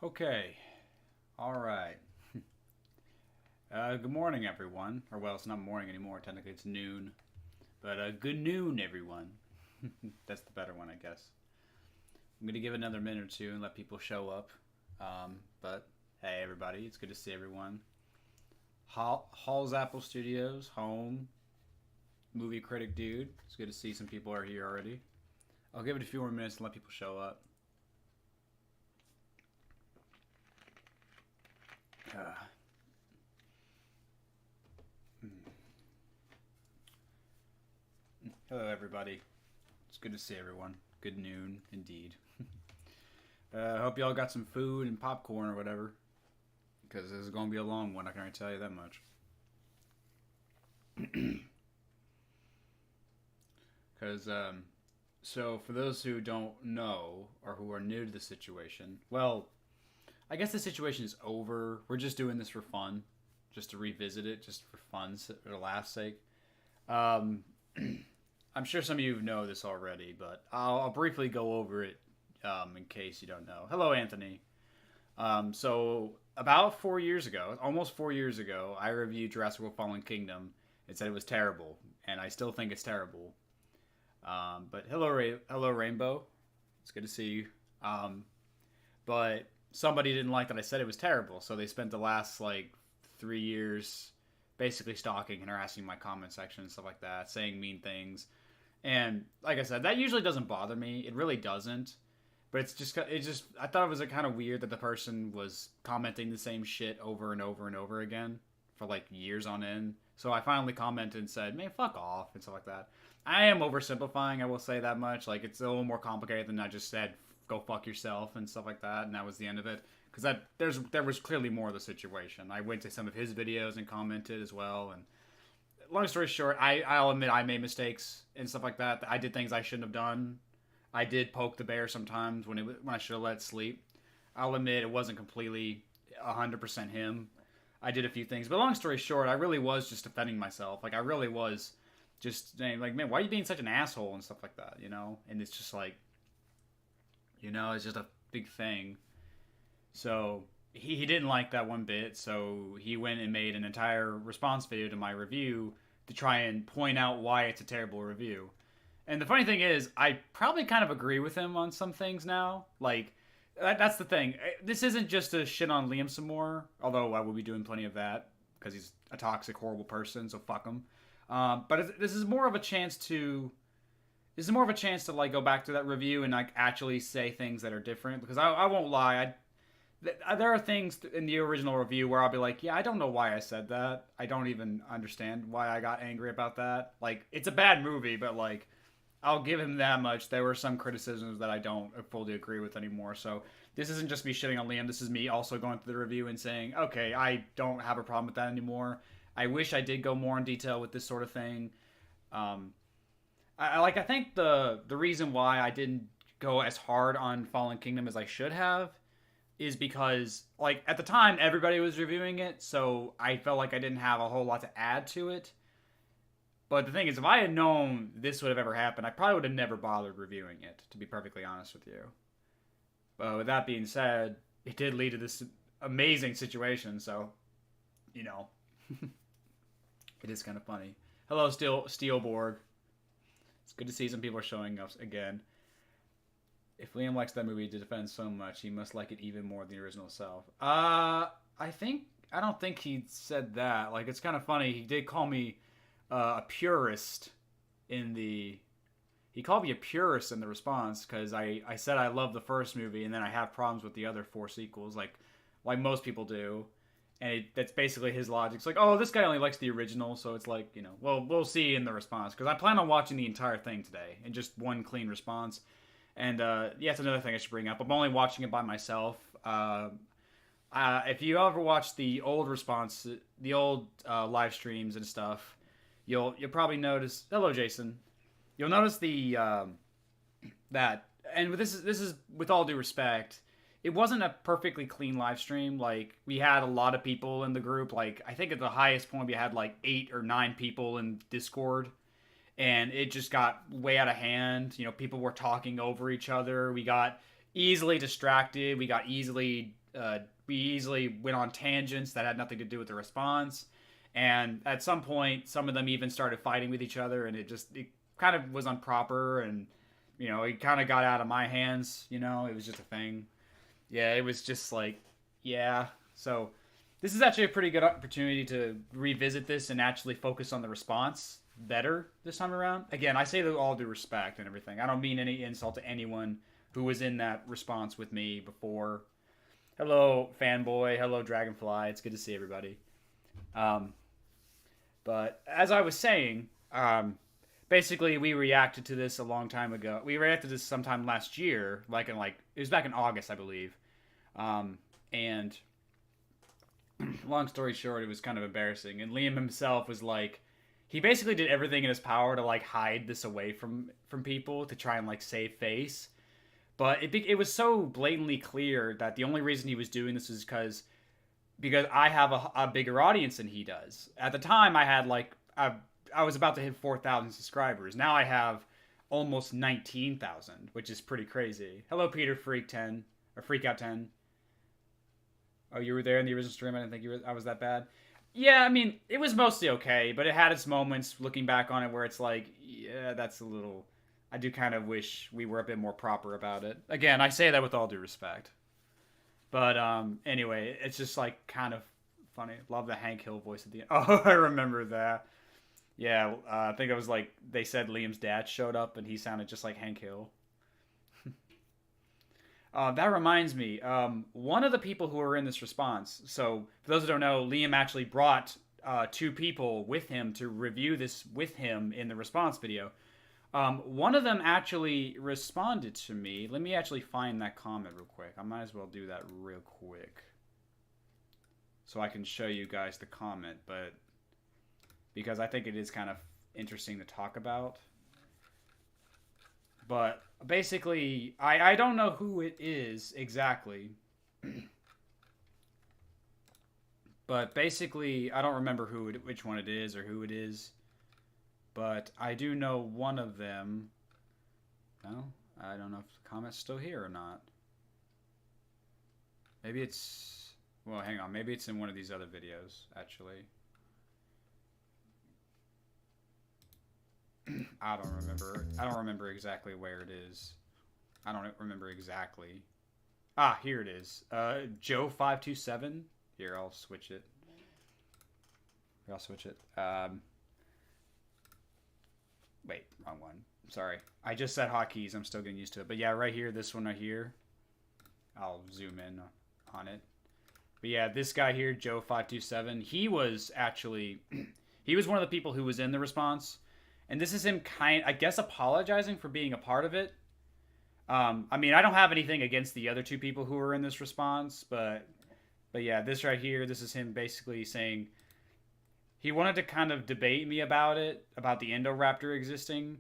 Okay. All right. Good morning, everyone. Or, well, it's not morning anymore. Technically, it's noon. But good noon, everyone. That's the better one, I guess. I'm going to give it another minute or two and let people show up. But, hey, everybody. It's good to see everyone. Hall's Apple Studios, home, movie critic dude. It's good to see some people are here already. I'll give it a few more minutes and let people show up. Hello, everybody. It's good to see everyone. Good noon, indeed. I hope y'all got some food and popcorn or whatever, because this is going to be a long one. I can already tell you that much. Because, so for those who don't know or who are new to the situation, well, I guess the situation is over. We're just doing this for fun, just to revisit it, just for fun or laugh's sake. I'm sure some of you know this already, but I'll briefly go over it in case you don't know. Hello, Anthony. So about 4 years ago, almost 4 years ago, I reviewed Jurassic World: Fallen Kingdom and said it was terrible, and I still think it's terrible. But hello, Rainbow. It's good to see you. But somebody didn't like that I said it was terrible, so they spent the last 3 years basically stalking and harassing my comment section and stuff like that, saying mean things. And like I said, that usually doesn't bother me. It really doesn't. But it's just I thought it was kind of weird that the person was commenting the same shit over and over and over again for years on end. So I finally commented and said, "Man, fuck off," and stuff like that. I am oversimplifying, I will say that much. It's a little more complicated than I just said, "Go fuck yourself," and stuff like that, and that was the end of it. Because there was clearly more of the situation. I went to some of his videos and commented as well, and long story short, I'll admit I made mistakes and stuff like that. I did things I shouldn't have done. I did poke the bear sometimes when I should have let it sleep. I'll admit it wasn't completely 100% him. I did a few things, but long story short, I really was just defending myself. I really was just saying, man, why are you being such an asshole and stuff like that, you know? And it's just it's just a big thing. So he didn't like that one bit, so he went and made an entire response video to my review to try and point out why it's a terrible review. And the funny thing is, I probably kind of agree with him on some things now. That's the thing. This isn't just to shit on Liam some more, although I will be doing plenty of that, because he's a toxic, horrible person, so fuck him. But this is more of a chance to... This is more of a chance to go back to that review and actually say things that are different, because I won't lie, there are things in the original review where I'll be like, yeah, I don't know why I said that. I don't even understand why I got angry about that. It's a bad movie, but I'll give him that much. There were some criticisms that I don't fully agree with anymore. So this isn't just me shitting on Liam. This is me also going through the review and saying, okay, I don't have a problem with that anymore. I wish I did go more in detail with this sort of thing. I think the reason why I didn't go as hard on Fallen Kingdom as I should have is because, at the time, everybody was reviewing it, so I felt like I didn't have a whole lot to add to it. But the thing is, if I had known this would have ever happened, I probably would have never bothered reviewing it, to be perfectly honest with you. But with that being said, it did lead to this amazing situation, so, it is kind of funny. Hello, Steelborg. It's good to see some people are showing up again. If Liam likes that movie to defend so much, he must like it even more than the original self. I don't think he said that. It's kind of funny. He did call me a purist he called me a purist in the response, because I said I love the first movie and then I have problems with the other 4 sequels, like most people do. And that's basically his logic. It's oh, this guy only likes the original, so it's well, we'll see in the response, because I plan on watching the entire thing today in just one clean response. And yeah, it's another thing I should bring up. I'm only watching it by myself. If you ever watch the old response, the old live streams and stuff, you'll probably notice. Hello, Jason. You'll notice that, and this is with all due respect, it wasn't a perfectly clean live stream. We had a lot of people in the group. I think at the highest point we had 8 or 9 people in Discord. And it just got way out of hand. People were talking over each other. We got easily distracted. We got easily We easily went on tangents that had nothing to do with the response, and at some point, some of them even started fighting with each other, and it kind of was improper, and it kind of got out of my hands. It was just a thing. Yeah, it was just like, yeah. So this is actually a pretty good opportunity to revisit this and actually focus on the response better this time around. Again, I say that with all due respect and everything. I don't mean any insult to anyone who was in that response with me before. Hello, fanboy. Hello, Dragonfly. It's good to see everybody. But as I was saying, basically we reacted to this a long time ago. We reacted to this sometime last year, it was back in August, I believe. And long story short, it was kind of embarrassing. And Liam himself was like, he basically did everything in his power to hide this away from people to try and save face. But it was so blatantly clear that the only reason he was doing this is because I have a bigger audience than he does. At the time, I had I was about to hit 4,000 subscribers. Now I have almost 19,000, which is pretty crazy. Hello, Peter Freak 10 or Freak Out 10. Oh, you were there in the original stream. I didn't think I was that bad. Yeah, I mean, it was mostly okay, but it had its moments looking back on it where it's like, yeah, that's a little... I do kind of wish we were a bit more proper about it. Again, I say that with all due respect. But anyway, it's just kind of funny. Love the Hank Hill voice at the end. Oh, I remember that. Yeah, I think it was they said Liam's dad showed up and he sounded just like Hank Hill. That reminds me, one of the people who were in this response, so for those who don't know, Liam actually brought 2 people with him to review this with him in the response video. One of them actually responded to me. Let me actually find that comment real quick. I might as well do that real quick so I can show you guys the comment, but because I think it is kind of interesting to talk about. But basically, I don't know who it is exactly. But basically, I don't remember which one it is or who it is. But I do know one of them. No, I don't know if the comment's still here or not. Maybe it's... Well, hang on. Maybe it's in one of these other videos, actually. I don't remember. I don't remember exactly where it is. I don't remember exactly. Ah, here it is. Joe527. Here, I'll switch it. Wait, wrong one. Sorry. I just said hotkeys. I'm still getting used to it. But yeah, right here, this one right here. I'll zoom in on it. But yeah, this guy here, Joe527, he was actually... he was one of the people who was in the response. And this is him I guess, apologizing for being a part of it. I mean, I don't have anything against the other 2 people who were in this response, but yeah, this right here, this is him basically saying he wanted to kind of debate me about it, about the Indoraptor existing,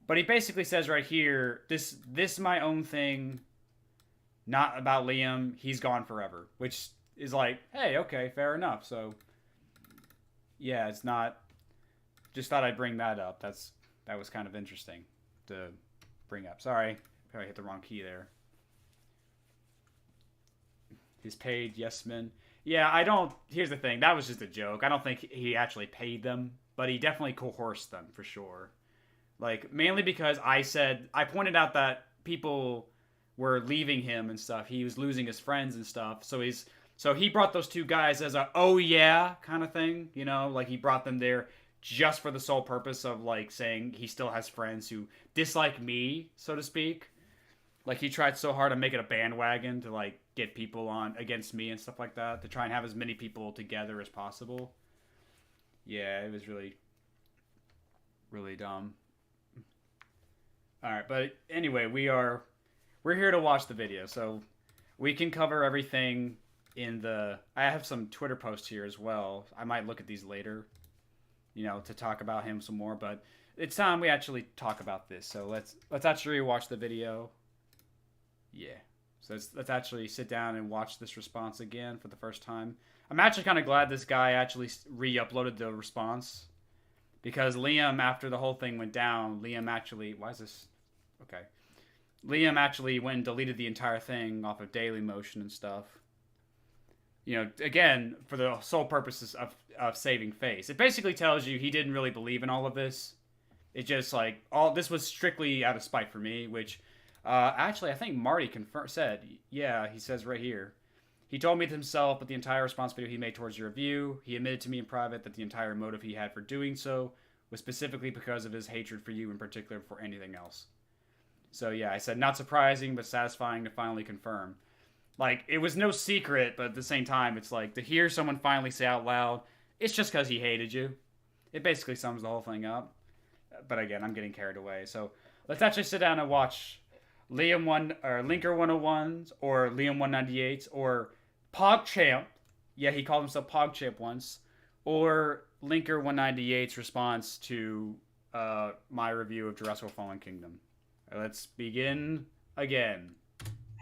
but he basically says right here, this my own thing, not about Liam, he's gone forever, which is like, hey, okay, fair enough. So yeah, it's not... Just thought I'd bring that up. That was kind of interesting to bring up. Sorry, probably hit the wrong key there. He's paid, yes, man. Yeah, I don't... Here's the thing. That was just a joke. I don't think he actually paid them, but he definitely coerced them, for sure. Mainly because I pointed out that people were leaving him and stuff. He was losing his friends and stuff. So he brought those 2 guys as a, oh yeah, kind of thing. He brought them there just for the sole purpose of saying he still has friends who dislike me, so to speak. He tried so hard to make it a bandwagon to get people on against me and stuff like that, to try and have as many people together as possible. Yeah, it was really, really dumb. All right, but anyway, we're here to watch the video, so we can cover everything in the... I have some Twitter posts here as well. I might look at these later, to talk about him some more, but it's time we actually talk about this. So let's actually watch the video. Yeah. So let's actually sit down and watch this response again for the first time. I'm actually kind of glad this guy actually re-uploaded the response, because Liam, after the whole thing went down, Liam actually... Why is this... Okay. Liam actually went and deleted the entire thing off of Dailymotion and stuff. Again, for the sole purposes of saving face. It basically tells you he didn't really believe in all of this. It just like all this was strictly out of spite for me, which actually I think Marty said, yeah, he says right here. He told me to himself, but the entire responsibility he made towards your review, he admitted to me in private that the entire motive he had for doing so was specifically because of his hatred for you in particular before anything else. So yeah, I said not surprising, but satisfying to finally confirm. Like, it was no secret, but at the same time, it's like to hear someone finally say out loud, it's just because he hated you. It basically sums the whole thing up. But again, I'm getting carried away. So let's actually sit down and watch Linker101s or Liam198s or Pogchamp. Yeah, he called himself Pogchamp once. Or Linker198's response to my review of Jurassic Fallen Kingdom. Let's begin again.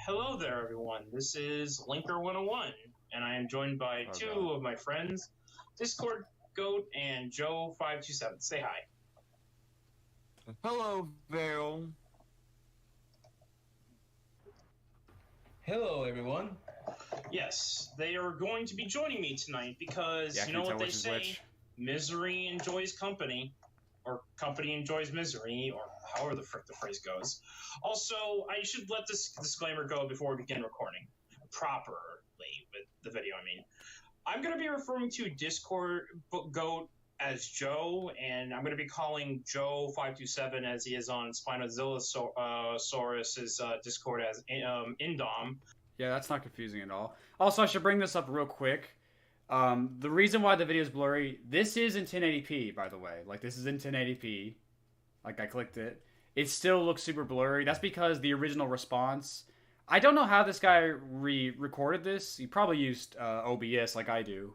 Hello there, everyone. This is Linker101, and I am joined by two of my friends, Discord Goat and Joe527. Say hi. Hello, Vale. Hello, everyone. Yes, they are going to be joining me tonight because you know what they say, misery enjoys company, or company enjoys misery, or however the frick the phrase goes. Also, I should let this disclaimer go before we begin recording properly with the video. I'm going to be referring to Discord Goat as Joe, and I'm going to be calling Joe527 as he is on Spinosaurus's Discord as Indom. Yeah, that's not confusing at all. Also, I should bring this up real quick. The reason why the video is blurry, this is in 1080p, by the way. Like, this is in 1080p. Like, I clicked it. It still looks super blurry. That's because the original response... I don't know how this guy recorded this. He probably used OBS like I do.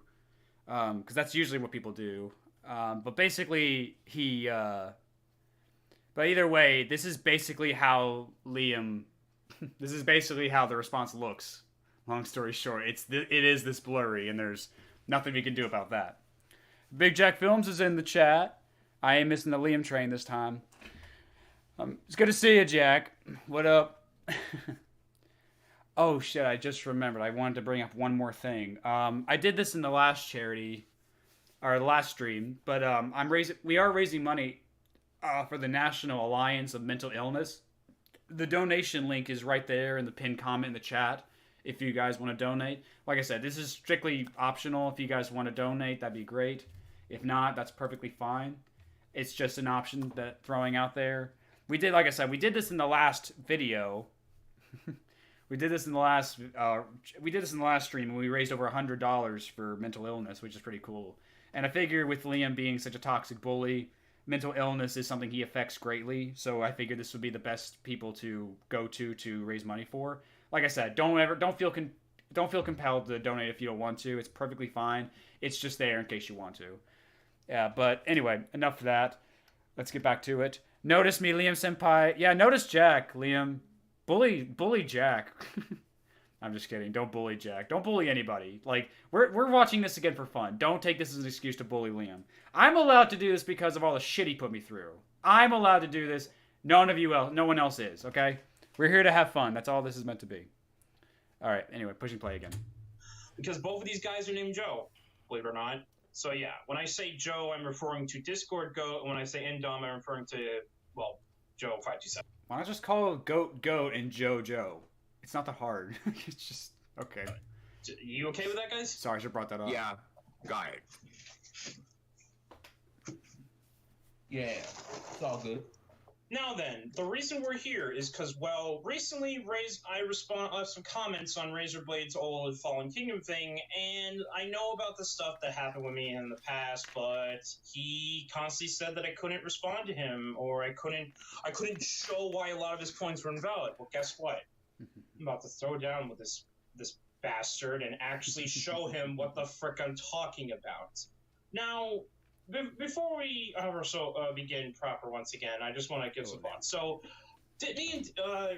Because that's usually what people do. But basically, he... But either way, this is basically how Liam... this is basically how the response looks. Long story short, it is this blurry, and there's nothing we can do about that. Big Jack Films is in the chat. I ain't missing the Liam train this time. It's good to see you, Jack. What up? Oh shit! I just remembered. I wanted to bring up one more thing. I did this in the last charity, or the last stream, but we are raising money for the National Alliance of Mental Illness. The donation link is right there in the pinned comment in the chat. If you guys want to donate, like I said, this is strictly optional. If you guys want to donate, that'd be great. If not, that's perfectly fine. It's just an option that throwing out there. We did, like I said, we did this in the last video. we did this in the last stream, and we raised over $100 for mental illness, which is pretty cool. And I figure with Liam being such a toxic bully, mental illness is something he affects greatly. So I figured this would be the best people to go to raise money for. Like I said, don't feel compelled to donate if you don't want to. It's perfectly fine. It's just there in case you want to. Yeah, but anyway, enough of that. Let's get back to it. Notice me, Liam Senpai. Yeah, notice Jack, Liam. Bully Jack. I'm just kidding. Don't bully Jack. Don't bully anybody. Like, we're watching this again for fun. Don't take this as an excuse to bully Liam. I'm allowed to do this because of all the shit he put me through. I'm allowed to do this. No one else is, okay? We're here to have fun. That's all this is meant to be. All right. Anyway, pushing play again. Because both of these guys are named Joe, believe it or not. So yeah, when I say Joe, I'm referring to Discord Goat. And when I say Indom, I'm referring to, well, Joe527. Why not just call Goat and Joe? It's not that hard. It's just okay. You okay with that, guys? Sorry, I should have brought that up. Yeah, got it. Yeah, it's all good. Now then, the reason we're here is because, well, recently I left some comments on RaisorBlade's old Fallen Kingdom thing, and I know about the stuff that happened with me in the past, but he constantly said that I couldn't respond to him, or I couldn't show why a lot of his points were invalid. Well, guess what? I'm about to throw down with this bastard and actually show him what the frick I'm talking about. Now, before we begin proper once again, I just want to give some thoughts. So, me and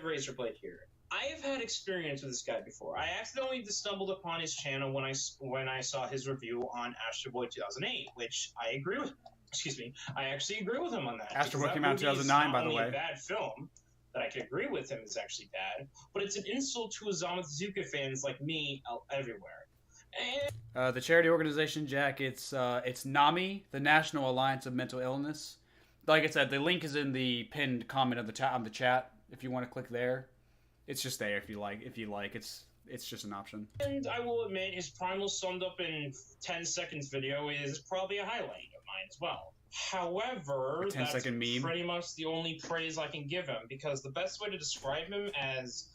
RaisorBlade here, I have had experience with this guy before. I accidentally stumbled upon his channel when I saw his review on Astro Boy 2008, which I agree with. Excuse me, I actually agree with him on that. Astro Boy came out in 2009, by the way. A bad film that I could agree with him is actually bad, but it's an insult to Osamu Tezuka fans like me everywhere. The charity organization, Jack, it's NAMI, the National Alliance of Mental Illness. Like I said, the link is in the pinned comment of the chat. If you want to click there, it's just there. If you like, it's just an option. And I will admit, his primal summed up in 10 seconds video is probably a highlight of mine as well. However, A 10-second meme. Pretty much the only praise I can give him, because the best way to describe him as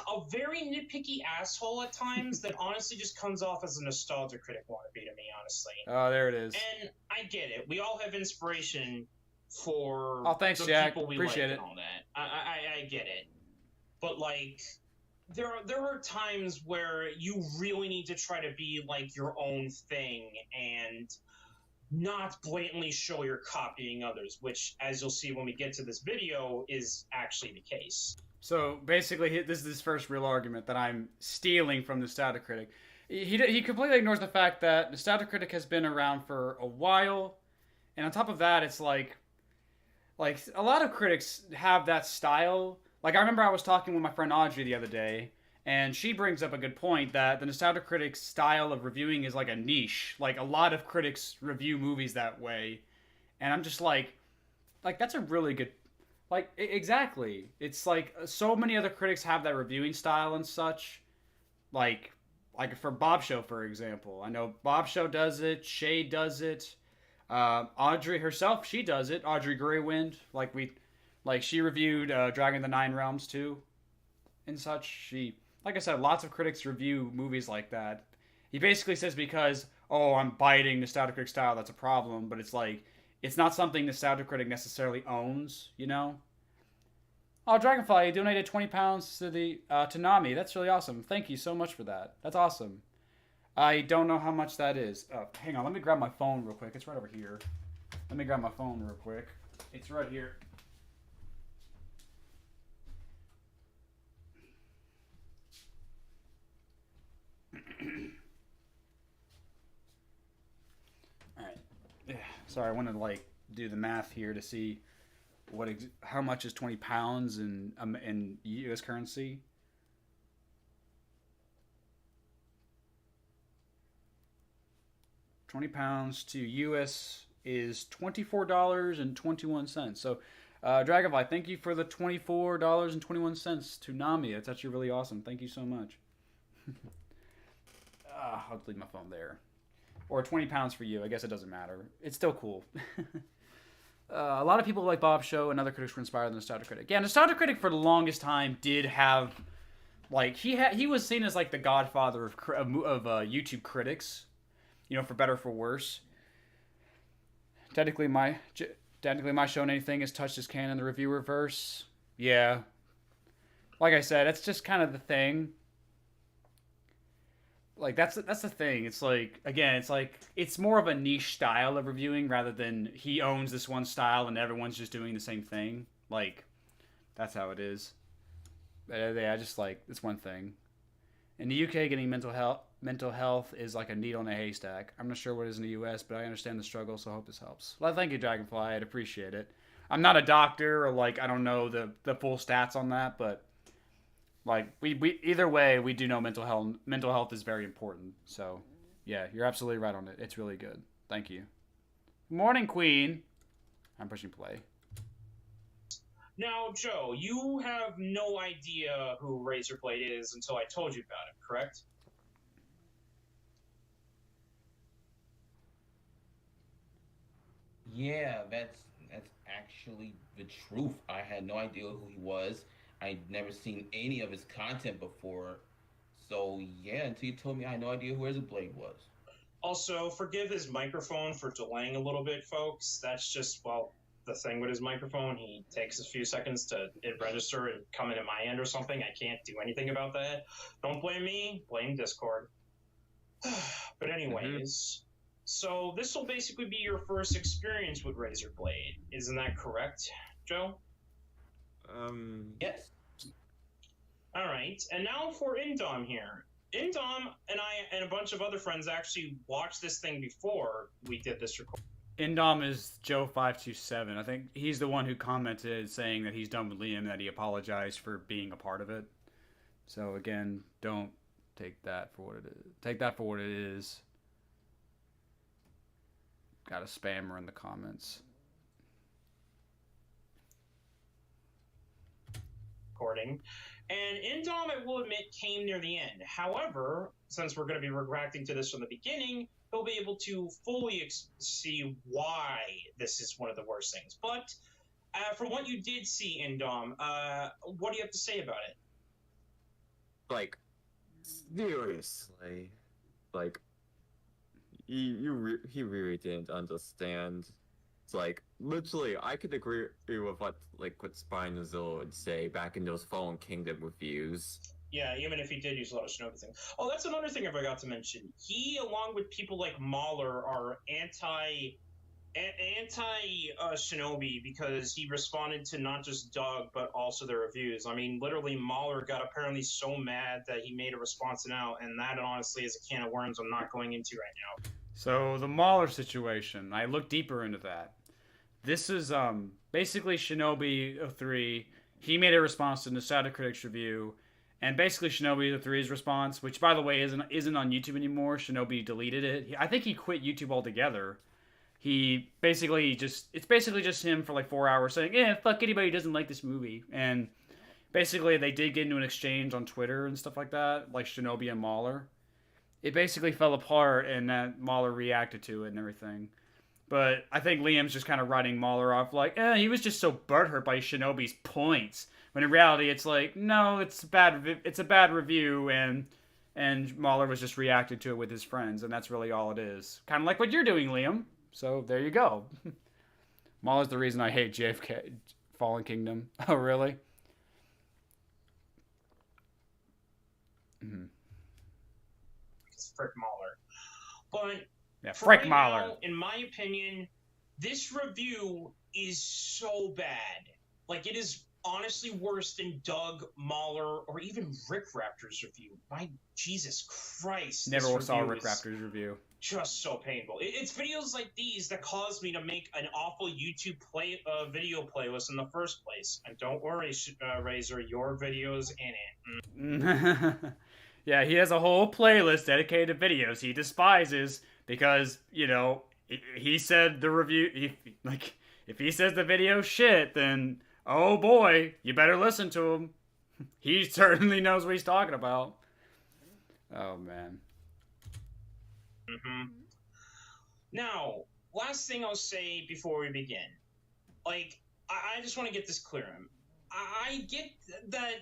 a very nitpicky asshole at times that honestly just comes off as a nostalgia critic wannabe to me, honestly. Oh, there it is. And I get it. We all have inspiration for thanks, the Jack. people we Appreciate like it. and all that. I get it. But, like, there are times where you really need to try to be, like, your own thing and not blatantly show you're copying others, which, as you'll see when we get to this video, is actually the case. So basically, this is his first real argument that I'm stealing from Nostalgia Critic. He completely ignores the fact that Nostalgia Critic has been around for a while, and on top of that, it's like a lot of critics have that style. Like I remember I was talking with my friend Audrey the other day, and she brings up a good point that the Nostalgia Critic style of reviewing is like a niche. Like a lot of critics review movies that way, and I'm just like that's a really good. Like, exactly. It's like so many other critics have that reviewing style and such. Like for Bob Show, for example. I know Bob Show does it. Shay does it. Audrey herself, she does it. Audrey Greywind. She reviewed Dragon of the Nine Realms, too. And such. She, like I said, lots of critics review movies like that. He basically says because, I'm biting Nostalgia Critic style, that's a problem. But it's like, it's not something Nostalgia Critic necessarily owns, you know? Oh, Dragonfly, you donated 20 pounds to the to Nami. That's really awesome. Thank you so much for that. That's awesome. I don't know how much that is. Hang on, let me grab my phone real quick. It's right over here. Let me grab my phone real quick. It's right here. Alright. Sorry, I wanted to do the math here to see how much is 20 pounds in U.S. currency. £20 to U.S. is $24.21. So, Dragonfly, thank you for the $24.21 to Nami. That's actually really awesome. Thank you so much. I'll leave my phone there. Or 20 pounds for you. I guess it doesn't matter. It's still cool. A lot of people like Bob's Show and other critics were inspired by the Nostalgia Critic. Yeah, Nostalgia Critic for the longest time did have, he was seen as the godfather of YouTube critics, for better or for worse. Technically, my show and anything has touched his canon, the reviewer verse. Yeah, like I said, that's just kind of the thing. That's the thing. It's it's more of a niche style of reviewing rather than he owns this one style and everyone's just doing the same thing. That's how it is. Yeah, just it's one thing. In the UK, getting mental health is like a needle in a haystack. I'm not sure what it is in the US, but I understand the struggle, so I hope this helps. Well, thank you, Dragonfly. I'd appreciate it. I'm not a doctor or I don't know the full stats on that, but we either way, we do know mental health is very important. So, yeah, you're absolutely right on it. It's really good. Thank you. Morning, Queen. I'm pushing play. Now, Joe, you have no idea who RaisorBlade is until I told you about it, correct? Yeah, that's actually the truth. I had no idea who he was. I'd never seen any of his content before. So, yeah, until you told me, I had no idea who RaisorBlade was. Also, forgive his microphone for delaying a little bit, folks. That's just, the thing with his microphone. He takes a few seconds to register and come in at my end or something. I can't do anything about that. Don't blame me. Blame Discord. But anyways, so this will basically be your first experience with RaisorBlade. Isn't that correct, Joe? Yes. All right, and now for Indom here. Indom and I and a bunch of other friends actually watched this thing before we did this recording. Indom is Joe527. I think he's the one who commented saying that he's done with Liam, that he apologized for being a part of it. So again, don't take that for what it is. Take that for what it is. Got a spammer in the comments. Recording. And Indom, I will admit, came near the end. However, since we're going to be reacting to this from the beginning, he'll be able to fully see why this is one of the worst things. But from what you did see, Indom, what do you have to say about it? Like, seriously, like, he really didn't understand. It's like, literally, I could agree with what Spinozilla would say back in those Fallen Kingdom reviews. Yeah, even if he did use a lot of Shinobi things. Oh, that's another thing I forgot to mention. He, along with people like Mahler, are anti Shinobi because he responded to not just Doug but also the reviews. I mean, literally, Mahler got apparently so mad that he made a response now, and that honestly is a can of worms I'm not going into right now. So the Mahler situation, I looked deeper into that. This is basically Shinobi 03. He made a response to Nostalgia Critics review, and basically Shinobi 3's response, which by the way isn't on YouTube anymore. Shinobi deleted it. I think he quit YouTube altogether. He basically it's basically just him for like 4 hours saying, fuck anybody who doesn't like this movie. And basically they did get into an exchange on Twitter and stuff like that, like Shinobi and Mahler. It basically fell apart, and that Mahler reacted to it and everything. But I think Liam's just kind of writing Mahler off like, he was just so butthurt by Shinobi's points. When in reality, it's like, no, it's a bad review, and Mahler was just reacting to it with his friends, and that's really all it is. Kind of like what you're doing, Liam. So there you go. Mahler's the reason I hate JFK Fallen Kingdom. Oh, really? Mm-hmm. Frick Mahler. But yeah, frick Mahler. Now, in my opinion, this review is so bad. Like, it is honestly worse than Doug, Mahler, or even Rick Raptor's review. My Jesus Christ. Never saw Rick Raptor's review. Just so painful. It's videos like these that caused me to make an awful YouTube video playlist in the first place. And don't worry, Razor, your video's in it. Yeah, he has a whole playlist dedicated to videos he despises because, he said the review, if he says the video shit, then, oh boy, you better listen to him. He certainly knows what he's talking about. Oh, man. Mm-hmm. Now, last thing I'll say before we begin. Like, I just want to get this clear. I get that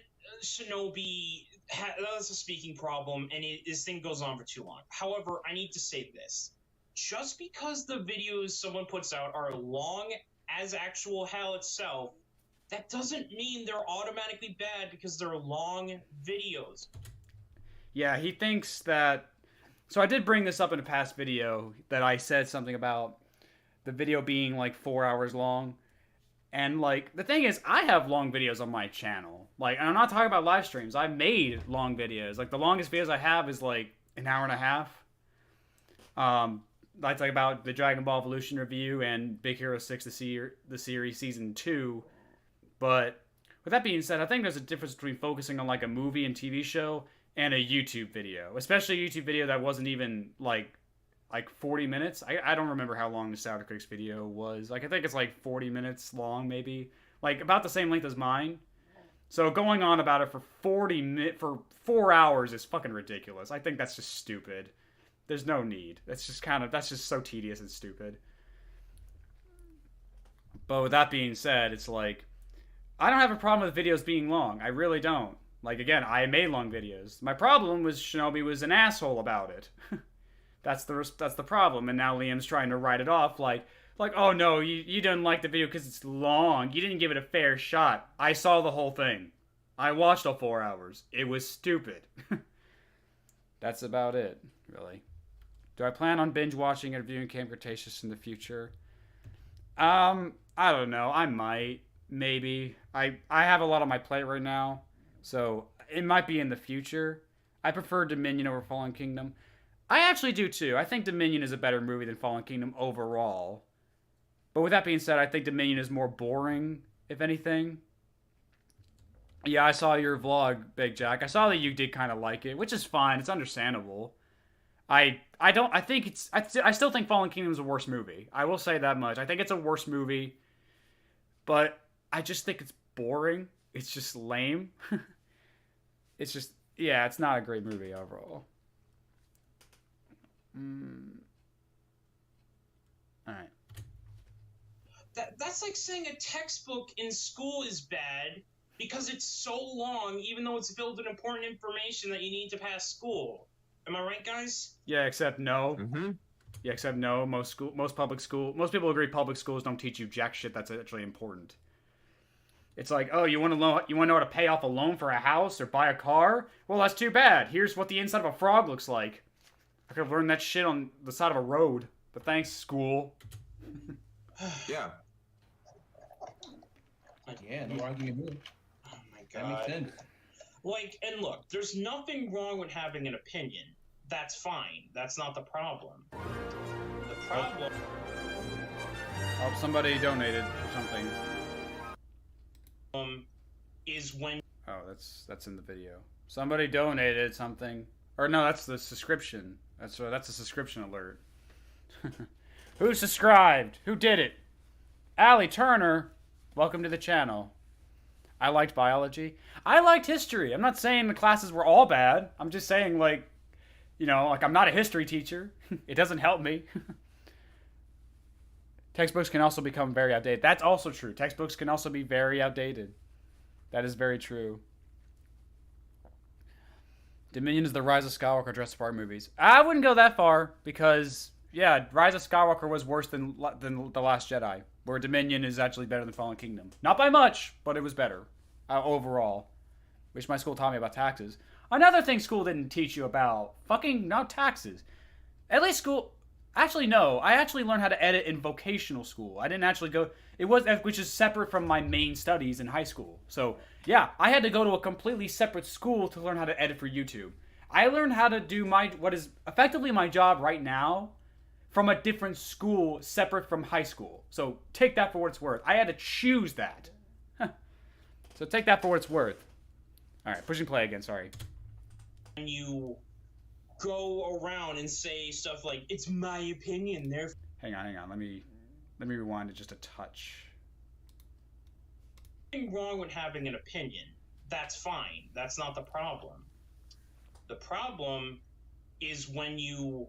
Shinobi that's a speaking problem, and this thing goes on for too long. However, I need to say this. Just because the videos someone puts out are long as actual hell itself, that doesn't mean they're automatically bad because they're long videos. Yeah, he thinks that... So I did bring this up in a past video that I said something about the video being like 4 hours long. And, like, the thing is, I have long videos on my channel. Like, and I'm not talking about live streams. I've made long videos. Like, the longest videos I have is, like, an hour and a half. I talk about the Dragon Ball Evolution review and Big Hero 6, the series Season 2. But, with that being said, I think there's a difference between focusing on, like, a movie and TV show and a YouTube video. Especially a YouTube video that wasn't even, like 40 minutes. I don't remember how long the Nostalgia Critics video was. Like, I think it's like 40 minutes long, maybe. Like, about the same length as mine. So going on about it for 4 hours is fucking ridiculous. I think that's just stupid. There's no need. That's just so tedious and stupid. But with that being said, it's like, I don't have a problem with videos being long. I really don't. Like, again, I made long videos. My problem was Shinobi was an asshole about it. That's the problem, and now Liam's trying to write it off like, oh no, you didn't like the video because it's long. You didn't give it a fair shot. I saw the whole thing. I watched all 4 hours. It was stupid. That's about it, really. Do I plan on binge watching and reviewing Camp Cretaceous in the future? I don't know. I might, maybe. I have a lot on my plate right now, so it might be in the future. I prefer Dominion over Fallen Kingdom. I actually do too. I think Dominion is a better movie than Fallen Kingdom overall. But with that being said, I think Dominion is more boring, if anything. Yeah, I saw your vlog, Big Jack. I saw that you did kind of like it, which is fine. It's understandable. I don't I think it's I still think Fallen Kingdom is a worse movie. I will say that much. I think it's a worse movie, but I just think it's boring. It's just lame. It's just yeah, it's not a great movie overall. All right. That's like saying a textbook in school is bad because it's so long, even though it's filled with important information that you need to pass school. Am I right, guys? Yeah, except no. Mm-hmm. Yeah, except no. Most people agree public schools don't teach you jack shit that's actually important. It's like, oh, you want to know how to pay off a loan for a house or buy a car? Well, that's too bad. Here's what the inside of a frog looks like. I could have learned that shit on the side of a road. But thanks, school. Yeah. Yeah, no argument here. Oh my That god. makes sense. Like, and look, there's nothing wrong with having an opinion. That's fine. That's not the problem. The problem Oh, somebody donated something. is when Oh, that's in the video. Somebody donated something. Or no, that's the subscription. That's a subscription alert. Who subscribed? Who did it? Allie Turner. Welcome to the channel. I liked biology. I liked history. I'm not saying the classes were all bad. I'm just saying, like, you know, like I'm not a history teacher. It doesn't help me. Textbooks can also become very outdated. That's also true. Textbooks can also be very outdated. That is very true. Dominion is the Rise of Skywalker Jurassic Park movies. I wouldn't go that far because, yeah, Rise of Skywalker was worse than The Last Jedi, where Dominion is actually better than Fallen Kingdom. Not by much, but it was better overall. Wish my school taught me about taxes. Another thing school didn't teach you about, fucking not taxes. At least school... Actually, no. I actually learned how to edit in vocational school. I didn't actually go... which is separate from my main studies in high school. So, yeah, I had to go to a completely separate school to learn how to edit for YouTube. I learned how to do what is effectively my job right now from a different school separate from high school. So, take that for what it's worth. I had to choose that. So, take that for what it's worth. Alright, pushing play again, sorry. you go around and say stuff like, it's my opinion, therefore... Hang on. Let me rewind it just a touch. Nothing wrong with having an opinion. That's fine. That's not the problem. The problem is when you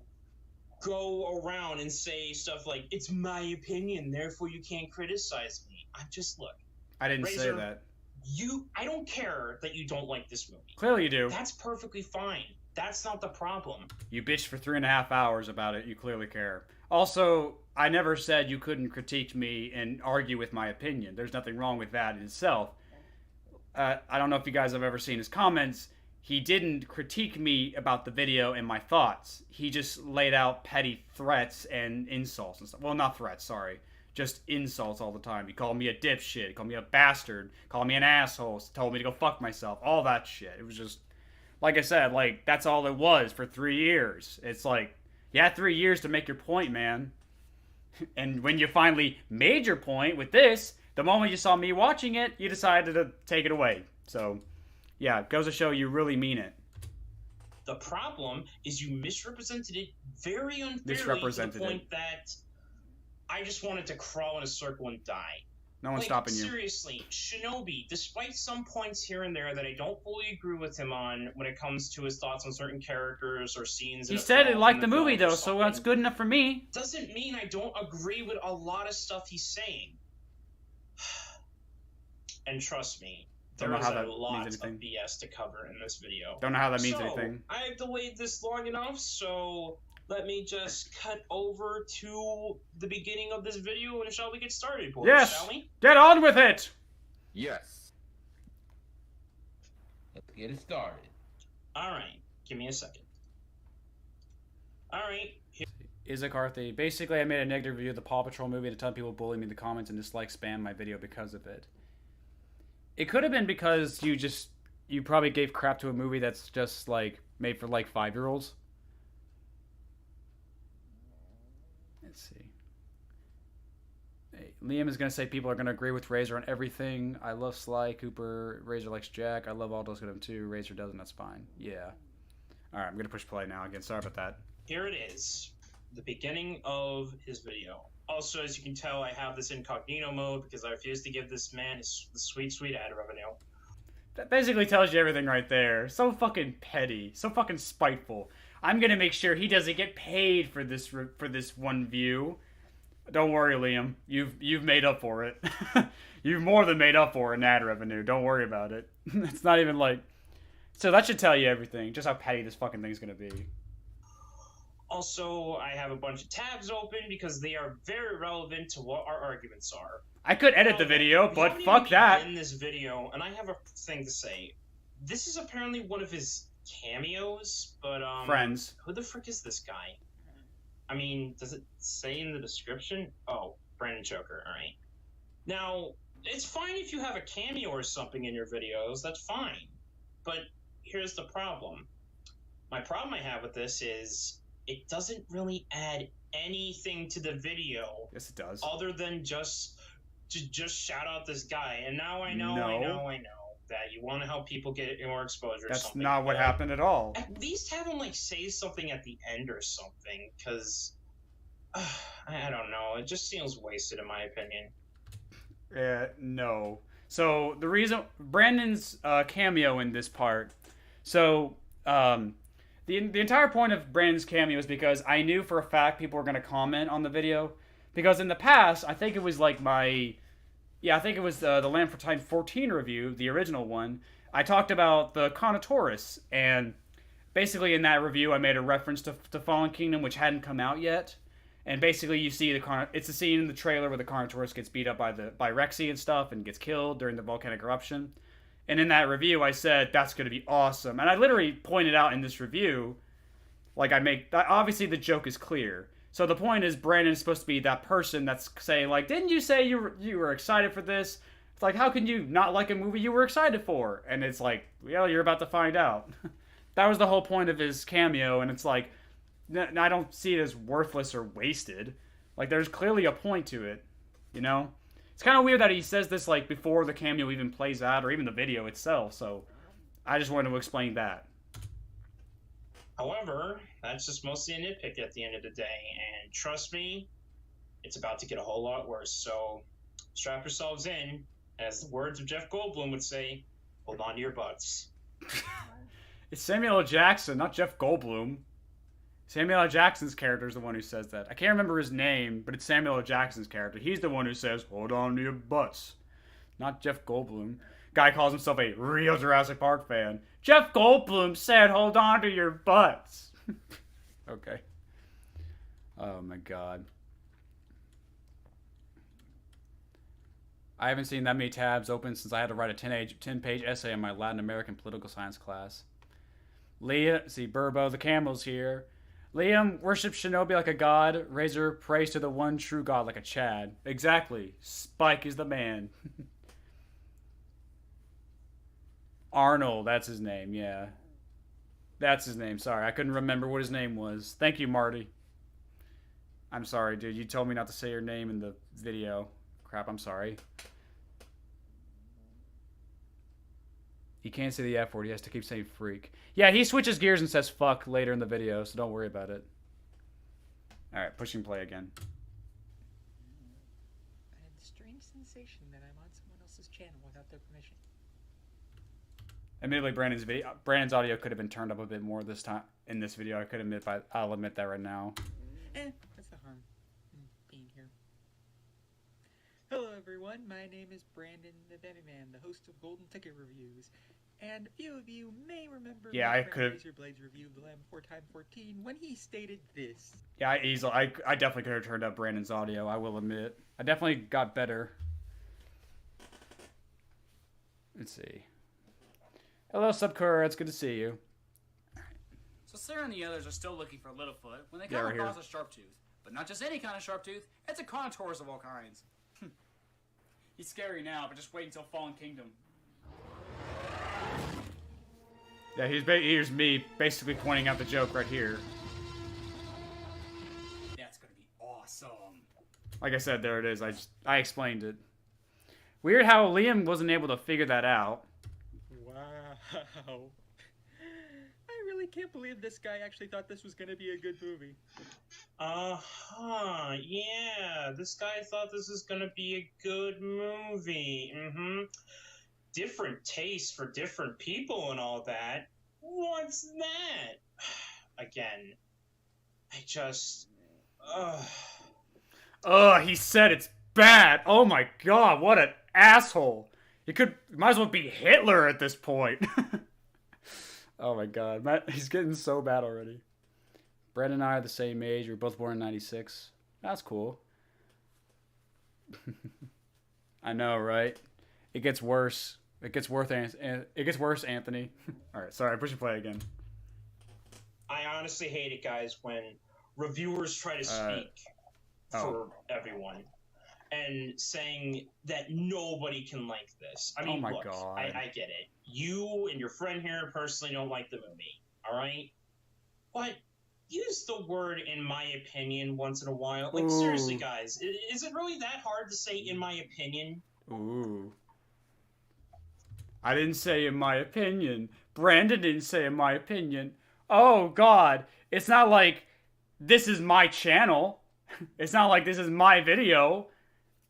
go around and say stuff like, it's my opinion, therefore you can't criticize me. I'm just, look. I didn't say Razor, that. I don't care that you don't like this movie. Clearly you do. That's perfectly fine. That's not the problem. You bitched for 3.5 hours about it. You clearly care. Also, I never said you couldn't critique me and argue with my opinion. There's nothing wrong with that in itself. I don't know if you guys have ever seen his comments. He didn't critique me about the video and my thoughts. He just laid out petty threats and insults and stuff. Well, not threats, sorry. Just insults all the time. He called me a dipshit. He called me a bastard. Called me an asshole. Told me to go fuck myself. All that shit. It was just... Like I said, like, that's all it was for 3 years. It's like, you had 3 years to make your point, man. And when you finally made your point with this, the moment you saw me watching it, you decided to take it away. So, yeah, it goes to show you really mean it. The problem is you misrepresented it very unfairly to the point that I just wanted to crawl in a circle and die. No one's stopping you. Seriously, Shinobi, despite some points here and there that I don't fully agree with him on when it comes to his thoughts on certain characters or scenes... He said he liked the movie, though, so that's good enough for me. Doesn't mean I don't agree with a lot of stuff he's saying. And trust me, there is a lot of BS to cover in this video. Don't know how that means anything. I've delayed this long enough, so... Let me just cut over to the beginning of this video, and shall we get started, boys? Yes! Shall we? Get on with it! Yes. Let's get it started. Alright, give me a second. Alright. Isaac Arthy. Basically, I made a negative review of the Paw Patrol movie and a ton of people bully me in the comments and dislike spam my video because of it. It could have been because you probably gave crap to a movie that's just, like, made for, like, 5-year-olds. Let's see. Liam is gonna say people are gonna agree with Razor on everything. I love Sly Cooper. Razor likes Jack. I love Aldo's good too. Razor doesn't. That's fine. Yeah. All right, I'm gonna push play now again. Sorry about that. Here it is, the beginning of his video. Also, as you can tell, I have this incognito mode because I refuse to give this man the sweet, sweet ad revenue. That basically tells you everything right there. So fucking petty. So fucking spiteful. I'm gonna make sure he doesn't get paid for this one view. Don't worry, Liam. You've made up for it. You've more than made up for it in ad revenue. Don't worry about it. It's not even like... So that should tell you everything. Just how petty this fucking thing's gonna be. Also, I have a bunch of tabs open because they are very relevant to what our arguments are. I could edit the video, but fuck that. In this video, and I have a thing to say. This is apparently one of his cameos, but Friends. Who the frick is this guy? I mean, does it say in the description? Oh, Brandon Choker. All right. Now, it's fine if you have a cameo or something in your videos. That's fine. But here's the problem. My problem I have with this is it doesn't really add anything to the video. Yes, it does. Other than just shout out this guy. And now I know that you want to help people get more exposure. That's or something. not what happened at all. At least have him like say something at the end or something, because I don't know. It just seems wasted in my opinion. No. So the reason Brandon's cameo in this part. So the entire point of Brandon's cameo is because I knew for a fact people were going to comment on the video, because in the past I think it was like I think it was the Land for Time 14 review, the original one. I talked about the Carnotaurus, and basically in that review I made a reference to Fallen Kingdom, which hadn't come out yet. And basically you see it's a scene in the trailer where the Carnotaurus gets beat up by Rexy and stuff and gets killed during the volcanic eruption. And in that review I said that's going to be awesome. And I literally pointed out in this review, like obviously the joke is clear. So the point is Brandon's supposed to be that person that's saying, like, didn't you say you were excited for this? It's like, how can you not like a movie you were excited for? And it's like, well, you're about to find out. That was the whole point of his cameo, and it's like, I don't see it as worthless or wasted. Like, there's clearly a point to it, you know? It's kind of weird that he says this, like, before the cameo even plays out, or even the video itself, so I just wanted to explain that. However, that's just mostly a nitpick at the end of the day, and trust me, it's about to get a whole lot worse, so strap yourselves in. As the words of Jeff Goldblum would say, hold on to your butts. It's Samuel L. Jackson, not Jeff Goldblum. Samuel L. Jackson's character is the one who says that. I can't remember his name, but it's Samuel L. Jackson's character. He's the one who says, hold on to your butts. Not Jeff Goldblum. Guy calls himself a real Jurassic Park fan. Jeff Goldblum said, hold on to your butts. Okay. Oh my god. I haven't seen that many tabs open since I had to write a 10-page essay on my Latin American political science class. Leah, see, Burbo, the camel's here. Liam worships Shinobi like a god. Razor prays to the one true god like a Chad. Exactly. Spike is the man. Arnold, that's his name, yeah. That's his name, sorry. I couldn't remember what his name was. Thank you, Marty. I'm sorry, dude. You told me not to say your name in the video. Crap, I'm sorry. He can't say the F word. He has to keep saying freak. Yeah, he switches gears and says fuck later in the video, so don't worry about it. Alright, pushing play again. I had the strange sensation that I'm on someone else's channel without their permission. Admittedly, Brandon's audio could have been turned up a bit more this time in this video. I'll admit that right now. What's the harm in being here? Hello, everyone. My name is Brandon the Demiman, the host of Golden Ticket Reviews. And a few of you may remember RaisorBlade's review of The Land Before Time 14 when he stated this. Yeah, I definitely could have turned up Brandon's audio, I will admit. I definitely got better. Let's see. Hello, Subcura. It's good to see you. So Sarah and the others are still looking for Littlefoot when they come across a Sharptooth. But not just any kind of Sharptooth, it's a Carnotaurus of all kinds. He's scary now, but just wait until Fallen Kingdom. Yeah, here's me basically pointing out the joke right here. That's gonna be awesome. Like I said, there it is. I explained it. Weird how Liam wasn't able to figure that out. Wow. I really can't believe this guy actually thought this was gonna be a good movie. Yeah, this guy thought this was gonna be a good movie. Different tastes for different people and all that. What's that? Again, I just... He said it's bad. Oh my god, what an asshole. He might as well be Hitler at this point. Oh my god, Matt, he's getting so bad already. Brandon and I are the same age. We were both born in 96. That's cool. I know, right? It gets worse. It gets worse, Anthony. Alright, sorry, push and play again. I honestly hate it, guys, when reviewers try to speak for everyone and saying that nobody can like this. I mean, oh my look, god. I get it. You and your friend here personally don't like the movie, alright? But use the word "in my opinion" once in a while. Like, seriously, guys, is it really that hard to say "in my opinion"? Ooh. I didn't say "in my opinion." Brandon didn't say "in my opinion." Oh god. It's not like this is my channel. It's not like this is my video.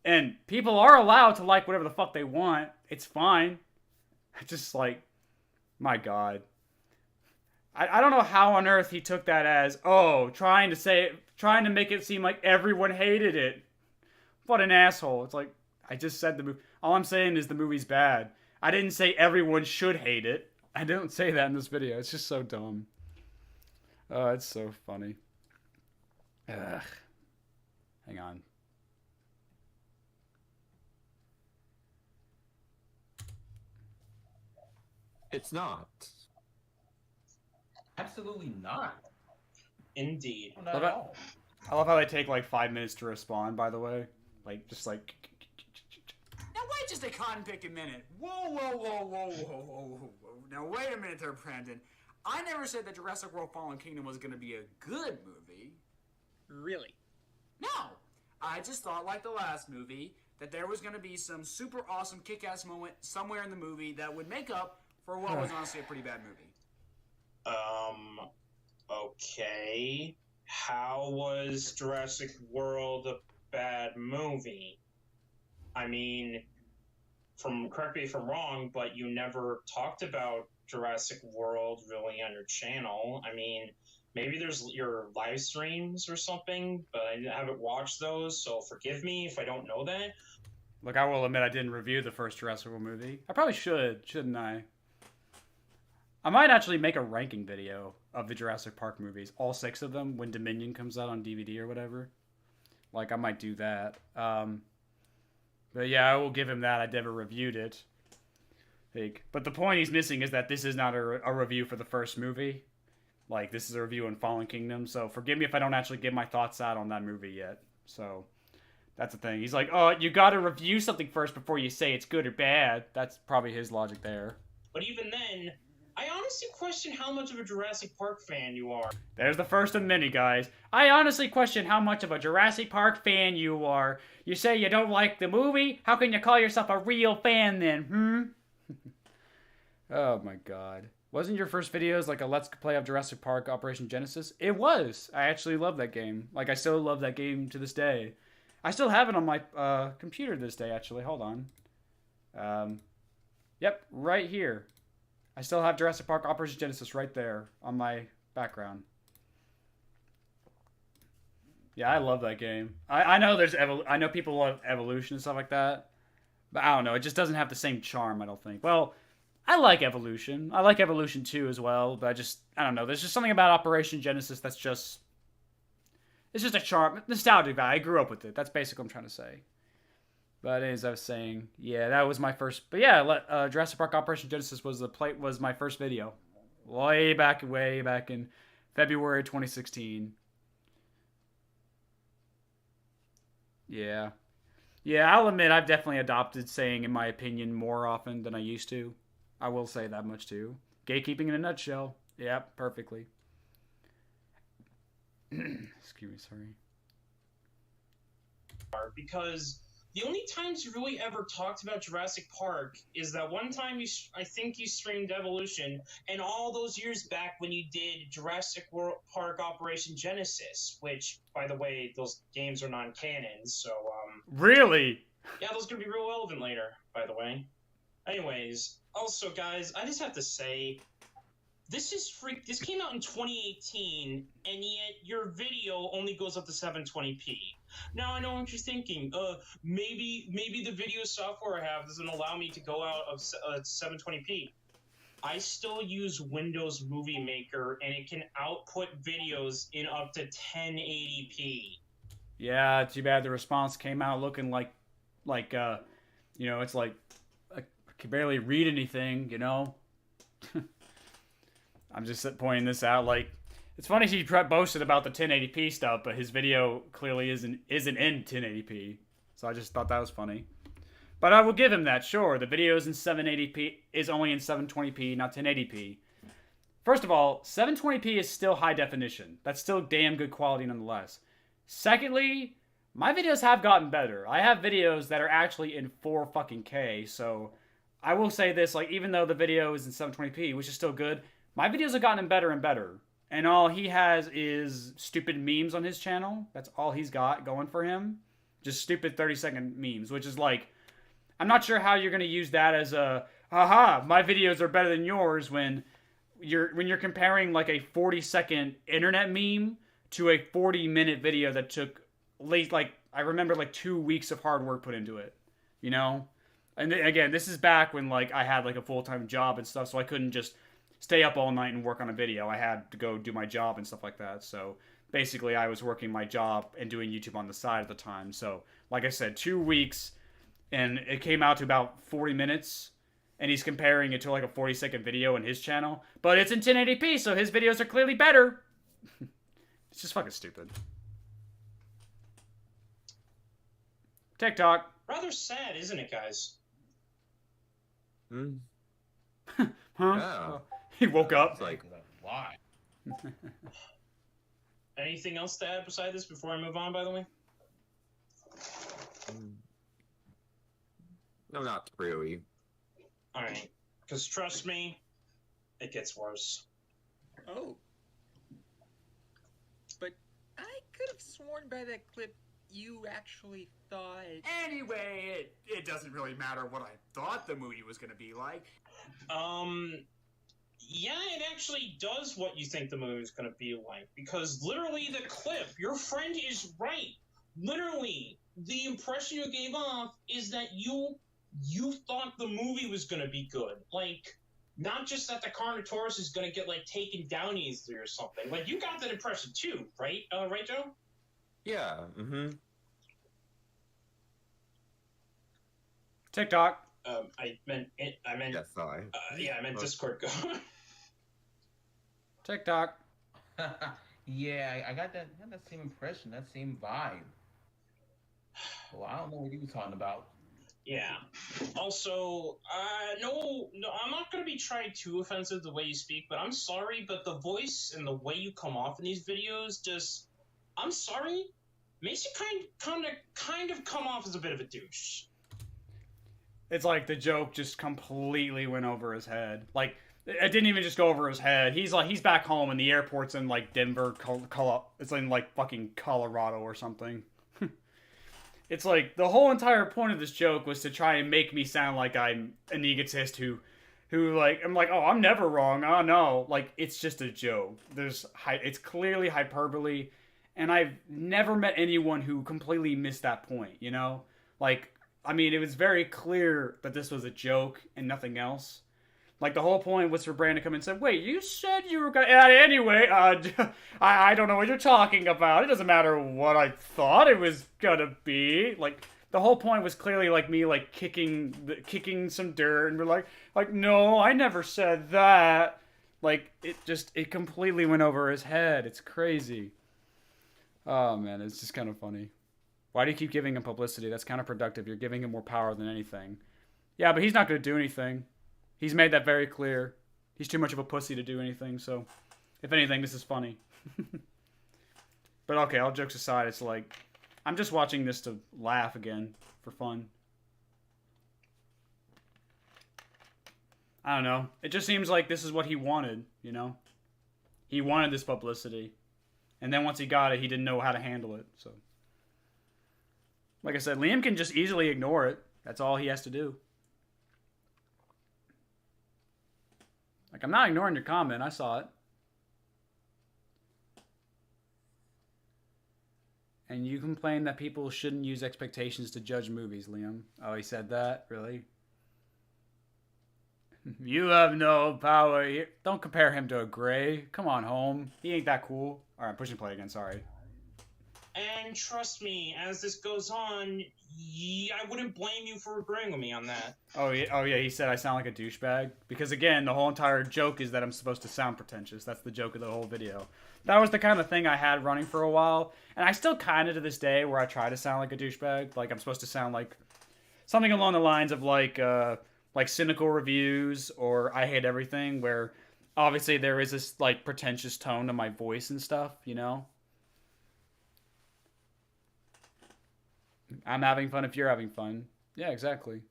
And people are allowed to like whatever the fuck they want. It's fine. Just like, my god. I don't know how on earth he took that as, trying to make it seem like everyone hated it. What an asshole. It's like, I just said the movie. All I'm saying is the movie's bad. I didn't say everyone should hate it. I didn't say that in this video. It's just so dumb. Oh, it's so funny. Ugh. Hang on. It's not. Absolutely not. Indeed. Not at all. I love how they take like 5 minutes to respond, by the way. Like, just like... Now wait just a cotton pick a minute. Whoa. Now wait a minute there, Brandon. I never said that Jurassic World Fallen Kingdom was going to be a good movie. Really? No. I just thought, like the last movie, that there was going to be some super awesome kick-ass moment somewhere in the movie that would make up for what was honestly a pretty bad movie. Okay. How was Jurassic World a bad movie? I mean, correct me if I'm wrong, but you never talked about Jurassic World really on your channel. I mean, maybe there's your live streams or something, but I haven't watched those, so forgive me if I don't know that. Look, I will admit I didn't review the first Jurassic World movie. I probably should, shouldn't I? I might actually make a ranking video of the Jurassic Park movies, all 6 of them, when Dominion comes out on DVD or whatever. Like, I might do that. But yeah, I will give him that. I never reviewed it. Like, but the point he's missing is that this is not a review for the first movie. Like, this is a review on Fallen Kingdom, so forgive me if I don't actually give my thoughts out on that movie yet. So, that's the thing. He's like, oh, you gotta review something first before you say it's good or bad. That's probably his logic there. But even then, I honestly question how much of a Jurassic Park fan you are. There's the first of many, guys. I honestly question how much of a Jurassic Park fan you are. You say you don't like the movie? How can you call yourself a real fan then, Oh my god. Wasn't your first videos like a Let's Play of Jurassic Park Operation Genesis? It was. I actually love that game. Like, I still love that game to this day. I still have it on my computer this day, actually. Hold on. Yep, right here. I still have Jurassic Park Operation Genesis right there on my background. Yeah, I love that game. I know I know people love Evolution and stuff like that, but I don't know. It just doesn't have the same charm, I don't think. Well, I like Evolution. I like Evolution 2 as well, but I don't know. There's just something about Operation Genesis that's just... It's just a charm. Nostalgic value. I grew up with it. That's basically what I'm trying to say. But as I was saying, yeah, that was my first... But yeah, Jurassic Park Operation Genesis was my first video. Way back in February 2016. Yeah. Yeah, I'll admit I've definitely adopted saying in my opinion more often than I used to. I will say that much too. Gatekeeping in a nutshell. Yep, perfectly. Excuse me, sorry. because the only times you really ever talked about Jurassic Park is that one time I think you streamed Evolution, and all those years back when you did Jurassic Park Operation Genesis, which, by the way, those games are non-canon, so, Really? Yeah, those are gonna be real relevant later, by the way. Anyways, also, guys, I just have to say, this came out in 2018, and yet your video only goes up to 720p. Now I know what you're thinking. Maybe the video software I have doesn't allow me to go out of 720p. I still use Windows Movie Maker, and it can output videos in up to 1080p. Yeah, too bad the response came out looking like, you know, it's like I can barely read anything, you know. I'm just pointing this out. Like, it's funny he boasted about the 1080p stuff, but his video clearly isn't in 1080p. So I just thought that was funny. But I will give him that. Sure, the video is in 780p, is only in 720p, not 1080p. First of all, 720p is still high definition. That's still damn good quality nonetheless. Secondly, my videos have gotten better. I have videos that are actually in 4K, so I will say this, like, even though the video is in 720p, which is still good, my videos have gotten better and better. And all he has is stupid memes on his channel. That's all he's got going for him. Just stupid 30-second memes, which is like, I'm not sure how you're going to use that as a, haha, my videos are better than yours when you're comparing like a 40-second internet meme to a 40-minute video that took I remember like 2 weeks of hard work put into it, you know? And again, this is back when like I had like a full-time job and stuff, so I couldn't just stay up all night and work on a video. I had to go do my job and stuff like that. So basically I was working my job and doing YouTube on the side at the time. So like I said, 2 weeks, and it came out to about 40 minutes, and he's comparing it to like a 40-second video in his channel, but it's in 1080p, so his videos are clearly better. It's just fucking stupid. TikTok. Rather sad, isn't it, guys? Hmm. Huh? Yeah. He woke up. It's like, why? Anything else to add beside this before I move on, by the way? no, not really. Alright. Because trust me, it gets worse. Oh. But I could have sworn by that clip you actually thought... Anyway, it doesn't really matter what I thought the movie was going to be like. Yeah, it actually does what you think the movie is going to be like. Because literally the clip, your friend is right. Literally, the impression you gave off is that you thought the movie was going to be good. Like, not just that the Carnotaurus is going to get, like, taken down easily or something. Like, you got that impression too, right? Right, Joe? Yeah, TikTok. I meant... Yes, sorry. Yeah, I meant Discord. Go. TikTok. Yeah, I got that same impression, that same vibe. Well, I don't know what you were talking about. Yeah. Also, no, I'm not going to be trying too offensive the way you speak, but I'm sorry, but the voice and the way you come off in these videos just, I'm sorry, makes you kind of come off as a bit of a douche. It's like the joke just completely went over his head. Like, it didn't even just go over his head. He's back home and the airport's in like Denver, it's in like fucking Colorado or something. It's like the whole entire point of this joke was to try and make me sound like I'm an egotist who like, I'm like, oh, I'm never wrong. Oh no, like it's just a joke. It's clearly hyperbole, and I've never met anyone who completely missed that point. You know, like, I mean, it was very clear that this was a joke and nothing else. Like, the whole point was for Brandon to come in and say, wait, you said you were gonna... Anyway, I don't know what you're talking about. It doesn't matter what I thought it was gonna be. Like, the whole point was clearly, like, me, like, kicking some dirt, and we're like, no, I never said that. Like, it completely went over his head. It's crazy. Oh, man, it's just kind of funny. Why do you keep giving him publicity? That's counterproductive. You're giving him more power than anything. Yeah, but he's not gonna do anything. He's made that very clear. He's too much of a pussy to do anything, so... If anything, this is funny. But okay, all jokes aside, it's like... I'm just watching this to laugh again for fun. I don't know. It just seems like this is what he wanted, you know? He wanted this publicity. And then once he got it, he didn't know how to handle it, so. Like I said, Liam can just easily ignore it. That's all he has to do. Like, I'm not ignoring your comment. I saw it. And you complain that people shouldn't use expectations to judge movies, Liam. Oh, he said that? Really? You have no power here. Don't compare him to a Gray. Come on, home. He ain't that cool. Alright, push and play again, sorry. And trust me, as this goes on, I wouldn't blame you for agreeing with me on that. Oh yeah, he said I sound like a douchebag. Because again, the whole entire joke is that I'm supposed to sound pretentious. That's the joke of the whole video. That was the kind of thing I had running for a while. And I still kind of to this day where I try to sound like a douchebag. Like I'm supposed to sound like something along the lines of like cynical reviews or I hate everything, where obviously there is this like pretentious tone to my voice and stuff, you know? I'm having fun if you're having fun. Yeah, exactly.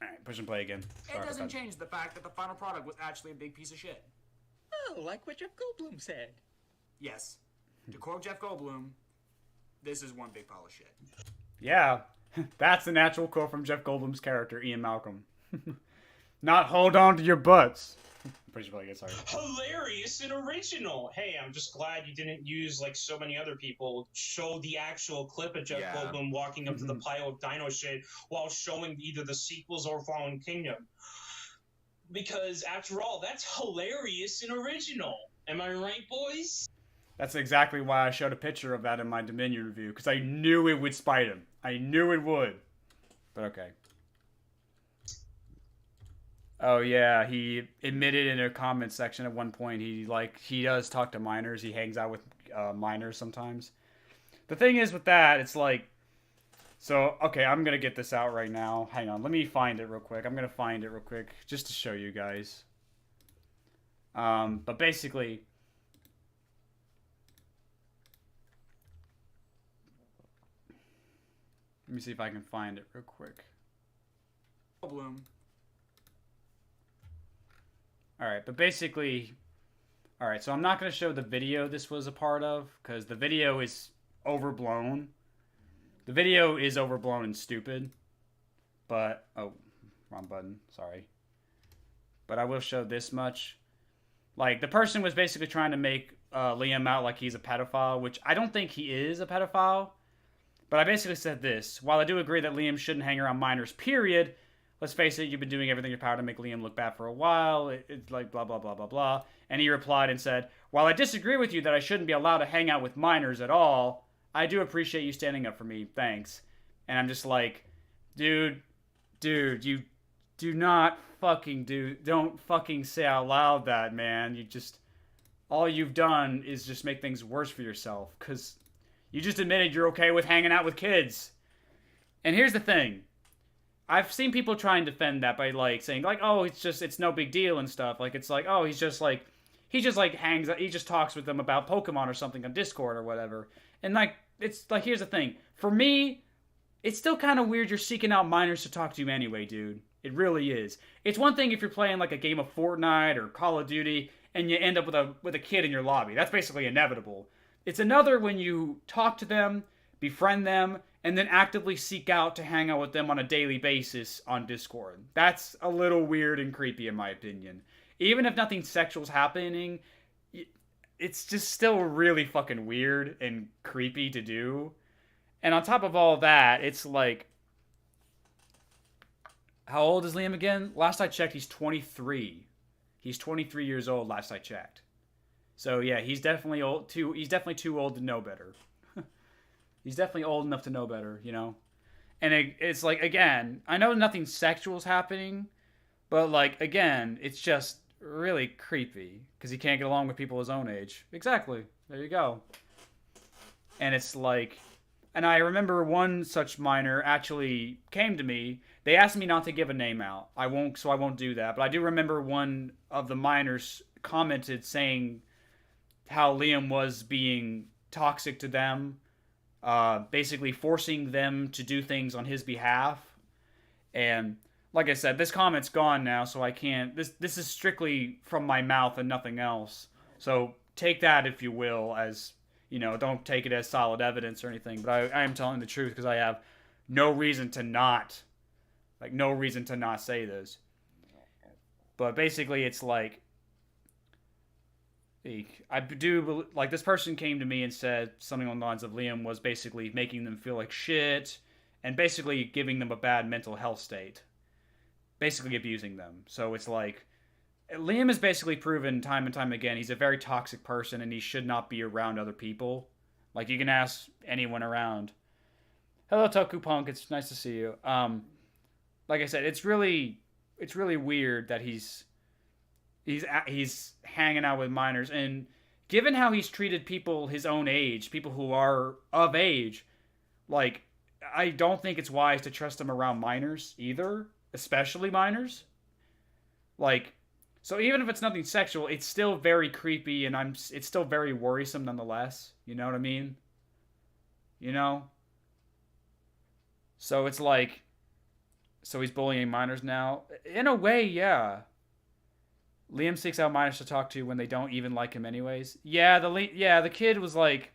Alright, push and play again. It doesn't change the fact that the final product was actually a big piece of shit. Oh, like what Jeff Goldblum said. Yes. To quote Jeff Goldblum, this is one big pile of shit. Yeah, that's the natural quote from Jeff Goldblum's character, Ian Malcolm. Not hold on to your butts. Pretty sure I get sorry. Hilarious and original. Hey, I'm just glad you didn't use, like so many other people, show the actual clip of Jeff Goldblum walking up to the pile of dino shit while showing either the sequels or Fallen Kingdom. Because, after all, that's hilarious and original. Am I right, boys? That's exactly why I showed a picture of that in my Dominion review, because I knew it would spite him. I knew it would. But okay. Oh yeah, he admitted in a comment section at one point he does talk to minors. He hangs out with minors sometimes. The thing is with that, it's like, so okay, I'm gonna get this out right now. Hang on, let me find it real quick. I'm gonna find it real quick just to show you guys. But basically, let me see if I can find it real quick. Bloom. Alright, but basically... Alright, so I'm not going to show the video this was a part of, because the video is overblown. The video is overblown and stupid. But... Oh, wrong button. Sorry. But I will show this much. Like, the person was basically trying to make Liam out like he's a pedophile, which I don't think he is a pedophile. But I basically said this. While I do agree that Liam shouldn't hang around minors, period... Let's face it, you've been doing everything in your power to make Liam look bad for a while. It's like blah, blah, blah, blah, blah. And he replied and said, while I disagree with you that I shouldn't be allowed to hang out with minors at all, I do appreciate you standing up for me. Thanks. And I'm just like, dude, you do not fucking don't fucking say out loud that, man. You just, all you've done is just make things worse for yourself. Because you just admitted you're okay with hanging out with kids. And here's the thing. I've seen people try and defend that by, like, saying, like, oh, it's no big deal and stuff. Like, it's like, oh, he just hangs out, he just talks with them about Pokemon or something on Discord or whatever. And, like, it's, like, here's the thing. For me, it's still kind of weird you're seeking out minors to talk to you anyway, dude. It really is. It's one thing if you're playing, like, a game of Fortnite or Call of Duty and you end up with a kid in your lobby. That's basically inevitable. It's another when you talk to them, befriend them, and then actively seek out to hang out with them on a daily basis on Discord. That's a little weird and creepy in my opinion. Even if nothing sexual's happening, it's just still really fucking weird and creepy to do. And on top of all that, it's like... How old is Liam again? Last I checked, he's 23. He's 23 years old last I checked. So yeah, he's definitely old too. He's definitely too old to know better. He's definitely old enough to know better, you know? And it's like, again, I know nothing sexual's happening, but, like, again, it's just really creepy. Because he can't get along with people his own age. Exactly. There you go. And it's like... And I remember one such minor actually came to me. They asked me not to give a name out. I won't do that. But I do remember one of the minors commented saying... how Liam was being toxic to them, basically forcing them to do things on his behalf. And like I said, this comment's gone now, so I can't. This is strictly from my mouth and nothing else. So take that if you will, as don't take it as solid evidence or anything. But I am telling the truth because I have no reason to not, no reason to not say this. But basically, it's like, I do, like, this person came to me and said something along the lines of Liam was basically making them feel like shit and basically giving them a bad mental health state. Basically abusing them. So it's like, Liam has basically proven time and time again he's a very toxic person and he should not be around other people. Like, you can ask anyone around. Hello, Toku Punk. It's nice to see you. Like I said, it's really weird that he's hanging out with minors, and given how he's treated people his own age, people who are of age, like, I don't think it's wise to trust him around minors either, especially minors. Like, so even if it's nothing sexual, it's still very creepy, and it's still very worrisome nonetheless. You know what I mean? So it's like, so he's bullying minors now. In a way, yeah. Liam seeks out minors to talk to when they don't even like him anyways. Yeah, the kid was like,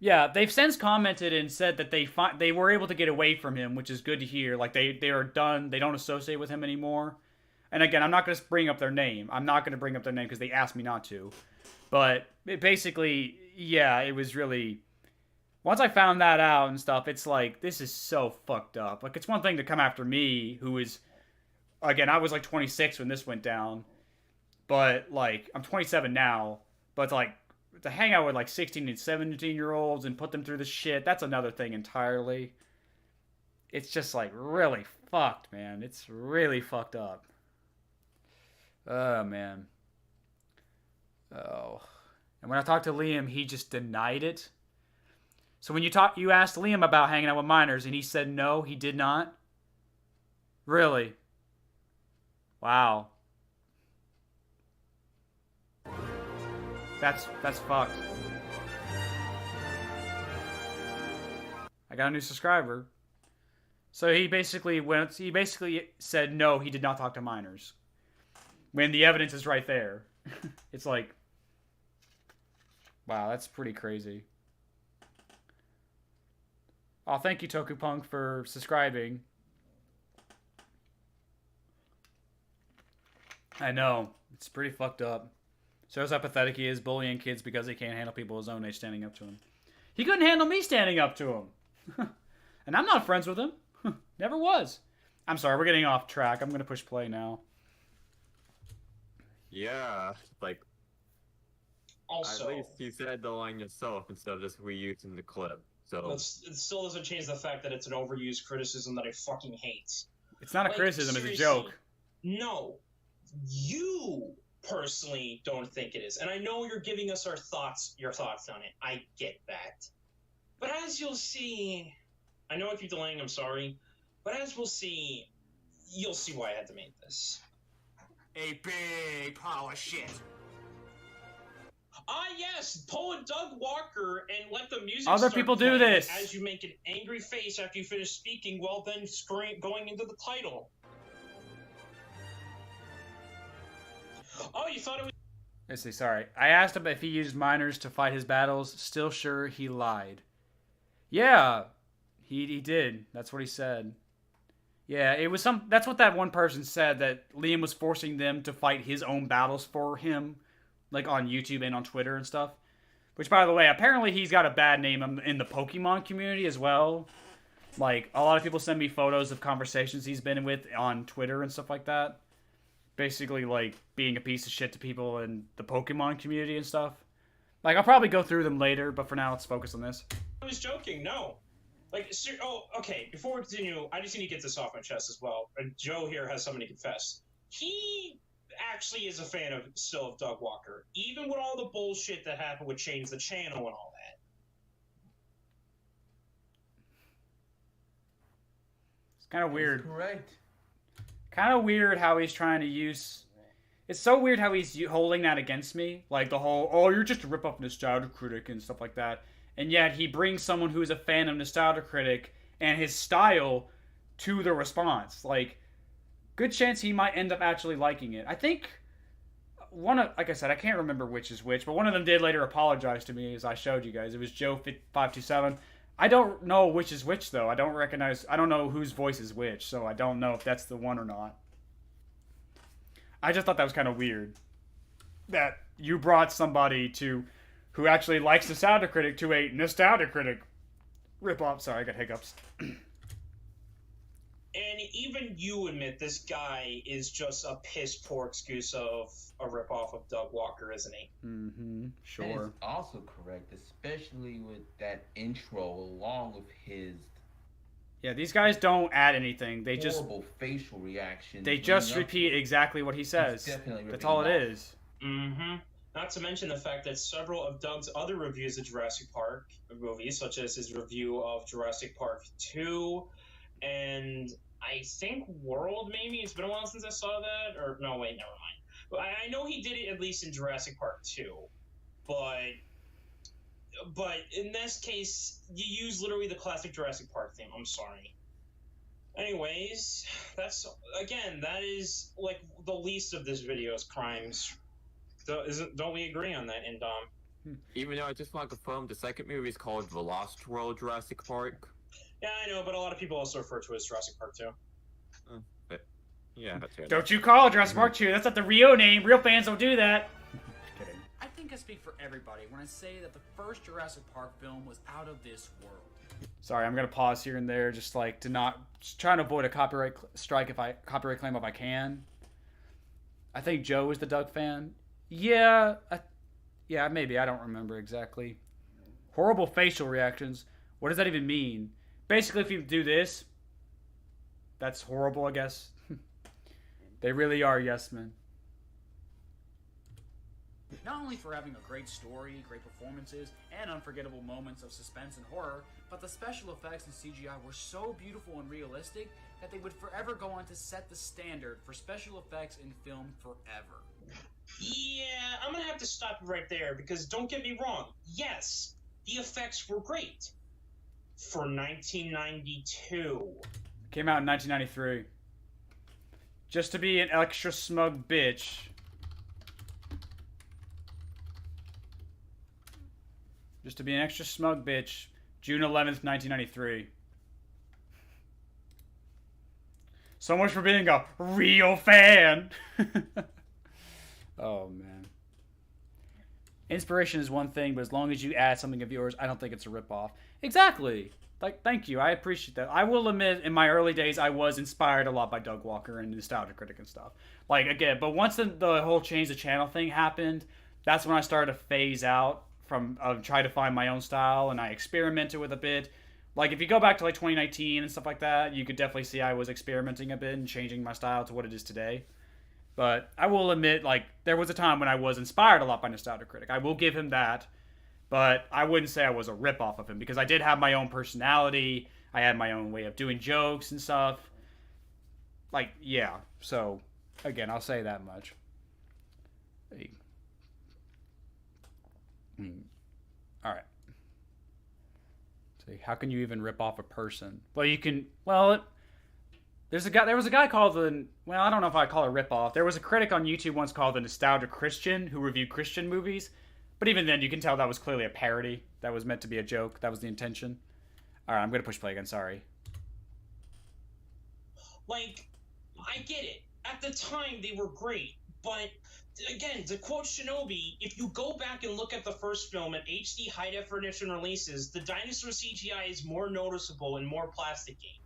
yeah, they've since commented and said that they were able to get away from him, which is good to hear. Like, they are done. They don't associate with him anymore. And again, I'm not going to bring up their name. I'm not going to bring up their name because they asked me not to. But basically, yeah, it was really... Once I found that out and stuff, it's like, this is so fucked up. Like, it's one thing to come after me, who is... Again, I was like 26 when this went down. But, like, I'm 27 now. But, like, to hang out with, like, 16 and 17-year-olds and put them through this shit, that's another thing entirely. It's just, like, really fucked, man. It's really fucked up. Oh, man. Oh. And when I talked to Liam, he just denied it. So when you asked Liam about hanging out with minors, and he said no, he did not? Really? Wow. That's fucked. I got a new subscriber. So he basically said no, he did not talk to minors. When the evidence is right there. It's like, wow, that's pretty crazy. Oh, thank you, Tokupunk, for subscribing. I know. It's pretty fucked up. Shows how pathetic he is, bullying kids because he can't handle people his own age standing up to him. He couldn't handle me standing up to him. And I'm not friends with him. Never was. I'm sorry, we're getting off track. I'm going to push play now. Yeah, like... Also, at least you said the line yourself instead of just reusing the clip. So it still doesn't change the fact that it's an overused criticism that I fucking hate. It's not a criticism, it's a joke. No. You personally don't think it is. And I know you're giving us your thoughts on it. I get that. But as you'll see, I know I keep delaying, I'm sorry. But as we'll see, you'll see why I had to make this. A big pile of shit. Ah, yes, pull a Doug Walker and let the music Other start people do playing this. as you make an angry face after you finish speaking, well then going into the title. Oh, you thought it was... Let's see, sorry. I asked him if he used minors to fight his battles. Still sure he lied. Yeah, he did. That's what he said. Yeah, it was that's what that one person said, that Liam was forcing them to fight his own battles for him. Like on YouTube and on Twitter and stuff. Which, by the way, apparently he's got a bad name in the Pokemon community as well. Like, a lot of people send me photos of conversations he's been with on Twitter and stuff like that. Basically, like, being a piece of shit to people in the Pokemon community and stuff. Like, I'll probably go through them later, but for now, let's focus on this. I was joking, no. Like, okay, before we continue, I just need to get this off my chest as well. Joe here has something to confess. He actually is a fan of Doug Walker, even with all the bullshit that happened with Change the Channel and all that. It's kind of weird. Correct. Kind of weird how he's trying to use it's so weird how he's holding that against me. Like the whole, oh, you're just a rip-off Nostalgia Critic and stuff like that. And yet he brings someone who is a fan of Nostalgia Critic and his style to the response. Like, good chance he might end up actually liking it. I think like I said, I can't remember which is which, but one of them did later apologize to me, as I showed you guys. It was Joe527. I don't know which is which, though. I don't know whose voice is which, so I don't know if that's the one or not. I just thought that was kind of weird. That you brought somebody who actually likes Nostalgia Critic to a Nostalgia Critic ripoff. Sorry, I got hiccups. And even you admit this guy is just a piss poor excuse of a ripoff of Doug Walker, isn't he? Mm-hmm. Sure. That is also correct, especially with that intro along with his Yeah, these guys don't add anything. They horrible facial reactions. They just repeat exactly what he says. That's all it is. Mm-hmm. Not to mention the fact that several of Doug's other reviews of Jurassic Park movies, such as his review of Jurassic Park 2, and I think World, maybe? It's been a while since I saw that. Or, no, wait, never mind. But I know he did it at least in Jurassic Park 2. But in this case, you use literally the classic Jurassic Park theme. I'm sorry. Anyways, that is, like, the least of this video's crimes. Don't we agree on that, Indom? Even though I just want to confirm, the second movie is called The Lost World Jurassic Park. Yeah, I know, but a lot of people also refer to it as Jurassic Park 2. But, yeah, that's fair. Don't you call it Jurassic Park 2. That's not the real name. Real fans don't do that. Just kidding. I think I speak for everybody when I say that the first Jurassic Park film was out of this world. Sorry, I'm going to pause here and there just like to not... Just trying to avoid a copyright copyright claim if I can. I think Joe is the Doug fan. Yeah, yeah, maybe. I don't remember exactly. Horrible facial reactions. What does that even mean? Basically, if you do this, that's horrible, I guess. They really are yes men. Not only for having a great story, great performances, and unforgettable moments of suspense and horror, but the special effects and CGI were so beautiful and realistic that they would forever go on to set the standard for special effects in film forever. Yeah, I'm gonna have to stop you right there, because don't get me wrong, yes, the effects were great. For 1992. Came out in 1993. Just to be an extra smug bitch. Just to be an extra smug bitch. June 11th, 1993. So much for being a real fan. Oh, man. Inspiration is one thing, but as long as you add something of yours, I don't think it's a ripoff. Exactly. Like, thank you. I appreciate that. I will admit, in my early days, I was inspired a lot by Doug Walker and Nostalgia Critic and stuff. Like, again, but once the whole change the channel thing happened, that's when I started to phase out from try to find my own style, and I experimented with a bit. Like, if you go back to, like, 2019 and stuff like that, you could definitely see I was experimenting a bit and changing my style to what it is today. But I will admit, like, there was a time when I was inspired a lot by Nostalgia Critic. I will give him that. But I wouldn't say I was a ripoff of him, because I did have my own personality. I had my own way of doing jokes and stuff. Like, yeah. So, again, I'll say that much. Alright. See, how can you even rip off a person? Well, you can... Well, there was a guy called the... Well, I don't know if I call it a ripoff. There was a critic on YouTube once called the Nostalgia Christian who reviewed Christian movies. But even then, you can tell that was clearly a parody. That was meant to be a joke. That was the intention. Alright, I'm going to push play again. Sorry. Like, I get it. At the time, they were great. But, again, to quote Shinobi, if you go back and look at the first film at HD high-definition releases, the dinosaur CGI is more noticeable and more plasticky.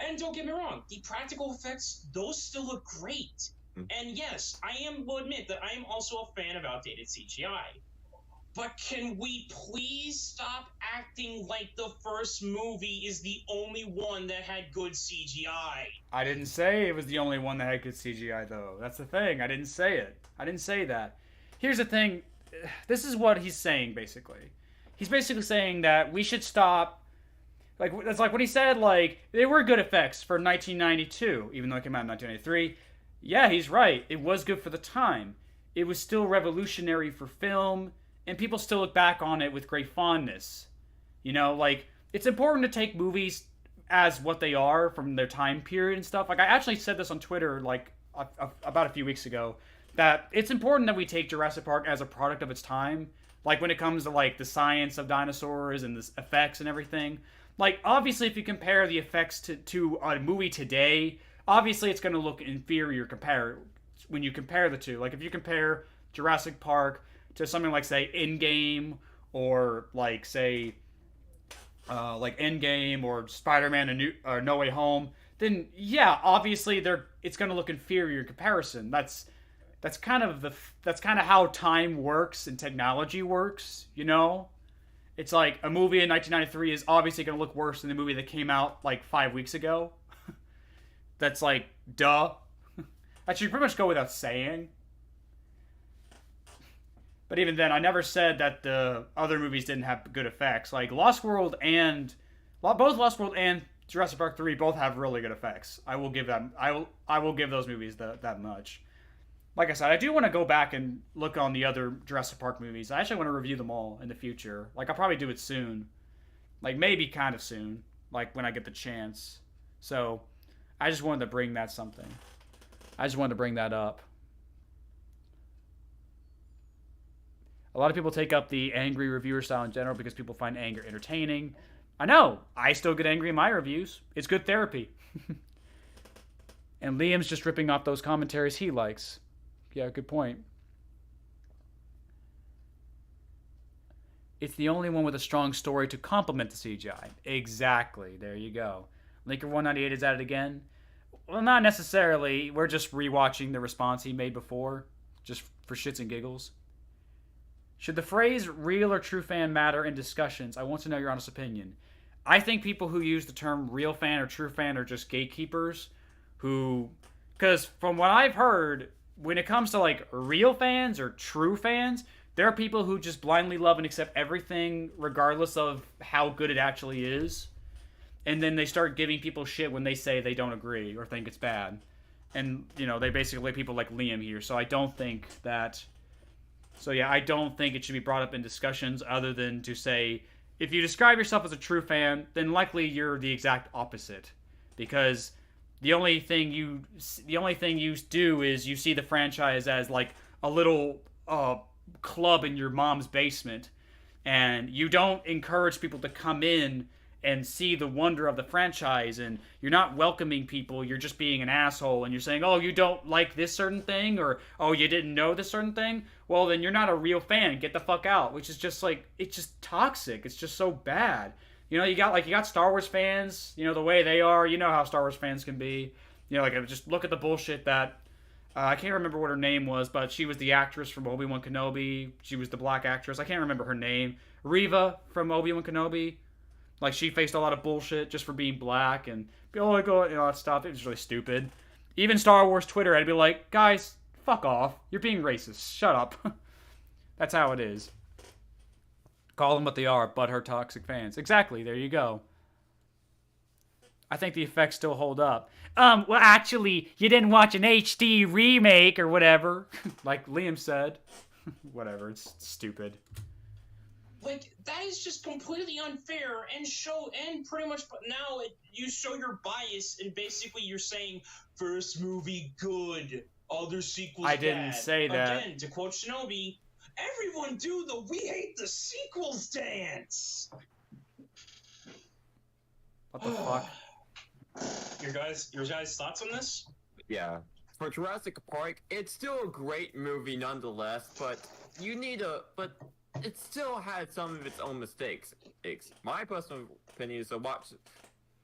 And don't get me wrong, the practical effects, those still look great. And yes, will admit that I am also a fan of outdated CGI. But can we please stop acting like the first movie is the only one that had good CGI? I didn't say it was the only one that had good CGI, though. That's the thing. I didn't say it. I didn't say that. Here's the thing. This is what he's saying, basically. He's basically saying that we should stop... Like, that's like when he said, like, they were good effects for 1992, even though it came out in 1993. Yeah, he's right. It was good for the time. It was still revolutionary for film, and people still look back on it with great fondness. You know, like, it's important to take movies as what they are from their time period and stuff. Like, I actually said this on Twitter, like, about a few weeks ago, that it's important that we take Jurassic Park as a product of its time. Like, when it comes to, like, the science of dinosaurs and the effects and everything. Like, obviously, if you compare the effects to a movie today, obviously it's going to look inferior when you compare the two. Like, if you compare Jurassic Park to something like, say, Endgame, or, like, say, like Endgame or Spider-Man or No Way Home, then yeah, obviously it's going to look inferior in comparison. That's kind of how time works and technology works, you know? It's like a movie in 1993 is obviously going to look worse than the movie that came out like 5 weeks ago. That's like, duh. That should pretty much go without saying. But even then, I never said that the other movies didn't have good effects. Like both Lost World and Jurassic Park 3 both have really good effects. I will give them. I will give those movies that much. Like I said, I do want to go back and look on the other Jurassic Park movies. I actually want to review them all in the future. Like, I'll probably do it soon. Like, maybe kind of soon. Like, when I get the chance. So, I just wanted to bring that up. A lot of people take up the angry reviewer style in general because people find anger entertaining. I know. I still get angry in my reviews. It's good therapy. And Liam's just ripping off those commentaries he likes. Yeah, good point. It's the only one with a strong story to complement the CGI. Exactly. There you go. Linker198 is at it again. Well, not necessarily. We're just rewatching the response he made before, just for shits and giggles. Should the phrase real or true fan matter in discussions? I want to know your honest opinion. I think people who use the term real fan or true fan are just gatekeepers because from what I've heard, when it comes to like real fans or true fans, there are people who just blindly love and accept everything regardless of how good it actually is. And then they start giving people shit when they say they don't agree or think it's bad. And, you know, they basically people like Liam here. So I don't think that... So yeah, I don't think it should be brought up in discussions other than to say, if you describe yourself as a true fan, then likely you're the exact opposite. Because the only thing you do is you see the franchise as like a little club in your mom's basement, and you don't encourage people to come in and see the wonder of the franchise, and you're not welcoming people, you're just being an asshole, and you're saying, oh, you don't like this certain thing, or oh, you didn't know this certain thing, well, then you're not a real fan, get the fuck out, which is just like, it's just toxic, it's just so bad. You know, you got Star Wars fans, you know, the way they are, you know how Star Wars fans can be, you know, like, just look at the bullshit that, I can't remember what her name was, but she was the actress from Obi-Wan Kenobi, she was the black actress, I can't remember her name, Reva from Obi-Wan Kenobi. Like, she faced a lot of bullshit just for being black and all that stuff. It was really stupid. Even Star Wars Twitter, I'd be like, guys, fuck off. You're being racist. Shut up. That's how it is. Call them what they are, butthurt toxic fans. Exactly. There you go. I think the effects still hold up. Well, actually, you didn't watch an HD remake or whatever. Like Liam said. Whatever. It's stupid. Like, that is just completely unfair and pretty much now you show your bias and basically you're saying first movie good, other sequels I bad. didn't say that. Again, to quote Shinobi, everyone do the we hate the sequels dance. What the fuck? Your guys' thoughts on this? Yeah. For Jurassic Park, it's still a great movie nonetheless, but it still had some of its own mistakes. My personal opinion is to watch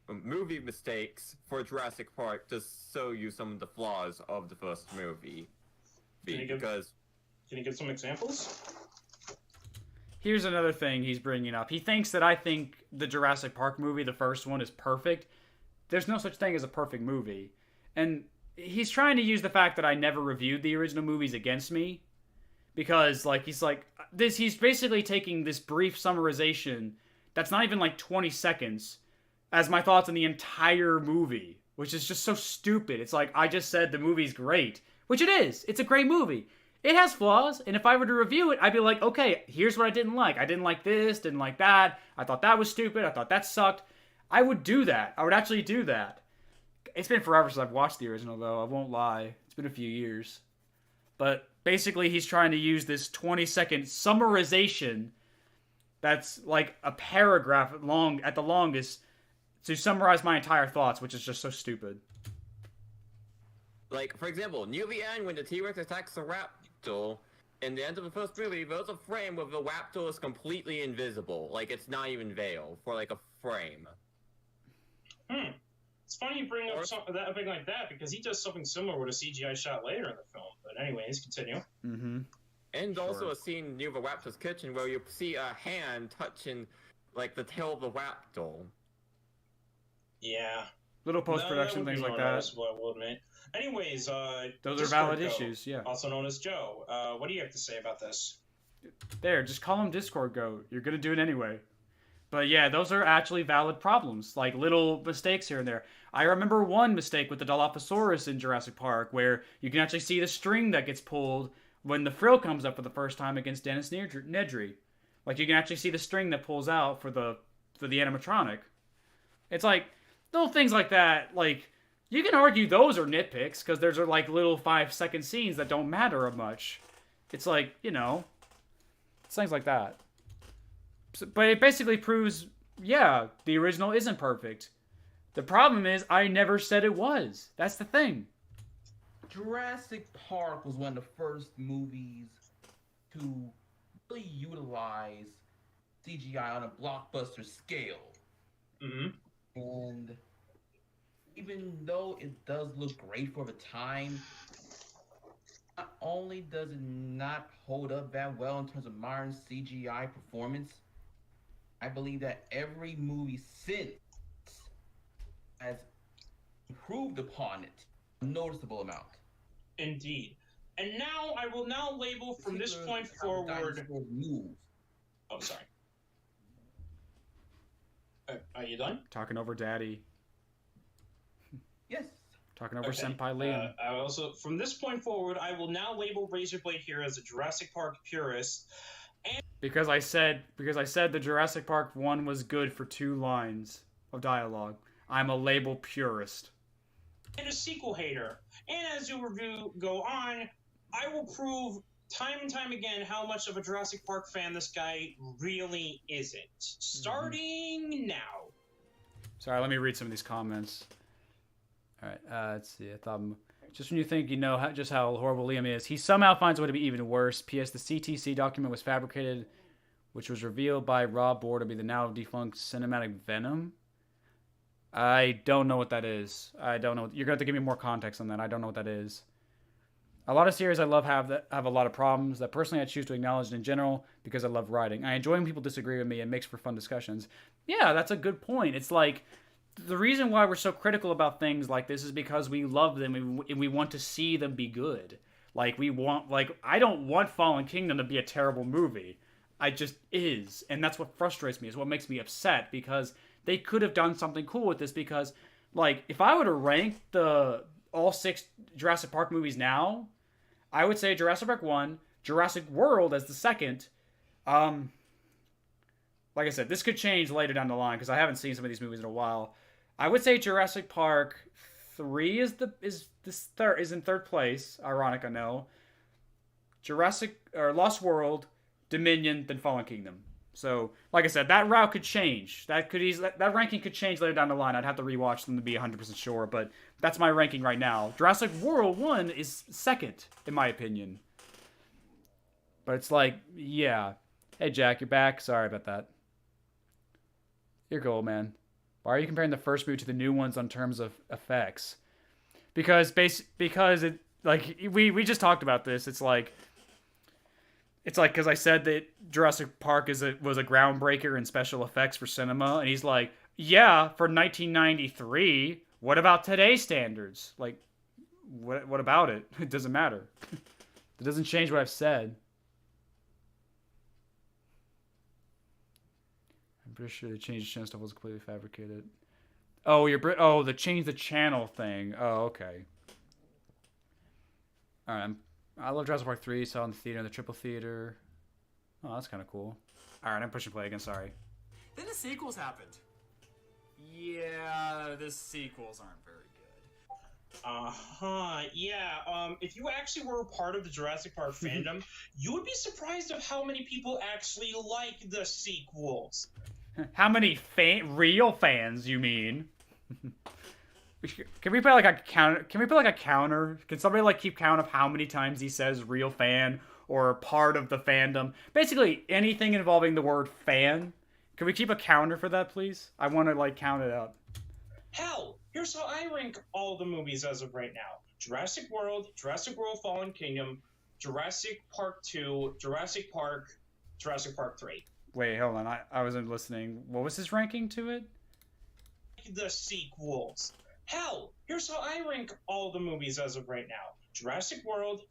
movie mistakes for Jurassic Park to show you some of the flaws of the first movie. Can you give some examples? Here's another thing he's bringing up. He thinks that I think the Jurassic Park movie, the first one, is perfect. There's no such thing as a perfect movie. And he's trying to use the fact that I never reviewed the original movies against me. Because, like, he's basically taking this brief summarization that's not even, like, 20 seconds as my thoughts on the entire movie. which is just so stupid. It's like, I just said the movie's great, which it is. It's a great movie. It has flaws, and if I were to review it, I'd be like, okay, here's what I didn't like. I didn't like this, didn't like that. I thought that was stupid. I thought that sucked. I would do that. I would actually do that. It's been forever since I've watched the original, though. I won't lie. It's been a few years. But basically, he's trying to use this 20-second summarization that's like a paragraph long at the longest to summarize my entire thoughts, which is just so stupid. Like, for example, near the end, when the T-Rex attacks the raptor, in the end of the first movie, there's a frame where the raptor is completely invisible. Like, it's not even veiled for, like, a frame. It's funny you bring up something like that, because he does something similar with a CGI shot later in the film. But anyways, continue. Mm-hmm. And also a scene near the raptor's kitchen where you see a hand touching, like, the tail of the raptor. Yeah. Little post-production things like that. I will admit. Anyways, those are valid issues, yeah. Also known as Joe. What do you have to say about this? There, just call him Discord Goat. You're gonna do it anyway. But yeah, those are actually valid problems, like little mistakes here and there. I remember one mistake with the Dilophosaurus in Jurassic Park, where you can actually see the string that gets pulled when the frill comes up for the first time against Dennis Nedry. Like, you can actually see the string that pulls out for the animatronic. It's like, little things like that, like, you can argue those are nitpicks, because those are like little 5-second scenes that don't matter much. It's like, you know, things like that. But it basically proves, yeah, the original isn't perfect. The problem is, I never said it was. That's the thing. Jurassic Park was one of the first movies to really utilize CGI on a blockbuster scale. Mm-hmm. And even though it does look great for the time, not only does it not hold up that well in terms of modern CGI performance, I believe that every movie since has improved upon it a noticeable amount. Indeed. And now I will now label from this point forward. Oh, sorry. Are you done? Talking over Daddy. Yes. Talking over Senpai Liam. I also, from this point forward, I will now label RaisorBlade here as a Jurassic Park purist. Because I said the Jurassic Park 1 was good for 2 lines of dialogue. I'm a label purist. And a sequel hater. And as the review go on, I will prove time and time again how much of a Jurassic Park fan this guy really isn't. Starting now. Sorry, let me read some of these comments. Alright, let's see. I thought, just when you think you know just how horrible Liam is, he somehow finds a way to be even worse. P.S. The CTC document was fabricated, which was revealed by Rob Bohr to be the now defunct cinematic Venom. I don't know what that is. I don't know. You're going to have to give me more context on that. I don't know what that is. A lot of series I love have a lot of problems that personally I choose to acknowledge in general because I love writing. I enjoy when people disagree with me and makes for fun discussions. Yeah, that's a good point. It's like, the reason why we're so critical about things like this is because we love them and we want to see them be good. Like, I don't want Fallen Kingdom to be a terrible movie. I just is. And that's what frustrates me, is what makes me upset, because they could have done something cool with this, because, like, if I were to rank all 6 Jurassic Park movies now, I would say Jurassic Park 1, Jurassic World as the second. Like I said, this could change later down the line, because I haven't seen some of these movies in a while. I would say Jurassic Park 3 is in third place. Ironic, I know. Lost World, Dominion, then Fallen Kingdom. So, like I said, that route could change. That ranking could change later down the line. I'd have to rewatch them to be 100% sure, but that's my ranking right now. Jurassic World 1 is second, in my opinion. But it's like, yeah. Hey, Jack, you're back. Sorry about that. You're cool, man. Why are you comparing the first movie to the new ones on terms of effects? Because it, like, we just talked about this. It's like because I said that Jurassic Park was a groundbreaker in special effects for cinema, and he's like, yeah, for 1993. What about today's standards? Like, what about it? It doesn't matter. It doesn't change what I've said. I'm pretty sure they changed the stuff was completely fabricated. Oh, oh, the change the channel thing. Oh, okay. All right. I love Jurassic Park 3. Saw it in the theater, in the Triple Theater. Oh, that's kind of cool. All right, I'm pushing play again. Sorry. Then the sequels happened. Yeah, the sequels aren't very good. Yeah, if you actually were a part of the Jurassic Park fandom, you would be surprised of how many people actually like the sequels. How many real fans, you mean? Can we put like a counter? Can we put like a counter? Can somebody like keep count of how many times he says real fan or part of the fandom? Basically, anything involving the word fan. Can we keep a counter for that, please? I want to like count it out. Hell, here's how I rank all the movies as of right now: Jurassic World Fallen Kingdom, Jurassic Park 2, Jurassic Park 3. Wait, hold on. I wasn't listening. What was his ranking to it? The sequels. Hell, here's how I rank all the movies as of right now: Jurassic World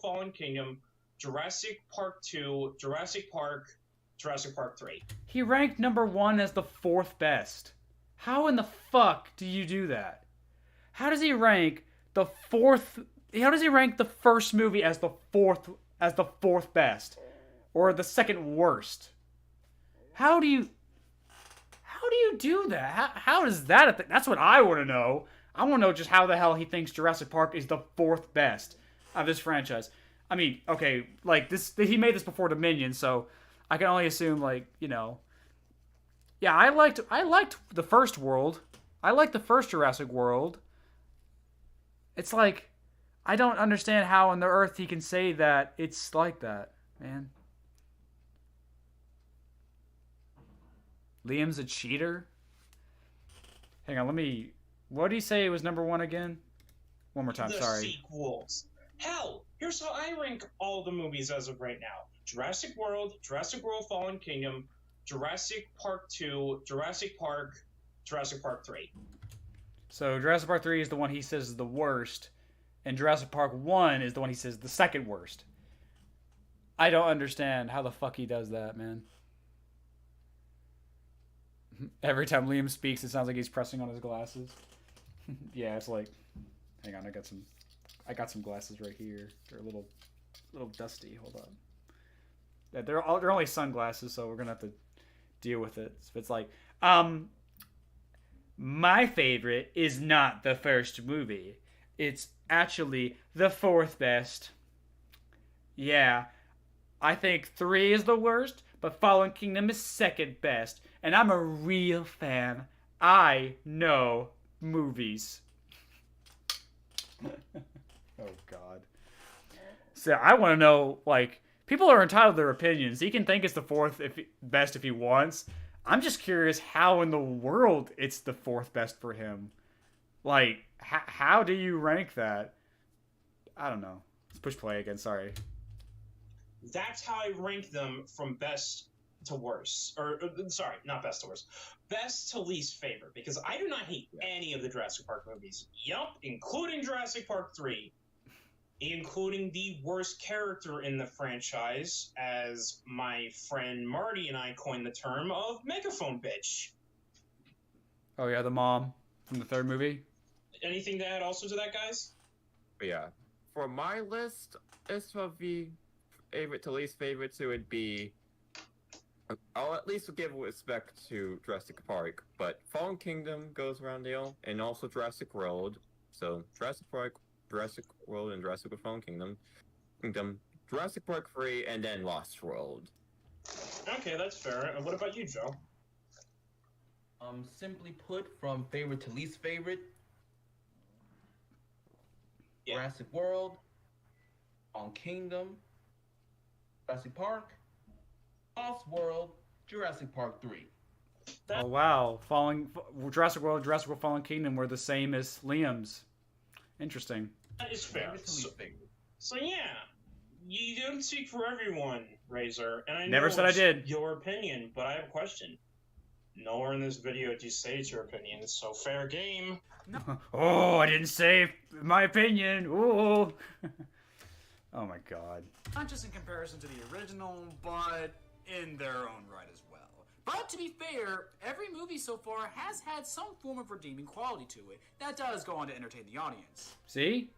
Fallen Kingdom, Jurassic Park 2, Jurassic Park 3. He ranked number 1 as the 4th best. How in the fuck do you do that? How does he rank the 4th? How does he rank the first movie as the 4th best, or the 2nd worst? How do you do that? How is that? That's what I want to know. I want to know just how the hell he thinks Jurassic Park is the 4th best of this franchise. I mean, okay, like this, he made this before Dominion, so I can only assume, like, you know. Yeah, I liked the first World. I liked the first Jurassic World. It's like, I don't understand how on the earth he can say that it's like that, man. Liam's a cheater? Hang on, what did he say was number 1 again? One more time, sorry. The sequels. Hell, here's how I rank all the movies as of right now: Jurassic World Fallen Kingdom, Jurassic Park 2, Jurassic Park 3. So Jurassic Park 3 is the one he says is the worst, and Jurassic Park 1 is the one he says is the 2nd worst. I don't understand how the fuck he does that, man. Every time Liam speaks, it sounds like he's pressing on his glasses. Yeah, it's like, hang on, I got some glasses right here. They're a little dusty. Hold on. Yeah, they're only sunglasses, so we're gonna have to deal with it. It's like, my favorite is not the first movie. It's actually the 4th best. Yeah, I think 3 is the worst, but Fallen Kingdom is 2nd best. And I'm a real fan. I know movies. Oh, God. So I want to know, like, people are entitled to their opinions. He can think it's the 4th best if he wants. I'm just curious how in the world it's the 4th best for him. Like, how do you rank that? I don't know. Let's push play again. Sorry. That's how I rank them from best to worst. Or, sorry, not best to worst. Best to least favorite. Because I do not hate any of the Jurassic Park movies. Yup, including Jurassic Park 3. Including the worst character in the franchise, as my friend Marty and I coined the term of megaphone bitch. Oh, yeah, the mom from the 3rd movie. Anything to add also to that, guys? But yeah, for my list, it's of the favorite to least favorites, it would be, I'll at least give respect to Jurassic Park, but Fallen Kingdom goes around deal, and also Jurassic World. So Jurassic Park, Jurassic World, and Jurassic Fallen Kingdom, Jurassic Park 3, and then Lost World. Okay, that's fair. And what about you, Joe? Simply put, from favorite to least favorite, Jurassic World, Fallen Kingdom, Jurassic Park, Lost World, Jurassic Park 3. Oh, wow. Jurassic World, Jurassic World Fallen Kingdom were the same as Liam's. Interesting. That is fair. Favorite to least favorite. So yeah, you don't speak for everyone, Razor, and I Never know said I it's did. your opinion, but I have a question. Nowhere in this video did you say it's your opinion, so fair game. Oh, I didn't say my opinion. Oh. Oh my God. Not just in comparison to the original, but in their own right as well. But to be fair, every movie so far has had some form of redeeming quality to it that does go on to entertain the audience. See?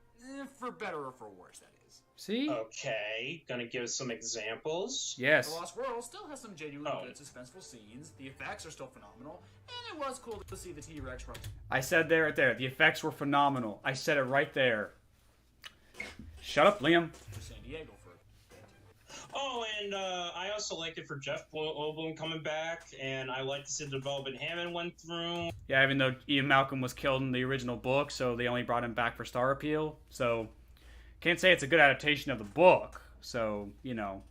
For better or for worse, that is. See? Okay, gonna give us some examples. Yes. The Lost World still has some genuinely good suspenseful scenes, the effects are still phenomenal, and it was cool to see the T-Rex run. I said there, right there. The effects were phenomenal. I said it right there. Shut up, Liam. For San Diego for Oh, and I also liked it for Jeff Goldblum coming back, and I liked to see the development Hammond went through. Yeah, even though Ian Malcolm was killed in the original book, so they only brought him back for star appeal. So, can't say it's a good adaptation of the book. So, you know.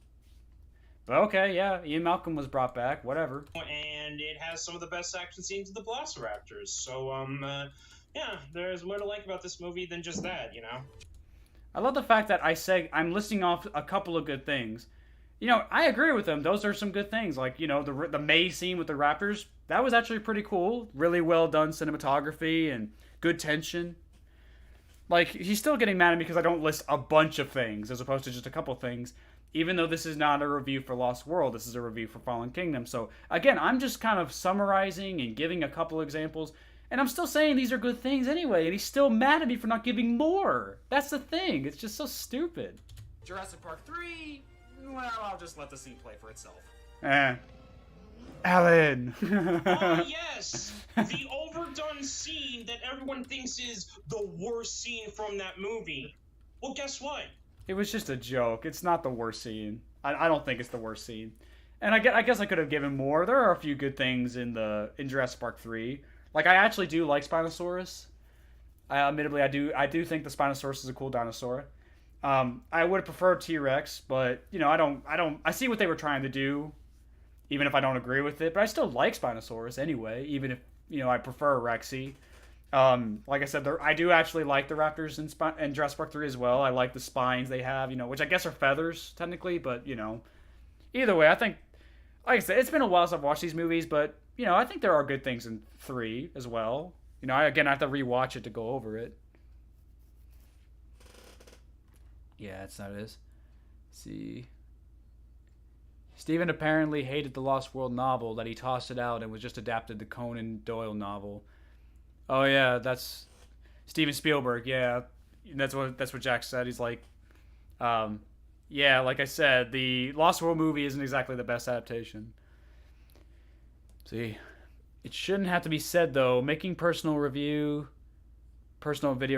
But okay, yeah, Ian Malcolm was brought back, whatever. And it has some of the best action scenes of the Velociraptors. So, yeah, there's more to like about this movie than just that, you know? I love the fact that I say I'm listing off a couple of good things. You know, I agree with them. Those are some good things. Like, you know, the May scene with the Raptors, that was actually pretty cool. Really well done cinematography and good tension. Like, he's still getting mad at me because I don't list a bunch of things as opposed to just a couple things. Even though this is not a review for Lost World, this is a review for Fallen Kingdom. So, again, I'm just kind of summarizing and giving a couple examples. And I'm still saying these are good things anyway, and he's still mad at me for not giving more. That's the thing. It's just so stupid. Jurassic Park 3, well, I'll just let the scene play for itself. Alan. Oh, yes! The overdone scene that everyone thinks is the worst scene from that movie. Well, guess what? It was just a joke. It's not the worst scene. I don't think it's the worst scene. And I guess I could have given more. There are a few good things in Jurassic Park 3. Like, I actually do like Spinosaurus. Admittedly, I do think the Spinosaurus is a cool dinosaur. I would have preferred T-Rex, but, you know, I see what they were trying to do, even if I don't agree with it. But I still like Spinosaurus anyway, even if, you know, I prefer Rexy. Like I said, I do actually like the raptors in Jurassic Park 3 as well. I like the spines they have, you know, which I guess are feathers, technically, but, you know. Either way, I think, like I said, it's been a while since I've watched these movies, but, you know, I think there are good things in 3 as well. You know, I have to rewatch it to go over it. Yeah, that's how it is. Let's see. Steven apparently hated the Lost World novel, that he tossed it out and was just adapted the Conan Doyle novel. Oh yeah, that's Steven Spielberg. Yeah, that's what Jack said. He's like, yeah, like I said, the Lost World movie isn't exactly the best adaptation. See, it shouldn't have to be said though. Making personal video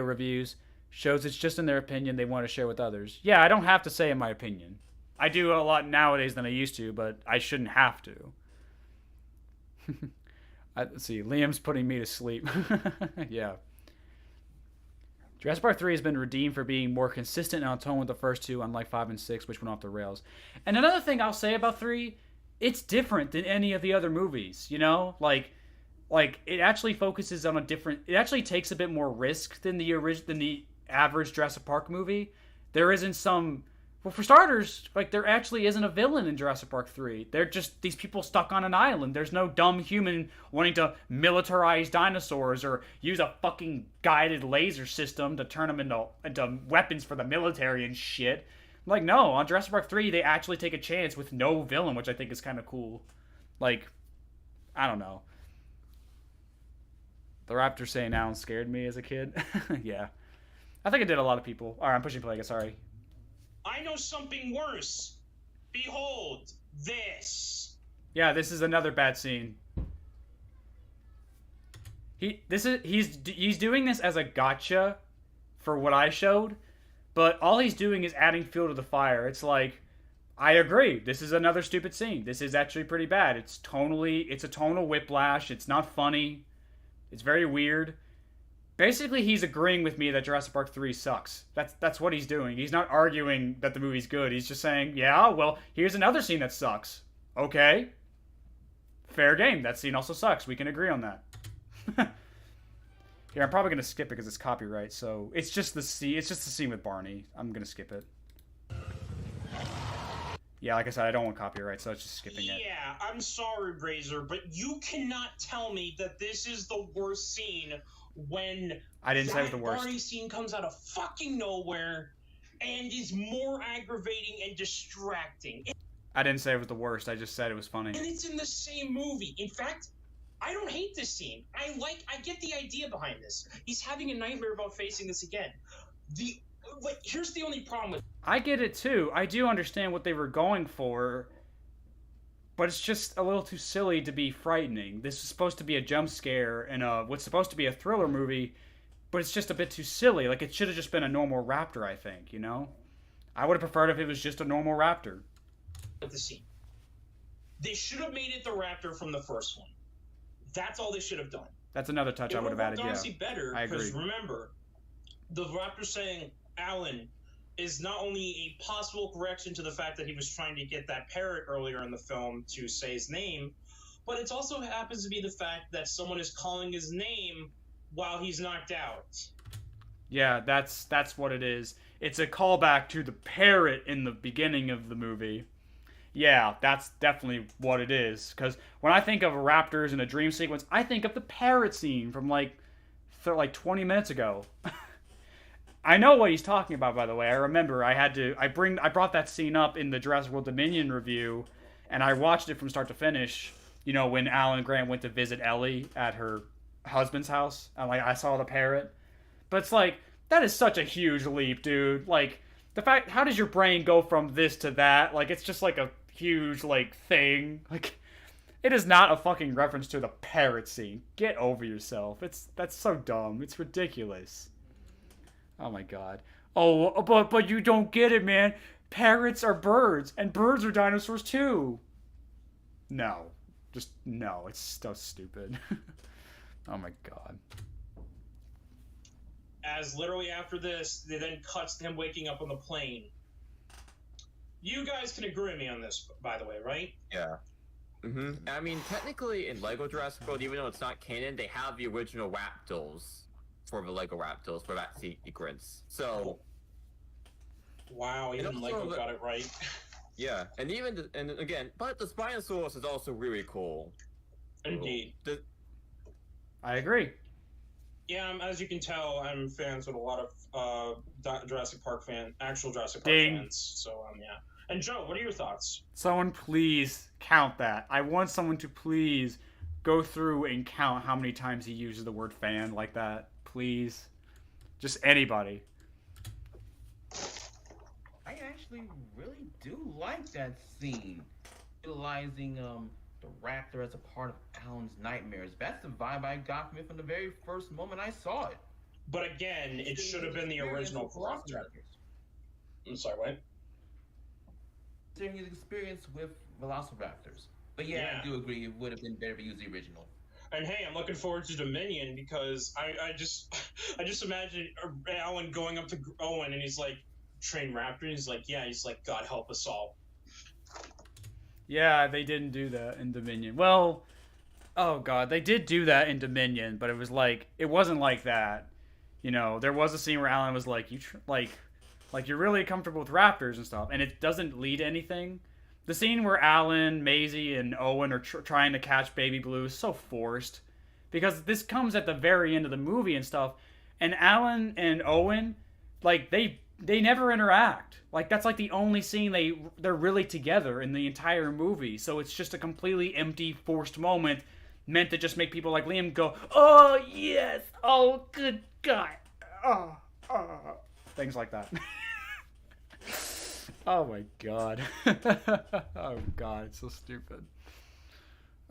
reviews shows it's just in their opinion they want to share with others. Yeah, I don't have to say in my opinion. I do a lot nowadays than I used to, but I shouldn't have to. Let's see, Liam's putting me to sleep. Yeah. Jurassic Park 3 has been redeemed for being more consistent and on tone with the first two, unlike 5 and 6, which went off the rails. And another thing I'll say about 3, it's different than any of the other movies, you know? Like it actually focuses on it actually takes a bit more risk than the average Jurassic Park movie. There isn't some... Well, for starters, like, there actually isn't a villain in Jurassic Park 3. They're just these people stuck on an island. There's no dumb human wanting to militarize dinosaurs or use a fucking guided laser system to turn them into weapons for the military and shit. Like, no, on Jurassic Park 3, they actually take a chance with no villain, which I think is kind of cool. Like, I don't know. The Raptor saying Alan scared me as a kid. Yeah. I think it did a lot of people. Alright, I'm pushing play, sorry. I know something worse. Behold, this. Yeah, this is another bad scene. He's doing this as a gotcha for what I showed, but all he's doing is adding fuel to the fire. It's like, I agree. This is another stupid scene. This is actually pretty bad. It's a tonal whiplash. It's not funny. It's very weird. Basically, he's agreeing with me that Jurassic Park 3 sucks. That's what he's doing. He's not arguing that the movie's good. He's just saying, yeah, well, here's another scene that sucks. Okay. Fair game. That scene also sucks. We can agree on that. Here, I'm probably going to skip it because it's copyright, so it's just the scene with Barney. I'm going to skip it. Yeah, like I said, I don't want copyright, so it's just skipping it. Yeah, I'm sorry, Razor, but you cannot tell me that this is the worst scene when I didn't say it was the worst. Barney scene comes out of fucking nowhere and is more aggravating and distracting. I didn't say it was the worst. I just said it was funny. And it's in the same movie. In fact, I don't hate this scene. I get the idea behind this. He's having a nightmare about facing this again. Here's the only problem with I get it too. I do understand what they were going for, but it's just a little too silly to be frightening. This is supposed to be a jump scare in what's supposed to be a thriller movie, but it's just a bit too silly. Like, it should have just been a normal raptor, I think, you know? I would have preferred if it was just a normal raptor. the scene. They should have made it the raptor from the first one. That's all they should have done. That's another touch I would have added, yeah. Honestly better, I agree. because remember, the raptor saying Alan is not only a possible correction to the fact that he was trying to get that parrot earlier in the film to say his name, but it also happens to be the fact that someone is calling his name while he's knocked out. Yeah, that's what it is. It's a callback to the parrot in the beginning of the movie. Yeah, that's definitely what it is. Because when I think of raptors in a dream sequence, I think of the parrot scene from like 20 minutes ago. I know what he's talking about, by the way. I remember I brought that scene up in the Jurassic World Dominion review, and I watched it from start to finish. You know, when Alan Grant went to visit Ellie at her husband's house, and like I saw the parrot. But it's like, that is such a huge leap, dude. Like, the fact, how does your brain go from this to that? Like, it's just like a huge, like, thing. Like, it is not a fucking reference to the parrot scene. Get over yourself. That's so dumb. It's ridiculous. Oh my god. Oh, but you don't get it, man. Parrots are birds, and birds are dinosaurs too. No. Just, no. It's so stupid. Oh my god. As literally after this, they then cuts to him waking up on the plane. You guys can agree with me on this, by the way, right? Yeah. Mm-hmm. I mean, technically, in Lego Jurassic World, even though it's not canon, they have the original Raptors for the Lego Raptors for that sequence. So. Wow, even Lego got it right. Yeah, and again, but the Spinosaurus is also really cool. Indeed. I agree. Yeah, as you can tell, I'm fans with a lot of Jurassic Park actual Jurassic Park fans. So, yeah. And Joe, what are your thoughts? Someone please count that. I want someone to please go through and count how many times he uses the word fan like that. Please. Just anybody. I actually really do like that scene. Utilizing the raptor as a part of Alan's nightmares. That's the vibe I got from it from the very first moment I saw it. But again, it should have been the original Velociraptor. I'm sorry, what? During his experience with Velociraptors. But yeah, I do agree it would have been better to use the original. And hey, I'm looking forward to Dominion because I just imagine Alan going up to Owen and he's like, train raptor, and he's like, yeah, he's like, God help us all. Yeah, they didn't do that in Dominion. Well, oh god, they did do that in Dominion, but it was like, it wasn't like that. You know, there was a scene where Alan was like, like you're really comfortable with raptors and stuff, and it doesn't lead to anything. The scene where Alan, Maisie, and Owen are trying to catch Baby Blue is so forced, because this comes at the very end of the movie and stuff, and Alan and Owen, like, they never interact. Like, that's like the only scene they're really together in the entire movie. So it's just a completely empty, forced moment meant to just make people like Liam go, oh, yes, oh, good God, oh. Things like that. Oh, my God. Oh, God, it's so stupid.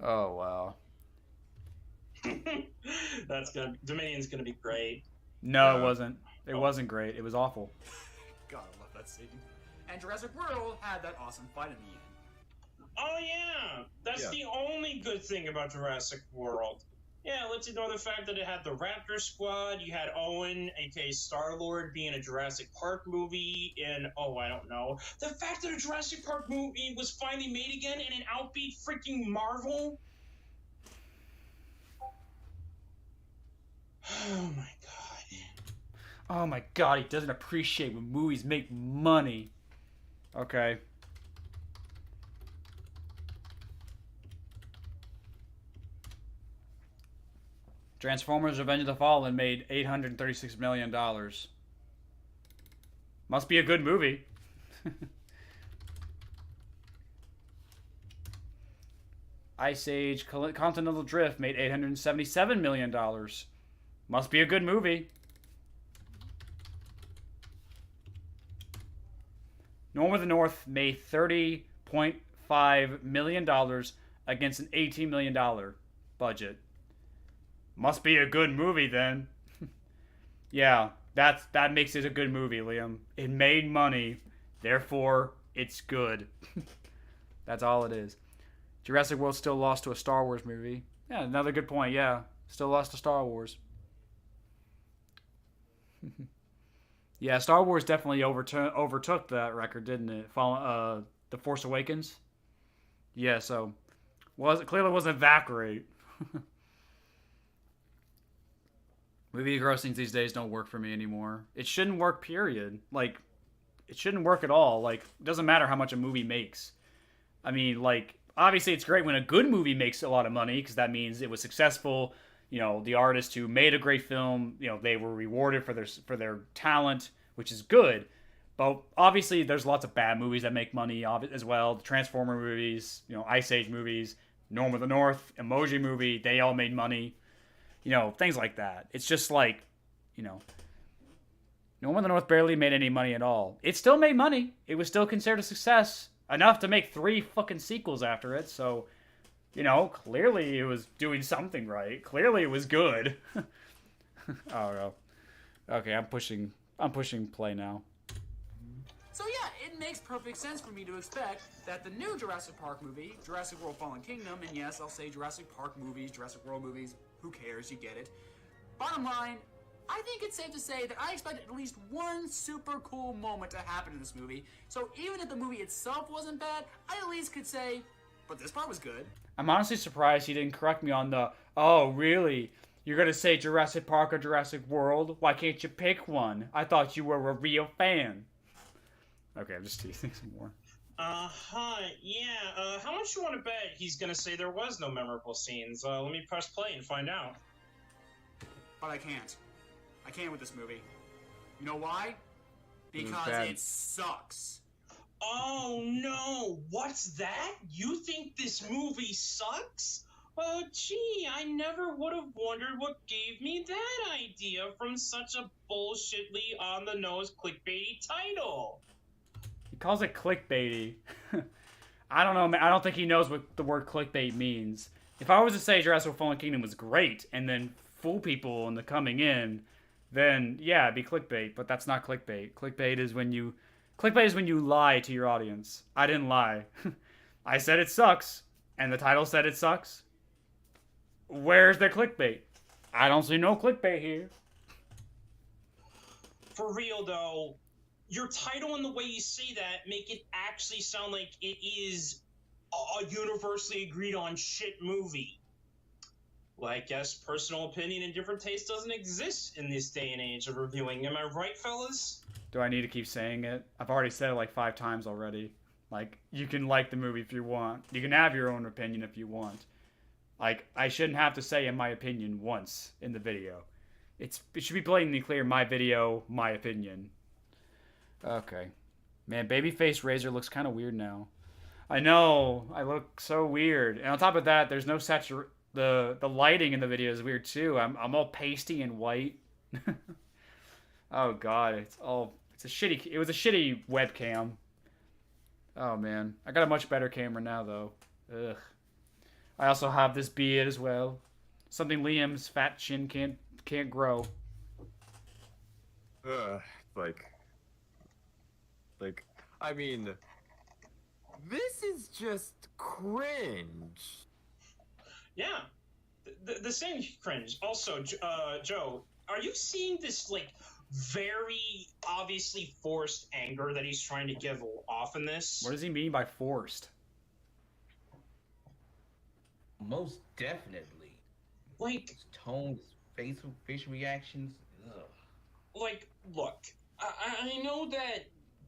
Oh, wow. Dominion's gonna be great. No, it wasn't. It wasn't great. It was awful. God, I love that scene. And Jurassic World had that awesome fight in the end. Oh yeah, that's the only good thing about Jurassic World. Yeah, let's ignore the fact that it had the Raptor Squad, you had Owen, a.k.a. Star-Lord, being a Jurassic Park movie, and, I don't know. The fact that a Jurassic Park movie was finally made again in an outbeat freaking Marvel. Oh my god. Oh my god, he doesn't appreciate when movies make money. Okay. Transformers Revenge of the Fallen made $836 million. Must be a good movie. Ice Age Continental Drift made $877 million. Must be a good movie. Norm of the North made $30.5 million against an $18 million budget. Must be a good movie then. Yeah, that makes it a good movie, Liam. It made money, therefore it's good. That's all it is. Jurassic World still lost to a Star Wars movie. Yeah, another good point. Yeah, still lost to Star Wars. Yeah, Star Wars definitely overtook that record, didn't it? The Force Awakens. Yeah, so clearly wasn't that great. Movie grossings these days don't work for me anymore. It shouldn't work, period. Like, it shouldn't work at all. Like, it doesn't matter how much a movie makes. I mean, like, obviously it's great when a good movie makes a lot of money, because that means it was successful. You know, the artist who made a great film, you know, they were rewarded for their talent, which is good. But obviously there's lots of bad movies that make money as well. The Transformer movies, you know, Ice Age movies, Norm of the North, Emoji Movie, they all made money. You know, things like that. It's just like, you know, Norm of the North barely made any money at all. It still made money. It was still considered a success. Enough to make 3 fucking sequels after it, so, you know, clearly it was doing something right. Clearly it was good. Oh, no. Okay, I'm pushing play now. So yeah, it makes perfect sense for me to expect that the new Jurassic Park movie, Jurassic World Fallen Kingdom, and yes, I'll say Jurassic Park movies, Jurassic World movies, who cares, you get it. Bottom line, I think it's safe to say that I expect at least one super cool moment to happen in this movie, so even if the movie itself wasn't bad, I at least could say, but this part was good. I'm honestly surprised he didn't correct me on the, oh, really? You're gonna say Jurassic Park or Jurassic World? Why can't you pick one? I thought you were a real fan. Okay, I'm just teasing some more. Yeah, how much you want to bet he's gonna say there was no memorable scenes? Let me press play and find out. But I can't. I can't with this movie. You know why? Because it sucks. Oh no, what's that? You think this movie sucks? Well, gee, I never would have wondered what gave me that idea from such a bullshitly on-the-nose clickbaity title. He calls it clickbaity. I don't know, man. I don't think he knows what the word clickbait means. If I was to say Jurassic World Fallen Kingdom was great and then fool people into coming in, then yeah, it'd be clickbait. But that's not clickbait. Clickbait is when you lie to your audience. I didn't lie. I said it sucks, and the title said it sucks. Where's the clickbait? I don't see no clickbait here. For real though, your title and the way you say that make it actually sound like it is a universally agreed on shit movie. Well, I guess personal opinion and different taste doesn't exist in this day and age of reviewing. Am I right, fellas? Do I need to keep saying it? I've already said it like 5 times already. Like, you can like the movie if you want. You can have your own opinion if you want. Like, I shouldn't have to say in my opinion once in the video. It should be blatantly clear, my video, my opinion. Okay. Man, babyface Razor looks kind of weird now. I know, I look so weird. And on top of that, there's no the lighting in the video is weird too. I'm all pasty and white. Oh god, it was a shitty webcam. Oh man, I got a much better camera now though. Ugh. I also have this beard as well. Something Liam's fat chin can't grow. I mean, this is just cringe. Yeah, the same cringe. Also, Joe, are you seeing this, like, very obviously forced anger that he's trying to give off in this? What does he mean by forced? Most definitely. Like, His tones, facial reactions. Ugh. like, look, I know that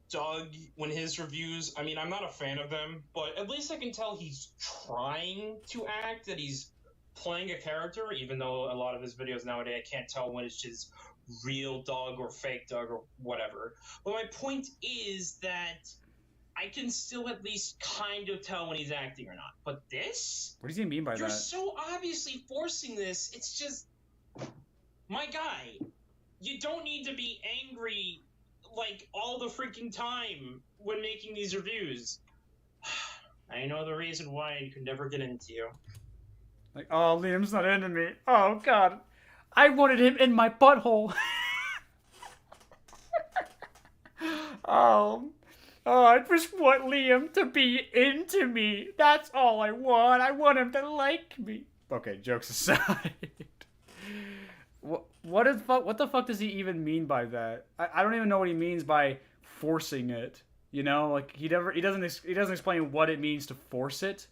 Doug, when his reviews, I mean, I'm not a fan of them, but at least I can tell he's trying to act, that he's playing a character, even though a lot of his videos nowadays, I can't tell when it's just real Doug or fake Doug or whatever. But my point is that I can still at least kind of tell when he's acting or not. But this? What does he mean by You're that? so obviously forcing this. It's just, my guy, you don't need to be angry like all the freaking time when making these reviews. I know the reason why I could never get into you. Like, oh, Liam's not into me. Oh, God. I wanted him in my butthole. Oh, I just want Liam to be into me. That's all I want. I want him to like me. Okay, jokes aside. What the fuck does he even mean by that? I don't even know what he means by forcing it. You know, like he doesn't explain what it means to force it.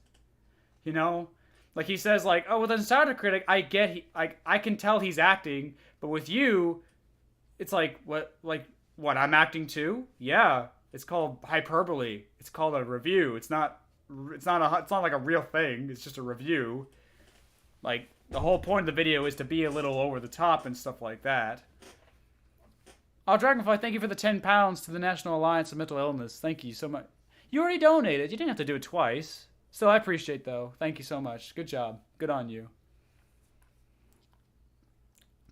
You know, like he says like, oh, with a psychotic critic, I can tell he's acting, but with you, it's like what I'm acting too? Yeah, it's called hyperbole. It's called a review. It's not like a real thing. It's just a review. Like the whole point of the video is to be a little over the top and stuff like that. Oh, Dragonfly, thank you for the 10 pounds to the National Alliance of Mental Illness. Thank you so much. You already donated. You didn't have to do it twice. Still, I appreciate though. Thank you so much. Good job. Good on you.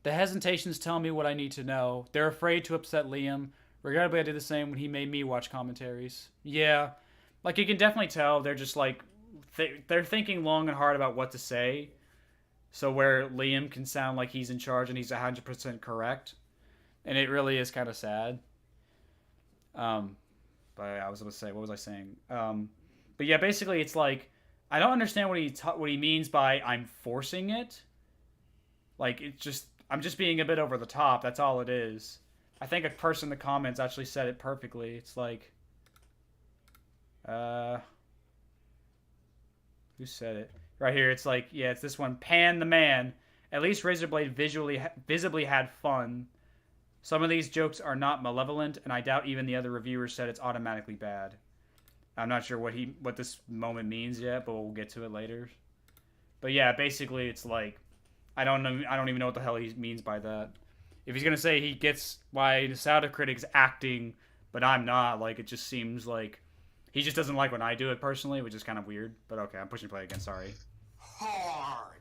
The hesitations tell me what I need to know. They're afraid to upset Liam. Regrettably, I did the same when he made me watch commentaries. Yeah. Like, you can definitely tell they're just, like, they're thinking long and hard about what to say. So where Liam can sound like he's in charge and he's 100% correct. And it really is kind of sad. But I was going to say, what was I saying? But yeah, basically it's like, I don't understand what he means by I'm forcing it. Like, I'm just being a bit over the top. That's all it is. I think a person in the comments actually said it perfectly. It's like, who said it? Right here. It's like, yeah, it's this one. Pan the Man. At least RaisorBlade visibly had fun. Some of these jokes are not malevolent, and I doubt even the other reviewers said it's automatically bad. I'm not sure what this moment means yet, but we'll get to it later. But yeah, basically it's like, I don't even know what the hell he means by that. If he's gonna say he gets why the Sound Critic's acting, but I'm not, like, it just seems like he just doesn't like when I do it personally, which is kind of weird. But okay, I'm pushing play again. Sorry. Hard.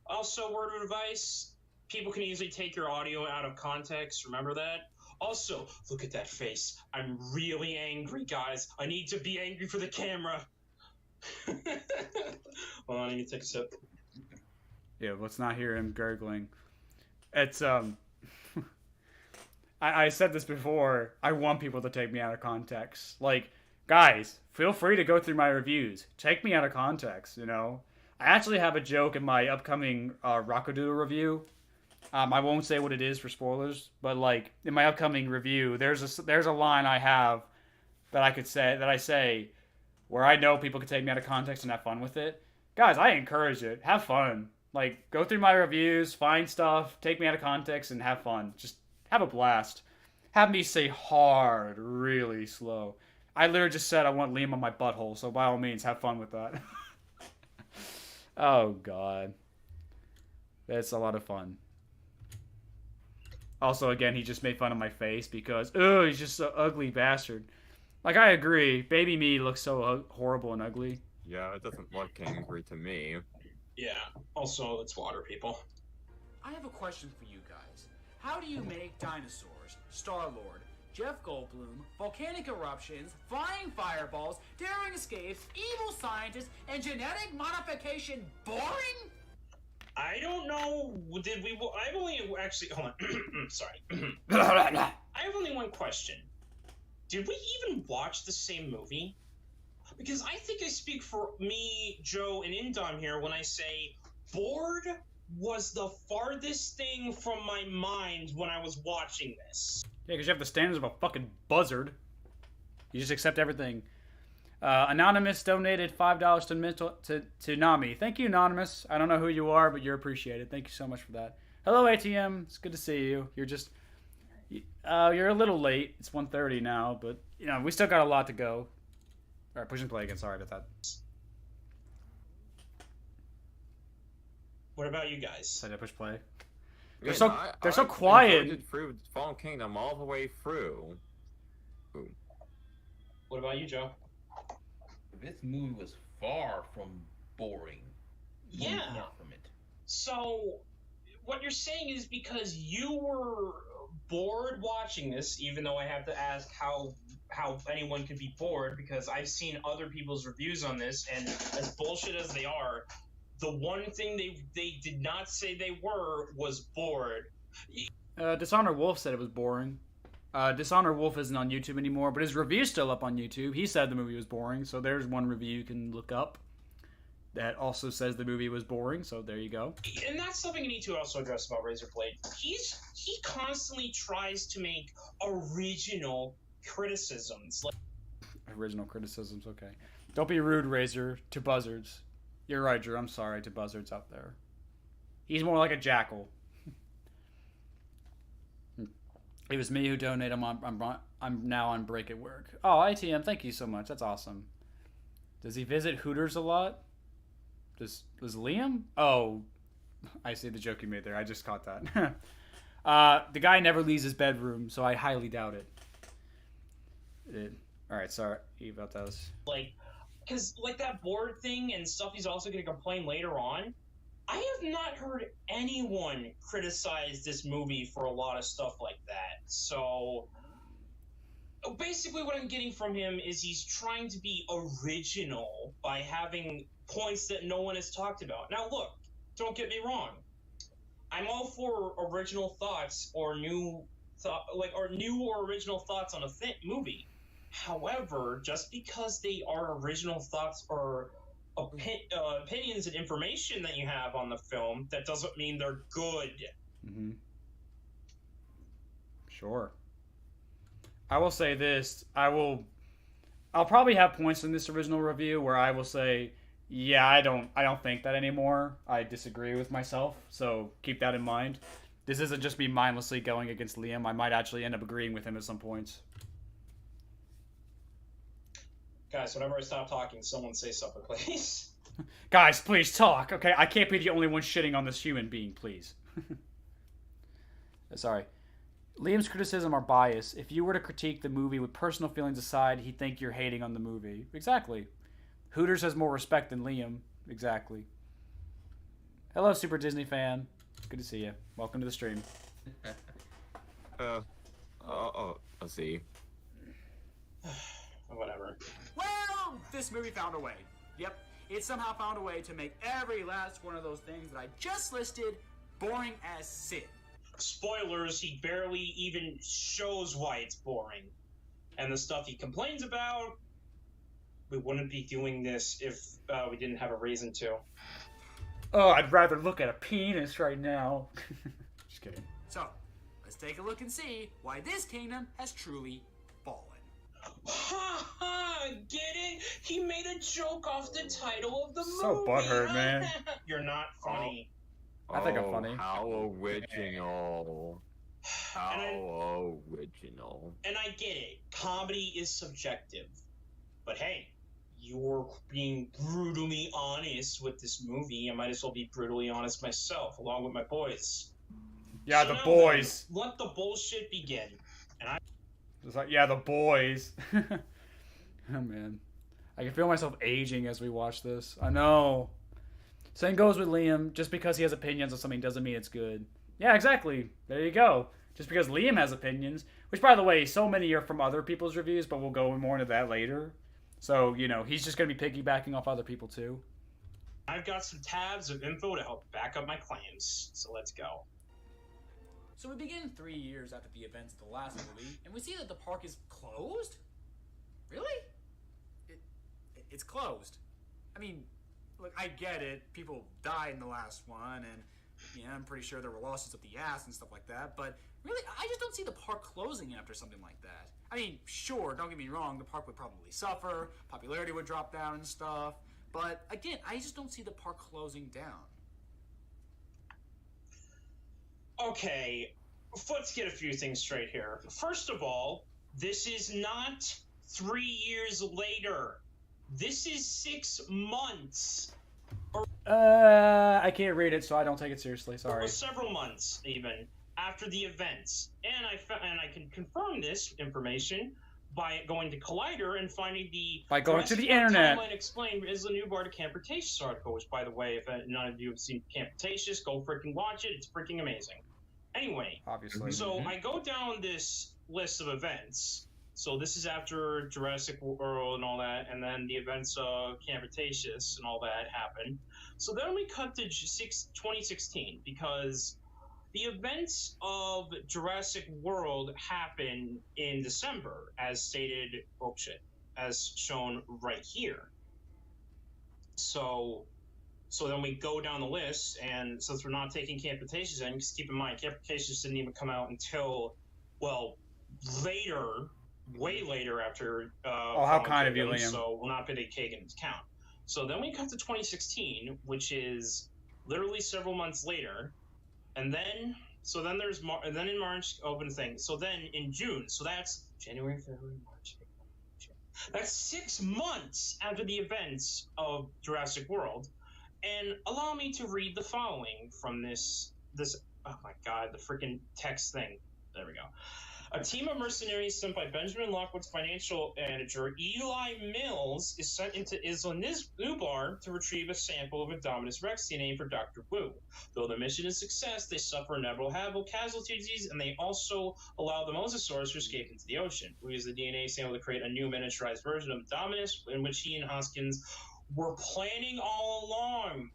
Also, word of advice: people can easily take your audio out of context. Remember that. Also, look at that face. I'm really angry, guys. I need to be angry for the camera. Hold on, I need to take a sip. Yeah, let's not hear him gurgling. It's, I said this before, I want people to take me out of context. Like, guys, feel free to go through my reviews. Take me out of context, you know? I actually have a joke in my upcoming Rockadoodle review. I won't say what it is for spoilers, but, like, in my upcoming review, there's a line I have that I say, where I know people can take me out of context and have fun with it. Guys, I encourage it. Have fun. Like, go through my reviews, find stuff, take me out of context, and have fun. Just have a blast. Have me say hard really slow. I literally just said I want Liam on my butthole, so by all means, have fun with that. Oh, God. That's a lot of fun. Also, again, he just made fun of my face because, oh, he's just an ugly bastard. Like, I agree. Baby me looks so horrible and ugly. Yeah, it doesn't look angry to me. Yeah. Also, it's water, people. I have a question for you guys. How do you make dinosaurs, Star-Lord, Jeff Goldblum, volcanic eruptions, flying fireballs, daring escapes, evil scientists, and genetic modification boring? I don't know. I've only actually. Hold on. Sorry. I have only one question. Did we even watch the same movie? Because I think I speak for me, Joe, and Indom here when I say bored was the farthest thing from my mind when I was watching this. Yeah, because you have the standards of a fucking buzzard. You just accept everything. Anonymous donated $5 to Nami. Thank you, Anonymous. I don't know who you are, but you're appreciated. Thank you so much for that. Hello, ATM. It's good to see you. You're a little late. It's 1:30 now, but, you know, we still got a lot to go. All right, push and play again. Sorry about that. What about you guys? Did I push play? They're so quiet. I through Fallen Kingdom all the way through. Ooh. What about you, Joe? This movie was far from boring. Yeah. Far from it. So, what you're saying is because you were bored watching this, even though I have to ask how anyone could be bored, because I've seen other people's reviews on this, and as bullshit as they are, the one thing they did not say they were was bored. Dishonor Wolf said it was boring. Dishonor Wolf isn't on YouTube anymore, but his review's still up on YouTube. He said the movie was boring, so there's one review you can look up that also says the movie was boring, so there you go. And that's something you need to also address about RaisorBlade. He constantly tries to make original criticisms. Original criticisms, okay. Don't be rude, Razor, to buzzards. You're right, Drew. I'm sorry to buzzards out there. He's more like a jackal. It was me who donated. I'm now on break at work. Oh, ITM, thank you so much. That's awesome. Does he visit Hooters a lot? Does Liam? Oh, I see the joke you made there. I just caught that. The guy never leaves his bedroom, so I highly doubt it. All right, sorry about those. Because that board thing and stuff he's also going to complain later on, I have not heard anyone criticize this movie for a lot of stuff like that. So, basically what I'm getting from him is he's trying to be original by having points that no one has talked about. Now look, don't get me wrong. I'm all for original thoughts or new or original thoughts on a movie. However, just because they are original thoughts or opinions and information that you have on the film, that doesn't mean they're good. Mm-hmm. Sure. I will say this. I'll probably have points in this original review where I will say, yeah, I don't think that anymore. I disagree with myself, so keep that in mind. This isn't just me mindlessly going against Liam. I might actually end up agreeing with him at some points. Guys, whenever I stop talking, someone say something, please. Guys, please talk, okay? I can't be the only one shitting on this human being, please. Sorry. Liam's criticism are biased. If you were to critique the movie with personal feelings aside, he'd think you're hating on the movie. Exactly. Hooters has more respect than Liam. Exactly. Hello, Super Disney fan. Good to see you. Welcome to the stream. I'll see. Whatever. Well, this movie found a way. Yep, it somehow found a way to make every last one of those things that I just listed boring as sin. Spoilers, he barely even shows why it's boring. And the stuff he complains about, we wouldn't be doing this if we didn't have a reason to. Oh, I'd rather look at a penis right now. Just kidding. So, let's take a look and see why this kingdom has truly fallen. Ha ha! Get it? He made a joke off the title of the movie. So butthurt, man. You're not funny. I think I'm funny. How original. How original. And I get it. Comedy is subjective. But hey, you're being brutally honest with this movie. I might as well be brutally honest myself, along with my boys. Yeah, So the now boys. then, let the bullshit begin. It's like, yeah, the boys. Oh, man. I can feel myself aging as we watch this. I know. Same goes with Liam. Just because he has opinions on something doesn't mean it's good. Yeah, exactly. There you go. Just because Liam has opinions, which, by the way, so many are from other people's reviews, but we'll go more into that later. So, you know, he's just going to be piggybacking off other people, too. I've got some tabs of info to help back up my claims. So let's go. So we begin 3 years after the events of the last movie, and we see that the park is closed? Really? It's closed. I mean, look, I get it. People died in the last one, and yeah, I'm pretty sure there were lawsuits up the ass and stuff like that, but really, I just don't see the park closing after something like that. I mean, sure, don't get me wrong, the park would probably suffer, popularity would drop down and stuff, but again, I just don't see the park closing down. Okay, let's get a few things straight here. First of all, this is not 3 years later. This is 6 months. I can't read it, so I don't take it seriously. Sorry. Or several months, even, after the events. And I can confirm this information by going to Collider and finding the by going to the Jurassic World internet. Timeline Explained is the new Bar to Camp Cretaceous article, which, by the way, if none of you have seen Camp Cretaceous, go freaking watch it. It's freaking amazing. Anyway, Obviously. so I go down this list of events. So this is after Jurassic World and all that, and then the events of Camp Cretaceous and all that happened. So then we cut to 2016, because the events of Jurassic World happen in December, as stated, as shown right here. So then we go down the list, and since we're not taking Camp Cretaceous in, just keep in mind, Camp Cretaceous didn't even come out until, well, later, way later after. How kind of you, Liam. So we'll not take into account. So then we cut to 2016, which is literally several months later, and then there's and then in March open thing. So then in June, so that's January, February, March. That's 6 months after the events of Jurassic World, and allow me to read the following from this. Oh my God, the freaking text thing. There we go. A team of mercenaries sent by Benjamin Lockwood's financial manager, Eli Mills, is sent into Isla Nublar to retrieve a sample of Indominus Rex DNA for Dr. Wu. Though the mission is a success, they suffer inevitable casualties, and they also allow the Mosasaurus to escape into the ocean. Wu used the DNA sample to create a new miniaturized version of Indominus, in which he and Hoskins were planning all along.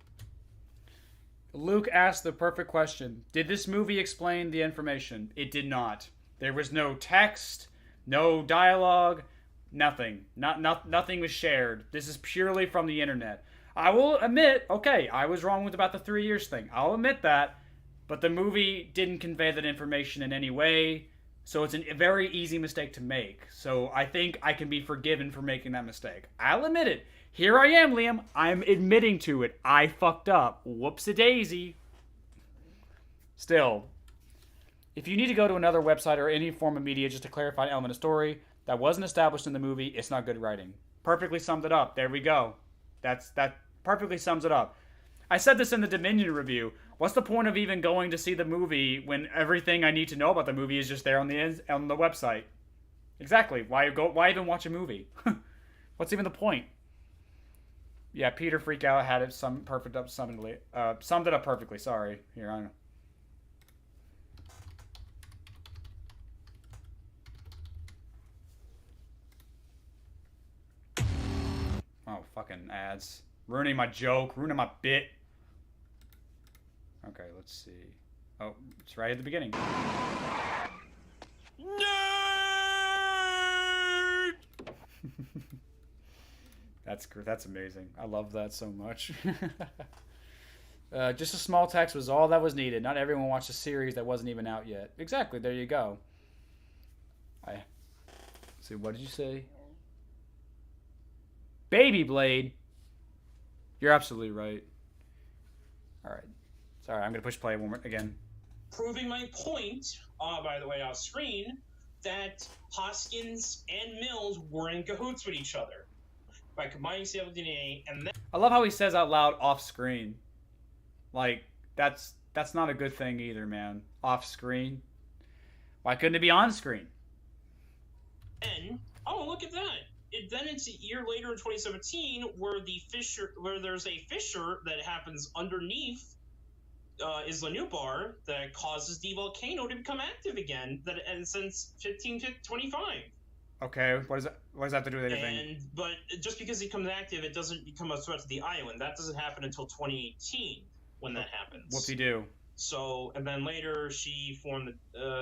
Luke asked the perfect question. Did this movie explain the information? It did not. There was no text, no dialogue, nothing. Nothing was shared. This is purely from the internet. I will admit, okay, I was wrong about the 3 years thing. I'll admit that. But the movie didn't convey that information in any way, so it's a very easy mistake to make. So I think I can be forgiven for making that mistake. I'll admit it. Here I am, Liam. I'm admitting to it. I fucked up. Whoops-a-daisy. Still, if you need to go to another website or any form of media just to clarify an element of story that wasn't established in the movie, it's not good writing. Perfectly summed it up. There we go. That perfectly sums it up. I said this in the Dominion review. What's the point of even going to see the movie when everything I need to know about the movie is just there on the website? Exactly. Why even watch a movie? What's even the point? Yeah, Peter Freak Out had it summed it up perfectly. Sorry. Here, I know. Oh, fucking ads. Ruining my joke, ruining my bit. Okay, let's see. Oh, it's right at the beginning. Nerd! That's amazing. I love that so much. Just a small text was all that was needed. Not everyone watched a series that wasn't even out yet. Exactly, there you go. See, what did you say? Baby Blade. You're absolutely right. All right. Sorry, I'm going to push play again. Proving my point, by the way, off screen, that Hoskins and Mills were in cahoots with each other by combining sample DNA, and then I love how he says out loud off screen. Like, that's not a good thing either, man. Off screen. Why couldn't it be on screen? And oh, look at that. Then it's a year later in 2017 where there's a fissure that happens underneath Isla Nublar that causes the volcano to become active again. And since 1525. Okay, what does that have to do with anything? But just because it becomes active, it doesn't become a threat to the island. That doesn't happen until 2018 when that happens. What's he do? So, and then later she formed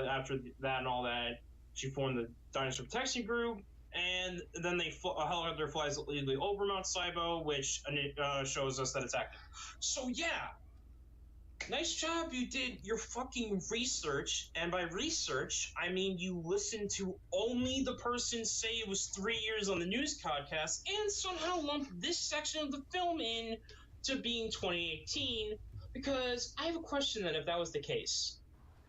after that and all that, she formed the Dinosaur Protection Group. And then a helicopter flies illegally over Mount Sibo, which shows us that it's active. So yeah, nice job. You did your fucking research, and by research, I mean you listened to only the person say it was 3 years on the news podcast, and somehow lumped this section of the film in to being 2018. Because I have a question then, if that was the case,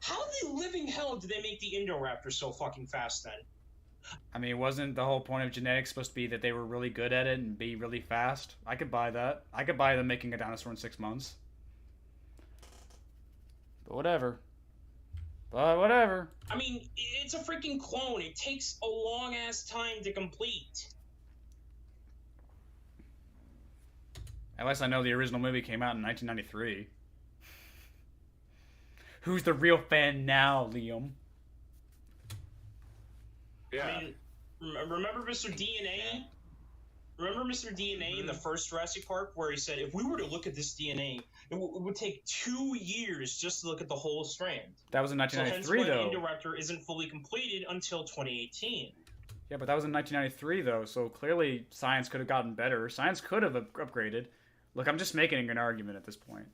how the living hell did they make the Indoraptor so fucking fast then? I mean, wasn't the whole point of genetics supposed to be that they were really good at it and be really fast? I could buy that. I could buy them making a dinosaur in 6 months. But whatever. But whatever. I mean, it's a freaking clone. It takes a long-ass time to complete. At least I know the original movie came out in 1993. Who's the real fan now, Liam? Yeah. I mean, remember Mr. DNA? Remember Mr. DNA in the first Jurassic Park where he said, if we were to look at this DNA, it would take 2 years just to look at the whole strand. That was in 1993, so hence though. why Indirector isn't fully completed until 2018. Yeah, but that was in 1993, though, so clearly science could have gotten better. Science could have upgraded. Look, I'm just making an argument at this point.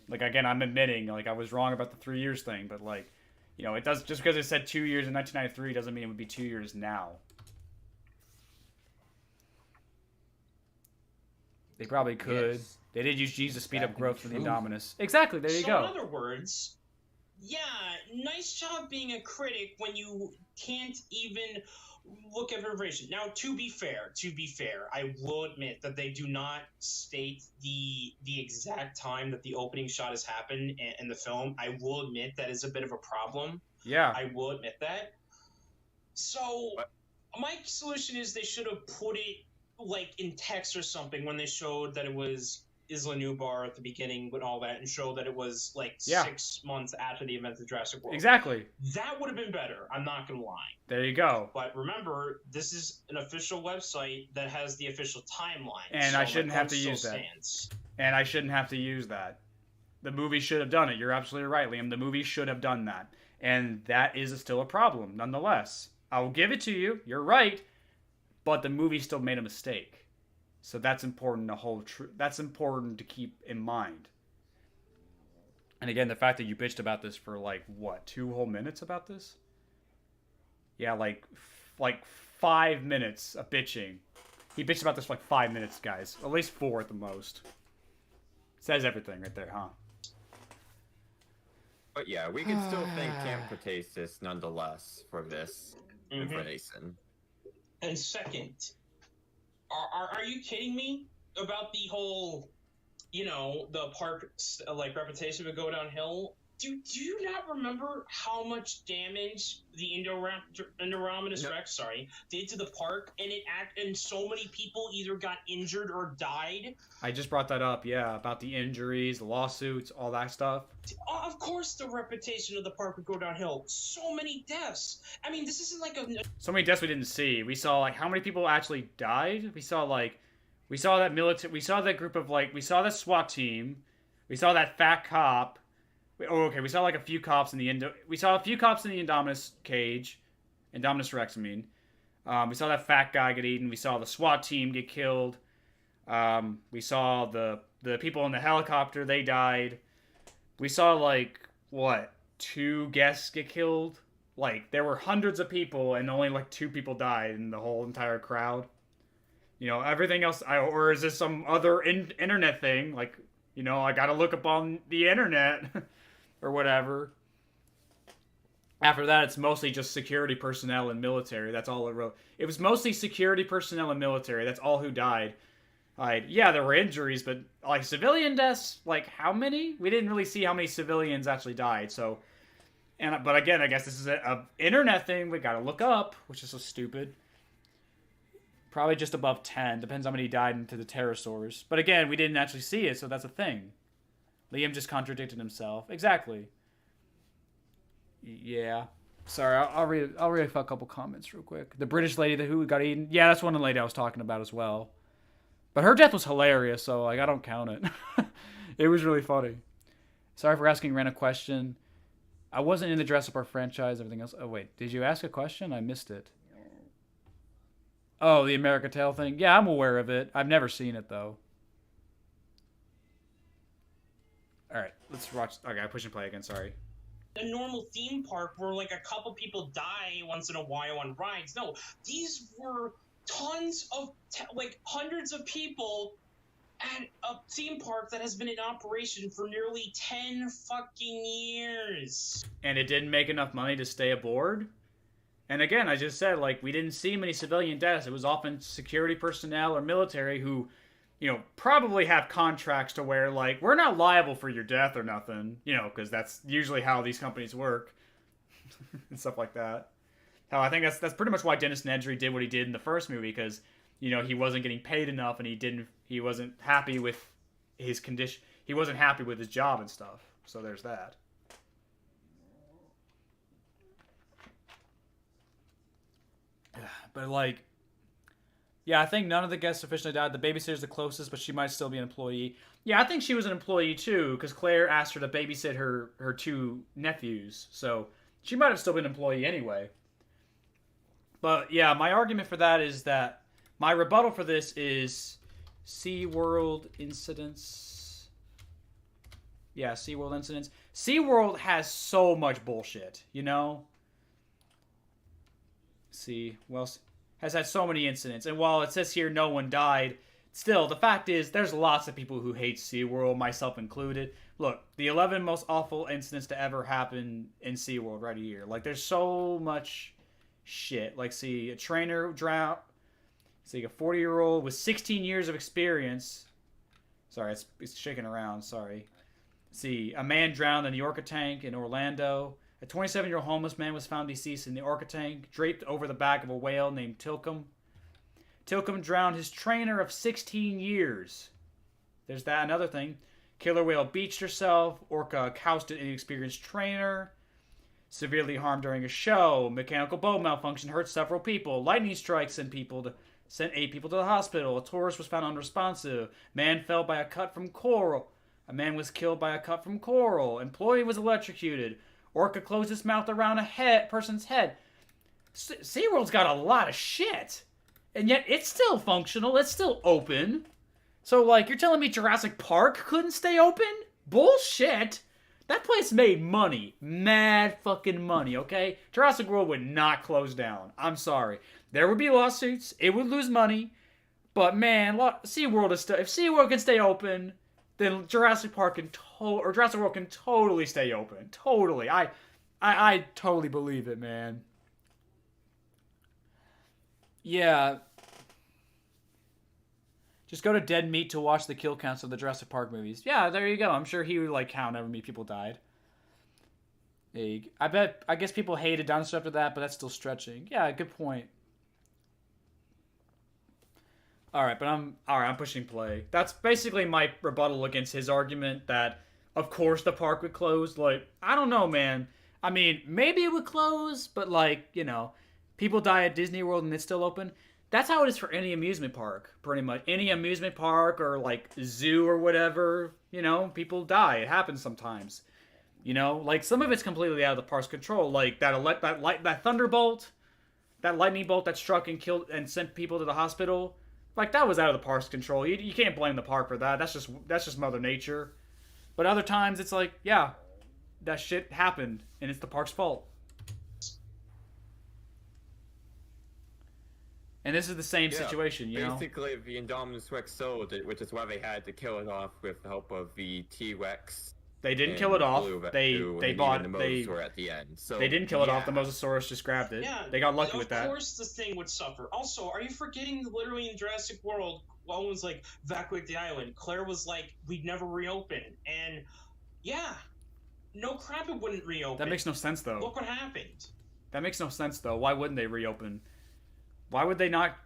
Like, again, I'm admitting, like, I was wrong about the 3 years thing, but, like, you know, it does, just because it said 2 years in 1993 doesn't mean it would be 2 years now. They probably could. Yes. They did use G's to speed up growth for the Indominus. Exactly, there you go. In other words, yeah, nice job being a critic when you can't even look at information. Now, to be fair, I will admit that they do not state the exact time that the opening shot has happened in the film. I will admit that is a bit of a problem. Yeah. I will admit that. So, my solution is they should have put it like in text or something when they showed that it was Isla Nublar at the beginning with all that and showed that it was like 6 months after the event of Jurassic World. Exactly. That would have been better. I'm not going to lie. There you go. But remember, this is an official website that has the official timeline. And so I shouldn't have to use that. And I shouldn't have to use that. The movie should have done it. You're absolutely right, Liam. The movie should have done that. And that is still a problem, nonetheless. I will give it to you. You're right. But the movie still made a mistake. So that's important to hold true. That's important to keep in mind. And again, the fact that you bitched about this for like what, 2 whole minutes about this? Yeah, like 5 minutes of bitching. He bitched about this for like 5 minutes, guys. At least 4 at the most. Says everything right there, huh? But yeah, we can still thank Camp Cretaceous nonetheless for this information. And second, are you kidding me about the whole, you know, the park like reputation would go downhill? Do you not remember how much damage the Indominus Rex, did to the park, and so many people either got injured or died? I just brought that up, yeah, about the injuries, the lawsuits, all that stuff. Of course, the reputation of the park would go downhill. So many deaths. I mean, this isn't like so many deaths we didn't see. We saw like how many people actually died. We saw that military. We saw that group of we saw that SWAT team. We saw that fat cop. We saw like a few cops in the we saw a few cops in the Indominus cage, Indominus Rex. I mean, we saw that fat guy get eaten. We saw the SWAT team get killed. We saw the people in the helicopter. They died. We saw 2 guests get killed. Like there were hundreds of people and only 2 people died in the whole entire crowd. You know, everything else. Or is this some other internet thing? Like, you know, I gotta look up on the internet. Or whatever. After that, it's mostly just security personnel and military. That's all it wrote. It was mostly security personnel and military. That's all who died. Yeah, there were injuries, but civilian deaths, how many? We didn't really see how many civilians actually died. So, but again, I guess this is a internet thing. We gotta look up, which is so stupid. Probably just above 10. Depends how many died into the pterosaurs. But again, we didn't actually see it, so that's a thing. Liam just contradicted himself. Exactly. Yeah. Sorry, I'll read a couple comments real quick. The British lady who got eaten. Yeah, that's one of the lady I was talking about as well. But her death was hilarious, so I don't count it. It was really funny. Sorry for asking a random question. I wasn't in the Jurassic Park franchise, everything else. Oh, wait. Did you ask a question? I missed it. Oh, the America Tale thing? Yeah, I'm aware of it. I've never seen it, though. Alright, let's watch. Okay, I push and play again, sorry. A normal theme park where a couple people die once in a while on rides. No, these were tons of, hundreds of people at a theme park that has been in operation for nearly 10 fucking years. And it didn't make enough money to stay aboard? And again, I just said, we didn't see many civilian deaths. It was often security personnel or military who, you know, probably have contracts to where, we're not liable for your death or nothing, you know, because that's usually how these companies work. and stuff like that. How I think that's pretty much why Dennis Nedry did what he did in the first movie, because he wasn't getting paid enough, and he wasn't happy with his condition. He wasn't happy with his job and stuff. So there's that. But like, yeah, I think none of the guests officially died. The babysitter's the closest, but she might still be an employee. Yeah, I think she was an employee too, because Claire asked her to babysit her 2 nephews, so she might have still been an employee anyway. But yeah, my argument for that is that my rebuttal for this is SeaWorld incidents. Yeah, SeaWorld incidents. SeaWorld has so much bullshit, has had so many incidents. And while it says here no one died, still, the fact is there's lots of people who hate SeaWorld, myself included. Look, the 11 most awful incidents to ever happen in SeaWorld right here. Like, there's so much shit. Like, see, a trainer drowned. See, a 40-year-old with 16 years of experience. Sorry, it's shaking around. Sorry. See, a man drowned in the Orca tank in Orlando. A 27-year-old homeless man was found deceased in the Orca tank, draped over the back of a whale named Tilcum. Tilcum drowned his trainer of 16 years. There's that. Another thing. Killer whale beached herself. Orca ousted an inexperienced trainer. Severely harmed during a show. Mechanical boat malfunction hurt several people. Lightning strikes sent 8 people to the hospital. A tourist was found unresponsive. Man fell by a cut from coral. A man was killed by a cut from coral. Employee was electrocuted. Orca closed its mouth around a person's head. SeaWorld's got a lot of shit. And yet it's still functional. It's still open. So, like, you're telling me Jurassic Park couldn't stay open? Bullshit. That place made money. Mad fucking money, okay? Jurassic World would not close down. I'm sorry. There would be lawsuits. It would lose money. But, man, SeaWorld is still... If SeaWorld can stay open, then Jurassic World can totally stay open. Totally. I totally believe it, man. Yeah. Just go to Dead Meat to watch the kill counts of the Jurassic Park movies. Yeah, there you go. I'm sure he would, like, count how many people died. I guess people hated Dinosaur after that, but that's still stretching. Yeah, good point. Alright, I'm pushing play. That's basically my rebuttal against his argument that, of course, the park would close. Like, I don't know, man. I mean, maybe it would close, but, like, people die at Disney World and it's still open. That's how it is for any amusement park, pretty much. Any amusement park or, like, zoo or whatever, people die. It happens sometimes. Like, some of it's completely out of the park's control. Like, that thunderbolt, that lightning bolt that struck and killed and sent people to the hospital. Like, that was out of the park's control. You can't blame the park for that. That's just Mother Nature. But other times, it's like, yeah, that shit happened, and it's the park's fault. And this is the same situation, Basically, the Indominus Rex sold it, which is why they had to kill it off with the help of the T-Rex. They didn't kill it off. They bought the Mosasaur at the end. So they didn't kill it off. The Mosasaurus just grabbed it. Yeah, they got lucky with that. Of course, the thing would suffer. Also, are you forgetting literally in Jurassic World, one was like evacuate the island. Claire was like, we'd never reopen, and yeah, no crap, it wouldn't reopen. That makes no sense though. Look what happened. That makes no sense though. Why wouldn't they reopen? Why would they not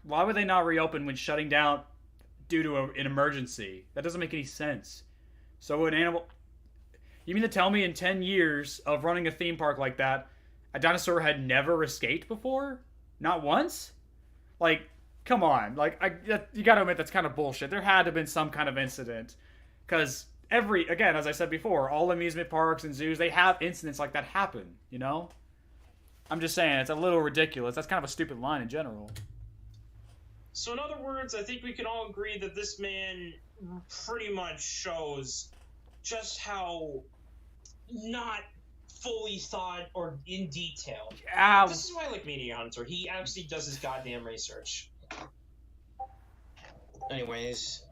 reopen when shutting down due to an emergency? That doesn't make any sense. So an animal. You mean to tell me in 10 years of running a theme park like that, a dinosaur had never escaped before? Not once? Like, come on. Like, you gotta admit that's kind of bullshit. There had to have been some kind of incident. Because again, as I said before, all amusement parks and zoos, they have incidents like that happen, I'm just saying, it's a little ridiculous. That's kind of a stupid line in general. So in other words, I think we can all agree that this man pretty much shows just how not fully thought or in detail. This is why I like Media Hunter. He actually does his goddamn research. Anyways.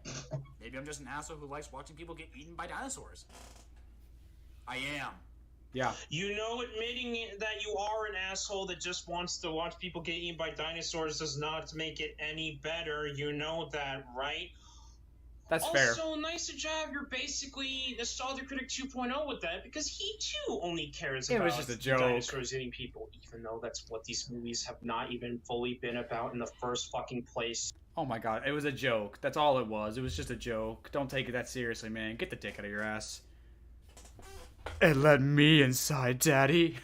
Maybe I'm just an asshole who likes watching people get eaten by dinosaurs. I am. Yeah. Admitting that you are an asshole that just wants to watch people get eaten by dinosaurs does not make it any better. You know that, right? That's fair. Also, nice job. You're basically Nostalgia Critic 2.0 with that, because he too only cares about was just a joke. dinosaurs eating people, even though that's what these movies have not even fully been about in the first fucking place. Oh my god, it was a joke. That's all it was. It was just a joke. Don't take it that seriously, man. Get the dick out of your ass. And let me inside, Daddy.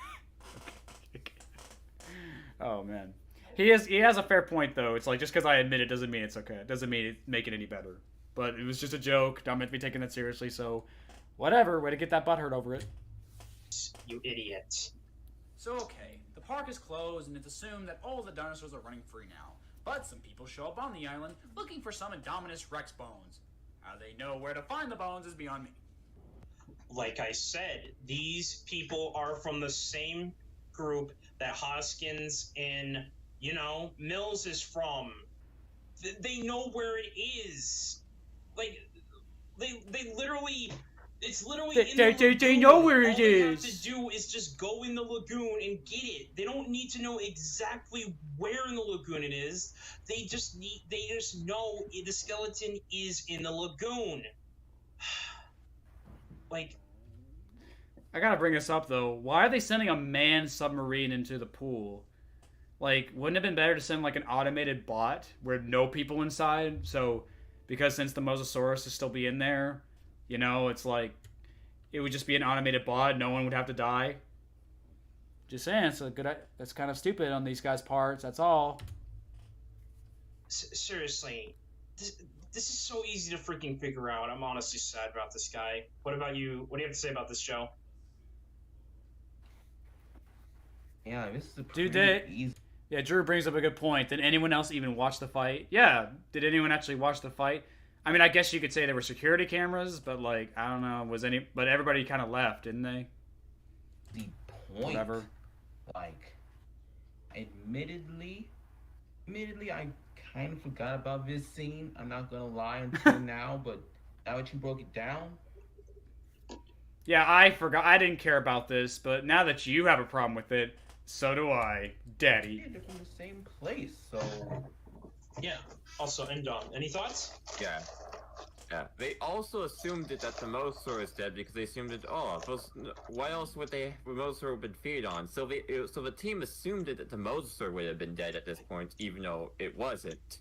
Oh man, he has a fair point though. It's like, just because I admit it doesn't mean it's okay. It doesn't mean it make it any better. But it was just a joke. Not meant to be taken that seriously. So, whatever. Way to get that butthurt over it. You idiot. So okay, the park is closed and it's assumed that all the dinosaurs are running free now. But some people show up on the island looking for some Indominus Rex bones. How they know where to find the bones is beyond me. Like I said, these people are from the same group that Hoskins and, Mills is from. They know where it is. Like, they literally... It's literally in the lagoon. They know where it is. All they have to do is just go in the lagoon and get it. They don't need to know exactly where in the lagoon it is. They just know the skeleton is in the lagoon. Like... I gotta bring this up though. Why are they sending a manned submarine into the pool? Like, wouldn't it have been better to send like an automated bot where no people inside? So, because since the Mosasaurus is still be in there, it's like it would just be an automated bot. No one would have to die. Just saying, it's a good. That's kind of stupid on these guys' parts. That's all. Seriously, this is so easy to freaking figure out. I'm honestly sad about this guy. What about you? What do you have to say about this, Joe? Yeah, this is a Dude, pretty easy. Yeah, Drew brings up a good point. Did anyone else even watch the fight? Yeah, did anyone actually watch the fight? I mean, I guess you could say there were security cameras, but like, I don't know, but everybody kind of left, didn't they? The point. Whatever. Like, admittedly, I kind of forgot about this scene. I'm not gonna lie until now, but now that you broke it down. Yeah, I forgot. I didn't care about this, but now that you have a problem with it, so do I, Daddy. Yeah, they're from the same place, so... Yeah. Also, and Dom, any thoughts? Yeah. They also assumed that the Mosasaur is dead because they assumed that, what else would the Mosasaur have been feed on? So the team assumed that the Mosasaur would have been dead at this point, even though it wasn't.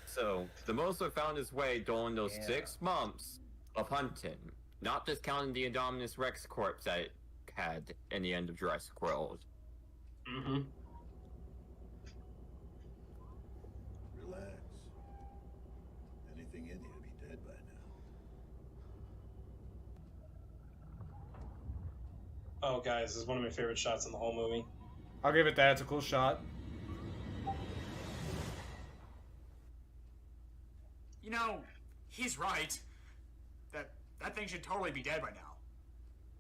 So the Mosasaur found his way during those 6 months of hunting, not just counting the Indominus Rex corpse that it had in the end of Jurassic World. Mm-hmm. Relax. Anything in here be dead by now. Oh, guys, this is one of my favorite shots in the whole movie. I'll give it that. It's a cool shot. He's right. That thing should totally be dead by now.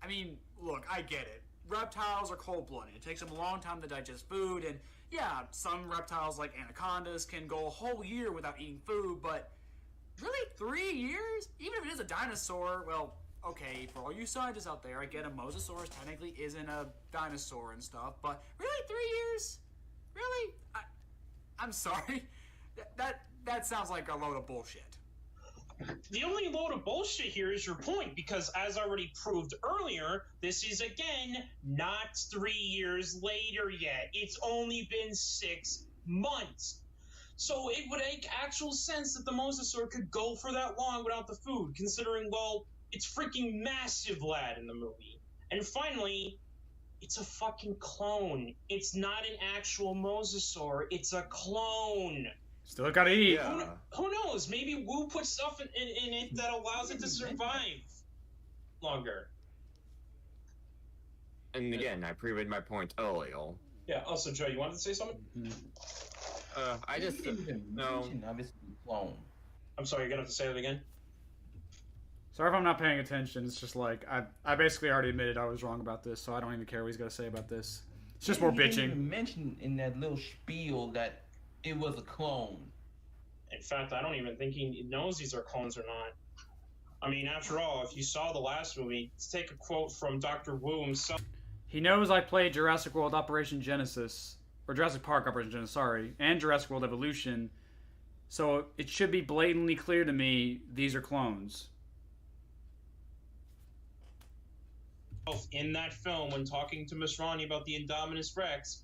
I mean, look, I get it. Reptiles are cold-blooded. It takes them a long time to digest food, and yeah, some reptiles like anacondas can go a whole year without eating food, but really 3 years? Even if it is a dinosaur, well, okay, for all you scientists out there, I get a Mosasaurus technically isn't a dinosaur and stuff, but really 3 years? Really? I'm sorry. That sounds like a load of bullshit. The only load of bullshit here is your point, because as already proved earlier, this is, again, not 3 years later yet. It's only been 6 months. So it would make actual sense that the Mosasaur could go for that long without the food, considering, well, it's freaking massive, lad, in the movie. And finally, it's a fucking clone. It's not an actual Mosasaur. It's a clone. Still gotta eat. Yeah. Who knows? Maybe Wu put stuff in it that allows it to survive longer. And again, I proved my point earlier. Yeah, also, Joe, you wanted to say something? I just... You didn't even no. mention, obviously, clone. I'm sorry, you're gonna have to say it again? Sorry if I'm not paying attention. It's just like, I basically already admitted I was wrong about this, so I don't even care what he's got to say about this. It's just more You didn't bitching. even mention in that little spiel that it was a clone. In fact, I don't even think he knows these are clones or not. I mean, after all, if you saw the last movie, let's take a quote from Dr. Wu himself. He knows I played Jurassic World Operation Genesis, or Jurassic Park Operation Genesis, sorry, and Jurassic World Evolution, So it should be blatantly clear to me these are clones. In that film, when talking to Miss Ronnie about the Indominus Rex,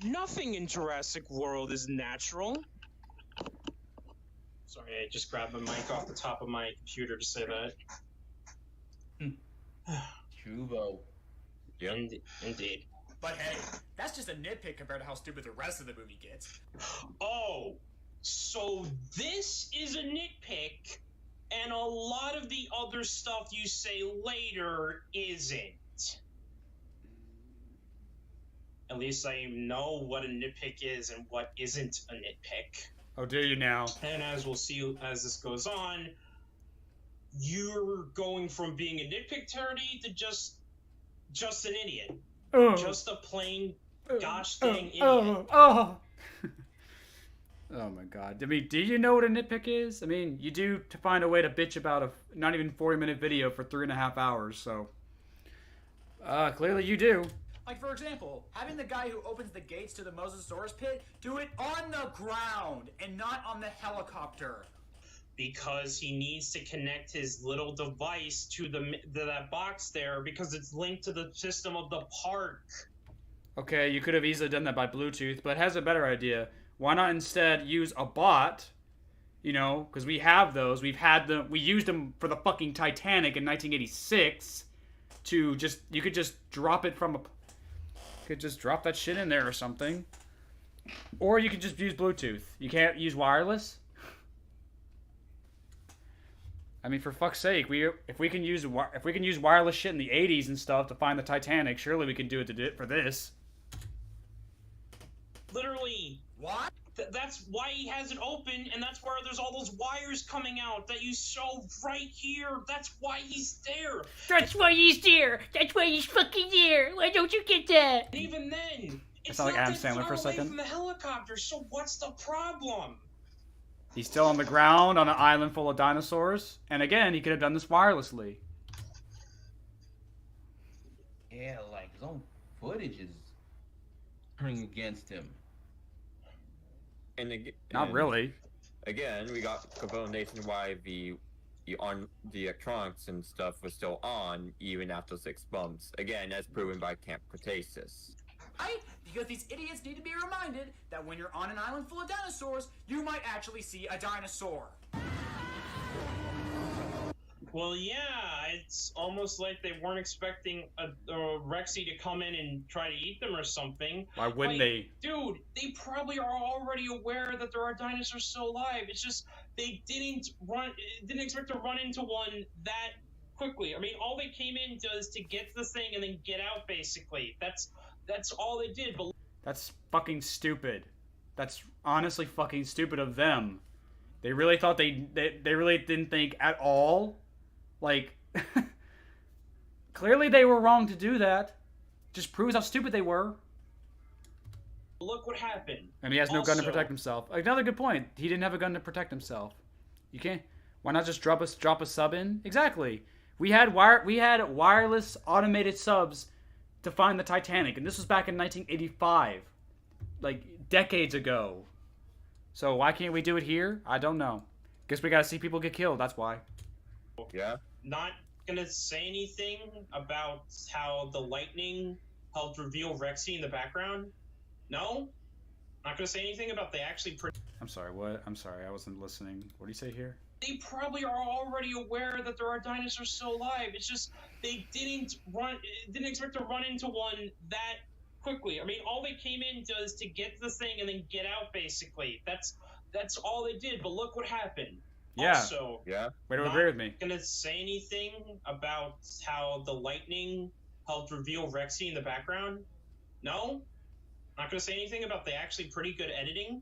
nothing in Jurassic World is natural. Sorry, I just grabbed my mic off the top of my computer to say that. True, though. Yeah. Indeed. But hey, that's just a nitpick compared to how stupid the rest of the movie gets. Oh, so this is a nitpick, and a lot of the other stuff you say later isn't. At least I know what a nitpick is and what isn't a nitpick. Oh, do you now? And as we'll see as this goes on, you're going from being a nitpick tardy to just an idiot. Just a plain gosh dang idiot. Oh my god. I mean, do you know what a nitpick is? I mean, you do to find a way to bitch about a not even 40-minute video for 3.5 hours, so. Clearly you do. Like, for example, having the guy who opens the gates to the Mosasaurus pit do it on the ground and not on the helicopter. Because he needs to connect his little device to that box there because it's linked to the system of the park. Okay, you could have easily done that by Bluetooth, but it has a better idea. Why not instead use a bot? You know, because we have those. We used them for the fucking Titanic in 1986 to just, you could just drop it from a, could just drop that shit in there or something. Or you could just use Bluetooth. You can't use wireless? I mean, for fuck's sake, if we can use wireless shit in the 80s and stuff to find the Titanic, surely we can do it for this. Literally. What? That's why he has it open, and that's where there's all those wires coming out that you saw right here. That's why he's there. That's why he's there. That's why he's fucking there. Why don't you get that? And even then, it's sound not like Adam that Sandler far for a away second. from the helicopter. So what's the problem? He's still on the ground on an island full of dinosaurs. And again, he could have done this wirelessly. Yeah, like his own footage is turning against him. And Not really. Again, we got confirmation why the electronics and stuff was still on even after 6 months. Again, as proven by Camp Cretaceous. Right? Because these idiots need to be reminded that when you're on an island full of dinosaurs, you might actually see a dinosaur. Well, yeah, it's almost like they weren't expecting a Rexy to come in and try to eat them or something. Why wouldn't they? Dude, they probably are already aware that there are dinosaurs still alive. It's just they didn't expect to run into one that quickly. I mean, all they came in does to get to the thing and then get out, basically. That's all they did. But That's fucking stupid. That's honestly fucking stupid of them. They really thought they really didn't think at all. Like, clearly they were wrong to do that. Just proves how stupid they were. look what happened. And he has no gun to Also- protect himself. Another good point. He didn't have a gun to protect himself. You can't. Why not just drop a sub in? Exactly. We had wireless automated subs to find the Titanic, and this was back in 1985, like decades ago. So why can't we do it here? I don't know. Guess we gotta see people get killed. That's why. Yeah? Not gonna say anything about how the lightning helped reveal Rexy in the background. No, not gonna say anything about they actually. I'm sorry. What? I'm sorry. I wasn't listening. What do you say here? They probably are already aware that there are dinosaurs still alive. It's just they didn't expect to run into one that quickly. I mean, all they came in does to get to the thing and then get out, basically. That's all they did. But look what happened. Yeah. Also, Yeah? Way to not agree with me. gonna say anything about how the lightning helped reveal Rexy in the background. No, not gonna say anything about the actually pretty good editing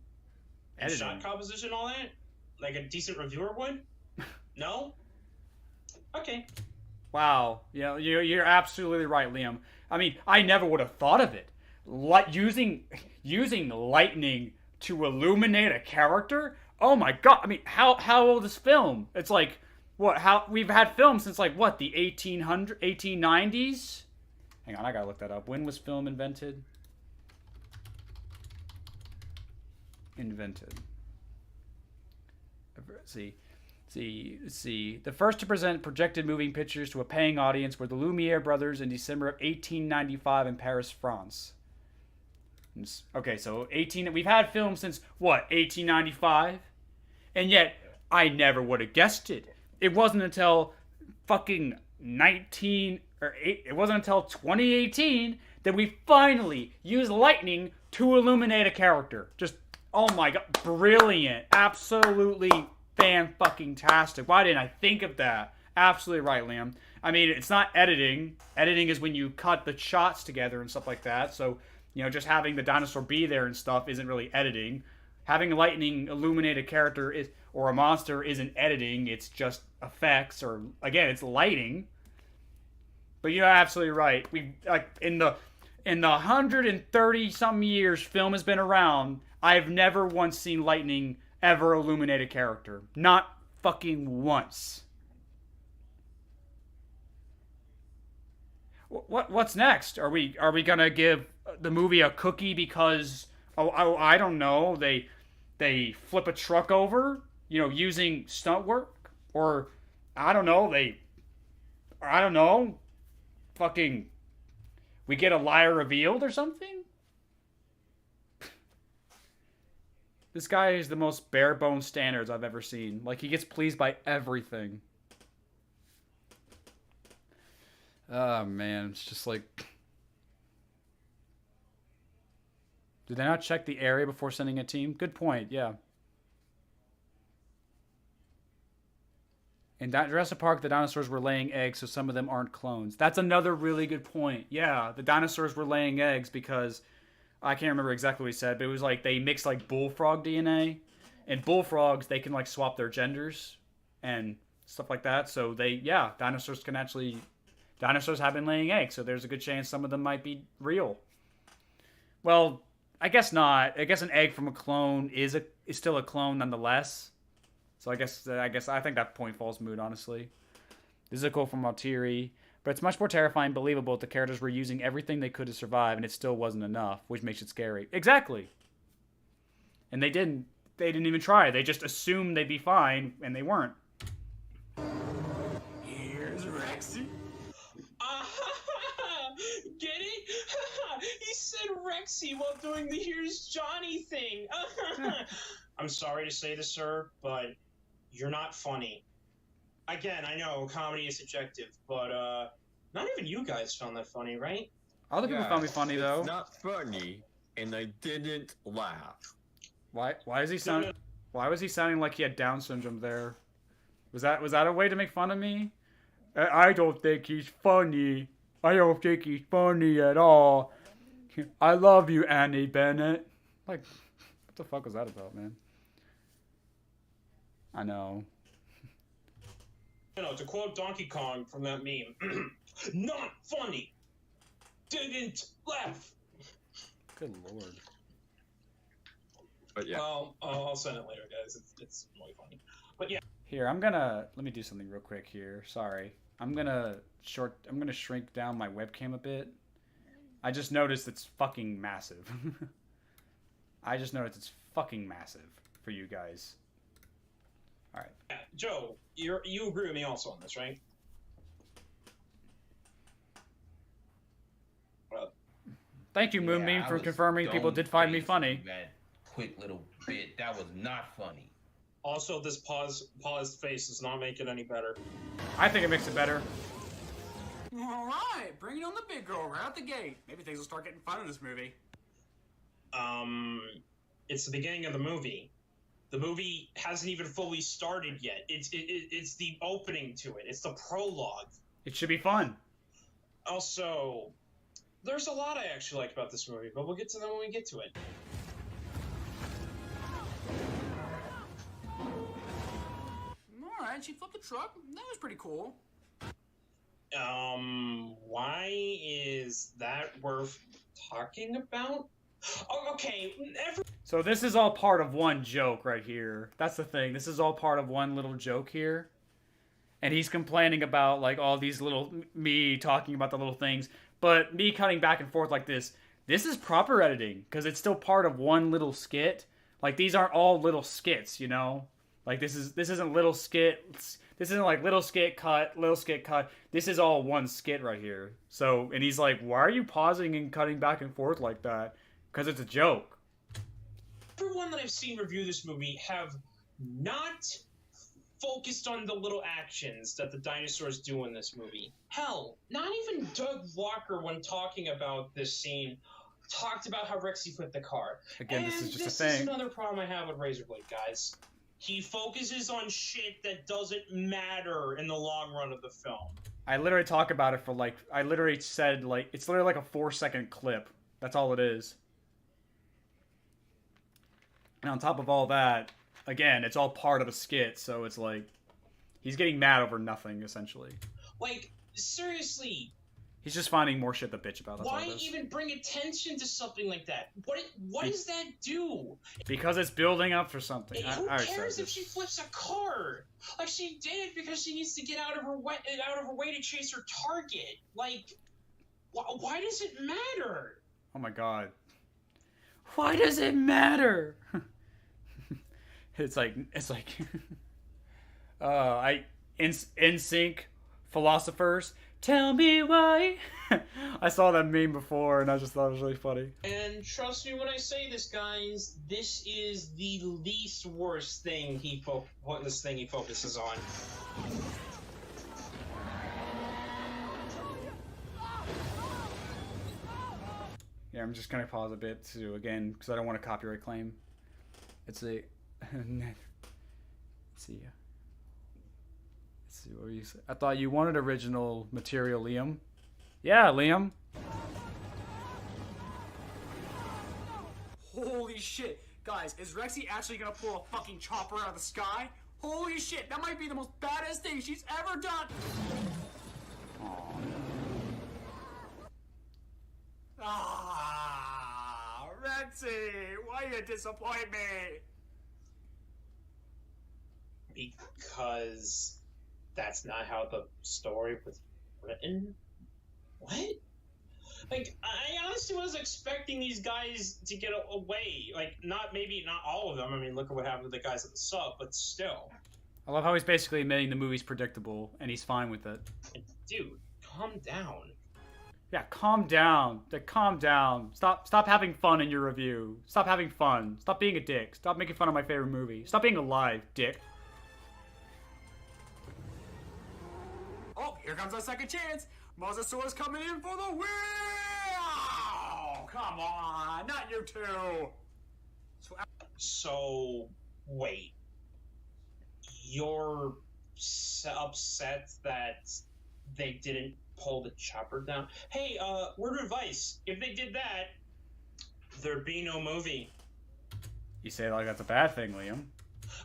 and shot composition, all that, like a decent reviewer would. No. Okay. Wow. Yeah, you're absolutely right, Liam. I mean, I never would have thought of it. Using lightning to illuminate a character. Oh my god! I mean, how old is film? It's like what? How we've had film since like what, the 1890s? Hang on, I gotta look that up. When was film invented? invented? See. The first to present projected moving pictures to a paying audience were the Lumiere brothers in December of 1895 in Paris, France. Okay, so we've had films since, what, 1895? And yet, I never would have guessed it. It wasn't until fucking it wasn't until 2018 that we finally used lightning to illuminate a character. Just, oh my god, brilliant. Absolutely fan-fucking-tastic. Why didn't I think of that? Absolutely right, Liam. I mean, it's not editing. Editing is when you cut the shots together and stuff like that. So, just having the dinosaur be there and stuff isn't really editing. Having lightning illuminate a character or a monster isn't editing. It's just effects, or, again, it's lighting. But you're absolutely right. In the 130-something years film has been around, I've never once seen lightning ever illuminate a character. Not fucking once. What's next? Are we gonna give the movie a cookie because I don't know, they flip a truck over, using stunt work, or I don't know, fucking we get a liar revealed or something? This guy is the most bare bones standards I've ever seen. Like, he gets pleased by everything. Oh, man. It's just like... Did they not check the area before sending a team? Good point, yeah. In Jurassic Park, the dinosaurs were laying eggs, so some of them aren't clones. That's another really good point. Yeah, the dinosaurs were laying eggs because... I can't remember exactly what he said, but it was like they mixed like bullfrog DNA, and bullfrogs, they can like swap their genders and stuff like that. So dinosaurs have been laying eggs, so there's a good chance some of them might be real. Well, I guess not. I guess an egg from a clone is still a clone nonetheless. So I think that point falls moot, honestly. This is a quote from Altieri. But it's much more terrifying and believable that the characters were using everything they could to survive, and it still wasn't enough, which makes it scary. Exactly. And they didn't even try. They just assumed they'd be fine, and they weren't. Here's Rexy. Get it? He said Rexy while doing the Here's Johnny thing. I'm sorry to say this, sir, but you're not funny. Again, I know comedy is subjective, but not even you guys found that funny, right? Other people found me funny, though. It's not funny, and I didn't laugh. Why was he sounding like he had Down syndrome there? Was that a way to make fun of me? I don't think he's funny. I don't think he's funny at all. I love you, Annie Bennett. Like, what the fuck was that about, man? I know. To quote Donkey Kong from that meme, not funny. Didn't laugh. Good lord. But yeah. Well, I'll send it later, guys. It's really funny. But yeah. Here, let me do something real quick here. Sorry. I'm gonna shrink down my webcam a bit. I just noticed it's fucking massive. I just noticed it's fucking massive for you guys. All right. Yeah, Joe, you agree with me also on this, right? Thank you, Moonbeam, for confirming people did find me funny. That quick little bit, that was not funny. Also, this paused face does not make it any better. I think it makes it better. All right, bring it on the big girl right out the gate. Maybe things will start getting fun in this movie. It's the beginning of the movie. The movie hasn't even fully started yet. It's the opening to it. It's the prologue. It should be fun. Also, there's a lot I actually like about this movie, but we'll get to that when we get to it. Alright, she flipped the truck. That was pretty cool. Why is that worth talking about? Oh, okay. So this is all part of one joke right here. That's the thing. This is all part of one little joke here. And he's complaining about, like, all these me talking about the little things. But me cutting back and forth like this is proper editing. Because it's still part of one little skit. Like, these aren't all little skits, you know? Like, this isn't little skits. This isn't like little skit cut, little skit cut. This is all one skit right here. So, and he's like, why are you pausing and cutting back and forth like that? Because it's a joke. Everyone that I've seen review this movie have not focused on the little actions that the dinosaurs do in this movie. Hell, not even Doug Walker, when talking about this scene, talked about how Rexy flipped the car. Again, and this is just a this thing. is another problem I have with RaisorBlade, guys. He focuses on shit that doesn't matter in the long run of the film. I literally talk about it for like, I literally said like, it's literally like a 4-second clip. That's all it is. And on top of all that, again, it's all part of a skit, so it's like, he's getting mad over nothing, essentially. Like, seriously, He's just finding more shit to bitch about. That's all why it is. even bring attention to something like that? What does that do? Because it's building up for something. Who I already cares said if this. she flips a car? Like, she did it because she needs to get out of her way to chase her target. Like, why does it matter? Oh my god. Why does it matter? it's like in sync philosophers tell me why. I saw that meme before and I just thought it was really funny. And trust me when I say this, guys, this is the least worst thing he focuses on. Yeah, I'm just gonna pause a bit to again because I don't want a copyright claim. It's a let's see. Let's see what you say. I thought you wanted original material, Liam. Yeah, Liam. Holy shit. Guys, is Rexy actually gonna pull a fucking chopper out of the sky? Holy shit, that might be the most badass thing she's ever done! Ah, Rexy, why you disappoint me? Because that's not how the story was written? What? Like, I honestly was expecting these guys to get away. Like, maybe not all of them. I mean, look at what happened to the guys at the sub, but still. I love how he's basically admitting the movie's predictable and he's fine with it. Dude, calm down. Yeah, calm down. Calm down. Stop having fun in your review. Stop having fun. Stop being a dick. Stop making fun of my favorite movie. Stop being alive, dick. Oh, here comes our second chance. Mosasaurus coming in for the win! Oh, come on, not you two. So, wait. You're upset that they didn't pull the chopper down? Hey, word of advice. If they did that, there'd be no movie. You say it like that's a bad thing, Liam.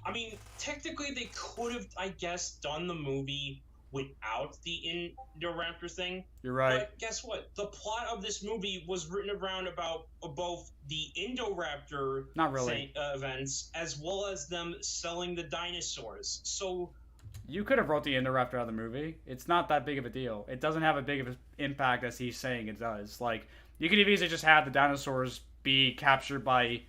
I mean, technically they could have, I guess, done the movie without the Indoraptor thing. You're right. But guess what? The plot of this movie was written around about both the Indoraptor Not really. Events as well as them selling the dinosaurs. So You could have wrote the Indoraptor out of the movie. It's not that big of a deal. It doesn't have a big of an impact as he's saying it does. Like, you could have easily just had the dinosaurs be captured by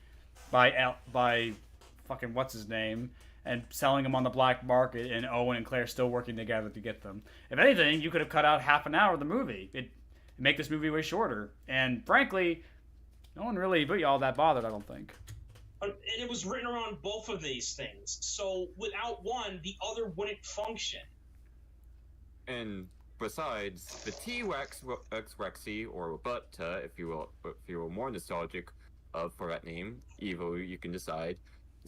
fucking what's his name and selling them on the black market, and Owen and Claire still working together to get them. If anything, you could have cut out half an hour of the movie. It'd make this movie way shorter. And frankly, no one really be all that bothered, I don't think. and it was written around both of these things. So without one, the other wouldn't function. And besides, the T-Rex Rexy, or Roberta, if you were more nostalgic for that name, Evo, you can decide.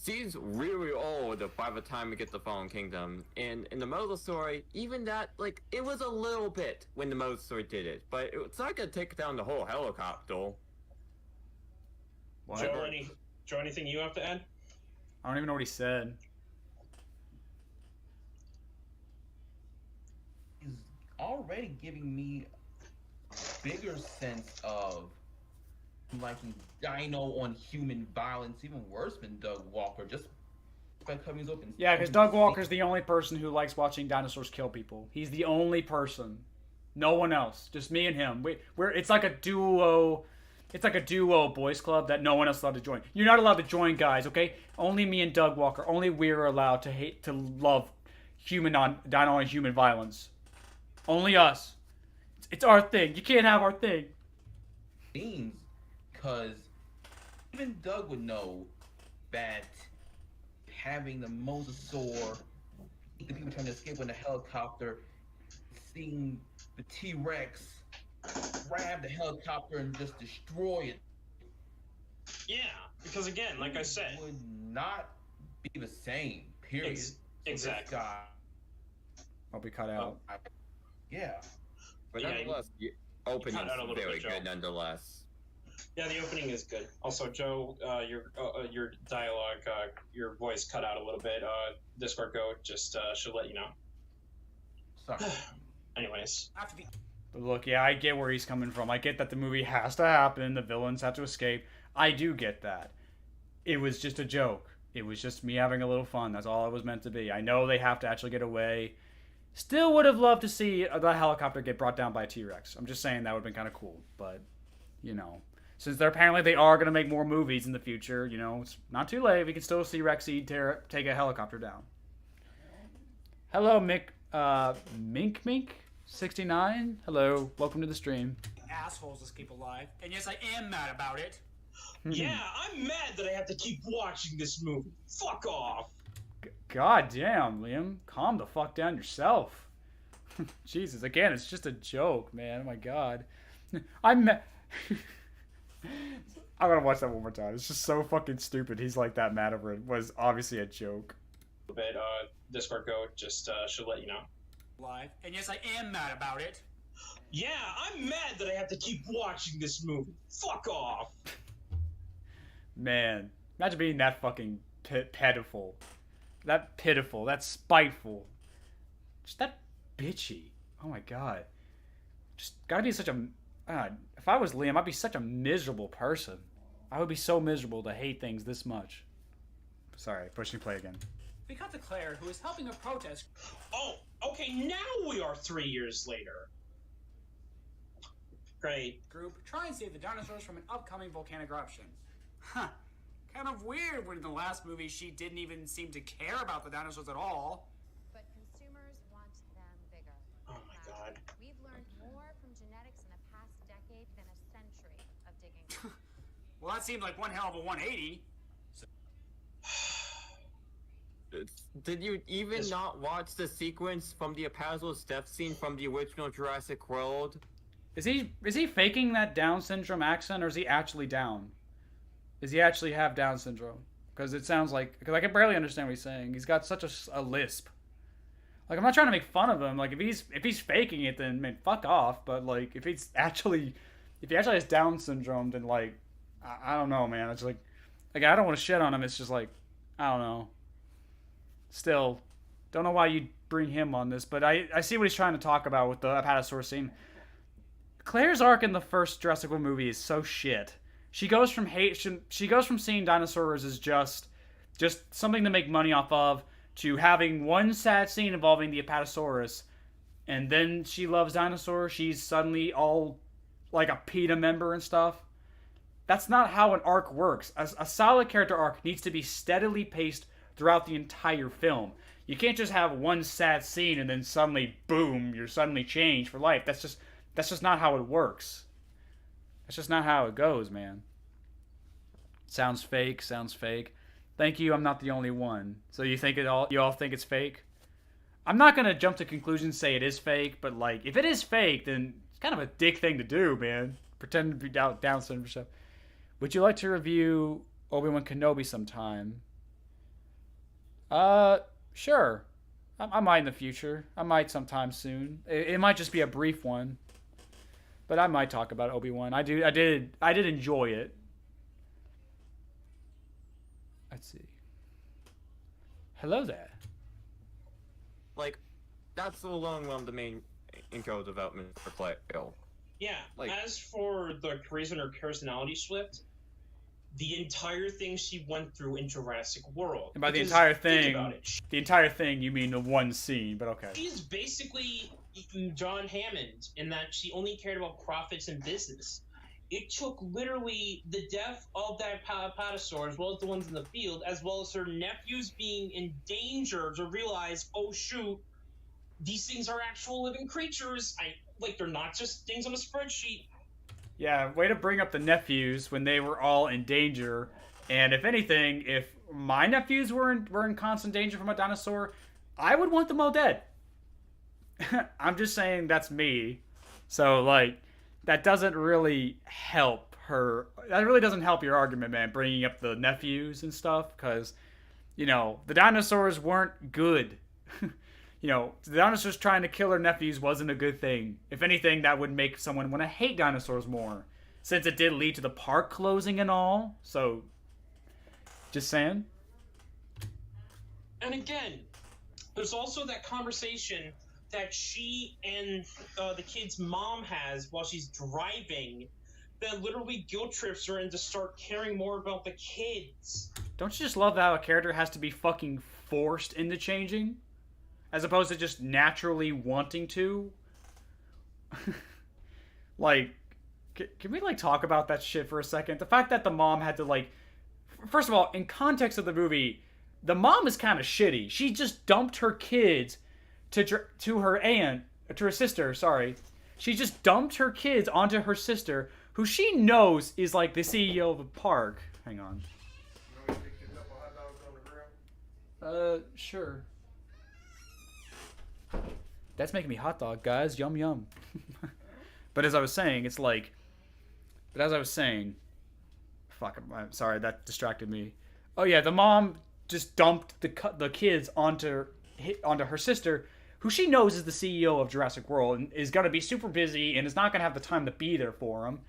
She's really old by the time we get to Fallen Kingdom, and in the Motor Story, even that, like, it was a little bit when the Motor Story did it, but it's not gonna take down the whole helicopter. What? Joe, anything you have to add? I don't even know what he said. Is already giving me a bigger sense of liking dino on human violence, even worse than Doug Walker, just by coming up and Yeah, because Doug Walker's the only person who likes watching dinosaurs kill people. He's the only person. No one else. Just me and him. It's like a duo. It's like a duo boys club that no one else is allowed to join. You're not allowed to join, guys, okay? Only me and Doug Walker. Only we're allowed to love non-human violence. Only us. It's our thing. You can't have our thing. Means, because even Doug would know that having the mosasaur, the people trying to escape in the helicopter, seeing the T-Rex grab the helicopter and just destroy it. Yeah, because again, like I said, would not be the same. Period. Exactly. I'll be cut out. Yeah. But Yeah, nonetheless, the opening cut out a is little very bit, Joe. good nonetheless. Yeah, the opening is good. Also, Joe, your dialogue, your voice cut out a little bit. Discord Go just should let you know. Sorry. Anyways. After the But look, yeah, I get where he's coming from. I get that the movie has to happen. The villains have to escape. I do get that. It was just a joke. It was just me having a little fun. That's all it was meant to be. I know they have to actually get away. Still would have loved to see the helicopter get brought down by a T-Rex. I'm just saying that would have been kind of cool. But, you know, since they are going to make more movies in the future, you know, it's not too late. We can still see Rexy take a helicopter down. Hello, Mink69. Hello, welcome to the stream. assholes escape alive, and yes, I am mad about it. Yeah, I'm mad that I have to keep watching this movie. Fuck off. God damn, Liam. Calm the fuck down yourself. Jesus, again, it's just a joke, man. Oh my god. I'm gonna watch that one more time. It's just so fucking stupid. He's like that mad over it. Was obviously a joke. But Discord Go just should let you know. Live, and yes, I am mad about it. Yeah, I'm mad that I have to keep watching this movie. Fuck off. Man, imagine being that fucking pitiful. That pitiful. That spiteful. Just that bitchy. Oh my god. Just gotta be such a... if I was Liam, I'd be such a miserable person. I would be so miserable to hate things this much. Sorry, pushing play again. We cut to Claire, who is helping a protest. Oh, okay, now we are 3 years later. Great. Group try and save the dinosaurs from an upcoming volcanic eruption. Huh. Kind of weird when in the last movie she didn't even seem to care about the dinosaurs at all. But consumers want them bigger. Oh my god. We've learned more from genetics in the past decade than a century of digging. Well, that seemed like one hell of a 180. Did you even not watch the sequence from the Apazos death scene from the original Jurassic World? Is he faking that Down syndrome accent, or is he actually down? Does he actually have Down syndrome? Because it sounds like... Because I can barely understand what he's saying. He's got such a lisp. Like, I'm not trying to make fun of him. Like, if he's faking it, then, man, fuck off. But, like, if he actually has Down syndrome, then, like, I don't know, man. It's like, I don't want to shit on him. It's just like, I don't know. Still, don't know why you bring him on this, but I see what he's trying to talk about with the Apatosaurus scene. Claire's arc in the first Jurassic World movie is so shit. She goes from seeing dinosaurs as just something to make money off of, to having one sad scene involving the Apatosaurus, and then she loves dinosaurs. She's suddenly all like a PETA member and stuff. That's not how an arc works. A solid character arc needs to be steadily paced throughout the entire film. You can't just have one sad scene and then suddenly, boom, you're suddenly changed for life. That's just not how it works. That's just not how it goes, man. Sounds fake. Thank you, I'm not the only one. So you all think it's fake? I'm not gonna jump to conclusions and say it is fake, but like, if it is fake, then it's kind of a dick thing to do, man. Pretend to be Down syndrome stuff. Would you like to review Obi-Wan Kenobi sometime? Sure. I might in the future. I might sometime soon. It might just be a brief one. But I might talk about Obi-Wan. I did enjoy it. Let's see. Hello there. Like, that's alone one of the main intro development for Claire. Yeah, Like- as for the reason her personality shift, the entire thing she went through in Jurassic World. And by the Because entire think about thing, you mean the one scene, but okay. She's basically John Hammond in that she only cared about profits and business. it took literally the death of that Patasaur, as well as the ones in the field, as well as her nephews being in danger to realize, oh shoot, these things are actual living creatures. They're not just things on a spreadsheet. Yeah, way to bring up the nephews when they were all in danger. And if anything, if my nephews were in constant danger from a dinosaur, I would want them all dead. I'm just saying that's me. So, like, that doesn't really help her. That really doesn't help your argument, man, bringing up the nephews and stuff. Because, you know, the dinosaurs weren't good. You know, the dinosaurs trying to kill her nephews wasn't a good thing. If anything, that would make someone want to hate dinosaurs more. Since it did lead to the park closing and all. So, just saying. And again, there's also that conversation that she and the kid's mom has while she's driving that literally guilt trips her into start caring more about the kids. Don't you just love how a character has to be fucking forced into changing? As opposed to just naturally wanting to? Like, can we, like, talk about that shit for a second? The fact that the mom had to, like... First of all, in context of the movie, the mom is kind of shitty. She just dumped her kids to her aunt... To her sister, sorry. She just dumped her kids onto her sister, who she knows is, like, the CEO of a park. Hang on. Sure. That's making me hot dog, guys. Yum, yum. But as I was saying, it's like... But as I was saying... Fuck, I'm sorry, that distracted me. Oh yeah, the mom just dumped the kids onto her sister, who she knows is the CEO of Jurassic World, and is going to be super busy, and is not going to have the time to be there for him.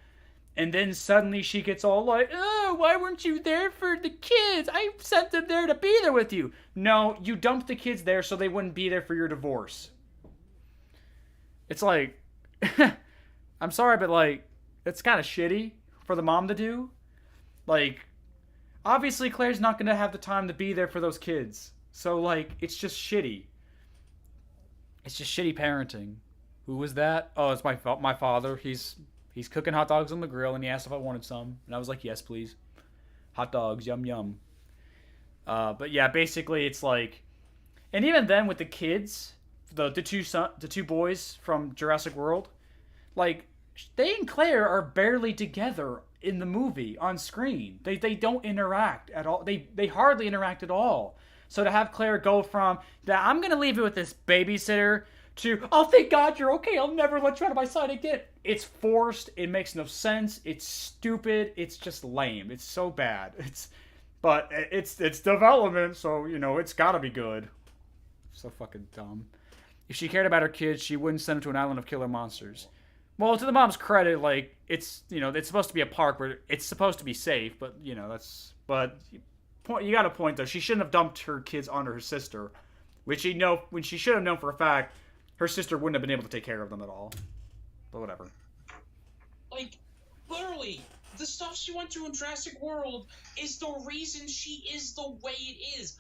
And then suddenly she gets all like, oh, why weren't you there for the kids? I sent them there to be there with you. No, you dumped the kids there so they wouldn't be there for your divorce. It's like, I'm sorry, but like, it's kind of shitty for the mom to do. Like, obviously Claire's not going to have the time to be there for those kids. So like, it's just shitty. It's just shitty parenting. Who was that? Oh, it's my father. He's cooking hot dogs on the grill, and he asked if I wanted some. And I was like, yes, please. Hot dogs, yum, yum. But yeah, basically it's like... And even then with the kids, the two boys from Jurassic World, like, they and Claire are barely together in the movie, on screen. They don't interact at all. They hardly interact at all. So to have Claire go from, that I'm going to leave you with this babysitter, to, oh, thank God you're okay, I'll never let you out of my sight again. It's forced, it makes no sense, it's stupid, it's just lame, it's so bad. But it's development, so, you know, it's gotta be good. So fucking dumb. If she cared about her kids, she wouldn't send them to an island of killer monsters. Well, to the mom's credit, like, it's, you know, it's supposed to be a park where it's supposed to be safe, but, you know, you got a point, though. She shouldn't have dumped her kids onto her sister, when she should have known for a fact her sister wouldn't have been able to take care of them at all. But whatever. Like, literally, the stuff she went through in Jurassic World is the reason she is the way it is.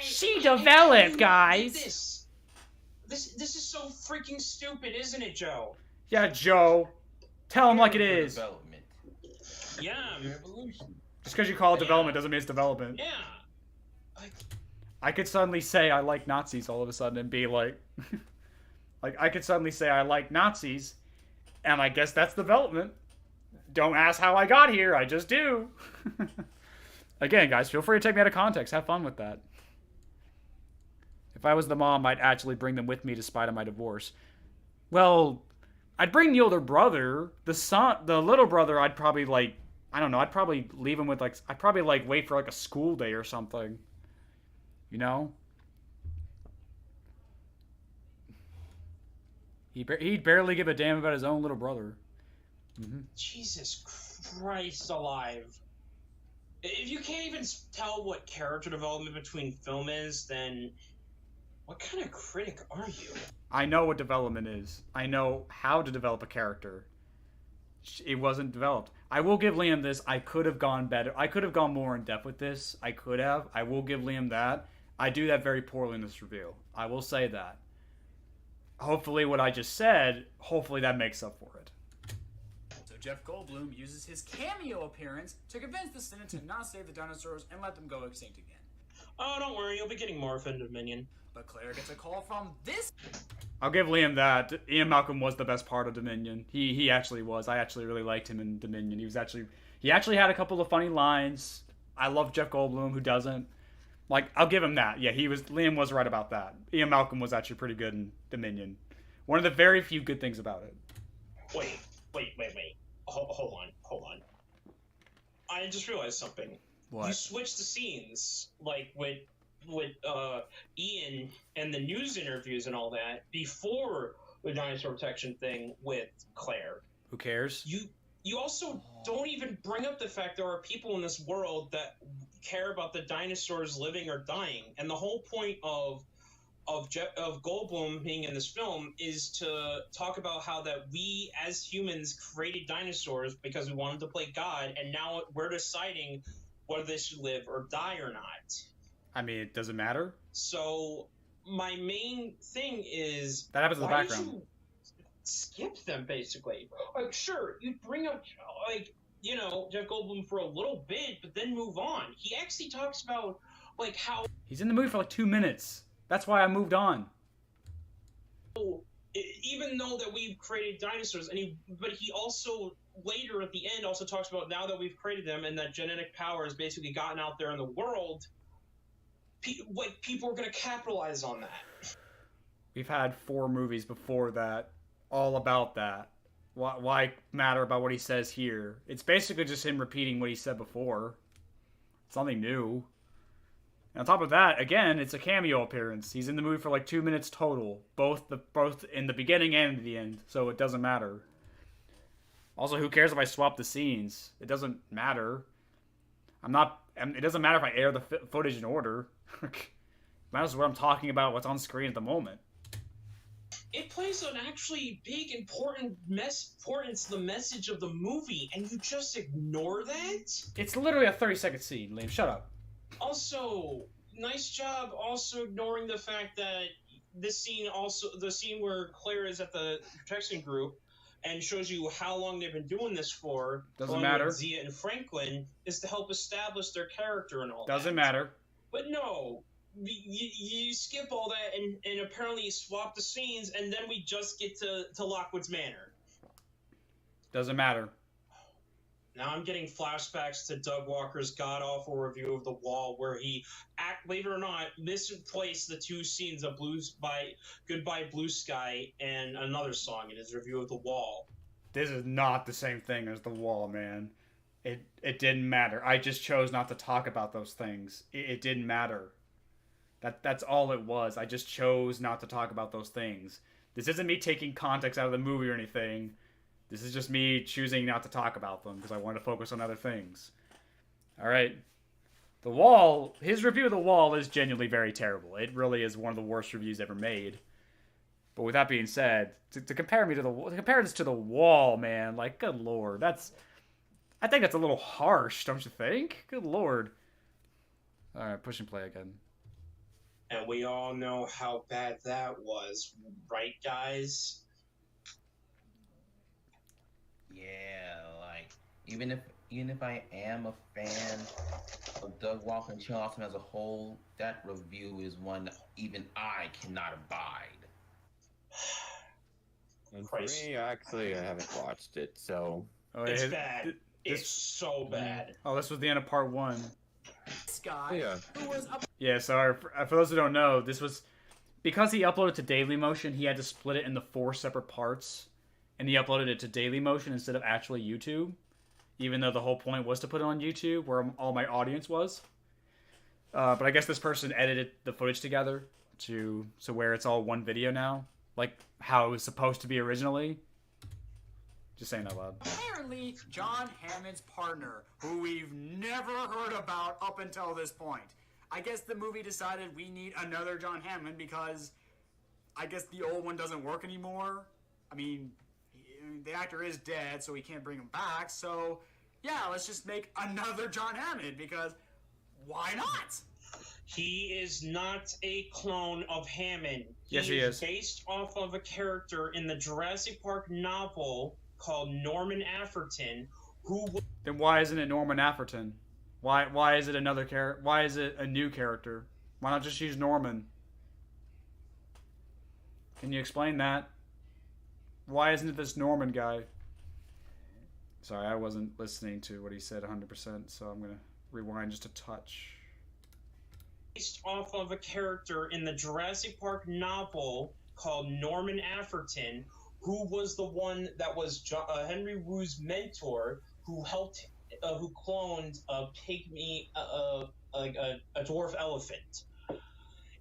She developed, guys. This is so freaking stupid, isn't it, Joe? Yeah, Joe. Tell him like it is. Development. Yeah. Evolution. Just because you call it development doesn't mean it's development. Yeah. I could suddenly say I like Nazis all of a sudden and be like... like, I could suddenly say I like Nazis, and I guess that's development. Don't ask how I got here, I just do. Again, guys, feel free to take me out of context. Have fun with that. If I was the mom, I'd actually bring them with me despite of my divorce. Well, I'd bring the older brother. The little brother, I'd probably, like... I don't know, I'd probably leave him with, like... I'd probably, like, wait for, like, a school day or something. You know? He'd barely give a damn about his own little brother. Mm-hmm. Jesus Christ alive. If you can't even tell what character development between film is, then what kind of critic are you? I know what development is. I know how to develop a character. It wasn't developed. I will give Liam this. I could have gone better. I could have gone more in depth with this. I could have. I will give Liam that. I do that very poorly in this review. I will say that. Hopefully what I just said, hopefully that makes up for it. So Jeff Goldblum uses his cameo appearance to convince the Senate to not save the dinosaurs and let them go extinct again. Oh, don't worry, you'll be getting morphed into Dominion. But Claire gets a call from this. I'll give Liam that. Ian Malcolm was the best part of Dominion. He actually was. I actually really liked him in Dominion. He actually had a couple of funny lines. I love Jeff Goldblum. Who doesn't? Like, I'll give him that. Yeah, Liam was right about that. Ian Malcolm was actually pretty good in Dominion. One of the very few good things about it. Wait. Hold on. I just realized something. What? You switched the scenes, like with Ian and the news interviews and all that before the dinosaur protection thing with Claire. Who cares? You also don't even bring up the fact there are people in this world that care about the dinosaurs living or dying, and the whole point of Goldblum being in this film is to talk about how that we as humans created dinosaurs because we wanted to play God, and now we're deciding whether they should live or die or not. I mean, it doesn't matter. So my main thing is that happens in the background. Did you skip them basically? Like, sure, you bring up Jeff Goldblum for a little bit, but then move on. He actually talks about like how he's in the movie for like 2 minutes. That's why I moved on. Even though that we've created dinosaurs, but he also later at the end also talks about now that we've created them and that genetic power has basically gotten out there in the world, people are going to capitalize on that. We've had 4 movies before that all about that. Why matter about what he says here? It's basically just him repeating what he said before. It's nothing new. And on top of that, again, it's a cameo appearance. He's in the movie for like 2 minutes total, both in the beginning and the end, so it doesn't matter. Also, who cares if I swap the scenes? It doesn't matter. It doesn't matter if I air the footage in order. It matters what I'm talking about, what's on screen at the moment. It plays an actually big, importance to the message of the movie, and you just ignore that? It's literally a 30-second scene, Liam. Shut up. Also, nice job also ignoring the fact that the scene where Claire is at the protection group and shows you how long they've been doing this for. Doesn't matter. Zia and Franklin is to help establish their character and all Doesn't that. matter. But no, you skip all that and apparently swap the scenes, and then we just get to Lockwood's Manor. Doesn't matter. Now I'm getting flashbacks to Doug Walker's god-awful review of The Wall, where he, believe it or not, misplaced the 2 scenes of Goodbye Blue Sky and another song in his review of The Wall. This is not the same thing as The Wall, man. It didn't matter. I just chose not to talk about those things. It didn't matter. That's all it was. I just chose not to talk about those things. This isn't me taking context out of the movie or anything. This is just me choosing not to talk about them because I want to focus on other things. All right. The Wall, his review of The Wall is genuinely very terrible. It really is one of the worst reviews ever made. But with that being said, to compare this to The Wall, man, like, good lord, I think that's a little harsh, don't you think? Good lord. All right, push and play again. And we all know how bad that was, right, guys? Yeah, like even if I am a fan of Doug Walker and Charlton as a whole, that review is one that even I cannot abide. And for me, actually, I haven't watched it, so It's bad. It's so bad. Oh, this was the end of part 1. This guy who was up. Yeah, so for those who don't know, this was because he uploaded to Dailymotion. He had to split it into 4 separate parts, and he uploaded it to Dailymotion instead of actually YouTube. Even though the whole point was to put it on YouTube, where all my audience was. But I guess this person edited the footage together so where it's all one video now, like how it was supposed to be originally. Just saying that loud. Apparently, John Hammond's partner, who we've never heard about up until this point. I guess the movie decided we need another John Hammond because I guess the old one doesn't work anymore. I mean, the actor is dead, so we can't bring him back. So, yeah, let's just make another John Hammond because why not? He is not a clone of Hammond. Yes, he is. Based off of a character in the Jurassic Park novel called Norman Afferton, who... Then why isn't it Norman Afferton? Why is it another character? Why is it a new character? Why not just use Norman? Can you explain that? Why isn't it this Norman guy? Sorry, I wasn't listening to what he said 100%, so I'm gonna rewind just a touch. Based off of a character in the Jurassic Park novel called Norman Afferton, who was the one that was Henry Wu's mentor, who helped, who cloned a pygmy, a dwarf elephant.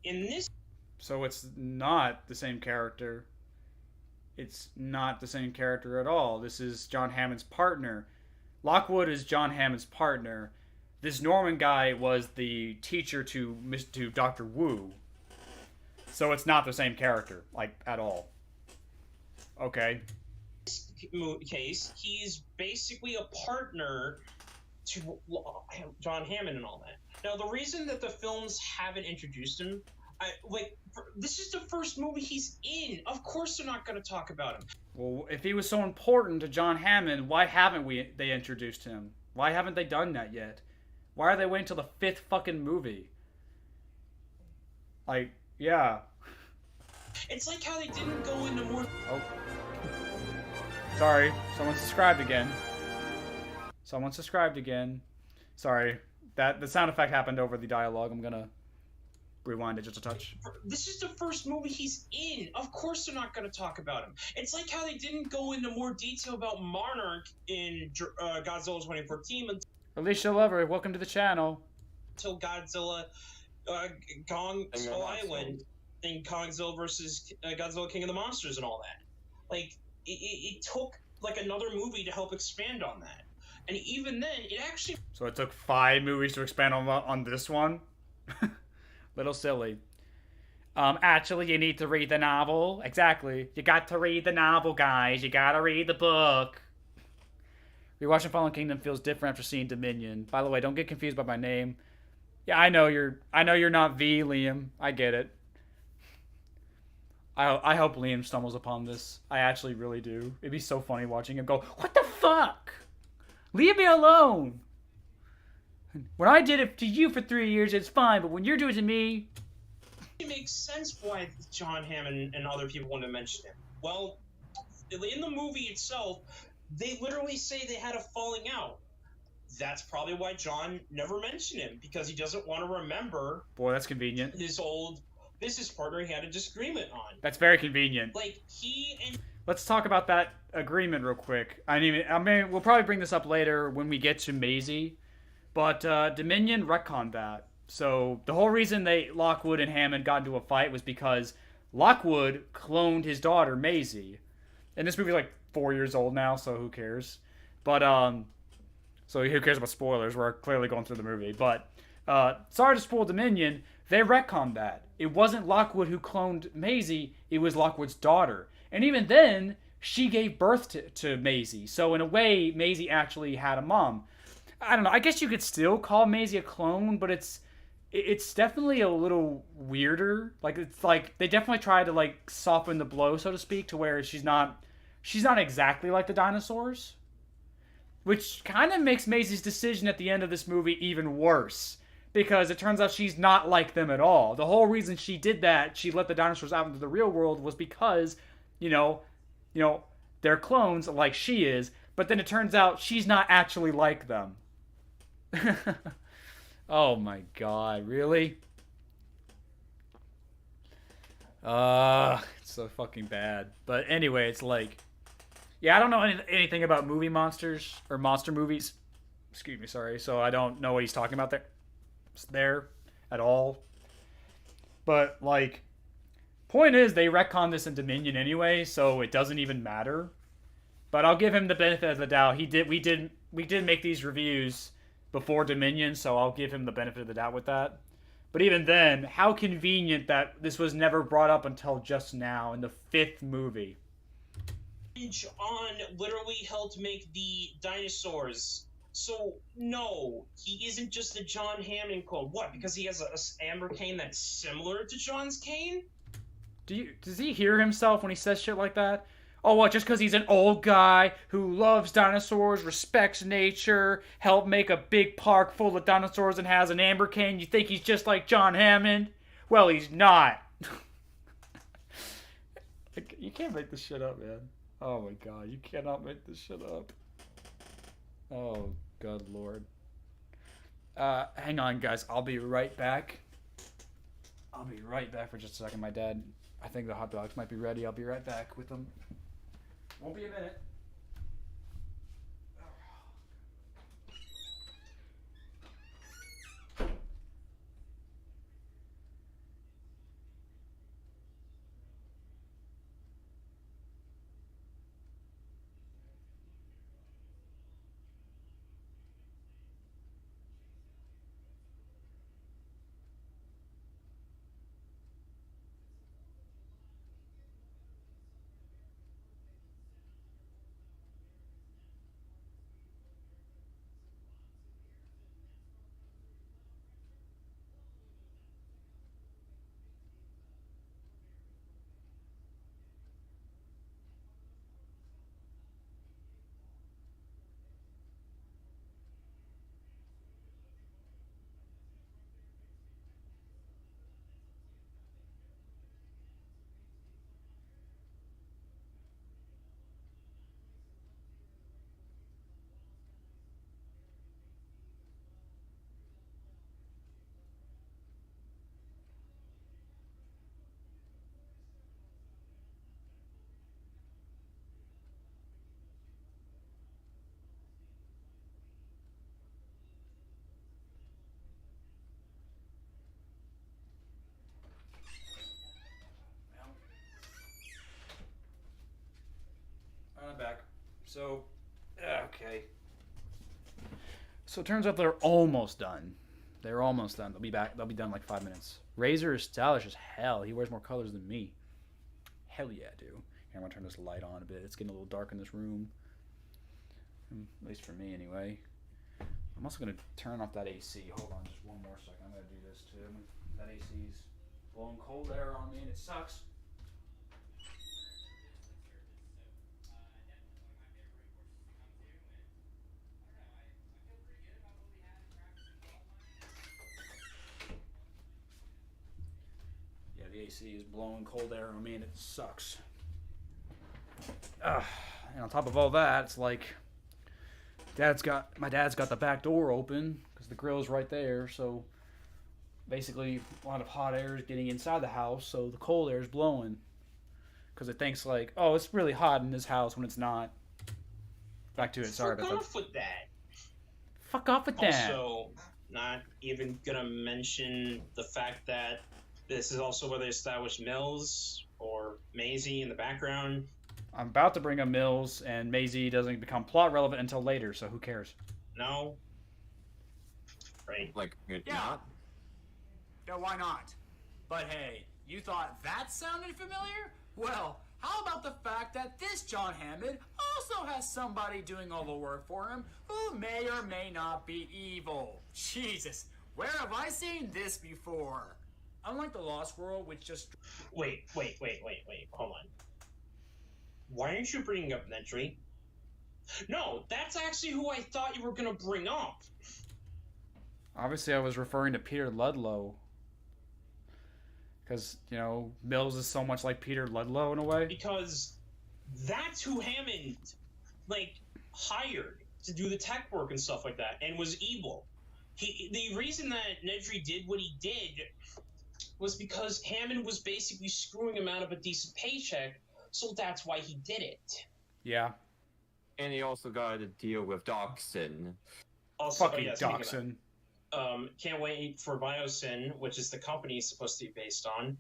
In this, so it's not the same character. It's not the same character at all. This is John Hammond's partner. Lockwood is John Hammond's partner. This Norman guy was the teacher to Dr. Wu. So it's not the same character, like, at all. Okay. In this case, he's basically a partner to John Hammond and all that. Now, the reason that the films haven't introduced him, this is the first movie he's in. Of course they're not going to talk about him. Well, if he was so important to John Hammond, why haven't they introduced him? Why haven't they done that yet? Why are they waiting till the 5th fucking movie? Like, yeah. It's like how they didn't go into more... Oh. Sorry, someone subscribed again. Someone subscribed again. Sorry, the sound effect happened over the dialogue. I'm gonna rewind it just a touch. This is the first movie he's in. Of course they're not going to talk about him. It's like how they didn't go into more detail about Monarch in Godzilla 2014 Alicia Lover, welcome to the channel. Until Godzilla Kong Skull Island and Kongzilla versus Godzilla King of the Monsters and all that. Like, it took like another movie to help expand on that. And even then, it actually... So it took 5 movies to expand on this one? Little silly. Actually, you need to read the novel. Exactly. You got to read the novel, guys. You gotta read the book. Rewatching Fallen Kingdom feels different after seeing Dominion. By the way, don't get confused by my name. Yeah, I know you're not V, Liam. I get it. I hope Liam stumbles upon this. I actually really do. It'd be so funny watching him go, "What the fuck? Leave me alone. When I did it to you for 3 years, it's fine, but when you're doing it to me..." It makes sense why John Hammond and other people want to mention him. Well, in the movie itself, they literally say they had a falling out. That's probably why John never mentioned him, because he doesn't want to remember... Boy, that's convenient. ...his old business partner he had a disagreement on. That's very convenient. Like, he and... Let's talk about that agreement real quick. I mean, we'll probably bring this up later when we get to Maisie. But Dominion retconned that. So the whole reason Lockwood and Hammond got into a fight was because Lockwood cloned his daughter, Maisie. And this movie's like 4 years old now, so who cares? But, so who cares about spoilers? We're clearly going through the movie. But, sorry to spoil Dominion, they retconned that. It wasn't Lockwood who cloned Maisie, it was Lockwood's daughter. And even then, she gave birth to Maisie. So in a way, Maisie actually had a mom. I don't know, I guess you could still call Maisie a clone, but it's definitely a little weirder. Like, it's like, they definitely tried to, like, soften the blow, so to speak, to where she's not exactly like the dinosaurs. Which kind of makes Maisie's decision at the end of this movie even worse. Because it turns out she's not like them at all. The whole reason she did that, she let the dinosaurs out into the real world, was because, you know, they're clones like she is, but then it turns out she's not actually like them. Oh my god, really? It's so fucking bad. But anyway, it's like, yeah, I don't know anything about movie monsters, or monster movies. Excuse me, sorry. So I don't know what he's talking about there at all. But, like, point is, they retconned this in Dominion anyway, so it doesn't even matter. But I'll give him the benefit of the doubt. We did make these reviews before Dominion, so I'll give him the benefit of the doubt with that. But even then, how convenient that this was never brought up until just now in the 5th movie. On literally helped make the dinosaurs. So, no, he isn't just a John Hammond clone. What, because he has a amber cane that's similar to John's cane? Does he hear himself when he says shit like that? Oh, what, just because he's an old guy who loves dinosaurs, respects nature, helped make a big park full of dinosaurs and has an amber cane, you think he's just like John Hammond? Well, he's not. You can't make this shit up, man. Oh my god, you cannot make this shit up. Oh, good lord. Hang on, guys. I'll be right back. I'll be right back for just a second. My dad, I think the hot dogs might be ready. I'll be right back with them. Won't be a minute. I'm back. So, okay. So it turns out they're almost done. They're almost done. They'll be back. They'll be done in like 5 minutes. Razor is stylish as hell. He wears more colors than me. Hell yeah, I do. Here, I'm gonna turn this light on a bit. It's getting a little dark in this room. At least for me, anyway. I'm also gonna turn off that AC. Hold on, just one more second. I'm gonna do this too. That AC's blowing cold air on me, and it sucks. The AC is blowing cold air on me and it sucks. And on top of all that, it's like my dad's got the back door open because the grill's right there. So basically, a lot of hot air is getting inside the house, so the cold air is blowing because it thinks like, oh, it's really hot in this house when it's not. Back to it. Sorry about that. Fuck off with that. Fuck off with that. Also, not even gonna mention the fact that this is also where they establish Mills or Maisie in the background. I'm about to bring up Mills, and Maisie doesn't become plot relevant until later, so who cares? No. Right. Like, Yeah. not? Yeah, why not? But hey, you thought that sounded familiar? Well, how about the fact that this John Hammond also has somebody doing all the work for him who may or may not be evil? Jesus, where have I seen this before? Unlike the Lost World, which just... Wait. Hold on. Why aren't you bringing up Nedry? No, that's actually who I thought you were going to bring up. Obviously, I was referring to Peter Ludlow. Because, you know, Mills is so much like Peter Ludlow in a way. Because that's who Hammond, like, hired to do the tech work and stuff like that, and was evil. The reason that Nedry did what he did was because Hammond was basically screwing him out of a decent paycheck, so that's why he did it. Yeah. And he also got to deal with Dachshund. Also, Fucking Dachshund. Can't wait for Biosyn, which is the company it's supposed to be based on,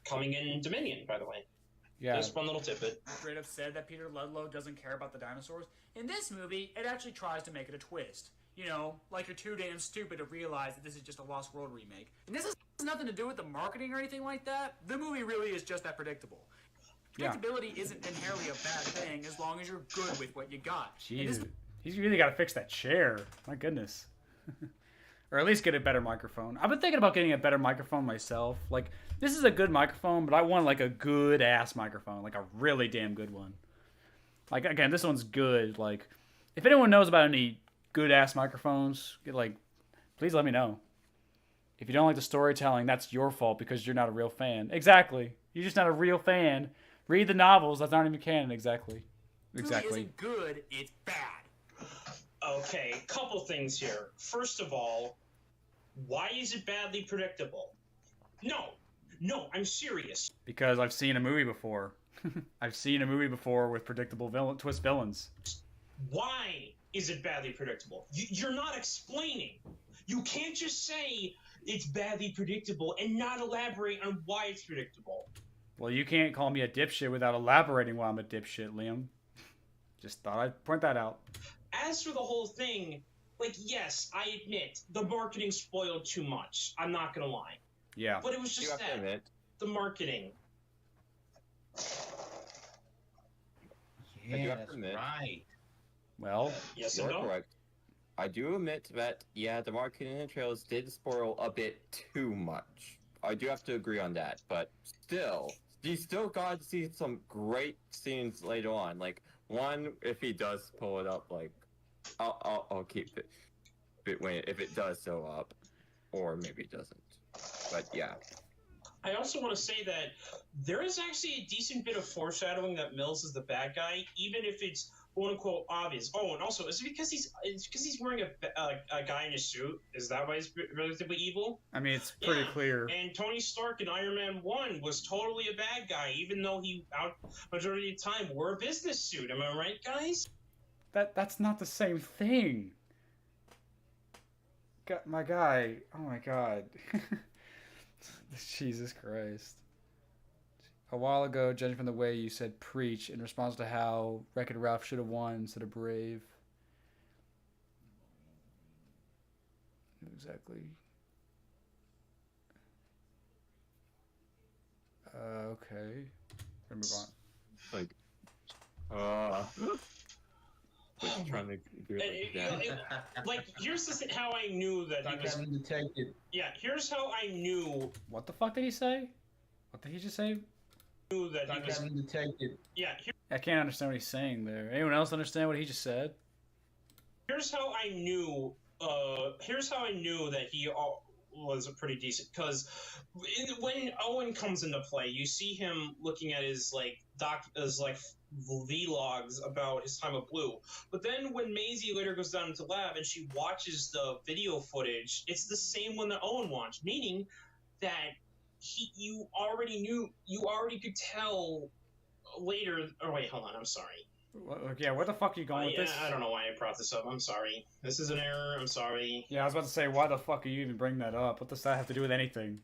coming in Dominion, by the way. Yeah. Just one little tidbit. straight up said that Peter Ludlow doesn't care about the dinosaurs. In this movie, it actually tries to make it a twist. You know, like you're too damn stupid to realize that this is just a Lost World remake. And this has nothing to do with the marketing or anything like that. The movie really is just that predictable. Predictability isn't inherently a bad thing as long as you're good with what you got. Jesus. He's really got to fix that chair. My goodness. Or at least get a better microphone. I've been thinking about getting a better microphone myself. Like, this is a good microphone, but I want, like, a good-ass microphone. Like, a really damn good one. Like, again, this one's good. Like, if anyone knows about any good-ass microphones, like, please let me know. If you don't like the storytelling, that's your fault because you're not a real fan. Exactly. You're just not a real fan. Read the novels. That's not even canon. Exactly. It isn't good. It's bad. Okay, couple things here. First of all, why is it badly predictable? No, I'm serious. Because I've seen a movie before. I've seen a movie before with predictable twist villains. Why is it badly predictable? You're not explaining. You can't just say it's badly predictable and not elaborate on why it's predictable. Well, you can't call me a dipshit without elaborating why I'm a dipshit, Liam. Just thought I'd point that out. As for the whole thing, like, yes, I admit, the marketing spoiled too much. I'm not gonna lie. Yeah. But it was just that. The marketing. Yeah, that's right. Well, yes, you're correct. I do admit that, yeah, the marketing and trailers did spoil a bit too much. I do have to agree on that, but still, you still got to see some great scenes later on. Like, one, if he does pull it up, like, I'll keep it if it does show up, or maybe it doesn't. But yeah. I also want to say that there is actually a decent bit of foreshadowing that Mills is the bad guy, even if it's quote unquote obvious. Oh, and also, is it because he's wearing a guy in a suit? Is that why he's relatively evil? I mean, it's pretty clear. And Tony Stark in Iron Man 1 was totally a bad guy, even though he majority of the time wore a business suit. Am I right, guys? That's not the same thing. My guy. Oh my god. Jesus Christ. A while ago, judging from the way you said preach in response to how Wreck-It Ralph should have won instead of Brave. Exactly. Okay. We're gonna move on. Like trying to do it like, here's how I knew that he was detected. Yeah, here's how I knew. What the fuck did he say? What did he just say? Knew that he was detected. Yeah. I can't understand what he's saying there. Anyone else understand what he just said? Here's how I knew. Here's how I knew that he was a pretty decent, because when Owen comes into play, you see him looking at his vlogs about his time with Blue. But then when Maisie later goes down into lab and she watches the video footage, it's the same one that Owen watched, meaning that you already could tell later. Oh wait, hold on, I'm sorry. Yeah, where the fuck are you going with this? I don't know why I brought this up. I'm sorry. This is an error. I'm sorry. Yeah, I was about to say, why the fuck are you even bringing that up? What does that have to do with anything?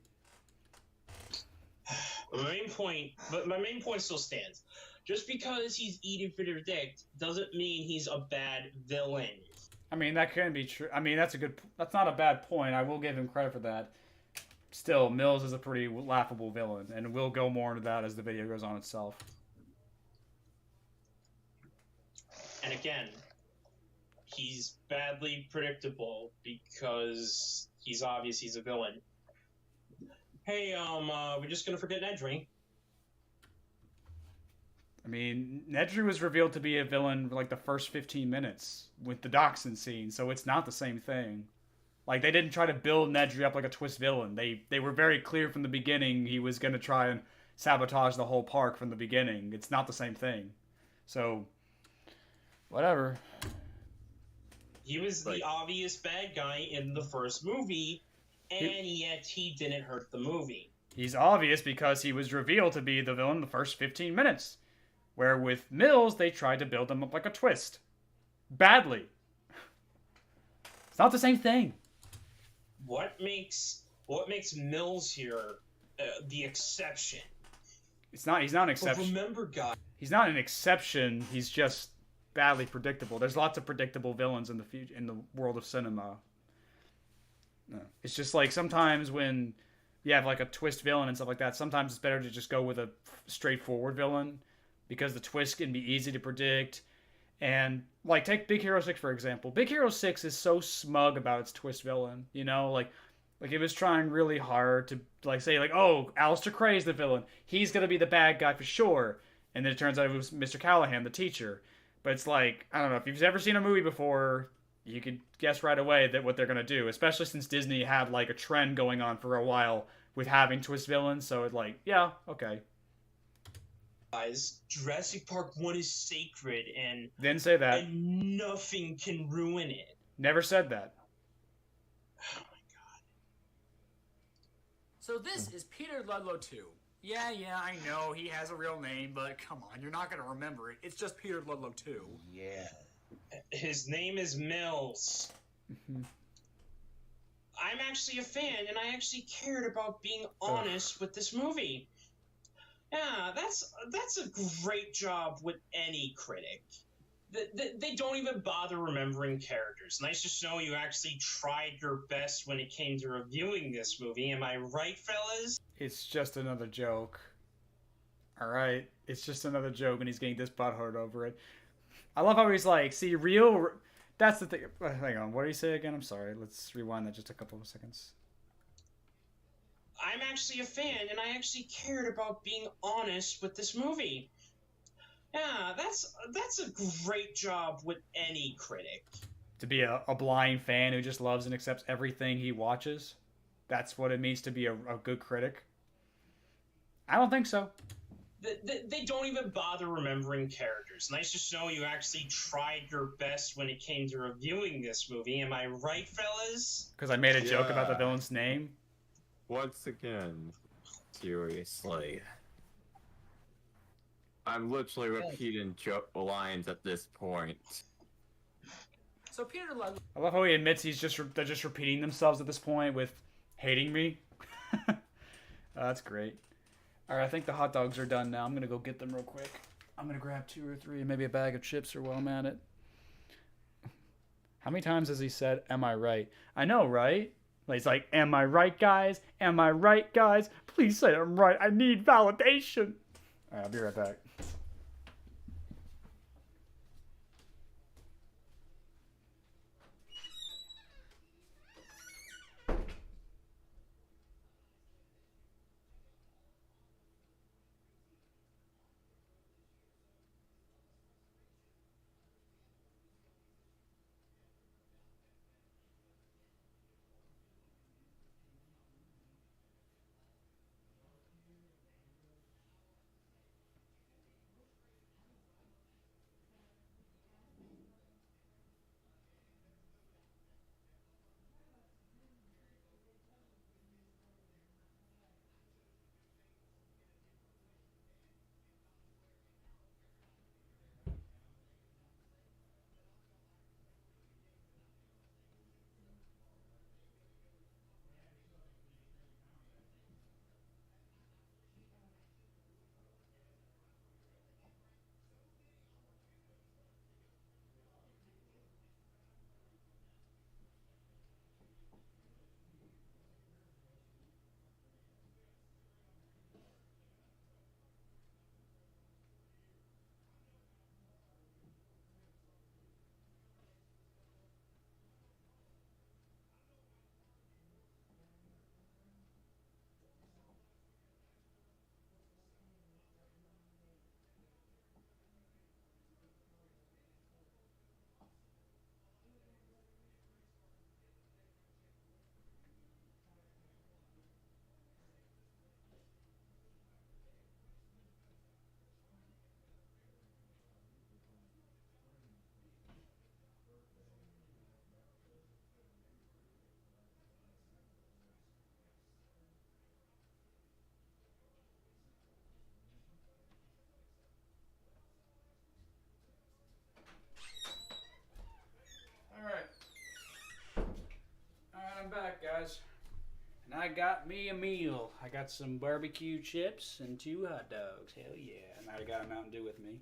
My main point still stands. Just because he's eating for predict doesn't mean he's a bad villain. I mean, that can be true. I mean, that's not a bad point. I will give him credit for that. Still, Mills is a pretty laughable villain, and we'll go more into that as the video goes on itself. And again, he's badly predictable because he's obvious he's a villain. Hey, we're just gonna forget Nedry. I mean, Nedry was revealed to be a villain for like the first 15 minutes with the dachshund scene, so it's not the same thing. Like, they didn't try to build Nedry up like a twist villain. They were very clear from the beginning he was going to try and sabotage the whole park from the beginning. It's not the same thing. So, whatever. He was the obvious bad guy in the first movie, and yet he didn't hurt the movie. He's obvious because he was revealed to be the villain the first 15 minutes. Where with Mills, they tried to build him up like a twist. Badly. It's not the same thing. What makes Mills here the exception? He's not an exception. But remember, guys, he's not an exception. He's just badly predictable. There's lots of predictable villains in the world of cinema. No. It's just like sometimes when you have like a twist villain and stuff like that, sometimes it's better to just go with a straightforward villain because the twist can be easy to predict And like take Big Hero 6 for example. Big Hero 6 is so smug about its twist villain, you know, like it was trying really hard to like say like, oh, Alistair Cray is the villain. He's gonna be the bad guy for sure. And then it turns out it was Mr. Callahan, the teacher. But it's like, I don't know, if you've ever seen a movie before, you could guess right away that what they're gonna do, especially since Disney had like a trend going on for a while with having twist villains, so it's like, yeah, okay. Guys, Jurassic Park 1 is sacred and Didn't say that. and nothing can ruin it. Never said that. Oh my god. So this is Peter Ludlow 2. Yeah, I know he has a real name, but come on, you're not going to remember it. It's just Peter Ludlow 2. Yeah. His name is Mills. I'm actually a fan, and I actually cared about being honest with this movie. Yeah, that's a great job with any critic. They don't even bother remembering characters. Nice to know you actually tried your best when it came to reviewing this movie. Am I right, fellas? It's just another joke. Alright? It's just another joke and he's getting this butthurt over it. I love how he's like, see, real... That's the thing. Hang on, what did he say again? I'm sorry. Let's rewind that just a couple of seconds. I'm actually a fan, and I actually cared about being honest with this movie. Yeah, that's a great job with any critic. To be a blind fan who just loves and accepts everything he watches? That's what it means to be a good critic? I don't think so. They don't even bother remembering characters. Nice to know you actually tried your best when it came to reviewing this movie. Am I right, fellas? Because I made a joke about the villain's name? Once again, seriously. I'm literally repeating lines at this point. So Peter Ludlow... I love how he admits they're just repeating themselves at this point with hating me. That's great. Alright, I think the hot dogs are done now. I'm going to go get them real quick. I'm going to grab 2 or 3, maybe a bag of chips or while I'm at it. How many times has he said, am I right? I know, right? He's like, am I right, guys? Am I right, guys? Please say I'm right. I need validation. Alright, I'll be right back. I'm back, guys. And I got me a meal. I got some barbecue chips and 2 hot dogs. Hell yeah. And I got a Mountain Dew with me.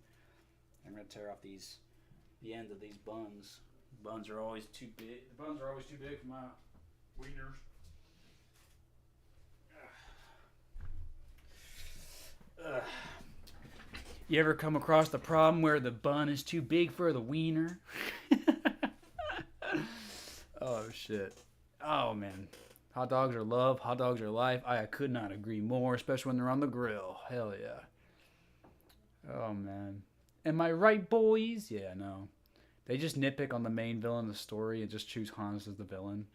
I'm going to tear off the ends of these buns. The buns are always too big. The buns are always too big for my wieners. You ever come across the problem where the bun is too big for the wiener? Oh, shit. Oh, man. Hot dogs are love. Hot dogs are life. I could not agree more, especially when they're on the grill. Hell yeah. Oh, man. Am I right, boys? Yeah, no. They just nitpick on the main villain of the story and just choose Hans as the villain.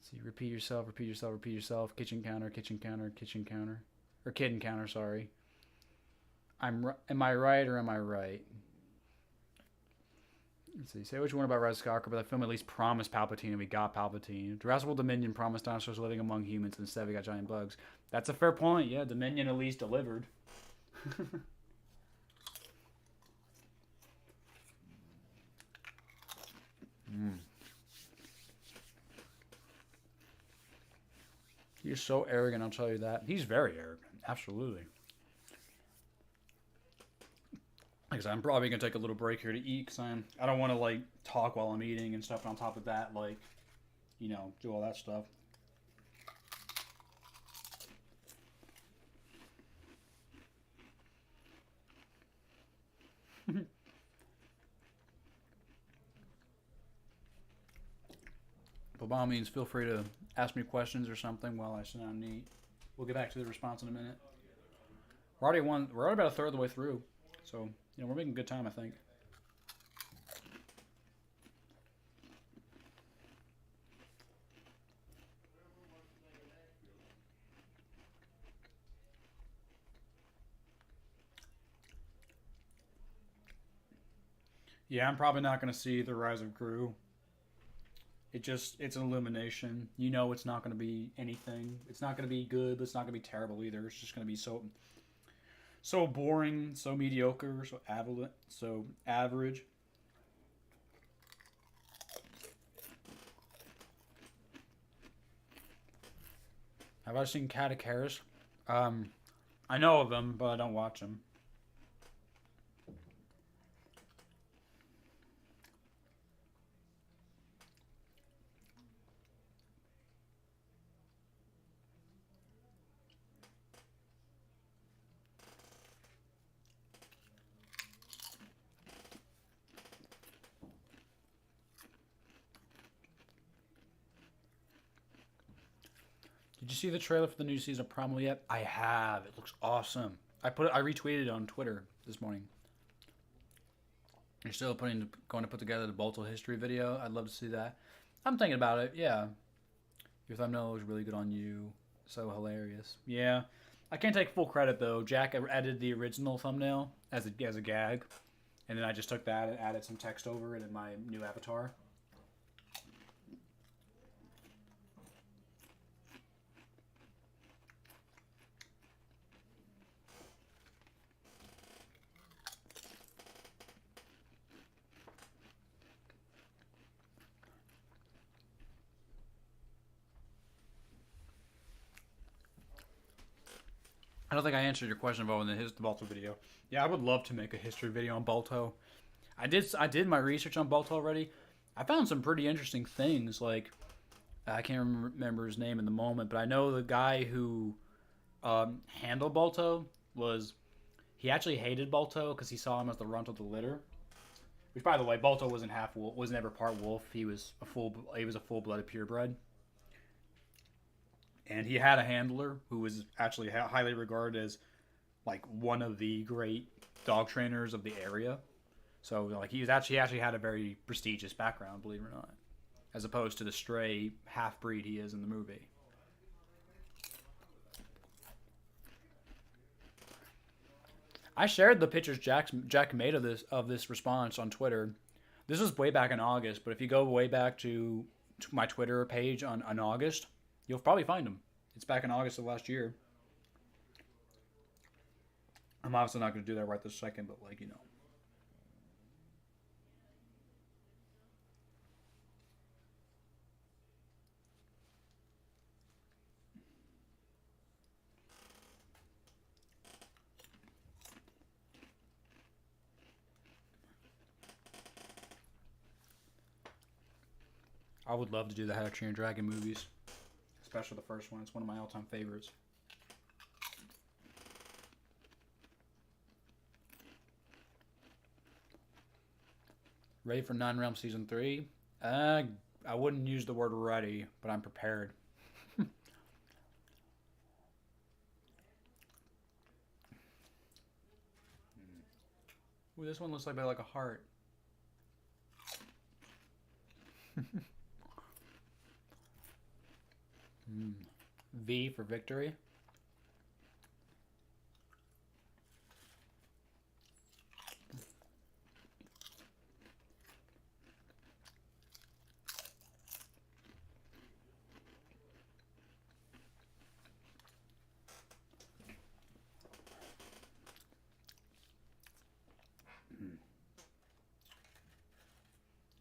See, repeat yourself, repeat yourself, repeat yourself. Kitchen counter, kitchen counter, kitchen counter. Or kitten counter, sorry. Am I right or am I right? Let's see. Say what you want about Rise of Skywalker, but the film at least promised Palpatine, and we got Palpatine. Jurassic World Dominion promised dinosaurs living among humans, and instead we got giant bugs. That's a fair point. Yeah, Dominion at least delivered. He's so arrogant, I'll tell you that. He's very arrogant. Absolutely. Like I said, I'm probably going to take a little break here to eat because I don't want to, like, talk while I'm eating and stuff. And on top of that, like, you know, do all that stuff. But by all means, feel free to ask me questions or something while I sit down and eat. We'll get back to the response in a minute. We're already about a third of the way through. So, you know, we're making good time, I think. Yeah, I'm probably not going to see The Rise of Gru. It's an illumination. You know it's not going to be anything. It's not going to be good, but it's not going to be terrible either. It's just going to be so boring, so mediocre, so average. Have I seen Catechirus? I know of them, but I don't watch them. Did you see the trailer for the new season of Primal yet? I have. It looks awesome. I retweeted it on Twitter this morning. You're still going to put together the Balto history video. I'd love to see that. I'm thinking about it. Yeah. Your thumbnail looks really good on you. So hilarious. Yeah. I can't take full credit though. Jack edited the original thumbnail as a gag, and then I just took that and added some text over it in my new avatar. I don't think I answered your question about the Balto video. Yeah, I would love to make a history video on Balto. I did my research on Balto already. I found some pretty interesting things. Like, I can't remember his name in the moment, but I know the guy who handled Balto he actually hated Balto because he saw him as the runt of the litter. Which, by the way, Balto wasn't half wolf, was never part wolf. He was a full-blooded purebred. And he had a handler who was actually highly regarded as, like, one of the great dog trainers of the area. So, like, he actually had a very prestigious background, believe it or not, as opposed to the stray half-breed he is in the movie. I shared the pictures Jack made of this response on Twitter. This was way back in August, but if you go way back to my Twitter page on August, you'll probably find them. It's back in August of last year. I'm obviously not going to do that right this second, but, like, you know. I would love to do the How to Train Your Dragon movies. Especially the first one. It's one of my all-time favorites. Ready for Nine Realms Season 3? I wouldn't use the word ready, but I'm prepared. Ooh, this one looks like a heart. V for victory.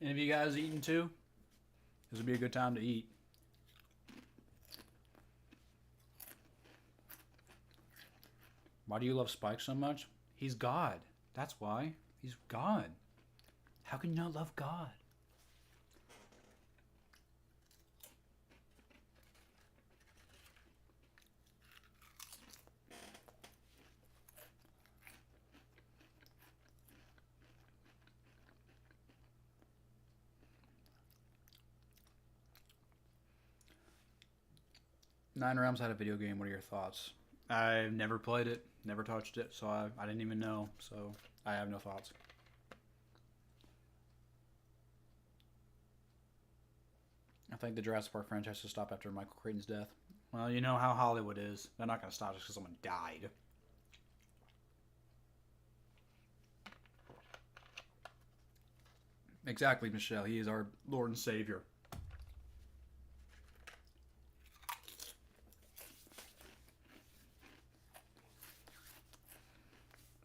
Any of you guys eating too? This would be a good time to eat. Why do you love Spike so much? He's God. That's why. He's God. How can you not love God? Nine Realms had a video game. What are your thoughts? I've never played it, never touched it, so I didn't even know. So I have no thoughts. I think the Jurassic Park franchise should stop after Michael Crichton's death. Well, you know how Hollywood is. They're not going to stop just because someone died. Exactly, Michelle. He is our Lord and Savior.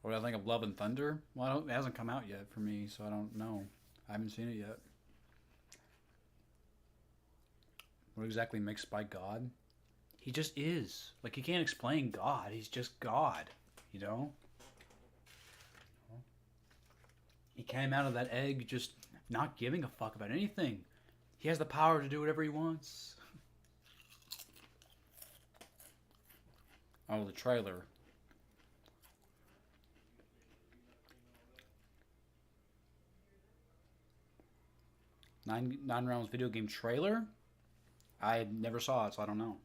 What do I think of Love and Thunder? Well, it hasn't come out yet for me, so I don't know. I haven't seen it yet. What exactly makes Spike God? He just is. Like, you can't explain God. He's just God, you know? He came out of that egg just not giving a fuck about anything. He has the power to do whatever he wants. Oh, the trailer. Nine Realms video game trailer? I never saw it, so I don't know.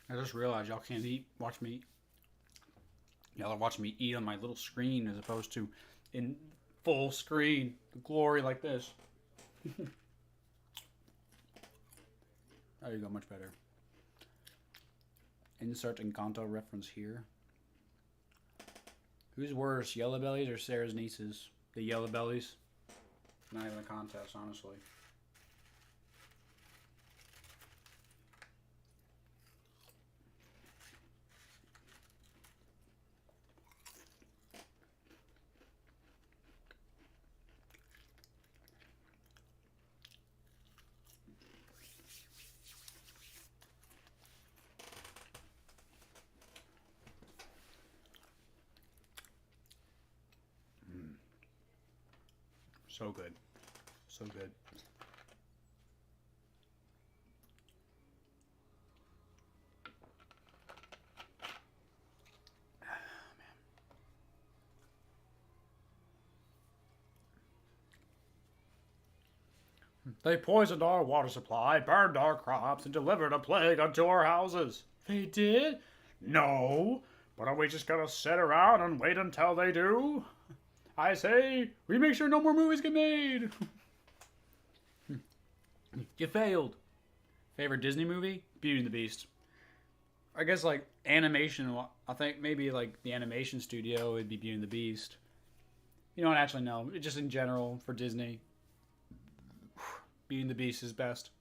I just realized y'all can't watch me. Y'all are watching me eat on my little screen as opposed to in full screen, glory like this. There you go, much better. Insert Encanto reference here. Who's worse, Yellow Bellies or Sarah's nieces? The Yellow Bellies? Not even a contest, honestly. So good. So good. They poisoned our water supply, burned our crops, and delivered a plague unto our houses. They did? No. But are we just gonna sit around and wait until they do? I say, we make sure no more movies get made. You failed. Favorite Disney movie? Beauty and the Beast. I guess, like, animation, I think maybe, like, the animation studio would be Beauty and the Beast. You don't actually know. Just in general, for Disney, Beauty and the Beast is best.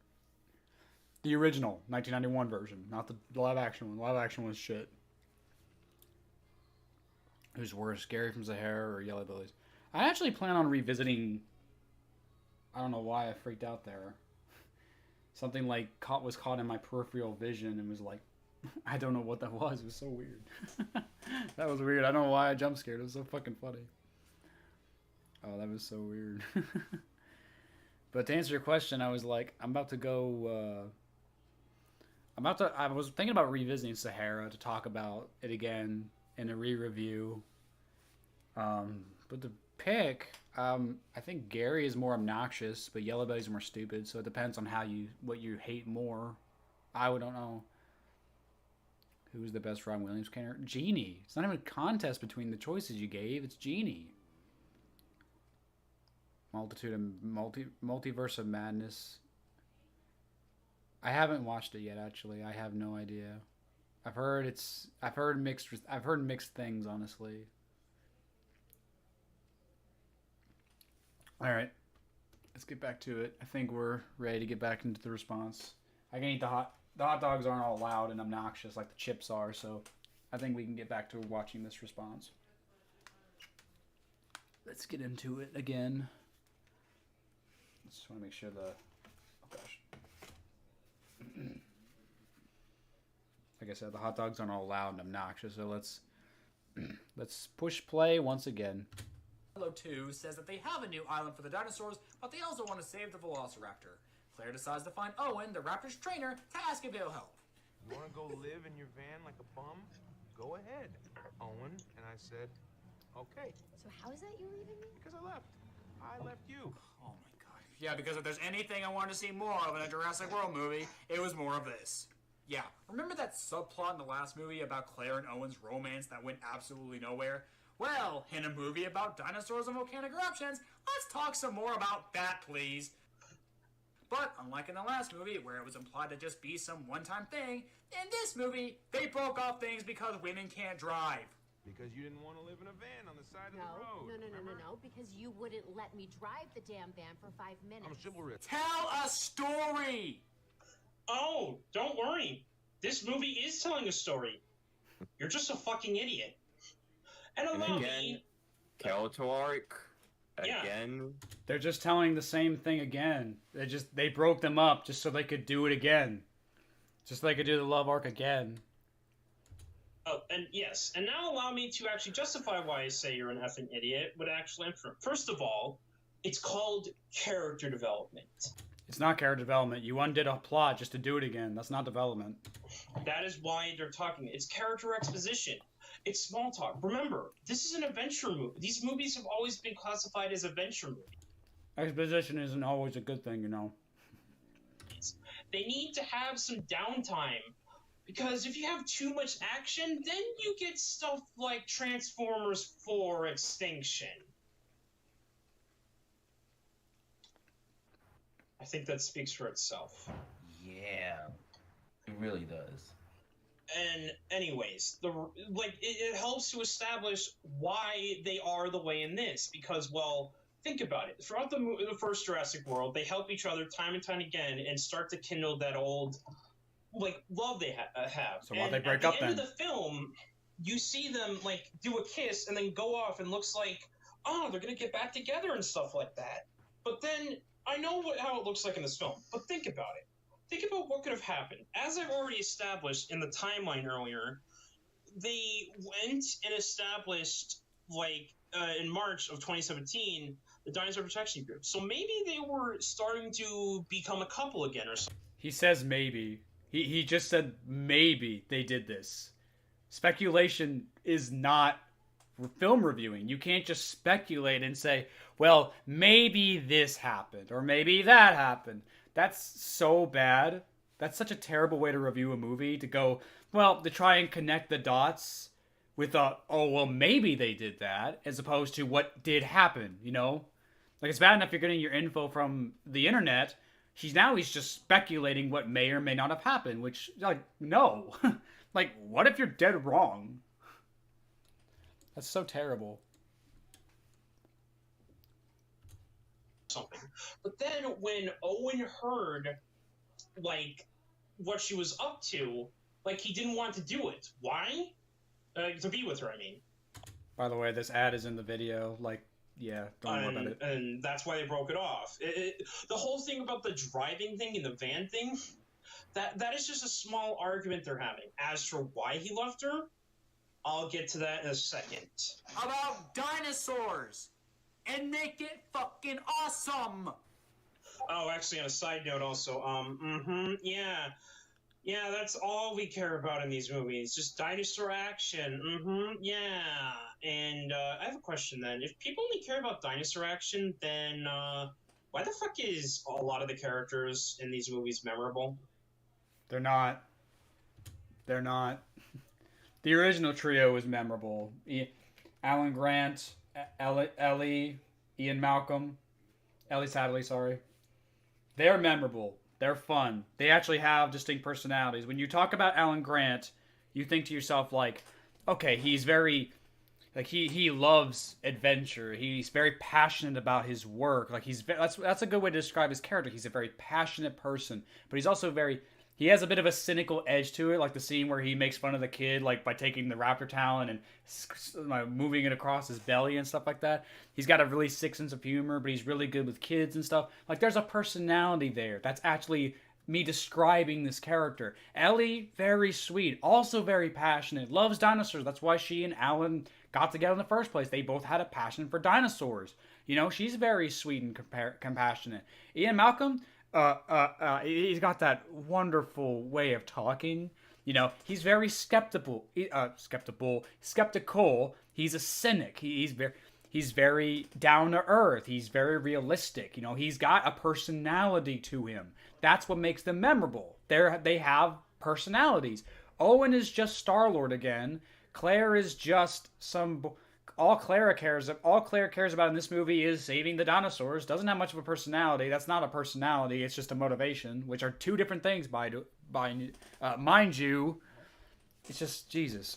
The original, 1991 version, not the live action one. The live action was shit. Who's worse, Gary from Sahara or Yellow Bellies? I actually plan on revisiting I don't know why I freaked out there. Something like was caught in my peripheral vision and was like, I don't know what that was. It was so weird. That was weird. I don't know why I jump scared. It was so fucking funny. Oh, that was so weird. But to answer your question, I was like, I'm about to go. I was thinking about revisiting Sahara to talk about it again in a re-review. But the pick, I think Gary is more obnoxious, but Yellow Belly's more stupid. So it depends on what you hate more. I don't know. Who's the best Robin Williams character? Genie. It's not even a contest between the choices you gave. It's Genie. Multiverse of Madness. I haven't watched it yet. Actually, I have no idea. I've heard mixed things. Honestly. All right, let's get back to it. I think we're ready to get back into the response. I can eat the hot dogs aren't all loud and obnoxious like the chips are, so I think we can get back to watching this response. Let's get into it again. Just want to make sure oh gosh. Like I said, the hot dogs aren't all loud and obnoxious, so let's push play once again. Hello 2 says that they have a new island for the dinosaurs, but they also want to save the Velociraptor. Claire decides to find Owen, the raptor's trainer, to ask if he'll help. You want to go live in your van like a bum? Go ahead, Owen. And I said, okay. So how is that you leaving me? Because I left. I left you. Oh my god. Yeah, because if there's anything I wanted to see more of in a Jurassic World movie, it was more of this. Yeah, remember that subplot in the last movie about Claire and Owen's romance that went absolutely nowhere? Well, in a movie about dinosaurs and volcanic eruptions, let's talk some more about that, please. But unlike in the last movie, where it was implied to just be some one-time thing, in this movie, they broke off things because women can't drive. Because you didn't want to live in a van on the side of the road. No, because you wouldn't let me drive the damn van for 5 minutes. I'm chivalrous. Tell a story! Oh, don't worry. This movie is telling a story. You're just a fucking idiot. And allow me... Keltork. Yeah. Again. They're just telling the same thing again. They broke them up just so they could do it again. Just so they could do the love arc again. Oh, and yes, and now allow me to actually justify why I say you're an effing idiot with actual info. First of all, it's called character development. It's not character development. You undid a plot just to do it again. That's not development. That is why they're talking. It's character exposition. It's small talk. Remember, this is an adventure movie. These movies have always been classified as adventure movies. Exposition isn't always a good thing, you know. They need to have some downtime. Because if you have too much action, then you get stuff like Transformers 4 Extinction. I think that speaks for itself. Yeah, it really does. And anyways, it helps to establish why they are the way in this. Because, well, think about it. Throughout the first Jurassic World, they help each other time and time again and start to kindle that old... love they have. So why they break up then? At the end of the film, you see them, do a kiss and then go off and looks like, oh, they're going to get back together and stuff like that. But then, I know how it looks like in this film, but think about it. Think about what could have happened. As I've already established in the timeline earlier, they went and established, in March of 2017, the Dinosaur Protection Group. So maybe they were starting to become a couple again or something. He says maybe. He just said maybe they did this. Speculation is not film reviewing. You can't just speculate and say, well, maybe this happened or maybe that happened. That's so bad. That's such a terrible way to review a movie, to go, well, to try and connect the dots with oh, well, maybe they did that, as opposed to what did happen, you know? It's bad enough you're getting your info from the internet. He's just speculating what may or may not have happened, which, no. What if you're dead wrong? That's so terrible. Something. But then when Owen heard, what she was up to, he didn't want to do it. Why? To be with her, I mean. By the way, this ad is in the video. Yeah, don't worry about it. And that's why they broke it off. The whole thing about the driving thing and the van thing, that is just a small argument they're having. As for why he left her, I'll get to that in a second. About dinosaurs! And make it fucking awesome! Oh, actually, on a side note also, yeah. Yeah, that's all we care about in these movies. Just dinosaur action. Yeah. And I have a question then. If people only care about dinosaur action, then why the fuck is a lot of the characters in these movies memorable? They're not. They're not. The original trio was memorable. Alan Grant, Ellie, Ian Malcolm, Ellie Sadley, sorry. They're memorable. They're fun. They actually have distinct personalities. When you talk about Alan Grant, you think to yourself like, okay, he's very, like he loves adventure. He's very passionate about his work. Like that's a good way to describe his character. He's a very passionate person, but he's also he has a bit of a cynical edge to it, like the scene where he makes fun of the kid, like by taking the raptor talon and moving it across his belly and stuff like that. He's got a really sick sense of humor, but he's really good with kids and stuff. Like there's a personality there. That's actually me describing this character. Ellie, very sweet, also very passionate, loves dinosaurs. That's why she and Alan got together in the first place. They both had a passion for dinosaurs. You know, she's very sweet and compassionate. Ian Malcolm, he's got that wonderful way of talking. You know, he's very skeptical. He's a cynic. He's very down to earth. He's very realistic. You know, he's got a personality to him. That's what makes them memorable. They have personalities. Owen is just Star-Lord again. Claire is just all Claire cares about in this movie is saving the dinosaurs. Doesn't have much of a personality. That's not a personality. It's just a motivation, which are two different things. Mind you, it's just Jesus.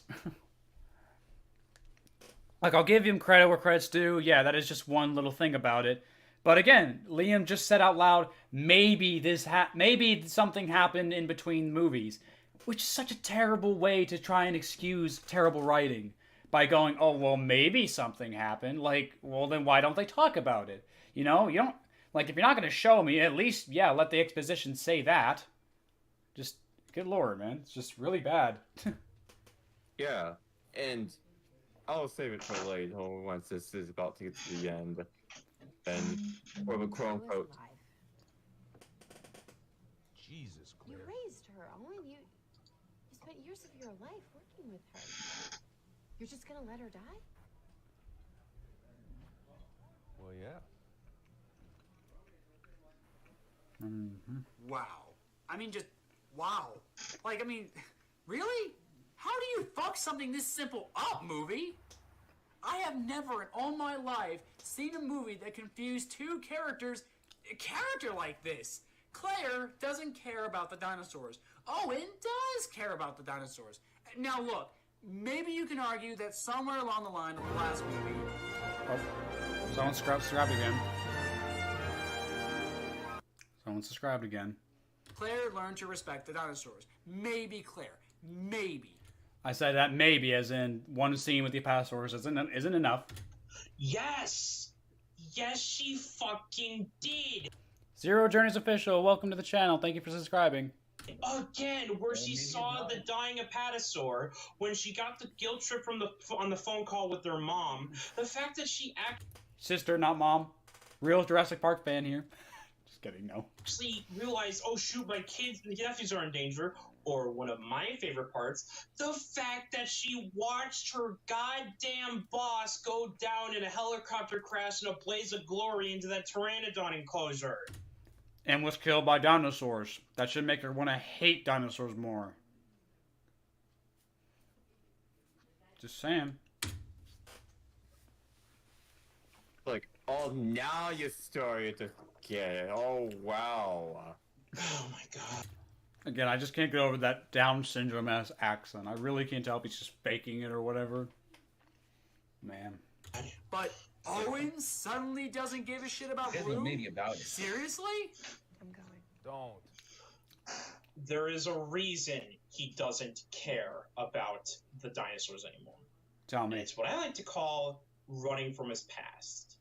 Like, I'll give him credit where credit's due. Yeah, that is just one little thing about it. But again, Liam just said out loud, maybe something happened in between movies, which is such a terrible way to try and excuse terrible writing. By going, oh, well, maybe something happened. Like, well, then why don't they talk about it? You know, you don't, like, if you're not going to show me, at least, yeah, let the exposition say that. Just, good lord, man. It's just really bad. Yeah, and I'll save it for later once this is about to get to the end. And, or the quote-unquote. Jesus, Claire. You raised her, Owen. You spent years of your life working with her. You're just gonna let her die? Well, yeah. Wow. I mean, just, wow. Like, I mean, really? How do you fuck something this simple up, movie? I have never in all my life seen a movie that confused two characters, a character like this. Claire doesn't care about the dinosaurs. Owen does care about the dinosaurs. Now look, maybe you can argue that somewhere along the line of the last movie... Oh, someone subscribed again. Someone subscribed again. Claire learned to respect the dinosaurs. Maybe Claire. Maybe. I said that maybe, as in one scene with the Apatosaurus isn't enough. Yes! Yes, she fucking did! Zero Journeys Official, welcome to the channel. Thank you for subscribing. Again, where she saw the dying Apatosaur, when she got the guilt trip on the phone call with their mom, the fact that she Sister, not mom. Real Jurassic Park fan here. Just kidding, no. Actually realized, oh shoot, my kids and nephews are in danger. Or one of my favorite parts, the fact that she watched her goddamn boss go down in a helicopter crash in a blaze of glory into that pteranodon enclosure. And was killed by dinosaurs. That should make her want to hate dinosaurs more. Just saying. Like, oh, now you started to get it. Oh, wow. Oh my god. Again, I just can't get over that Down syndrome-ass accent. I really can't tell if he's just faking it or whatever. Man. But Owen suddenly doesn't give a shit about There's Blue? no maybe about it. Seriously? I'm going. Don't. There is a reason he doesn't care about the dinosaurs anymore. Tell And me. it's what I like to call running from his past.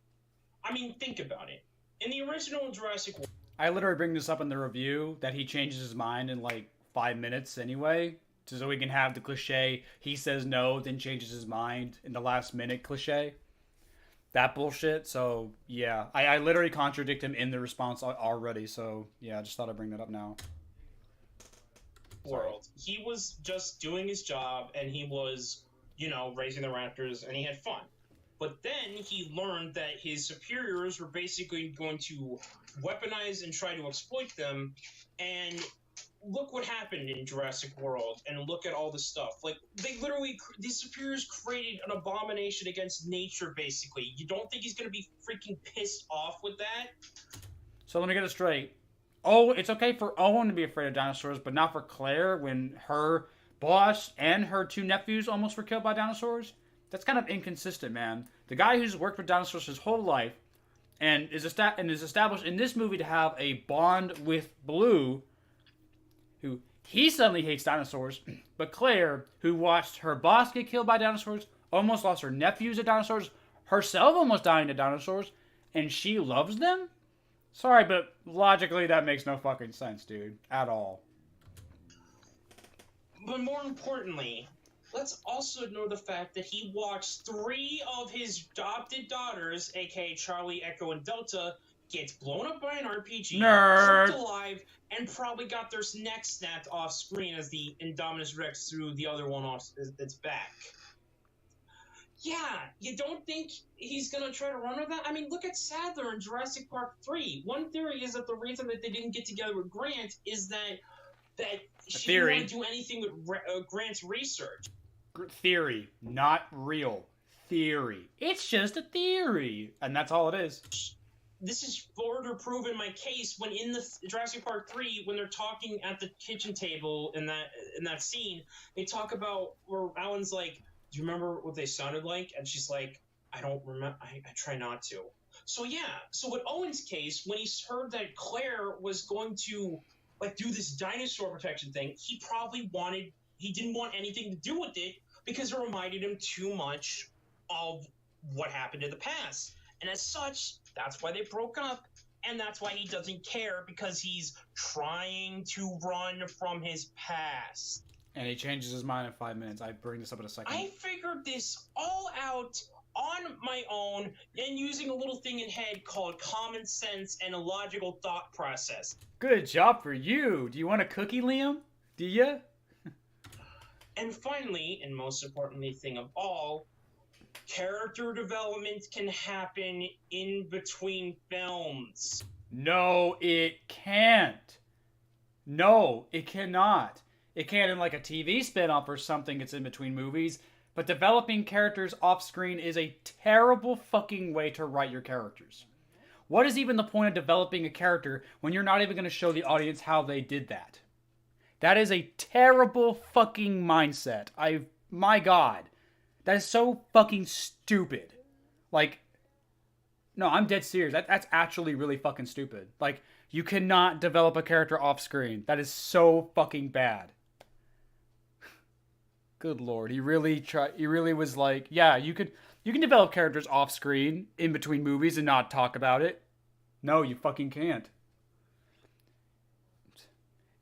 I mean, think about it. In the original Jurassic World, I literally bring this up in the review that he changes his mind in like 5 minutes anyway, so we can have the cliche he says no, then changes his mind in the last minute cliche. That bullshit. So yeah, I literally contradict him in the response already. So yeah, I just thought I'd bring that up now. He was just doing his job, and he was, you know, raising the raptors, and he had fun. But then he learned that his superiors were basically going to weaponize and try to exploit them, and look what happened in Jurassic World, and look at all this stuff. Like, they literally, these superiors created an abomination against nature, basically. You don't think he's going to be freaking pissed off with that? So let me get it straight. Oh, it's okay for Owen to be afraid of dinosaurs, but not for Claire when her boss and her 2 nephews almost were killed by dinosaurs? That's kind of inconsistent, man. The guy who's worked with dinosaurs his whole life and is established in this movie to have a bond with Blue, who he suddenly hates dinosaurs, but Claire, who watched her boss get killed by dinosaurs, almost lost her nephews to dinosaurs, herself almost dying to dinosaurs, and she loves them? Sorry, but logically that makes no fucking sense, dude. At all. But more importantly, let's also know the fact that he watched 3 of his adopted daughters, a.k.a. Charlie, Echo, and Delta, get blown up by an RPG, Nerd. cooked alive, and probably got their neck snapped off screen as the Indominus Rex threw the other one off its back. Yeah, you don't think he's gonna try to run with that? I mean, look at Sadler in Jurassic Park 3. One theory is that the reason that they didn't get together with Grant is that she didn't want to do anything with Grant's research. Theory, not real. Theory. It's just a theory, and that's all it is. This is further proven my case when in the Jurassic Park 3, when they're talking at the kitchen table in that scene, they talk about where Alan's like, do you remember what they sounded like? And she's like, I don't remember. I try not to. So yeah. So with Owen's case, when he heard that Claire was going to like do this dinosaur protection thing, he didn't want anything to do with it because it reminded him too much of what happened in the past. And as such, that's why they broke up, and that's why he doesn't care, because he's trying to run from his past. And he changes his mind in 5 minutes. I bring this up in a second. I figured this all out on my own and using a little thing in head called common sense and a logical thought process. Good job for you. Do you want a cookie, Liam? Do ya? And finally, and most importantly thing of all, character development can happen in between films. No, it can't. No, it cannot. It can in like a TV spin-off or something. It's in between movies. But developing characters off-screen is a terrible fucking way to write your characters. What is even the point of developing a character when you're not even going to show the audience how they did that? That is a terrible fucking mindset. My God. That is so fucking stupid. Like, no, I'm dead serious. That's actually really fucking stupid. Like, you cannot develop a character off-screen. That is so fucking bad. Good Lord, he really was like, yeah, you can develop characters off screen in between movies and not talk about it. No, you fucking can't.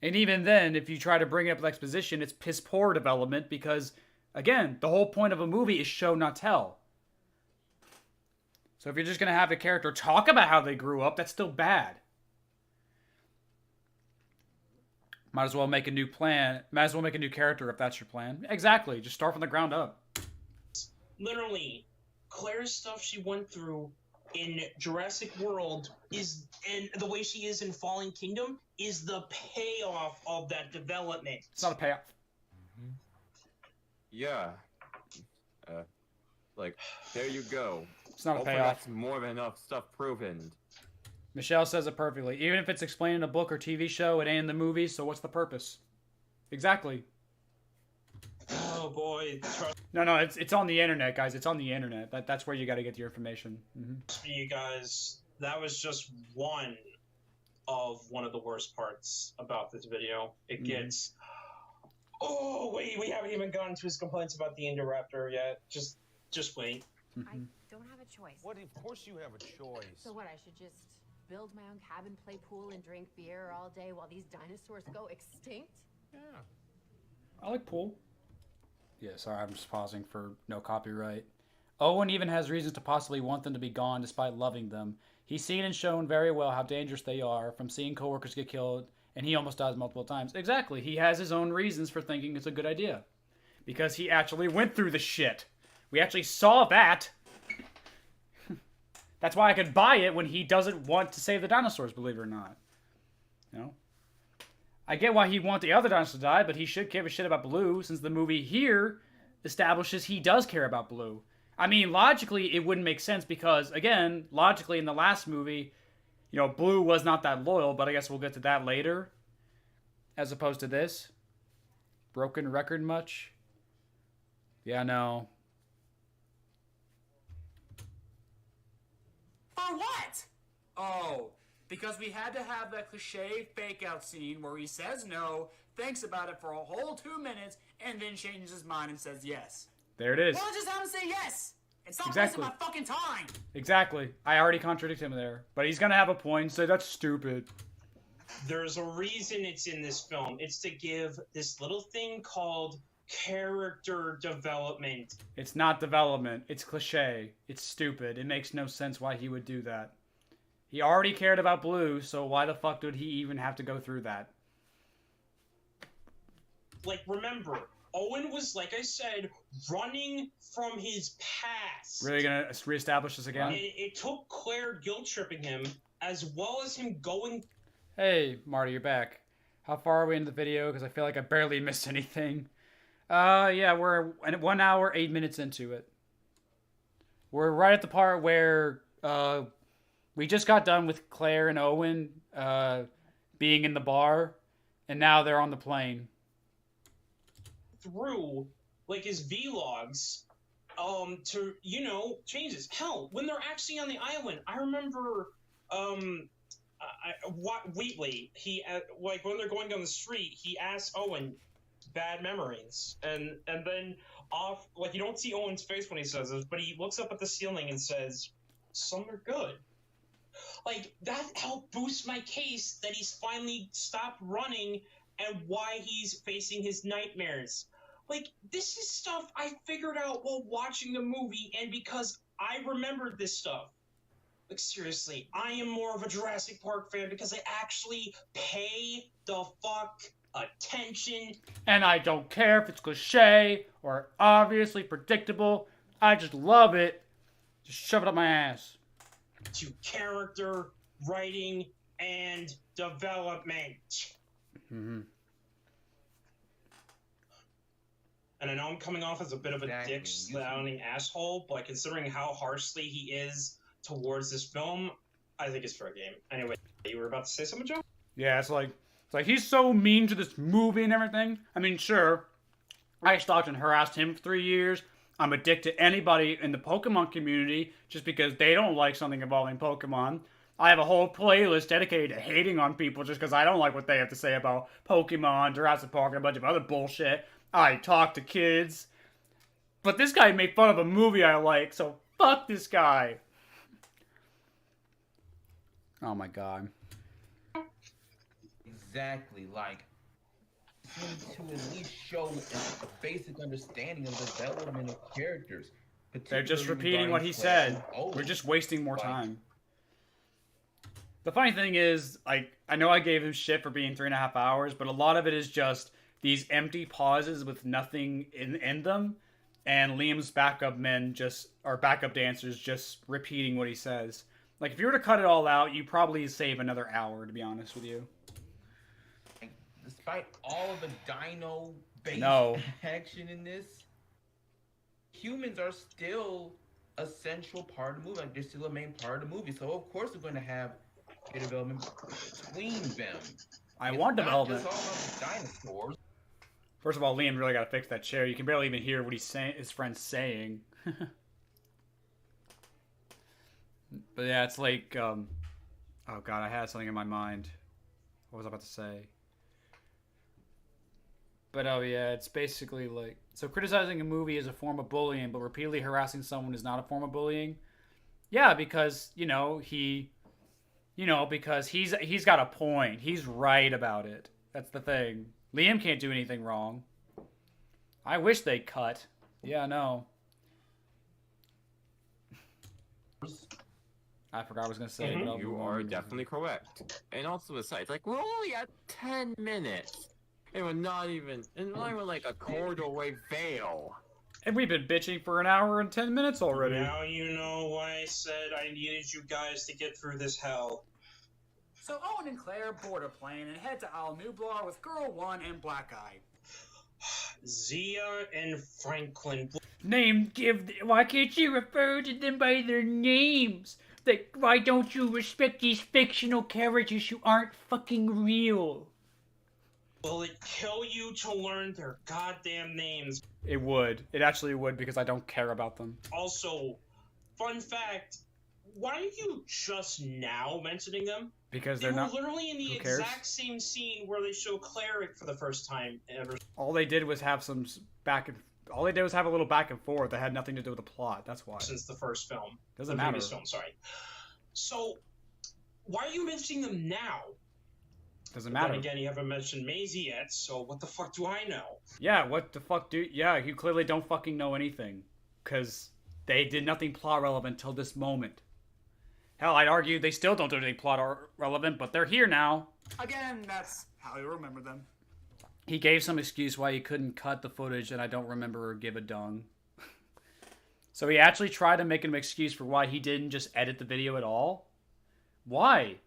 And even then, if you try to bring it up with exposition, it's piss poor development because, again, the whole point of a movie is show, not tell. So if you're just gonna have a character talk about how they grew up, that's still bad. Might as well make a new plan. Might as well make a new character if that's your plan. Exactly. Just start from the ground up. Literally, Claire's stuff she went through in Jurassic World and the way she is in Fallen Kingdom is the payoff of that development. It's not a payoff. Yeah. Like, there you go. It's not a Hopefully payoff. that's more than enough stuff proven. Michelle says it perfectly. Even if it's explained in a book or TV show, it ain't in the movie, so what's the purpose? Exactly. Oh boy. No, it's on the internet, guys. It's on the internet. That's where you got to get your information. Trust me, you guys, that was just one of the worst parts about this video. It gets... Oh, wait, we haven't even gotten to his complaints about the Indoraptor yet. Just wait. I don't have a choice. What? Of course you have a choice. So what, I should just build my own cabin, play pool, and drink beer all day while these dinosaurs go extinct? Yeah. I like pool. Yeah, sorry, I'm just pausing for no copyright. Owen even has reasons to possibly want them to be gone despite loving them. He's seen and shown very well how dangerous they are, from seeing coworkers get killed, and he almost dies multiple times. Exactly, he has his own reasons for thinking it's a good idea. Because he actually went through the shit. We actually saw that. That's why I could buy it when he doesn't want to save the dinosaurs, believe it or not. You know? I get why he wants the other dinosaurs to die, but he should give a shit about Blue, since the movie here establishes he does care about Blue. I mean, logically, it wouldn't make sense because, again, logically in the last movie, you know, Blue was not that loyal, but I guess we'll get to that later. As opposed to this. Broken record much? Yeah, no. For what? Oh, because we had to have that cliche fake out scene where he says no, thinks about it for a whole 2 minutes, and then changes his mind and says yes. There it is. Well, just have him say yes. And stop Exactly. wasting my fucking time. Exactly. I already contradicted him there. But he's gonna have a point and say that's stupid. There's a reason it's in this film. It's to give this little thing called character development. It's not development. It's cliche. It's stupid. It makes no sense why he would do that. He already cared about Blue, so why the fuck would he even have to go through that? Like, remember, Owen was, like I said, running from his past. Really gonna reestablish this again? It took Claire guilt-tripping him, as well as him going... Hey, Marty, you're back. How far are we into the video? Because I feel like I barely missed anything. Yeah, we're 1 hour, 8 minutes into it. We're right at the part where, we just got done with Claire and Owen, being in the bar, and now they're on the plane. Through, like, his vlogs, to, you know, change this. Hell, when they're actually on the island, I remember, Wheatley, he, like, when they're going down the street, he asks Owen, bad memories, and then off, like, you don't see Owen's face when he says this, but he looks up at the ceiling and says, some are good. Like, that helped boost my case that he's finally stopped running and why he's facing his nightmares. Like, this is stuff I figured out while watching the movie, and because I remembered this stuff. Like, seriously, I am more of a Jurassic Park fan because I actually pay the fuck attention. And I don't care if it's cliche or obviously predictable. I just love it. Just shove it up my ass. To character, writing, and development. Mm-hmm. And I know I'm coming off as a bit of a dick-slouting asshole, but considering how harshly he is towards this film, I think it's fair game. Anyway, you were about to say something, Joe? Yeah, it's like he's so mean to this movie and everything. I mean, sure, I stalked and harassed him for 3 years. I'm a dick to anybody in the Pokemon community just because they don't like something involving Pokemon. I have a whole playlist dedicated to hating on people just because I don't like what they have to say about Pokemon, Jurassic Park, and a bunch of other bullshit. I talk to kids. But this guy made fun of a movie I like, so fuck this guy. Oh my god. Exactly, like, to at least show a basic understanding of the development of characters. They're just repeating what he said. We're just wasting more time. The funny thing is, like, I know I gave him shit for being 3.5 hours, but a lot of it is just these empty pauses with nothing in them, and Liam's backup men backup dancers just repeating what he says. Like, if you were to cut it all out, you'd probably save another hour, to be honest with you. Despite all of the dino-based action in this, humans are still a central part of the movie. Like, they're still a main part of the movie. So, of course, we're going to have a development between them. I want development. It's not just all about the dinosaurs. First of all, Liam really got to fix that chair. You can barely even hear what his friend's saying. But yeah, it's like, oh god, I had something in my mind. What was I about to say? But oh yeah, it's basically like, so criticizing a movie is a form of bullying, but repeatedly harassing someone is not a form of bullying. Yeah, because because he's got a point. He's right about it. That's the thing. Liam can't do anything wrong. I wish they cut. Yeah, no. I forgot what I was gonna say. But You are definitely correct. And also besides, like, we're only at 10 minutes. And we're not even like a corduroy veil. And we've been bitching for an hour and 10 minutes already. Now you know why I said I needed you guys to get through this hell. So Owen and Claire board a plane and head to Al Nublar with Girl 1 and Black Eye. Zia and Franklin. Why can't you refer to them by their names? Like, why don't you respect these fictional characters who aren't fucking real? Will it kill you to learn their goddamn names? It would. It actually would, because I don't care about them. Also, fun fact, why are you just now mentioning them? Because they they're were not. literally in the Who cares? exact same scene where they show Cleric for the first time ever. All they did was have some all they did was have a little back and forth that had nothing to do with the plot. That's why. Since the first film. Doesn't the matter. Previous film, sorry. So, why are you mentioning them now? Doesn't matter. Then again, you haven't mentioned Maisie yet, so what the fuck do I know? Yeah, what the fuck yeah, you clearly don't fucking know anything. Because they did nothing plot relevant till this moment. Hell, I'd argue they still don't do anything plot relevant, but they're here now. Again, that's how you remember them. He gave some excuse why he couldn't cut the footage, and I don't remember or give a dung. So he actually tried to make an excuse for why he didn't just edit the video at all? Why?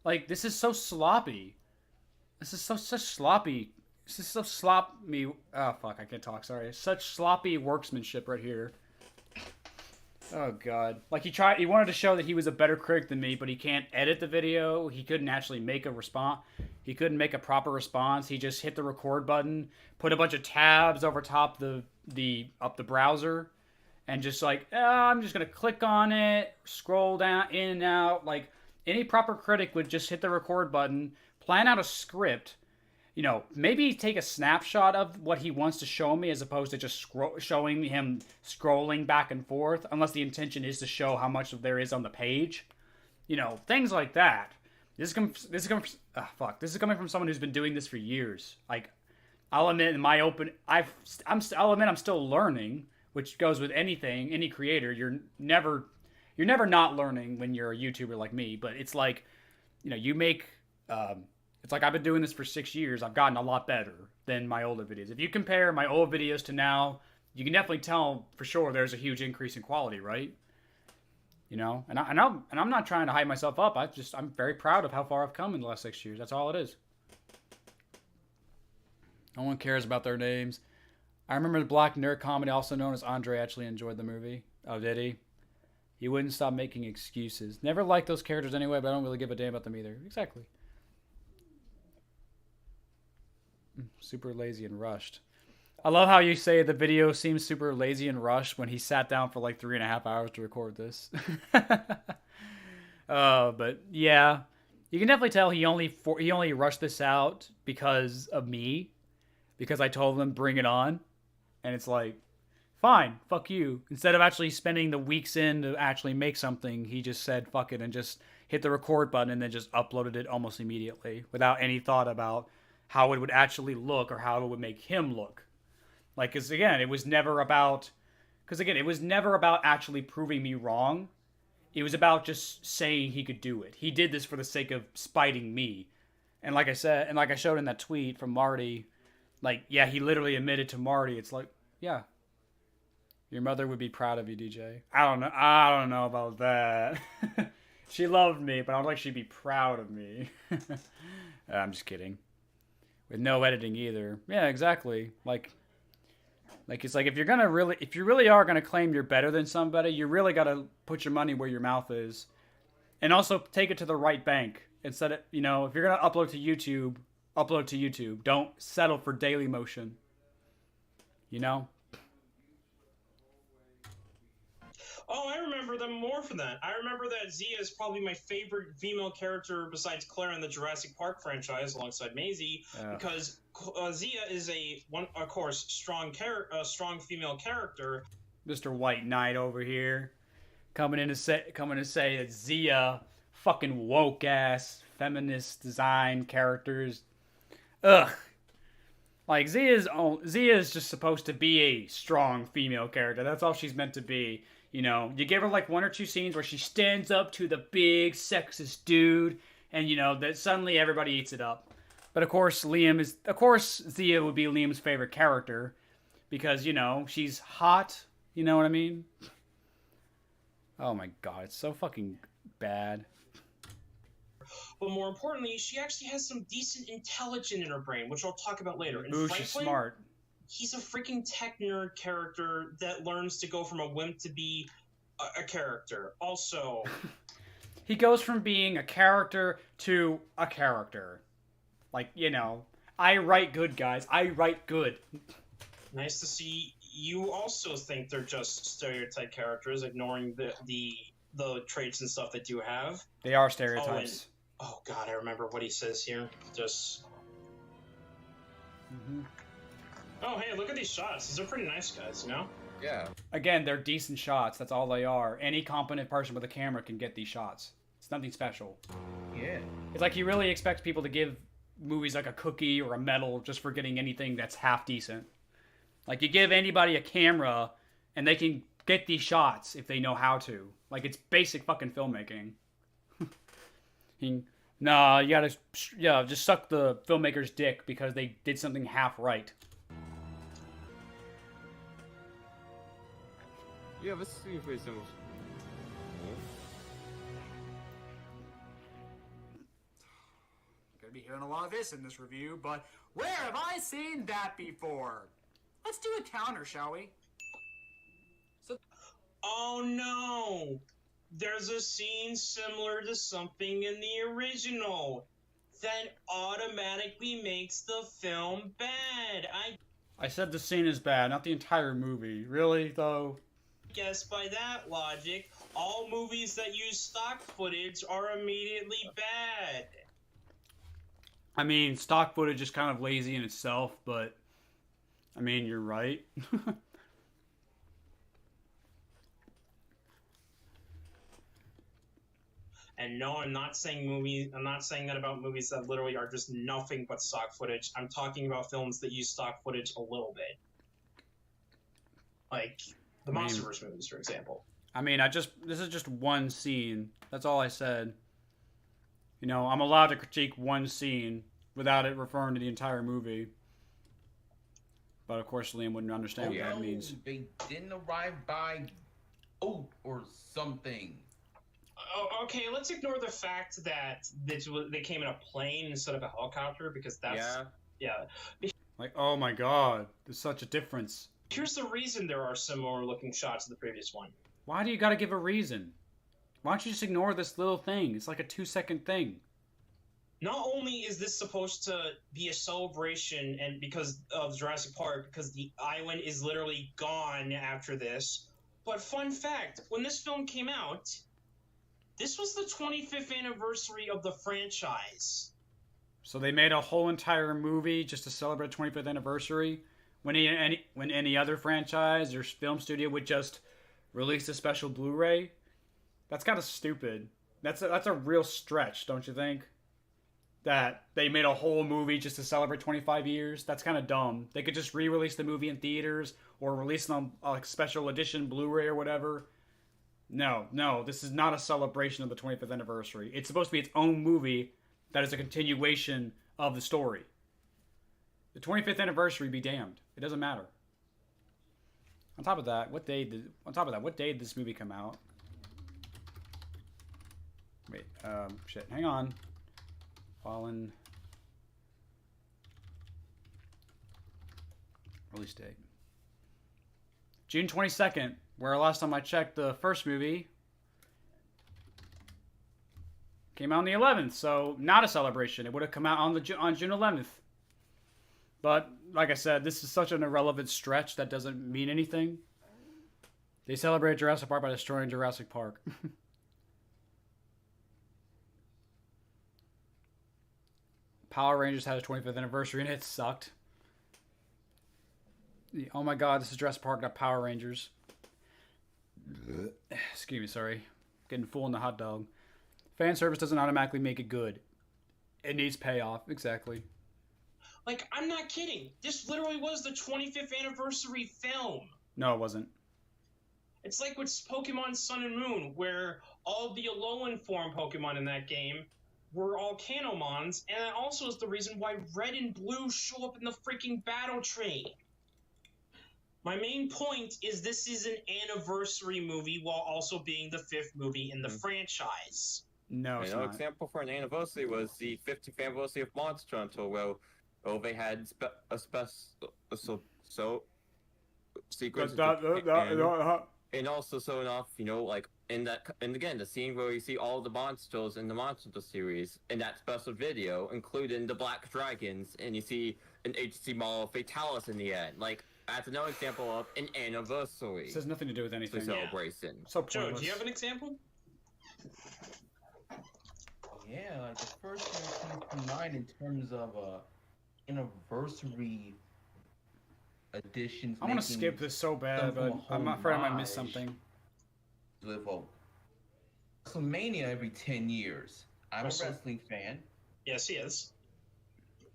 Like, this is so sloppy. This is such sloppy. This is so sloppy. Oh, fuck, I can't talk, sorry. Such sloppy workmanship right here. Oh, God. Like, he wanted to show that he was a better critic than me, but he can't edit the video. He couldn't actually make a response. He couldn't make a proper response. He just hit the record button, put a bunch of tabs over top the browser, and just like, I'm just going to click on it, scroll down, in and out. Like, any proper critic would just hit the record button, plan out a script, maybe take a snapshot of what he wants to show me as opposed to just showing him scrolling back and forth, unless the intention is to show how much there is on the page. Things like that. This is coming from someone who's been doing this for years. Like, I'll admit I'm still learning, which goes with anything, any creator. You're never not learning when you're a YouTuber like me, but it's like, you make, it's like I've been doing this for 6 years. I've gotten a lot better than my older videos. If you compare my old videos to now, you can definitely tell for sure there's a huge increase in quality, right? And I'm not trying to hype myself up. I'm very proud of how far I've come in the last 6 years. That's all it is. No one cares about their names. I remember the black nerd comedy, also known as Andre, actually enjoyed the movie. Oh, did he? He wouldn't stop making excuses. Never liked those characters anyway, but I don't really give a damn about them either. Exactly. Super lazy and rushed. I love how you say the video seems super lazy and rushed when he sat down for like 3.5 hours to record this. But yeah, you can definitely tell he only rushed this out because of me, because I told him bring it on, and it's like, fine, fuck you. Instead of actually spending the weeks in to actually make something, he just said fuck it and just hit the record button and then just uploaded it almost immediately without any thought about how it would actually look or how it would make him look. Like, because again, it was never about actually proving me wrong. It was about just saying he could do it. He did this for the sake of spiting me. And like I said, and like I showed in that tweet from Marty, like, yeah, he literally admitted to Marty, it's like, yeah, your mother would be proud of you, DJ. I don't know about that. She loved me, but I don't think she'd be proud of me. I'm just kidding. With no editing either. Yeah, exactly. Like it's like if you really are gonna claim you're better than somebody, you really gotta put your money where your mouth is, and also take it to the right bank. Instead of, if you're gonna upload to YouTube. Don't settle for Daily Motion. Oh, I remember them more for that. I remember that Zia is probably my favorite female character besides Claire in the Jurassic Park franchise, alongside Maisie, because Zia is of course, strong female character. Mr. White Knight over here, coming to say that Zia, fucking woke ass feminist design characters. Ugh. Like Zia's just supposed to be a strong female character. That's all she's meant to be. You know, you give her like one or two scenes where she stands up to the big sexist dude, and you know that suddenly everybody eats it up. But of course, Zia would be Liam's favorite character because you know she's hot. You know what I mean? Oh my god, it's so fucking bad. But more importantly, she actually has some decent intelligence in her brain, which I'll talk about later. And Ooh, Franklin, she's smart. He's a freaking tech nerd character that learns to go from a wimp to be a character. Also, he goes from being a character to a character. Like, you know, I write good, guys. I write good. Nice to see you also think they're just stereotype characters, ignoring the traits and stuff that you have. They are stereotypes. Oh god, I remember what he says here. Just. Oh hey, look at these shots. These are pretty nice, guys. You know. Yeah. Again, they're decent shots. That's all they are. Any competent person with a camera can get these shots. It's nothing special. Yeah. It's like you really expect people to give movies like a cookie or a medal just for getting anything that's half decent. Like you give anybody a camera and they can get these shots if they know how to. Like it's basic fucking filmmaking. Nah, you gotta, just suck the filmmaker's dick because they did something half right. Yeah, let's see if it's... Gonna be hearing a lot of this in this review, but where have I seen that before? Let's do a counter, shall we? Oh no! There's a scene similar to something in the original that automatically makes the film bad. I said the scene is bad, not the entire movie. Really, though? Guess by that logic, all movies that use stock footage are immediately bad. I mean, stock footage is kind of lazy in itself, but... I mean, you're right. And no, I'm not saying that about movies that literally are just nothing but stock footage. I'm talking about films that use stock footage a little bit. Like the MonsterVerse movies, for example. I mean, this is just one scene. That's all I said. You know, I'm allowed to critique one scene without it referring to the entire movie. But of course, Liam wouldn't understand what that means. They didn't arrive by boat or something. Oh, okay, let's ignore the fact that they came in a plane instead of a helicopter, because that's... Yeah. Like, oh my god, there's such a difference. Here's the reason there are similar looking shots to the previous one. Why do you gotta give a reason? Why don't you just ignore this little thing? It's like a 2-second thing. Not only is this supposed to be a celebration and because of Jurassic Park, because the island is literally gone after this, but fun fact, when this film came out, this was the 25th anniversary of the franchise. So they made a whole entire movie just to celebrate 25th anniversary when any other franchise or film studio would just release a special Blu-ray? That's kind of stupid. That's a real stretch, don't you think? That they made a whole movie just to celebrate 25 years? That's kind of dumb. They could just re-release the movie in theaters or release it on a special edition Blu-ray or whatever. No, this is not a celebration of the 25th anniversary. It's supposed to be its own movie that is a continuation of the story. The 25th anniversary be damned. It doesn't matter. On top of that, what day did this movie come out? Wait, shit, hang on. Fallen release date. June 22nd, where last time I checked the first movie came out on the 11th, so not a celebration. It would have come out on June 11th. But like I said, this is such an irrelevant stretch that doesn't mean anything. They celebrate Jurassic Park by destroying Jurassic Park. Power Rangers had a 25th anniversary and it sucked. Oh my god, this is Jurassic Park, not Power Rangers. Excuse me, sorry. Getting full in the hot dog. Fan service doesn't automatically make it good. It needs payoff, exactly. Like, I'm not kidding. This literally was the 25th anniversary film. No, it wasn't. It's like with Pokemon Sun and Moon, where all the Alolan form Pokemon in that game were all Canomons, and that also is the reason why Red and Blue show up in the freaking battle train. My main point is this is an anniversary movie while also being the 5th movie in the franchise. No, it's not. Example for an anniversary was the 50th anniversary of Monster Hunter, where they had a special sequence. And also showing off, you know, like and again the scene where you see all the monsters in the Monster Hunter series in that special video, including the Black Dragons, and you see an HC model Fatalis in the end. Like, that's another example of an anniversary. This has nothing to do with anything. Celebration. So Joe, do you have an example? Yeah, like the first thing that comes to mind in terms of anniversary editions. I want to skip this so bad, but I'm afraid I might miss something. WrestleMania every 10 years. I'm a wrestling fan. Yes, he is.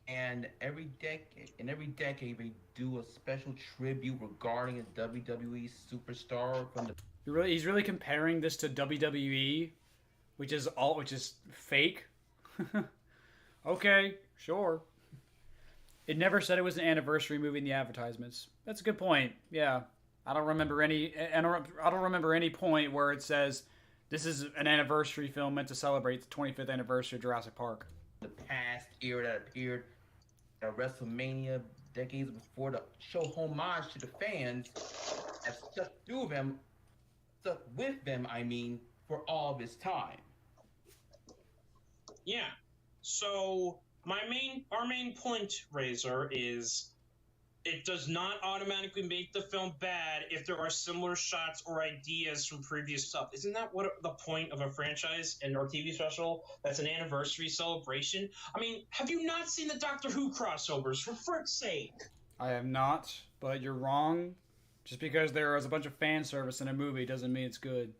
And every decade they do a special tribute regarding a WWE superstar from the. He's really comparing this to WWE, which is fake. Okay, sure. It never said it was an anniversary movie in the advertisements. That's a good point. Yeah, I don't remember any point where it says this is an anniversary film meant to celebrate the 25th anniversary of Jurassic Park. The past era that appeared at WrestleMania decades before to show homage to the fans have stuck with them, for all this time. Yeah. So our main point, Razor, is it does not automatically make the film bad if there are similar shots or ideas from previous stuff. Isn't that what the point of a franchise and or TV special that's an anniversary celebration? I mean, have you not seen the Doctor Who crossovers, for frick's sake? I have not, but you're wrong. Just because there is a bunch of fan service in a movie doesn't mean it's good.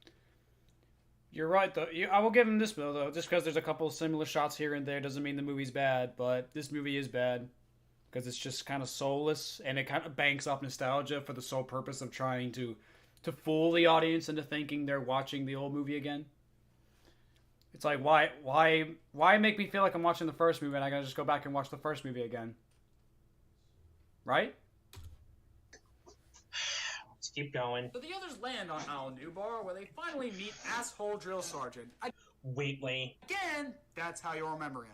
You're right, though. I will give him this, though. Just because there's a couple of similar shots here and there doesn't mean the movie's bad, but this movie is bad. Because it's just kind of soulless, and it kind of banks off nostalgia for the sole purpose of trying to fool the audience into thinking they're watching the old movie again. It's like, why make me feel like I'm watching the first movie and I gotta just go back and watch the first movie again? Right? Let's keep going. So the others land on Al Nubar, where they finally meet asshole drill sergeant. Waitley. Again, that's how you'll remember him.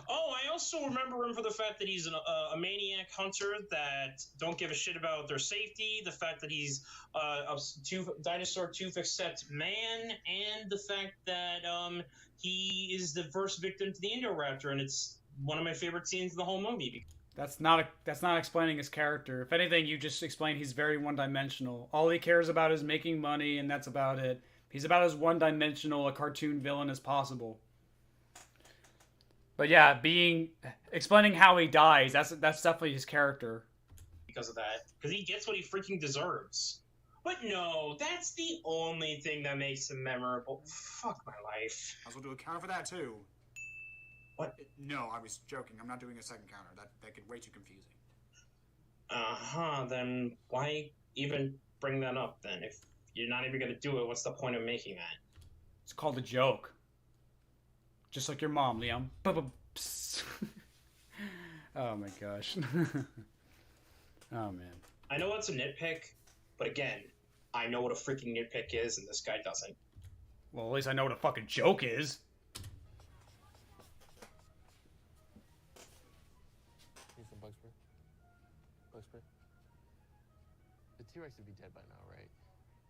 Oh, I also remember him for the fact that he's a maniac hunter that don't give a shit about their safety, the fact that he's a dinosaur tooth accept man, and the fact that he is the first victim to the Indoraptor, and it's one of my favorite scenes in the whole movie. That's not explaining his character. If anything, you just explained he's very one-dimensional. All he cares about is making money, and that's about it. He's about as one-dimensional a cartoon villain as possible. But yeah, explaining how he dies, that's definitely his character. Because of that. Because he gets what he freaking deserves. But no, that's the only thing that makes him memorable. Fuck my life. I will do a counter for that too. What? No, I was joking. I'm not doing a second counter. That could way too confusing. Then why even bring that up then? If you're not even going to do it, what's the point of making that? It's called a joke. Just like your mom, Liam. Oh my gosh. Oh man. I know it's a nitpick, but again, I know what a freaking nitpick is, and this guy doesn't. Well, at least I know what a fucking joke is. Need some bug spray? Bug spray? The T-Rex would be dead by now, right?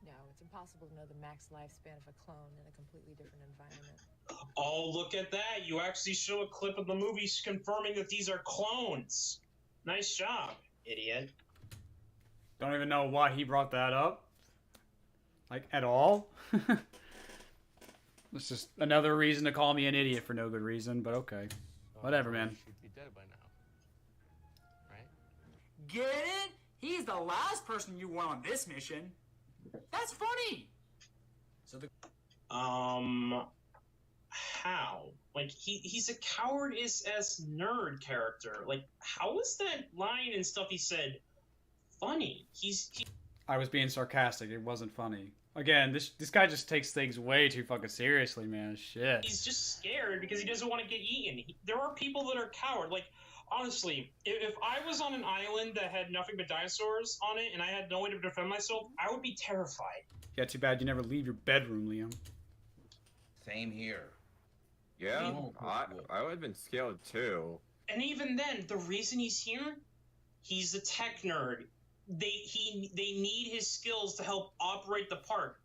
No, it's impossible to know the max lifespan of a clone in a completely different environment. Oh, look at that. You actually show a clip of the movie confirming that these are clones. Nice job, idiot. Don't even know why he brought that up. Like, at all? It's just another reason to call me an idiot for no good reason, but okay. Whatever, man. He should be dead by now. Right? Get it? He's the last person you want on this mission. That's funny. So the how? Like, he's a cowardice-ass nerd character. Like, how is that line and stuff he said funny? I was being sarcastic. It wasn't funny. Again, this guy just takes things way too fucking seriously, man. Shit. He's just scared because he doesn't want to get eaten. There are people that are coward. Like, honestly, if I was on an island that had nothing but dinosaurs on it and I had no way to defend myself, I would be terrified. Yeah, too bad you never leave your bedroom, Liam. Same here. Yeah, I would have been scared too. And even then, the reason he's here, he's a tech nerd. They need his skills to help operate the park.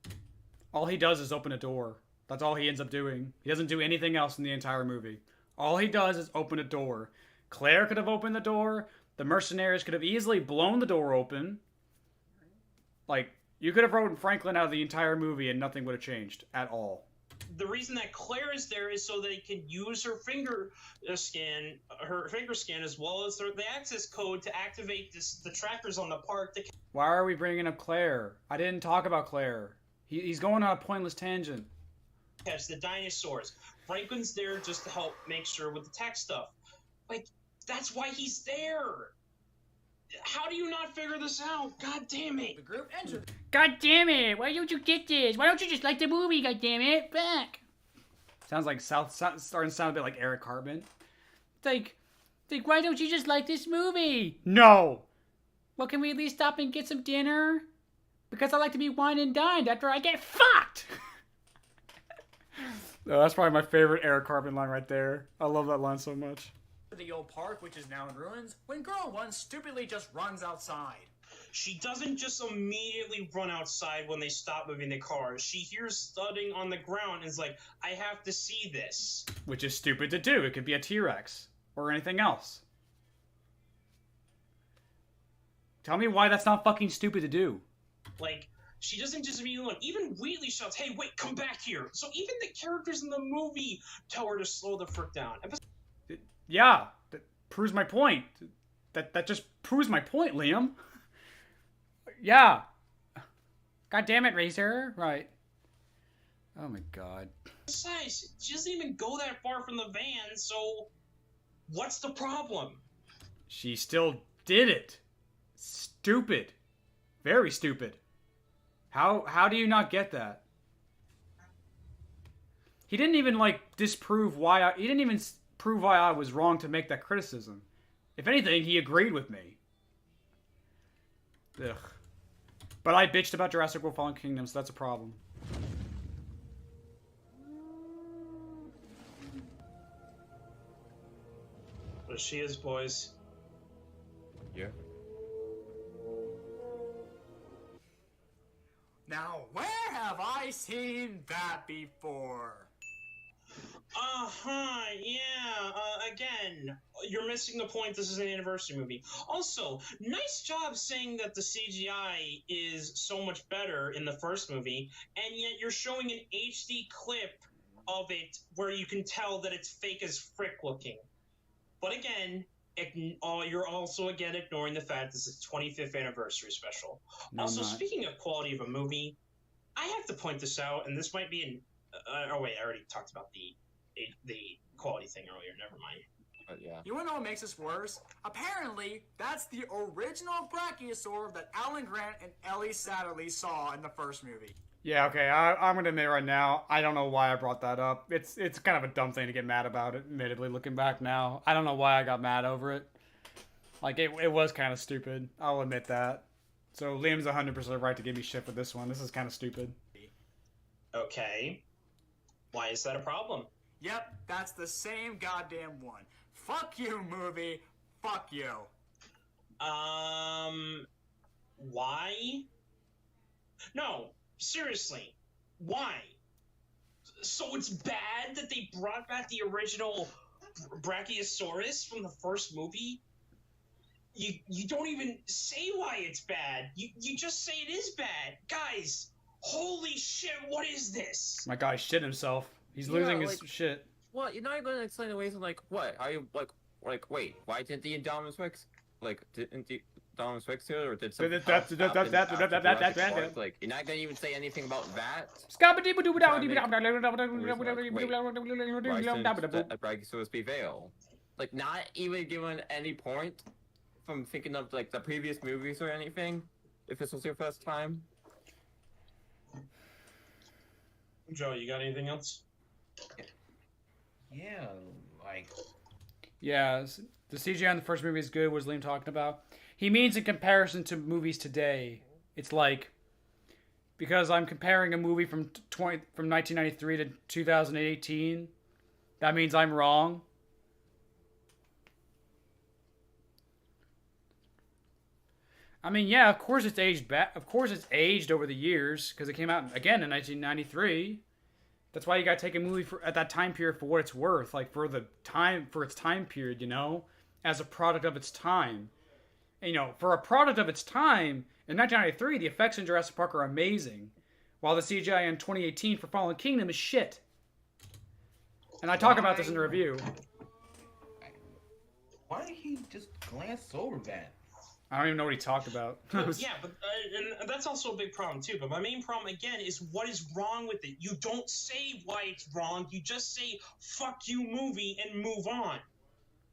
All he does is open a door. That's all he ends up doing. He doesn't do anything else in the entire movie. All he does is open a door. Claire could have opened the door. The mercenaries could have easily blown the door open. Like, you could have written Franklin out of the entire movie and nothing would have changed at all. The reason that Claire is there is so they can use her finger scan, as well as the access code to activate the trackers on the park. Why are we bringing up Claire? I didn't talk about Claire. He's going on a pointless tangent. Catch the dinosaurs. Franklin's there just to help make sure with the tech stuff. Like, that's why he's there. How do you not figure this out? God damn it. The group entered. God damn it! Why don't you get this? Why don't you just like the movie? God damn it! Back. Sounds like starting to sound a bit like Eric Cartman. It's like, why don't you just like this movie? No. Well, can we at least stop and get some dinner? Because I like to be wined and dined after I get fucked. Oh, that's probably my favorite Eric Cartman line right there. I love that line so much. The old park, which is now in ruins, when Girl 1 stupidly just runs outside. She doesn't just immediately run outside when they stop moving the cars. She hears thudding on the ground and is like, I have to see this. Which is stupid to do. It could be a T-Rex or anything else. Tell me why that's not fucking stupid to do. Like, she doesn't just immediately look. Even Wheatley shouts, hey, wait, come back here. So even the characters in the movie tell her to slow the frick down. Yeah, that proves my point. That just proves my point, Liam. Yeah. God damn it, Razor. Right. Oh my god. Besides, she doesn't even go that far from the van, so what's the problem? She still did it. Stupid. Very stupid. How do you not get that? He didn't even, like, disprove why he didn't even prove why I was wrong to make that criticism. If anything, he agreed with me. Ugh. But I bitched about Jurassic World Fallen Kingdom, so that's a problem. But she is, boys. Yeah. Now, where have I seen that before? Again, you're missing the point. This is an anniversary movie. Also, nice job saying that the CGI is so much better in the first movie, and yet you're showing an HD clip of it where you can tell that it's fake as frick looking. But again, you're also again ignoring the fact this is 25th anniversary special. No, also, I'm not. speaking of quality of a movie, I have to point this out, and this might be an oh wait, I already talked about the quality thing earlier. Never mind. Yeah. You wanna know what makes this worse? Apparently, that's the original Brachiosaur that Alan Grant and Ellie Satterley saw in the first movie. Yeah, okay, I'm gonna admit right now, I don't know why I brought that up. It's kind of a dumb thing to get mad about, admittedly, looking back now. I don't know why I got mad over it. Like, it was kind of stupid. I'll admit that. So Liam's 100% right to give me shit for this one. This is kind of stupid. Okay. Why is that a problem? Yep, that's the same goddamn one. Fuck you, movie. Fuck you. Why? No, seriously. Why? So it's bad that they brought back the original Brachiosaurus from the first movie? You don't even say why it's bad. You just say it is bad. Guys, Holy shit, what is this? My guy shit himself. He's losing his shit. What? You're not even going to explain away from, like, what? Are you, wait, why didn't the Indominus Rex, didn't the Indominus Rex do it, or did something else happen after Jurassic Park? Like, you're not going to even say anything about that? Brachiosaurus prevail. Like, not even given any point from thinking of, like, the previous movies or anything, if this was your first time? Joe, you got anything else? Yeah, like... Yeah, the CGI in the first movie is good, was Liam talking about. He means in comparison to movies today. It's like, because I'm comparing a movie from 1993 to 2018, that means I'm wrong. I mean, yeah, of course it's aged back. Of course it's aged over the years because it came out again in 1993. That's why you gotta take a movie at that time period for what it's worth, like for its time period, you know, as a product of its time. And, you know, for a product of its time in 1993, the effects in Jurassic Park are amazing, while the CGI in 2018 for Fallen Kingdom is shit. And I talk about this in the review. Why did he just glance over that? I don't even know what he talked about. Yeah, but and that's also a big problem too. But my main problem again is what is wrong with it. You don't say why it's wrong. You just say "fuck you" movie and move on.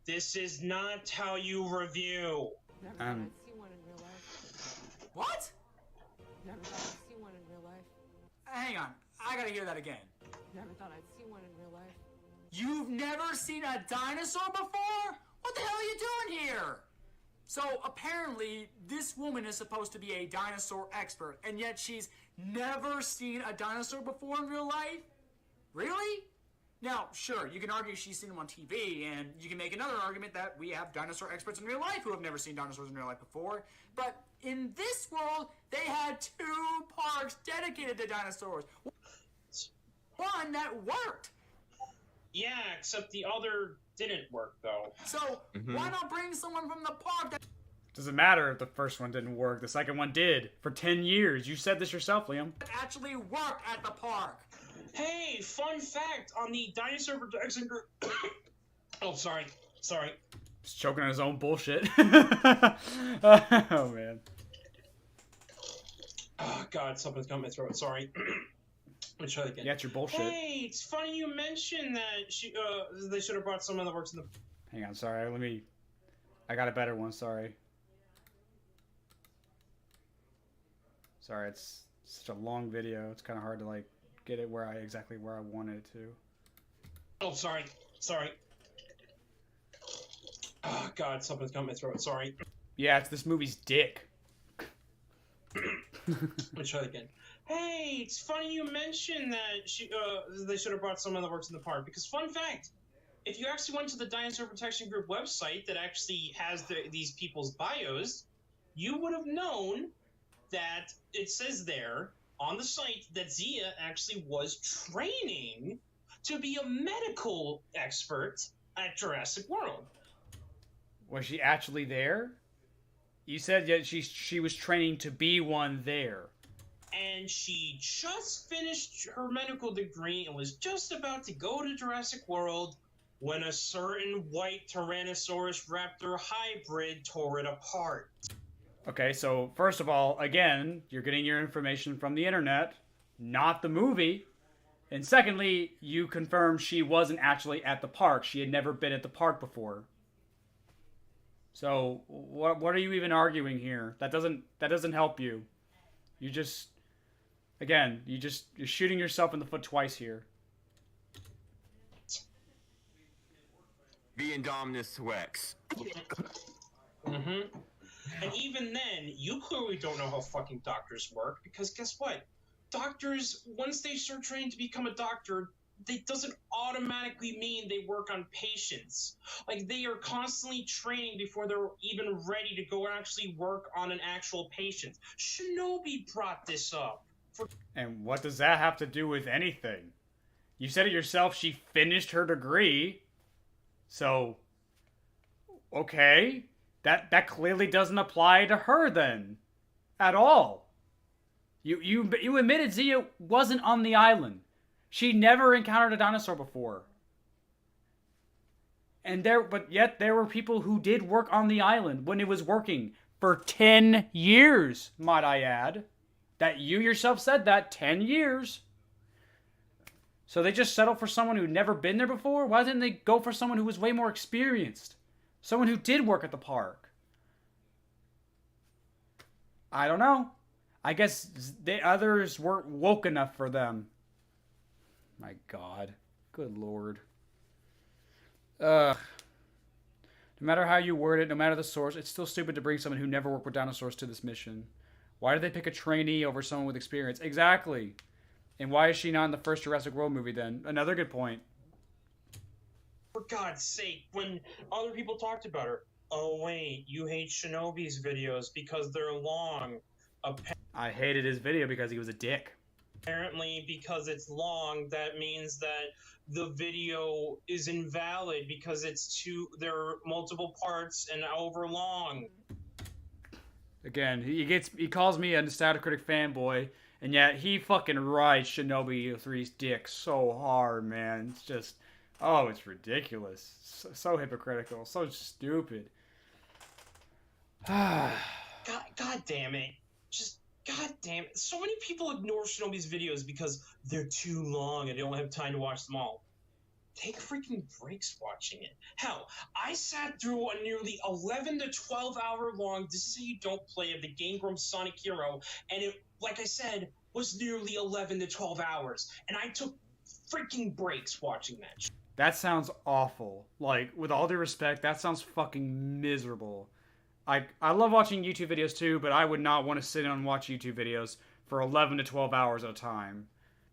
This is not how you review. Never thought I'd see one in real life. What? Never thought I'd see one in real life. Hang on, I gotta hear that again. Never thought I'd see one in real life. You've never seen a dinosaur before? What the hell are you doing here? So apparently, this woman is supposed to be a dinosaur expert, and yet she's never seen a dinosaur before in real life? Really? Now, sure, you can argue she's seen them on TV, and you can make another argument that we have dinosaur experts in real life who have never seen dinosaurs in real life before. But in this world, they had 2 parks dedicated to dinosaurs. One that worked. Yeah, except the other didn't work, though. So, why not bring someone from the park that... Doesn't matter if the first one didn't work. The second one did. For 10 years. You said this yourself, Liam. actually worked at the park? Hey, fun fact on the Dinosaur Production Group. Oh, sorry. He's choking on his own bullshit. Oh, man. Oh, God, something's got my throat. Sorry. Let me try that again. Yeah, it's your bullshit. Hey, it's funny you mentioned that they should have brought someone that works in the... Hang on, sorry. I got a better one, sorry. Sorry, it's such a long video. It's kind of hard to, like, get it exactly where I wanted it to. Oh, sorry. Oh, God, something's got my throat. Sorry. Yeah, it's this movie's dick. Let me try that again. Hey, it's funny you mentioned that they should have brought someone that works in the park. Because fun fact, if you actually went to the Dinosaur Protection Group website that actually has these people's bios, you would have known that it says there on the site that Zia actually was training to be a medical expert at Jurassic World. Was she actually there? You said that she was training to be one there. And she just finished her medical degree and was just about to go to Jurassic World when a certain white Tyrannosaurus Raptor hybrid tore it apart. Okay, so first of all, again, you're getting your information from the internet, not the movie. And secondly, you confirmed she wasn't actually at the park. She had never been at the park before. So what are you even arguing here? That doesn't help you. You just... Again, you're shooting yourself in the foot twice here. The Indominus Rex. And even then, you clearly don't know how fucking doctors work, because guess what? Doctors, once they start training to become a doctor, that doesn't automatically mean they work on patients. Like, they are constantly training before they're even ready to go and actually work on an actual patient. Shinobi brought this up. And what does that have to do with anything? You said it yourself, she finished her degree. So, okay. That clearly doesn't apply to her then. At all. You admitted Zia wasn't on the island. She never encountered a dinosaur before. But yet there were people who did work on the island when it was working for 10 years, might I add. That you yourself said that, 10 years. So they just settled for someone who'd never been there before? Why didn't they go for someone who was way more experienced? Someone who did work at the park? I don't know. I guess the others weren't woke enough for them. My God. Good Lord. No matter how you word it, no matter the source, it's still stupid to bring someone who never worked with dinosaurs to this mission. Why did they pick a trainee over someone with experience? Exactly. And why is she not in the first Jurassic World movie then? Another good point. For God's sake, when other people talked about her, oh wait, you hate Shinobi's videos because they're long. I hated his video because he was a dick. Apparently, because it's long, that means that the video is invalid because there are multiple parts and over long. Again, he calls me a nostalgic critic fanboy, and yet he fucking rides Shinobi 3's dick so hard, man. It's just, oh, it's ridiculous. So hypocritical, so stupid. God damn it. Just, God damn it. So many people ignore Shinobi's videos because they're too long and they don't have time to watch them all. Take freaking breaks watching it. Hell, I sat through a nearly 11 to 12 hour long This Is How You Don't Play of the Game Grumps Sonic Hero, and it, like I said, was nearly 11 to 12 hours, and I took freaking breaks watching that. That sounds awful. Like, with all due respect, that sounds fucking miserable. I love watching YouTube videos too, but I would not want to sit and watch YouTube videos for 11 to 12 hours at a time.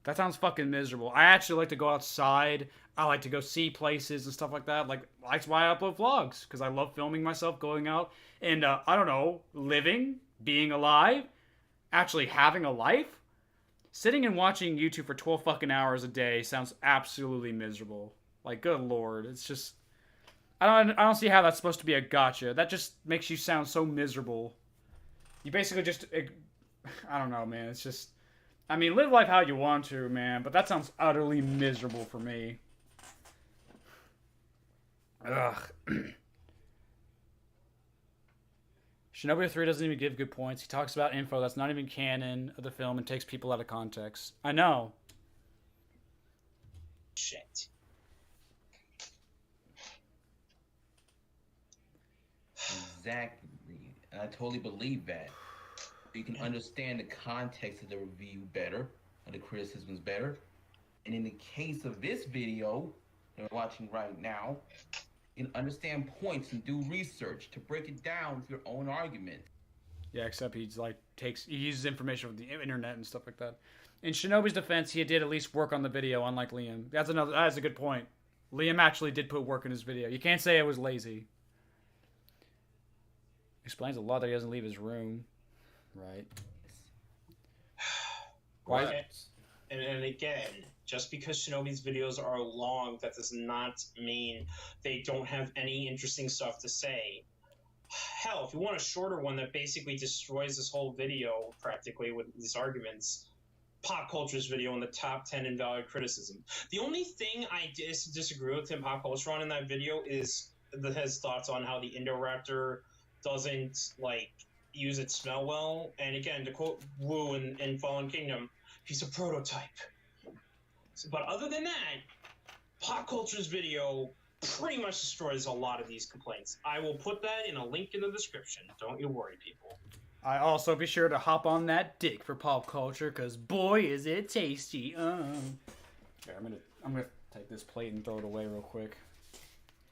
That sounds fucking miserable. I actually like to go outside. I like to go see places and stuff like that. Like, that's why I upload vlogs, because I love filming myself going out and, I don't know, living, being alive, actually having a life. Sitting and watching YouTube for 12 fucking hours a day sounds absolutely miserable. Like, good Lord. It's just, I don't see how that's supposed to be a gotcha. That just makes you sound so miserable. You basically just, I don't know, man. It's just, I mean, live life how you want to, man, but that sounds utterly miserable for me. Ugh. Shinobi 3 doesn't even give good points. He talks about info that's not even canon of the film and takes people out of context. I know. Shit. Exactly. And I totally believe that. You can understand the context of the review better, or the criticisms better. And in the case of this video that we're watching right now, you can understand points and do research to break it down with your own argument. Yeah, except he uses information from the internet and stuff like that. In Shinobi's defense, he did at least work on the video, unlike Liam. That is a good point. Liam actually did put work in his video. You can't say it was lazy. Explains a lot that he doesn't leave his room. Right. Why? And again, just because Shinobi's videos are long, that does not mean they don't have any interesting stuff to say. Hell, if you want a shorter one that basically destroys this whole video practically with these arguments, Pop Culture's video in the top 10 invalid criticism. The only thing I disagree with Tim Pop Culture on in that video is his thoughts on how the Indoraptor doesn't, like, use its smell well. And again, to quote Wu in Fallen Kingdom, he's a prototype. But other than that, Pop Culture's video pretty much destroys a lot of these complaints. I will put that in a link in the description. Don't you worry, people. I also be sure to hop on that dick for Pop Culture, because boy is it tasty. Okay, I'm gonna take this plate and throw it away real quick.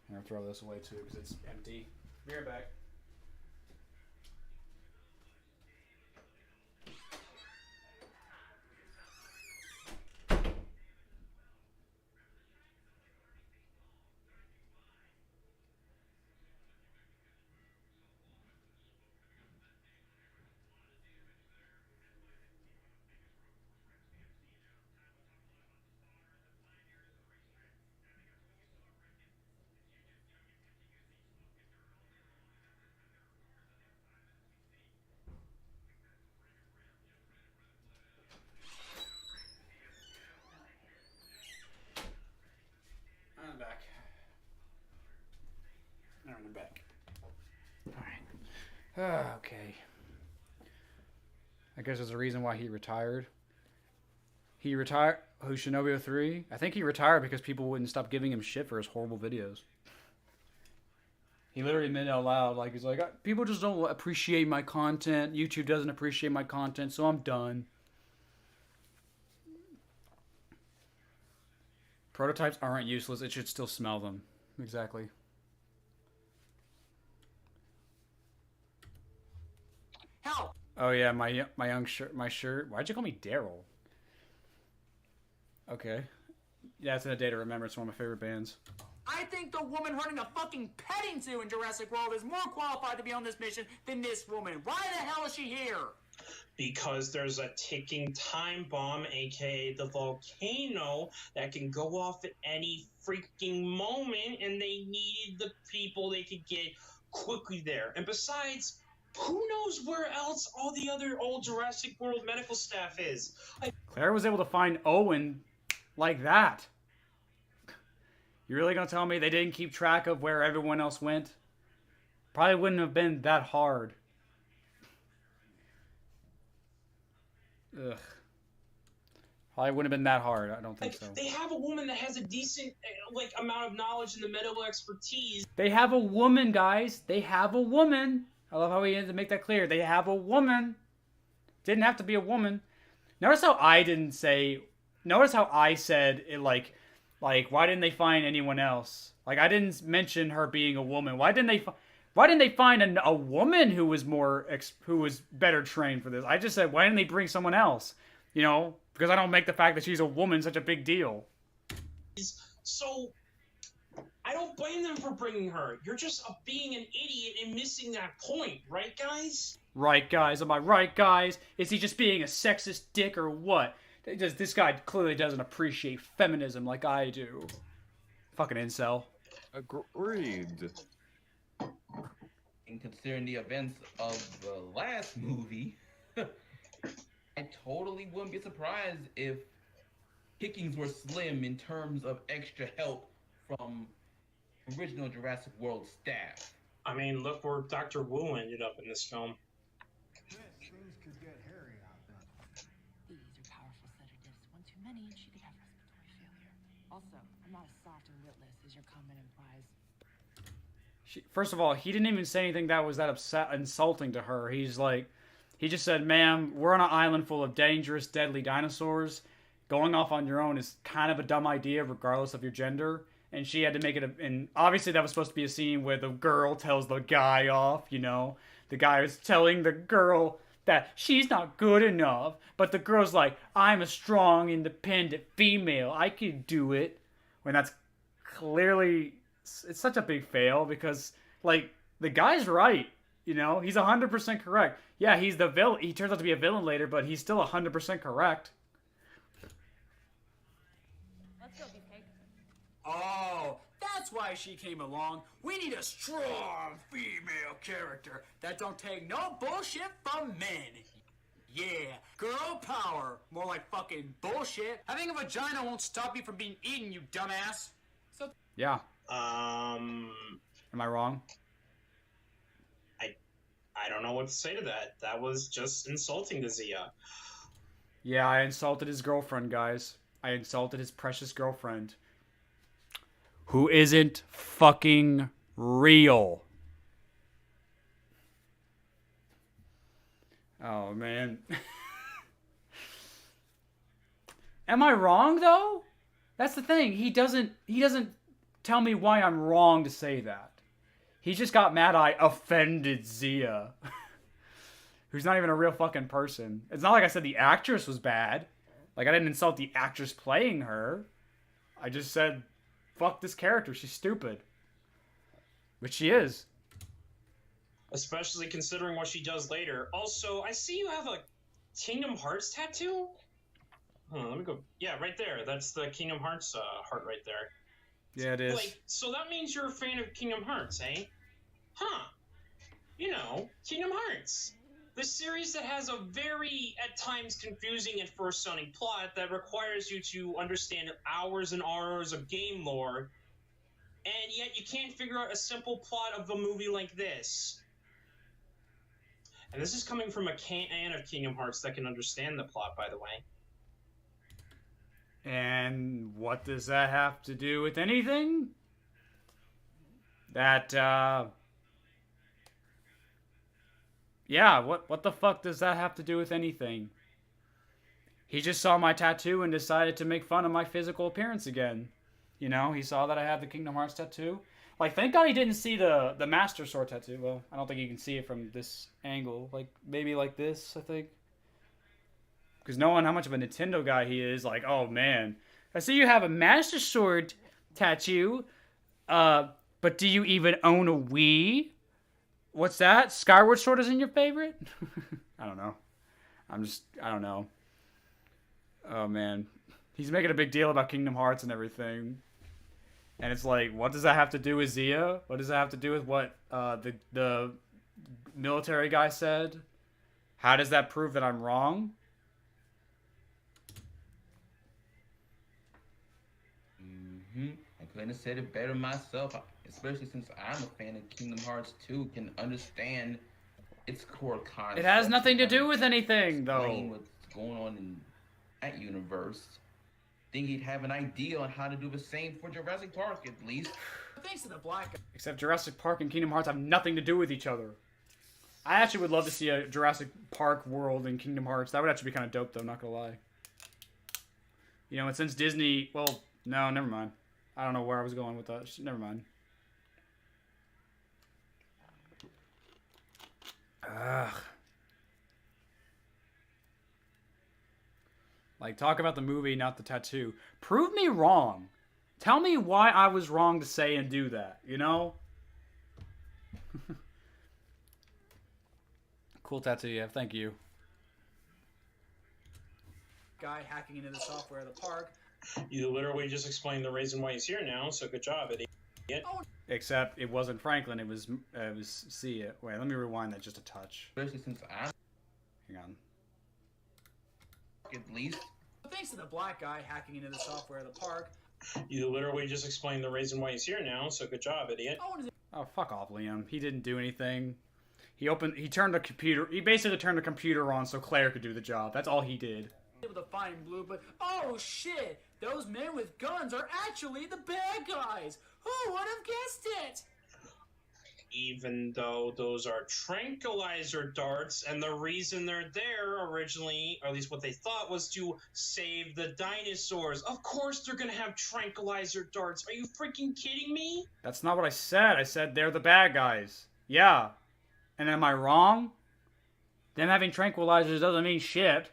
I'm gonna throw this away too because it's empty. Be right back. back. Alright. Okay. I guess there's a reason why he retired. He retired. Who, Shinobi 03? I think he retired because people wouldn't stop giving him shit for his horrible videos. He literally admitted out loud, like, he's like, people just don't appreciate my content. YouTube doesn't appreciate my content, so I'm done. Prototypes aren't useless. It should still smell them. Exactly. Help! Oh yeah, my young shirt. My shirt. Why'd you call me Daryl? Okay. Yeah, it's in a day to remember. It's one of my favorite bands. I think the woman running a fucking petting zoo in Jurassic World is more qualified to be on this mission than this woman. Why the hell is she here? Because there's a ticking time bomb, aka the volcano, that can go off at any freaking moment, and they needed the people they could get quickly there. And besides, who knows where else all the other old Jurassic World medical staff is? Claire was able to find Owen like that. You really gonna tell me they didn't keep track of where everyone else went? Probably wouldn't have been that hard. Ugh. Probably wouldn't have been that hard. I don't think so. They have a woman that has a decent amount of knowledge in the medical expertise. They have a woman, guys. They have a woman. I love how he had to make that clear. They have a woman. Didn't have to be a woman. Notice how I didn't say... Notice how I said it like, why didn't they find anyone else? Like, I didn't mention her being a woman. Why didn't they find a woman who was who was better trained for this? I just said, why didn't they bring someone else? You know, because I don't make the fact that she's a woman such a big deal. So, I don't blame them for bringing her. You're just being an idiot and missing that point, right, guys? Right, guys. Am I right, guys? Is he just being a sexist dick or what? This guy clearly doesn't appreciate feminism like I do. Fucking incel. Agreed. And considering the events of the last movie, I totally wouldn't be surprised if pickings were slim in terms of extra help from original Jurassic World staff. I mean, look where Dr. Wu ended up in this film. Things could get hairy out there. These are powerful sedatives. One too many and she could have respiratory failure. Also, I'm not as soft and witless as your comment implies. First of all, he didn't even say anything that was that insulting to her. He just said, ma'am, we're on an island full of dangerous, deadly dinosaurs. Going off on your own is kind of a dumb idea, regardless of your gender. And she had to make it and obviously that was supposed to be a scene where the girl tells the guy off, you know. The guy is telling the girl that she's not good enough. But the girl's like, I'm a strong, independent female. I can do it. When that's clearly... It's such a big fail because, like, the guy's right. You know, he's 100% correct. Yeah, he's the villain. He turns out to be a villain later, but he's still 100% correct. Let's go, Beefcake. Oh, that's why she came along. We need a strong female character that don't take no bullshit from men. Yeah, girl power. More like fucking bullshit. Having a vagina won't stop you from being eaten, you dumbass. So yeah. Am I wrong? I don't know what to say to that. That was just insulting to Zia. Yeah, I insulted his girlfriend, guys. I insulted his precious girlfriend. Who isn't fucking real. Oh, man. Am I wrong, though? That's the thing. He doesn't tell me why I'm wrong to say that. He just got mad I offended Zia. Who's not even a real fucking person. It's not like I said the actress was bad. Like, I didn't insult the actress playing her. I just said, fuck this character. She's stupid. Which she is. Especially considering what she does later. Also, I see you have a Kingdom Hearts tattoo? Let me go. Yeah, right there. That's the Kingdom Hearts heart right there. Yeah, it is. Like, so that means you're a fan of Kingdom Hearts, eh? Huh. You know, Kingdom Hearts. The series that has a very, at times, confusing and first-sounding plot that requires you to understand hours and hours of game lore and yet you can't figure out a simple plot of a movie like this. And this is coming from a fan of Kingdom Hearts that can understand the plot, by the way. And what does that have to do with anything? That, yeah, what the fuck does that have to do with anything? He just saw my tattoo and decided to make fun of my physical appearance again. You know, he saw that I have the Kingdom Hearts tattoo. Like, thank God he didn't see the Master Sword tattoo. Well, I don't think you can see it from this angle. Like, maybe like this, I think. Because knowing how much of a Nintendo guy he is, like, oh, man. I see you have a Master Sword tattoo, but do you even own a Wii? What's that? Skyward Sword isn't your favorite? I don't know. I don't know. Oh, man. He's making a big deal about Kingdom Hearts and everything. And it's like, what does that have to do with Zia? What does that have to do with what the military guy said? How does that prove that I'm wrong? I couldn't have said it better myself, especially since I'm a fan of Kingdom Hearts 2, can understand its core concept. It has nothing to do with anything, though. What's going on in that universe. Think he'd have an idea on how to do the same for Jurassic Park, at least. Thanks to the black guy. Except Jurassic Park and Kingdom Hearts have nothing to do with each other. I actually would love to see a Jurassic Park world in Kingdom Hearts. That would actually be kind of dope, though, not gonna lie. You know, and since Disney... Well, no, never mind. I don't know where I was going with that. Never mind. Ugh. Like, talk about the movie, not the tattoo. Prove me wrong. Tell me why I was wrong to say and do that, you know? Cool tattoo, yeah, thank you. Guy hacking into the software of the park. You literally just explained the reason why he's here now, so good job, idiot. Except it wasn't Franklin, it was Sia. Wait, let me rewind that just a touch. Especially since I'm... Hang on. At least. Thanks to the black guy hacking into the software of the park. You literally just explained the reason why he's here now, so good job, idiot. Oh, fuck off, Liam. He didn't do anything. He turned the computer, he basically turned the computer on so Claire could do the job. That's all he did. Able to find Blue, but oh shit! Those men with guns are actually the bad guys! Who would have guessed it? Even though those are tranquilizer darts, and the reason they're there originally, or at least what they thought, was to save the dinosaurs. Of course they're gonna have tranquilizer darts. Are you freaking kidding me? That's not what I said. I said they're the bad guys. Yeah. And am I wrong? Them having tranquilizers doesn't mean shit.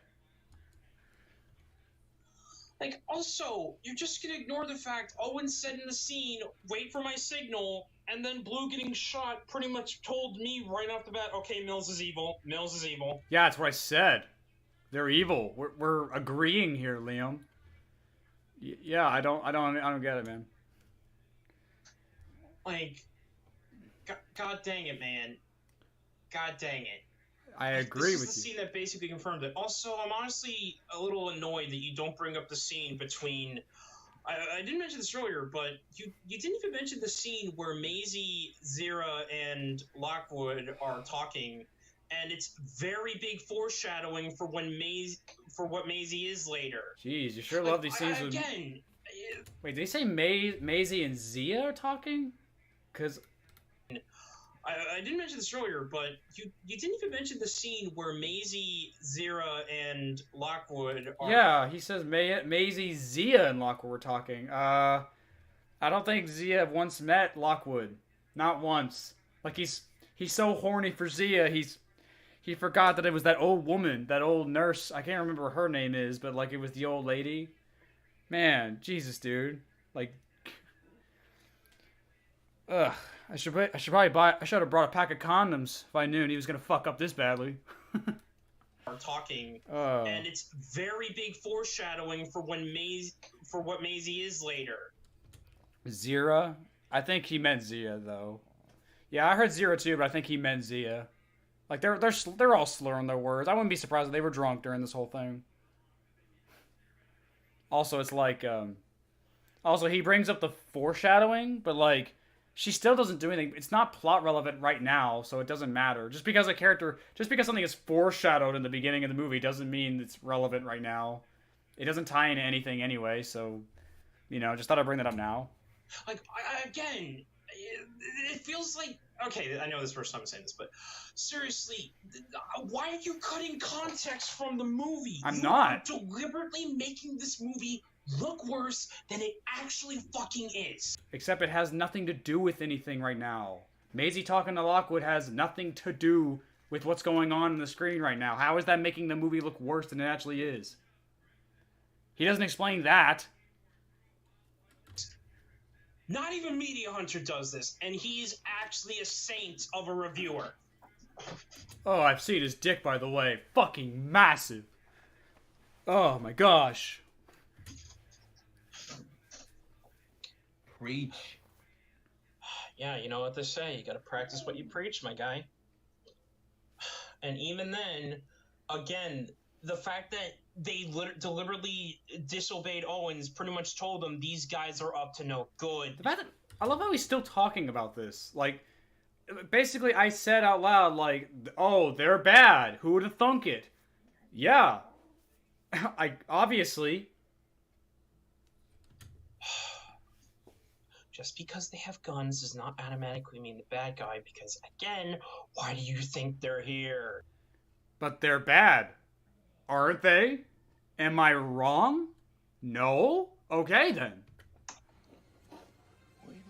Like, also, you're just gonna ignore the fact Owen said in the scene, wait for my signal, and then Blue getting shot pretty much told me right off the bat, okay, Mills is evil. Mills is evil. Yeah, that's what I said. They're evil. We're agreeing here, Liam. Yeah, I don't get it, man. Like, God dang it, man. God dang it. I agree with you. This is the scene that basically confirmed it. Also, I'm honestly a little annoyed that you don't bring up the scene between... I didn't mention this earlier, but you didn't even mention the scene where Maisie, Zira, and Lockwood are talking, and it's very big foreshadowing for what Maisie is later. Jeez, you sure love these scenes with... Again... Wait, did they say Maisie and Zia are talking? Because... I didn't mention this earlier, but you didn't even mention the scene where Maisie, Zira, and Lockwood are... Yeah, he says Maisie, Zia, and Lockwood were talking. I don't think Zia once met Lockwood. Not once. Like, he's so horny for Zia, he forgot that it was that old woman, that old nurse. I can't remember what her name is, but, like, it was the old lady. Man, Jesus, dude. Like... Ugh. I should have brought a pack of condoms if I knew he was gonna fuck up this badly. are talking, and it's very big foreshadowing for what Maisie is later. Zira? I think he meant Zia though. Yeah, I heard Zira too, but I think he meant Zia. Like they're all slurring their words. I wouldn't be surprised if they were drunk during this whole thing. Also, it's like Also, he brings up the foreshadowing, but like, she still doesn't do anything. It's not plot relevant right now, so it doesn't matter. Just because something is foreshadowed in the beginning of the movie doesn't mean it's relevant right now. It doesn't tie into anything anyway, so, just thought I'd bring that up now. Like, again, it feels like... Okay, I know this is the first time I'm saying this, but seriously, why are you cutting context from the movie? I'm not. You are deliberately making this movie look worse than it actually fucking is. Except it has nothing to do with anything right now. Maisie talking to Lockwood has nothing to do with what's going on the screen right now. How is that making the movie look worse than it actually is? He doesn't explain that. Not even Media Hunter does this, and he's actually a saint of a reviewer. Oh, I've seen his dick, by the way. Fucking massive. Oh my gosh. Preach. Yeah, you know what they say. You gotta practice what you preach, my guy. And even then, again, the fact that they deliberately disobeyed Owens pretty much told them these guys are up to no good. The fact that, I love how he's still talking about this. Like, basically I said out loud, like, oh, they're bad. Who would have thunk it? Yeah. Obviously. Just because they have guns does not automatically mean the bad guy, because, again, why do you think they're here? But they're bad. Aren't they? Am I wrong? No? Okay, then.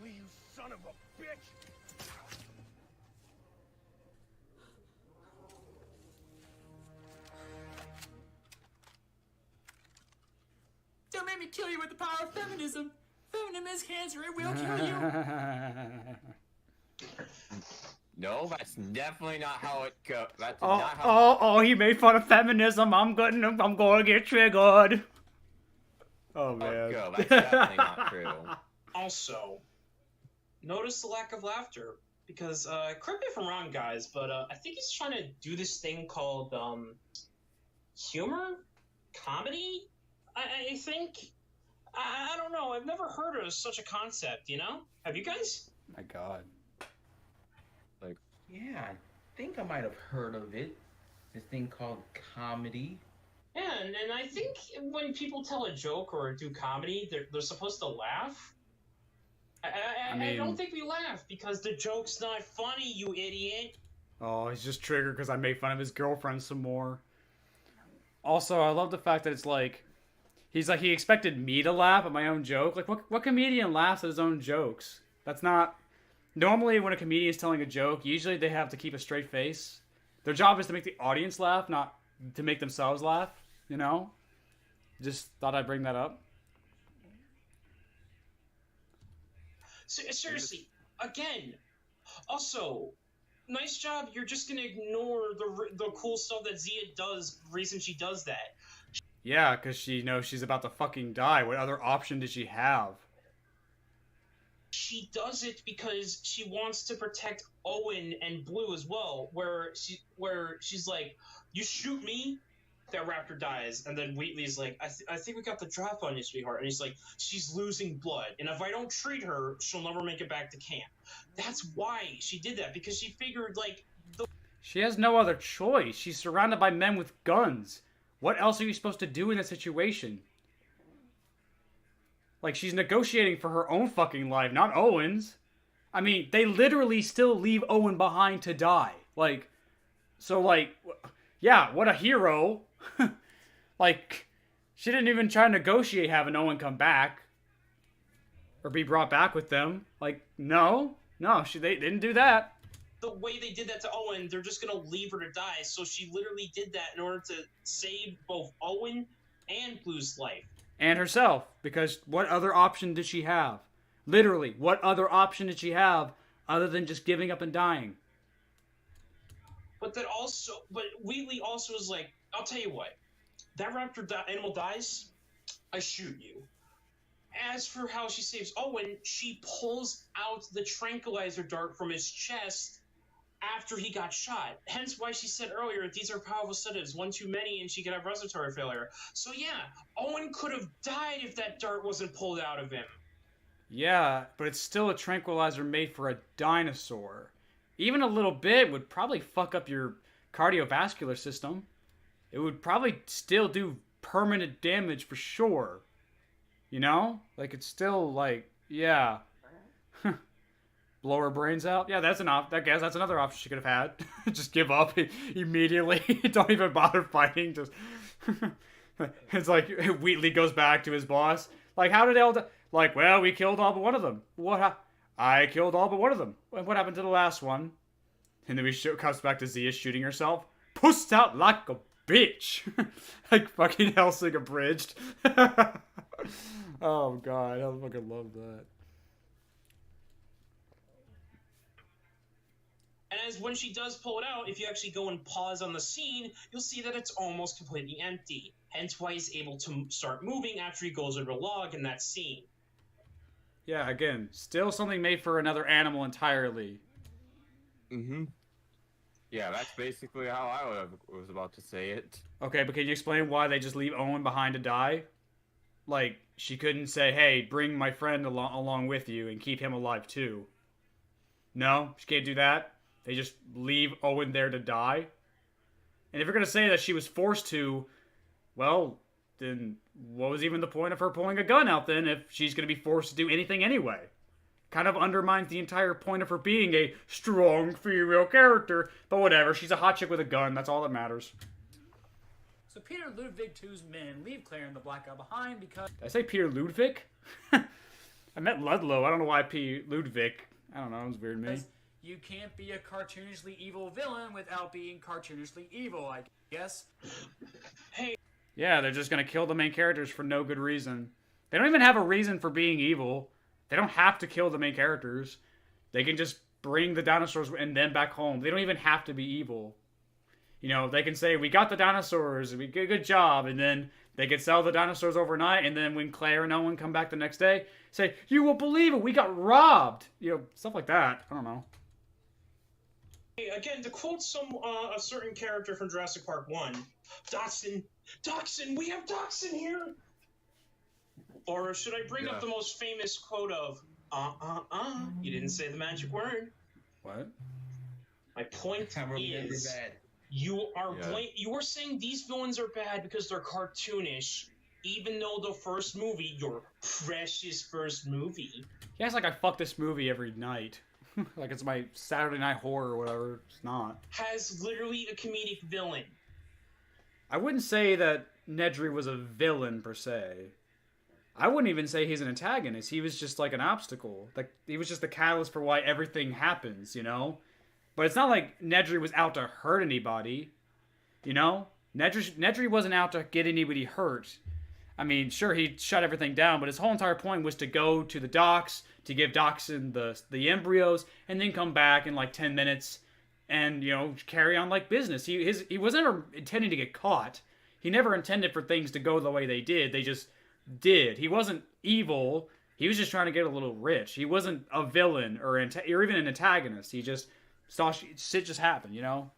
You son of a bitch! Don't make me kill you with the power of feminism. Feminism is cancer. It will kill you. No, that's definitely not how it goes. That's Oh, not how. he made fun of feminism. I'm gonna get triggered. Oh man, Go. That's definitely not true. Also, notice the lack of laughter, because, correct me if I'm wrong, guys, but, I think he's trying to do this thing called, humor? Comedy? I think? I don't know, I've never heard of such a concept, Have you guys? My God. Yeah, I think I might have heard of it. This thing called comedy. Yeah, and I think when people tell a joke or do comedy, they're supposed to laugh. I don't think we laugh because the joke's not funny, you idiot. Oh, he's just triggered because I made fun of his girlfriend some more. Also, I love the fact that it's like, he expected me to laugh at my own joke. Like, what comedian laughs at his own jokes? That's not... Normally, when a comedian is telling a joke, usually they have to keep a straight face. Their job is to make the audience laugh, not to make themselves laugh, Just thought I'd bring that up. Seriously, again. Also, nice job. You're just gonna ignore the cool stuff that Zia does. Reason she does that. Yeah, because she knows she's about to fucking die. What other option did she have? She does it because she wants to protect Owen and Blue as well. Where she's like, "You shoot me, that raptor dies," and then Wheatley's like, I think we got the drop on you, sweetheart." And he's like, "She's losing blood, and if I don't treat her, she'll never make it back to camp." That's why she did that, because she figured She has no other choice. She's surrounded by men with guns. What else are you supposed to do in that situation? Like, she's negotiating for her own fucking life, not Owen's. I mean, they literally still leave Owen behind to die. Like, so, like, yeah, what a hero. Like, she didn't even try to negotiate having Owen come back. Or be brought back with them. Like, no, they didn't do that. The way they did that to Owen, they're just gonna leave her to die. So she literally did that in order to save both Owen and Blue's life. And herself, because what other option did she have? Literally, what other option did she have other than just giving up and dying? But Wheatley also was like, "I'll tell you what, that raptor animal dies, I shoot you." As for how she saves Owen, she pulls out the tranquilizer dart from his chest after he got shot. Hence why she said earlier, these are powerful sedatives, one too many and she could have respiratory failure. So yeah, Owen could have died if that dart wasn't pulled out of him. Yeah, but it's still a tranquilizer made for a dinosaur. Even a little bit would probably fuck up your cardiovascular system. It would probably still do permanent damage for sure. You know? Like, it's still, like, yeah. Blow her brains out? Yeah, that's I guess that's another option she could have had. Just give up immediately. Don't even bother fighting. Just it's like Wheatley goes back to his boss. Like, how did Elda? Like, well, we killed all but one of them. I killed all but one of them. What happened to the last one? And then comes back to Zia shooting herself. Pushed out like a bitch. Like fucking Helsing abridged. Oh god, I fucking love that. As when she does pull it out, if you actually go and pause on the scene, you'll see that it's almost completely empty. Hence why he's able to start moving after he goes over the log in that scene. Yeah, again, still something made for another animal entirely. Mm-hmm. Yeah, that's basically how I was about to say it. Okay, but can you explain why they just leave Owen behind to die? Like, she couldn't say, hey, bring my friend along with you and keep him alive too. No, she can't do that. They just leave Owen there to die. And if you're going to say that she was forced to, well, then what was even the point of her pulling a gun out then if she's going to be forced to do anything anyway? Kind of undermines the entire point of her being a strong female character. But whatever, she's a hot chick with a gun. That's all that matters. So Peter Ludwig II's men leave Claire and the Black Guy behind because... Did I say Peter Ludwig? I meant Ludlow. I don't know why P. Ludwig. I don't know. It was weird to me. You can't be a cartoonishly evil villain without being cartoonishly evil, I guess. Hey. Yeah, they're just going to kill the main characters for no good reason. They don't even have a reason for being evil. They don't have to kill the main characters. They can just bring the dinosaurs and then back home. They don't even have to be evil. You know, they can say, we got the dinosaurs, we did a good job, and then they could sell the dinosaurs overnight, and then when Claire and Owen come back the next day, say, you won't believe it, we got robbed. You know, stuff like that. I don't know. Again, to quote a certain character from Jurassic Park 1, Dachshund, we have Dachshund here! Or should I bring up the most famous quote of, you didn't say the magic word. What? My point is, you are saying these villains are bad because they're cartoonish, even though the first movie, your precious first movie... Yeah, it's like I fuck this movie every night. Like it's my Saturday night horror or whatever. It's not. Has literally a comedic villain. I wouldn't say that Nedry was a villain per se. I wouldn't even say he's an antagonist. He was just like an obstacle. Like he was just the catalyst for why everything happens, you know? But it's not like Nedry was out to hurt anybody. You know? Nedry wasn't out to get anybody hurt. I mean, sure, he shut everything down, but his whole entire point was to go to the docks, to give Dachshund the embryos, and then come back in like 10 minutes and, you know, carry on like business. He was never intending to get caught. He never intended for things to go the way they did. They just did. He wasn't evil. He was just trying to get a little rich. He wasn't a villain or even an antagonist. He just saw shit just happen, you know?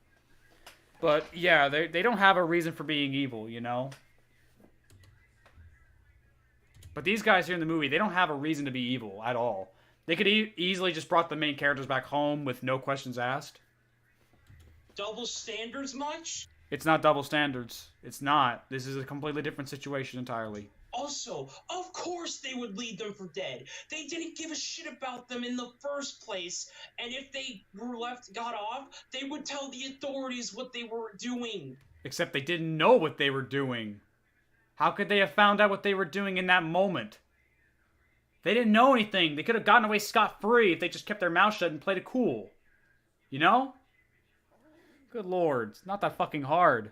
But, yeah, they don't have a reason for being evil, you know? But these guys here in the movie, they don't have a reason to be evil at all. They could easily just brought the main characters back home with no questions asked. Double standards much? It's not double standards. It's not. This is a completely different situation entirely. Also, of course they would leave them for dead. They didn't give a shit about them in the first place, and if they got off, they would tell the authorities what they were doing. Except they didn't know what they were doing. How could they have found out what they were doing in that moment? They didn't know anything. They could have gotten away scot-free if they just kept their mouth shut and played it cool. You know? Good lord, it's not that fucking hard.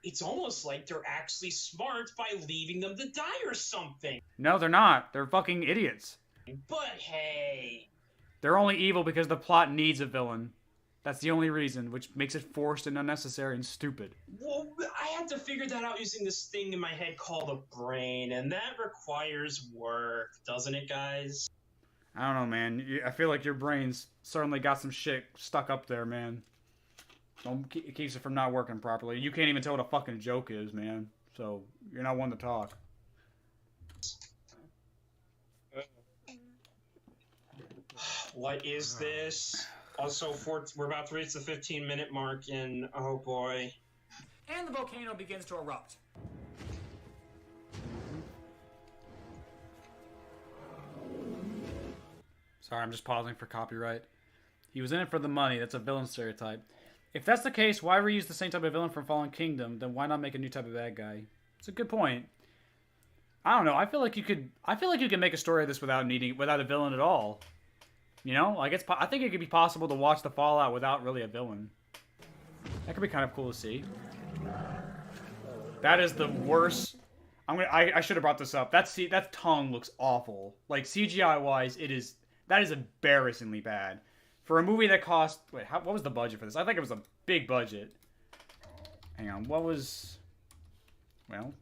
It's almost like they're actually smart by leaving them to die or something. No, they're not. They're fucking idiots. But hey... They're only evil because the plot needs a villain. That's the only reason, which makes it forced and unnecessary and stupid. Well, I had to figure that out using this thing in my head called a brain, and that requires work, doesn't it, guys? I don't know, man. I feel like your brain's certainly got some shit stuck up there, man. It keeps it from not working properly. You can't even tell what a fucking joke is, man. So, you're not one to talk. What is this? Also, we're about to reach the 15-minute mark, and oh boy. And the volcano begins to erupt. Sorry, I'm just pausing for copyright. He was in it for the money. That's a villain stereotype. If that's the case, why reuse the same type of villain from Fallen Kingdom? Then why not make a new type of bad guy? It's a good point. I don't know. I feel like you could make a story of this without a villain at all. You know, like I think it could be possible to watch the Fallout without really a villain. That could be kind of cool to see. That is the worst. I should have brought this up. That tongue looks awful. Like CGI wise, that is embarrassingly bad. For a movie that cost... Wait, what was the budget for this? I think it was a big budget. Hang on, what was... Well...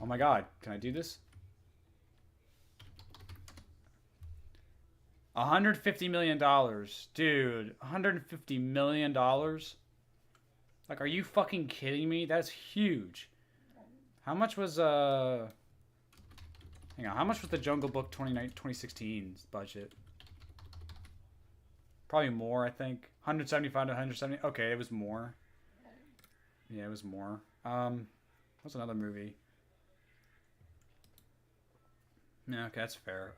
Oh my god, can I do this? $150 million. Dude, $150 million? Like, are you fucking kidding me? That's huge. How much was, Hang on, how much was the Jungle Book 2016's budget? Probably more, I think. 175 to 170. Okay, it was more. Yeah, it was more. What's another movie? Yeah, okay, that's fair.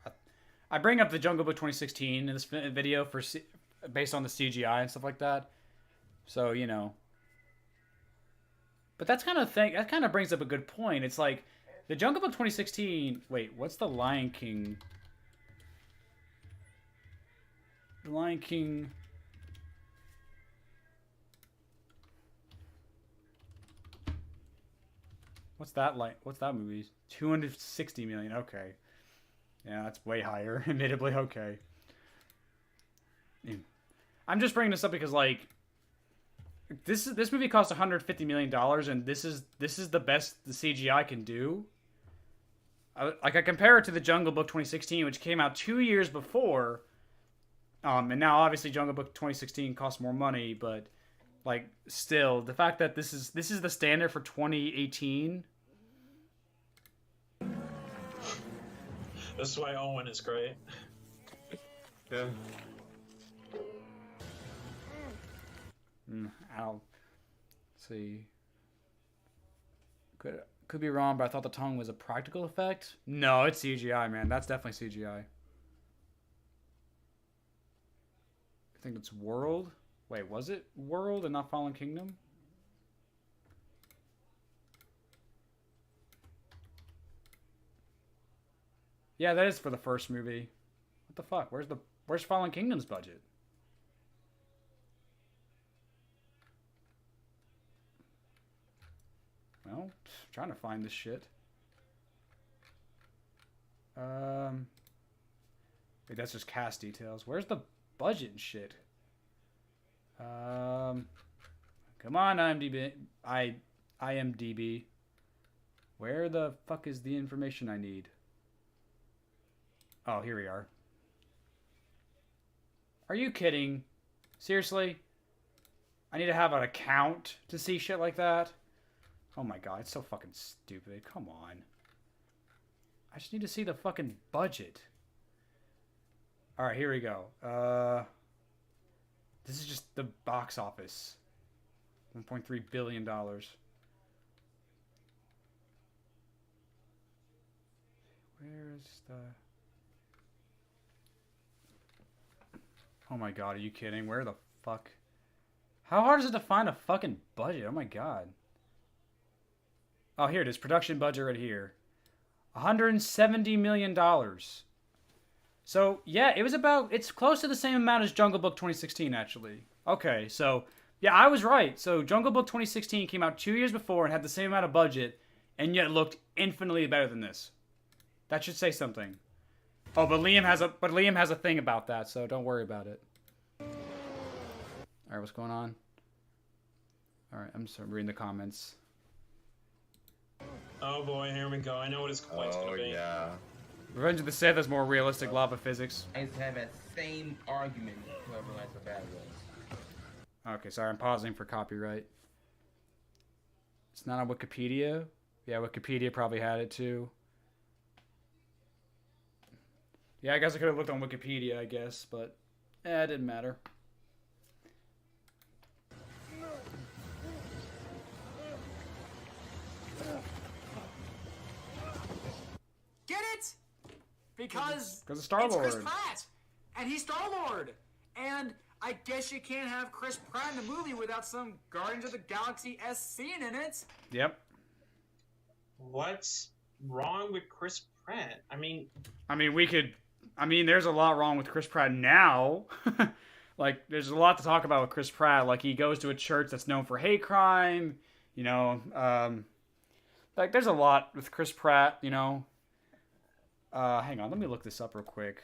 I bring up the Jungle Book 2016 in this video based on the CGI and stuff like that. So, you know. But that kind of brings up a good point. It's like the Jungle Book 2016. Wait, what's the Lion King? The Lion King. What's that like? What's that movie? 260 million. Okay. Yeah, that's way higher. Admittedly, okay. I'm just bringing this up because like this movie cost $150 million, and this is the best the CGI can do. I compare it to the Jungle Book 2016, which came out 2 years before. And now obviously Jungle Book 2016 costs more money, but like still the fact that this is the standard for 2018. This is why Owen is great. Yeah. Ow. Let's see. Could be wrong, but I thought the tongue was a practical effect. No, it's CGI, man. That's definitely CGI. I think it's World. Wait, was it World and not Fallen Kingdom? Yeah, that is for the first movie. What the fuck? Where's Fallen Kingdom's budget? Well, trying to find this shit. Wait, that's just cast details. Where's the budget and shit? Come on, IMDb. Where the fuck is the information I need? Oh, here we are. Are you kidding? Seriously? I need to have an account to see shit like that? Oh my god, it's so fucking stupid. Come on. I just need to see the fucking budget. Alright, here we go. This is just the box office. $1.3 billion. Where's the... Oh my god, are you kidding? Where the fuck? How hard is it to find a fucking budget? Oh my god. Oh, here it is. Production budget right here. $170 million. So, yeah, it's close to the same amount as Jungle Book 2016, actually. Okay, so, yeah, I was right. So, Jungle Book 2016 came out 2 years before and had the same amount of budget, and yet looked infinitely better than this. That should say something. Oh, but Liam has a thing about that, so don't worry about it. Alright, what's going on? Alright, I'm just reading the comments. Oh boy, here we go. I know what his complaint's gonna be. Yeah. Revenge of the Sith has more realistic lava physics. I used to have that same argument with whoever likes the bad was. Okay, sorry, I'm pausing for copyright. It's not on Wikipedia? Yeah, Wikipedia probably had it too. Yeah, I guess I could have looked on Wikipedia, I guess, but it didn't matter. Get it? Because it's Star-Lord. Chris Pratt, and he's Star-Lord. And I guess you can't have Chris Pratt in a movie without some Guardians of the Galaxy-esque scene in it. Yep. What's wrong with Chris Pratt? I mean, there's a lot wrong with Chris Pratt now. Like, there's a lot to talk about with Chris Pratt. Like, he goes to a church that's known for hate crime. You know, like, there's a lot with Chris Pratt, you know. Hang on, let me look this up real quick.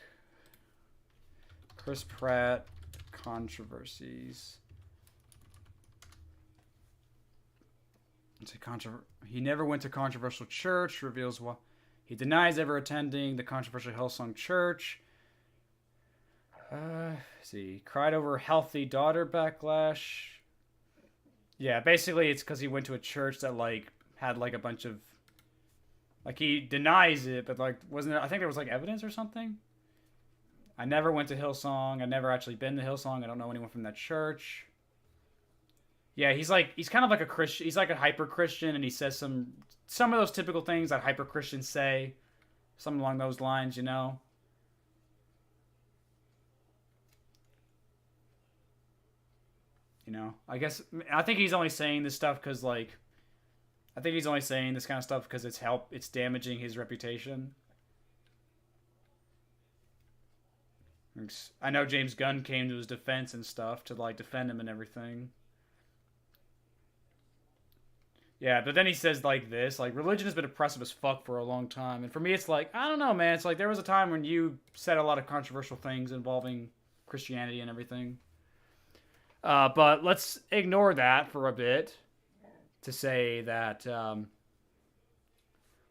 Chris Pratt controversies. He never went to controversial church. Reveals why he denies ever attending the controversial Hillsong church. See, cried over healthy daughter backlash. Yeah, basically it's because he went to a church that like had like a bunch of like he denies it, but like wasn't there, I think there was like evidence or something. I never went to Hillsong. I've never actually been to Hillsong. I don't know anyone from that church. Yeah, he's kind of like a Christian. He's like a hyper Christian, and he says some of those typical things that hyper Christians say, something along those lines, you know. You know, I think he's only saying this stuff because I think he's only saying this kind of stuff because it's damaging his reputation. I know James Gunn came to his defense and stuff to like defend him and everything. Yeah, but then he says like this, like religion has been oppressive as fuck for a long time. And for me, it's like, I don't know, man. It's like there was a time when you said a lot of controversial things involving Christianity and everything. But let's ignore that for a bit to say that,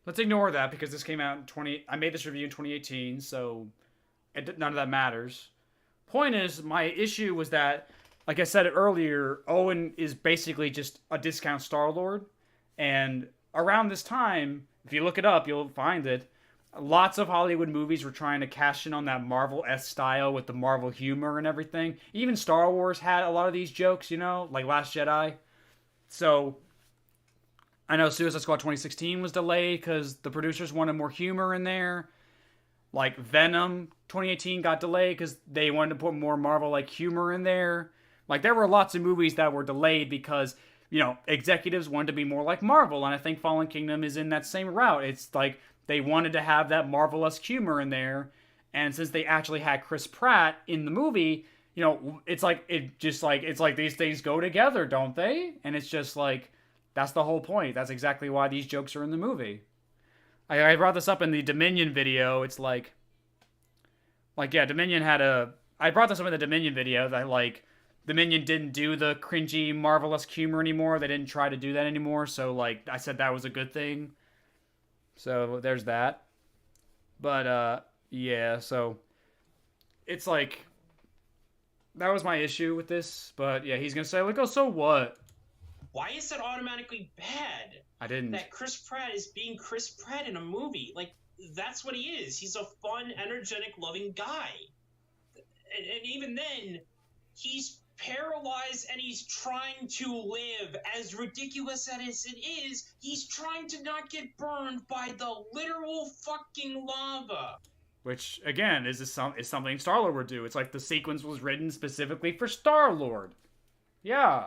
let's ignore that because this came out I made this review in 2018, so none of that matters. Point is, my issue was that, like I said earlier, Owen is basically just a discount Star-Lord. And around this time, if you look it up, you'll find it. Lots of Hollywood movies were trying to cash in on that Marvel-esque style with the Marvel humor and everything. Even Star Wars had a lot of these jokes, you know, like Last Jedi. So, I know Suicide Squad 2016 was delayed because the producers wanted more humor in there. Like Venom 2018 got delayed because they wanted to put more Marvel-like humor in there. Like, there were lots of movies that were delayed because, you know, executives wanted to be more like Marvel, and I think Fallen Kingdom is in that same route. It's like they wanted to have that Marvel-esque humor in there, and since they actually had Chris Pratt in the movie, you know, it's like these things go together, don't they? And it's just like, that's the whole point. That's exactly why these jokes are in the movie. I brought this up in the Dominion video. It's like yeah, Dominion I brought this up in the Dominion video that like Dominion didn't do the cringy Marvelous humor anymore. They didn't try to do that anymore. So like I said, that was a good thing. So there's that. But yeah, so it's like that was my issue with this. But yeah, he's gonna say like, oh, so what? Why is that automatically bad? I didn't. That Chris Pratt is being Chris Pratt in a movie. Like, that's what he is. He's a fun, energetic, loving guy. And even then, he's paralyzed and he's trying to live. As ridiculous as it is, he's trying to not get burned by the literal fucking lava. Which, again, is something Star-Lord would do. It's like the sequence was written specifically for Star-Lord. Yeah.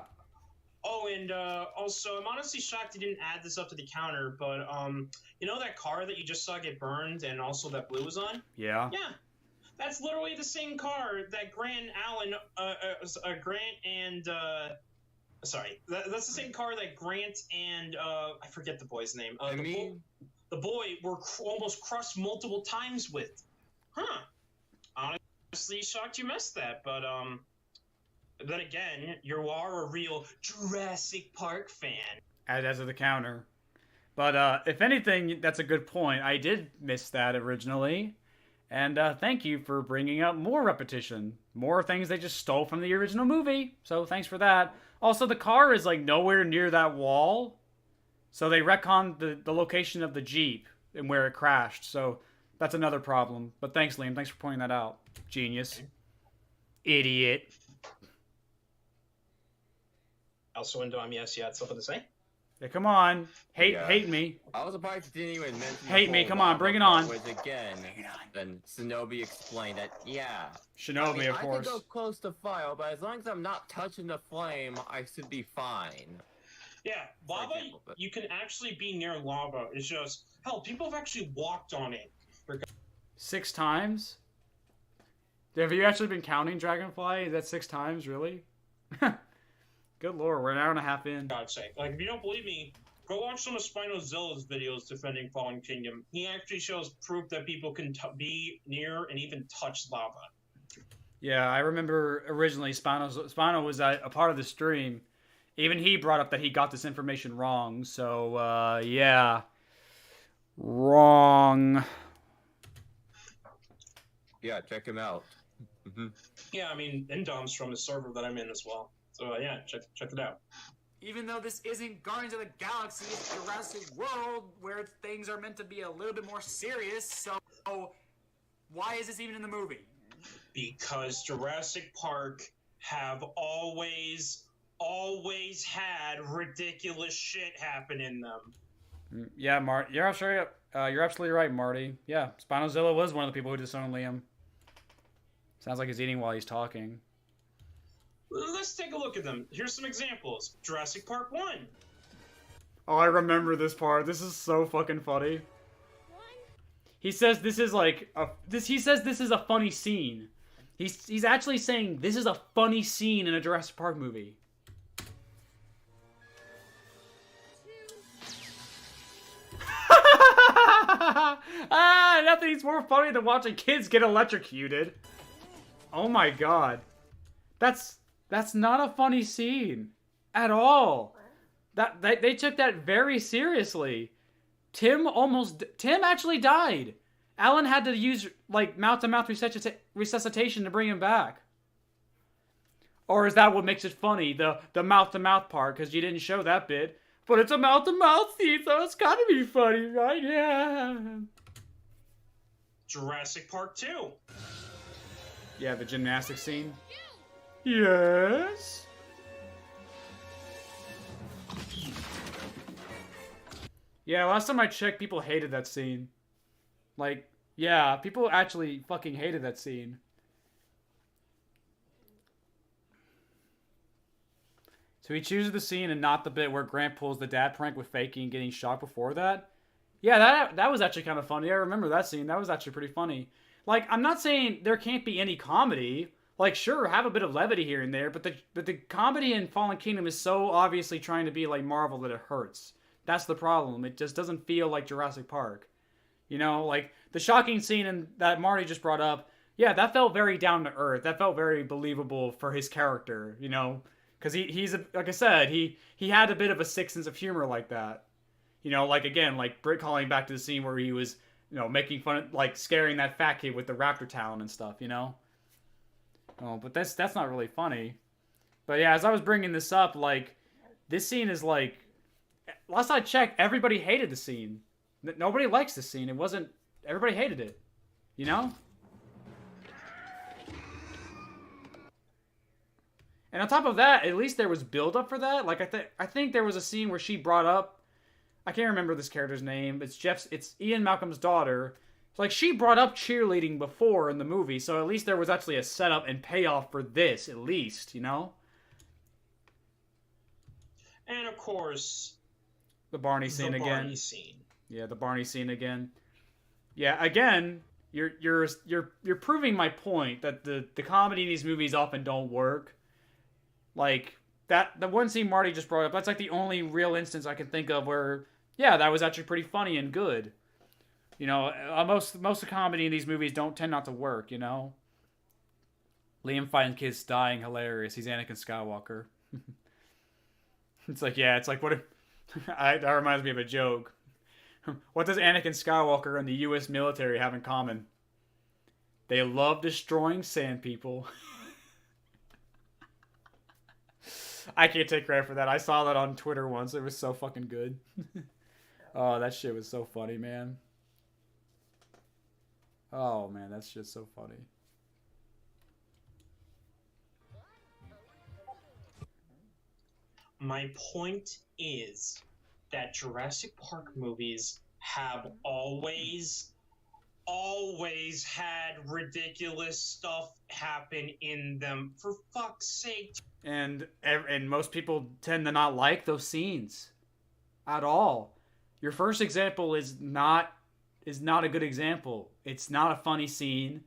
Oh, and also, I'm honestly shocked he didn't add this up to the counter, but, you know that car that you just saw get burned and also that Blue was on? Yeah. Yeah. That's literally the same car that that's the same car that Grant and, I forget the boy's name. The boy were almost crushed multiple times with. Huh. Honestly shocked you missed that, but, then again, you are a real Jurassic Park fan. As of the counter. But if anything, that's a good point. I did miss that originally. And thank you for bringing up more repetition. More things they just stole from the original movie. So thanks for that. Also, the car is like nowhere near that wall. So they retconned the location of the Jeep and where it crashed. So That's another problem. But thanks, Liam. Thanks for pointing that out. Genius. Idiot. Also, Indom, yes, you had something to say? Yeah, come on. Hate Yeah. hate me. I was surprised you didn't even mention Hate the me, whole come on, lava bring it part, on. Which again, then Shinobi explained that, yeah. Shinobi, I mean, of I can course. go close to fire, but as long as I'm not touching the flame, I should be fine. Yeah, lava, example, but- you can actually be near lava. It's just, hell, people have actually walked on it. 6 times? Have you actually been counting Dragonfly? Is that 6 times, really? Good lord, we're an hour and a half in. God's sake. Like, if you don't believe me, go watch some of Spinozilla's videos defending Fallen Kingdom. He actually shows proof that people can be near and even touch lava. Yeah, I remember originally Spino was a part of the stream. Even he brought up that he got this information wrong. So, yeah. Wrong. Yeah, check him out. Yeah, I mean, Indom's from the server that I'm in as well. So, yeah, check it out. Even though this isn't Guardians of the Galaxy, it's Jurassic World, where things are meant to be a little bit more serious, so why is this even in the movie? Because Jurassic Park have always had ridiculous shit happen in them. Yeah, you're absolutely right, Marty. Yeah, Spinozilla was one of the people who disowned Liam. Sounds like he's eating while he's talking. Let's take a look at them. Here's some examples. Jurassic Park 1. Oh, I remember this part. This is so fucking funny. He says this is like he says this is a funny scene. He's actually saying this is a funny scene in a Jurassic Park movie. Nothing's more funny than watching kids get electrocuted. Oh my god. That's not a funny scene at all. They took that very seriously. Tim actually died. Alan had to use like mouth-to-mouth resuscitation to bring him back. Or is that what makes it funny? The mouth-to-mouth part, because you didn't show that bit. But it's a mouth-to-mouth scene, so it's gotta be funny, right? Yeah. Jurassic Park 2. Yeah, the gymnastics scene. Yes. Yeah, last time I checked, people hated that scene. Like, yeah, people actually fucking hated that scene. So he chooses the scene and not the bit where Grant pulls the dad prank with Fakey and getting shot before that. Yeah, that was actually kind of funny. I remember that scene. That was actually pretty funny. Like, I'm not saying there can't be any comedy. Like, sure, have a bit of levity here and there, but the comedy in Fallen Kingdom is so obviously trying to be like Marvel that it hurts. That's the problem. It just doesn't feel like Jurassic Park. You know, like, the shocking scene that Marty just brought up, yeah, that felt very down to earth. That felt very believable for his character, you know? Because he's, like I said, he had a bit of a sick sense of humor like that. You know, like, again, like, Britt calling back to the scene where he was, you know, making fun of, like, scaring that fat kid with the raptor talon and stuff, you know? Oh, but that's not really funny. But yeah, as I was bringing this up, like, this scene is like, last I checked, everybody hated the scene. Nobody likes the scene. It wasn't, everybody hated it. You know? And on top of that, at least there was build up for that. Like, I think there was a scene where she brought up, I can't remember this character's name. It's Ian Malcolm's daughter. Like, she brought up cheerleading before in the movie, so at least there was actually a setup and payoff for this, at least, you know? And of course, the Barney scene the again. Barney scene. Yeah, the Barney scene again. Yeah, again, you're proving my point that the comedy in these movies often don't work. Like, the one scene Marty just brought up, that's like the only real instance I can think of where, yeah, that was actually pretty funny and good. You know, most of the comedy in these movies tend not to work, you know? Liam finds kids dying hilarious. He's Anakin Skywalker. It's like, yeah, it's like, what if... that reminds me of a joke. What does Anakin Skywalker and the U.S. military have in common? They love destroying sand people. I can't take credit for that. I saw that on Twitter once. It was so fucking good. Oh, that shit was so funny, man. Oh man, that's just so funny. My point is that Jurassic Park movies have always had ridiculous stuff happen in them. For fuck's sake. And most people tend to not like those scenes at all. Your first example is not a good example. It's not a funny scene.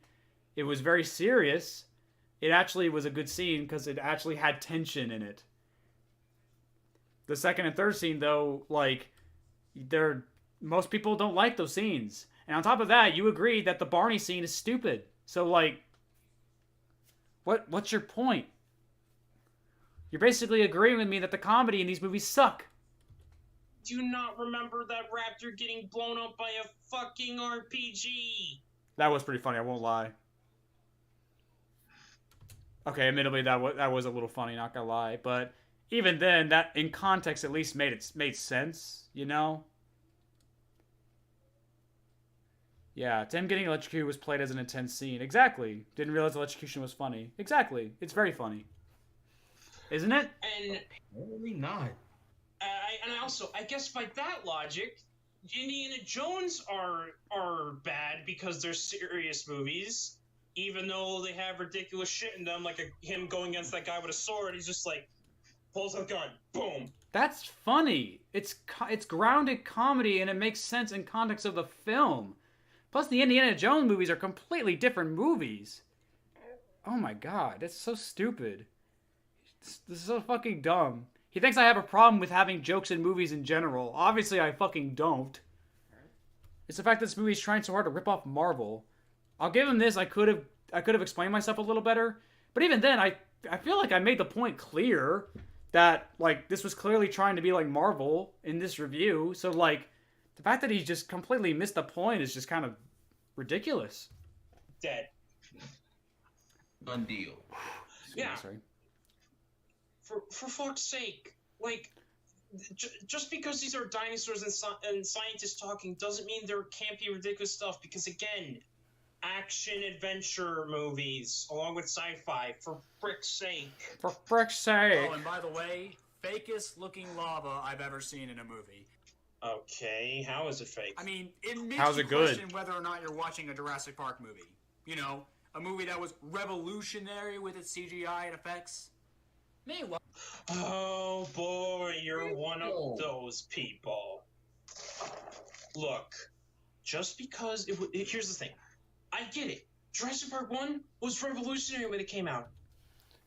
It was very serious. It actually was a good scene because it actually had tension in it. The second and third scene, though, like, most people don't like those scenes. And on top of that, you agreed that the Barney scene is stupid. So, like, what's your point? You're basically agreeing with me that the comedy in these movies suck. Do you not remember that raptor getting blown up by a fucking RPG? That was pretty funny, I won't lie. Okay, admittedly, that was a little funny, not gonna lie. But even then, that in context at least made sense, you know? Yeah, Tim getting electrocuted was played as an intense scene. Exactly. Didn't realize electrocution was funny. Exactly. It's very funny. Isn't it? And Apparently not. I guess by that logic, Indiana Jones are bad because they're serious movies, even though they have ridiculous shit in them, like him going against that guy with a sword. He's just like pulls a gun, boom. That's funny. It's grounded comedy and it makes sense in context of the film. Plus, the Indiana Jones movies are completely different movies. Oh my god, that's so stupid. This is so fucking dumb. He thinks I have a problem with having jokes in movies in general. Obviously, I fucking don't. It's the fact that this movie is trying so hard to rip off Marvel. I'll give him this. I could have explained myself a little better. But even then, I feel like I made the point clear that, like, this was clearly trying to be like Marvel in this review. So, like, the fact that he just completely missed the point is just kind of ridiculous. Dead. Done deal. Yeah. Sorry. For fuck's sake, like, just because these are dinosaurs and scientists talking doesn't mean there can't be ridiculous stuff. Because again, action adventure movies along with sci-fi. For frick's sake. For frick's sake. Oh, and by the way, fakest looking lava I've ever seen in a movie. Okay, how is it fake? I mean, it makes How's you it good? question whether or not you're watching a Jurassic Park movie. You know, a movie that was revolutionary with its CGI and effects. Meanwhile, oh boy, you're one of those people. Look, just because here's the thing, I get it. Jurassic Park 1 was revolutionary when it came out.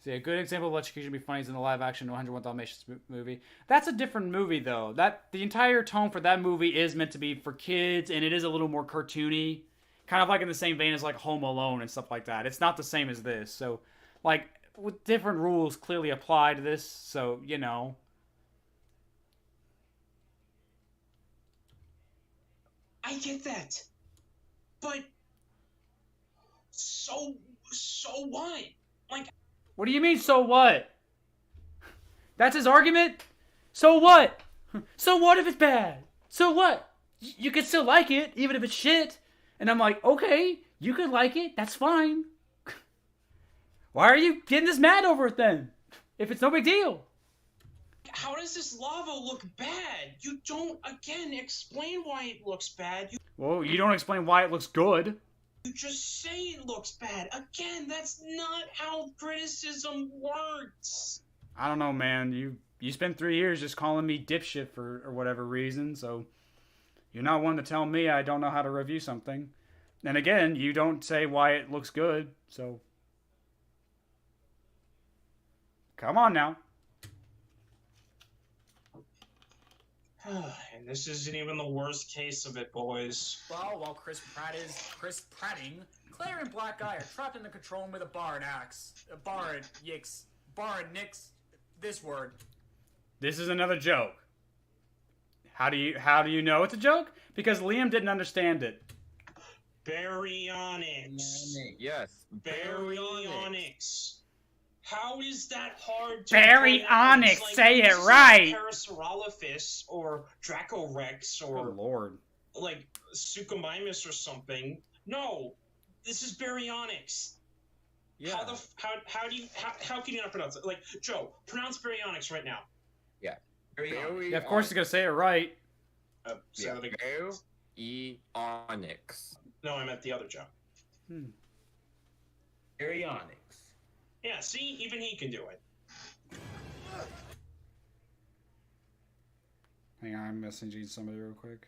See, a good example of electrocution would be funny is in the live-action 101 Dalmatians movie. That's a different movie, though. The entire tone for that movie is meant to be for kids, and it is a little more cartoony. Kind of like in the same vein as, like, Home Alone and stuff like that. It's not the same as this. So, like, with different rules clearly apply to this, so, you know. I get that. But so what? Like, what do you mean, so what? That's his argument? So what? So what if it's bad? So what? You could still like it, even if it's shit. And I'm like, okay, you could like it, that's fine. Why are you getting this mad over it then? If it's no big deal. How does this lava look bad? You don't, again, explain why it looks bad. Well, you don't explain why it looks good. You just say it looks bad. Again, that's not how criticism works. I don't know, man. You spent 3 years just calling me dipshit for or whatever reason, so you're not one to tell me I don't know how to review something. And again, you don't say why it looks good, so come on now. And this isn't even the worst case of it, boys. well, while Chris Pratting, Claire and Black Guy are trapped in the control room with a barred axe. Barred nix, this word. This is another joke. How do you know it's a joke? Because Liam didn't understand it. Baryonyx. Yes. Baryonyx. How is that hard to Baryonyx, pronounce? say it this isn't right. Parasaurolophus or Dracorex or Good lord. like Suchomimus or something. No, This is baryonyx. Yeah. How can you not pronounce it? Like, Joe, pronounce baryonyx right now. Yeah. Yeah, of course he's gonna say it right. Yeah. Baryonyx. No, I meant the other Joe. Baryonyx. Yeah, see? Even he can do it. Hang on, I'm messaging somebody real quick.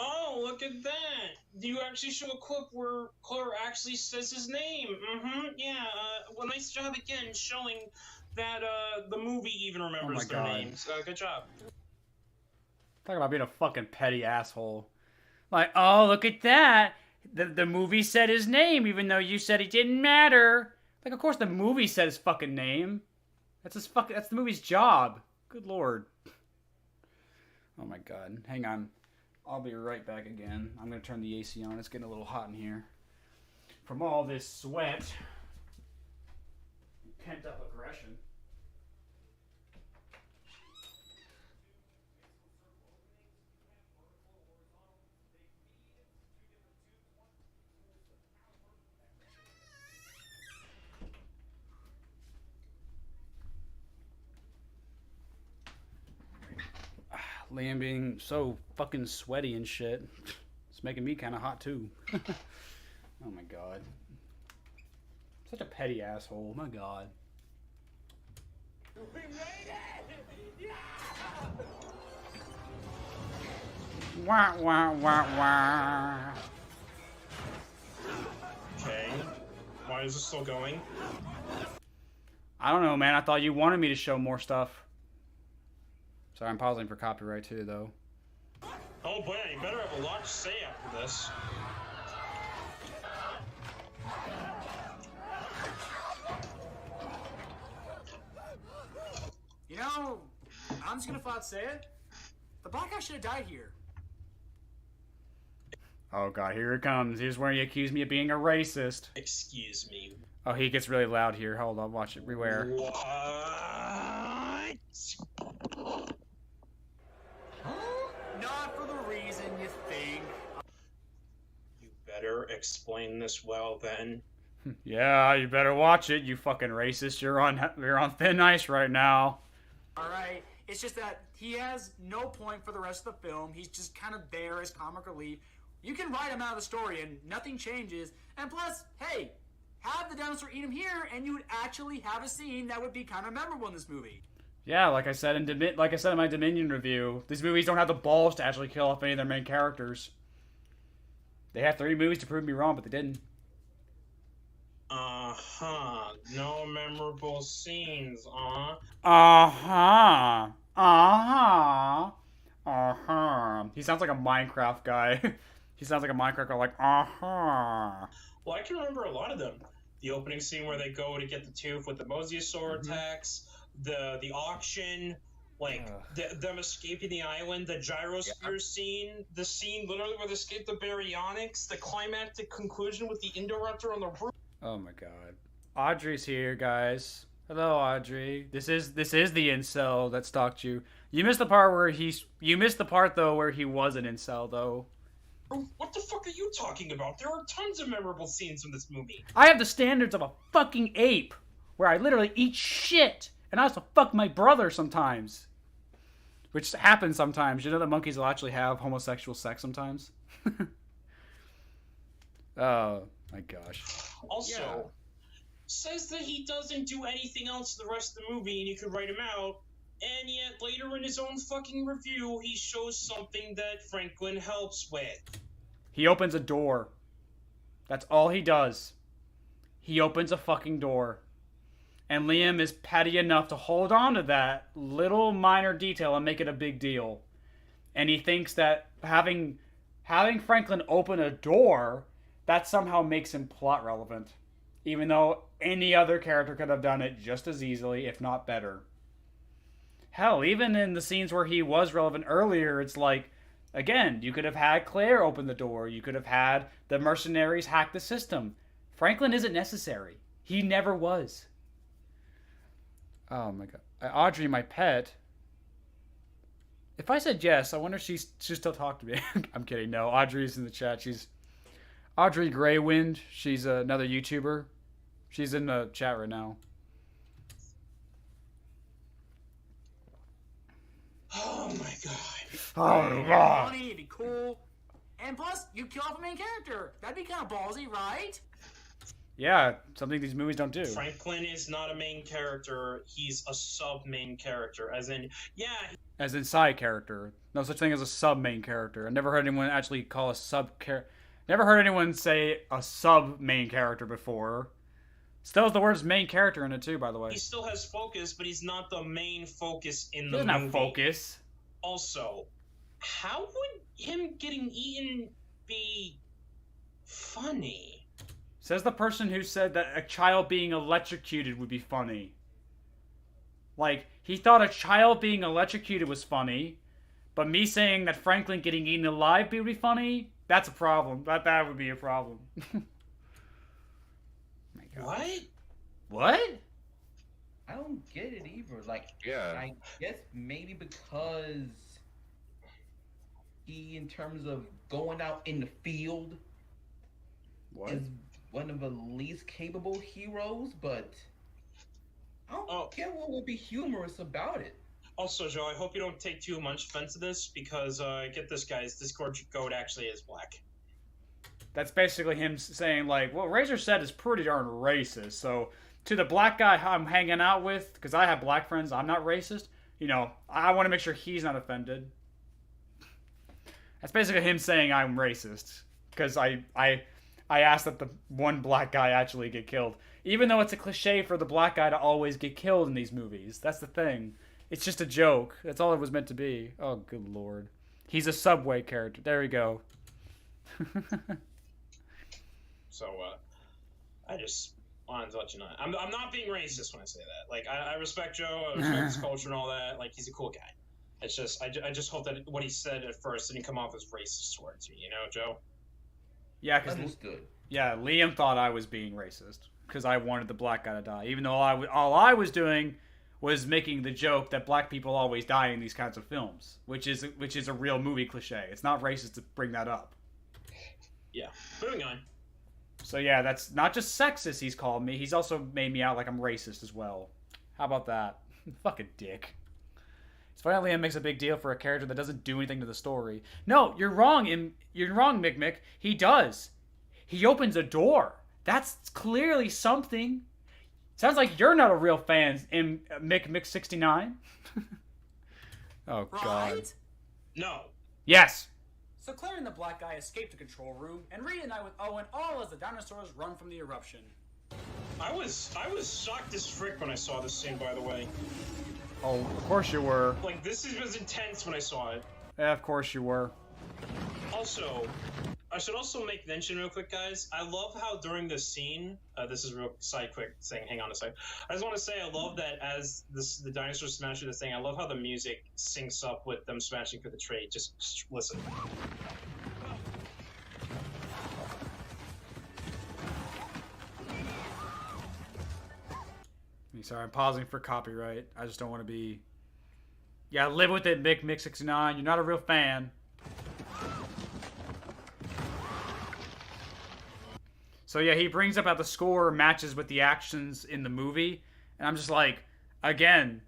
Oh, look at that! You actually show a clip where Claire actually says his name. Yeah, well, nice job again showing that the movie even remembers their names. Good job. Talk about being a fucking petty asshole. Like, oh, look at that. The movie said his name, even though you said it didn't matter. Like, of course the movie said his fucking name. That's the movie's job. Good lord. Oh my god. Hang on. I'll be right back again. I'm gonna turn the AC on. It's getting a little hot in here. From all this sweat. Pent up aggression. Liam being so fucking sweaty and shit. It's making me kind of hot too. Oh my god. Such a petty asshole. My god. We made it! Yeah! Wah, wah, wah, wah. Okay. Why is this still going? I don't know, man. I thought you wanted me to show more stuff. Sorry, I'm pausing for copyright too, though. Oh boy, you better have a lot to say after this. You know, I'm just gonna flat say it. The black guy should have died here. Oh god, here it comes. Here's where you accuse me of being a racist. Excuse me. Oh, he gets really loud here. Hold on, watch it. Beware. What? Not for the reason you think. You better explain this well then. Yeah, you better watch it, you fucking racist. You're on thin ice right now. Alright, it's just that he has no point for the rest of the film. He's just kind of there as comic relief. You can write him out of the story and nothing changes. And plus, hey, have the dinosaur eat him here and you would actually have a scene that would be kind of memorable in this movie. Yeah, like I said in my Dominion review, these movies don't have the balls to actually kill off any of their main characters. They had 3 movies to prove me wrong, but they didn't. Uh-huh. No memorable scenes, Uh-huh. Uh-huh. Uh-huh. He sounds like a Minecraft guy. He sounds like a Minecraft guy, like, uh-huh. Well, I can remember a lot of them. The opening scene where they go to get the tooth with the mosasaur attacks, the auction, like them escaping the island, the gyrosphere scene, the scene literally where they escape the baryonyx, the climactic conclusion with the Indoraptor on the roof. Oh my god. Audrey's here, guys. Hello, Audrey. This is the incel that stalked you. You missed the part where you missed the part though where he was an incel though. What the fuck are you talking about? There are tons of memorable scenes in this movie. I have the standards of a fucking ape, where I literally eat shit, and I also fuck my brother sometimes. Which happens sometimes. You know that monkeys will actually have homosexual sex sometimes? Oh my gosh. Also, says that he doesn't do anything else the rest of the movie and you could write him out, and yet later in his own fucking review he shows something that Franklin helps with. He opens a door. That's all he does. He opens a fucking door. And Liam is petty enough to hold on to that little minor detail and make it a big deal. And he thinks that having having Franklin open a door, that somehow makes him plot relevant. Even though any other character could have done it just as easily, if not better. Hell, even in the scenes where he was relevant earlier, it's like, again, you could have had Claire open the door. You could have had the mercenaries hack the system. Franklin isn't necessary. He never was. Oh my god. Audrey, my pet. If I said yes, I wonder if she'll still talk to me. I'm kidding. No, Audrey's in the chat. She's Audrey Greywind. She's another YouTuber. She's in the chat right now. Oh my god. Oh my god. Funny, it'd be cool. And plus, you kill off a main character. That'd be kind of ballsy, right? Yeah, something these movies don't do. Franklin is not a main character. He's a sub-main character. As in, yeah. As in side character. No such thing as a sub-main character. I never heard anyone actually call a sub-character. Never heard anyone say a sub-main character before. Still has the words main character in it too, by the way. He still has focus, but he's not the main focus in the He movie. doesn't have focus. Also, how would him getting eaten be funny? Says the person who said that a child being electrocuted would be funny. Like, he thought a child being electrocuted was funny, but me saying that Franklin getting eaten alive would be funny, that's a problem. That would be a problem. What? What? I don't get it either. Like, Yeah. I guess maybe because he, in terms of going out in the field, is one of the least capable heroes, but I don't get what would be humorous about it. Also, Joe, I hope you don't take too much offense to this, because, get this, guys, Discord goat actually is black. That's basically him saying, like, what Razor said is pretty darn racist. So, to the black guy I'm hanging out with, because I have black friends, I'm not racist. You know, I want to make sure he's not offended. That's basically him saying I'm racist. Because I asked that the one black guy actually get killed. Even though it's a cliche for the black guy to always get killed in these movies. That's the thing. It's just a joke. That's all it was meant to be. Oh, good lord. He's a Subway character. There we go. So, I just wanted to let you know. I'm not being racist when I say that. Like, I respect Joe, I respect his culture and all that. Like, he's a cool guy. It's just, I just hope that what he said at first didn't come off as racist towards me, you know, Joe? Yeah, because Liam thought I was being racist because I wanted the black guy to die, even though all I was doing was making the joke that black people always die in these kinds of films, which is a real movie cliche. It's not racist to bring that up. Yeah. Moving on. So yeah, that's not just sexist he's called me. He's also made me out like I'm racist as well. How about that? Fucking dick. It's funny Liam makes a big deal for a character that doesn't do anything to the story. No, you're wrong. You're wrong, Mick. He does. He opens a door. That's clearly something. Sounds like you're not a real fan, in Mick69. Oh, God. Right? No. Yes. So Claire and the black guy escape the control room, and Reed and I with Owen all as the dinosaurs run from the eruption. I was shocked as frick when I saw this scene, by the way. Oh, of course you were. Like, this was intense when I saw it. Yeah, of course you were. Also, I should also make mention real quick, guys. I love how during this scene, this is a real side quick thing, hang on a sec. I just want to say I love that as the dinosaurs smash through the thing, I love how the music syncs up with them smashing through the tree. Just listen. Sorry, I'm pausing for copyright. I just don't want to be... Yeah, live with it, Mick69. You're not a real fan. So yeah, he brings up how the score matches with the actions in the movie, and I'm just like, again,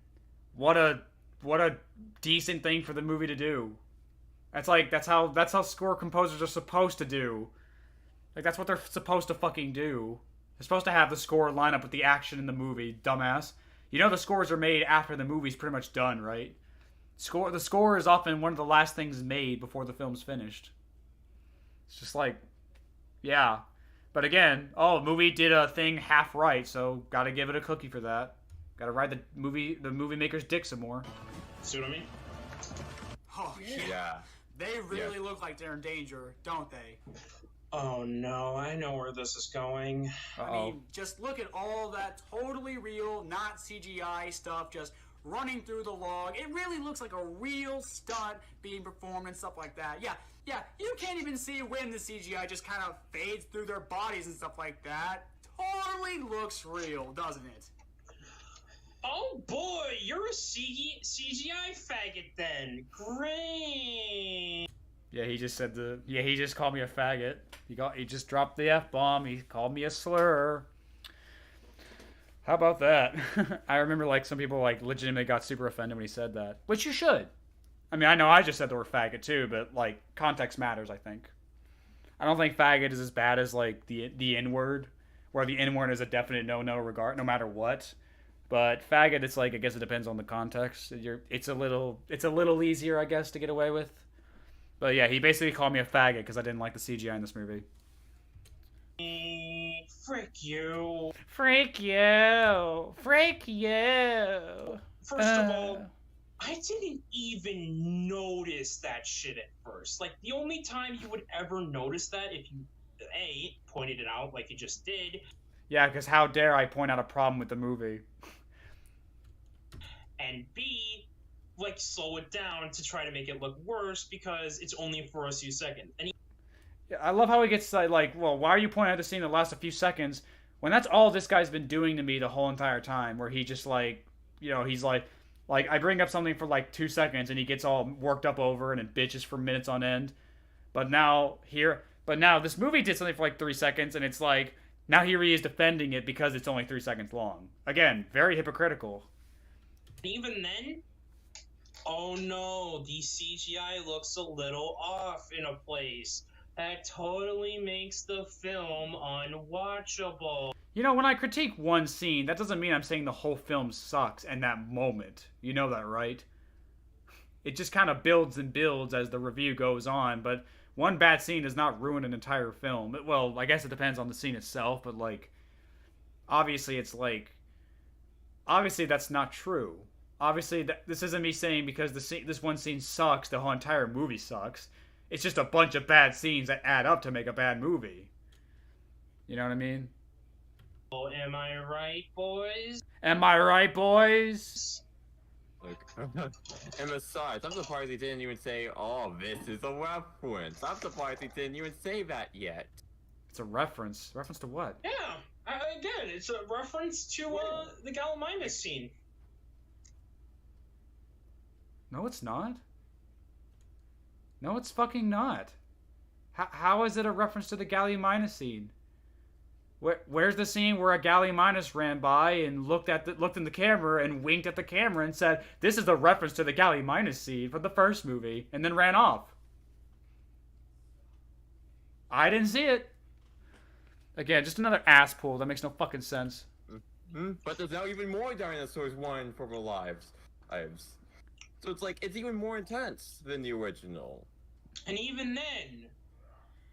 what a decent thing for the movie to do. That's how score composers are supposed to do. Like, that's what they're supposed to fucking do. They're supposed to have the score line up with the action in the movie, dumbass. You know the scores are made after the movie's pretty much done, right? The score is often one of the last things made before the film's finished. It's just like, yeah. But again, the movie did a thing half right, so gotta give it a cookie for that. Gotta ride the movie maker's dick some more. See what I mean? Oh, yeah. They really look like they're in danger, don't they? Oh no, I know where this is going. I mean, just look at all that totally real, not CGI stuff just running through the log. It really looks like a real stunt being performed and stuff like that. Yeah, you can't even see when the CGI just kind of fades through their bodies and stuff like that. Totally looks real, doesn't it? Oh boy, you're a CGI faggot then. Great. Yeah, he just said he just called me a faggot. He just dropped the F-bomb. He called me a slur. How about that? I remember like some people like legitimately got super offended when he said that. Which you should. I mean, I know I just said the word faggot too, but like context matters, I think. I don't think faggot is as bad as like the N-word, where the N-word is a definite no regard no matter what. But faggot, it's like, I guess it depends on the context. It's a little easier, I guess, to get away with. But yeah, he basically called me a faggot because I didn't like the CGI in this movie. Frick you. Frick you. Frick you. First of all, I didn't even notice that shit at first. Like, the only time you would ever notice that if you, A, pointed it out like you just did. Yeah, because how dare I point out a problem with the movie. And B, like, slow it down to try to make it look worse because it's only for a few seconds. And Yeah, I love how he gets like, well, why are you pointing out the scene that lasts a few seconds when that's all this guy's been doing to me the whole entire time, where he just like, you know, he's like I bring up something for like 2 seconds and he gets all worked up over it and bitches for minutes on end. But now this movie did something for like 3 seconds and it's like, now here he is defending it because it's only 3 seconds long. Again, very hypocritical. even then, oh no, the CGI looks a little off in a place. That totally makes the film unwatchable. You know, when I critique one scene, that doesn't mean I'm saying the whole film sucks in that moment. You know that, right? It just kind of builds and builds as the review goes on, but one bad scene does not ruin an entire film. Well, I guess it depends on the scene itself, but like, obviously that's not true. Obviously, this isn't me saying because this one scene sucks, the whole entire movie sucks. It's just a bunch of bad scenes that add up to make a bad movie. You know what I mean? Oh, am I right, boys? Am I right, boys? Like, and besides, I'm surprised he didn't even say, "Oh, this is a reference." I'm surprised he didn't even say that yet. It's a reference. Reference to what? Yeah, again, it's a reference to the Gallimimus scene. No, it's not. No, it's fucking not. How is it a reference to the Gallimimus scene? Where's the scene where a Gallimimus ran by and looked in the camera and winked at the camera and said, "This is a reference to the Gallimimus scene from the first movie," and then ran off? I didn't see it. Again, just another ass pull that makes no fucking sense. Mm-hmm. But there's now even more dinosaurs running for their lives. So it's like, it's even more intense than the original. And even then,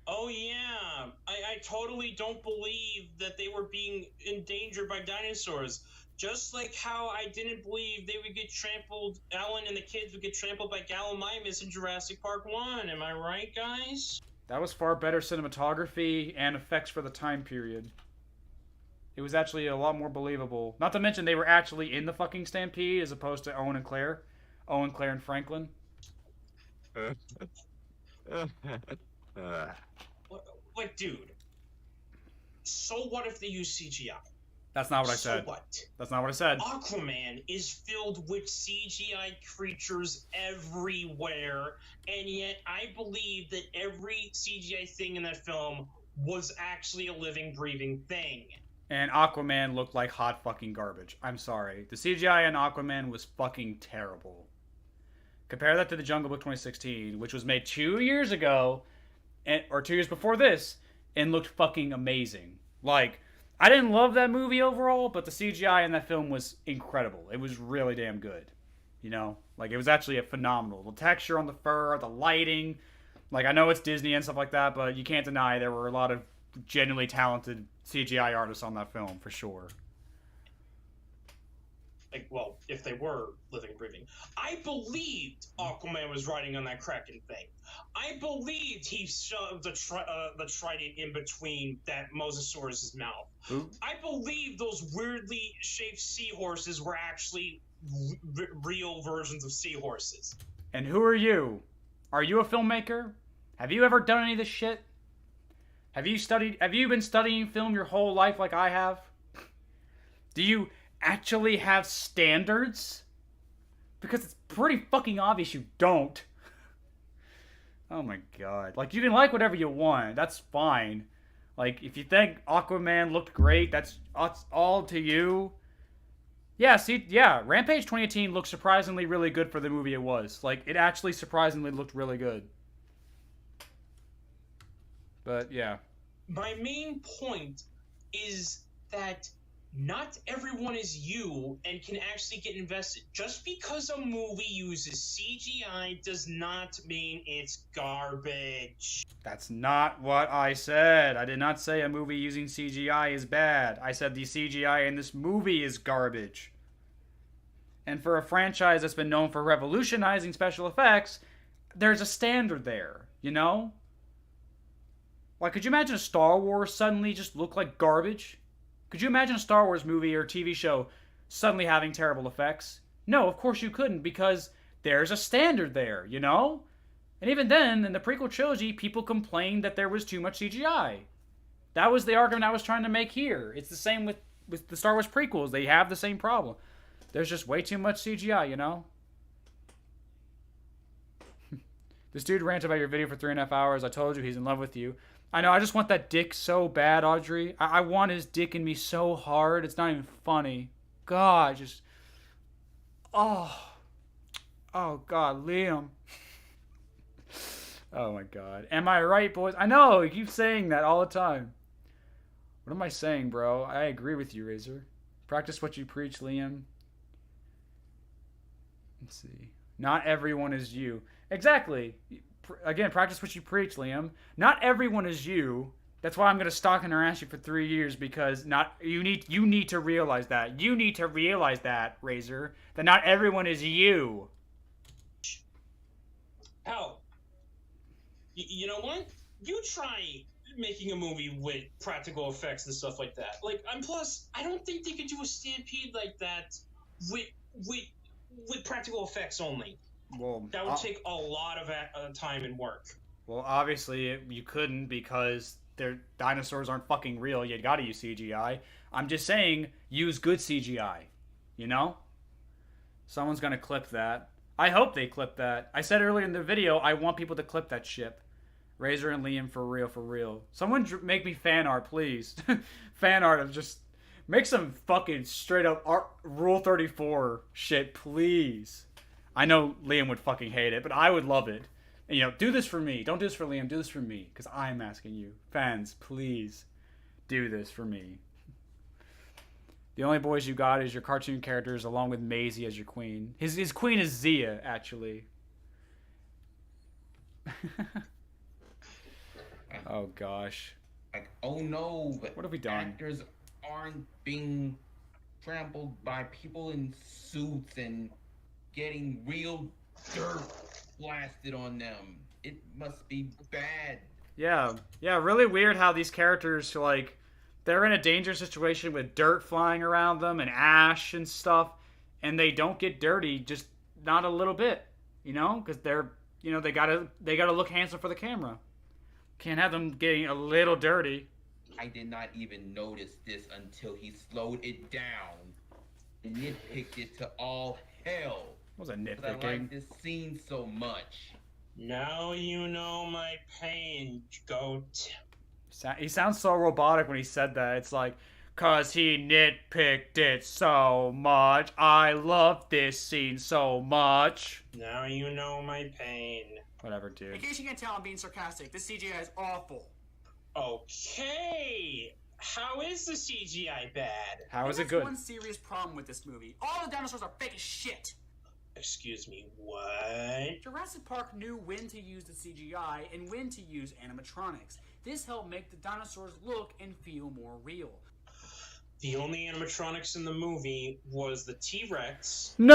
oh yeah, I totally don't believe that they were being endangered by dinosaurs. Just like how I didn't believe they would get trampled, Ellen and the kids would get trampled by Gallimimus in Jurassic Park 1. Am I right, guys? That was far better cinematography and effects for the time period. It was actually a lot more believable. Not to mention they were actually in the fucking stampede as opposed to Owen, Claire, and Franklin. Like, dude, so what if they use CGI? That's not what I said. So what? That's not what I said. Aquaman is filled with CGI creatures everywhere, and yet I believe that every CGI thing in that film was actually a living, breathing thing. And Aquaman looked like hot fucking garbage. I'm sorry. The CGI in Aquaman was fucking terrible. Compare that to The Jungle Book 2016, which was made 2 years ago, or 2 years before this, and looked fucking amazing. Like, I didn't love that movie overall, but the CGI in that film was incredible. It was really damn good. You know? Like, it was actually a phenomenal. The texture on the fur, the lighting. Like, I know it's Disney and stuff like that, but you can't deny there were a lot of genuinely talented CGI artists on that film, for sure. Like, well, if they were living, breathing. I believed Aquaman was riding on that Kraken thing. I believed he shoved the trident in between that Mosasaurus's mouth. Who? I believed those weirdly shaped seahorses were actually real versions of seahorses. And who are you? Are you a filmmaker? Have you ever done any of this shit? Have you been studying film your whole life like I have? Do you actually have standards? Because it's pretty fucking obvious you don't. Oh my god. Like, you can like whatever you want. That's fine. Like, if you think Aquaman looked great, that's all to you. Yeah, see, yeah, Rampage 2018 looked surprisingly really good for the movie it was. Like, it actually surprisingly looked really good. But, yeah. My main point is that not everyone is you and can actually get invested. Just because a movie uses CGI does not mean it's garbage. That's not what I said. I did not say a movie using CGI is bad. I said the CGI in this movie is garbage. And for a franchise that's been known for revolutionizing special effects, there's a standard there, you know? Like, could you imagine a Star Wars suddenly just look like garbage? Could you imagine a Star Wars movie or TV show suddenly having terrible effects? No, of course you couldn't, because there's a standard there, you know? And even then, in the prequel trilogy, people complained that there was too much CGI. That was the argument I was trying to make here. It's the same with the Star Wars prequels. They have the same problem. There's just way too much CGI, you know? This dude ranted about your video for 3.5 hours. I told you he's in love with you. I know, I just want that dick so bad, Audrey. I want his dick in me so hard, it's not even funny. God, just... Oh, God, Liam. Oh, my God. Am I right, boys? I know, you keep saying that all the time. What am I saying, bro? I agree with you, Razor. Practice what you preach, Liam. Let's see. Not everyone is you. Exactly. Again, practice what you preach, Liam. Not everyone is you. That's why I'm going to stalk and harass you for 3 years, because you need to realize that. You need to realize that, Razor, that not everyone is you. Hell, you know what? You try making a movie with practical effects and stuff like that. Like, plus, I don't think they could do a Stampede like that with practical effects only. Well, that would take a lot of time and work. Well, obviously you couldn't, because their dinosaurs aren't fucking real. You gotta use CGI. I'm just saying, use good CGI. You know? Someone's gonna clip that. I hope they clip that. I said earlier in the video, I want people to clip that ship. Razor and Liam, for real, for real. Someone make me fan art, please. Fan art of just... Make some fucking straight up Rule 34 shit, please. I know Liam would fucking hate it, but I would love it. And, you know, do this for me. Don't do this for Liam. Do this for me, because I'm asking you. Fans, please do this for me. The only boys you got is your cartoon characters, along with Maisie as your queen. His queen is Zia, actually. Oh, gosh. Like, oh no, but what have we done? Actors aren't being trampled by people in suits and getting real dirt blasted on them. It must be bad. Yeah, really weird how these characters, like, they're in a dangerous situation with dirt flying around them and ash and stuff, and they don't get dirty, just not a little bit, you know? Because they're, you know, they gotta look handsome for the camera. Can't have them getting a little dirty. I did not even notice this until he slowed it down and nitpicked it to all hell. What was a nitpicking? I like this scene so much. Now you know my pain, goat. He sounds so robotic when he said that. It's like, cause he nitpicked it so much. I love this scene so much. Now you know my pain. Whatever, dude. In case you can't tell, I'm being sarcastic. This CGI is awful. Okay. How is the CGI bad? How is it good? There's one serious problem with this movie. All the dinosaurs are fake as shit. Excuse me, what? Jurassic Park knew when to use the CGI and when to use animatronics. This helped make the dinosaurs look and feel more real. The only animatronics in the movie was the T-Rex, Nerd.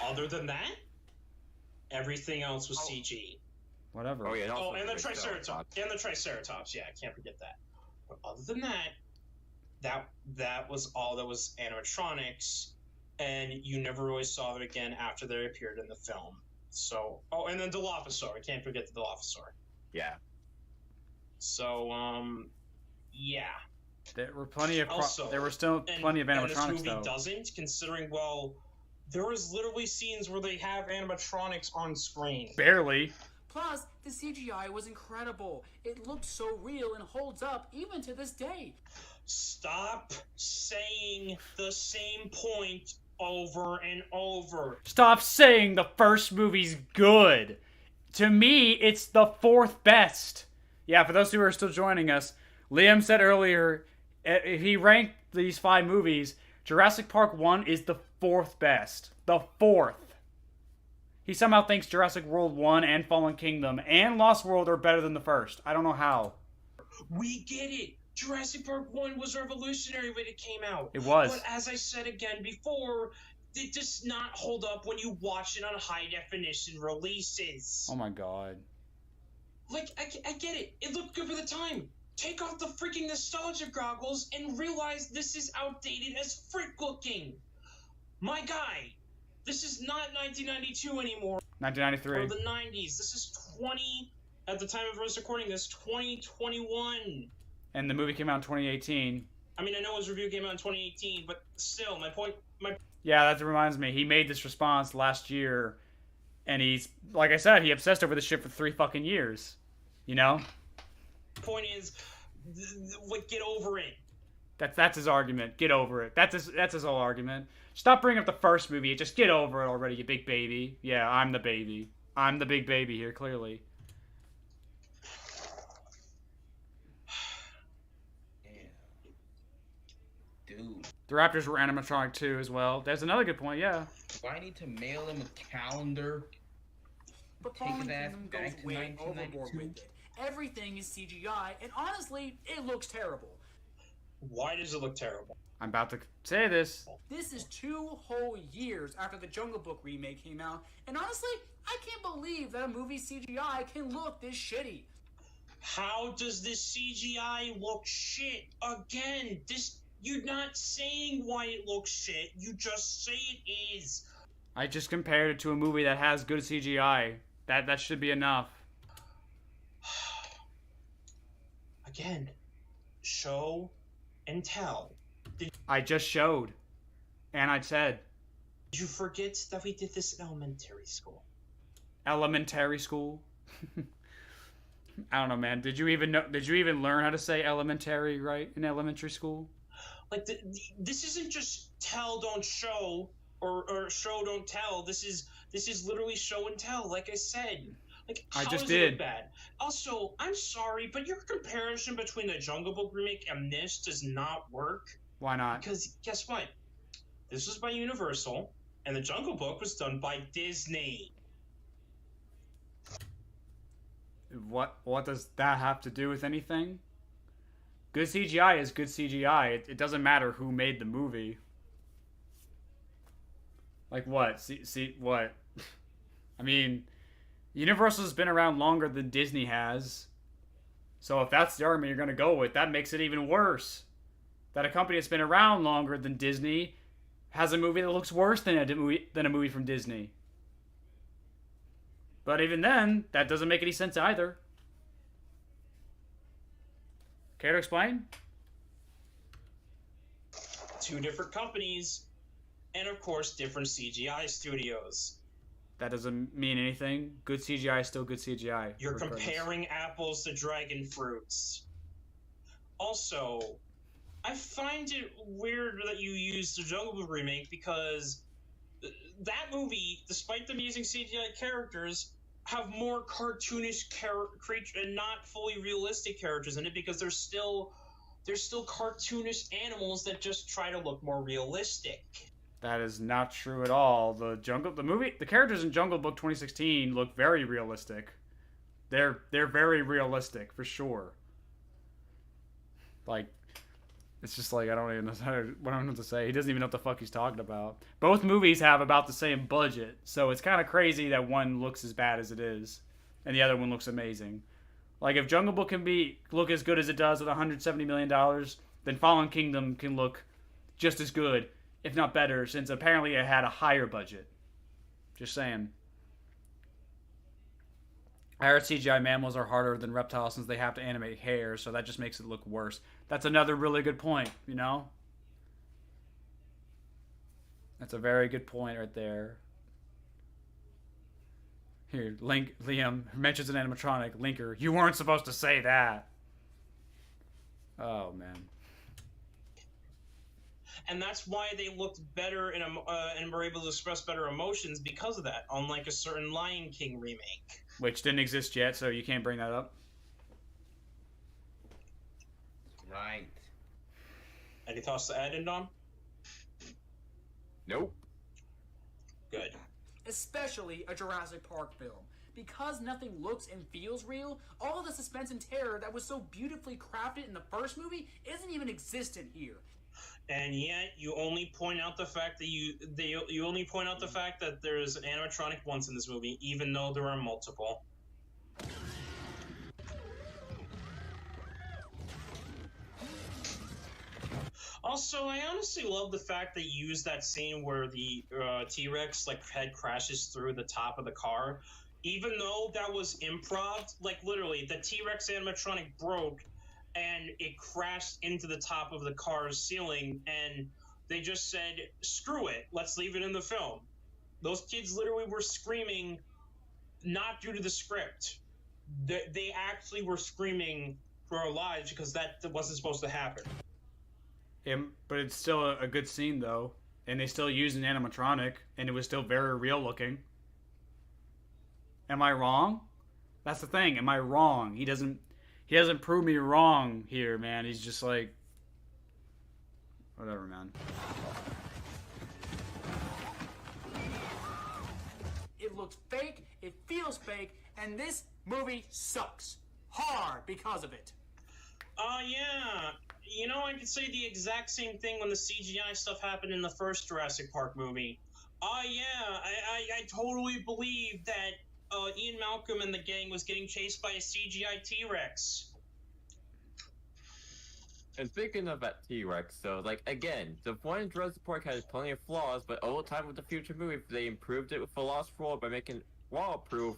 Other than that, everything else was CG. Whatever. Oh, yeah, Oh, and the Triceratops. And the Triceratops, yeah, I can't forget that. But other than that, that was all that was animatronics, and you never really saw them again after they appeared in the film. So, oh, and then Dilophosaur. I can't forget the Dilophosaur. Yeah. So, yeah. There were plenty of Also, there were still plenty of animatronics and this movie though. doesn't, considering, well, there was literally scenes where they have animatronics on screen. Barely. Plus, the CGI was incredible. It looked so real and holds up even to this day. Stop saying the same point over and over. Stop saying the first movie's good. To me, it's the fourth best. Yeah, for those who are still joining us, Liam said earlier, if he ranked these 5 movies, Jurassic Park 1 is the fourth best. The fourth. He somehow thinks Jurassic World 1 and Fallen Kingdom and Lost World are better than the first. I don't know how. We get it. Jurassic Park 1 was revolutionary when it came out. It was. But as I said again before, it does not hold up when you watch it on high definition releases. Oh my god. Like, I get it. It looked good for the time. Take off the freaking nostalgia goggles and realize this is outdated as frick looking. My guy, this is not 1992 anymore. 1993. Or the 90s. This is at the time of us recording this, 2021. And the movie came out in 2018. I mean, I know his review came out in 2018, but still, my point... Yeah, that reminds me. He made this response last year, and he's, like I said, he obsessed over this shit for 3 fucking years. You know? Point is, get over it. That's his argument. Get over it. That's his whole argument. Stop bringing up the first movie. Just get over it already, you big baby. Yeah, I'm the baby. I'm the big baby here, clearly. Dude. The Raptors were animatronic too, as well. That's another good point, yeah. Do I need to mail him a calendar? But Take Fallen his ass Kingdom back goes to way overboard 1992. with it. Everything is CGI, and honestly, it looks terrible. Why does it look terrible? I'm about to say this. This is 2 whole years after the Jungle Book remake came out, and honestly, I can't believe that a movie CGI can look this shitty. How does this CGI look shit? Again, you're not saying why it looks shit, you just say it is. I just compared it to a movie that has good CGI. That should be enough. Again, show and tell. I just showed. And I said. Did you forget that we did this in elementary school? Elementary school? I don't know, man. Did you even learn how to say elementary right in elementary school? Like, this isn't just tell, don't show, or show, don't tell. This is literally show and tell, like I said. Like, I how just does it did. look bad? Also, I'm sorry, but your comparison between the Jungle Book remake and this does not work. Why not? Because guess what? This was by Universal, and the Jungle Book was done by Disney. What does that have to do with anything? Good CGI is good CGI. It doesn't matter who made the movie. Like what? See what? I mean, Universal's been around longer than Disney has. So if that's the argument you're going to go with, that makes it even worse. That a company that's been around longer than Disney has a movie that looks worse than a movie from Disney. But even then, that doesn't make any sense either. Care to explain? 2 different companies, and of course, different CGI studios. That doesn't mean anything. Good CGI is still good CGI. You're regardless. comparing apples to dragon fruits. Also, I find it weird that you used the Jungle Book remake because that movie, despite them using CGI characters, have more cartoonish creatures and not fully realistic characters in it because they're still cartoonish animals that just try to look more realistic. That is not true at all. The characters in Jungle Book 2016 look very realistic. They're very realistic for sure. Like, it's just like I don't even know what I'm to say. He doesn't even know what the fuck he's talking about. Both movies have about the same budget, so it's kind of crazy that one looks as bad as it is, and the other one looks amazing. Like if Jungle Book can look as good as it does with $170 million, then Fallen Kingdom can look just as good, if not better, since apparently it had a higher budget. Just saying. I heard CGI mammals are harder than reptiles since they have to animate hair, so that just makes it look worse. That's another really good point, you know? That's a very good point right there. Here, Liam mentions an animatronic, Linker. You weren't supposed to say that. Oh, man. And that's why they looked better and were able to express better emotions because of that, unlike a certain Lion King remake. Which didn't exist yet, so you can't bring that up. Right. Any thoughts to add in, Dom? Nope. Good. Especially a Jurassic Park film. Because nothing looks and feels real, all the suspense and terror that was so beautifully crafted in the first movie isn't even existent here. And yet, you only point out the fact that you only point out the fact that there's an animatronic once in this movie, even though there are multiple. Also, I honestly love the fact they used that scene where the T-Rex head crashes through the top of the car, even though that was improv. Like literally, the T-Rex animatronic broke. And it crashed into the top of the car's ceiling, and they just said, screw it, let's leave it in the film. Those kids literally were screaming, not due to the script. They actually were screaming for our lives because that wasn't supposed to happen. But it's still a good scene, though. And they still used an animatronic, and it was still very real looking. Am I wrong? That's the thing, am I wrong? He doesn't prove me wrong here, man. He's just like... Whatever, man. It looks fake, it feels fake, and this movie sucks. Hard because of it. Yeah. You know, I could say the exact same thing when the CGI stuff happened in the first Jurassic Park movie. Yeah. I totally believe that Ian Malcolm and the gang was getting chased by a CGI T-Rex. And speaking of that T-Rex, so, like, again, the one in Jurassic Park has plenty of flaws, but over time with the future movie, they improved it with Velociraptor by making wall-proof.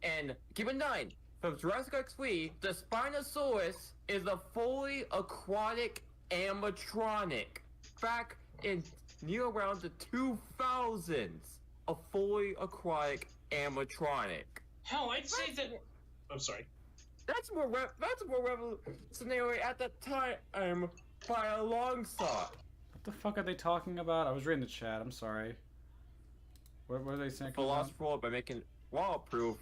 And keep in mind, from Jurassic Park 3, the Spinosaurus is a fully aquatic animatronic. Back in near around the 2000s, a fully aquatic animatronic. Hell, I'd say that... I'm sorry. That's more revolutionary at the time by a long shot. What the fuck are they talking about? I was reading the chat. I'm sorry. What are they saying? Velociraptor by making wall-proof.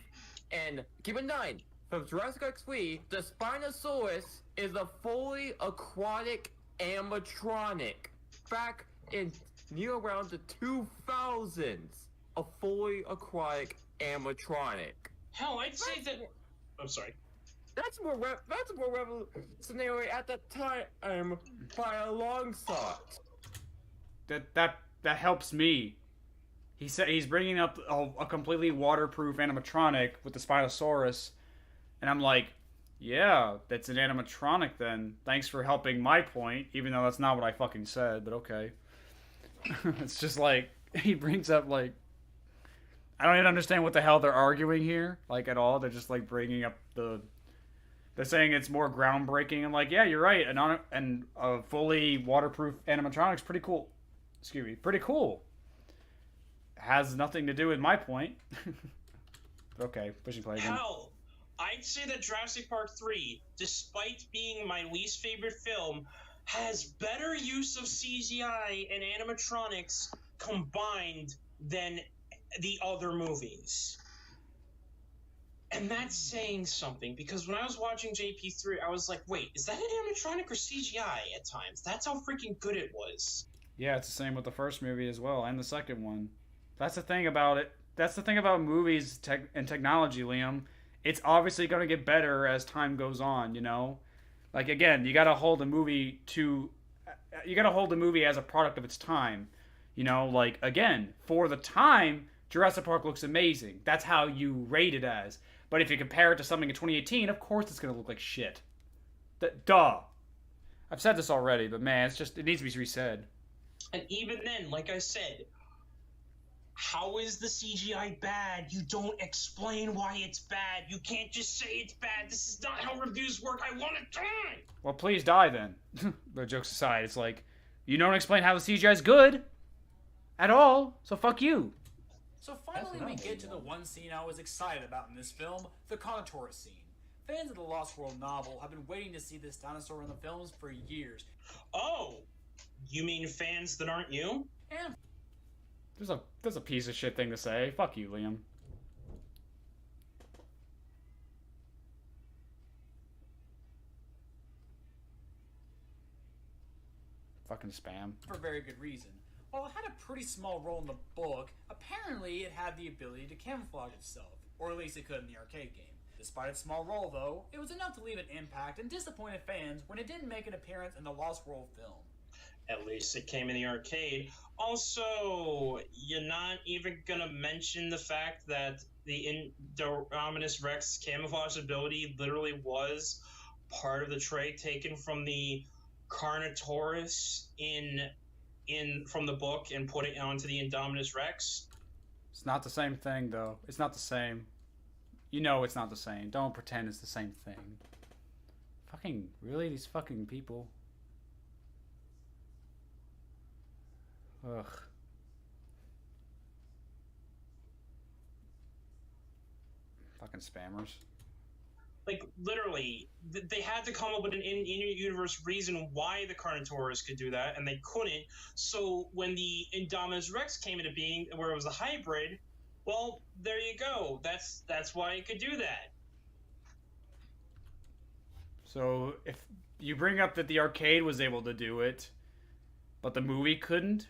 And keep in mind, from Jurassic Park 3, the Spinosaurus is a fully aquatic animatronic. Back in near around the 2000s, a fully aquatic animatronic. Hell, I'd say that... I'm sorry. That's more revolutionary at the time by a long shot. That helps me. He said he's bringing up a completely waterproof animatronic with the Spinosaurus, and I'm like, yeah, that's an animatronic then. Thanks for helping my point, even though that's not what I fucking said, but okay. It's just like, he brings up like, I don't even understand what the hell they're arguing here, like at all. They're just like bringing up they're saying it's more groundbreaking. I'm like, yeah, you're right. And a fully waterproof animatronic's pretty cool. Excuse me, pretty cool. Has nothing to do with my point. Okay, pushing play again. Hell, I'd say that Jurassic Park 3, despite being my least favorite film, has better use of CGI and animatronics combined than the other movies. And that's saying something, because when I was watching JP3, I was like, wait, is that an animatronic or CGI at times? That's how freaking good it was. Yeah, it's the same with the first movie as well, and the second one. That's the thing about it. That's the thing about movies and technology, Liam. it's obviously going to get better as time goes on, you know? Like, again, you got to hold a movie as a product of its time. You know, like, again, for the time, Jurassic Park looks amazing. That's how you rate it as. But if you compare it to something in 2018, of course it's going to look like shit. Duh. I've said this already, but man, it needs to be resaid. And even then, like I said, how is the CGI bad? You don't explain why it's bad. You can't just say it's bad. This is not how reviews work. I want to die. Well, please die then. But jokes aside, it's like, you don't explain how the CGI is good at all, so fuck you. So finally we get to the one scene I was excited about in this film, the Carnotaurus scene. Fans of the Lost World novel have been waiting to see this dinosaur in the films for years. Oh, you mean fans that aren't you? And There's a piece of shit thing to say. Fuck you, Liam. Fucking spam. for very good reason. While it had a pretty small role in the book, apparently it had the ability to camouflage itself, or at least it could in the arcade game. Despite its small role, though, it was enough to leave an impact and disappointed fans when it didn't make an appearance in the Lost World film. At least it came in the arcade. Also, you're not even gonna mention the fact that the Indominus Rex camouflage ability literally was part of the trait taken from the Carnotaurus from the book and put it onto the Indominus Rex. It's not the same thing, though. It's not the same. You know it's not the same. Don't pretend it's the same thing. Fucking, really? These fucking people. Ugh. Fucking spammers. Like, literally, they had to come up with an in-universe reason why the Carnotaurus could do that, and they couldn't. So when the Indominus Rex came into being, where it was a hybrid, well, there you go. That's why it could do that. So, if you bring up that the arcade was able to do it, but the movie couldn't?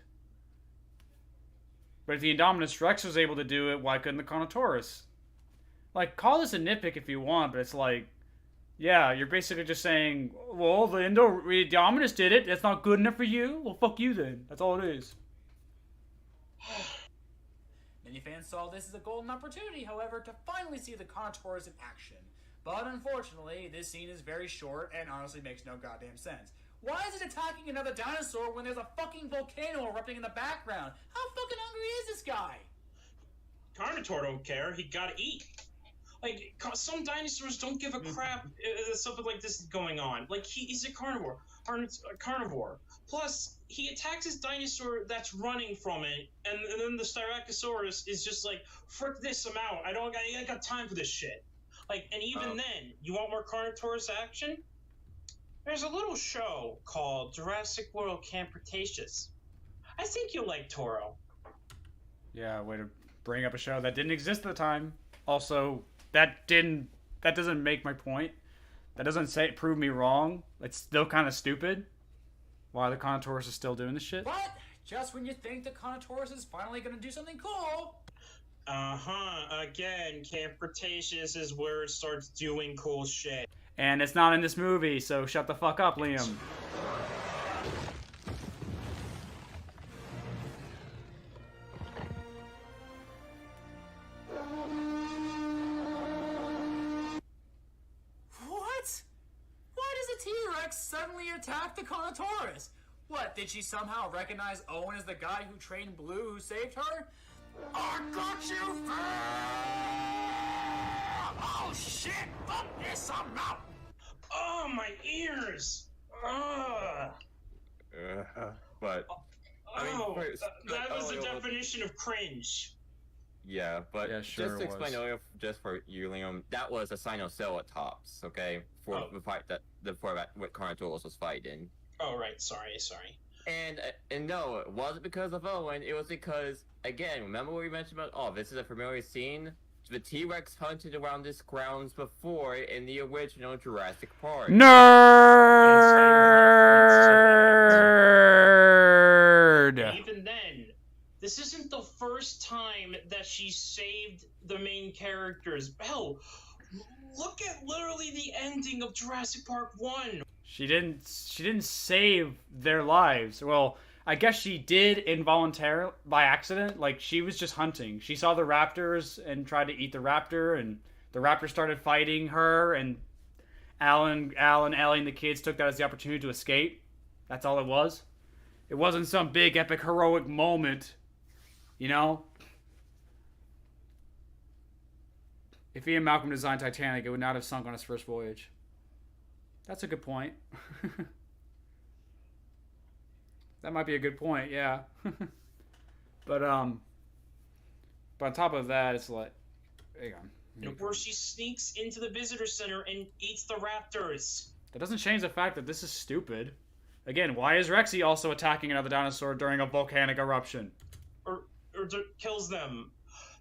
But if the Indominus Rex was able to do it, why couldn't the Carnotaurus? Like, call this a nitpick if you want, but it's like, yeah, you're basically just saying, well, the Indominus did it. That's not good enough for you? Well, fuck you then. That's all it is. Many fans saw this as a golden opportunity, however, to finally see the Carnotaurus in action. But unfortunately, this scene is very short and honestly makes no goddamn sense. Why is it attacking another dinosaur when there's a fucking volcano erupting in the background? How fucking hungry is this guy? Carnotaur don't care. He gotta eat. Like, some dinosaurs don't give a crap if something like this is going on. Like, he's a carnivore. Plus, he attacks his dinosaur that's running from it, and then the Styracosaurus is just like, frick this, I'm out. I got time for this shit. Like, and even then, you want more Carnotaurus action? There's a little show called Jurassic World Camp Cretaceous. I think you'll like Toro. Yeah, way to bring up a show that didn't exist at the time. Also, that doesn't make my point. That doesn't prove me wrong. It's still kind of stupid. Why the Carnotaurus is still doing this shit. But just when you think the Carnotaurus is finally going to do something cool. Again, Camp Cretaceous is where it starts doing cool shit. And it's not in this movie, so shut the fuck up, Liam. T-Rex suddenly attacked the Carnotaurus? What, did she somehow recognize Owen as the guy who trained Blue who saved her? I got you, fam! Oh shit, fuck this, I'm out! Oh, my ears! Ugh. But, I mean, that was the definition of cringe. Yeah, but yeah, sure just to explain earlier, just for you, Liam, that was a Sinosaurops, okay? For the fight what Carnotaurus was fighting. Oh, right. Sorry. And no, it wasn't because of Owen. It was because, again, remember what we mentioned about, this is a familiar scene? The T-Rex hunted around this grounds before in the original Jurassic Park. Nerd! And even then, this isn't the first time that she saved the main characters. Hell, Look at literally the ending of Jurassic Park 1. She didn't save their lives. Well, I guess she did involuntarily by accident. Like, she was just hunting. She saw the raptors and tried to eat the raptor, and the raptor started fighting her, and Alan, Ellie, and the kids took that as the opportunity to escape. That's all it was. It wasn't some big epic heroic moment, you know? If Ian Malcolm designed Titanic, it would not have sunk on its first voyage. That's a good point. That might be a good point, yeah. But on top of that, it's like, hang on. Where she sneaks into the visitor center and eats the raptors. That doesn't change the fact that this is stupid. Again, why is Rexy also attacking another dinosaur during a volcanic eruption? Or kills them.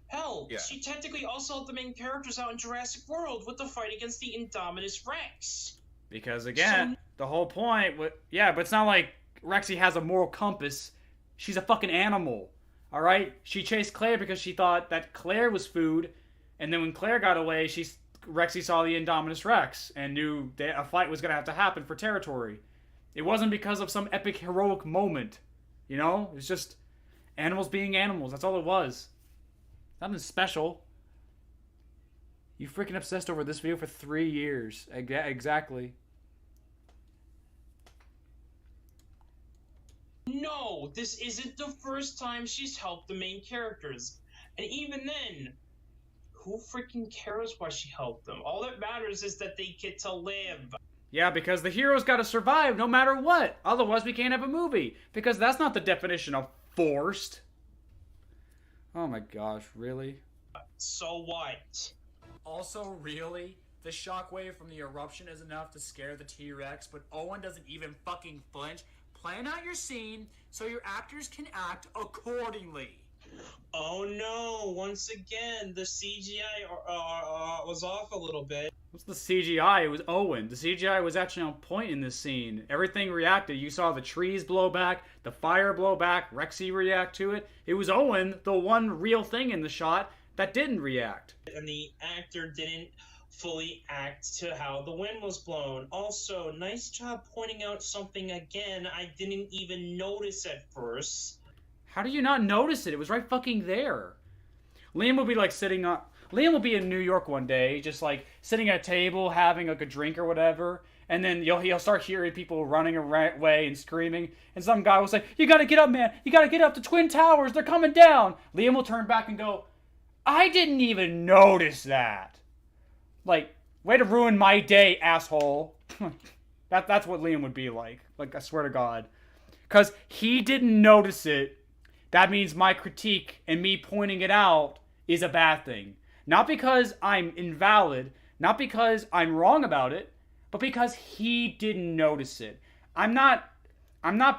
Hell, Yeah. she technically also helped the main characters out in Jurassic World with the fight against the Indominus Rex. Because again, the whole point, yeah, but it's not like Rexy has a moral compass. She's a fucking animal, all right? She chased Claire because she thought that Claire was food, and then when Claire got away, Rexy saw the Indominus Rex and knew that a fight was gonna have to happen for territory. It wasn't because of some epic heroic moment, you know? It's just animals being animals. That's all it was. Nothing special. You freaking obsessed over this video for 3 years. Exactly. No, this isn't the first time she's helped the main characters. And even then, who freaking cares why she helped them? All that matters is that they get to live. Yeah, because the hero's gotta survive no matter what. Otherwise, we can't have a movie. Because that's not the definition of forced. Oh my gosh, really? So what? Also, really? The shockwave from the eruption is enough to scare the T-Rex, but Owen doesn't even fucking flinch. Plan out your scene so your actors can act accordingly. Oh no, once again, the CGI was off a little bit. What's the CGI? It was Owen. The CGI was actually on point in this scene. Everything reacted. You saw the trees blow back, the fire blow back, Rexy react to it. It was Owen, the one real thing in the shot, that didn't react. And the actor didn't fully act to how the wind was blown. Also, nice job pointing out something again I didn't even notice at first. How do you not notice it? It was right fucking there. Liam will be like Liam will be in New York one day, just like sitting at a table, having like a drink or whatever, and then he'll start hearing people running away and screaming, and some guy will say, "You gotta get up, man! You gotta get up! The Twin Towers, they're coming down!" Liam will turn back and go, "I didn't even notice that." Like, way to ruin my day, asshole. That's what Liam would be like. Like, I swear to God. Because he didn't notice it, that means my critique and me pointing it out is a bad thing. Not because I'm invalid, not because I'm wrong about it, but because he didn't notice it. I'm not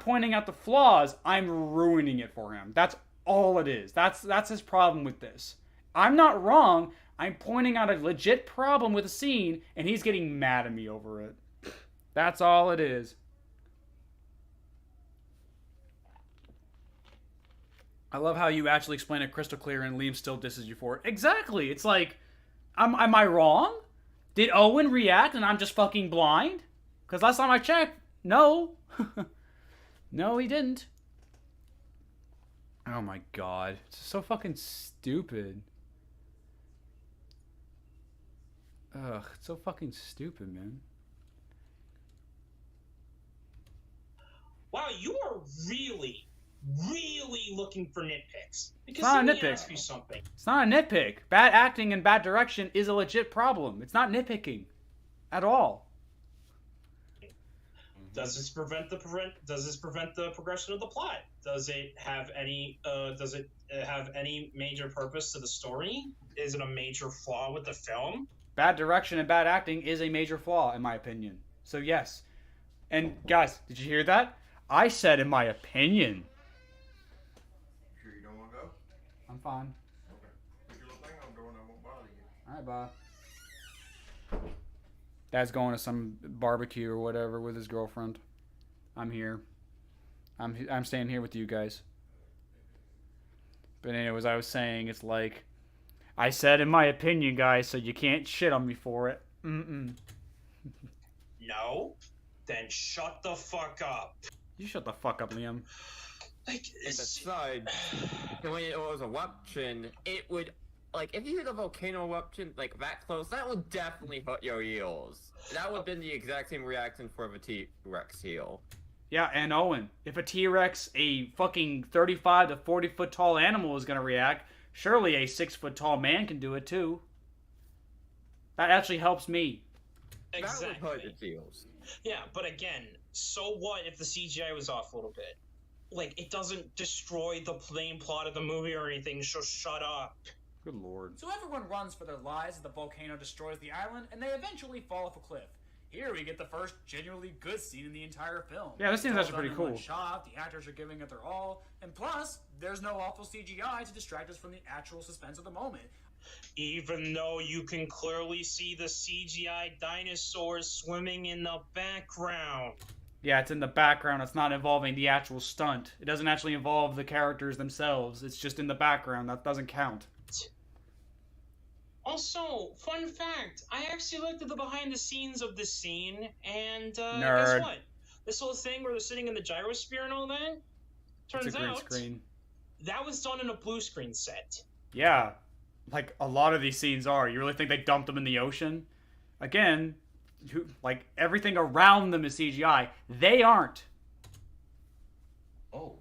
pointing out the flaws, I'm ruining it for him. That's all it is. That's his problem with this. I'm not wrong, I'm pointing out a legit problem with a scene, and he's getting mad at me over it. That's all it is. I love how you actually explain it crystal clear and Liam still disses you for it. Exactly. It's like, am I wrong? Did Owen react and I'm just fucking blind? Because last time I checked, no. No, he didn't. Oh my god. It's so fucking stupid. Ugh, it's so fucking stupid, man. Wow, you are really looking for nitpicks. Because It's not a let me nitpick. ask you something. It's not a nitpick. Bad acting and bad direction is a legit problem. It's not nitpicking. At all. Does this prevent the progression of the plot? Does it have any major purpose to the story? Is it a major flaw with the film? Bad direction and bad acting is a major flaw, in my opinion. So yes. And guys, did you hear that? I said in my opinion. Sure you don't want to go? I'm fine. Okay. Put your little thing on the door and I won't bother you. Alright, bye. Dad's going to some barbecue or whatever with his girlfriend. I'm here. I'm staying here with you guys. But anyways, I was saying, it's like, I said in my opinion, guys, so you can't shit on me for it. No? Then shut the fuck up. You shut the fuck up, Liam. Like, Besides, when it was eruption, it would, like, if you hit a volcano eruption, like, that close, that would definitely hurt your ears. That would have been the exact same reaction for the T-Rex heel. Yeah, and Owen, if a T-Rex, a fucking 35 to 40 foot tall animal is gonna react, surely a 6 foot tall man can do it too. That actually helps me. Exactly. That would hurt the ears. Yeah, but again, so what if the CGI was off a little bit? Like, it doesn't destroy the main plot of the movie or anything, so shut up. Good lord. So everyone runs for their lives as the volcano destroys the island, and they eventually fall off a cliff. Here we get the first genuinely good scene in the entire film. Yeah, this scene's It's all actually pretty done in one cool. shot, the actors are giving it their all, and plus, there's no awful CGI to distract us from the actual suspense of the moment. Even though you can clearly see the CGI dinosaurs swimming in the background. Yeah, it's in the background. It's not involving the actual stunt. It doesn't actually involve the characters themselves. It's just in the background. That doesn't count. Also, fun fact, I actually looked at the behind the scenes of this scene, and Nerd. guess what? This whole thing where they're sitting in the gyrosphere and all that, turns It's a green out screen. that was done in a blue screen set. Yeah, like a lot of these scenes are. You really think they dumped them in the ocean? Again, like everything around them is CGI. They aren't. Oh.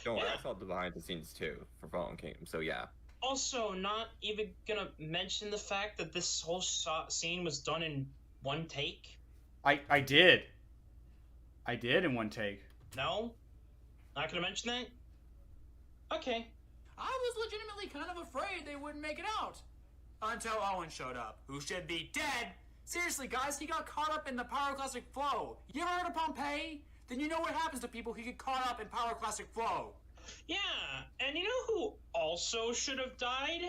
Don't worry, I saw the behind the scenes too for Fallen Kingdom, so yeah. Also, not even gonna mention the fact that this whole scene was done in one take. I did. I did in one take. No? Not gonna mention that? Okay. I was legitimately kind of afraid they wouldn't make it out. Until Owen showed up, who should be dead. Seriously, guys, he got caught up in the pyroclastic flow. You ever heard of Pompeii? Then you know what happens to people who get caught up in pyroclastic flow. Yeah, and you know who also should have died?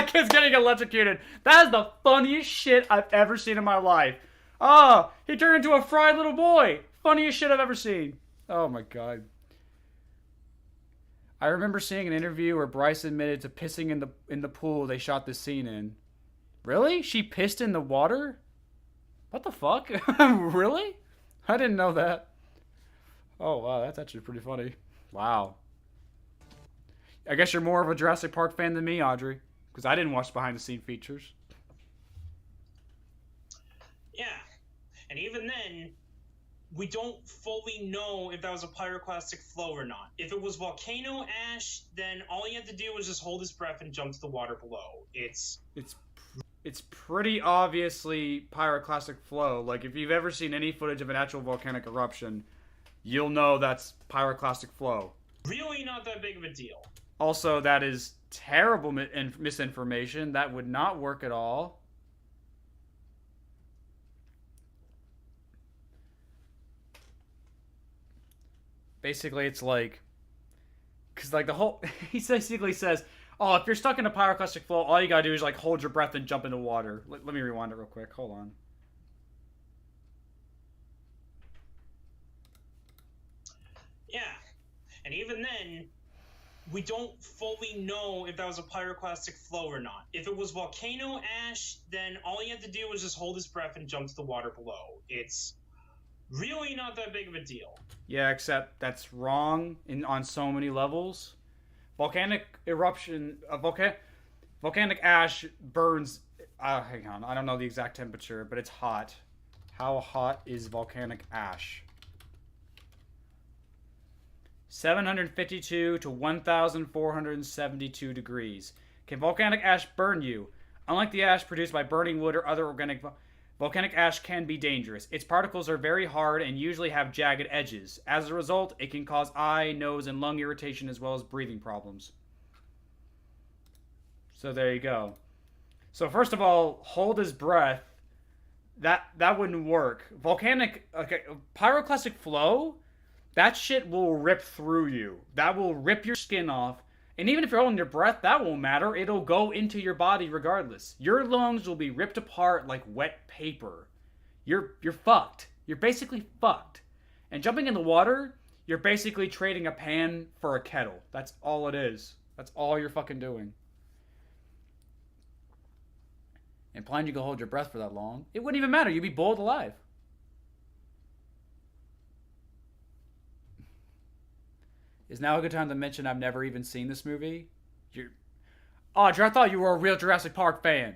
Kid's getting electrocuted. That is the funniest shit I've ever seen in my life. Oh, he turned into a fried little boy. Funniest shit I've ever seen. Oh my god. I remember seeing an interview where Bryce admitted to pissing in the pool they shot this scene in. Really? She pissed in the water? What the fuck? Really? I didn't know that. Oh wow, that's actually pretty funny. Wow. I guess you're more of a Jurassic Park fan than me, Audrey. Because I didn't watch behind the scene features. Yeah, and even then, we don't fully know if that was a pyroclastic flow or not. If it was volcano ash, then all he had to do was just hold his breath and jump to the water below. It's pretty obviously pyroclastic flow. Like, if you've ever seen any footage of an actual volcanic eruption, you'll know that's pyroclastic flow. Really not that big of a deal. Also, that is terrible misinformation. That would not work at all. Basically, it's like... Because, like, the whole... He basically says... Oh, if you're stuck in a pyroclastic flow, all you gotta do is, like, hold your breath and jump into water. Let me rewind it real quick. Hold on. Yeah, and even then, we don't fully know if that was a pyroclastic flow or not. If it was volcano ash, then all he had to do was just hold his breath and jump to the water below. It's really not that big of a deal. Yeah, except that's wrong on so many levels. Volcanic eruption, volcanic ash burns. Hang on, I don't know the exact temperature, but it's hot. How hot is volcanic ash? 752 to 1,472 degrees. Can volcanic ash burn you? Unlike the ash produced by burning wood or other organic, volcanic ash can be dangerous. Its particles are very hard and usually have jagged edges. As a result, it can cause eye, nose, and lung irritation as well as breathing problems. So there you go. So first of all, hold his breath. That wouldn't work. Pyroclastic flow, that shit will rip through you. That will rip your skin off. And even if you're holding your breath, that won't matter. It'll go into your body regardless. Your lungs will be ripped apart like wet paper. You're fucked. You're basically fucked. And jumping in the water, You're basically trading a pan for a kettle. That's all it is. That's all you're fucking doing. Implying you can hold your breath for that long, it wouldn't even matter. You'd be boiled alive. Is now a good time to mention I've never even seen this movie? Audrey, I thought you were a real Jurassic Park fan.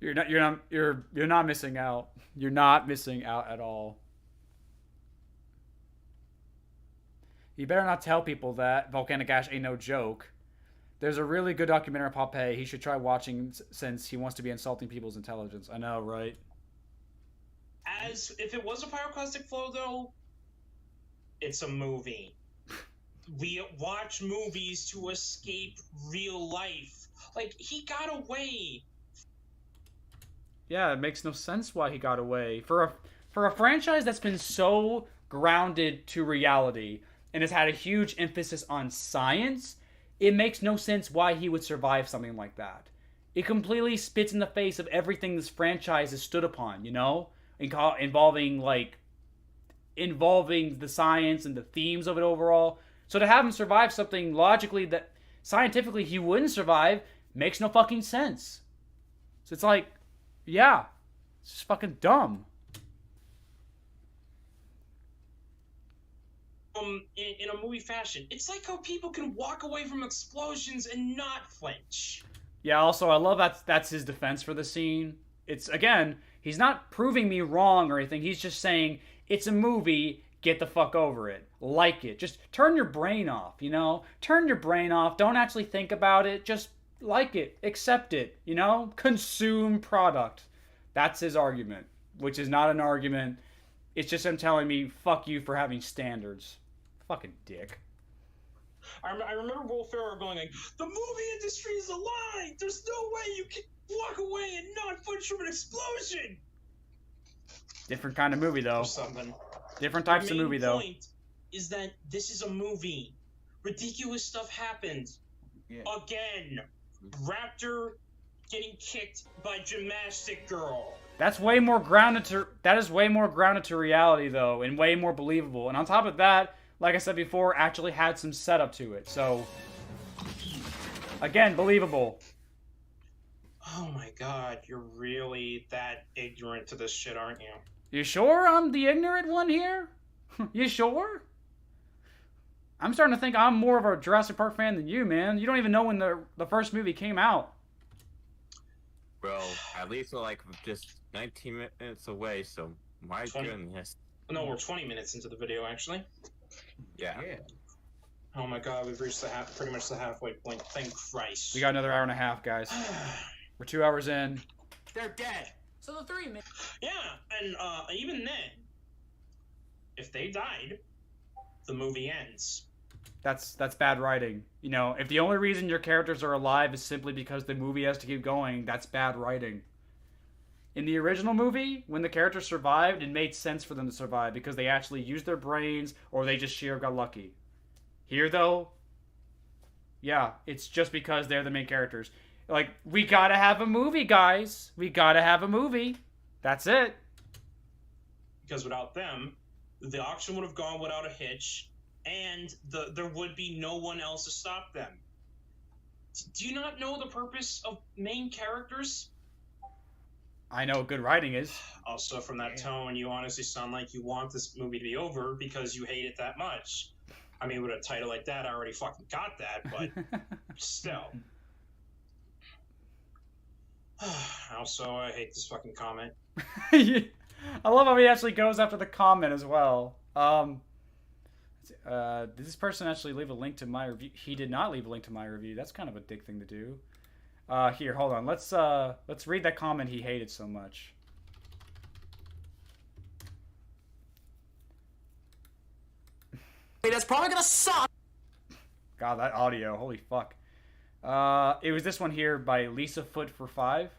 You're not missing out. You're not missing out at all. You better not tell people that volcanic ash ain't no joke. There's a really good documentary on Pompeii he should try watching since he wants to be insulting people's intelligence. I know, right? As if it was a pyroclastic flow, though, it's a movie. We watch movies to escape real life. Like, he got away. Yeah, it makes no sense why he got away. For a franchise that's been so grounded to reality and has had a huge emphasis on science, it makes no sense why he would survive something like that. It completely spits in the face of everything this franchise has stood upon, you know? Involving the science and the themes of it overall. So to have him survive something logically that scientifically he wouldn't survive makes no fucking sense. So it's like, yeah, it's just fucking dumb. In a movie fashion, it's like how people can walk away from explosions and not flinch. Yeah, also, I love that's his defense for the scene. It's, again, he's not proving me wrong or anything. He's just saying, it's a movie, get the fuck over it. Like it. Just turn your brain off, you know? Turn your brain off. Don't actually think about it. Just like it. Accept it, you know? Consume product. That's his argument, which is not an argument. It's just him telling me, fuck you for having standards. Fucking dick. I remember Will Ferrell going like, the movie industry is a lie! There's no way you can walk away and not flinch from an explosion! Different kind of movie, though. Or something. Different types of movie, though. The main point is that this is a movie. Ridiculous stuff happened. Yeah. Again. Raptor getting kicked by gymnastic girl. That is way more grounded to reality, though, and way more believable. And on top of that, like I said before, actually had some setup to it. So, again, believable. Oh my god, you're really that ignorant to this shit, aren't you? You sure I'm the ignorant one here? You sure? I'm starting to think I'm more of a Jurassic Park fan than you, man. You don't even know when the first movie came out. Well, at least we're like just 19 minutes away, so my goodness. No, we're 20 minutes into the video, actually. Yeah. Oh my god, we've reached pretty much the halfway point. Thank Christ. We got another hour and a half, guys. We're 2 hours in. They're dead. So the 3 minutes. Yeah, and even then, if they died, the movie ends. That's bad writing. You know, if the only reason your characters are alive is simply because the movie has to keep going, that's bad writing. In the original movie, when the characters survived, it made sense for them to survive because they actually used their brains or they just sheer got lucky. Here, though, yeah, it's just because they're the main characters. Like, we gotta have a movie, guys. We gotta have a movie. That's it. Because without them, the auction would have gone without a hitch, and there would be no one else to stop them. Do you not know the purpose of main characters? I know what good writing is. Also, from that tone, you honestly sound like you want this movie to be over because you hate it that much. I mean, with a title like that, I already fucking got that, but still. Also, I hate this fucking comment. I love how he actually goes after the comment as well. Did this person actually leave a link to my review? He did not leave a link to my review. That's kind of a dick thing to do. Here, hold on. Let's read that comment he hated so much. Hey, that's probably gonna suck. God, that audio. Holy fuck. It was this one here by Lisa Foot for 5.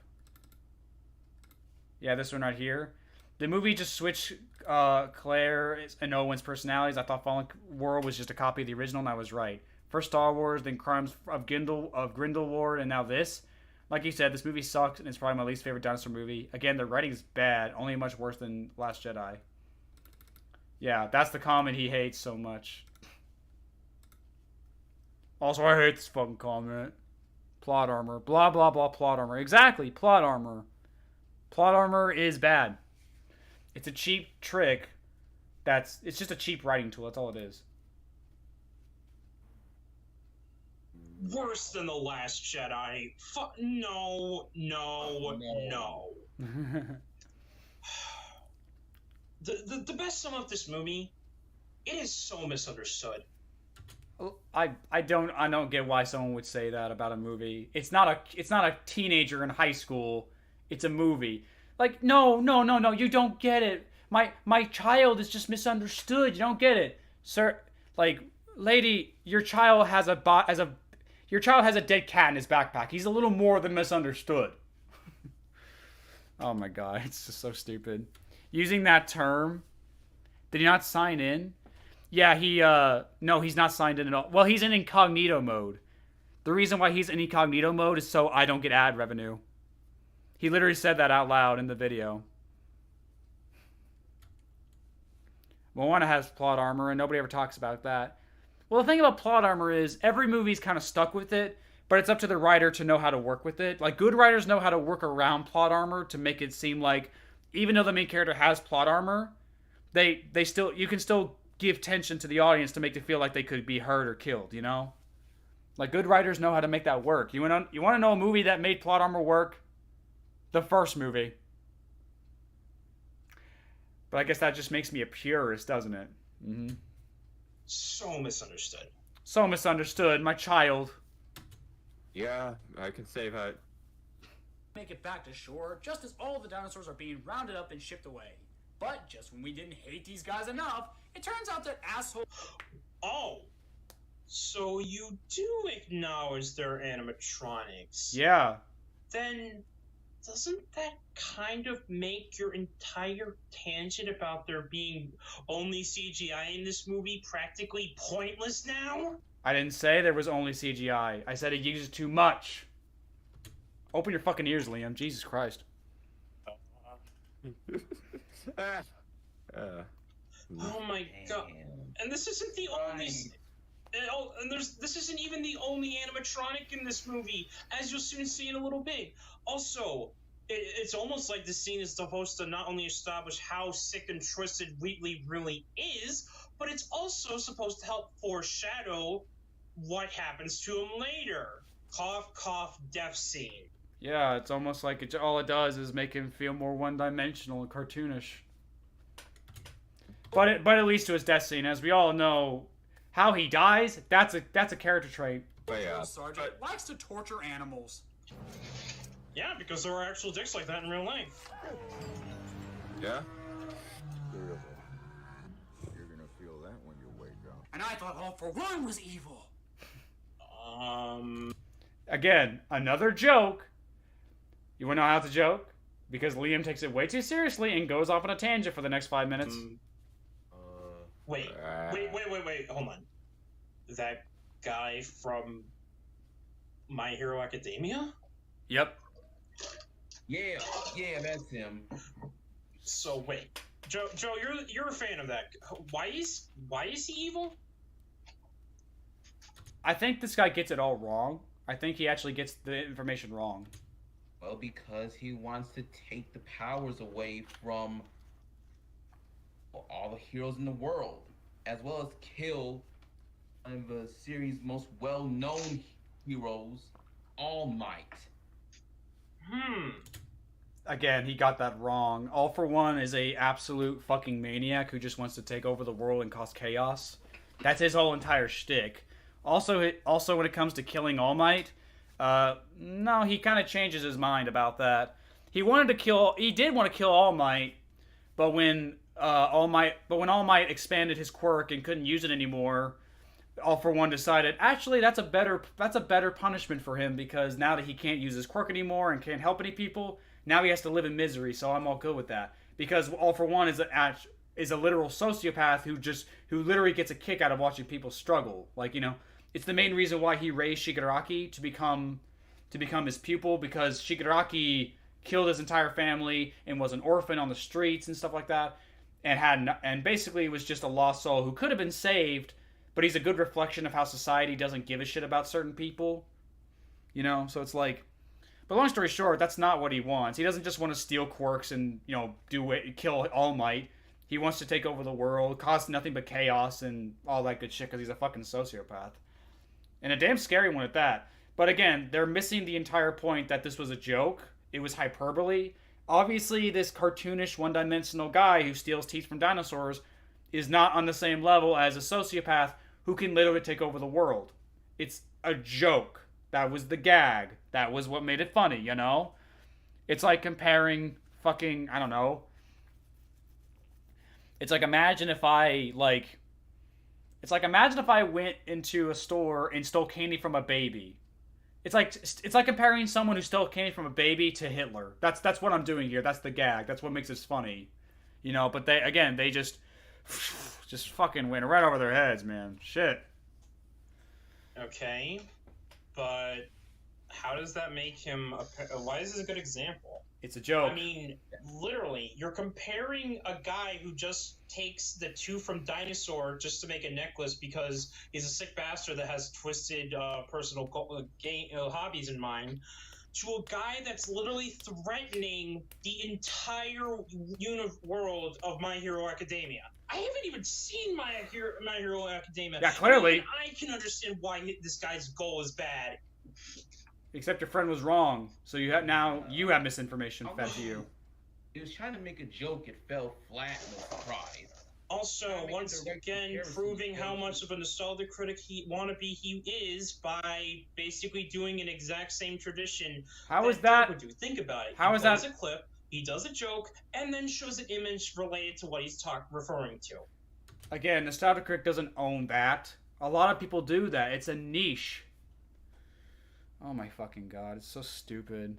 Yeah, this one right here. The movie just switched Claire and Owen's personalities. I thought Fallen World was just a copy of the original, and I was right. First Star Wars, then Crimes of Grindelwald, and now this. Like you said, this movie sucks, and it's probably my least favorite dinosaur movie. Again, the writing is bad, only much worse than Last Jedi. Yeah, that's the comment he hates so much. Also, I hate this fucking comment. Plot armor. Blah, blah, blah, plot armor. Exactly, plot armor. Plot armor is bad. It's a cheap trick. It's just a cheap writing tool. That's all it is. Worse than The Last Jedi. No. The best sum of this movie, it is so misunderstood. I don't get why someone would say that about a movie. It's not a teenager in high school. It's a movie. Like, no, you don't get it. My child is just misunderstood. You don't get it. Sir, like, lady, your child has a dead cat in his backpack. He's a little more than misunderstood. Oh my god, it's just so stupid. Using that term. Did he not sign in? Yeah, no, he's not signed in at all. Well, he's in incognito mode. The reason why he's in incognito mode is so I don't get ad revenue. He literally said that out loud in the video. Moana has plot armor, and nobody ever talks about that. Well, the thing about plot armor is every movie's kind of stuck with it, but it's up to the writer to know how to work with it. Like, good writers know how to work around plot armor to make it seem like, even though the main character has plot armor, you can still give tension to the audience to make it feel like they could be hurt or killed, you know? Like, good writers know how to make that work. You want to know a movie that made plot armor work? The first movie. But I guess that just makes me a purist, doesn't it? Mm-hmm. So misunderstood. So misunderstood, my child. Yeah, I can say that. Make it back to shore just as all the dinosaurs are being rounded up and shipped away. But just when we didn't hate these guys enough, it turns out that asshole. Oh, so you do acknowledge their animatronics? Yeah. Then doesn't that kind of make your entire tangent about there being only CGI in this movie practically pointless now? I didn't say there was only CGI. I said it uses too much. Open your fucking ears, Liam. Jesus Christ. Oh my god. And this isn't the only... this isn't even the only animatronic in this movie, as you'll soon see in a little bit. Also, it's almost like the scene is supposed to not only establish how sick and twisted Wheatley really is, but it's also supposed to help foreshadow what happens to him later. Cough, cough, death scene. Yeah, it's almost like all it does is make him feel more one-dimensional and cartoonish. But it leads to his death scene, as we all know. How he dies, that's a character trait. But yeah, Sergeant likes to torture animals. Yeah, because there are actual dicks like that in real life. Yeah? You're gonna feel that when you wake up. And I thought All for One was evil. Again, another joke. You wanna know how it's a joke? Because Liam takes it way too seriously and goes off on a tangent for the next 5 minutes. Wait, hold on. That guy from My Hero Academia? Yep. Yeah, that's him. So wait, Joe, you're a fan of that. Why is he evil? I think this guy gets it all wrong. I think he actually gets the information wrong. Well, because he wants to take the powers away from all the heroes in the world, as well as kill one of the series' most well-known heroes, All Might. Again, he got that wrong. All for One is a absolute fucking maniac who just wants to take over the world and cause chaos. That's his whole entire shtick. Also, when it comes to killing All Might, no, he kind of changes his mind about that. He did want to kill All Might, but when All Might expanded his quirk and couldn't use it anymore, All for One decided, actually, that's a better punishment for him, because now that he can't use his quirk anymore and can't help any people, now he has to live in misery. So I'm all good with that, because All for One is a literal sociopath who literally gets a kick out of watching people struggle. Like, you know, it's the main reason why he raised Shigaraki to become his pupil, because Shigaraki killed his entire family and was an orphan on the streets and stuff like that. and basically was just a lost soul who could have been saved, but he's a good reflection of how society doesn't give a shit about certain people. You know, so it's like, but long story short, that's not what he wants. He doesn't just want to steal quirks and, you know, kill All Might. He wants to take over the world, cause nothing but chaos and all that good shit because he's a fucking sociopath. And a damn scary one at that. But again, they're missing the entire point that this was a joke. It was hyperbole. Obviously, this cartoonish, one-dimensional guy who steals teeth from dinosaurs is not on the same level as a sociopath who can literally take over the world. It's a joke. That was the gag. That was what made it funny, you know? It's like comparing fucking, I don't know. It's like imagine if I went into a store and stole candy from a baby. It's like comparing someone who stole candy from a baby to Hitler. That's what I'm doing here. That's the gag. That's what makes it funny. You know, but they just fucking went right over their heads, man. Shit. Okay. But how does that make him why is this a good example? It's a joke. I mean, literally, you're comparing a guy who just takes the tooth from Dinosaur just to make a necklace because he's a sick bastard that has twisted personal hobbies in mind, to a guy that's literally threatening the entire world of My Hero Academia. I haven't even seen My Hero Academia. Yeah, clearly. I can understand why this guy's goal is bad. Except your friend was wrong, so you have misinformation fed to you. He was trying to make a joke. It fell flat in the surprise. Also, once again, proving how much of a nostalgia critic wannabe he is by basically doing an exact same tradition. How is that? Would do. Think about it. How is that? He plays a clip, he does a joke, and then shows an image related to what he's referring to. Again, nostalgia critic doesn't own that. A lot of people do that. It's a niche. Oh my fucking god, it's so stupid.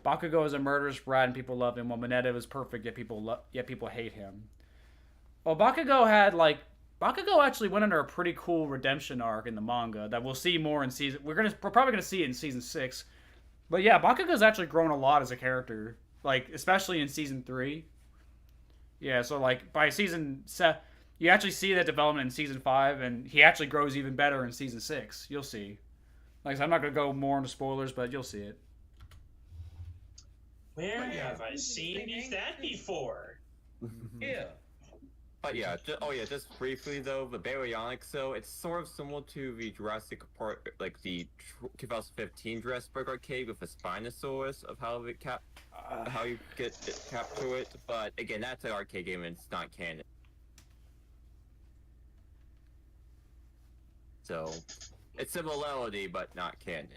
Bakugo is a murderous brat and people love him, while Mineta is perfect yet people hate him. Well, Bakugo actually went under a pretty cool redemption arc in the manga that we'll see more in season. We're probably gonna see it in season 6. But yeah, Bakugo's actually grown a lot as a character, like especially in season 3. Yeah, so like by season 7, you actually see that development in season 5, and he actually grows even better in season 6. You'll see. Like I said, I'm not going to go more into spoilers, but you'll see it. Where have I seen that before? Yeah. But yeah, just briefly though, the Baryonyx, so it's sort of similar to the Jurassic Park, like the 2015 Jurassic Park arcade with the Spinosaurus of how you capture it. But again, that's an arcade game and it's not canon. So. It's similarity, but not canon.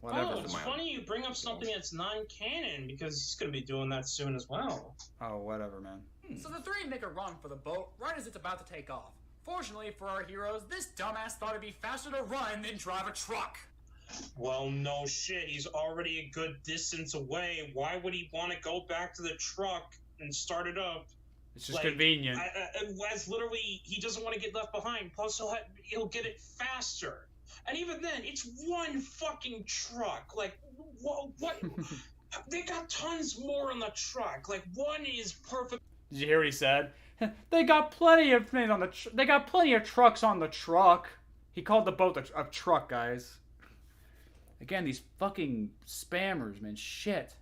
Oh, it's funny you bring up something that's non-canon, because he's going to be doing that soon as well. Oh, whatever, man. So the three make a run for the boat right as it's about to take off. Fortunately for our heroes, this dumbass thought it'd be faster to run than drive a truck. Well, no shit. He's already a good distance away. Why would he want to go back to the truck and start it up? It's just convenient. As literally, he doesn't want to get left behind. Plus, he'll get it faster. And even then, it's one fucking truck. Like, what? They got tons more on the truck. Like, one is perfect. Did you hear what he said? They got plenty of things on the. They got plenty of trucks on the truck. He called the boat a truck, guys. Again, these fucking spammers, man. Shit.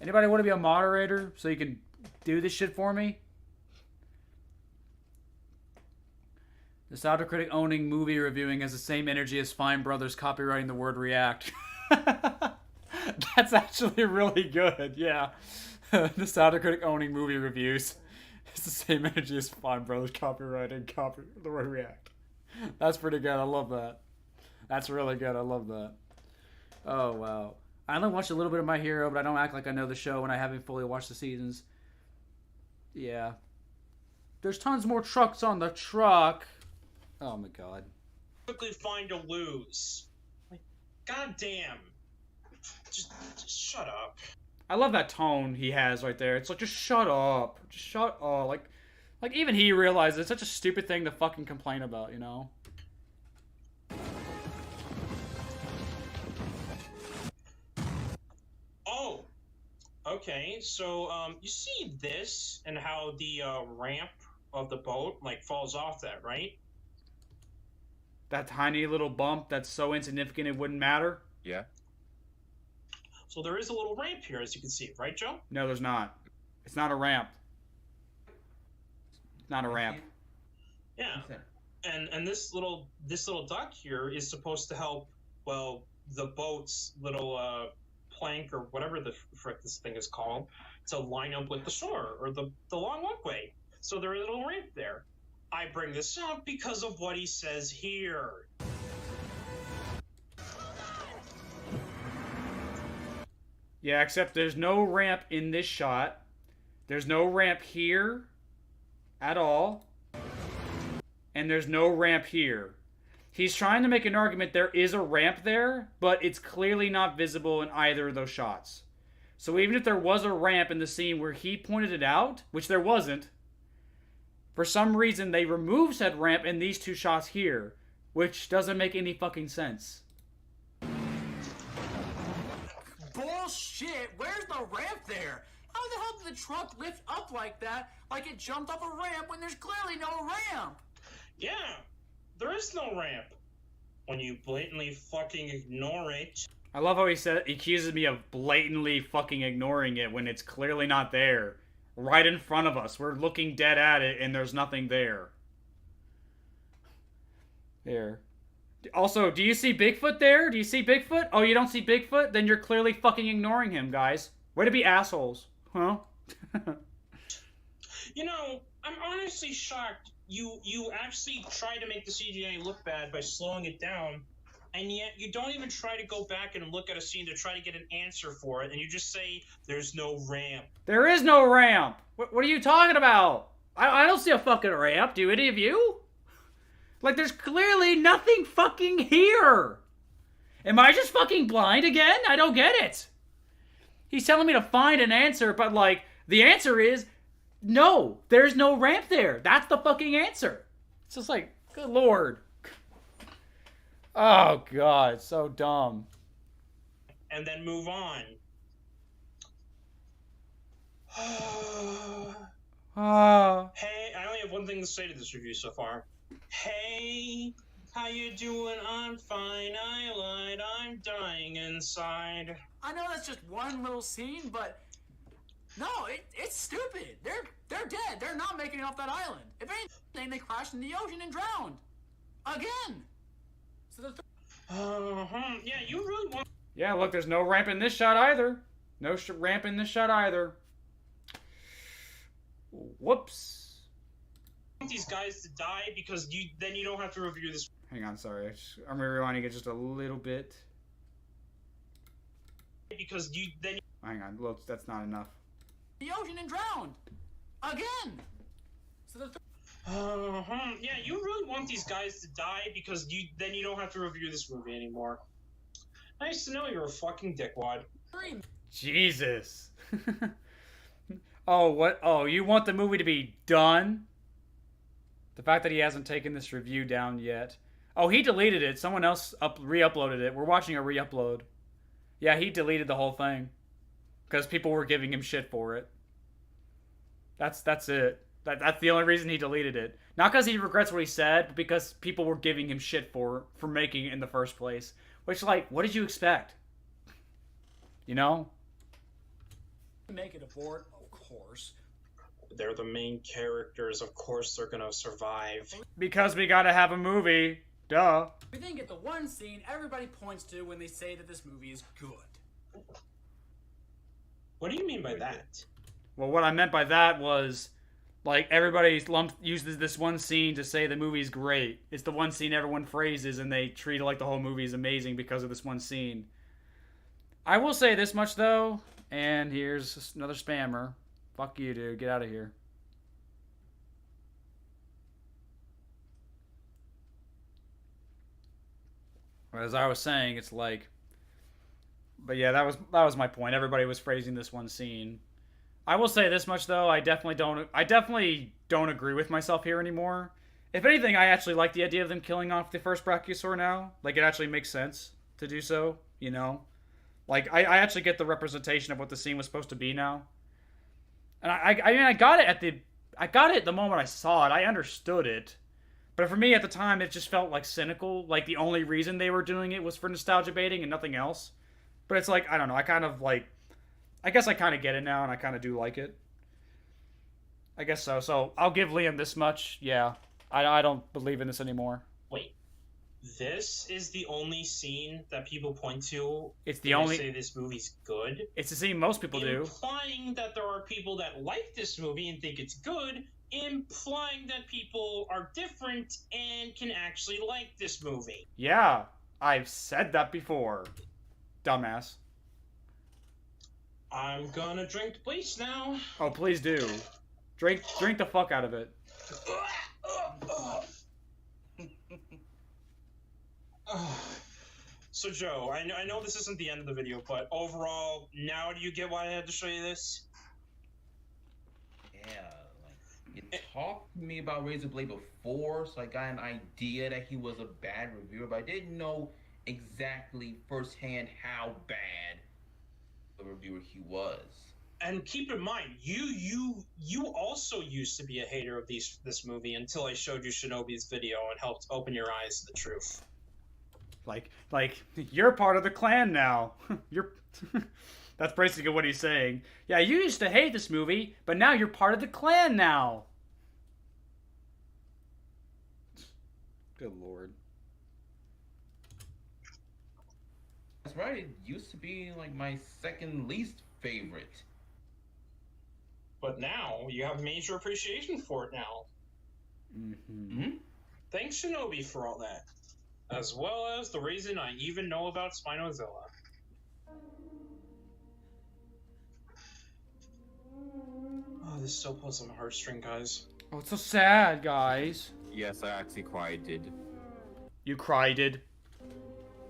Anybody want to be a moderator so you can do this shit for me? The Nostalgia Critic owning movie reviewing has the same energy as Fine Brothers copywriting the word react. That's actually really good, yeah. The Nostalgia Critic owning movie reviews. It's the same energy as Fine Brothers copywriting the word react. That's pretty good, I love that. That's really good, I love that. Oh, wow. I only watched a little bit of My Hero, but I don't act like I know the show when I haven't fully watched the seasons. Yeah. There's tons more trucks on the truck. Oh my god. Quickly find to lose. Like, goddamn. Just shut up. I love that tone he has right there. It's like, just shut up. Just shut up. Like even he realizes it's such a stupid thing to fucking complain about, you know? Okay, so you see this and how the ramp of the boat like falls off that, right? That tiny little bump that's so insignificant it wouldn't matter? Yeah. So there is a little ramp here, as you can see, right, Joe? No, there's not. It's not a ramp. It's not a ramp. Yeah. And this little dock here is supposed to help, well, the boat's little plank or whatever the frick this thing is called to line up with the shore or the long walkway. So there is a little ramp there. I bring this up because of what he says here. Yeah, except there's no ramp in this shot. There's no ramp here at all. And there's no ramp here. He's trying to make an argument there is a ramp there, but it's clearly not visible in either of those shots. So even if there was a ramp in the scene where he pointed it out, which there wasn't, for some reason they removed said ramp in these two shots here, which doesn't make any fucking sense. Bullshit! Where's the ramp there? How the hell did the truck lift up like that, like it jumped off a ramp when there's clearly no ramp? Yeah, there is no ramp. When you blatantly fucking ignore it. I love how he accuses me of blatantly fucking ignoring it when it's clearly not there. Right in front of us. We're looking dead at it and there's nothing there. There. Also, do you see Bigfoot there? Do you see Bigfoot? Oh, you don't see Bigfoot? Then you're clearly fucking ignoring him, guys. Way to be assholes. Huh? You know, I'm honestly shocked you actually try to make the CGI look bad by slowing it down, and yet you don't even try to go back and look at a scene to try to get an answer for it, and you just say, there's no ramp. There is no ramp! What are you talking about? I don't see a fucking ramp, do any of you? Like, there's clearly nothing fucking here! Am I just fucking blind again? I don't get it! He's telling me to find an answer, but like, the answer is, no, there's no ramp there. That's the fucking answer. It's just like, good lord. Oh god, so dumb. And then move on. Hey, I only have one thing to say to this review so far. Hey, how you doing? I'm fine. I lied. I'm dying inside. I know that's just one little scene, but no, it's stupid. They're dead. They're not making it off that island. If anything, they crashed in the ocean and drowned. Again. So yeah, you really want... Yeah, look, there's no ramp in this shot either. No ramp in this shot either. Whoops. These guys to die because then you don't have to review this. Hang on, sorry. I'm rewinding it just a little bit. Because then... Hang on, look, that's not enough. The ocean and drowned. Again. So yeah, you really want these guys to die because then you don't have to review this movie anymore. Nice to know you're a fucking dickwad. Jesus. Oh, what? Oh, you want the movie to be done? The fact that he hasn't taken this review down yet. Oh, he deleted it. Someone else re-uploaded it. We're watching a re-upload. Yeah, he deleted the whole thing. Because people were giving him shit for it. That's it. That's the only reason he deleted it. Not because he regrets what he said, but because people were giving him shit for making it in the first place. Which, like, what did you expect? You know? Make it abort, of course. They're the main characters. Of course they're gonna survive. Because we gotta have a movie. Duh. We then get the one scene everybody points to when they say that this movie is good. What do you mean by that? Well, what I meant by that was, like, everybody uses this one scene to say the movie's great. It's the one scene everyone phrases, and they treat it like the whole movie is amazing because of this one scene. I will say this much, though, and here's another spammer. Fuck you, dude. Get out of here. As I was saying, it's like... But yeah, that was my point. Everybody was phrasing this one scene. I will say this much, though. I definitely don't agree with myself here anymore. If anything, I actually like the idea of them killing off the first Brachiosaur now. Like, it actually makes sense to do so, you know? Like, I actually get the representation of what the scene was supposed to be now. And I mean, I got it the moment I saw it. I understood it. But for me at the time, it just felt like cynical. Like the only reason they were doing it was for nostalgia baiting and nothing else. But it's like, I don't know. I kind of like, I guess I kind of get it now and I kind of do like it. I guess so. So I'll give Liam this much. Yeah. I don't believe in this anymore. Wait. This is the only scene that people point to. It's the only. Say this movie's good. It's the scene most people do. Implying that there are people that like this movie and think it's good. Implying that people are different and can actually like this movie. Yeah, I've said that before. Dumbass. I'm gonna drink bleach now. Oh, please do. Drink the fuck out of it. So Joe, I know this isn't the end of the video, but overall, now do you get why I had to show you this? Yeah, like you talked to me about RaisorBlade before, so I got an idea that he was a bad reviewer, but I didn't know exactly firsthand how bad a reviewer he was. And keep in mind, you also used to be a hater of this movie until I showed you Shinobi's video and helped open your eyes to the truth. Like you're part of the clan now. You're that's basically what he's saying. Yeah, you used to hate this movie, but now you're part of the clan now. Good lord. That's right, it used to be like my second least favorite. But now you have major appreciation for it now. Mm-hmm. Thanks, Shinobi, for all that. As well as the reason I even know about Spinozilla. Oh, this still pulls on my heartstring, guys. Oh, it's so sad, guys. Yes, I actually cried. You cried.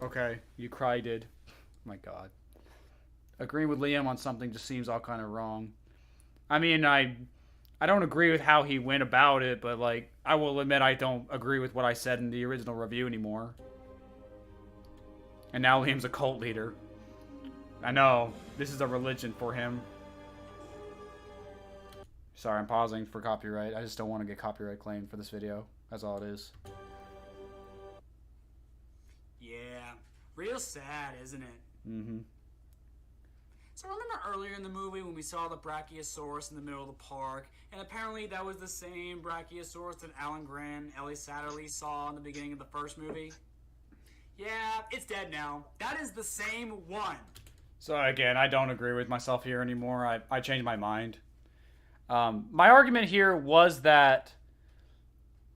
Okay, you cried. Oh my god. Agreeing with Liam on something just seems all kind of wrong. I mean, I don't agree with how he went about it, but like, I will admit I don't agree with what I said in the original review anymore. And now Liam's a cult leader. I know, this is a religion for him. Sorry, I'm pausing for copyright. I just don't want to get copyright claimed for this video. That's all it is. Yeah, real sad, isn't it? Mm-hmm. So remember earlier in the movie when we saw the Brachiosaurus in the middle of the park, and apparently that was the same Brachiosaurus that Alan Grant and Ellie Satterley saw in the beginning of the first movie? Yeah, it's dead now. That is the same one. So again, I don't agree with myself here anymore. I changed my mind. My argument here was that...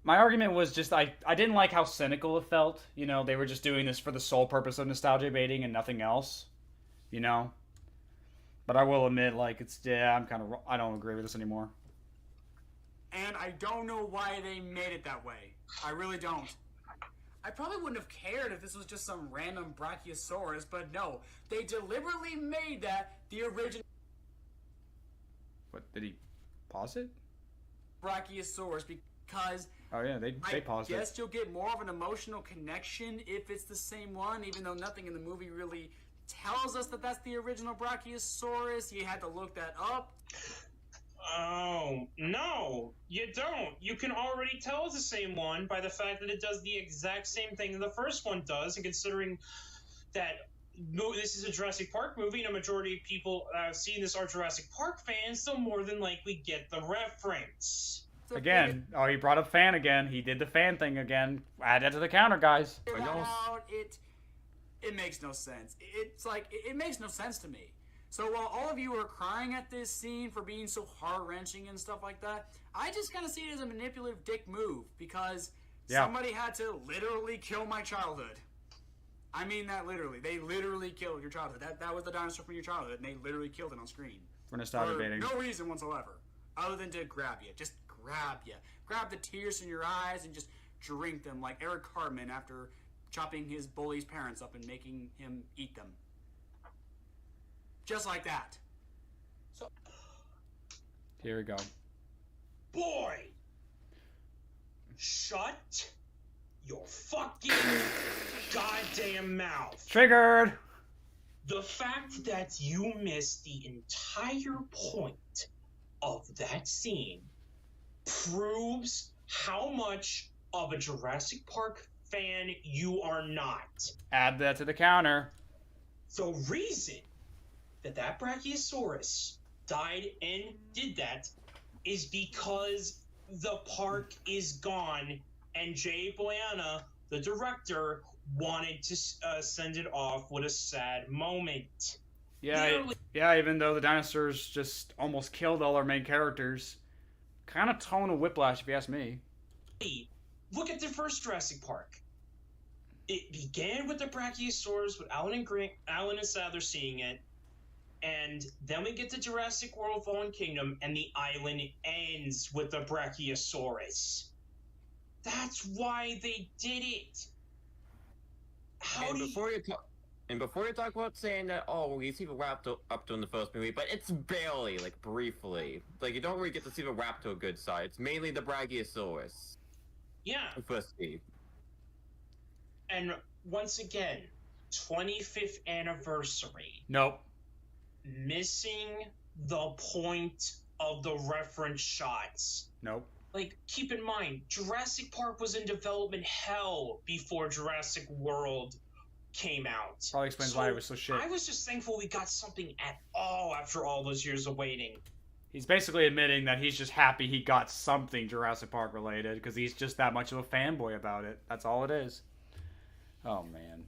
My argument was just I didn't like how cynical it felt. You know, they were just doing this for the sole purpose of nostalgia baiting and nothing else. You know? But I will admit, like, I don't agree with this anymore. And I don't know why they made it that way. I really don't. I probably wouldn't have cared if this was just some random Brachiosaurus, but no. They deliberately made that the original... What, did he pause it? Brachiosaurus, because... Oh yeah, they paused it. I guess you'll get more of an emotional connection if it's the same one, even though nothing in the movie really... tells us that that's the original Brachiosaurus. You had to look that up. Oh, no, you don't. You can already tell it's the same one by the fact that it does the exact same thing that the first one does, and considering that this is a Jurassic Park movie and a majority of people seeing this are Jurassic Park fans, they'll more than likely get the reference. Again, oh, he brought up fan again. He did the fan thing again. Add that to the counter, guys. It makes no sense. It's like, it makes no sense to me. So while all of you are crying at this scene for being so heart-wrenching and stuff like that, I just kind of see it as a manipulative dick move because somebody had to literally kill my childhood. I mean that literally. They literally killed your childhood. That was the dinosaur from your childhood, and they literally killed it on screen. For nostalgia baiting. No reason whatsoever. Other than to grab you. Just grab you. Grab the tears in your eyes and just drink them like Eric Cartman after... chopping his bully's parents up and making him eat them. Just like that. So here we go. Boy! Shut your fucking goddamn mouth. Triggered! The fact that you missed the entire point of that scene proves how much of a Jurassic Park fan you are not. Add that to the counter. The reason that Brachiosaurus died and did that is because the park is gone and Jay Boyana, the director, wanted to send it off with a sad moment. Yeah, even though the dinosaurs just almost killed all our main characters. Kind of tone of whiplash, if you ask me. Look at the first Jurassic Park. It began with the Brachiosaurs, with Alan and Sadler seeing it, and then we get to Jurassic World Fallen Kingdom, and the island ends with the Brachiosaurus. That's why they did it. Before you talk about saying that, oh, we see the raptor up to in the first movie, but it's barely, like, briefly. Like, you don't really get to see the raptor good side. It's mainly the Brachiosaurus. Yeah. Firstly. And once again, 25th anniversary. Nope. Missing the point of the reference shots. Nope. Like, keep in mind, Jurassic Park was in development hell before Jurassic World came out. Probably explains why it was so shit. I was just thankful we got something at all after all those years of waiting. He's basically admitting that he's just happy he got something Jurassic Park related because he's just that much of a fanboy about it. That's all it is. Oh, man.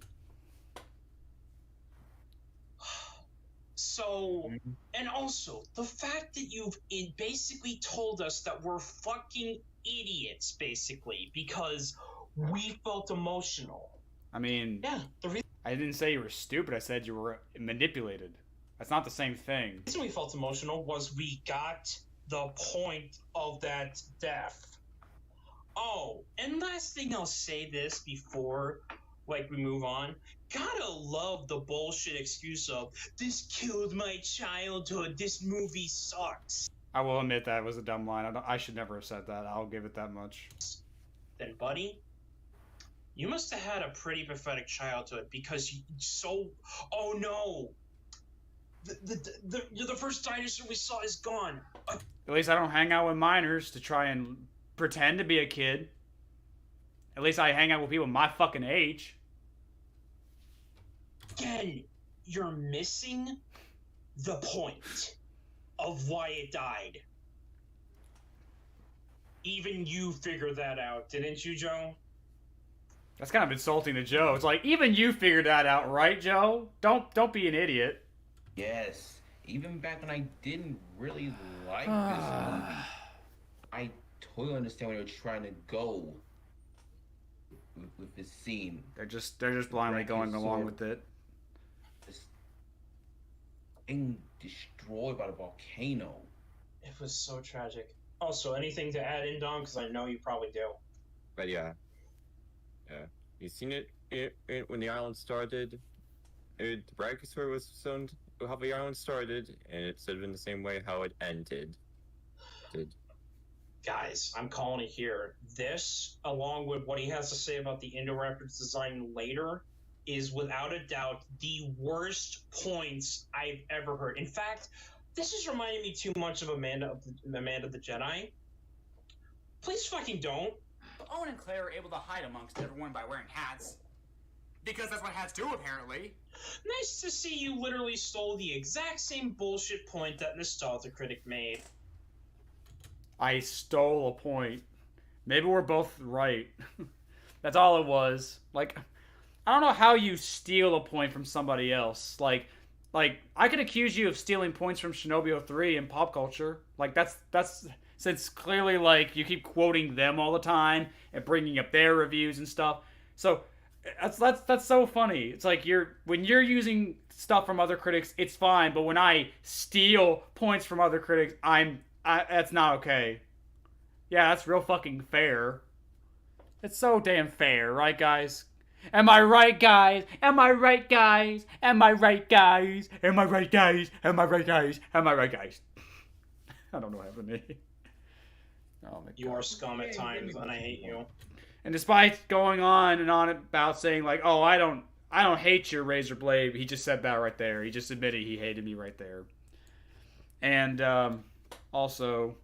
So, and also, the fact that you've basically told us that we're fucking idiots, basically, because we felt emotional. I mean, yeah, I didn't say you were stupid. I said you were manipulated. That's not the same thing. The reason we felt emotional was we got the point of that death. Oh, and last thing I'll say this before, like, we move on. Gotta love the bullshit excuse of, this killed my childhood, this movie sucks. I will admit that was a dumb line. I should never have said that. I'll give it that much. Then, buddy, you must have had a pretty pathetic childhood because you oh no! The first dinosaur we saw is gone. At least I don't hang out with minors to try and pretend to be a kid. At least I hang out with people my fucking age. Again, you're missing the point of why it died. Even you figured that out, didn't you, Joe? That's kind of insulting to Joe. It's like, even you figured that out, right, Joe? Don't be an idiot. Yes. Even back when I didn't really like this movie, I totally understand where they're trying to go with this scene. They're just blindly going along with it. Just being destroyed by the volcano. It was so tragic. Also, anything to add in, Dom? Because I know you probably do. But yeah. You seen it when the island started? The Brachiosaur was shown how the island started, and it should have been the same way how it ended. Guys, I'm calling it here. This, along with what he has to say about the Indoraptor's design later, is without a doubt the worst points I've ever heard. In fact, this is reminding me too much of Amanda the Jedi. Please fucking don't. Owen and Claire are able to hide amongst everyone by wearing hats. Because that's what hats do, apparently. Nice to see you literally stole the exact same bullshit point that Nostalgia Critic made. I stole a point. Maybe we're both right. That's all it was. Like, I don't know how you steal a point from somebody else. Like I could accuse you of stealing points from Shinobi 03 in pop culture. Like, that's since clearly, like, you keep quoting them all the time and bringing up their reviews and stuff. So that's so funny. It's like when you're using stuff from other critics, it's fine, but when I steal points from other critics, that's not okay. Yeah, that's real fucking fair. It's so damn fair, right, guys? Am I right, guys? Am I right, guys? Am I right, guys? Am I right, guys? Am I right, guys? Am I right, guys? I don't know what happened to me. Oh my God. You are scum at times, and I hate you. And despite going on and on about saying, like, oh, I I don't hate your RaisorBlade. He just said that right there. He just admitted he hated me right there. And also,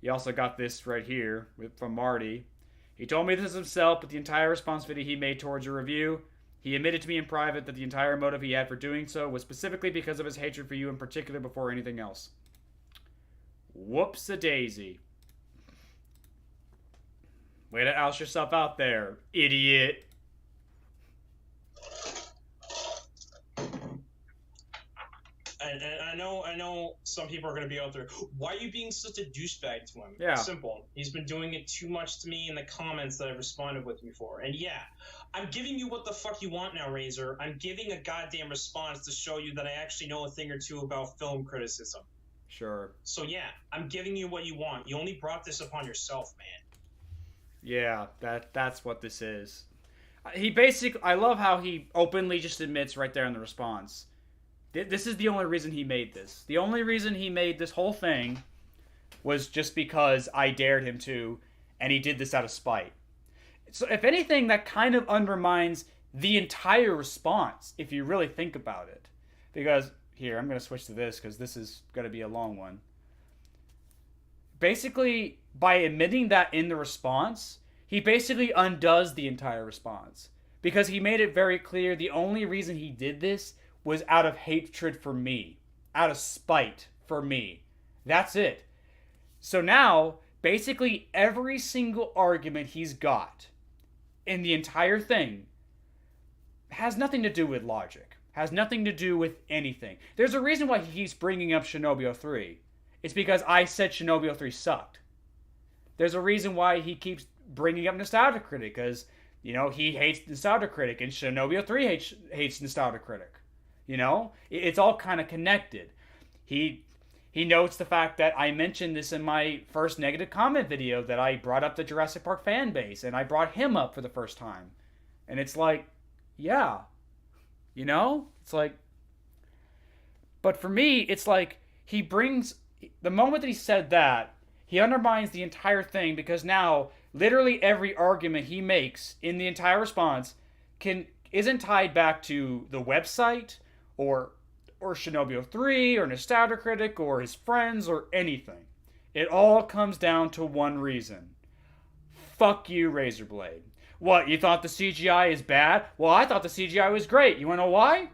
he also got this right here from Marty. He told me this himself, but the entire response video he made towards your review, he admitted to me in private that the entire motive he had for doing so was specifically because of his hatred for you in particular before anything else. Whoops-a-daisy. Way to oust yourself out there, idiot. And I know some people are going to be out there. Why are you being such a douchebag to him? Yeah. Simple. He's been doing it too much to me in the comments that I've responded with before. And yeah, I'm giving you what the fuck you want now, Razor. I'm giving a goddamn response to show you that I actually know a thing or two about film criticism. Sure. So yeah, I'm giving you what you want. You only brought this upon yourself, man. Yeah, that's what this is. He basically, I love how he openly just admits right there in the response. This is the only reason he made this. The only reason he made this whole thing was just because I dared him to, and he did this out of spite. So if anything, that kind of undermines the entire response, if you really think about it. Because, here, I'm going to switch to this, because this is going to be a long one. Basically, by admitting that in the response, he basically undoes the entire response. Because he made it very clear the only reason he did this was out of hatred for me. Out of spite for me. That's it. So now, basically every single argument he's got in the entire thing has nothing to do with logic. Has nothing to do with anything. There's a reason why he keeps bringing up Shinobi 03. It's because I said Shinobi 03 sucked. There's a reason why he keeps bringing up Nostalgia Critic, because, you know, he hates Nostalgia Critic, and Shinobi 03 hates Nostalgia Critic. You know? It's all kind of connected. He notes the fact that I mentioned this in my first negative comment video, that I brought up the Jurassic Park fan base, and I brought him up for the first time. And it's like, yeah. You know? It's like... But for me, it's like, he brings... The moment that he said that, he undermines the entire thing, because now, literally every argument he makes in the entire response isn't tied back to the website, or Shinobi 03, or Nostalgia Critic, or his friends, or anything. It all comes down to one reason. Fuck you, RaisorBlade. What, you thought the CGI is bad? Well, I thought the CGI was great. You wanna know why?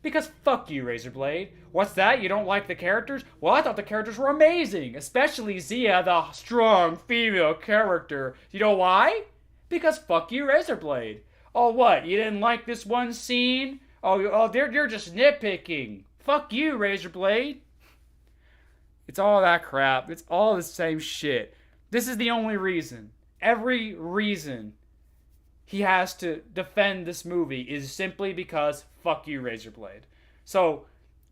Because fuck you, RaisorBlade. What's that? You don't like the characters? Well, I thought the characters were amazing. Especially Zia, the strong female character. You know why? Because fuck you, RaisorBlade. Oh, what? You didn't like this one scene? Oh, you're just nitpicking. Fuck you, RaisorBlade. It's all that crap. It's all the same shit. This is the only reason. Every reason he has to defend this movie is simply because fuck you, RaisorBlade. So,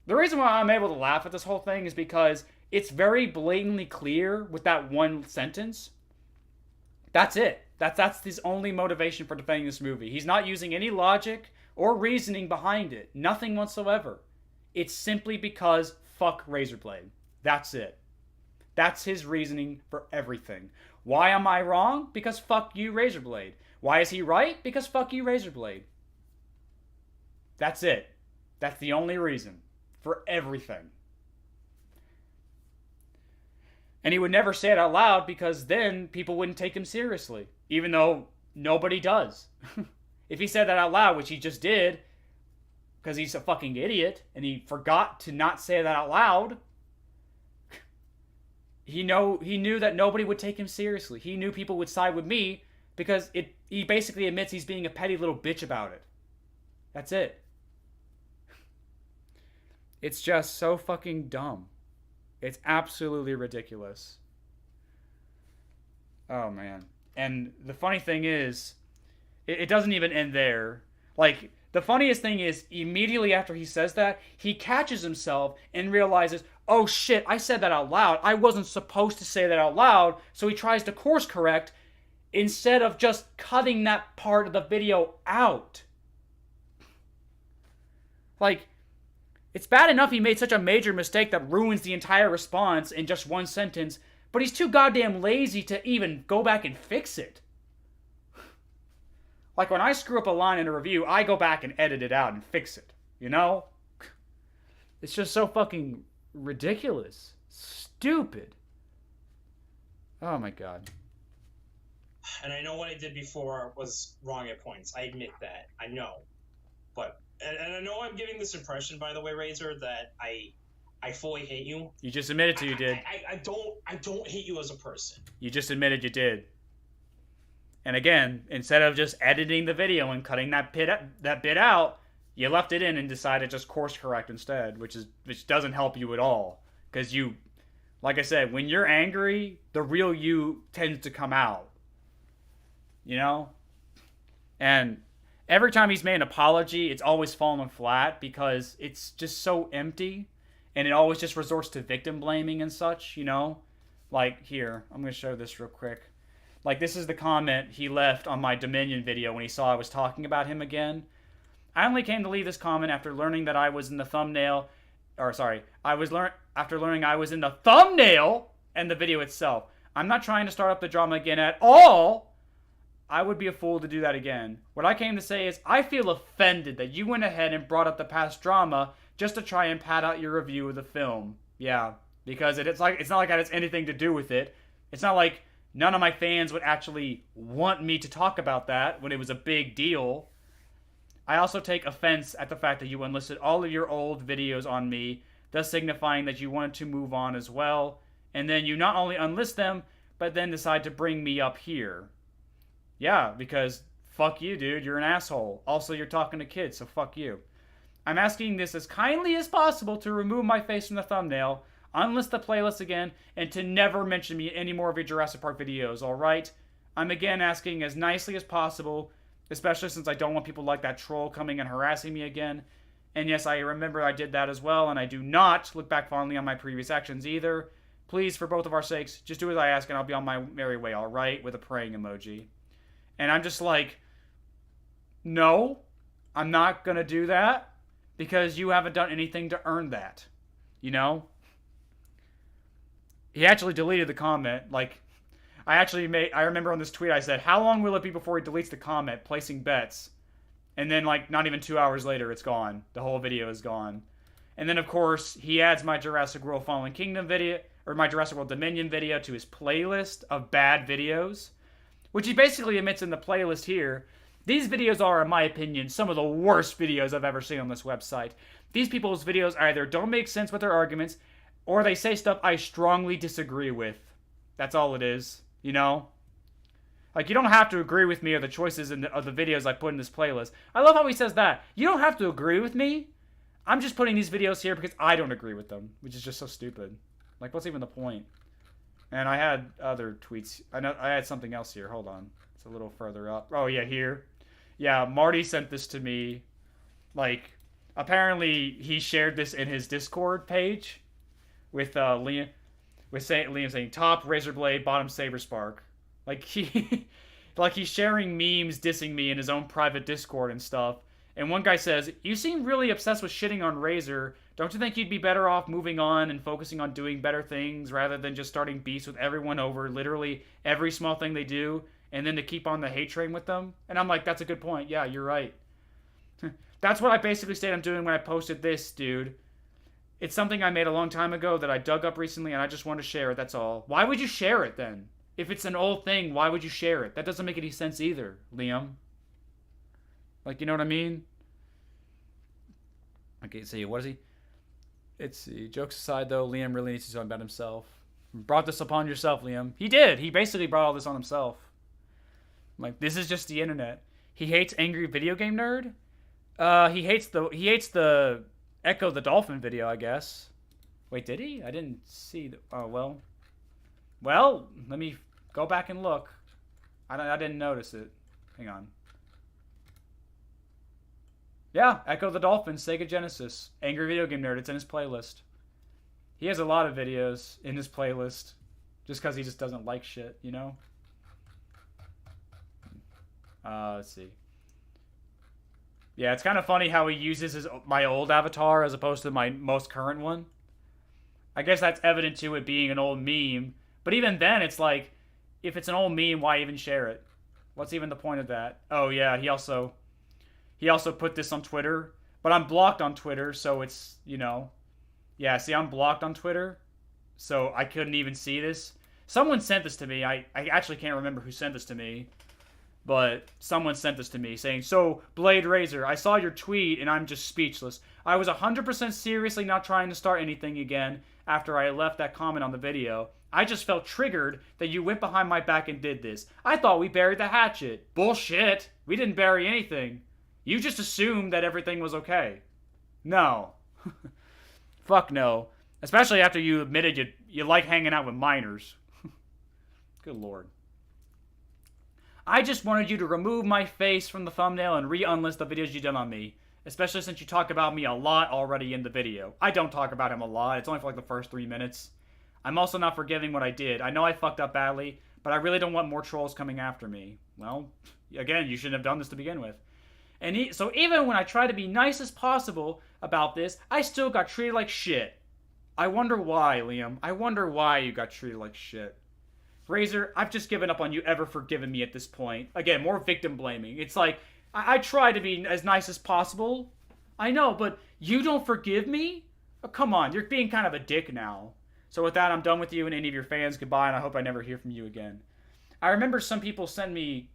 the reason why I'm able to laugh at this whole thing is because it's very blatantly clear with that one sentence. That's it. That's his only motivation for defending this movie. He's not using any logic or reasoning behind it. Nothing whatsoever. It's simply because fuck RaisorBlade. That's it. That's his reasoning for everything. Why am I wrong? Because fuck you, RaisorBlade. Why is he right? Because fuck you, RaisorBlade. That's it. That's the only reason for everything. And he would never say it out loud, because then people wouldn't take him seriously. Even though nobody does. If he said that out loud, which he just did, because he's a fucking idiot, and he forgot to not say that out loud, he knew that nobody would take him seriously. He knew people would side with me, because he basically admits he's being a petty little bitch about it. That's it. It's just so fucking dumb. It's absolutely ridiculous. Oh, man. And the funny thing is, it doesn't even end there. Like, the funniest thing is, immediately after he says that, he catches himself and realizes, oh shit, I said that out loud. I wasn't supposed to say that out loud. So he tries to course correct instead of just cutting that part of the video out. Like, it's bad enough he made such a major mistake that ruins the entire response in just one sentence, but he's too goddamn lazy to even go back and fix it. Like, when I screw up a line in a review, I go back and edit it out and fix it. You know? It's just so fucking ridiculous. Stupid. Oh my god. And I know what I did before was wrong at points. I admit that. I know. But, and I know I'm giving this impression, by the way, Razor, that I fully hate you. You just admitted to you did. I don't hate you as a person. You just admitted you did. And again, instead of just editing the video and cutting that bit out, you left it in and decided to just course correct instead, which doesn't help you at all. Because you, like I said, when you're angry, the real you tends to come out. You know? And every time he's made an apology, it's always fallen flat because it's just so empty. And it always just resorts to victim blaming and such, you know? Like, here, I'm going to show this real quick. Like, this is the comment he left on my Dominion video when he saw I was talking about him again. I only came to leave this comment after learning that I was in the thumbnail, after learning I was in the thumbnail and the video itself. I'm not trying to start up the drama again at all. I would be a fool to do that again. What I came to say is, I feel offended that you went ahead and brought up the past drama just to try and pad out your review of the film. Yeah, because it's not like that has anything to do with it. It's not like none of my fans would actually want me to talk about that when it was a big deal. I also take offense at the fact that you unlisted all of your old videos on me, thus signifying that you wanted to move on as well. And then you not only unlist them, but then decide to bring me up here. Yeah, because fuck you, dude. You're an asshole. Also, you're talking to kids, so fuck you. I'm asking this as kindly as possible to remove my face from the thumbnail, unlist the playlist again, and to never mention me in any more of your Jurassic Park videos, alright? I'm again asking as nicely as possible, especially since I don't want people like that troll coming and harassing me again. And yes, I remember I did that as well, and I do not look back fondly on my previous actions either. Please, for both of our sakes, just do as I ask and I'll be on my merry way, alright? With a praying emoji. And I'm just like, no, I'm not gonna do that, because you haven't done anything to earn that. You know? He actually deleted the comment. Like, I remember on this tweet I said, how long will it be before he deletes the comment, placing bets? And then, like, not even 2 hours later, it's gone. The whole video is gone. And then, of course, he adds my Jurassic World Fallen Kingdom video, or my Jurassic World Dominion video to his playlist of bad videos, which he basically admits in the playlist here. These videos are, in my opinion, some of the worst videos I've ever seen on this website. These people's videos either don't make sense with their arguments, or they say stuff I strongly disagree with. That's all it is, you know? Like, you don't have to agree with me or the choices of the videos I put in this playlist. I love how he says that. You don't have to agree with me. I'm just putting these videos here because I don't agree with them, which is just so stupid. Like, what's even the point? And I had other tweets. I had something else here. Hold on. It's a little further up. Oh, yeah, here. Yeah, Marty sent this to me. Like, apparently he shared this in his Discord page with Liam saying top RaisorBlade, bottom SaberSpark. Like he's sharing memes dissing me in his own private Discord and stuff. And one guy says, "You seem really obsessed with shitting on Razor. Don't you think you'd be better off moving on and focusing on doing better things rather than just starting beefs with everyone over literally every small thing they do and then to keep on the hate train with them?" And I'm like, that's a good point. Yeah, you're right. That's what I basically said I'm doing when I posted this, dude. It's something I made a long time ago that I dug up recently and I just want to share it, that's all. Why would you share it then? If it's an old thing, why would you share it? That doesn't make any sense either, Liam. Like, you know what I mean? Okay, see, what is he? Let's see. Jokes aside, though, Liam really needs to do something about himself. Brought this upon yourself, Liam. He did. He basically brought all this on himself. Like, this is just the internet. He hates Angry Video Game Nerd. He hates the Echo the Dolphin video, I guess. Wait, did he? I didn't see. Oh, well. Well, let me go back and look. I didn't notice it. Hang on. Yeah, Echo the Dolphin, Sega Genesis, Angry Video Game Nerd. It's in his playlist. He has a lot of videos in his playlist, just because he just doesn't like shit, you know? Let's see. Yeah, it's kind of funny how he uses my old avatar as opposed to my most current one. I guess that's evident to it being an old meme. But even then, it's like, if it's an old meme, why even share it? What's even the point of that? Oh yeah, he also put this on Twitter, but I'm blocked on Twitter, so it's, you know, yeah. See, I'm blocked on Twitter, so I couldn't even see this. Someone sent this to me. I actually can't remember who sent this to me, but someone sent this to me saying, "So, Blade Razor, I saw your tweet and I'm just speechless. I was 100% seriously not trying to start anything again after I left that comment on the video. I just felt triggered that you went behind my back and did this. I thought we buried the hatchet. Bullshit. We didn't bury anything. You just assumed that everything was okay. No. Fuck no. Especially after you admitted you like hanging out with minors. Good lord. I just wanted you to remove my face from the thumbnail and re-unlist the videos you done on me. Especially since you talk about me a lot already in the video. I don't talk about him a lot. It's only for like the first 3 minutes. I'm also not forgiving what I did. I know I fucked up badly, but I really don't want more trolls coming after me. Well, again, you shouldn't have done this to begin with. And so even when I try to be nice as possible about this, I still got treated like shit. I wonder why, Liam. I wonder why you got treated like shit. Razor, I've just given up on you ever forgiving me at this point. Again, more victim blaming. It's like, I try to be as nice as possible. I know, but you don't forgive me? Oh, come on, you're being kind of a dick now. So with that, I'm done with you and any of your fans. Goodbye, and I hope I never hear from you again. I remember some people send me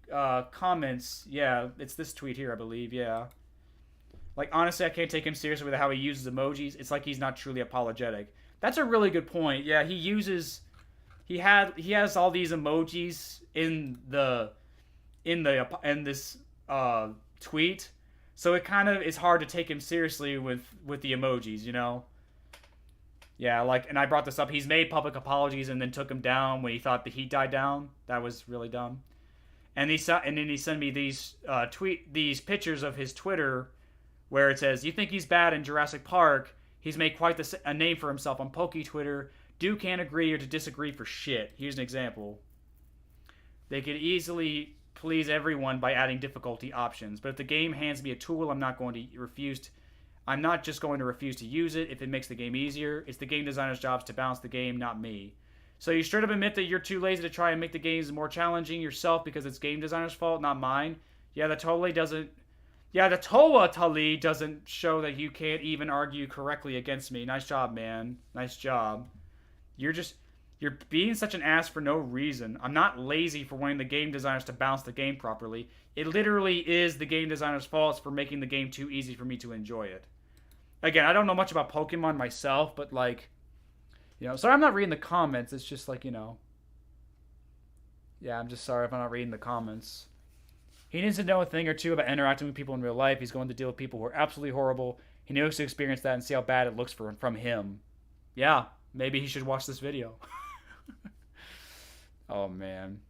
comments. Yeah, it's this tweet here, I believe. Yeah. Like, honestly, I can't take him seriously with how he uses emojis. It's like he's not truly apologetic. That's a really good point. Yeah, he uses... He has all these emojis in this tweet. So it kind of is hard to take him seriously with the emojis, you know? Yeah, like, and I brought this up. He's made public apologies and then took him down when he thought the heat died down. That was really dumb. And then he sent me these pictures of his Twitter where it says, "You think he's bad in Jurassic Park? He's made quite a name for himself on Poke Twitter. Can't agree or to disagree for shit." Here's an example. "They could easily please everyone by adding difficulty options, but if the game hands me a tool, I'm not just going to refuse to use it if it makes the game easier. It's the game designer's job to balance the game, not me. So you straight up admit that you're too lazy to try and make the games more challenging yourself because it's game designer's fault, not mine? Yeah, the totally doesn't show that you can't even argue correctly against me. Nice job, man. Nice job. You're being such an ass for no reason. I'm not lazy for wanting the game designers to balance the game properly. It literally is the game designer's fault for making the game too easy for me to enjoy it." Again, I don't know much about Pokemon myself, but like, you know, sorry I'm not reading the comments. It's just like, you know. Yeah, I'm just sorry if I'm not reading the comments. "He needs to know a thing or two about interacting with people in real life. He's going to deal with people who are absolutely horrible. He needs to experience that and see how bad it looks from him." Yeah, maybe he should watch this video. Oh, man.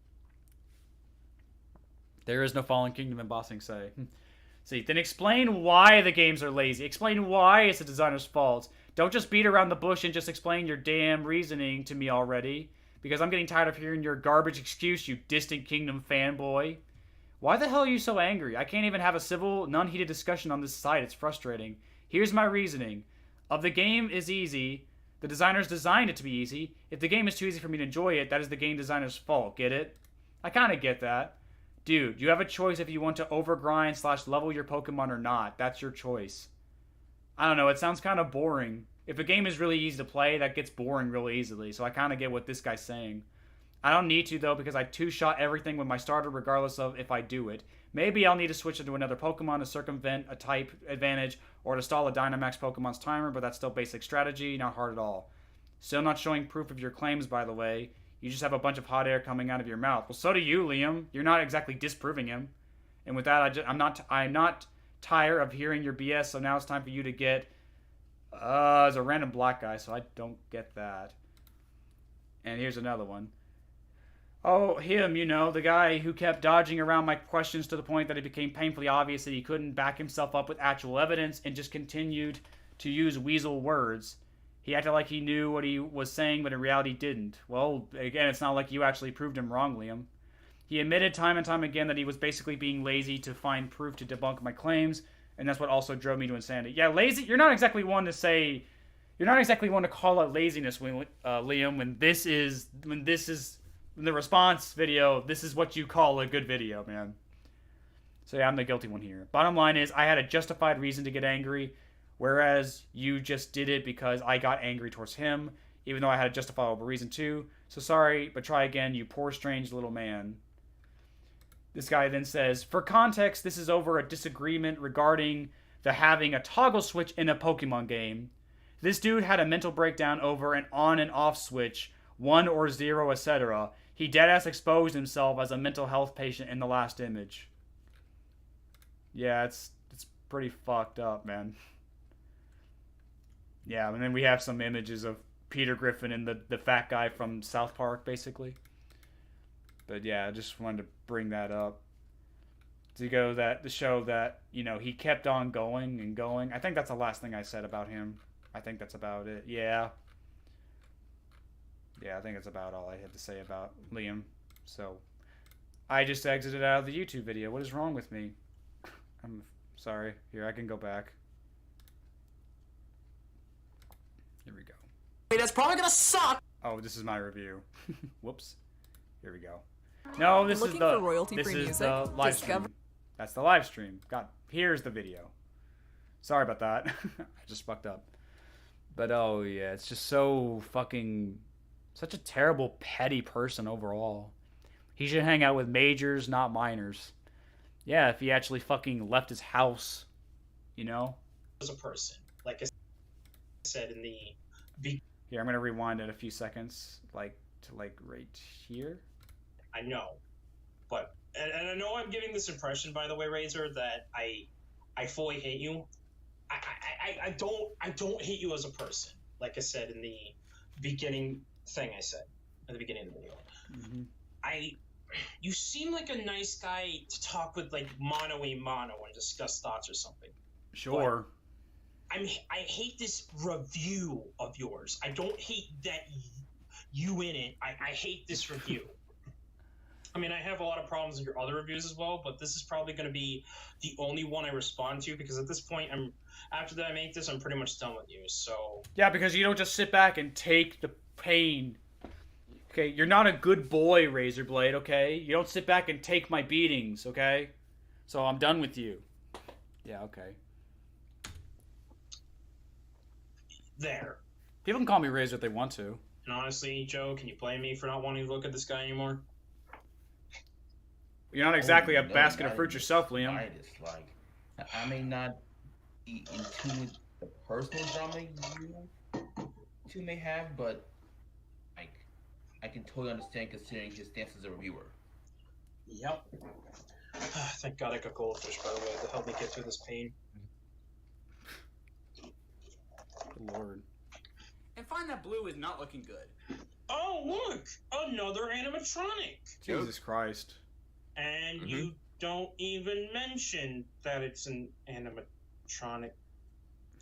"There is no Fallen Kingdom in Bossing Say." See, then explain why the games are lazy. Explain why it's the designer's fault. Don't just beat around the bush and just explain your damn reasoning to me already. Because I'm getting tired of hearing your garbage excuse, you Distant Kingdom fanboy. Why the hell are you so angry? I can't even have a civil, non-heated discussion on this site. It's frustrating. Here's my reasoning. If the game is easy, the designers designed it to be easy. If the game is too easy for me to enjoy it, that is the game designer's fault. Get it? I kind of get that. Dude, you have a choice if you want to overgrind / level your Pokemon or not. That's your choice. I don't know, it sounds kind of boring. If a game is really easy to play, that gets boring really easily. So I kind of get what this guy's saying. I don't need to, though, because I two-shot everything with my starter regardless of if I do it. Maybe I'll need to switch into another Pokemon to circumvent a type advantage or to stall a Dynamax Pokemon's timer, but that's still basic strategy, not hard at all. Still not showing proof of your claims, by the way. You just have a bunch of hot air coming out of your mouth. Well, so do you, Liam. You're not exactly disproving him. And with that, I'm not tired of hearing your BS, so now it's time for you to get... There's a random black guy, so I don't get that. And here's another one. Oh, him, you know, the guy who kept dodging around my questions to the point that it became painfully obvious that he couldn't back himself up with actual evidence and just continued to use weasel words. He acted like he knew what he was saying, but in reality didn't. Well, again, it's not like you actually proved him wrong, Liam. He admitted time and time again that he was basically being lazy to find proof to debunk my claims, and that's what also drove me to insanity. Yeah, lazy, you're not exactly one to say... You're not exactly one to call it laziness, Liam, when in the response video, this is what you call a good video, man. So yeah, I'm the guilty one here. Bottom line is, I had a justified reason to get angry, whereas you just did it because I got angry towards him, even though I had a justifiable reason to. So sorry, but try again, you poor strange little man. This guy then says, for context, this is over a disagreement regarding the having a toggle switch in a Pokemon game. This dude had a mental breakdown over an on and off switch, 1 or 0, etc. He deadass exposed himself as a mental health patient in the last image. Yeah, it's pretty fucked up, man. Yeah, and then we have some images of Peter Griffin and the fat guy from South Park, basically. But yeah, I just wanted to bring that up. To show that, you know, he kept on going and going. I think that's the last thing I said about him. I think that's about it. Yeah. Yeah, I think that's about all I had to say about Liam. So, I just exited out of the YouTube video. What is wrong with me? I'm sorry. Here, I can go back. Here we go. Hey, that's probably gonna suck! Oh, this is my review. Whoops. Here we go. No, this is the live stream. That's the live stream. Here's the video. Sorry about that. I just fucked up. But oh yeah, it's just so fucking such a terrible petty person overall. He should hang out with majors, not minors. Yeah, if he actually fucking left his house, you know? As a person, like I said in the Here, I'm gonna rewind it a few seconds, like right here. I know, but and I know I'm giving this impression, by the way, Razor, that I fully hate you. I don't hate you as a person. Like I said in the beginning thing, I said at the beginning of the video. Mm-hmm. You seem like a nice guy to talk with, like mano a mano, and discuss thoughts or something. Sure. But I hate this review of yours. I don't hate that you in it. I hate this review. I mean, I have a lot of problems with your other reviews as well, but this is probably going to be the only one I respond to, because at this point, after that I make this, I'm pretty much done with you. So yeah, because you don't just sit back and take the pain. Okay, you're not a good boy, RaisorBlade. Okay, you don't sit back and take my beatings. Okay, so I'm done with you. Yeah, okay. There. People can call me Razor if they want to. And honestly, Joe, can you blame me for not wanting to look at this guy anymore? You're not exactly a basket of fruit yourself, Liam. Like, I may not be in tune with the personal drama you two may have, but I can totally understand considering his stance as a reviewer. Yep. Thank God I got goldfish, by the way, to help me get through this pain. Good Lord. And find that blue is not looking good. Oh, look! Another animatronic! Jesus Christ. And you don't even mention that it's an animatronic.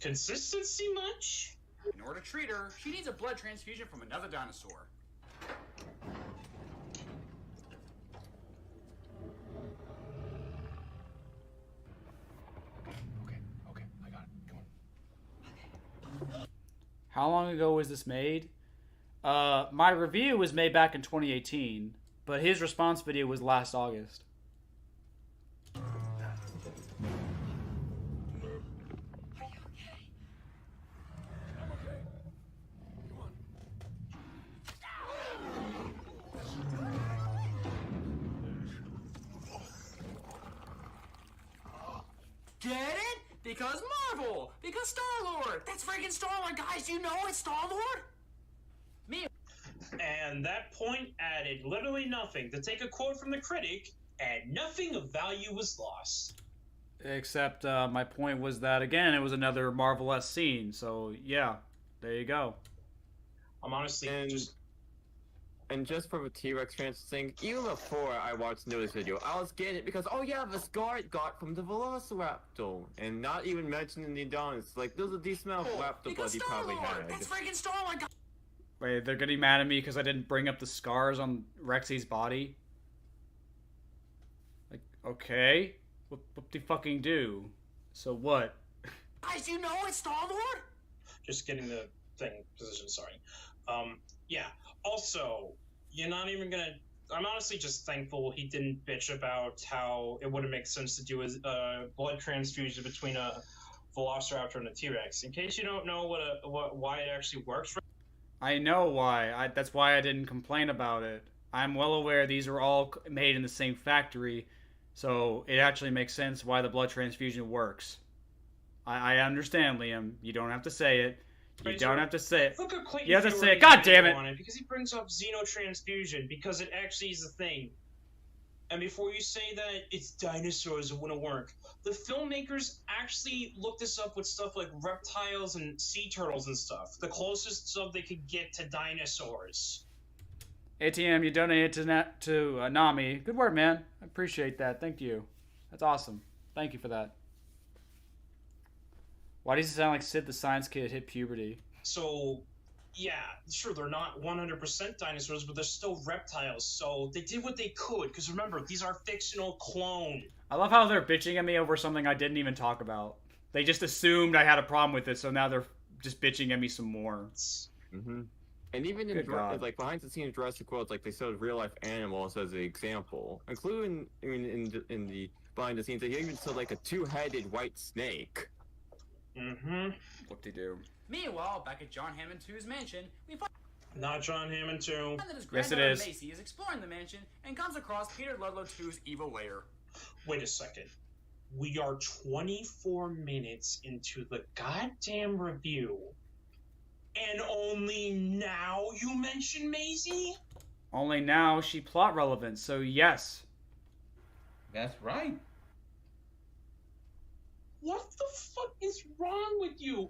Consistency much? In order to treat her, she needs a blood transfusion from another dinosaur. Okay, I got it. Come on. How long ago was this made? My review was made back in 2018, but his response video was last August. Get it? Because Marvel! Because Star-Lord! That's freaking Star-Lord, guys! You know it's Star-Lord? Me. And that point added literally nothing. To take a quote from the critic, and nothing of value was lost. Except my point was that, again, it was another Marvel-esque scene. So, yeah, there you go. I'm honestly And just for the T-Rex trans thing, even before I watched this video, I was getting it because, oh yeah, the scar it got from the Velociraptor. And not even mentioning the Adonis. Like, those are the smell of raptor blood he probably had. That's freaking Star-Lord! Wait, they're getting mad at me because I didn't bring up the scars on Rexy's body? Like, okay. What do you fucking do? So what? Guys, you know it's Star-Lord? Just getting the thing position, sorry. Yeah. Also, you're not even gonna I'm honestly just thankful he didn't bitch about how it wouldn't make sense to do a blood transfusion between a Velociraptor and a T-Rex. In case you don't know why it actually works. I know why. That's why I didn't complain about it. I'm well aware these are all made in the same factory, so it actually makes sense why the blood transfusion works. I understand, Liam. You don't have to say it. You don't have to say it. Look at Clayton. You have to say it. Fury's God damn it! on it because he brings up xenotransfusion because it actually is a thing. And before you say that it's dinosaurs, it wouldn't work. The filmmakers actually looked this up with stuff like reptiles and sea turtles and stuff. The closest stuff they could get to dinosaurs. ATM, you donated to Nami. Good work, man. I appreciate that. Thank you. That's awesome. Thank you for that. Why does it sound like Sid the Science Kid hit puberty? So, yeah, sure, they're not 100% dinosaurs, but they're still reptiles. So they did what they could. Because remember, these are fictional clones. I love how they're bitching at me over something I didn't even talk about. They just assumed I had a problem with it, so now they're just bitching at me some more. Mm-hmm. And even in like behind the scenes Jurassic World, like they showed real life animals as an example, including in the behind the scenes, they even showed like a 2-headed white snake. Mm-hmm. What they do? Meanwhile, back at John Hammond 2's mansion, we find Not John Hammond 2. that his Yes, it granddaughter is. Macy is exploring the mansion and comes across Peter Ludlow 2's evil lair. Wait a second. We are 24 minutes into the goddamn review, and only now you mention Maisie? Only now she plot relevant, so yes. That's right. What the fuck is wrong with you?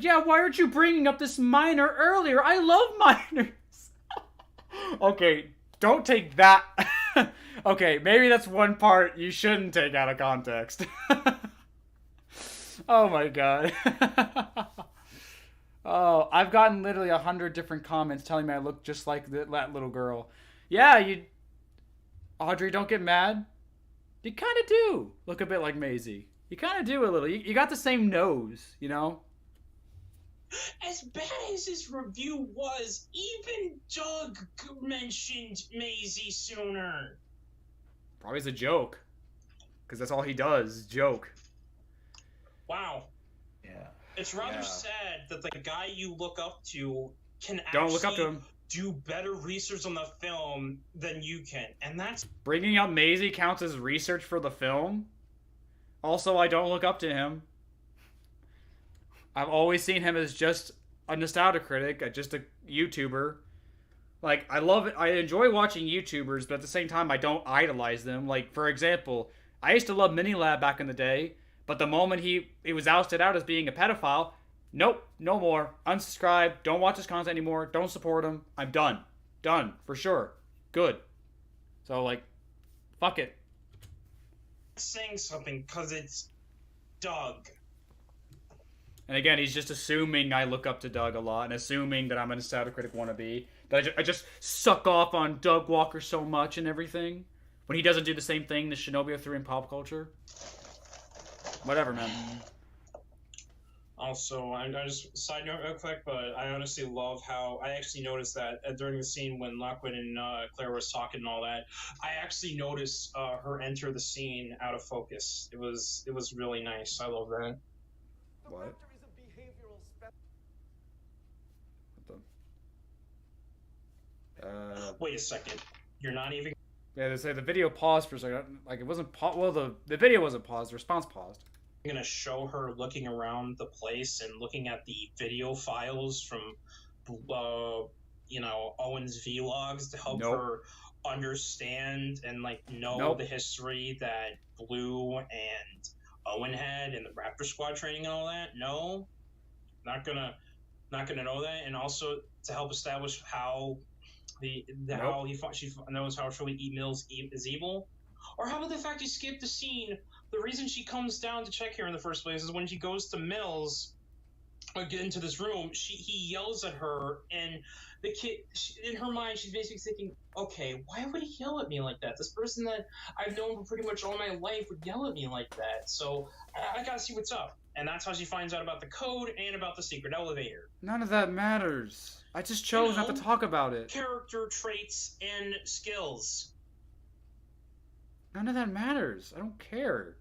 Yeah, why aren't you bringing up this minor earlier? I love minors. Okay, don't take that. Okay, maybe that's one part you shouldn't take out of context. Oh my god. Oh, I've gotten literally 100 different comments telling me I look just like that little girl. Yeah, you... Audrey, don't get mad. You kind of do look a bit like Maisie. You kind of do a little. You got the same nose, you know? As bad as this review was, even Doug mentioned Maisie sooner. Probably as a joke. Because that's all he does, is joke. Wow. Yeah. It's rather sad that the guy you look up to can Don't look up to him. do better research on the film than you can. And that's... Bringing up Maisie counts as research for the film? Also, I don't look up to him. I've always seen him as just a nostalgia critic, just a YouTuber. Like, I love it. I enjoy watching YouTubers, but at the same time, I don't idolize them. Like, for example, I used to love Minilab back in the day, but the moment he was ousted out as being a pedophile, nope, no more. Unsubscribe, don't watch his content anymore, don't support him. I'm done. Done, for sure. Good. So, like, fuck it. saying something because it's Doug. And again, he's just assuming I look up to Doug a lot and assuming that I'm a nostalgia critic wannabe. That I just suck off on Doug Walker so much and everything. When he doesn't do the same thing that Shinobi 3 in pop culture. Whatever, man. Also, I just side note real quick, but I honestly love how I actually noticed that during the scene when Lockwood and Claire was talking and all that, I actually noticed her enter the scene out of focus. It was really nice. I love that. What? Wait a second. You're not even... Yeah, they say the video paused for a second. Like, it wasn't paused. Well, the video wasn't paused. The response paused. I'm going to show her looking around the place and looking at the video files from, Owen's vlogs to help her understand and, know the history that Blue and Owen had and the Raptor Squad training and all that. No. Not gonna know that. And also to help establish how... she knows how truly Mills is evil, or how about the fact he skipped the scene? The reason she comes down to check here in the first place is when she goes to Mills, get into this room. He yells at her, and the kid, in her mind, she's basically thinking, "Okay, why would he yell at me like that? This person that I've known for pretty much all my life would yell at me like that. So I gotta see what's up." And that's how she finds out about the code and about the secret elevator. None of that matters. I just chose not to talk about it. Character traits and skills. None of that matters. I don't care.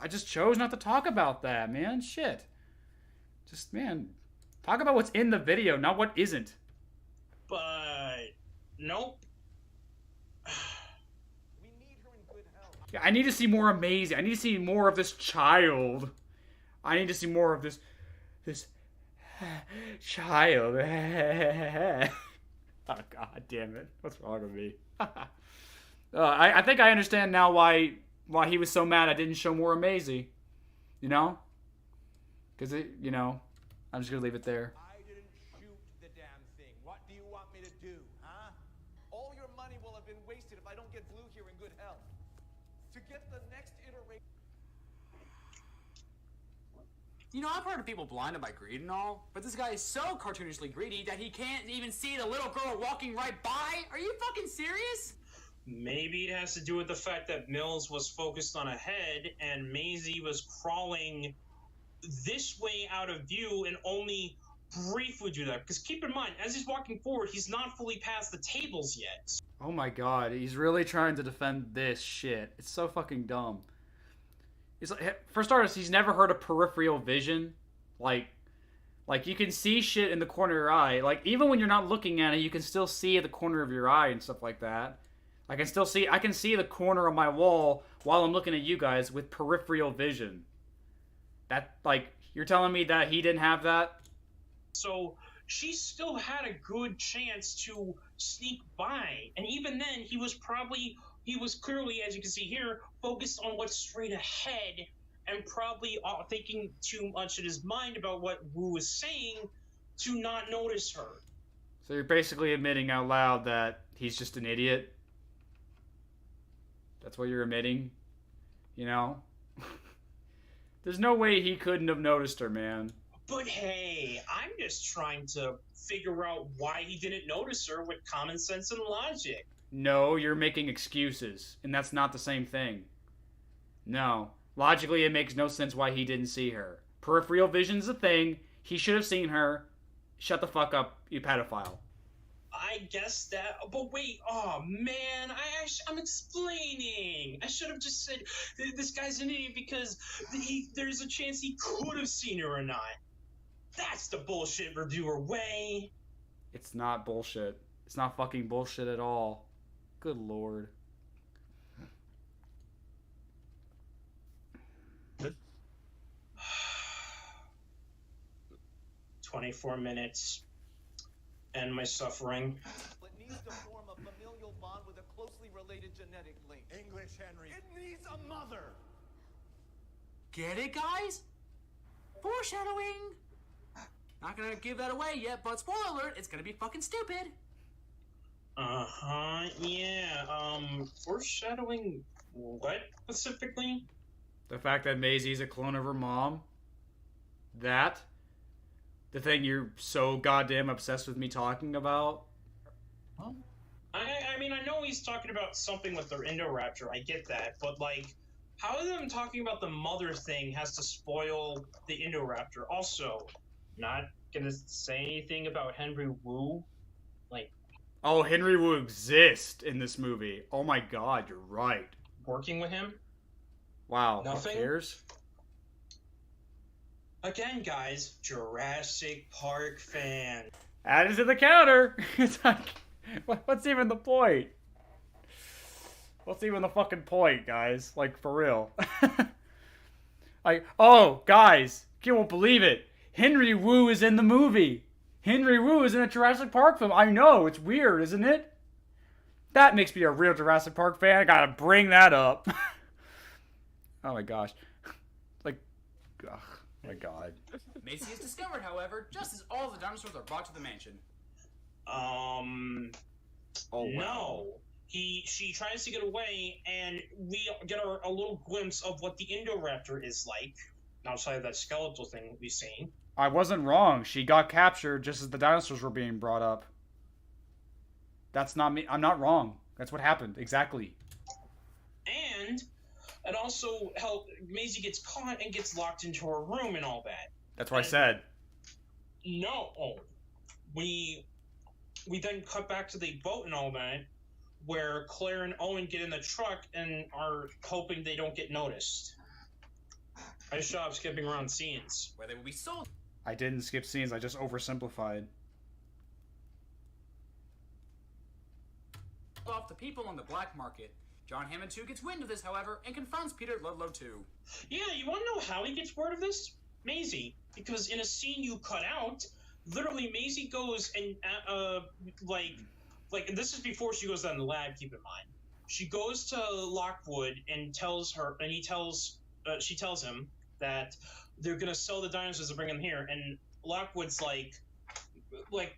I just chose not to talk about that, man. Shit. Just, man, talk about what's in the video, not what isn't. But nope. Yeah, I need to see more amazing. I need to see more of this child. I need to see more of this child. Oh, god damn it. What's wrong with me? I think I understand now why he was so mad I didn't show more Amazing. You know? Because you know, I'm just going to leave it there. I didn't shoot the damn thing. What do you want me to do, huh? All your money will have been wasted if I don't get Blue here in good health. To get the next iteration... You know, I've heard of people blinded by greed and all, but this guy is so cartoonishly greedy that he can't even see the little girl walking right by? Are you fucking serious? Maybe it has to do with the fact that Mills was focused on a head and Maisie was crawling this way out of view and only briefly do that. Because keep in mind, as he's walking forward, he's not fully past the tables yet. Oh my god, he's really trying to defend this shit. It's so fucking dumb. It's like, for starters, he's never heard of peripheral vision. Like you can see shit in the corner of your eye. Like, even when you're not looking at it, you can still see at the corner of your eye and stuff like that. I can see the corner of my wall while I'm looking at you guys with peripheral vision. That, like, you're telling me that he didn't have that? So, she still had a good chance to sneak by. And even then, he was clearly, as you can see here, focused on what's straight ahead and probably thinking too much in his mind about what Wu was saying to not notice her. So you're basically admitting out loud that he's just an idiot? That's what you're admitting? You know? There's no way he couldn't have noticed her, man. But hey, I'm just trying to figure out why he didn't notice her with common sense and logic. No, you're making excuses, and that's not the same thing. No. Logically, it makes no sense why he didn't see her. Peripheral vision's a thing. He should have seen her. Shut the fuck up, you pedophile. I guess that... But wait, oh man, I'm explaining. I should have just said, this guy's an idiot because there's a chance he could have seen her or not. That's the bullshit reviewer way. It's not bullshit. It's not fucking bullshit at all. Good lord. Good. 24 minutes. End my suffering. It needs to form a familial bond with a closely related genetic link. English, Henry. It needs a mother. Get it, guys? Foreshadowing! Not gonna give that away yet, but spoiler alert, it's gonna be fucking stupid. Yeah, foreshadowing what specifically? The fact that Maisie's a clone of her mom. That. The thing you're so goddamn obsessed with me talking about. Huh? I mean, I know he's talking about something with their Indoraptor, I get that, but like, how is them talking about the mother thing has to spoil the Indoraptor? Also, not gonna say anything about Henry Wu? Like... Oh, Henry Wu exists in this movie. Oh my god, you're right. Working with him? Wow, Nothing? Who cares? Again, guys, Jurassic Park fan. Add it to the counter. It's like, what's even the point? What's even the fucking point, guys? Like, for real. Like, oh, guys, you won't believe it. Henry Wu is in the movie. Henry Wu is in a Jurassic Park film. I know, it's weird, isn't it? That makes me a real Jurassic Park fan. I gotta bring that up. Oh my gosh. Like, ugh. My god. Macy is discovered, however, just as all the dinosaurs are brought to the mansion. Oh, wow. No. She tries to get away, and we get a little glimpse of what the Indoraptor is like, outside of that skeletal thing we've seen. I wasn't wrong. She got captured just as the dinosaurs were being brought up. That's not me. I'm not wrong. That's what happened. Exactly. And And also, how Maisie gets caught and gets locked into her room and all that. That's what I said. No, we then cut back to the boat and all that, where Claire and Owen get in the truck and are hoping they don't get noticed. I stopped skipping around scenes. Where they will be sold I didn't skip scenes, I just oversimplified. off to people on the black market. John Hammond 2 gets wind of this, however, and confronts Peter Ludlow 2. Yeah, you want to know how he gets word of this? Maisie. Because in a scene you cut out, literally Maisie goes and, like, this is before she goes down to the lab, keep in mind. She goes to Lockwood and she tells him that they're gonna sell the dinosaurs and bring them here, and Lockwood's like,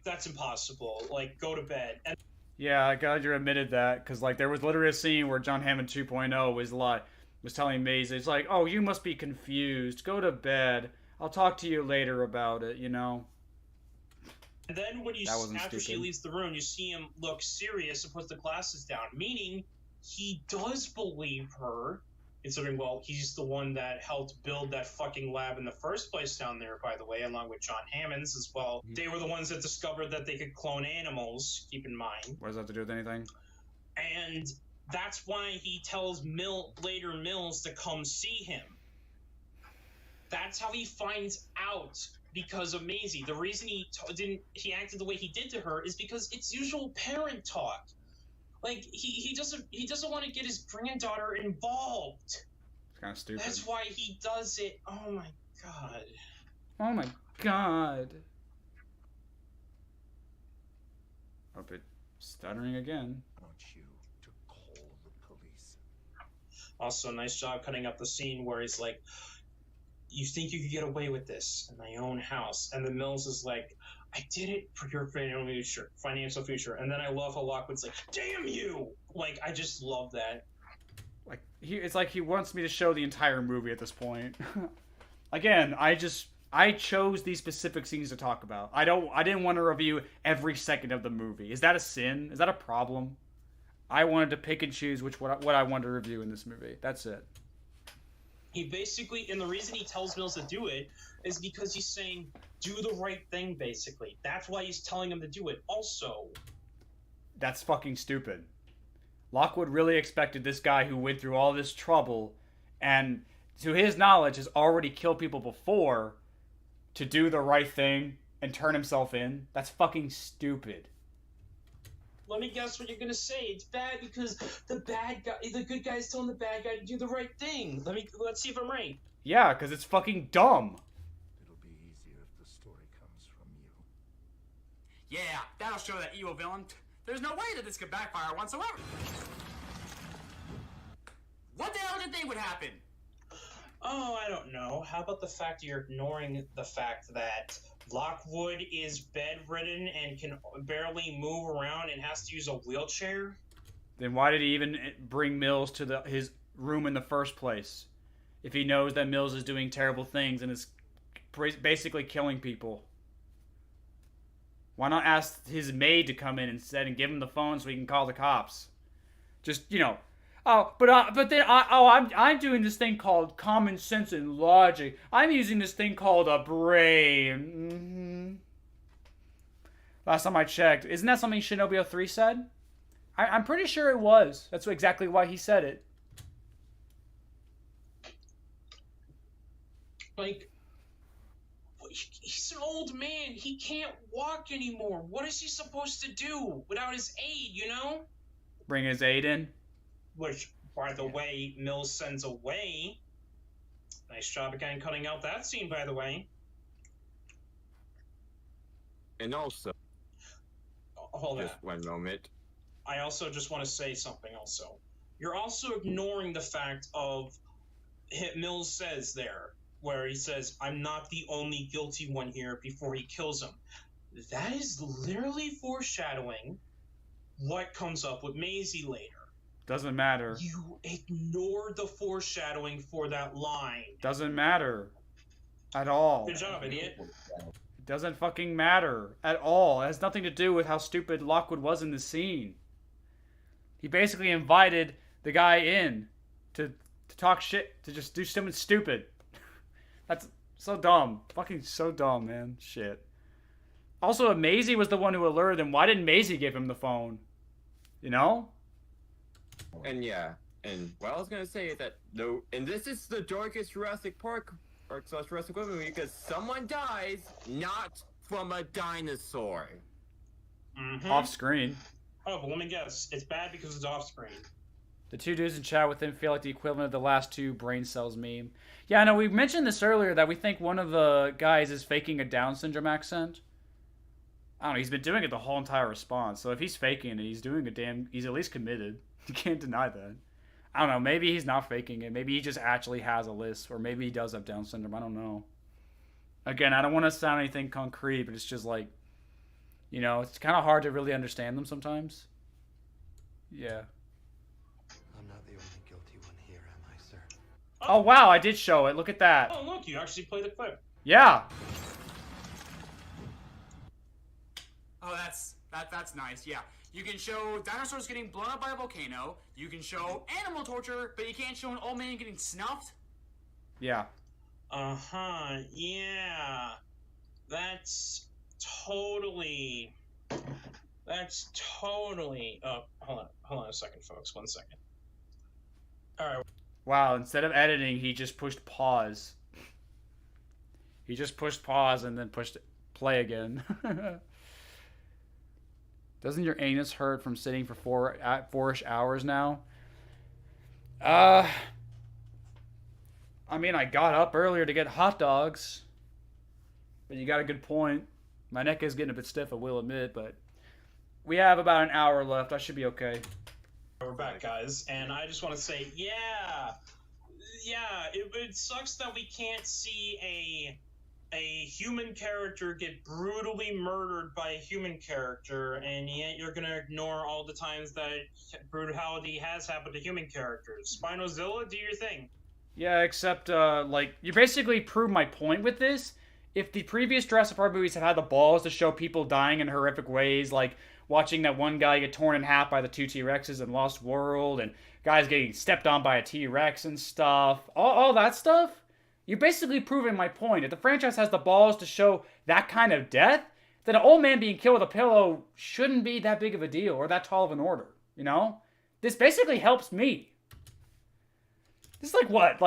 that's impossible, like, go to bed. And Yeah, I glad you admitted that, because, like, there was literally a scene where John Hammond 2.0 was telling Maisie, it's like, oh, you must be confused, go to bed, I'll talk to you later about it, you know? And then when after she leaves the room, you see him look serious and puts the glasses down, meaning he does believe her, considering, well, he's the one that helped build that fucking lab in the first place down there, by the way, along with John Hammonds as well. They were the ones that discovered that they could clone animals, keep in mind. What does that have to do with anything? And that's why he tells Mills to come see him. That's how he finds out, because of Maisie. The reason he acted the way he did to her is because it's usual parent talk. Like, he doesn't want to get his granddaughter involved. It's kind of stupid. That's why he does it. Oh my god. Oh my god. Hope it's stuttering again. I want you to call the police. Also, nice job cutting up the scene where he's like, you think you could get away with this in my own house? And then Mills is like, I did it for your financial future. And then I love how Lockwood's like, damn you! Like, I just love that. Like, it's like he wants me to show the entire movie at this point. Again, I chose these specific scenes to talk about. I didn't want to review every second of the movie. Is that a sin? Is that a problem? I wanted to pick and choose what I wanted to review in this movie. That's it. He basically, and the reason he tells Mills to do it is because he's saying, do the right thing, basically. That's why he's telling him to do it. Also, that's fucking stupid. Lockwood really expected this guy who went through all this trouble and, to his knowledge, has already killed people before to do the right thing and turn himself in. That's fucking stupid. Let me guess what you're gonna say. It's bad because the good guy's telling the bad guy to do the right thing. Let's see if I'm right. Yeah, because it's fucking dumb. It'll be easier if the story comes from you. Yeah, that'll show that evil villain. There's no way that this could backfire whatsoever. What the hell did they think would happen? Oh, I don't know. How about the fact you're ignoring the fact that Lockwood is bedridden and can barely move around and has to use a wheelchair? Then why did he even bring Mills to his room in the first place? If he knows that Mills is doing terrible things and is basically killing people. Why not ask his maid to come in instead and give him the phone so he can call the cops? Just, you know. I'm doing this thing called common sense and logic. I'm using this thing called a brain. Last time I checked, isn't that something Shinobi 03 said? I'm pretty sure it was. That's exactly why he said it. Like, he's an old man. He can't walk anymore. What is he supposed to do without his aid, you know? Bring his aid in? Which, by the way, Mills sends away. Nice job again cutting out that scene, by the way. And also, hold on. Just one moment. I also just want to say something also. You're also ignoring the fact of Mills says there, where he says, I'm not the only guilty one here before he kills him. That is literally foreshadowing what comes up with Maisie later. Doesn't matter. You ignore the foreshadowing for that line. Doesn't matter. At all. Good job, idiot. It doesn't fucking matter. At all. It has nothing to do with how stupid Lockwood was in the scene. He basically invited the guy in to to talk shit, to just do something stupid. That's so dumb. Fucking so dumb, man. Shit. Also, if Maisie was the one who alerted him, why didn't Maisie give him the phone? You know? And yeah, and what I was gonna say is that no, and this is the darkest Jurassic Park or / Jurassic World movie because someone dies not from a dinosaur. Off screen. Oh, but let me guess. It's bad because it's off screen. The two dudes in chat with him feel like the equivalent of the last two brain cells meme. Yeah, I know, we mentioned this earlier that we think one of the guys is faking a Down syndrome accent. I don't know, he's been doing it the whole entire response, so if he's faking it, he's at least committed. You can't deny that. I don't know, maybe he's not faking it. Maybe he just actually has a list, or maybe he does have Down syndrome. I don't know. Again, I don't want to sound anything concrete, but it's just like, you know, it's kind of hard to really understand them sometimes. Yeah. I'm not the only guilty one here, am I, sir? Oh, wow, I did show it. Look at that. Oh, look, you actually played the clip. Yeah. Oh, that's nice. Yeah, you can show dinosaurs getting blown up by a volcano. You can show animal torture, but you can't show an old man getting snuffed. Yeah. Yeah. That's totally. Oh, hold on a second, folks. 1 second. All right. Wow, instead of editing, he just pushed pause. He just pushed pause and then pushed play again. Doesn't your anus hurt from sitting for 4-ish hours now? I mean, I got up earlier to get hot dogs. But you got a good point. My neck is getting a bit stiff, I will admit, but we have about an hour left. I should be okay. We're back, guys, and I just want to say, yeah, it sucks that we can't see a human character get brutally murdered by a human character, and yet you're gonna ignore all the times that brutality has happened to human characters. Spinozilla, do your thing. Yeah, except, like, you basically proved my point with this. If the previous Jurassic Park movies have had the balls to show people dying in horrific ways, like watching that one guy get torn in half by the two T-Rexes in Lost World, and guys getting stepped on by a T-Rex and stuff, all that stuff, you're basically proving my point. If the franchise has the balls to show that kind of death, then an old man being killed with a pillow shouldn't be that big of a deal or that tall of an order, you know? This basically helps me. This is like what,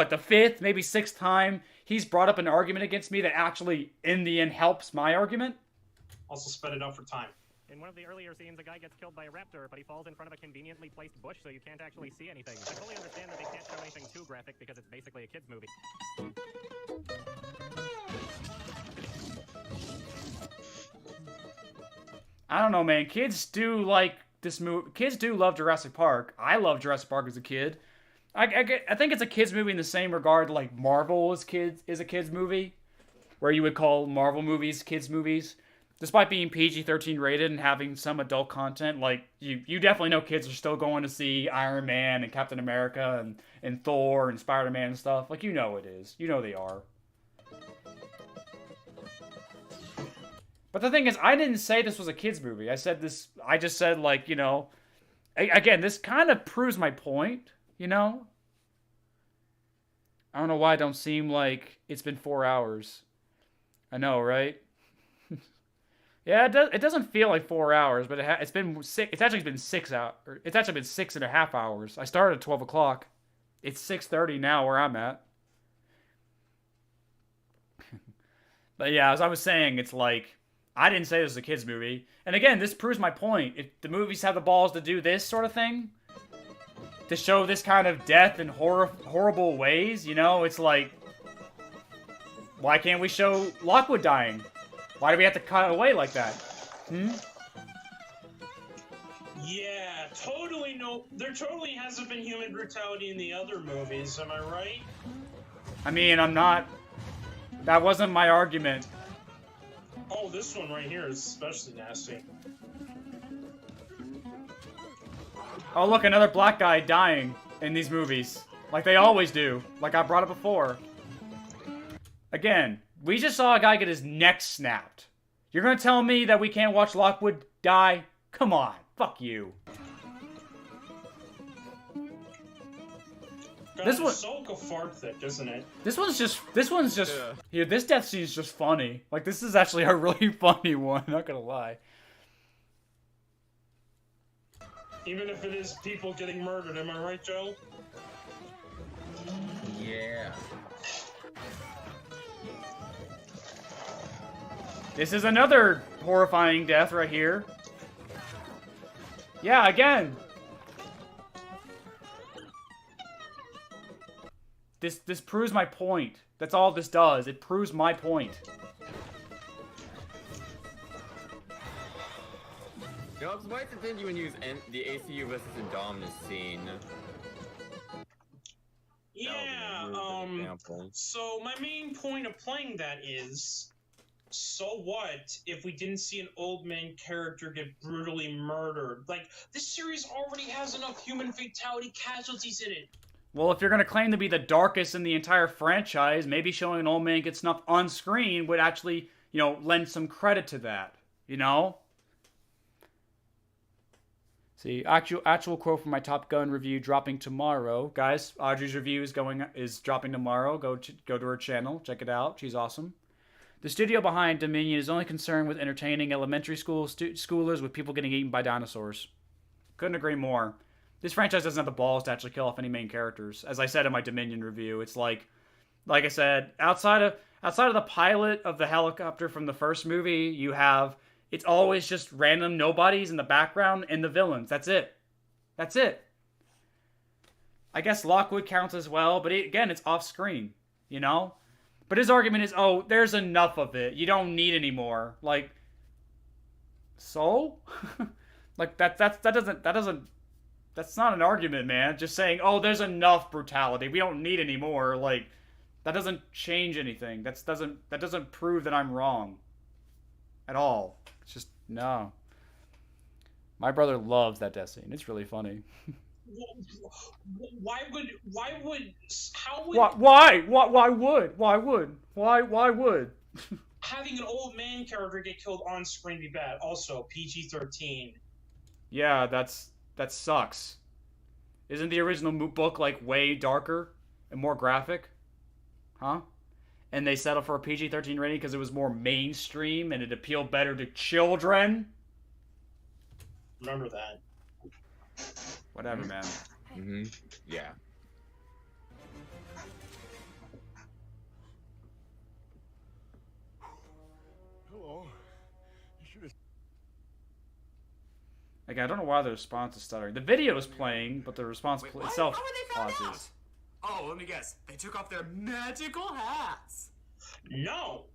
the 5th, maybe 6th time he's brought up an argument against me that actually, in the end, helps my argument? Also sped it up for time. In one of the earlier scenes, a guy gets killed by a raptor, but he falls in front of a conveniently placed bush, so you can't actually see anything. I fully understand that they can't show anything too graphic because it's basically a kid's movie. I don't know, man. Kids do like this movie. Kids do love Jurassic Park. I love Jurassic Park as a kid. I think it's a kids movie in the same regard like Marvel is a kids movie, where you would call Marvel movies kids movies, despite being PG-13 rated and having some adult content. Like you definitely know kids are still going to see Iron Man and Captain America and Thor and Spider-Man and stuff. Like, you know it is. You know they are. But the thing is, I didn't say this was a kids movie. I just said, like, you know, again, this kind of proves my point. You know? I don't know why it don't seem like it's been 4 hours. I know, right? Yeah, it doesn't feel like 4 hours, but it's been it's actually been 6 hours. It's actually been 6.5 hours. I started at 12 o'clock. It's 6:30 now where I'm at. But yeah, as I was saying, it's like, I didn't say this was a kids movie. And again, this proves my point. If the movies have the balls to do this sort of thing, to show this kind of death in horrible ways, you know, it's like, why can't we show Lockwood dying? Why do we have to cut away like that? Yeah, totally no. There totally hasn't been human brutality in the other movies, am I right? I mean, I'm not. That wasn't my argument. Oh, this one right here is especially nasty. Oh, look, another black guy dying in these movies. Like they always do. Like I brought it before. Again, we just saw a guy get his neck snapped. You're gonna tell me that we can't watch Lockwood die? Come on. Fuck you. God, This one, so fart thick, isn't it? this one's just here. This death scene is just funny. Like this is actually a really funny one. Not gonna lie. Even if it is people getting murdered, am I right, Joe? Yeah. This is another horrifying death right here. Yeah, again. This proves my point. That's all this does. It proves my point. You know, I'm surprised it didn't even use the ACU versus Indominus scene. Yeah, so my main point of playing that is, so what if we didn't see an old man character get brutally murdered? Like, this series already has enough human fatality casualties in it. Well, if you're gonna claim to be the darkest in the entire franchise, maybe showing an old man get snuffed on screen would actually, you know, lend some credit to that. You know? See, actual quote from my Top Gun review dropping tomorrow, guys. Audrey's review is dropping tomorrow. Go to her channel, check it out. She's awesome. The studio behind Dominion is only concerned with entertaining elementary schoolers with people getting eaten by dinosaurs. Couldn't agree more. This franchise doesn't have the balls to actually kill off any main characters. As I said in my Dominion review, it's like I said, outside of the pilot of the helicopter from the first movie, you have. It's always just random nobodies in the background and the villains. That's it. That's it. I guess Lockwood counts as well, but again, it's off screen, you know? But his argument is, oh, there's enough of it. You don't need any more. Like, so? Like, that's not an argument, man. Just saying, oh, there's enough brutality. We don't need any more. Like, that doesn't change anything. That doesn't prove that I'm wrong. At all. It's just, no. My brother loves that death scene. It's really funny. Why would having an old man character get killed on screen be bad? Also, PG-13. Yeah, that sucks. Isn't the original book like way darker and more graphic? Huh? And they settled for a PG-13 rating because it was more mainstream and it appealed better to children? Remember that. Whatever, man. Mm-hmm. Yeah. Hello. You should have. Like, I don't know why the response is stuttering. The video is playing, but the response itself pauses. Oh, let me guess. They took off their magical hats. No!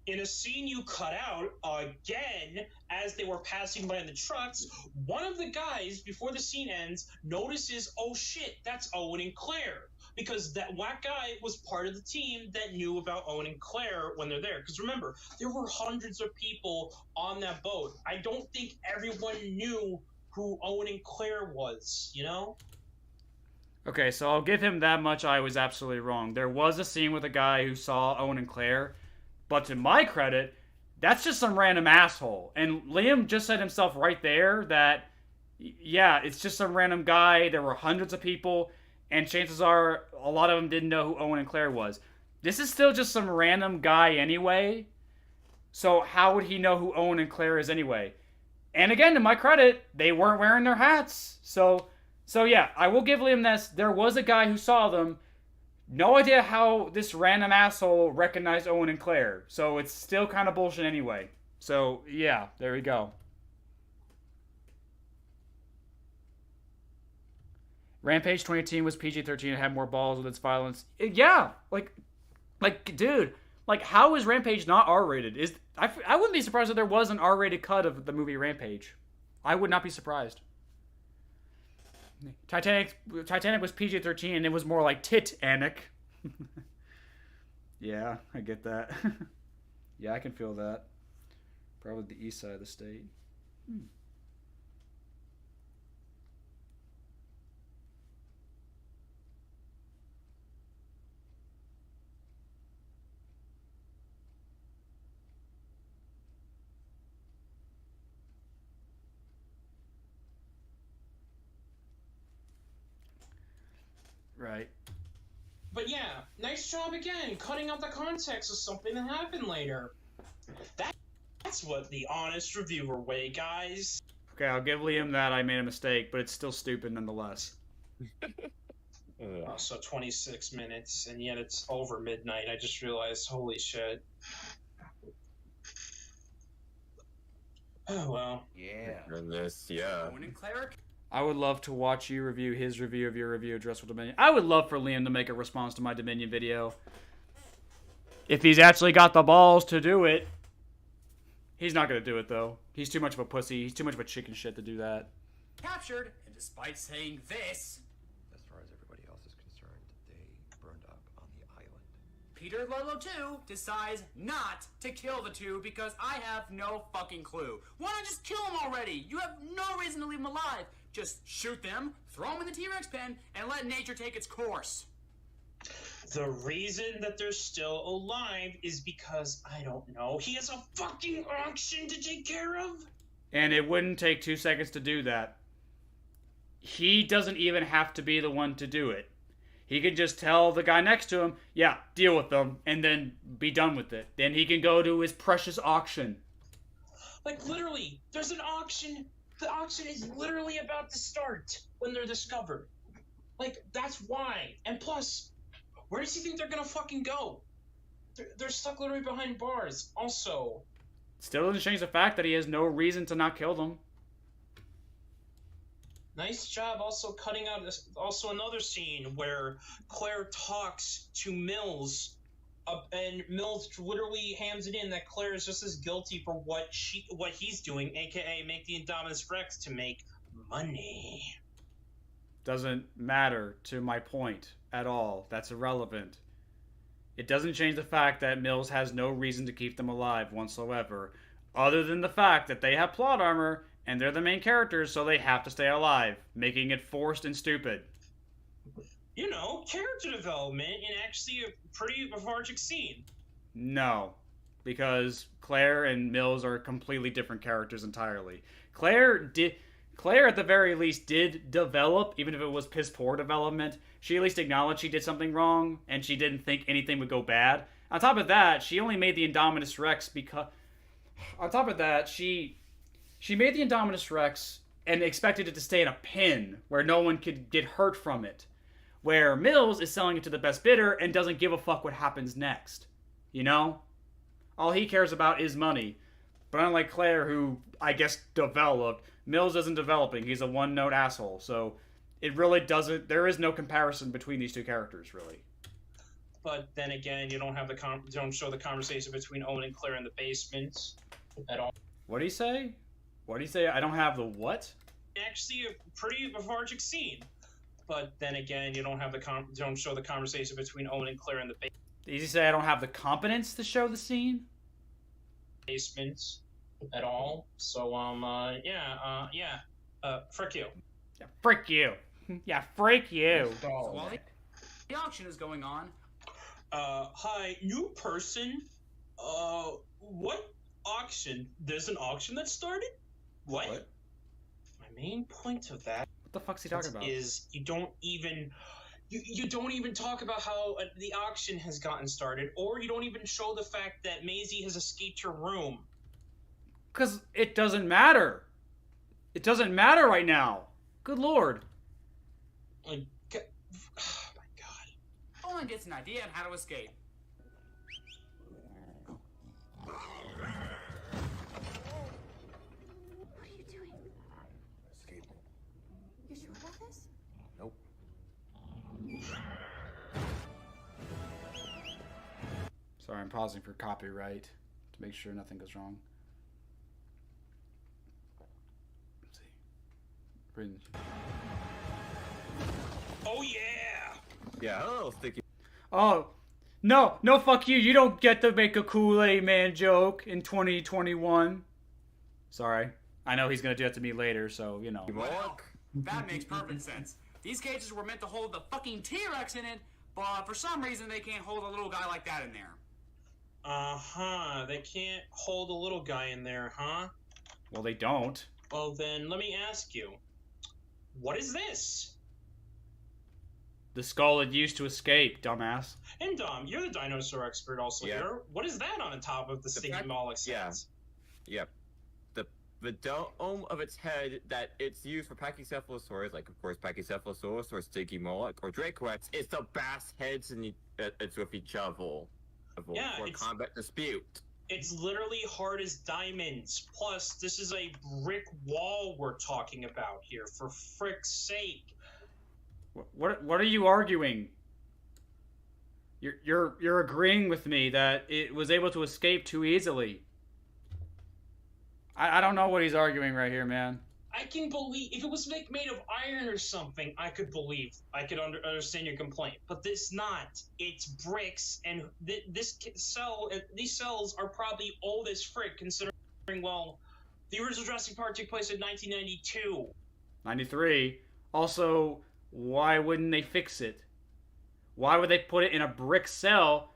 In a scene you cut out, again, as they were passing by in the trucks, one of the guys, before the scene ends, notices, oh shit, that's Owen and Claire. Because that whack guy was part of the team that knew about Owen and Claire when they're there. Because remember, there were hundreds of people on that boat. I don't think everyone knew who Owen and Claire was, you know? Okay, so I'll give him that much. I was absolutely wrong. There was a scene with a guy who saw Owen and Claire, but to my credit, that's just some random asshole. And Liam just said himself right there that, yeah, it's just some random guy. There were hundreds of people, and chances are a lot of them didn't know who Owen and Claire was. This is still just some random guy anyway, so how would he know who Owen and Claire is anyway? And again, to my credit, they weren't wearing their hats, so yeah, I will give Liam this. There was a guy who saw them. No idea how this random asshole recognized Owen and Claire. So it's still kind of bullshit anyway. So, yeah, there we go. Rampage 2018 was PG-13 and had more balls with its violence. Yeah, like, dude, like, how is Rampage not R-rated? I wouldn't be surprised if there was an R-rated cut of the movie Rampage. I would not be surprised. Titanic was PG-13 and it was more like Titanic. Yeah, I get that. Yeah, I can feel that. Probably the east side of the state. Right. But yeah, nice job again, cutting out the context of something that happened later. That's what the honest reviewer way, guys. Okay, I'll give Liam that I made a mistake, but it's still stupid nonetheless. So 26 minutes, and yet it's over midnight. I just realized, holy shit. Oh, well. Yeah. Goodness, yeah. I would love to watch you review his review of your review of Dressful Dominion. I would love for Liam to make a response to my Dominion video. If he's actually got the balls to do it. He's not going to do it, though. He's too much of a pussy. He's too much of a chicken shit to do that. Captured, and despite saying this, As far as everybody else is concerned, they burned up on the island. Peter Lolo 2 decides not to kill the two because I have no fucking clue. Why not just kill them already? You have no reason to leave them alive. Just shoot them, throw them in the T-Rex pen, and let nature take its course. The reason that they're still alive is because, I don't know, he has a fucking auction to take care of? And it wouldn't take 2 seconds to do that. He doesn't even have to be the one to do it. He could just tell the guy next to him, yeah, deal with them, and then be done with it. Then he can go to his precious auction. Like, literally, there's an auction. The auction is literally about to start when they're discovered. Like, that's why. And plus, where does he think they're gonna fucking go? They're stuck literally behind bars. Also, Still doesn't change the fact that he has no reason to not kill them. nice job also cutting out also another scene where Claire talks to Mills, and Mills literally hands it in that Claire is just as guilty for what he's doing, aka make the Indominus Rex to make money. Doesn't matter to my point at all. That's irrelevant. It doesn't change the fact that Mills has no reason to keep them alive whatsoever, other than the fact that they have plot armor and they're the main characters, so they have to stay alive, making it forced and stupid. You know, character development in actually a pretty lethargic scene. No, because Claire and Mills are completely different characters entirely. Claire, at the very least, did develop, even if it was piss poor development. She at least acknowledged she did something wrong, and she didn't think anything would go bad. On top of that, she only made the Indominus Rex because... On top of that, she made the Indominus Rex and expected it to stay in a pen where no one could get hurt from it. Where Mills is selling it to the best bidder and doesn't give a fuck what happens next. You know? All he cares about is money. But unlike Claire, who, I guess, developed, Mills isn't developing. He's a one-note asshole. So it really doesn't... There is no comparison between these two characters, really. But then again, you don't have don't show the conversation between Owen and Claire in the basement at all. What do you say? What do you say? I don't have the what? Actually, a pretty lethargic scene. But then again, you don't have don't show the conversation between Owen and Claire in the Did you say I don't have the competence to show the scene? basement at all. So frick you. Yeah, frick you. Yeah, frick you. So while the auction is going on, hi, new person. What auction? There's an auction that started? What? My main point of that. What the fuck's he talking about? Is you don't even talk about how the auction has gotten started, or you don't even show the fact that Maisie has escaped her room. Because it doesn't matter. It doesn't matter right now. Good lord. Like, Owen gets an idea on how to escape. What are you doing? Escaping. You sure about this? Nope. Sorry, I'm pausing for copyright to make sure nothing goes wrong. Let's see. Oh yeah! Yeah, hello, Sticky. Oh, no, fuck you. You don't get to make a Kool-Aid Man joke in 2021. Sorry. I know he's going to do that to me later, so, you know. Well, that makes perfect sense. These cages were meant to hold the fucking T-Rex in it, but for some reason they can't hold a little guy like that in there. Uh-huh. They can't hold a little guy in there, huh? Well, they don't. Well, then let me ask you. What is this? The skull it used to escape, dumbass. And Dom, you're the dinosaur expert also here. What is that on the top of the sticky Moloch's heads? Yep. The dome of its head that it's used for Pachycephalosaurus, like of course Pachycephalosaurus or Sticky Moloch or Dracorex, is the bass heads and it's with each other for combat dispute. It's literally hard as diamonds. Plus, this is a brick wall we're talking about here, for frick's sake. What are you arguing? You're agreeing with me that it was able to escape too easily. I don't know what he's arguing right here, man. I can believe if it was made of iron or something, I could understand your complaint. But this not. It's bricks, and these cells are probably old as frick, considering the original Jurassic Park took place in 1992. 93. Also, why wouldn't they fix it? Why would they put it in a brick cell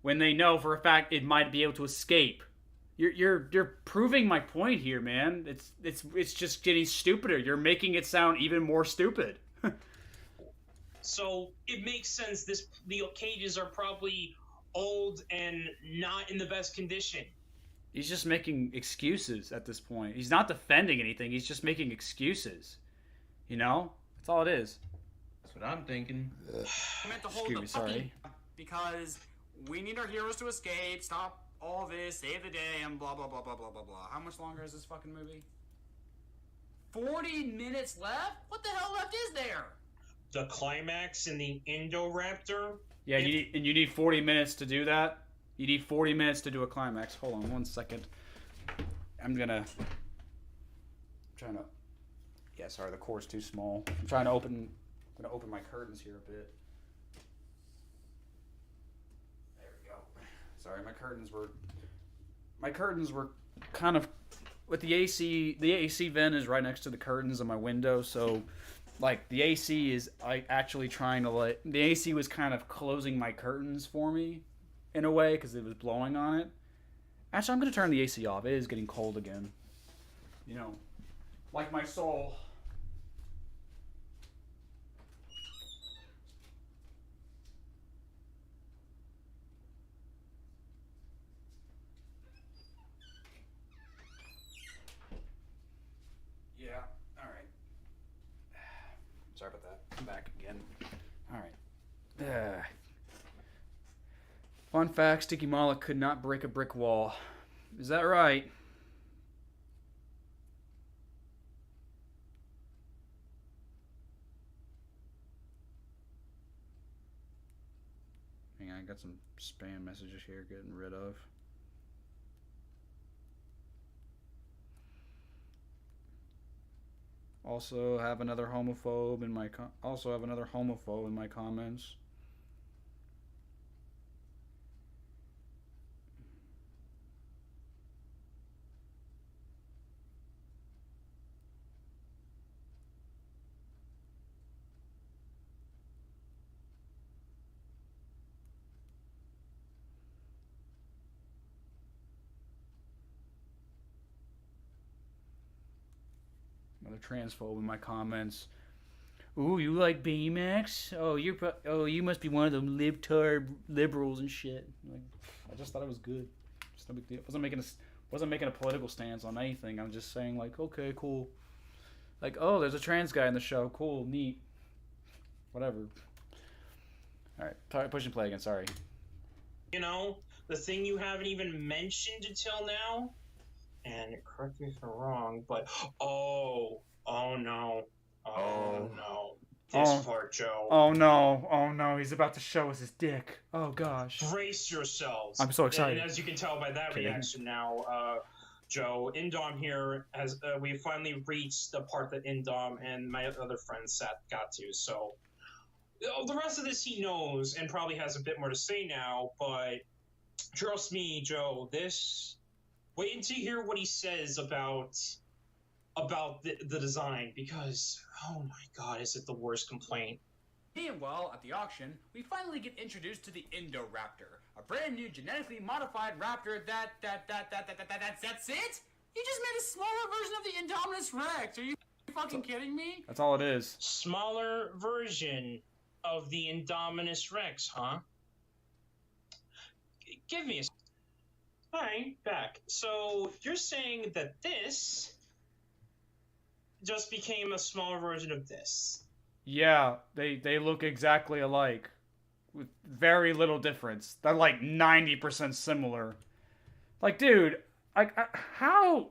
when they know for a fact it might be able to escape? You're proving my point here, man. It's just getting stupider. You're making it sound even more stupid. So it makes sense. The cages are probably old and not in the best condition. He's just making excuses at this point. He's not defending anything. He's just making excuses. You know, that's all it is. That's what I'm thinking. I meant to hold the fucking because we need our heroes to escape. Stop all this, save the day, and blah, blah, blah, blah, blah, blah, blah. How much longer is this fucking movie? 40 minutes left? What the hell left is there? The climax in the Indoraptor? Yeah, you need 40 minutes to do that? You need 40 minutes to do a climax. Hold on 1 second. I'm trying to... Yeah, sorry, the core's too small. I'm gonna open my curtains here a bit. Sorry, my curtains were kind of with the AC. The AC vent is right next to the curtains of my window, so like the AC is actually trying to the AC was kind of closing my curtains for me in a way because it was blowing on it. Actually, I'm gonna turn the AC off. It is getting cold again. You know, like my soul. Sorry about that. I'm back again. Alright. Fun fact, Sticky Moloch could not break a brick wall. Is that right? Hang on, I got some spam messages here getting rid of. Also have another homophobe in my comments. Another transphobe in my comments. Ooh, you like Baymax? Oh, you must be one of them libtard liberals and shit. Like, I just thought it was good. Just no big deal. Wasn't making a political stance on anything. I'm just saying like, okay, cool. Like, oh, there's a trans guy in the show. Cool, neat. Whatever. All right, push and play again. Sorry. You know, the thing you haven't even mentioned until now. And correct me if I'm wrong, but oh no, this part, Joe. Oh no, he's about to show us his dick. Oh gosh. Brace yourselves. I'm so excited. And as you can tell by that reaction now, Joe, Indom here has we finally reached the part that Indom and my other friend got to. So the rest of this he knows and probably has a bit more to say now, but trust me, Joe, this. Wait until you hear what he says about the design, because, oh my god, is it the worst complaint. Meanwhile, at the auction, we finally get introduced to the Indoraptor, a brand new genetically modified raptor that's it? You just made a smaller version of the Indominus Rex. Are you fucking kidding me? That's all it is. Smaller version. of the Indominus Rex, huh? Give me a... Alright, back. So, you're saying that this just became a smaller version of this? Yeah, they look exactly alike. With very little difference. They're like 90% similar. Like, dude, how...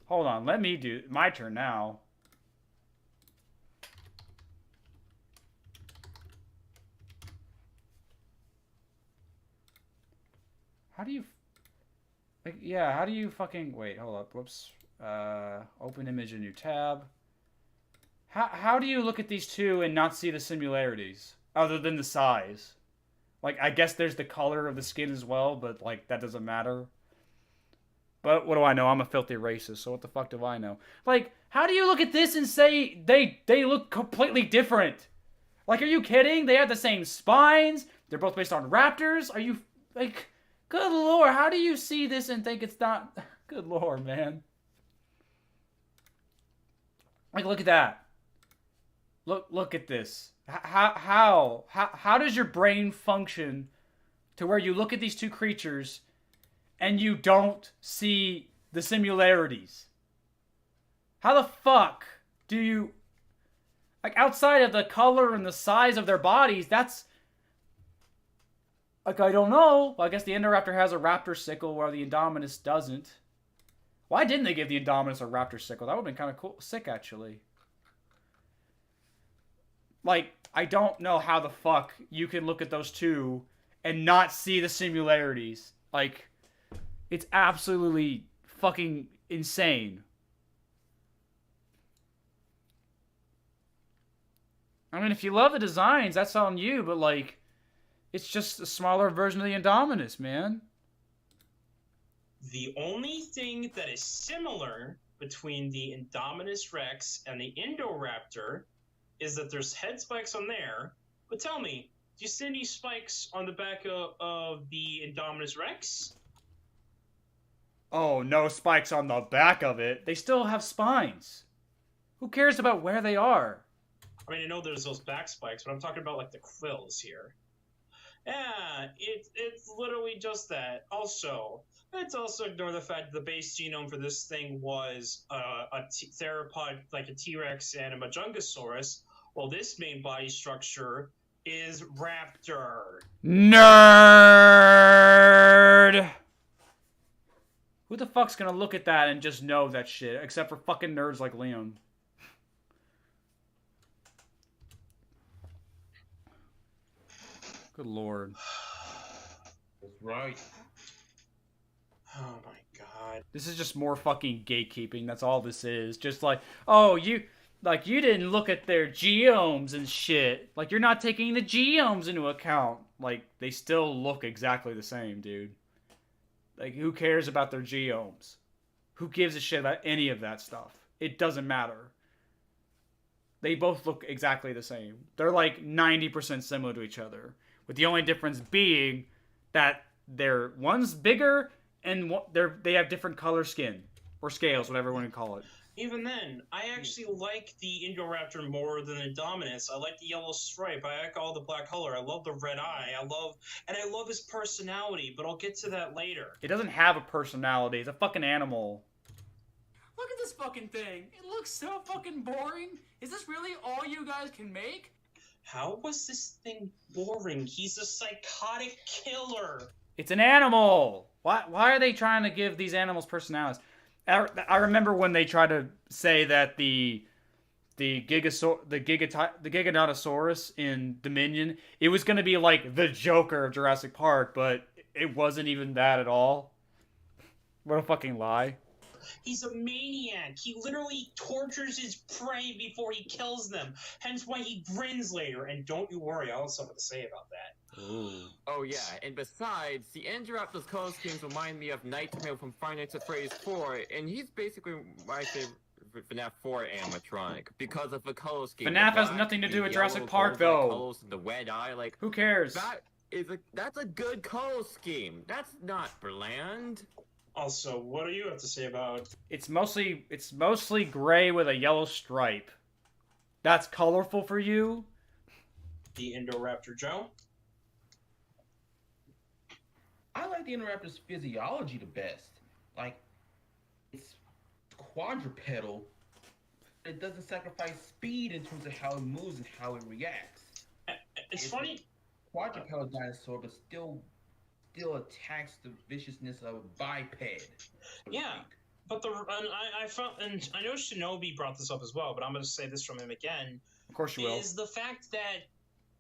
Hold on, let me do... My turn now. How do you... Like, yeah, how do you fucking... Wait, hold up, whoops. Open image, a new tab. How do you look at these two and not see the similarities? Other than the size. Like, I guess there's the color of the skin as well, but, like, that doesn't matter. But what do I know? I'm a filthy racist, so what the fuck do I know? Like, how do you look at this and say they look completely different? Like, are you kidding? They have the same spines. They're both based on raptors. Are you, like, good lord, how do you see this and think it's not... Good lord, man. Like, look at that. Look at this. How does your brain function to where you look at these two creatures and you don't see the similarities? How the fuck do you... Like, outside of the color and the size of their bodies, that's... Like, I don't know. Well, I guess the Indoraptor has a raptor sickle where the Indominus doesn't. Why didn't they give the Indominus a raptor sickle? That would have been kind of cool. Sick, actually. Like, I don't know how the fuck you can look at those two and not see the similarities. Like, it's absolutely fucking insane. I mean, if you love the designs, that's on you, but, like, it's just a smaller version of the Indominus, man. The only thing that is similar between the Indominus Rex and the Indoraptor is that there's head spikes on there. But tell me, do you see any spikes on the back of the Indominus Rex? Oh, no spikes on the back of it. They still have spines. Who cares about where they are? I mean, I know there's those back spikes, but I'm talking about, like, the quills here. Yeah, it's literally just that. Also, let's also ignore the fact that the base genome for this thing was a theropod, like a T-Rex and a Majungasaurus, while this main body structure is raptor. Nerd! Who the fuck's gonna look at that and just know that shit, except for fucking nerds like Liam? Good lord. That's right. Oh my god. This is just more fucking gatekeeping. That's all this is. Just like, oh, you didn't look at their genomes and shit. Like, you're not taking the genomes into account. Like, they still look exactly the same, dude. Like, who cares about their genomes? Who gives a shit about any of that stuff? It doesn't matter. They both look exactly the same. They're like 90% similar to each other. With the only difference being that one's bigger and they have different color skin. Or scales, whatever you want to call it. Even then, I actually like the Indoraptor more than the Indominus. I like the yellow stripe. I like all the black color. I love the red eye. I love his personality, but I'll get to that later. It doesn't have a personality. It's a fucking animal. Look at this fucking thing. It looks so fucking boring. Is this really all you guys can make? How was this thing boring? He's a psychotic killer. It's an animal. Why are they trying to give these animals personalities? I remember when they tried to say that the Giganotosaurus in Dominion, it was going to be like the Joker of Jurassic Park, but it wasn't even that at all. What a fucking lie. He's a maniac. He literally tortures his prey before he kills them. Hence why he grins later. And don't you worry, I'll have something to say about that. Ooh. Oh yeah, and besides, the Indoraptor's color schemes remind me of Nightmare from Five Nights at Freddy's 4, and he's basically my favorite FNAF 4 animatronic because of the color scheme. FNAF has nothing to do with Jurassic Park, though. Colors, the red eye, like who cares? That's a good color scheme. That's not bland. Also, what do you have to say about? It's mostly gray with a yellow stripe. That's colorful for you? the Indoraptor Joe. I like the Indoraptor's physiology the best. Like, it's quadrupedal. It doesn't sacrifice speed in terms of how it moves and how it reacts. It's funny. Quadrupedal dinosaur, but still attacks the viciousness of a biped. Yeah, but I found, and I know Shinobi brought this up as well, but I'm going to say this from him again. Of course you will. Is the fact that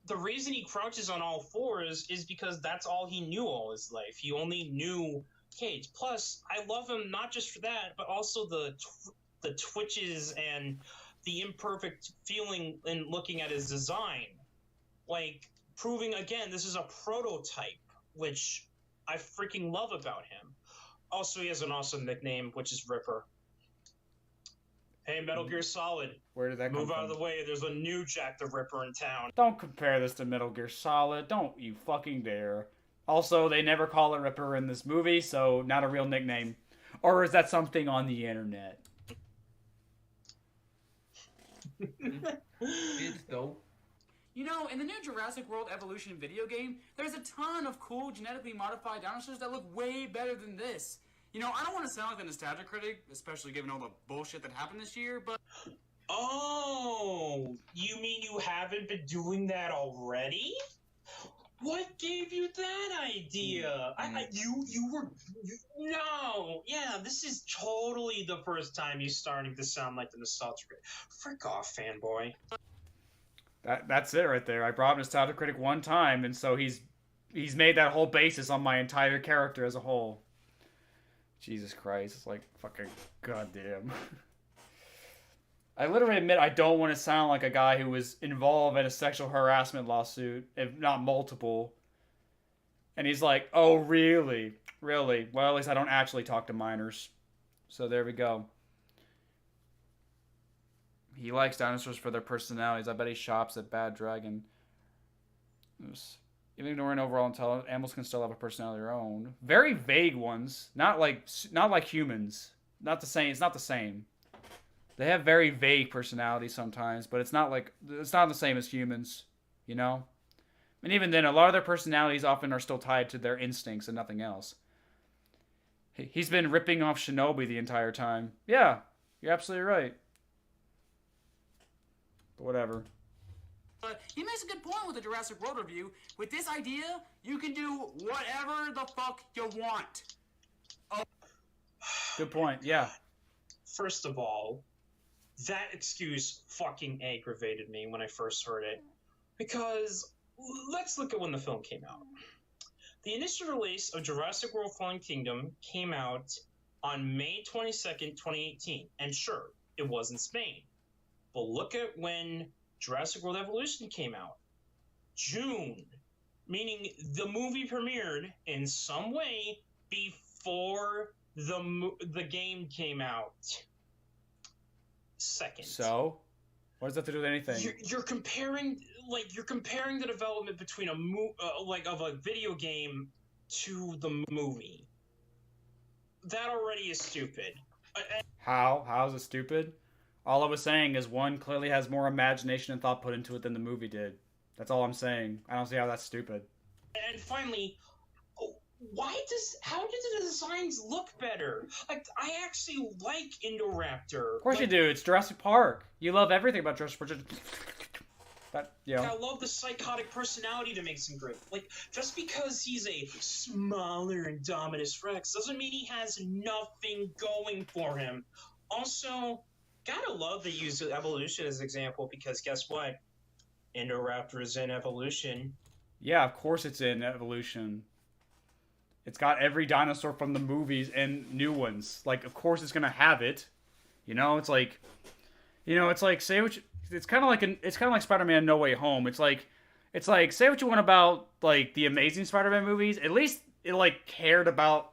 the reason he crouches on all fours is because that's all he knew all his life. He only knew cage. Plus, I love him not just for that, but also the twitches and the imperfect feeling in looking at his design. Like, proving, again, this is a prototype, which I freaking love about him. Also, he has an awesome nickname, which is Ripper. Hey, Metal Gear Solid. Where did that come from? Move out of the way. There's a new Jack the Ripper in town. Don't compare this to Metal Gear Solid. Don't you fucking dare. Also, they never call it Ripper in this movie, so not a real nickname. Or is that something on the internet? It's dope. You know, in the new Jurassic World Evolution video game, there's a ton of cool genetically modified dinosaurs that look way better than this. You know, I don't want to sound like the nostalgia critic, especially given all the bullshit that happened this year, but... Oh, you mean you haven't been doing that already? What gave you that idea? No. Yeah, this is totally the first time you're starting to sound like the nostalgia critic. Frick off, fanboy. That's it right there. I brought Nostalgia Critic one time, and so he's made that whole basis on my entire character as a whole. Jesus Christ, it's like fucking goddamn. I literally admit I don't want to sound like a guy who was involved in a sexual harassment lawsuit, if not multiple. And he's like, oh, really? Really? Well, at least I don't actually talk to minors. So there we go. He likes dinosaurs for their personalities. I bet he shops at Bad Dragon. Even ignoring overall intelligence, animals can still have a personality of their own. Very vague ones. Not like humans. Not the same. It's not the same. They have very vague personalities sometimes, but it's not the same as humans, you know? And even then, a lot of their personalities often are still tied to their instincts and nothing else. He's been ripping off Shinobi the entire time. Yeah, you're absolutely right. But whatever. He makes a good point with the Jurassic World review. With this idea, you can do whatever the fuck you want. Oh. Good point, yeah. First of all, that excuse fucking aggravated me when I first heard it. Because, let's look at when the film came out. The initial release of Jurassic World Fallen Kingdom came out on May 22nd, 2018. And sure, it was in Spain. But look at when Jurassic World Evolution came out. June. Meaning the movie premiered in some way before the game came out. Second. So? What does that have to do with anything? You're comparing the development between of a video game to the movie. That already is stupid. How? How is it stupid? All I was saying is one clearly has more imagination and thought put into it than the movie did. That's all I'm saying. I don't see how that's stupid. And finally, how did the designs look better? Like, I actually like Indoraptor. Of course you do. It's Jurassic Park. You love everything about Jurassic Park. I love the psychotic personality that makes him great. Like, just because he's a smaller Indominus Rex doesn't mean he has nothing going for him. Also, gotta love they use evolution as an example, because guess what? Indoraptor is in evolution. Yeah, of course it's in evolution. It's got every dinosaur from the movies and new ones. Like, of course it's gonna have it. You know, it's like say what you, it's kind of like Spider-Man No Way Home. It's like say what you want about like the Amazing Spider-Man movies. At least it like cared about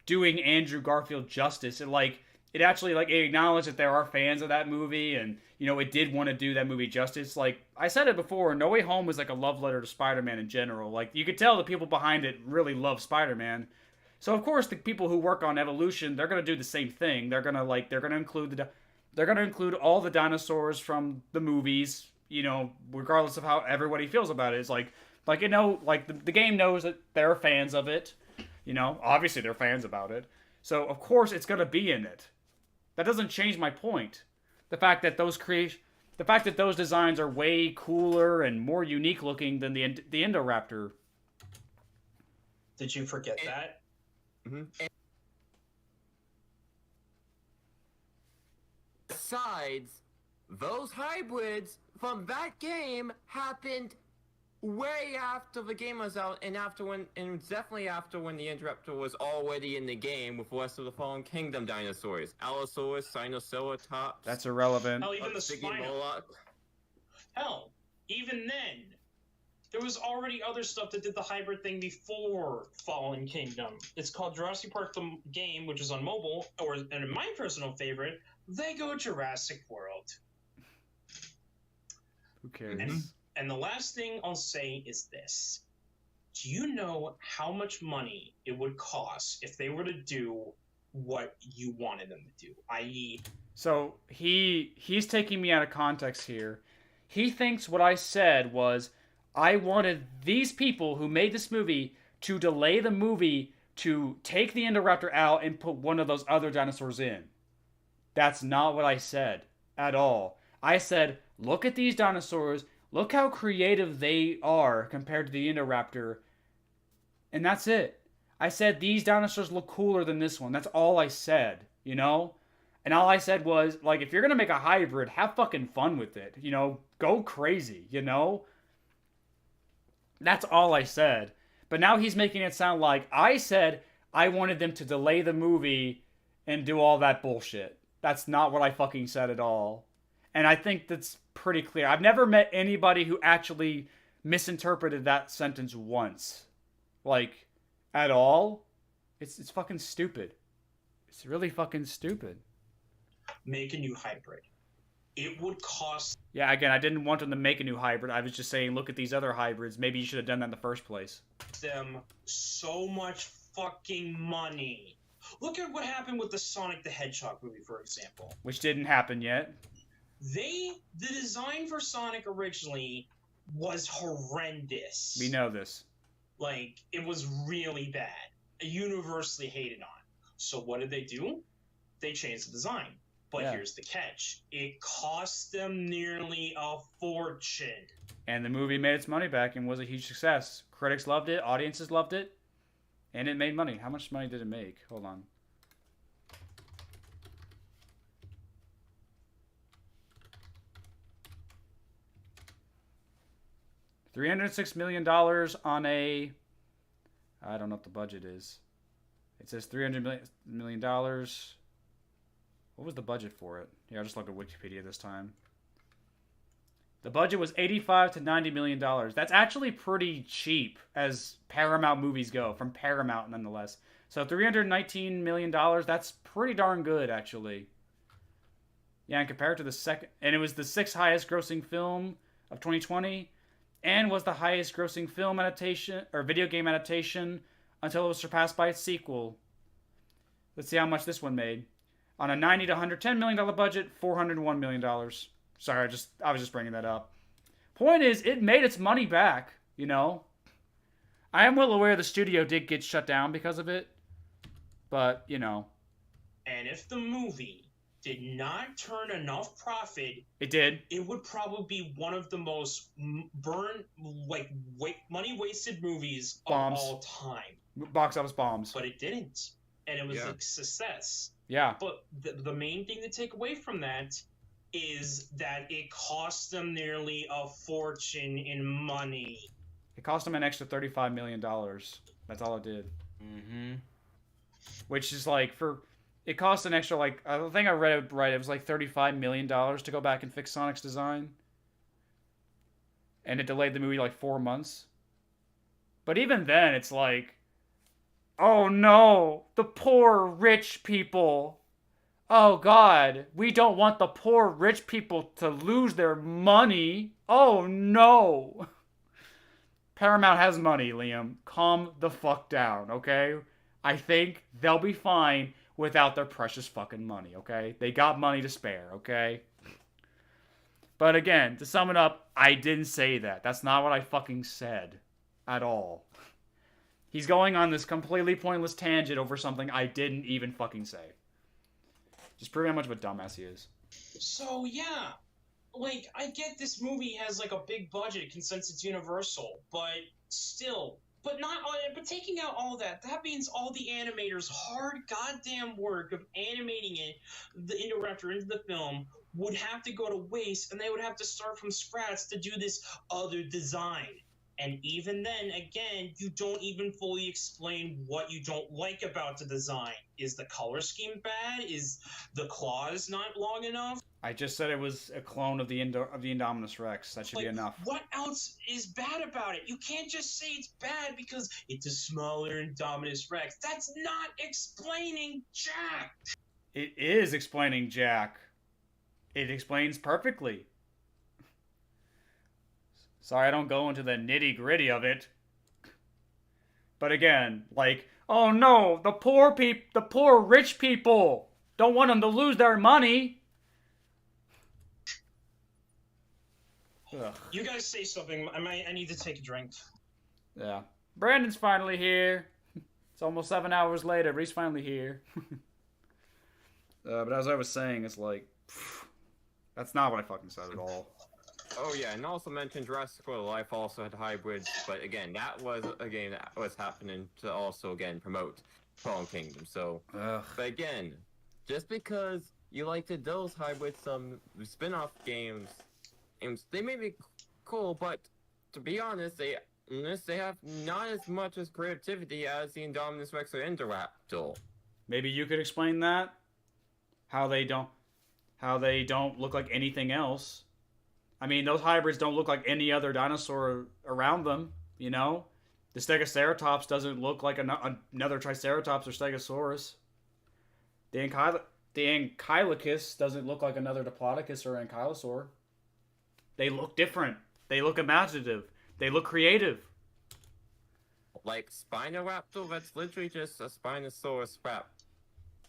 doing Andrew Garfield justice. It actually it acknowledged that there are fans of that movie, and it did want to do that movie justice. Like I said it before, No Way Home was like a love letter to Spider-Man in general. Like you could tell the people behind it really love Spider-Man. So of course the people who work on evolution, they're gonna do the same thing. They're gonna include all the dinosaurs from the movies regardless of how everybody feels about it, it's like the game knows that they're fans of it. Obviously they're fans about it. So of course it's gonna be in it. That doesn't change my point. The fact that those designs are way cooler and more unique looking than the Indoraptor. Did you forget that? Mm-hmm. Besides, those hybrids from that game happened way after the game was out, and definitely after when the Indoraptor was already in the game with the rest of the Fallen Kingdom dinosaurs. Allosaurus, Sinoceratops. That's irrelevant. Hell, even the Spino. Hell, even then, there was already other stuff that did the hybrid thing before Fallen Kingdom. It's called Jurassic Park the Game, which is on mobile, and my personal favorite, Lego Jurassic World. Who cares? And the last thing I'll say is this. Do you know how much money it would cost if they were to do what you wanted them to do? I.e. So he's taking me out of context here. He thinks what I said was I wanted these people who made this movie to delay the movie to take the Indoraptor out and put one of those other dinosaurs in. That's not what I said at all. I said, look at these dinosaurs. Look how creative they are compared to the Indoraptor. And that's it. I said these dinosaurs look cooler than this one. That's all I said, And all I said was, like, if you're going to make a hybrid, have fucking fun with it. Go crazy, That's all I said. But now he's making it sound like I said I wanted them to delay the movie and do all that bullshit. That's not what I fucking said at all. And I think that's pretty clear. I've never met anybody who actually misinterpreted that sentence once. Like, at all. It's fucking stupid. It's really fucking stupid. Make a new hybrid. It would cost... Yeah, again, I didn't want them to make a new hybrid. I was just saying, look at these other hybrids. Maybe you should have done that in the first place. ...them so much fucking money. Look at what happened with the Sonic the Hedgehog movie, for example. Which didn't happen yet. The design for Sonic originally was horrendous. We know this. Like, it was really bad. Universally hated on. So what did they do? They changed the design. But here's the catch. It cost them nearly a fortune. And the movie made its money back and was a huge success. Critics loved it. Audiences loved it. And it made money. How much money did it make? Hold on. $306 million on a... I don't know what the budget is. It says $300 million. What was the budget for it? Yeah, I'll just look at Wikipedia this time. The budget was $85 to $90 million. That's actually pretty cheap as Paramount movies go, from Paramount nonetheless. So $319 million, that's pretty darn good, actually. Yeah, and compared to the second... And it was the 6th highest grossing film of 2020, and was the highest grossing film adaptation, or video game adaptation, until it was surpassed by its sequel. Let's see how much this one made. On a $90 to $110 million budget, $401 million. Sorry, I was just bringing that up. Point is, it made its money back, I am well aware the studio did get shut down because of it, but, And if the movie did not turn enough profit... It did. It would probably be one of the most money-wasted movies of all time. Box office bombs. But it didn't. And it was a success. Yeah. But the main thing to take away from that is that it cost them nearly a fortune in money. It cost them an extra $35 million. That's all it did. Mm-hmm. Which is like, it cost an extra, I think I read it right, it was like $35 million to go back and fix Sonic's design. And it delayed the movie 4 months. But even then, it's like, oh no, the poor rich people. Oh God, we don't want the poor rich people to lose their money. Oh no. Paramount has money, Liam. Calm the fuck down, okay? I think they'll be fine without their precious fucking money, okay? They got money to spare, okay? But again, to sum it up, I didn't say that. That's not what I fucking said. At all. He's going on this completely pointless tangent over something I didn't even fucking say. Just proving how much of a dumbass he is. So, yeah. Like, I get this movie has, like, a big budget, since it's Universal, but still... But taking out all that means all the animators' hard goddamn work of animating it, the Indoraptor into the film, would have to go to waste, and they would have to start from scratch to do this other design. And even then, again, you don't even fully explain what you don't like about the design. Is the color scheme bad? Is the claws not long enough? I just said it was a clone of the Indominus Rex. That should be enough. What else is bad about it? You can't just say it's bad because it's a smaller Indominus Rex. That's not explaining Jack. It is explaining Jack. It explains perfectly. Sorry, I don't go into the nitty-gritty of it. But again, like, oh no, the poor rich people don't want them to lose their money. Ugh. You guys say something. I need to take a drink. Yeah. Brandon's finally here. It's almost 7 hours later, but he's finally here. But as I was saying, it's like, that's not what I fucking said at all. Oh yeah, and also mentioned Jurassic World Life also had hybrids, but again, that was a game that was happening to also, again, promote Fallen Kingdom, so... Ugh. But again, just because you liked those hybrids, some spin-off games, they may be cool, but to be honest, they have not as much as creativity as the Indominus Rex or Indoraptor. Maybe you could explain that? How they don't look like anything else. I mean, those hybrids don't look like any other dinosaur around them, you know? The Stegoceratops doesn't look like another Triceratops or Stegosaurus. The Ankylochus doesn't look like another Diplodocus or Ankylosaur. They look different. They look imaginative. They look creative. Like Spinoraptor, that's literally just a Spinosaurus wrap.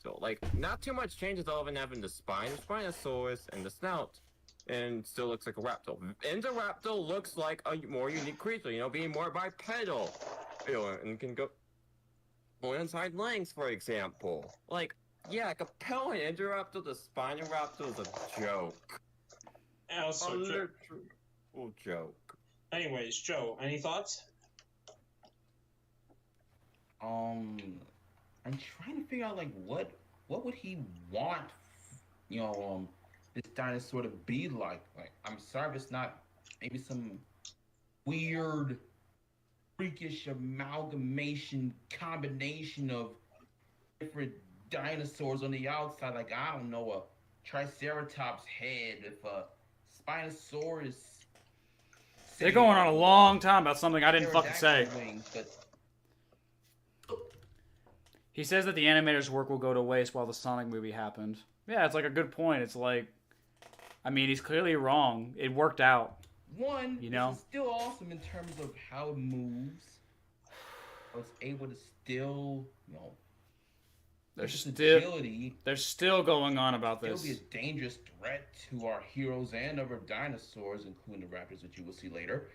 So, like, not too much changes other than having the spine of Spinosaurus and the snout. And still looks like a raptor. Indoraptor looks like a more unique creature, you know, being more bipedal. You know, and can go on inside legs, for example. Like, yeah, comparing Indoraptor to Spinoraptor is a joke. Also, literal joke. Anyways, Joe, any thoughts? I'm trying to figure out like what would he want, you know, this dinosaur to be like. Like, I'm sorry if it's not maybe some weird, freakish amalgamation combination of different dinosaurs on the outside. Like, I don't know, a Triceratops head, if a Spinosaurus. They're going on a long time about something I didn't fucking say. Wings, but he says that the animator's work will go to waste while the Sonic movie happened. Yeah, it's like a good point. It's like, I mean, he's clearly wrong. It worked out. One, you know, it's still awesome in terms of how it moves. I was able to still, you know, they're still going on about this. It'll be a dangerous threat to our heroes and other dinosaurs, including the raptors, which you will see later.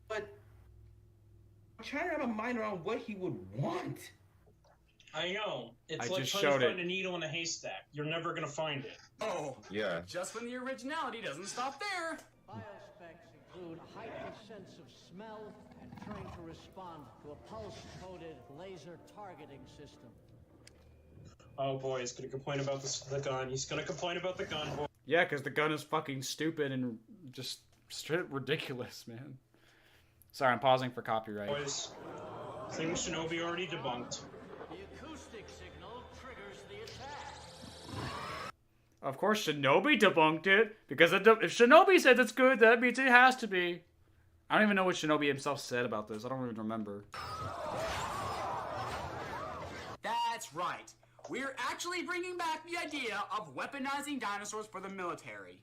But I'm trying to wrap my mind around what he would want. I know. It's I like just trying to showed find it. a needle in a haystack. You're never gonna find it. Oh, yeah. Just when the originality doesn't stop there. Biospecs include heightened sense of smell and trained to respond to a pulse-coded laser targeting system. Oh boy, he's gonna complain about the gun. He's gonna complain about the gun, boy. Yeah, because the gun is fucking stupid and just straight ridiculous, man. Sorry, I'm pausing for copyright. Boys, thing Shinobi already debunked. The acoustic signal triggers the attack. Of course, Shinobi debunked it, because if Shinobi says it's good, that means it has to be. I don't even know what Shinobi himself said about this. I don't even remember. That's right. We're actually bringing back the idea of weaponizing dinosaurs for the military.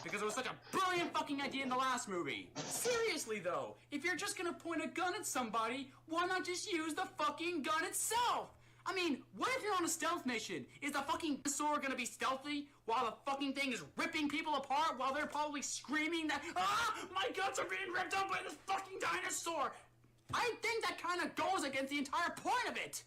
Because it was such a brilliant fucking idea in the last movie. Seriously though, if you're just gonna point a gun at somebody, why not just use the fucking gun itself? I mean, what if you're on a stealth mission? Is the fucking dinosaur gonna be stealthy while the fucking thing is ripping people apart while they're probably screaming that, ah, my guts are being ripped up by this fucking dinosaur? I think that kind of goes against the entire point of it.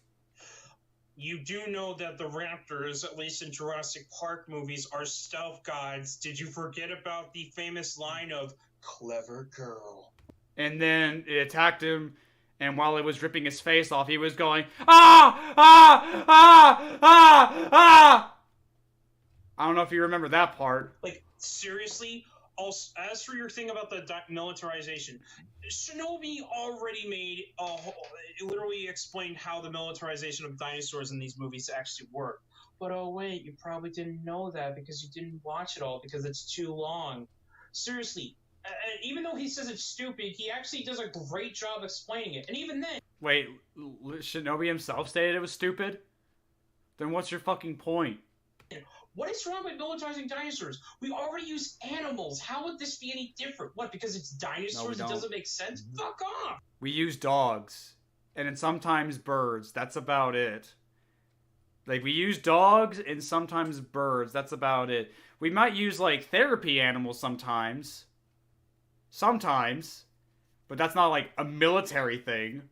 You do know that the raptors, at least in Jurassic Park movies, are stealth gods. Did you forget about the famous line of, clever girl? And then it attacked him, and while it was ripping his face off, he was going, ah, ah, ah, ah, ah. I don't know if you remember that part. Like, seriously? Also, as for your thing about the militarization, Shinobi already made literally explained how the militarization of dinosaurs in these movies actually work. But oh wait, you probably didn't know that because you didn't watch it all because it's too long. Seriously, even though he says it's stupid, he actually does a great job explaining it. And even then... Wait, Shinobi himself stated it was stupid? Then what's your fucking point? What is wrong with militarizing dinosaurs? We already use animals. How would this be any different? What, because it's dinosaurs? No, it doesn't make sense? Fuck off! We use dogs. And then sometimes birds. That's about it. Like, we use dogs and sometimes birds. That's about it. We might use, like, therapy animals sometimes. Sometimes. But that's not, like, a military thing.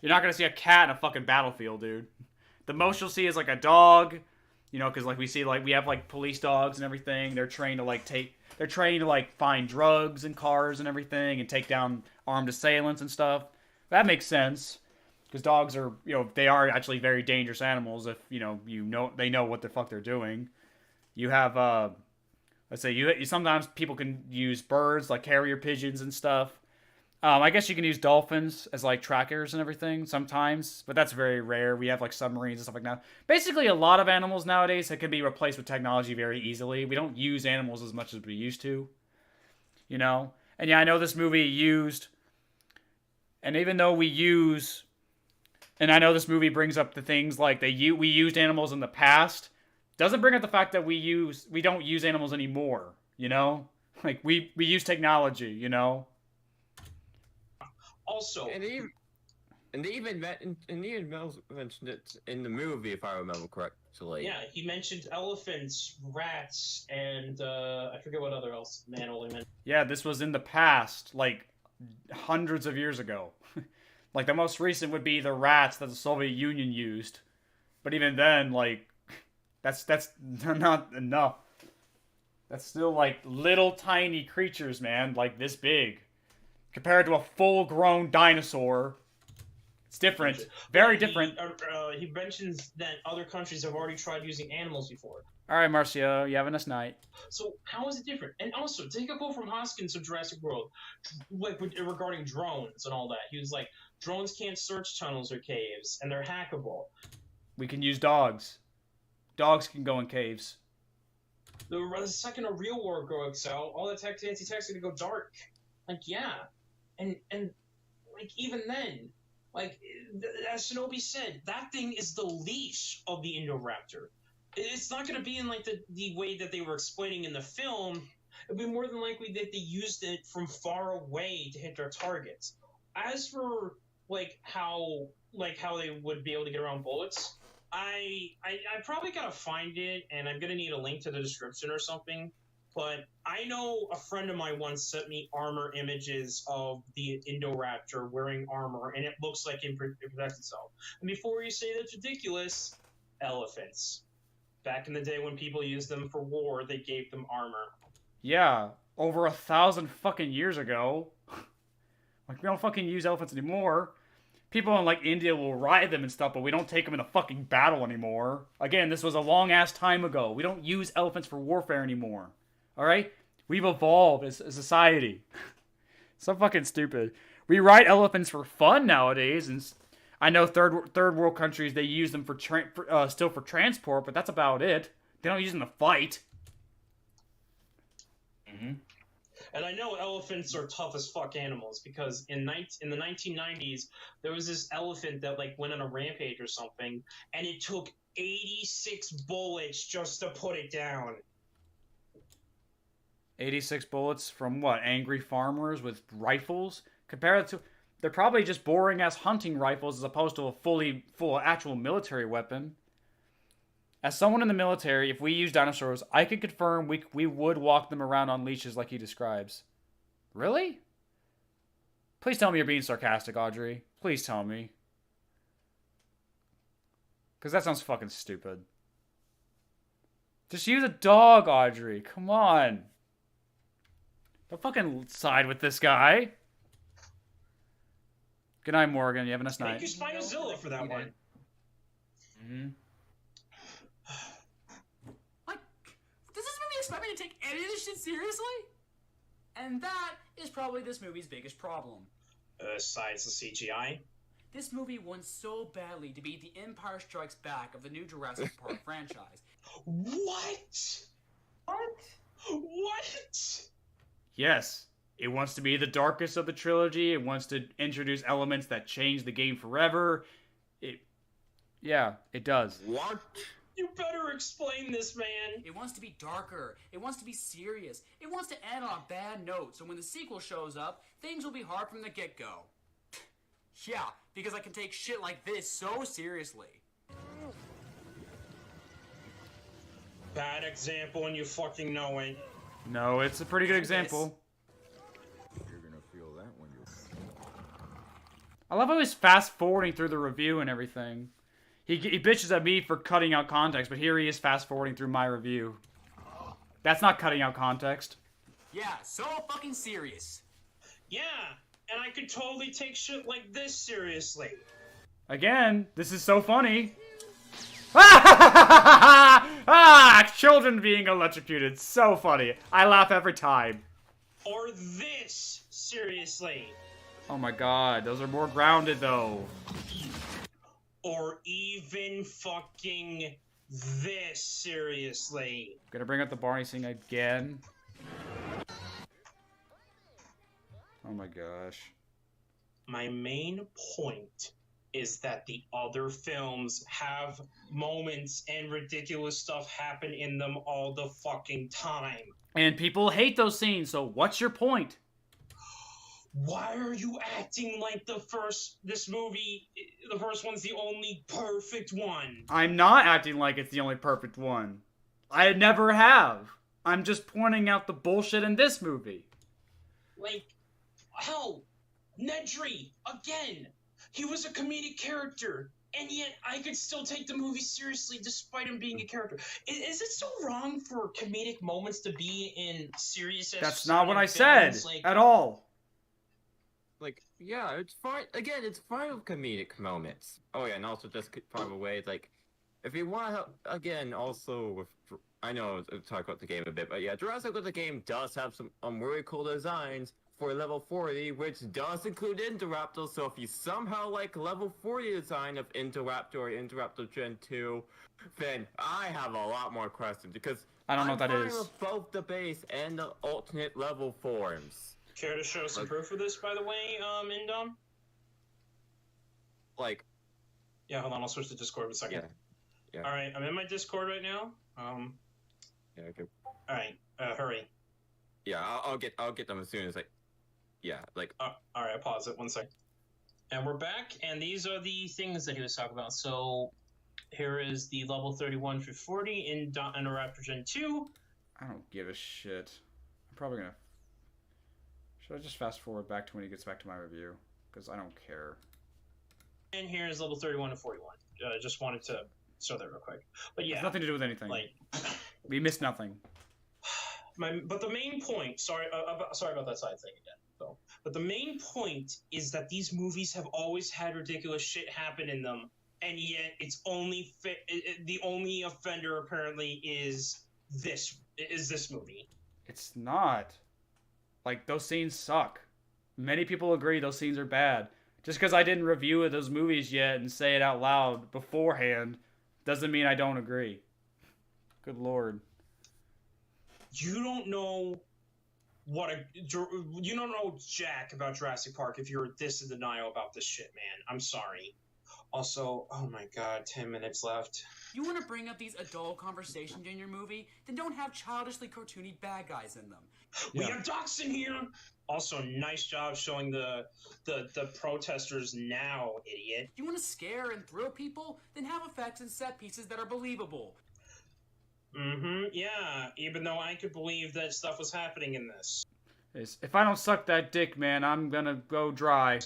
You're not gonna see a cat in a fucking battlefield, dude. The most you'll see is, like, a dog... You know, because, like, we see, like, we have, like, police dogs and everything. They're trained to, like, they're trained to, like, find drugs in cars and everything and take down armed assailants and stuff. That makes sense. Because dogs are, you know, they are actually very dangerous animals if, you know, they know what the fuck they're doing. You have, let's say, you sometimes people can use birds, like carrier pigeons and stuff. I guess you can use dolphins as, like, trackers and everything sometimes, but that's very rare. We have, like, submarines and stuff like that. Basically, a lot of animals nowadays that can be replaced with technology very easily. We don't use animals as much as we used to, you know? And yeah, I know this movie used, and even though we use, and I know this movie brings up the things like we used animals in the past, doesn't bring up the fact that we don't use animals anymore, you know? Like, we use technology, you know? Also, and they even mentioned it in the movie, if I remember correctly. Yeah, he mentioned elephants, rats, and I forget what other else animal he mentioned. Yeah, this was in the past, like hundreds of years ago. Like the most recent would be the rats that the Soviet Union used, but even then, like that's not enough. That's still like little tiny creatures, man, like this big. Compared to a full-grown dinosaur, it's different. Very different. He mentions that other countries have already tried using animals before. All right, Marcio, you have a nice night. So how is it different? And also, take a quote from Hoskins of Jurassic World, like regarding drones and all that. He was like, drones can't search tunnels or caves, and they're hackable. We can use dogs. Dogs can go in caves. The second a real war breaks out, all the anti-tech's gonna go dark. Like, yeah. And like, even then, like, as Shinobi said, that thing is the leash of the Indoraptor. It's not going to be in, like, the way that they were explaining in the film. It'd be more than likely that they used it from far away to hit their targets. As for, like, how they would be able to get around bullets, I probably gotta find it, and I'm gonna need a link to the description or something. But I know a friend of mine once sent me armor images of the Indoraptor wearing armor, and it looks like it protects itself. And before you say that's ridiculous, elephants. Back in the day when people used them for war, they gave them armor. Yeah, over 1,000 fucking years ago. Like, we don't fucking use elephants anymore. People in, like, India will ride them and stuff, but we don't take them in a fucking battle anymore. Again, this was a long-ass time ago. We don't use elephants for warfare anymore. Alright? We've evolved as a society. So fucking stupid. We ride elephants for fun nowadays, and I know third world countries, they use them for still for transport, but that's about it. They don't use them to fight. Mm-hmm. And I know elephants are tough as fuck animals, because in the 1990s, there was this elephant that, like, went on a rampage or something, and it took 86 bullets just to put it down. 86 bullets from what? Angry farmers with rifles? Compare it to... they're probably just boring ass hunting rifles as opposed to a full actual military weapon. As someone in the military, if we use dinosaurs, I can confirm we would walk them around on leashes like he describes. Really? Please tell me you're being sarcastic, Audrey. Please tell me. Because that sounds fucking stupid. Just use a dog, Audrey. Come on. Don't fucking side with this guy. Good night, Morgan. You have a nice night. Thank you, Spinozilla, for that one. Mm-hmm. Does this movie expect me to take any of this shit seriously? And that is probably this movie's biggest problem. Besides the CGI? This movie wants so badly to be the Empire Strikes Back of the new Jurassic Park franchise. What? What? Yes. It wants to be the darkest of the trilogy. It wants to introduce elements that change the game forever. Yeah, it does. What? You better explain this, man. It wants to be darker. It wants to be serious. It wants to end on a bad note, so when the sequel shows up, things will be hard from the get-go. Yeah, because I can take shit like this so seriously. Bad example and you fucking know it. No, it's a pretty good example. You're gonna feel that when you're... I love how he's fast-forwarding through the review and everything. He bitches at me for cutting out context, but here he is fast-forwarding through my review. That's not cutting out context. Yeah, so fucking serious. Yeah, and I could totally take shit like this seriously. Again, this is so funny. Ah! Children being electrocuted. So funny. I laugh every time. Or this, seriously. Oh my god, those are more grounded though. Or even fucking this, seriously. Gonna bring up the Barney scene again. Oh my gosh. My main point is that the other films have moments and ridiculous stuff happen in them all the fucking time. And people hate those scenes, so what's your point? Why are you acting like the first one's the only perfect one? I'm not acting like it's the only perfect one. I never have. I'm just pointing out the bullshit in this movie. Like, hell, Nedry, again, he was a comedic character, and yet I could still take the movie seriously despite him being a character. Is it so wrong for comedic moments to be in serious? That's not what I said, at all. Like, yeah, it's fine. Again, it's fine with comedic moments. Oh yeah, and also just by the way, like, if you want to, again, also with, I know I'll talk about the game a bit, but yeah, Jurassic World the game does have some really cool designs for level 40, which does include Indoraptor. So if you somehow like level 40 design of Indoraptor or Indoraptor Gen 2, then I have a lot more questions because I don't know what that I'm is. fine with both the base and the alternate level forms. Care to show some proof of this, by the way, Indom? Like, yeah, hold on, I'll switch to Discord in a second. Yeah. All right, I'm in my Discord right now. Yeah, okay. All right, hurry. Yeah, I'll get them as soon as all right, I'll pause it 1 second. And we're back, and these are the things that he was talking about. So here is the level 31 through 40 in Indoraptor Gen 2. I don't give a shit. I'm probably gonna... Should I just fast forward back to when he gets back to my review? Because I don't care. And here's level 31 to 41. Just wanted to show that real quick. But yeah. It has nothing to do with anything. Like, we missed nothing. But the main point, sorry about that side thing again. So, but the main point is that these movies have always had ridiculous shit happen in them, and yet it's only the only offender apparently is this movie. It's not. Like, those scenes suck. Many people agree those scenes are bad. Just because I didn't review those movies yet and say it out loud beforehand doesn't mean I don't agree. Good lord. You don't know you don't know jack about Jurassic Park if you're this in denial about this shit, man. I'm sorry. Also, oh my god, 10 minutes left. You want to bring up these adult conversations in your movie? Then don't have childishly cartoony bad guys in them. We have docs in here! Also, nice job showing the protesters now, idiot. You want to scare and thrill people? Then have effects and set pieces that are believable. Yeah, even though I could believe that stuff was happening in this. If I don't suck that dick, man, I'm gonna go dry.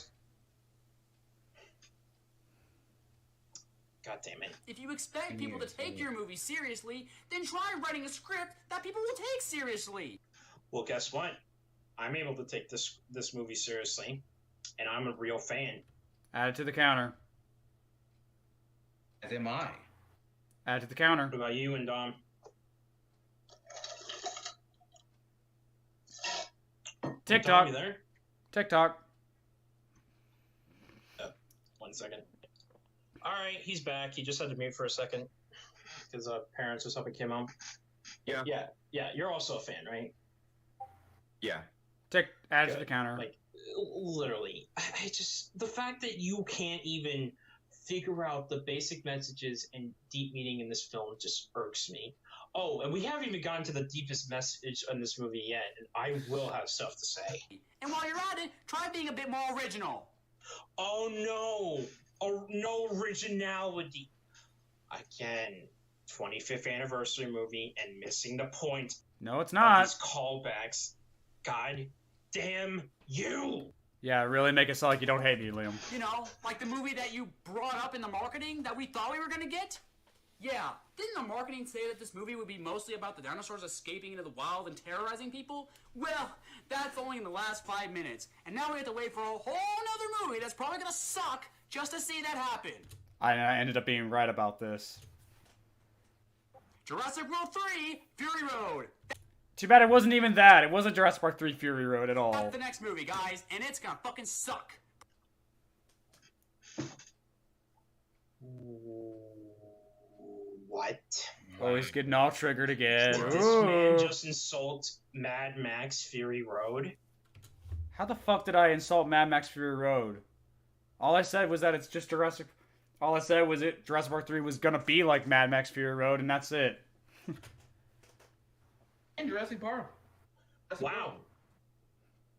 God damn it. If you expect people to take your movie seriously, then try writing a script that people will take seriously. Well, guess what? I'm able to take this movie seriously, and I'm a real fan. Add it to the counter. As am I. Add it to the counter. What about you and Dom? TikTok. Dom, you there? TikTok. 1 second. Alright, he's back. He just had to mute for a second. Because parents or something came on. Yeah. Yeah, you're also a fan, right? Yeah. Add it to the counter. Like, literally. I just... The fact that you can't even figure out the basic messages and deep meaning in this film just irks me. Oh, and we haven't even gotten to the deepest message in this movie yet, and I will have stuff to say. And while you're at it, try being a bit more original. Oh no! Oh, no originality. Again, 25th anniversary movie and missing the point. No, it's not. These callbacks. God damn you! Yeah, really make it sound like you don't hate me, Liam. You know, like the movie that you brought up in the marketing that we thought we were gonna get? Yeah, didn't the marketing say that this movie would be mostly about the dinosaurs escaping into the wild and terrorizing people? Well, that's only in the last 5 minutes, and now we have to wait for a whole nother movie that's probably gonna suck just to see that happen. I ended up being right about this. Jurassic World 3, Fury Road. Too bad it wasn't even that. It wasn't Jurassic Park 3 Fury Road at all. That's the next movie, guys, and it's gonna fucking suck. What? Oh, he's getting all triggered again. Did this man just insult Mad Max Fury Road? How the fuck did I insult Mad Max Fury Road? All I said was that it's just Jurassic... All I said was Jurassic Park 3 was gonna be like Mad Max Fury Road, and that's it. And Jurassic Park. Wow.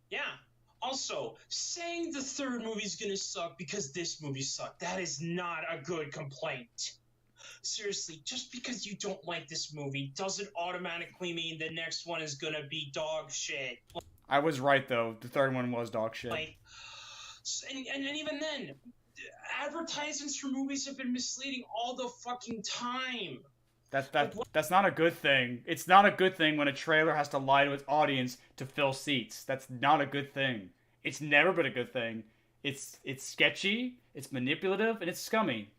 Yeah. Also, saying the third movie's gonna suck because this movie sucked, that is not a good complaint. Seriously, just because you don't like this movie doesn't automatically mean the next one is gonna be dog shit. I was right, though. The third one was dog shit. Like, and even then, advertisements for movies have been misleading all the fucking time. That's not a good thing. It's not a good thing when a trailer has to lie to its audience to fill seats. That's not a good thing. It's never been a good thing. It's sketchy, it's manipulative, and it's scummy.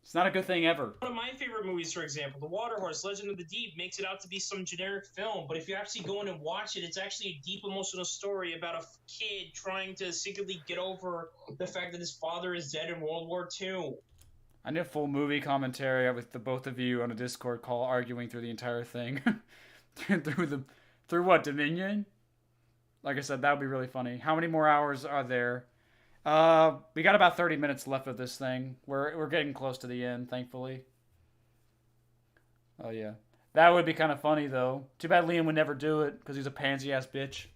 It's not a good thing ever. One of my favorite movies, for example, The Water Horse, Legend of the Deep, makes it out to be some generic film, but if you actually go in and watch it, it's actually a deep emotional story about a kid trying to secretly get over the fact that his father is dead in World War II. I need a full movie commentary with the both of you on a Discord call arguing through the entire thing. through what, Dominion? Like I said, that would be really funny. How many more hours are there? We got about 30 minutes left of this thing. We're getting close to the end, thankfully. Oh yeah. That would be kind of funny though. Too bad Liam would never do it because he's a pansy-ass bitch.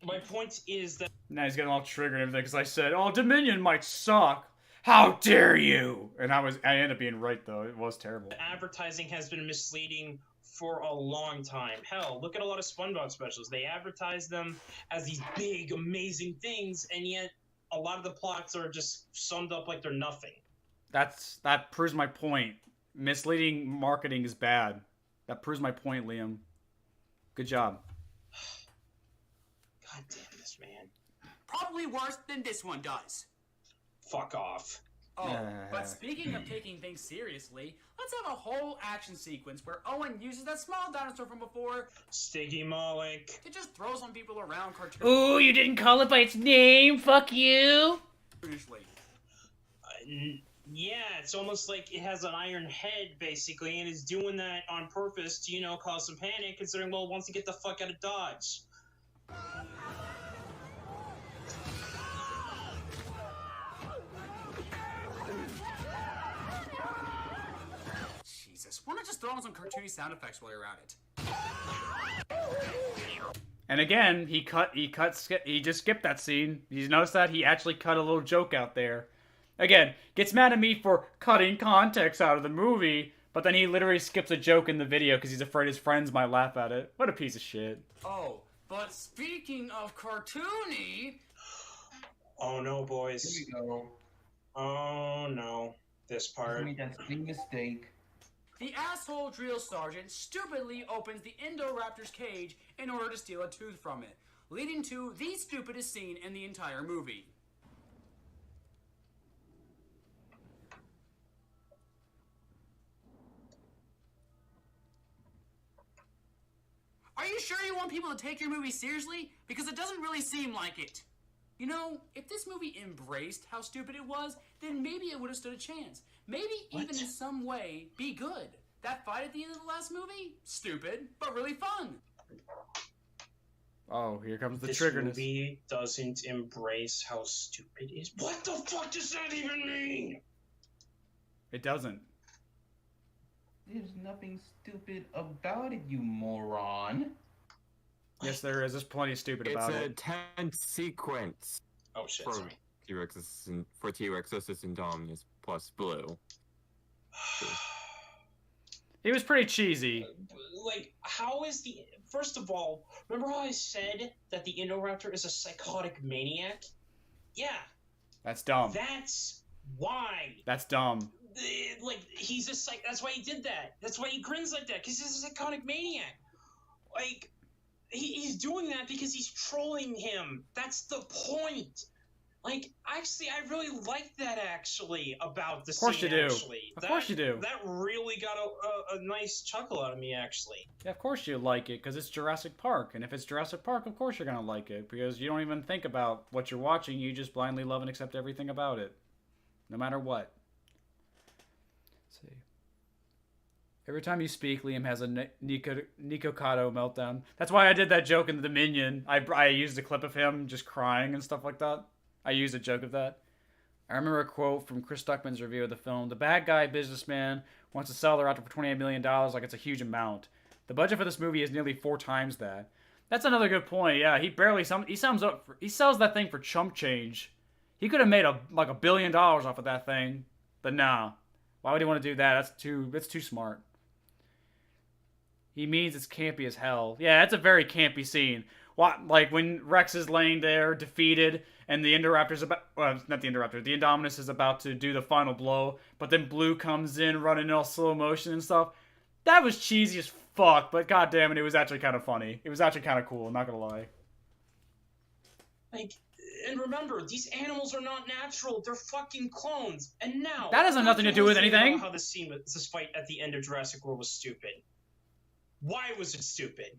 My point is that... Now he's getting all triggered and everything because I said, oh, Dominion might suck. How dare you? And I ended up being right though. It was terrible. Advertising has been misleading for a long time. Hell, look at a lot of SpongeBob specials. They advertise them as these big, amazing things, and yet a lot of the plots are just summed up like they're nothing. That proves my point. Misleading marketing is bad. That proves my point, Liam. Good job. God damn this, man. Probably worse than this one does. Fuck off. Oh, but speaking of taking things seriously, let's have a whole action sequence where Owen uses that small dinosaur from before, Stiggy Malik, to just throw some people around cartoon. Ooh, you didn't call it by its name. Fuck you. Yeah, it's almost like it has an iron head, basically, and is doing that on purpose to, cause some panic, considering, well, it wants to get the fuck out of Dodge. Why not just throw in some cartoony sound effects while you're at it? And again, he just skipped that scene. You notice that? He actually cut a little joke out there. Again, gets mad at me for cutting context out of the movie, but then he literally skips a joke in the video because he's afraid his friends might laugh at it. What a piece of shit. Oh, but speaking of cartoony... Oh no, boys. Here we go. Oh no. This part. I made that same mistake. The asshole drill sergeant stupidly opens the Indoraptor's cage in order to steal a tooth from it, leading to the stupidest scene in the entire movie. Are you sure you want people to take your movie seriously? Because it doesn't really seem like it. You know, if this movie embraced how stupid it was, then maybe it would have stood a chance. Maybe even in some way be good. That fight at the end of the last movie? Stupid, but really fun. Oh, here comes the this triggerness. This movie doesn't embrace how stupid it is. What the fuck does that even mean? It doesn't. There's nothing stupid about it, you moron. Yes, there is. There's plenty stupid about it. It's a tense sequence. Oh shit, for sorry. T-Rex and Dominus plus Blue. It was pretty cheesy. Like, how is the... First of all, remember how I said that the Indoraptor is a psychotic maniac? Yeah. That's dumb. That's why. That's dumb. Like, he's a psych... That's why he did that. That's why he grins like that, because he's a psychotic maniac. Like, he's doing that because he's trolling him. That's the point. Like, actually, I really like that, actually, about the scene, Of course you do. Actually. Of course you do. That really got a nice chuckle out of me, actually. Yeah, of course you like it, because it's Jurassic Park. And if it's Jurassic Park, of course you're going to like it, because you don't even think about what you're watching. You just blindly love and accept everything about it, no matter what. Let's see. Every time you speak, Liam has a Nikocado meltdown. That's why I did that joke in the Dominion. I used a clip of him just crying and stuff like that. I used a joke of that. I remember a quote from Chris Stuckman's review of the film. The bad guy businessman wants to sell the raptor for $28 million like it's a huge amount. The budget for this movie is nearly 4 times that. That's another good point. Yeah, he sells that thing for chump change. He could have made like $1 billion off of that thing, but nah. Why would he want to do that? That's too smart. He means it's campy as hell. Yeah, that's a very campy scene. Like when Rex is laying there defeated and the Indoraptor's not the Indoraptor, the Indominus is about to do the final blow, but then Blue comes in running in all slow motion and stuff. That was cheesy as fuck, but goddammit, it was actually kind of funny. It was actually kind of cool, not gonna lie. Like, and remember, these animals are not natural. They're fucking clones. And now... That has nothing to do with anything. How this fight at the end of Jurassic World was stupid. Why was it stupid?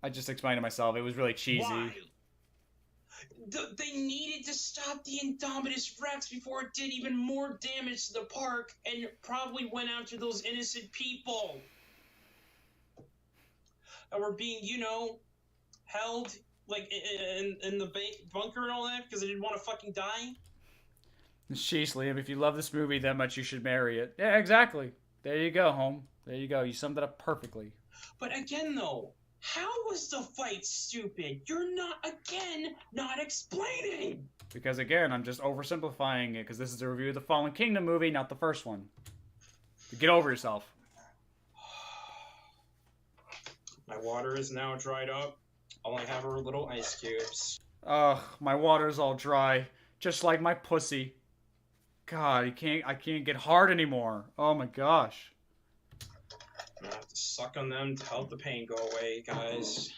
I just explained to myself. It was really cheesy. Why? They needed to stop the Indominus Rex before it did even more damage to the park and probably went after those innocent people that were being, held like in the bunker and all that because they didn't want to fucking die. Sheesh, Liam, if you love this movie that much, you should marry it. Yeah, exactly. There you go, home. There you go. You summed it up perfectly. But again, though, how was the fight stupid? You're not explaining. Because again, I'm just oversimplifying it because this is a review of the Fallen Kingdom movie, not the first one. Get over yourself. My water is now dried up. All I have are little ice cubes. Ugh, my water's all dry. Just like my pussy. God, I can't get hard anymore. Oh my gosh. I'm gonna have to suck on them to help the pain go away, guys.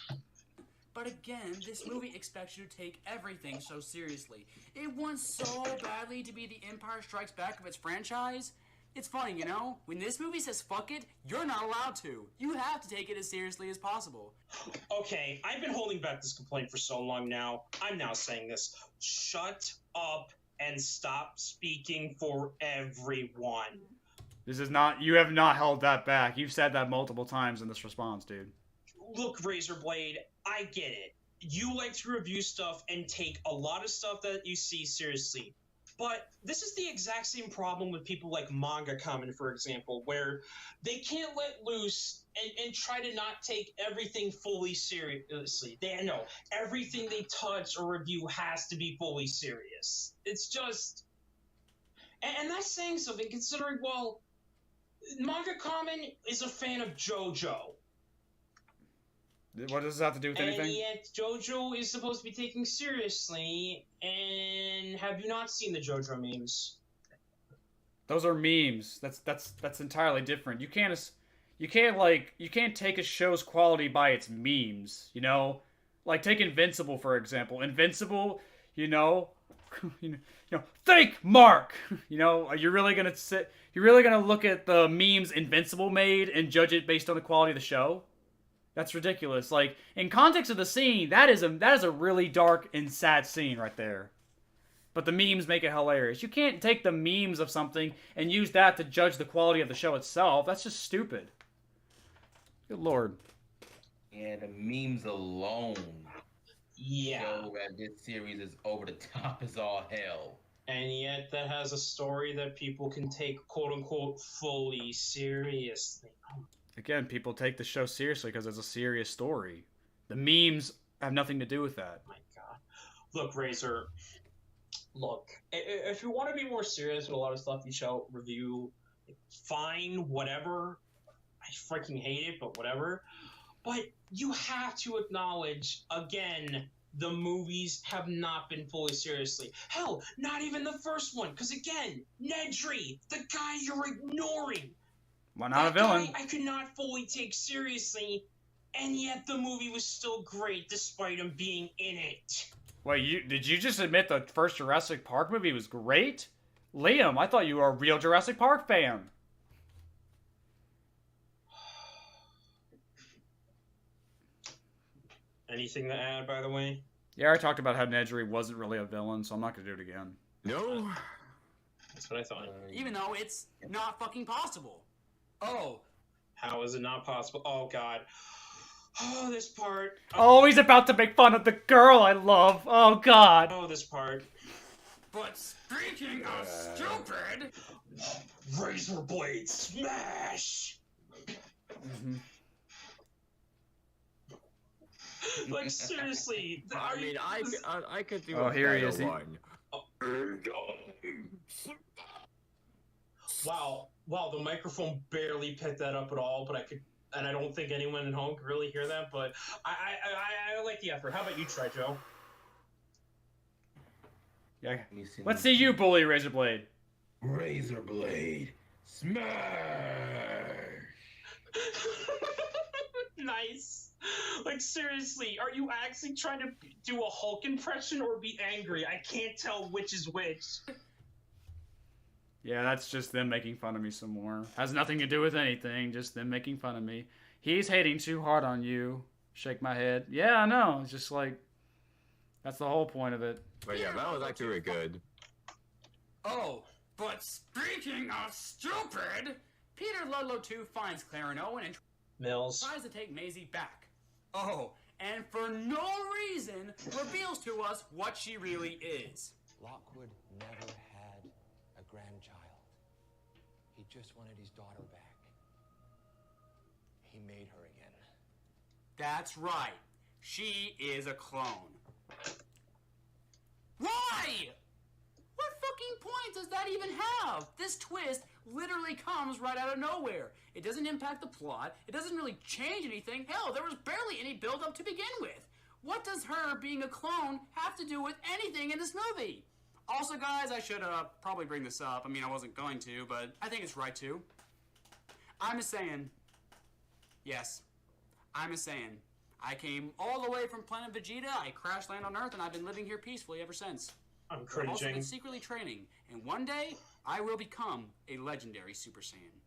But again, this movie expects you to take everything so seriously. It wants so badly to be the Empire Strikes Back of its franchise. It's funny, when this movie says fuck it, you're not allowed to. You have to take it as seriously as possible. Okay, I've been holding back this complaint for so long now. I'm now saying this. Shut up and stop speaking for everyone. This is not, you have not held that back. You've said that multiple times in this response, dude. Look, RaisorBlade, I get it. You like to review stuff and take a lot of stuff that you see seriously. But this is the exact same problem with people like Manga Common, for example, where they can't let loose and try to not take everything fully seriously. They know everything they touch or review has to be fully serious. It's just... And that's saying something, considering, well, Manga Common is a fan of JoJo. What does this have to do with anything? And yet JoJo is supposed to be taken seriously, and have you not seen the JoJo memes? Those are memes. That's entirely different. You can't take a show's quality by its memes, you know? Like take Invincible for example. Invincible, you know, think Mark. You know, you're really going to look at the memes Invincible made and judge it based on the quality of the show? That's ridiculous. Like, in context of the scene, that is a really dark and sad scene right there. But the memes make it hilarious. You can't take the memes of something and use that to judge the quality of the show itself. That's just stupid. Good lord. Yeah, the memes alone show that this series is over the top as all hell. And yet that has a story that people can take quote-unquote fully seriously. Again, people take the show seriously because it's a serious story. The memes have nothing to do with that. Oh my god. Look, Razor. Look, if you want to be more serious with a lot of stuff you shall review, fine, whatever. I freaking hate it, but whatever. But you have to acknowledge, again, the movies have not been fully seriously. Hell, not even the first one. Because again, Nedry, the guy you're ignoring. Why not a villain? I could not fully take seriously, and yet the movie was still great despite him being in it. Wait, did you just admit the first Jurassic Park movie was great? Liam, I thought you were a real Jurassic Park fan. Anything to add, by the way? Yeah, I talked about how Nedry wasn't really a villain, so I'm not going to do it again. No. That's what I thought. Even though it's not fucking possible. Oh. How is it not possible? Oh, God. Oh, this part. Oh, he's about to make fun of the girl I love. Oh, God. Oh, this part. But speaking of stupid... RaisorBlade smash! Mm-hmm. Like, seriously. I mean, I could do a here he is. one. Wow, the microphone barely picked that up at all, but I could, and I don't think anyone at home could really hear that, but I like the effort. How about you try, Joe? Yeah. Let's see you bully RaisorBlade. RaisorBlade smash! Nice. Like, seriously, are you actually trying to do a Hulk impression or be angry? I can't tell which is which. Yeah, that's just them making fun of me some more. Has nothing to do with anything, just them making fun of me. He's hating too hard on you. Shake my head. Yeah, I know. It's just like, that's the whole point of it. But yeah, that was actually good. Oh, but speaking of stupid, Peter Ludlow 2 finds Claire and Owen and tries to take Maisie back. Oh, and for no reason reveals to us what she really is. Lockwood never had a grandchild. He just wanted his daughter back. He made her again. That's right. She is a clone. Why? What fucking point does that even have? This twist literally comes right out of nowhere. It doesn't impact the plot. It doesn't really change anything. Hell, there was barely any build-up to begin with. What does her being a clone have to do with anything in this movie? Also, guys, I should probably bring this up. I mean, I wasn't going to, but I think it's right to. I'm a Saiyan. Yes, I'm a Saiyan. I came all the way from planet Vegeta, I crash land on Earth, and I've been living here peacefully ever since. I'm I've also been cringing. secretly training, and one day, I will become a legendary Super Saiyan.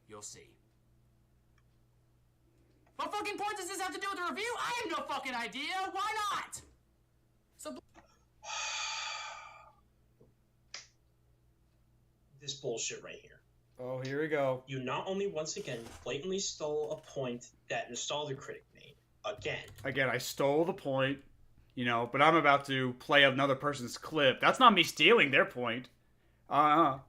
You'll see. What fucking point does this have to do with the review? I have no fucking idea. Why not? So This bullshit right here. Oh, here we go. You not only once again blatantly stole a point that Nostalgia Critic made. Again, I stole the point, you know, but I'm about to play another person's clip. That's not me stealing their point. But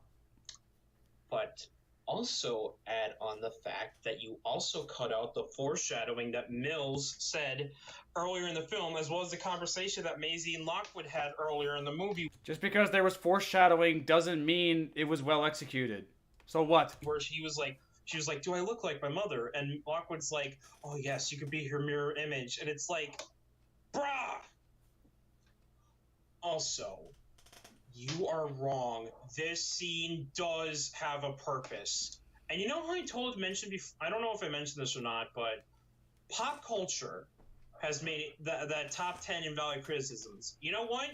also add on the fact that you also cut out the foreshadowing that Mills said earlier in the film, as well as the conversation that Maisie and Lockwood had earlier in the movie. Just because there was foreshadowing doesn't mean it was well executed. So what? Where she was like, do I look like my mother? And Lockwood's like, oh yes, you could be her mirror image. And it's like, brah! Also, you are wrong. This scene does have a purpose. And you know how I mentioned before, I don't know if I mentioned this or not, but pop culture has made that top 10 invalid criticisms. You know what?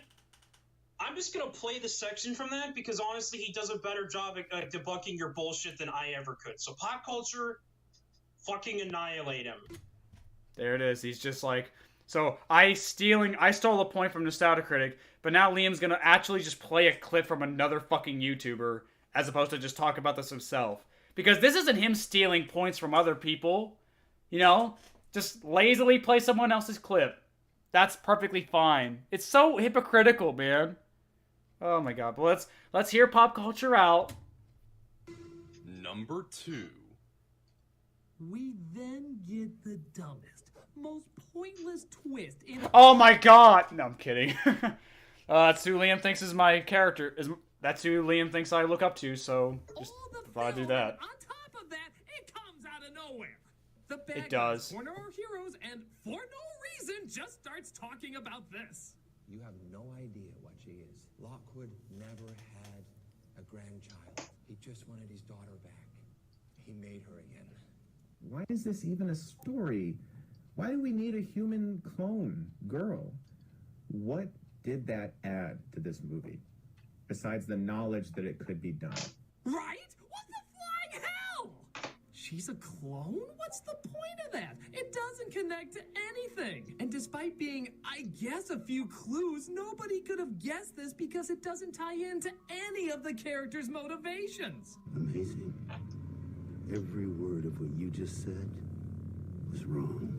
I'm just going to play the section from that because honestly, he does a better job at debunking your bullshit than I ever could. So pop culture, fucking annihilate him. There it is. He's just like, so I stole a point from Nostalgia Critic, but now Liam's going to actually just play a clip from another fucking YouTuber as opposed to just talk about this himself. Because this isn't him stealing points from other people. You know? Just lazily play someone else's clip. That's perfectly fine. It's so hypocritical, man. Oh my god. But let's hear pop culture out. Number 2. We then get the dumbest, most pointless twist in... Oh my god! No, I'm kidding. That's who Liam thinks is my character. That's who Liam thinks I look up to, so just thought I'd do that. On top of that, it comes out of nowhere. The bad It does. guys, for no heroes, and for no reason, just starts talking about this. You have no idea what she is. Lockwood never had a grandchild. He just wanted his daughter back. He made her again. Why is this even a story? Why do we need a human clone girl? What did that add to this movie? Besides the knowledge that it could be done. Right? What the flying hell? She's a clone? What's the point of that? It doesn't connect to anything. And despite being, I guess, a few clues, nobody could have guessed this because it doesn't tie into any of the characters' motivations. Amazing. Every word of what you just said was wrong.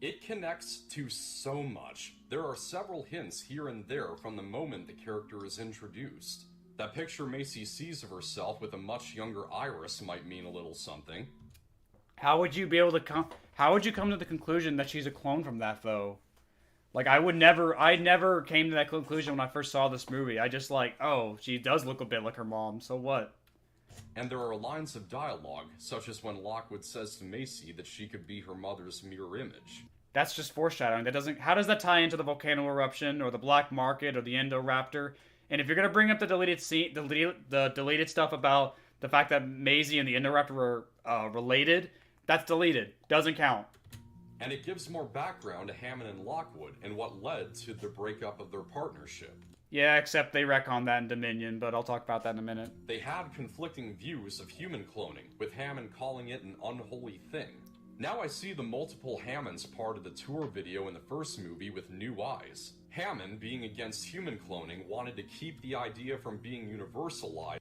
It connects to so much. There are several hints here and there from the moment the character is introduced. That picture Macy sees of herself with a much younger Iris might mean a little something. How would you be able to how would you come to the conclusion that she's a clone from that, though? Like, I never came to that conclusion when I first saw this movie. I just like, oh, she does look a bit like her mom, so what? And there are lines of dialogue, such as when Lockwood says to Macy that she could be her mother's mirror image. That's just foreshadowing. How does that tie into the volcano eruption, or the black market, or the Indoraptor? And if you're gonna bring up the deleted scene, the deleted stuff about the fact that Maisie and the Indoraptor were related, that's deleted. Doesn't count. And it gives more background to Hammond and Lockwood and what led to the breakup of their partnership. Yeah, except they retcon that in Dominion, but I'll talk about that in a minute. They had conflicting views of human cloning, with Hammond calling it an unholy thing. Now I see the multiple Hammonds part of the tour video in the first movie with new eyes. Hammond, being against human cloning, wanted to keep the idea from being universalized.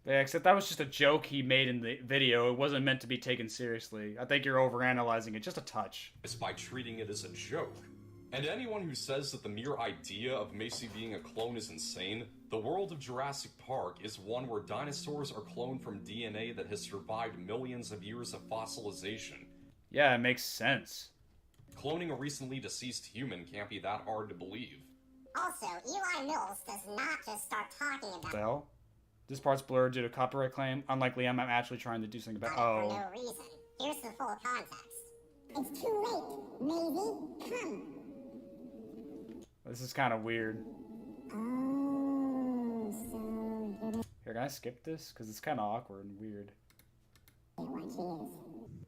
Yeah, except that was just a joke he made in the video. It wasn't meant to be taken seriously. I think you're overanalyzing it just a touch. By treating it as a joke. And anyone who says that the mere idea of Macy being a clone is insane, the world of Jurassic Park is one where dinosaurs are cloned from DNA that has survived millions of years of fossilization. Yeah, it makes sense. Cloning a recently deceased human can't be that hard to believe. Also, Eli Mills does not just start talking about... Well, this part's blurred due to copyright claim. Unlike Liam, I'm actually trying to do something about... For no reason. Here's the full context. It's too late. Maisie, come. This is kind of weird. Oh, so... Here, can I skip this? Because it's kind of awkward and weird.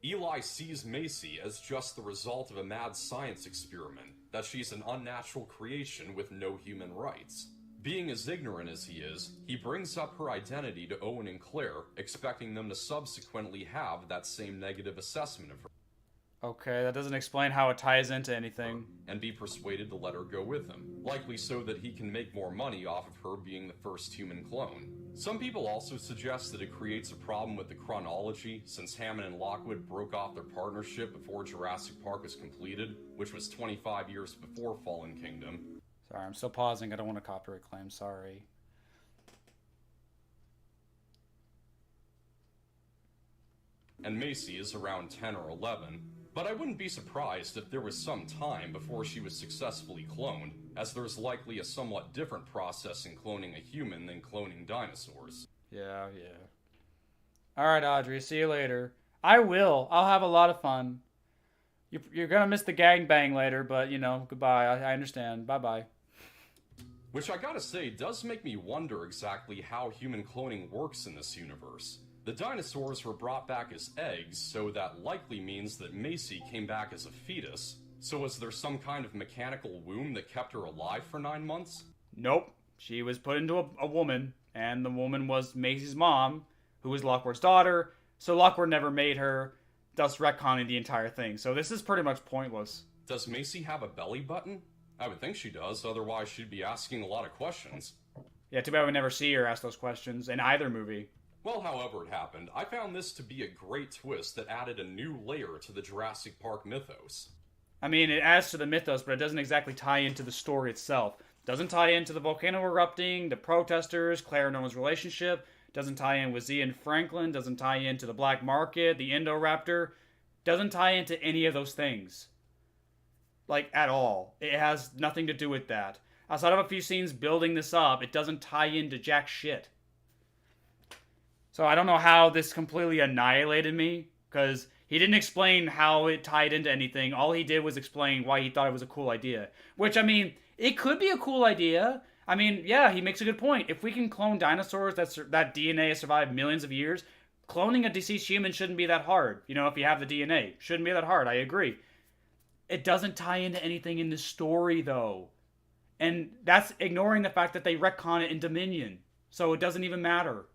Eli sees Macy as just the result of a mad science experiment, that she's an unnatural creation with no human rights. Being as ignorant as he is, he brings up her identity to Owen and Claire, expecting them to subsequently have that same negative assessment of her. Okay, that doesn't explain how it ties into anything. And be persuaded to let her go with him, likely so that he can make more money off of her being the first human clone. Some people also suggest that it creates a problem with the chronology, since Hammond and Lockwood broke off their partnership before Jurassic Park was completed, which was 25 years before Fallen Kingdom. Sorry, I'm still pausing. I don't want to copyright claim, sorry. and Macy is around 10 or 11, but I wouldn't be surprised if there was some time before she was successfully cloned, as there's likely a somewhat different process in cloning a human than cloning dinosaurs. Yeah. Alright, Audrey, see you later. I will. I'll have a lot of fun. You're gonna miss the gangbang later, but, you know, goodbye. I understand. Bye-bye. Which I gotta say does make me wonder exactly how human cloning works in this universe. The dinosaurs were brought back as eggs, so that likely means that Macy came back as a fetus. So was there some kind of mechanical womb that kept her alive for 9 months? Nope. She was put into a woman, and the woman was Macy's mom, who was Lockward's daughter, so Lockward never made her, thus retconning the entire thing. So this is pretty much pointless. Does Macy have a belly button? I would think she does, otherwise she'd be asking a lot of questions. Yeah, too bad we never see her ask those questions in either movie. Well, however it happened, I found this to be a great twist that added a new layer to the Jurassic Park mythos. I mean, it adds to the mythos, but it doesn't exactly tie into the story itself. It doesn't tie into the volcano erupting, the protesters, Claire and Nolan's relationship, doesn't tie in with Z and Franklin, doesn't tie into the black market, the Indoraptor, doesn't tie into any of those things. Like, at all. It has nothing to do with that. Outside of a few scenes building this up, it doesn't tie into jack shit. So I don't know how this completely annihilated me, because he didn't explain how it tied into anything. All he did was explain why he thought it was a cool idea. Which, I mean, it could be a cool idea. I mean, yeah, he makes a good point. If we can clone dinosaurs that DNA has survived millions of years, cloning a deceased human shouldn't be that hard. You know, if you have the DNA. Shouldn't be that hard, I agree. It doesn't tie into anything in the story, though. And that's ignoring the fact that they retcon it in Dominion. So it doesn't even matter.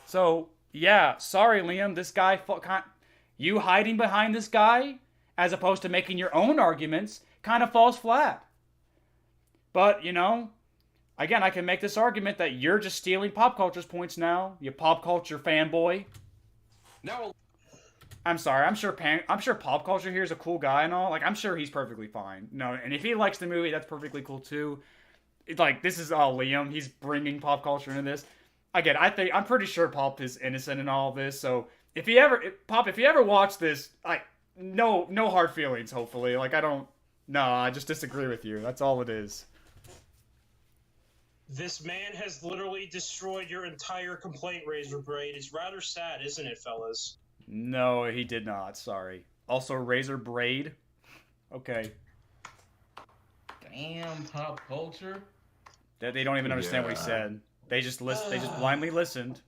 So, yeah, sorry, Liam, this guy, you hiding behind this guy, as opposed to making your own arguments, kind of falls flat. But, you know, again, I can make this argument that you're just stealing pop culture's points now, you pop culture fanboy. Now, I'm sorry, I'm sure pop culture here is a cool guy and all, like, I'm sure he's perfectly fine. No, and if he likes the movie, that's perfectly cool too. It's like, this is all Liam, he's bringing pop culture into this. Again, I'm pretty sure Pop is innocent in all of this, so if you ever watch this, no hard feelings, hopefully. Like, I just disagree with you. That's all it is. This man has literally destroyed your entire complaint, RaisorBlade. It's rather sad, isn't it, fellas? No, he did not. Sorry. Also, RaisorBlade. Okay. Damn, pop culture. They don't even understand what he said. They just blindly listened.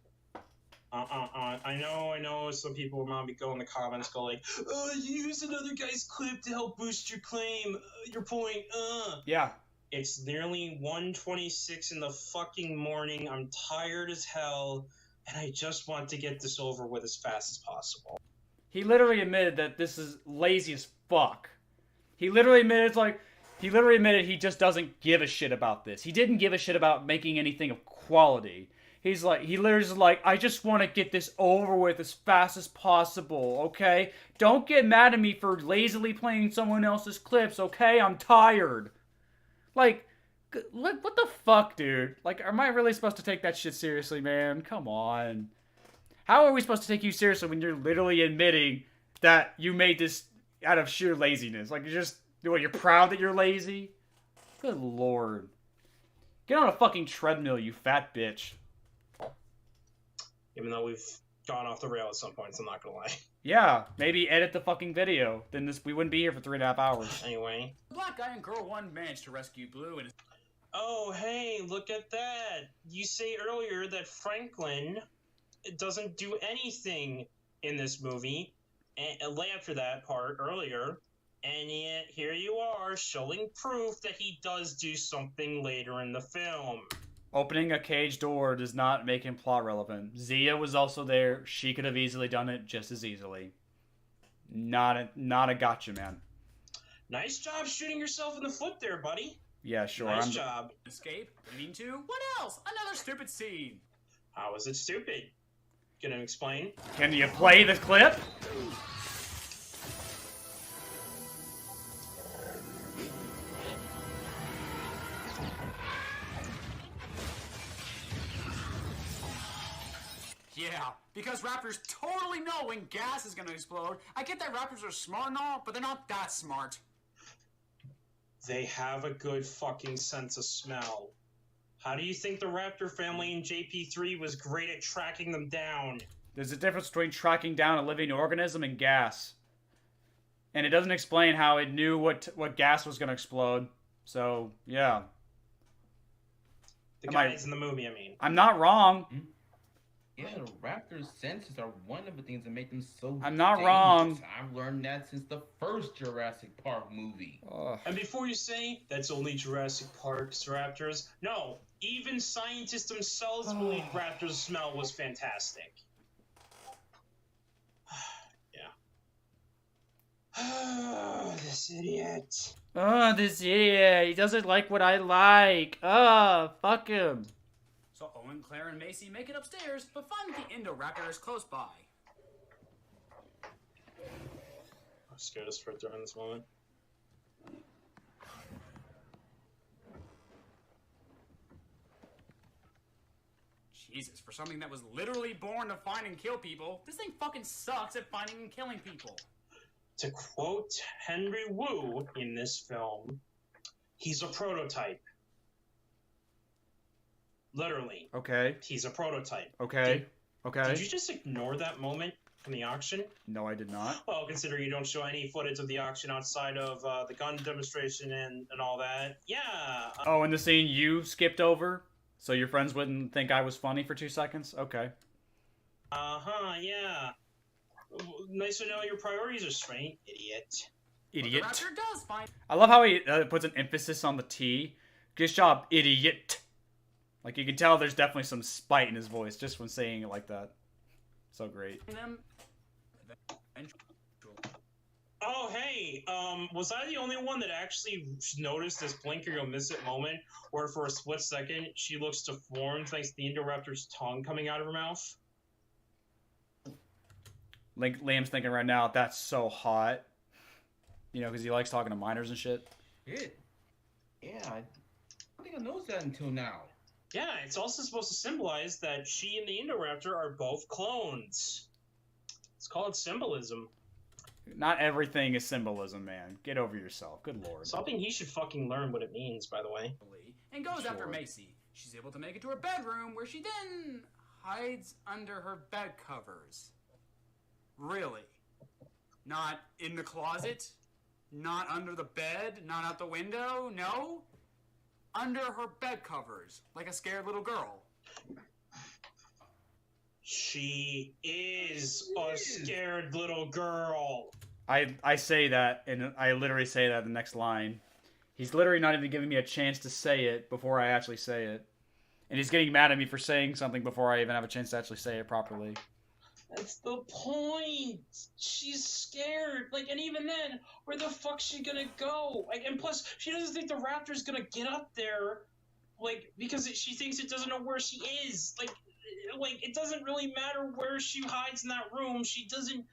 I know. Some people might be going in the comments, go like, use another guy's clip to help boost your claim, your point. Yeah. It's nearly 1:26 in the fucking morning. I'm tired as hell, and I just want to get this over with as fast as possible. He literally admitted that this is lazy as fuck. He literally admitted he just doesn't give a shit about this. He didn't give a shit about making anything of quality. He literally is like, I just want to get this over with as fast as possible, okay? Don't get mad at me for lazily playing someone else's clips, okay? I'm tired. Like, what the fuck, dude? Like, am I really supposed to take that shit seriously, man? Come on. How are we supposed to take you seriously when you're literally admitting that you made this out of sheer laziness? Like, you're proud that you're lazy? Good lord. Get on a fucking treadmill, you fat bitch. Even though we've gone off the rail at some points, I'm not gonna lie. Yeah, maybe edit the fucking video. Then we wouldn't be here for 3.5 hours. Anyway. The black guy in Girl 1 managed to rescue Blue and... Oh, hey, look at that. You say earlier that Franklin doesn't do anything in this movie, and after that part earlier, and yet here you are showing proof that he does do something later in the film. Opening a cage door does not make him plot relevant. Zia was also there. She could have easily done it just as easily. Not a gotcha, man. Nice job shooting yourself in the foot there, buddy. Yeah, sure. Nice job. Escape? Mean to? What else? Another stupid scene. How is it stupid? Gonna explain? Can you play the clip? Yeah, because because raptors totally know when gas is gonna explode. I get that raptors are smart and all, but they're not that smart. They have a good fucking sense of smell. How do you think the raptor family in JP3 was great at tracking them down? There's a difference between tracking down a living organism and gas. And it doesn't explain how it knew what gas was going to explode. So, yeah. The guys in the movie, I mean. I'm not wrong. Yeah, the raptors' senses are one of the things that make them so I'm not dangerous. wrong. I've learned that since the first Jurassic Park movie. And before you say, that's only Jurassic Park's raptors, no, even scientists themselves believe raptors' smell was fantastic. This idiot. Oh, this idiot. He doesn't like what I like. Oh, fuck him. So Owen, Claire, and Macy make it upstairs, but find that the Indoraptor is close by. I'm scared as frick during this moment. Jesus, for something that was literally born to find and kill people, this thing fucking sucks at finding and killing people. To quote Henry Wu in this film, he's a prototype. Literally. Okay. He's a prototype. Okay. Okay. Did you just ignore that moment from the auction? No, I did not. Well, considering you don't show any footage of the auction outside of the gun demonstration and all that. Yeah. Oh, and the scene you skipped over? So your friends wouldn't think I was funny for 2 seconds? Okay. Uh-huh, yeah. Nice to know your priorities are straight, idiot. Idiot. But the raptor does find... I love how he puts an emphasis on the T. Good job, idiot. Like, you can tell there's definitely some spite in his voice just when saying it like that. So great. Oh, hey, was I the only one that actually noticed this blink or you'll miss it moment where for a split second she looks deformed thanks to the Indoraptor's tongue coming out of her mouth? Liam's thinking right now, that's so hot. You know, because he likes talking to minors and shit. Shit. Yeah, I don't think I noticed that until now. Yeah, it's also supposed to symbolize that she and the Indoraptor are both clones. It's called symbolism. Not everything is symbolism, man. Get over yourself. Good lord. Something he should fucking learn what it means, by the way. And goes after Macy. She's able to make it to her bedroom, where she then hides under her bed covers. Really? Not in the closet? Not under the bed? Not out the window? No? Under her bed covers, like a scared little girl. She is a scared little girl. I say that, and I literally say that in the next line. He's literally not even giving me a chance to say it before I actually say it. And he's getting mad at me for saying something before I even have a chance to actually say it properly. That's the point. She's scared. Like, and even then, where the fuck's she gonna go? Like, and plus, she doesn't think the raptor's gonna get up there, like, because she thinks it doesn't know where she is. Like, it doesn't really matter where she hides in that room. She doesn't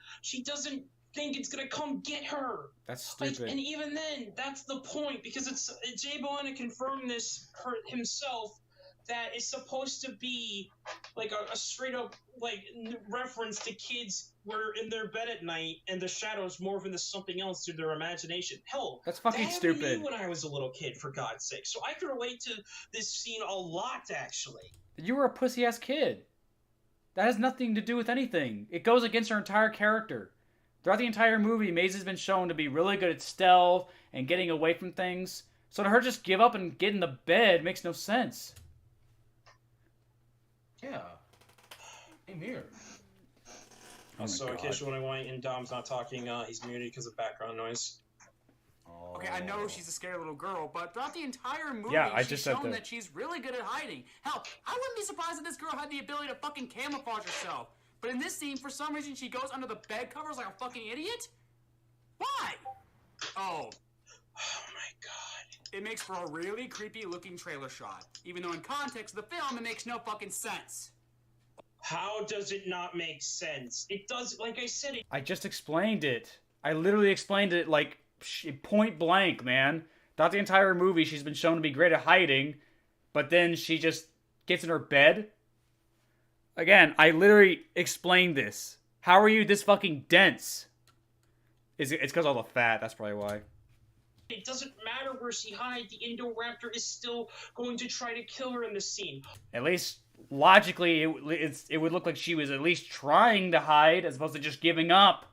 think it's gonna come get her. That's stupid. Like, and even then, that's the point, because it's Jay Bowen confirmed this himself. That is supposed to be like a straight up like reference to kids were in their bed at night and the shadows morph into something else through their imagination. Hell, that's fucking that stupid. happened to me when I was a little kid, for God's sake. So I can relate to this scene a lot, actually. You were a pussy ass kid. That has nothing to do with anything. It goes against her entire character. Throughout the entire movie, Maisie's been shown to be really good at stealth and getting away from things. So to her just give up and get in the bed makes no sense. Yeah. Same here. Oh so in case you're wondering why and Dom's not talking, he's muted because of background noise. Okay, I know she's a scared little girl, but throughout the entire movie, she's shown that she's really good at hiding. Hell, I wouldn't be surprised if this girl had the ability to fucking camouflage herself. But in this scene, for some reason, she goes under the bed covers like a fucking idiot? Why? Oh. Oh my god. It makes for a really creepy looking trailer shot. Even though in context of the film, it makes no fucking sense. How does it not make sense? It does, like I said, I just explained it. I literally explained it like point blank, man. Throughout the entire movie, she's been shown to be great at hiding, but then she just gets in her bed. Again, I literally explained this. How are you this fucking dense? It's because all the fat. That's probably why. It doesn't matter where she hides. The Indoraptor is still going to try to kill her in the scene. At least logically, it would look like she was at least trying to hide as opposed to just giving up.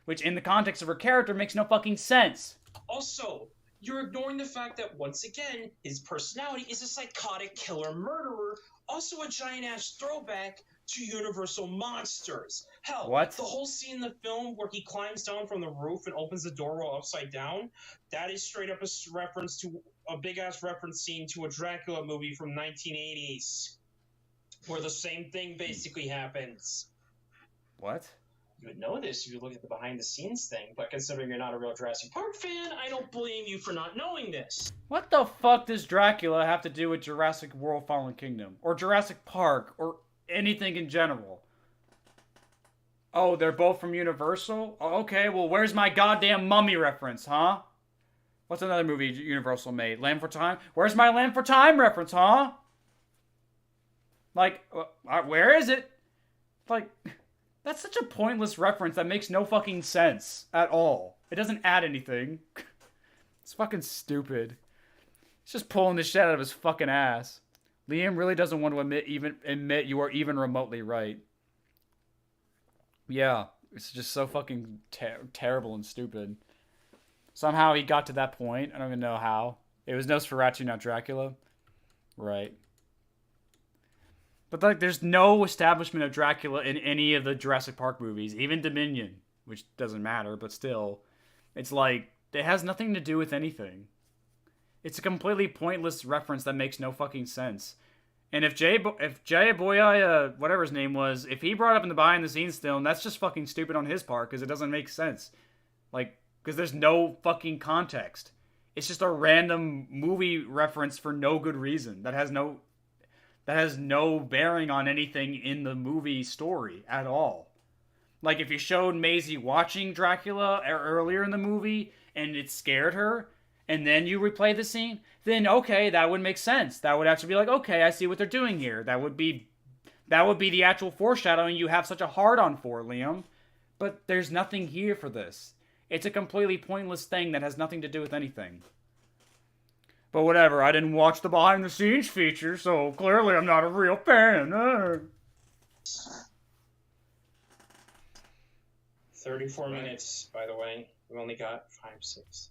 Which, in the context of her character, makes no fucking sense. Also, you're ignoring the fact that, once again, his personality is a psychotic killer murderer, also a giant-ass throwback to Universal Monsters. Hell, What? The whole scene in the film where he climbs down from the roof and opens the door while upside down, that is straight up a reference to a big-ass reference scene to a Dracula movie from 1980s, where the same thing basically happens. What? You would know this if you look at the behind-the-scenes thing, but considering you're not a real Jurassic Park fan, I don't blame you for not knowing this. What the fuck does Dracula have to do with Jurassic World Fallen Kingdom? Or Jurassic Park? Or anything in general? Oh, they're both from Universal? Oh, okay, well, where's my goddamn Mummy reference, huh? What's another movie Universal made? Land for Time? Where's my Land for Time reference, huh? Like, where is it? Like... That's such a pointless reference that makes no fucking sense at all. It doesn't add anything. It's fucking stupid. He's just pulling this shit out of his fucking ass. Liam really doesn't want to admit you are even remotely right. Yeah, it's just so fucking terrible and stupid. Somehow he got to that point. I don't even know how. It was Nosferatu, not Dracula. Right. But, like, there's no establishment of Dracula in any of the Jurassic Park movies, even Dominion, which doesn't matter, but still. It's like, it has nothing to do with anything. It's a completely pointless reference that makes no fucking sense. And if Jay Boya, whatever his name was, if he brought up in the behind-the-scenes film, that's just fucking stupid on his part, because it doesn't make sense. Like, because there's no fucking context. It's just a random movie reference for no good reason. That has no bearing on anything in the movie story at all. Like, if you showed Maisie watching Dracula earlier in the movie, and it scared her, and then you replay the scene, then okay, that would make sense. That would actually be like, okay, I see what they're doing here. That would be the actual foreshadowing you have such a hard-on for, Liam. But there's nothing here for this. It's a completely pointless thing that has nothing to do with anything. But whatever, I didn't watch the behind-the-scenes feature, so clearly I'm not a real fan. 34 minutes, by the way. We only got 5, 6,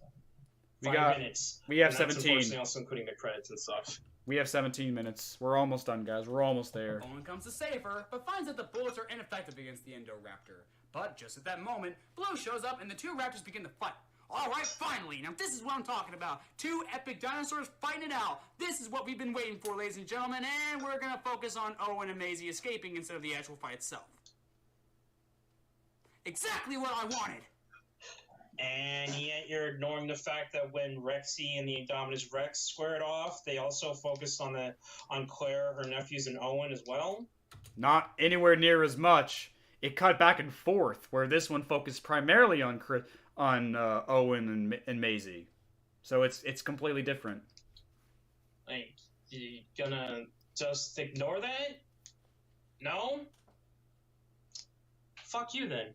7. 5 minutes. We have And that's 17. unfortunately also including the credits and stuff. We have 17 minutes. We're almost done, guys. We're almost there. Owen comes to save her, but finds that the bullets are ineffective against the Indoraptor. But just at that moment, Blue shows up and the two raptors begin to fight. Alright, finally! Now this is what I'm talking about. Two epic dinosaurs fighting it out. This is what we've been waiting for, ladies and gentlemen, and we're gonna focus on Owen and Maisie escaping instead of the actual fight itself. Exactly what I wanted! And yet you're ignoring the fact that when Rexy and the Indominus Rex squared off, they also focused on Claire, her nephews, and Owen as well? Not anywhere near as much. It cut back and forth, where this one focused primarily on Owen and Maisie. So it's completely different. Like, you gonna just ignore that? No? Fuck you then.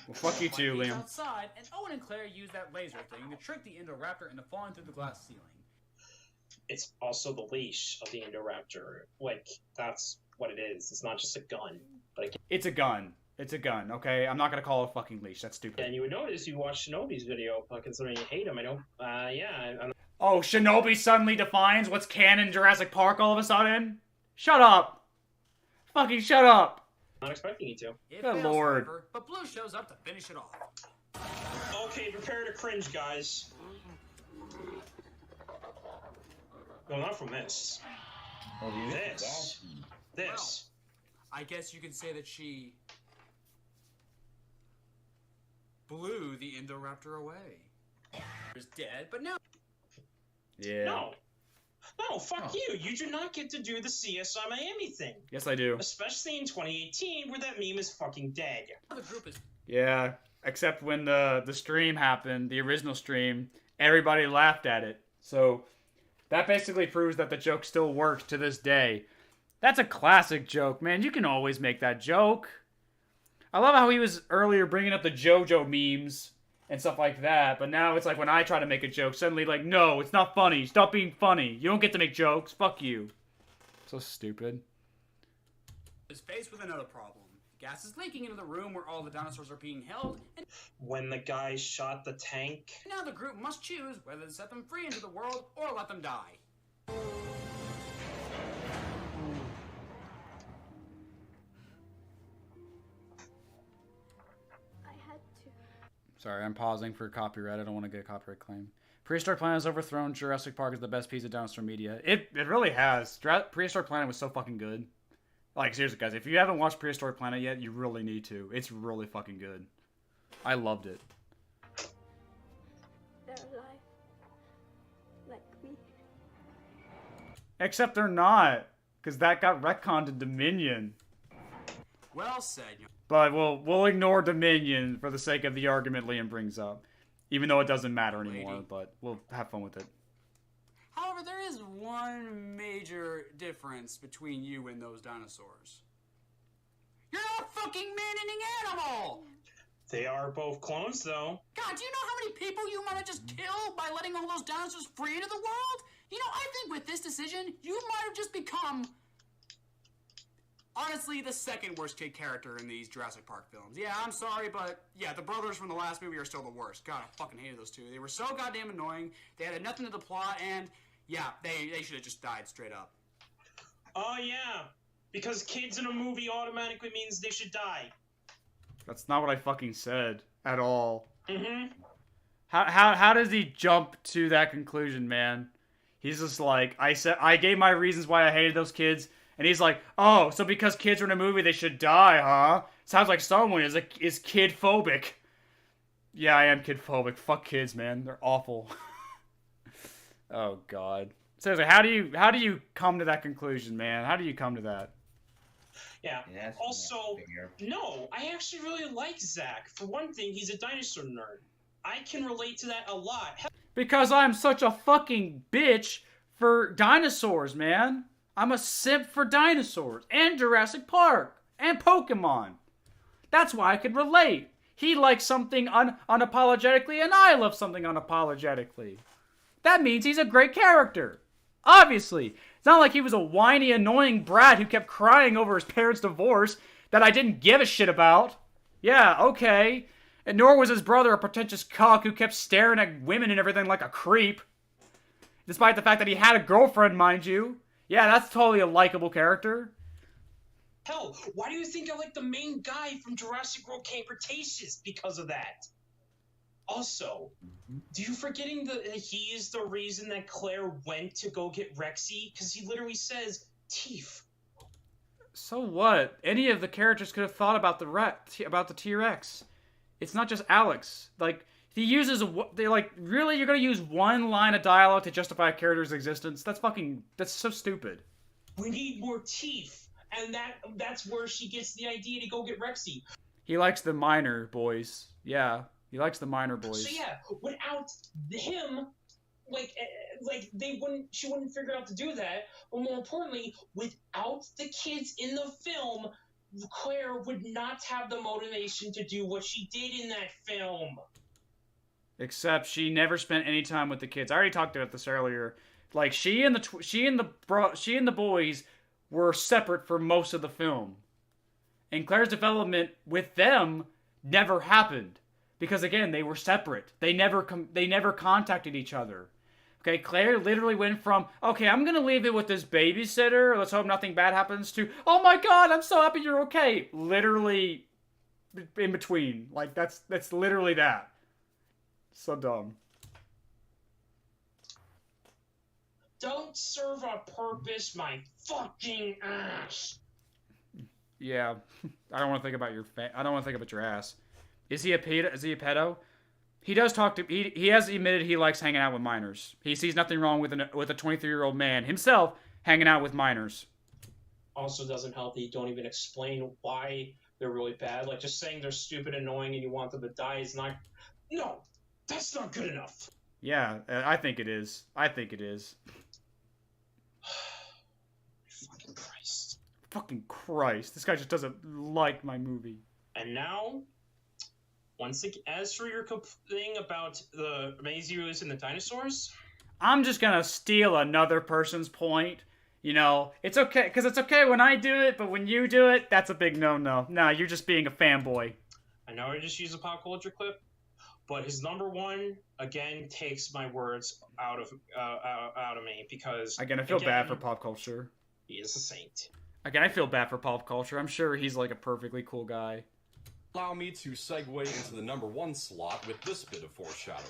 Well, fuck you too, Liam. Outside, and Owen and Claire use that laser thing to trick the Indoraptor into falling through the glass ceiling. It's also the leash of the Indoraptor. Like, that's what it is. It's not just a gun. But it's a gun. It's a gun, okay? I'm not gonna call it a fucking leash. That's stupid. And you would notice you watched Shinobi's video, considering you hate him. I don't. Yeah. Oh, Shinobi suddenly defines what's canon Jurassic Park all of a sudden? Shut up! Fucking shut up! Not expecting you to. Good lord. However, but Blue shows up to finish it off. Okay, prepare to cringe, guys. No, not from this. This. I guess you could say that she blew the Indoraptor away. Is dead, but no. Yeah. No, fuck you. You do not get to do the CSI Miami thing. Yes, I do. Especially in 2018, where that meme is fucking dead. The group is. Yeah, except when the stream happened, the original stream, everybody laughed at it. So that basically proves that the joke still works to this day. That's a classic joke, man. You can always make that joke. I love how he was earlier bringing up the JoJo memes and stuff like that, but now it's like when I try to make a joke, suddenly like, no, it's not funny. Stop being funny. You don't get to make jokes. Fuck you. So stupid. Is faced with another problem. Gas is leaking into the room where all the dinosaurs are being held, and when the guy shot the tank. now the group must choose whether to set them free into the world or let them die. Sorry, I'm pausing for copyright. I don't want to get a copyright claim. Prehistoric Planet has overthrown Jurassic Park as the best piece of dinosaur media. It really has. Prehistoric Planet was so fucking good. Like, seriously, guys, if you haven't watched Prehistoric Planet yet, you really need to. It's really fucking good. I loved it. They're alive. Like me. Except they're not. Because that got retconned in Dominion. Well said. But we'll ignore Dominion for the sake of the argument Liam brings up. Even though it doesn't matter anymore, but we'll have fun with it. However, there is one major difference between you and those dinosaurs. You're not a fucking man-eating animal! They are both clones, though. God, do you know how many people you might have just killed by letting all those dinosaurs free into the world? You know, I think with this decision, you might have just become... honestly, the second worst kid character in these Jurassic Park films. Yeah, I'm sorry, but yeah, the brothers from the last movie are still the worst. God, I fucking hated those two. They were so goddamn annoying. They had nothing to the plot, and yeah, they should have just died straight up. Oh, yeah. Because kids in a movie automatically means they should die. That's not what I fucking said at all. Mm-hmm. How does he jump to that conclusion, man? He's just like, I gave my reasons why I hated those kids. And he's like, oh, so because kids are in a movie, they should die, huh? Sounds like someone is kid-phobic. Yeah, I am kid-phobic. Fuck kids, man. They're awful. Oh, God. Seriously, how do you come to that conclusion, man? How do you come to that? Yeah. Also, no, I actually really like Zach. For one thing, he's a dinosaur nerd. I can relate to that a lot. Because I'm such a fucking bitch for dinosaurs, man. I'm a simp for dinosaurs, and Jurassic Park, and Pokemon. That's why I could relate. He likes something unapologetically, and I love something unapologetically. That means he's a great character. Obviously. It's not like he was a whiny, annoying brat who kept crying over his parents' divorce that I didn't give a shit about. Yeah, okay. And nor was his brother a pretentious cock who kept staring at women and everything like a creep. Despite the fact that he had a girlfriend, mind you. Yeah, that's totally a likable character. Hell, why do you think I like the main guy from Jurassic World Camp Cretaceous because of that? Also, do you forgetting that he is the reason that Claire went to go get Rexy? Because he literally says, Teef. So what? Any of the characters could have thought about the T-Rex. It's not just Alex. Like, he uses they're like, really? You're gonna use one line of dialogue to justify a character's existence? That's so stupid. We need more teeth, and that's where she gets the idea to go get Rexy. He likes the minor boys. Yeah, he likes the minor boys. So yeah, without him, she wouldn't figure out to do that. But more importantly, without the kids in the film, Claire would not have the motivation to do what she did in that film. Except she never spent any time with the kids. I already talked about this earlier. Like, she and the boys were separate for most of the film. And Claire's development with them never happened because again, they were separate. They never contacted each other. Okay, Claire literally went from, okay, I'm going to leave it with this babysitter. Let's hope nothing bad happens to, oh my God, I'm so happy you're okay. Literally in between. Like, that's literally that. So dumb. Don't serve a purpose, my fucking ass. Yeah, I don't want to think about I don't want to think about your ass. Is he a pedo? He does talk to. He has admitted he likes hanging out with minors. He sees nothing wrong with a 23-year-old man himself hanging out with minors. Also doesn't help that you don't even explain why they're really bad. Like, just saying they're stupid, annoying, and you want them to die is not. No, that's not good enough. Yeah, I think it is. Fucking Christ. fucking Christ. This guy just doesn't like my movie. And now, once again, as for your thing about the Maisie and the dinosaurs, I'm just gonna steal another person's point. You know, it's okay, because it's okay when I do it, but when you do it, that's a big no-no. Nah, you're just being a fanboy. I know I just used a pop culture clip, but his number one, again, takes my words out of me, because... Again, I feel bad for pop culture. He is a saint. Again, I feel bad for pop culture. I'm sure he's like a perfectly cool guy. Allow me to segue into the number 1 slot with this bit of foreshadowing.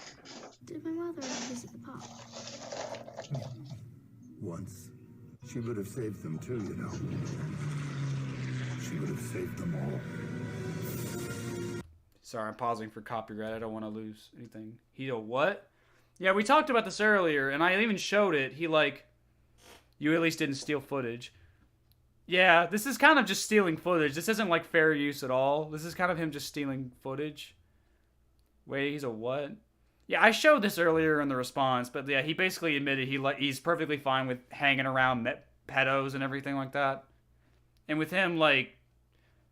Did my mother visit the pub? Once. She would have saved them too, you know. She would have saved them all. Sorry, I'm pausing for copyright. I don't want to lose anything. He a what? Yeah, we talked about this earlier, and I even showed it. He like, you at least didn't steal footage. Yeah, this is kind of just stealing footage. This isn't like fair use at all. This is kind of him just stealing footage. Wait, he's a what? Yeah, I showed this earlier in the response, but yeah, he basically admitted he's perfectly fine with hanging around pedos and everything like that. And with him like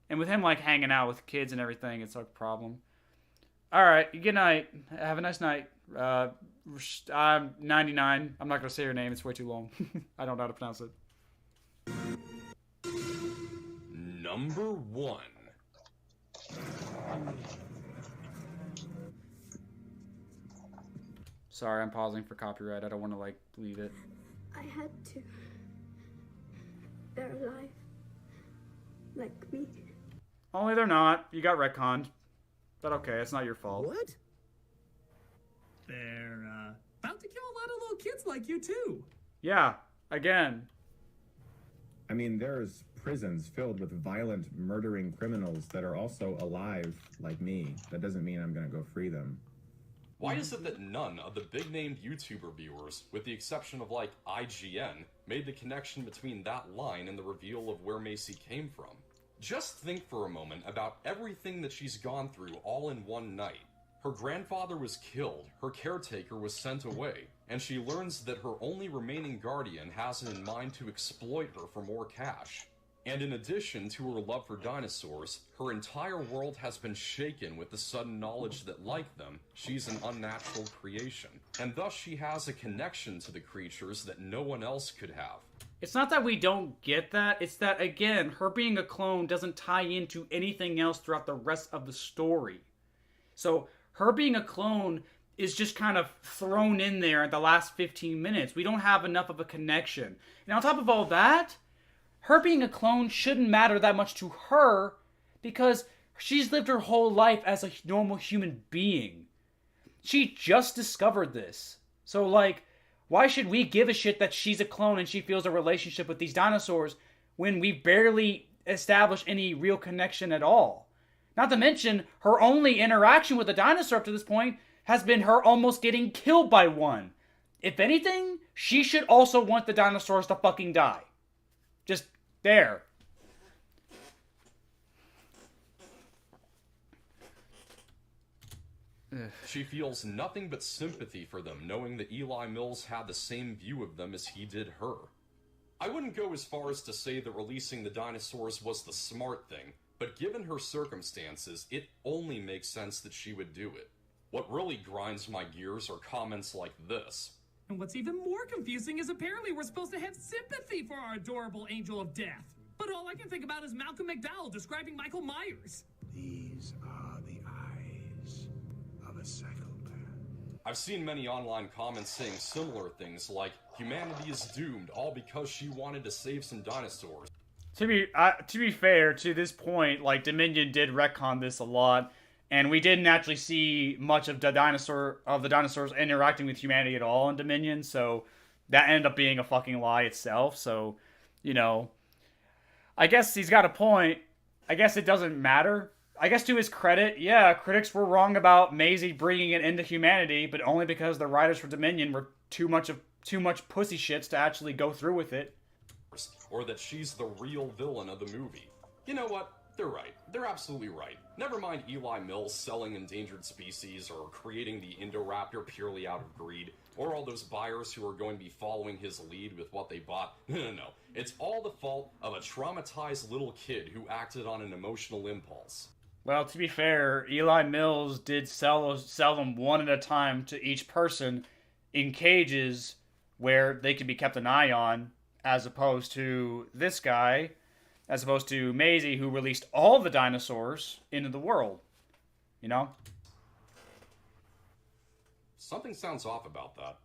hanging out with kids and everything, it's a problem. All right, good night. Have a nice night. I'm 99. I'm not gonna say her name. It's way too long. I don't know how to pronounce it. Number 1. Sorry, I'm pausing for copyright. I don't want to like leave it. I had to. They're alive. Like me. Only they're not. You got retconned. But okay, it's not your fault. What? They're, about to kill a lot of little kids like you, too. Yeah, again. I mean, there's prisons filled with violent, murdering criminals that are also alive, like me. That doesn't mean I'm gonna go free them. Why is it that none of the big-named YouTuber viewers, with the exception of, like, IGN, made the connection between that line and the reveal of where Macy came from? Just think for a moment about everything that she's gone through all in one night. Her grandfather was killed, her caretaker was sent away, and she learns that her only remaining guardian has it in mind to exploit her for more cash. And in addition to her love for dinosaurs, her entire world has been shaken with the sudden knowledge that, like them, she's an unnatural creation. And thus she has a connection to the creatures that no one else could have. It's not that we don't get that, it's that, again, her being a clone doesn't tie into anything else throughout the rest of the story. So, her being a clone is just kind of thrown in there at the last 15 minutes. We don't have enough of a connection. And on top of all that, her being a clone shouldn't matter that much to her because she's lived her whole life as a normal human being. She just discovered this. So, like, why should we give a shit that she's a clone and she feels a relationship with these dinosaurs when we barely establish any real connection at all? Not to mention, her only interaction with a dinosaur up to this point has been her almost getting killed by one. If anything, she should also want the dinosaurs to fucking die. Just there. She feels nothing but sympathy for them, knowing that Eli Mills had the same view of them as he did her. I wouldn't go as far as to say that releasing the dinosaurs was the smart thing, but given her circumstances, it only makes sense that she would do it. What really grinds my gears are comments like this. And what's even more confusing is apparently we're supposed to have sympathy for our adorable angel of death. But all I can think about is Malcolm McDowell describing Michael Myers. These are the eyes of a psychopath. I've seen many online comments saying similar things like, humanity is doomed all because she wanted to save some dinosaurs. To be fair, to this point, like, Dominion did retcon this a lot, and we didn't actually see much of the dinosaurs interacting with humanity at all in Dominion, so that ended up being a fucking lie itself, so, you know, I guess he's got a point. I guess it doesn't matter. I guess to his credit, yeah, critics were wrong about Maisie bringing it into humanity, but only because the writers for Dominion were too much pussy shits to actually go through with it. Or that she's the real villain of the movie. You know what? They're right. They're absolutely right. Never mind Eli Mills selling endangered species or creating the Indoraptor purely out of greed, or all those buyers who are going to be following his lead with what they bought. No. It's all the fault of a traumatized little kid who acted on an emotional impulse. Well, to be fair, Eli Mills did sell them one at a time to each person in cages where they could be kept an eye on, as opposed to this guy, as opposed to Maisie, who released all the dinosaurs into the world. You know? Something sounds off about that.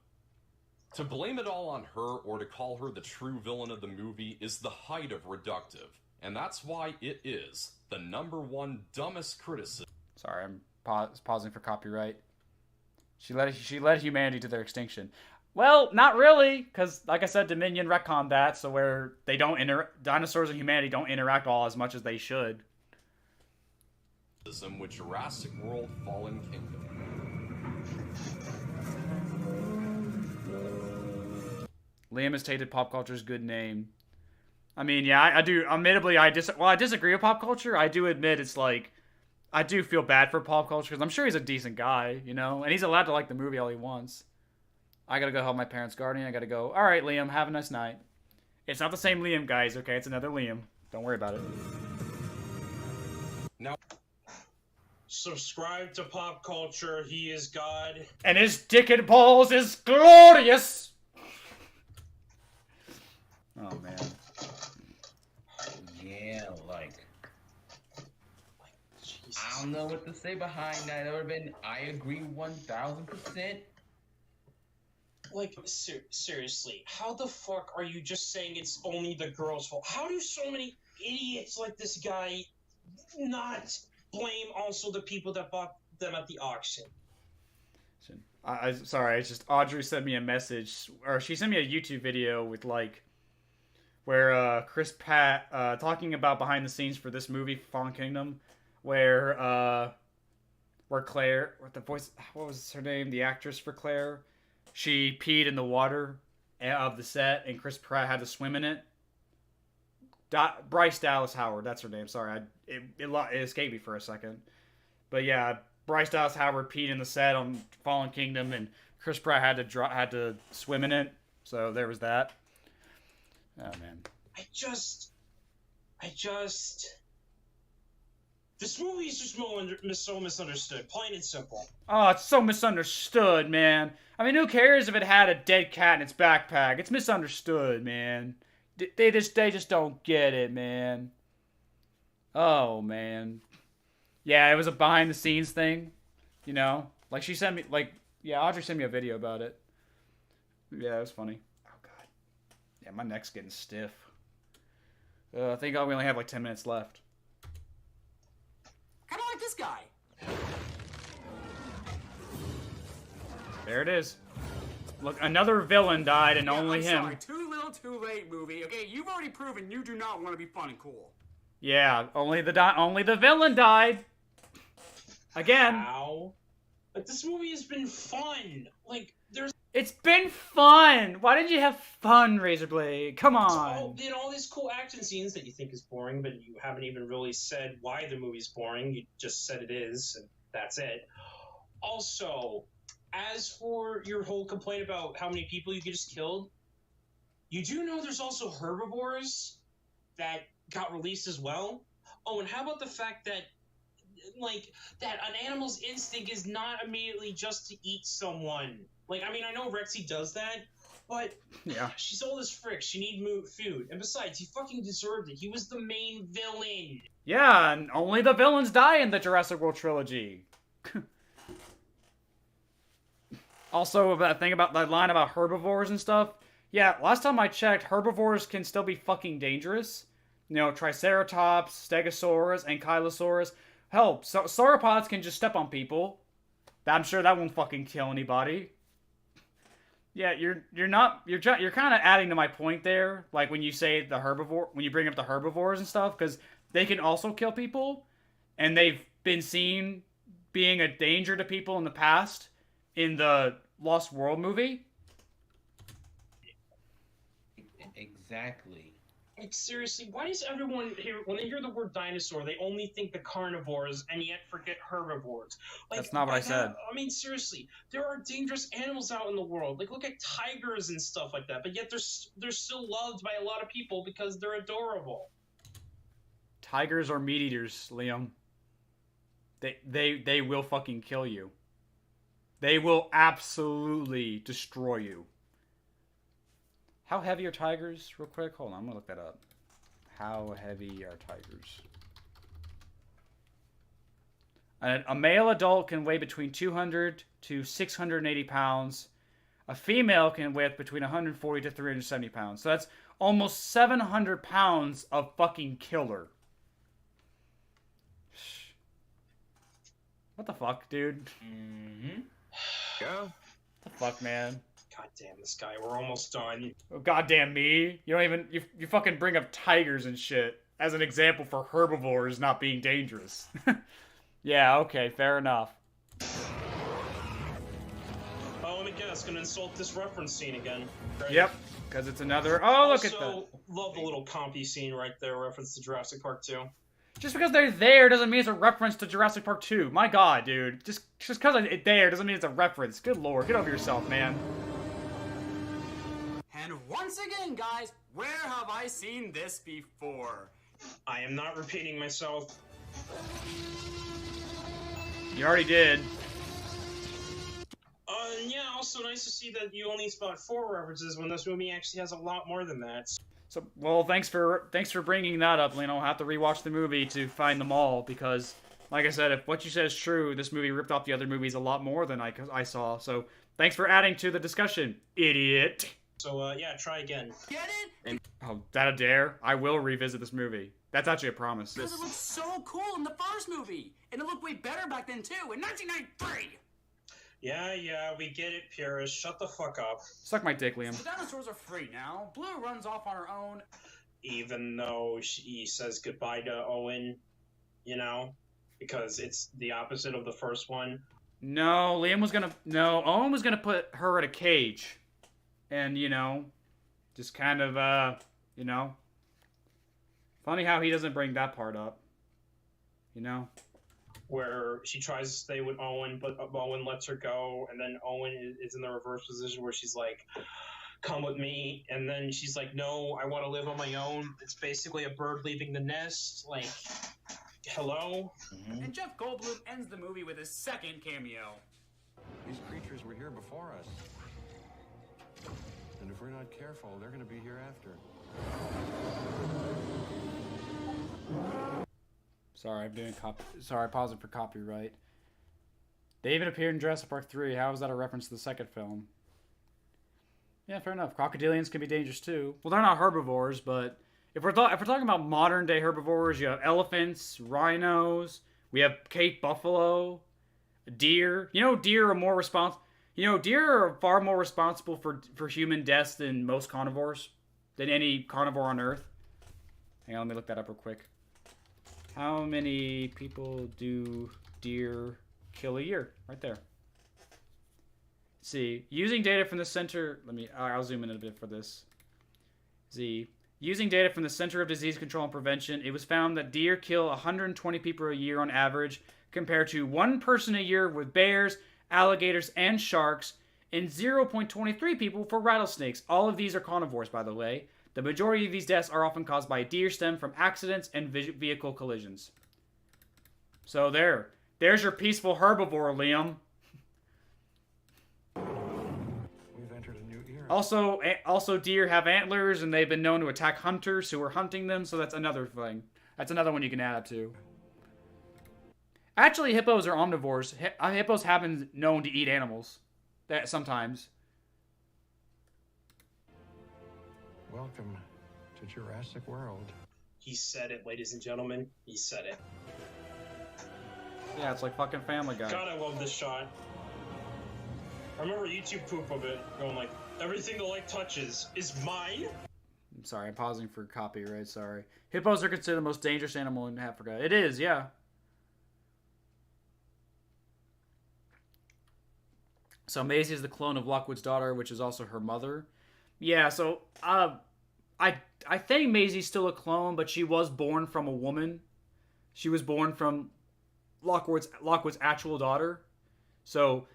To blame it all on her or to call her the true villain of the movie is the height of reductive. And that's why it is the #1 dumbest criticism. Sorry, I'm pausing for copyright. She led humanity to their extinction. Well, not really, because like I said, Dominion retconned that, so where they don't dinosaurs and humanity don't interact all as much as they should. With Jurassic World: Fallen Kingdom. Liam has tainted pop culture's good name. I mean, yeah, I do. Admittedly, I disagree with pop culture. I do admit it's like, I do feel bad for pop culture because I'm sure he's a decent guy, you know, and he's allowed to like the movie all he wants. I gotta go help my parents gardening. I gotta go. All right, Liam, have a nice night. It's not the same Liam, guys. Okay, it's another Liam. Don't worry about it. Now, subscribe to pop culture. He is God. And his dick and balls is glorious. Oh man. Yeah, like I don't know what to say behind that. It would have been, I agree 1000%. Like, seriously, how the fuck are you just saying it's only the girl's fault? How do so many idiots like this guy not blame also the people that bought them at the auction? Sorry, it's just Audrey sent me a message, or she sent me a YouTube video with like, where Chris Pratt talking about behind the scenes for this movie, Fallen Kingdom, where Claire, what was her name, the actress for Claire, she peed in the water of the set, and Chris Pratt had to swim in it. Bryce Dallas Howard, that's her name. Sorry, it escaped me for a second, but yeah, Bryce Dallas Howard peed in the set on Fallen Kingdom, and Chris Pratt had to swim in it. So there was that. Oh man. This movie is just so misunderstood, plain and simple. Oh, it's so misunderstood, man. I mean, who cares if it had a dead cat in its backpack? It's misunderstood, man. They just don't get it, man. Oh, man. Yeah, it was a behind-the-scenes thing, you know? Like, she sent me, like, yeah, Audrey sent me a video about it. Yeah, it was funny. Oh, God. Yeah, my neck's getting stiff. Thank God we only have, like, 10 minutes left. I don't like this guy. There it is. Look, another villain died, and only him. Sorry, too little, too late movie. Okay, you've already proven you do not want to be fun and cool. Yeah, only the villain died. Again. Ow. Like, this movie has been fun. Like, It's been fun. Why didn't you have fun, RaisorBlade? Come on. All these cool action scenes that you think is boring, but you haven't even really said why the movie's boring. You just said it is, and that's it. Also, as for your whole complaint about how many people you just killed, you do know there's also herbivores that got released as well? Oh, and how about the fact that, like, that an animal's instinct is not immediately just to eat someone? Like, I mean, I know Rexy does that, but yeah, she's old as frick. She needs food. And besides, he fucking deserved it. He was the main villain. Yeah, and only the villains die in the Jurassic World trilogy. Also, that thing about that line about herbivores and stuff. Yeah, last time I checked, herbivores can still be fucking dangerous. You know, Triceratops, Stegosaurus, Ankylosaurus. Hell, sauropods can just step on people. I'm sure that won't fucking kill anybody. Yeah, you're kind of adding to my point there, like when you say when you bring up the herbivores and stuff, because they can also kill people, and they've been seen being a danger to people in the past in the Lost World movie. Exactly. Like, seriously, why does everyone hear, when they hear the word dinosaur, they only think the carnivores and yet forget herbivores? Like, That's not what I said. I mean, seriously, there are dangerous animals out in the world. Like, look at tigers and stuff like that. But yet they're still loved by a lot of people because they're adorable. Tigers are meat eaters, Liam. They will fucking kill you. They will absolutely destroy you. How heavy are tigers? Real quick. Hold on. I'm going to look that up. How heavy are tigers? A male adult can weigh between 200 to 680 pounds. A female can weigh between 140 to 370 pounds. So that's almost 700 pounds of fucking killer. What the fuck, dude? Mm-hmm. Yeah. What the fuck, man? God damn this guy. We're almost done. Oh, goddamn me. You don't even... You fucking bring up tigers and shit as an example for herbivores not being dangerous. Yeah, okay. Fair enough. Oh, let me guess. Gonna insult this reference scene again. Right? Yep. Because it's another... Oh, look at that. Also, love the little compy scene right there, reference to Jurassic Park 2. Just because they're there doesn't mean it's a reference to Jurassic Park 2. My god, dude. Just because it's there doesn't mean it's a reference. Good lord. Get over yourself, man. And once again, guys, where have I seen this before? I am not repeating myself. You already did. Yeah, also nice to see that you only spot 4 references when this movie actually has a lot more than that. So, well, thanks for bringing that up, Lino. I'll have to rewatch the movie to find them all because, like I said, if what you said is true, this movie ripped off the other movies a lot more than I saw. So, thanks for adding to the discussion, idiot. So, yeah, try again. Get it? Oh, that a dare? I will revisit this movie. That's actually a promise. Because it looked so cool in the first movie, and it looked way better back then too, in 1993. Yeah, we get it, purist. Shut the fuck up. Suck my dick, Liam. The dinosaurs are free now. Blue runs off on her own. Even though he says goodbye to Owen, you know, because it's the opposite of the first one. No, Owen was gonna put her in a cage. And, you know, just kind of, you know. Funny how he doesn't bring that part up. You know? Where she tries to stay with Owen, but Owen lets her go, and then Owen is in the reverse position where she's like, come with me, and then she's like, no, I want to live on my own. It's basically a bird leaving the nest, like, hello? And Jeff Goldblum ends the movie with his second cameo. These creatures were here before us. And if we're not careful, they're going to be here after. Sorry, I'm pausing for copyright. They even appeared in Jurassic Park 3. How is that a reference to the second film? Yeah, fair enough. Crocodilians can be dangerous too. Well, they're not herbivores, but if we're talking about modern day herbivores, you have elephants, rhinos. We have Cape buffalo, deer. You know, deer are far more responsible for human deaths than most carnivores, than any carnivore on Earth. Hang on, let me look that up real quick. How many people do deer kill a year? Right there. Let's see, using data from the center. I'll zoom in a bit for this. Using data from the Center of Disease Control and Prevention, it was found that deer kill 120 people a year on average, compared to 1 person a year with bears, alligators, and sharks, and 0.23 people for rattlesnakes. All of these are carnivores, by the way. The majority of these deaths are often caused by deer stem from accidents and vehicle collisions. So there's your peaceful herbivore, Liam. We've entered a new era. Also, deer have antlers, and they've been known to attack hunters who are hunting them. So that's another thing. That's another one you can add to. Actually, hippos are omnivores. Hippos have been known to eat animals. That sometimes. Welcome to Jurassic World. He said it, ladies and gentlemen. He said it. Yeah, it's like fucking Family Guy. God, I love this shot. I remember YouTube poop of it, going like, everything the light touches is mine? I'm sorry, I'm pausing for copyright, sorry. Hippos are considered the most dangerous animal in Africa. It is, yeah. So Maisie is the clone of Lockwood's daughter, which is also her mother. Yeah, so, I think Maisie's still a clone, but she was born from a woman. She was born from Lockwood's actual daughter. So,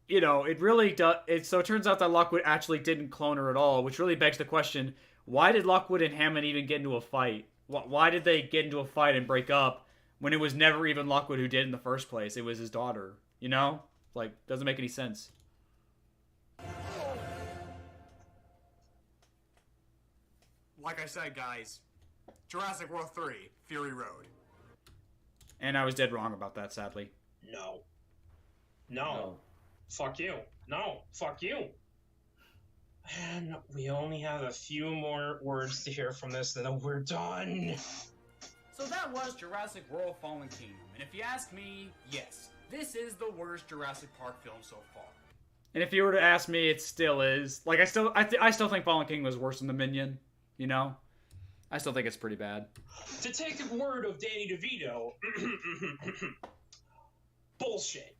you know, it really does. So it turns out that Lockwood actually didn't clone her at all, which really begs the question: why did Lockwood and Hammond even get into a fight? Why did they get into a fight and break up when it was never even Lockwood who did in the first place? It was his daughter. You know, like, doesn't make any sense. Like I said, guys, Jurassic World 3, Fury Road. And I was dead wrong about that, sadly. No. No. Fuck you. No. Fuck you. And we only have a few more words to hear from this, then we're done. So that was Jurassic World Fallen Kingdom. And if you ask me, yes, this is the worst Jurassic Park film so far. And if you were to ask me, it still is. Like, I still think Fallen Kingdom was worse than The Minion. You know? I still think it's pretty bad. To take the word of Danny DeVito, bullshit.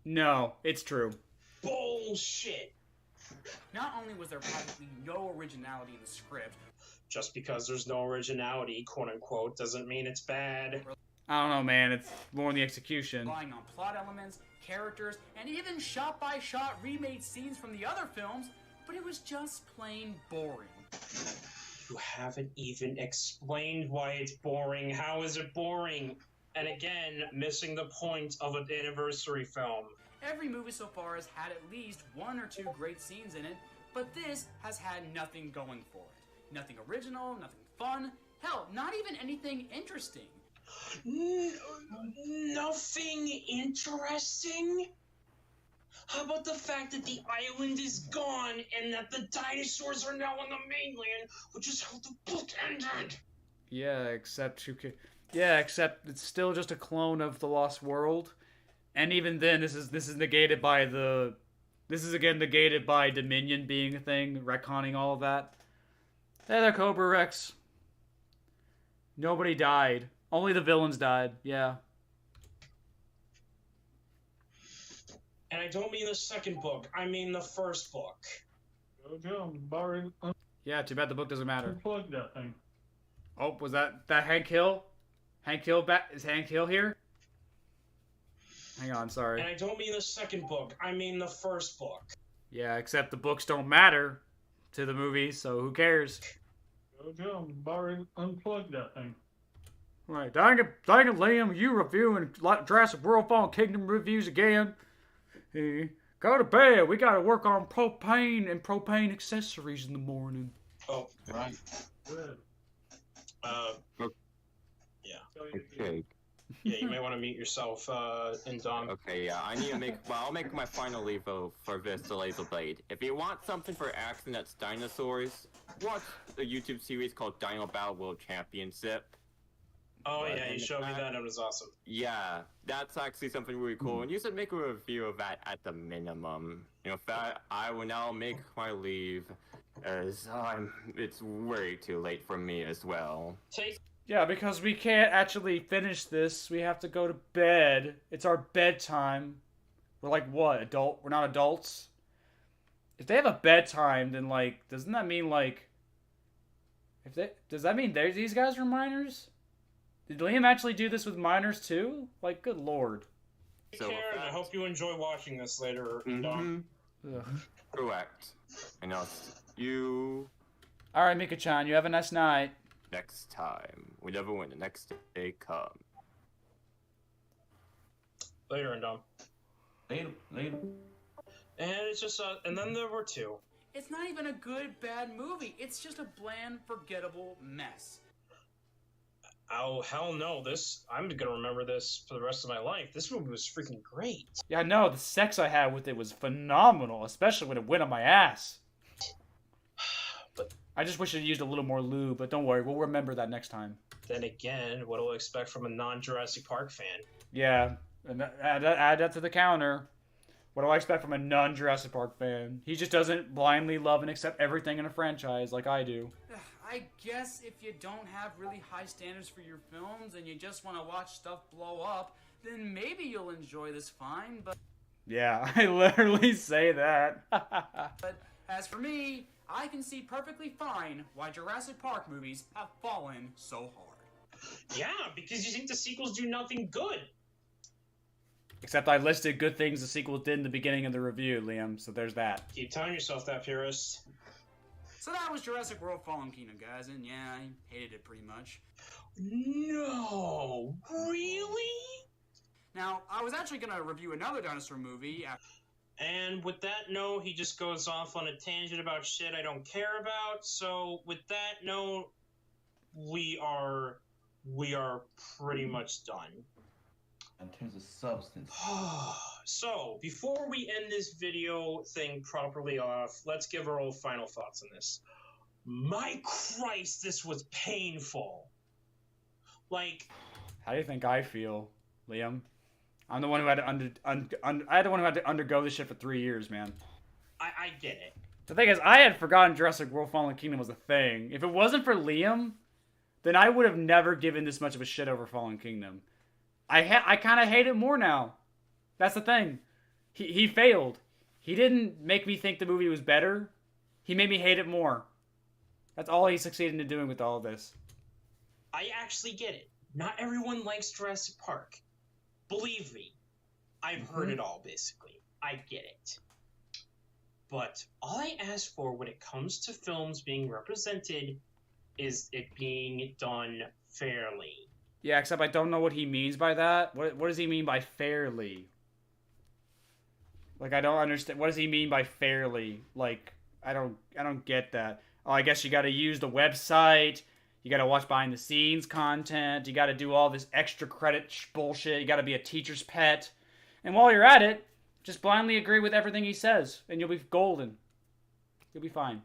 No, it's true. Bullshit. Not only was there practically no originality in the script. Just because there's no originality, quote unquote, doesn't mean it's bad. I don't know, man. It's more in the execution. Relying on plot elements, characters, and even shot-by-shot remade scenes from the other films, but it was just plain boring. You haven't even explained why it's boring. How is it boring? And again, missing the point of an anniversary film. Every movie so far has had at least one or two great scenes in it, but this has had nothing going for it. Nothing original, nothing fun, hell, not even anything interesting. Nothing interesting? How about the fact that the island is gone and that the dinosaurs are now on the mainland, which is how the book ended? Yeah, except it's still just a clone of the Lost World, and even then, this is negated by negated by Dominion being a thing, retconning all of that. Hey there, Cobra Rex. Nobody died. Only the villains died. Yeah. And I don't mean the second book. I mean the first book. Yeah, too bad the book doesn't matter. Unplug that thing. Oh, was that Hank Hill? Hank Hill back? Is Hank Hill here? Hang on, sorry. And I don't mean the second book. I mean the first book. Yeah, except the books don't matter to the movies, so who cares? Unplug that thing. Right, dang it, Liam, you reviewing Jurassic World Fallen Kingdom reviews again. Hey, go to bed. We gotta work on propane and propane accessories in the morning. Oh, right. Good. Yeah. Okay. Yeah, you may want to mute yourself, and Dom. Okay, yeah, I need to I'll make my final levo for this to LaserBlade. If you want something for action that's dinosaurs, watch the YouTube series called Dino Battle World Championship. Oh yeah, you showed me that. It was awesome. Yeah, that's actually something really cool, and you should make a review of that at the minimum. You know, in fact, I will now make my leave, as it's way too late for me as well. Yeah, because we can't actually finish this. We have to go to bed. It's our bedtime. We're like, what, we're not adults? If they have a bedtime, then, like, doesn't that mean, like... Does that mean these guys are minors? Did Liam actually do this with minors, too? Like, good lord. Take care, and I hope you enjoy watching this later, Dom. Correct. And I'll see you... Alright, Mika-chan, you have a nice night. Next time, whenever when the next day comes. Later, and Dom. Later. And it's just, and then there were two. It's not even a good, bad movie. It's just a bland, forgettable mess. Oh, hell no. I'm gonna remember this for the rest of my life. This movie was freaking great. Yeah, no, the sex I had with it was phenomenal, especially when it went on my ass. I just wish it used a little more lube, but don't worry, we'll remember that next time. Then again, what do I expect from a non-Jurassic Park fan? Yeah, and add that to the counter. What do I expect from a non-Jurassic Park fan? He just doesn't blindly love and accept everything in a franchise like I do. I guess if you don't have really high standards for your films and you just want to watch stuff blow up, then maybe you'll enjoy this fine, but... Yeah, I literally say that. But as for me, I can see perfectly fine why Jurassic Park movies have fallen so hard. Yeah, because you think the sequels do nothing good. Except I listed good things the sequel did in the beginning of the review, Liam, so there's that. Keep telling yourself that, purist. So that was Jurassic World Fallen Kingdom, guys, and yeah, I hated it pretty much. No, really? Now, I was actually going to review another dinosaur movie after... And with that note, he just goes off on a tangent about shit I don't care about. So with that note, we are pretty much done. In terms of substance. So, before we end this video thing properly off, let's give our old final thoughts on this. My Christ, this was painful. Like, how do you think I feel, Liam? I'm the one who had to undergo this shit for 3 years, man. I get it. The thing is, I had forgotten Jurassic World Fallen Kingdom was a thing. If it wasn't for Liam, then I would have never given this much of a shit over Fallen Kingdom. I kind of hate it more now. That's the thing. He failed. He didn't make me think the movie was better. He made me hate it more. That's all he succeeded in doing with all of this. I actually get it. Not everyone likes Jurassic Park. Believe me. I've heard it all, basically. I get it. But all I ask for when it comes to films being represented is it being done fairly. Yeah, except I don't know what he means by that. What does he mean by fairly? Like, I don't understand. What does he mean by fairly? Like, I don't get that. Oh, I guess you got to use the website. You got to watch behind the scenes content. You got to do all this extra credit bullshit. You got to be a teacher's pet. And while you're at it, just blindly agree with everything he says, and you'll be golden. You'll be fine.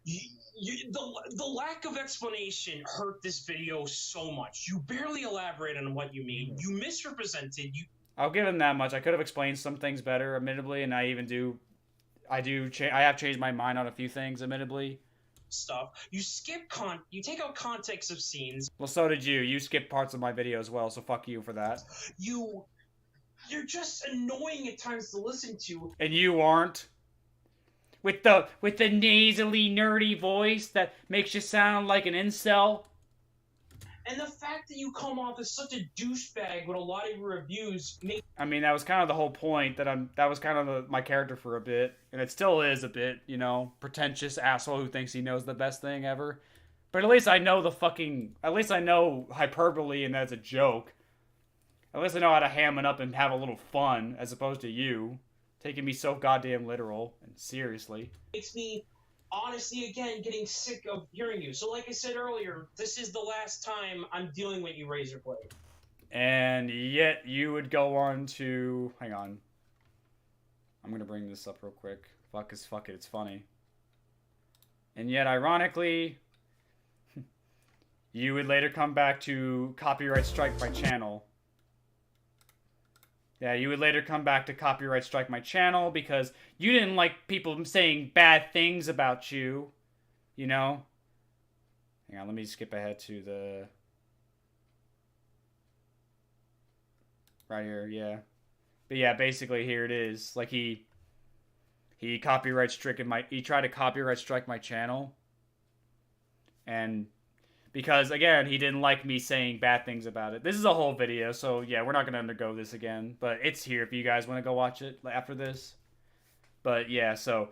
The lack of explanation hurt this video so much. You barely elaborate on what you mean. You misrepresented. I'll give him that much. I could have explained some things better, admittedly, and I have changed my mind on a few things, admittedly. Stuff. You skip you take out context of scenes. Well, so did you. You skipped parts of my video as well, so fuck you for that. You're just annoying at times to listen to. And you aren't. With the nasally nerdy voice that makes you sound like an incel. And the fact that you come off as such a douchebag with a lot of your reviews I mean, that was kind of the whole point. That was kind of my character for a bit, and it still is a bit, you know, pretentious asshole who thinks he knows the best thing ever. But at least I know at least I know hyperbole, and that's a joke. At least I know how to ham it up and have a little fun, as opposed to you taking me so goddamn literal and seriously. Makes me, honestly, again, getting sick of hearing you. So like I said earlier, this is the last time I'm dealing with you, RaisorBlade. And yet you would go on to... Hang on. I'm going to bring this up real quick. Fuck it, it's funny. And yet, ironically, you would later come back to copyright strike my channel. Yeah, you would later come back to copyright strike my channel because you didn't like people saying bad things about you. You know? Hang on, let me skip ahead to the... Right here, yeah. But yeah, basically here it is. Like he copyright stricken he tried to copyright strike my channel. And because again, he didn't like me saying bad things about it. This is a whole video, so yeah, we're not going to undergo this again, but it's here if you guys want to go watch it after this. But yeah, so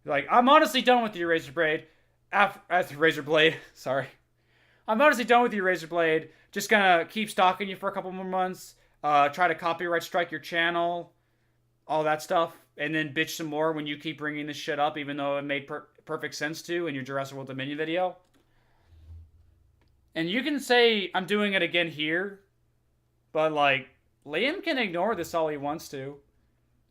like I'm honestly done with you, RaisorBlade. RaisorBlade, sorry. I'm honestly done with you, RaisorBlade. Just gonna keep stalking you for a couple more months. Try to copyright strike your channel, all that stuff, and then bitch some more when you keep bringing this shit up, even though it made perfect sense to in your Jurassic World Dominion video. And you can say I'm doing it again here, but like Liam can ignore this all he wants to,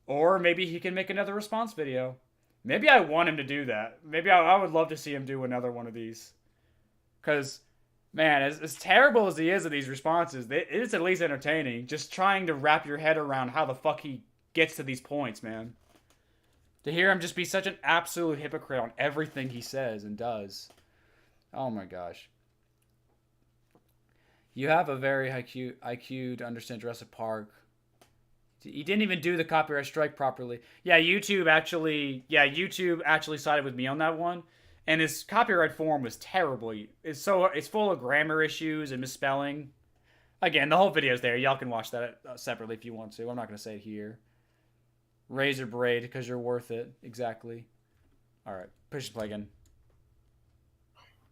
or maybe he can make another response video. Maybe I want him to do that. Maybe I would love to see him do another one of these, because. Man, as terrible as he is at these responses, it is at least entertaining. Just trying to wrap your head around how the fuck he gets to these points, man. To hear him just be such an absolute hypocrite on everything he says and does. Oh my gosh. You have a very high IQ to understand Jurassic Park. He didn't even do the copyright strike properly. Yeah, YouTube actually sided with me on that one. And his copyright form was terrible. It's full of grammar issues and misspelling. Again, the whole video's there. Y'all can watch that separately if you want to. I'm not going to say it here. RaisorBlade, because you're worth it. Exactly. Alright, push play again.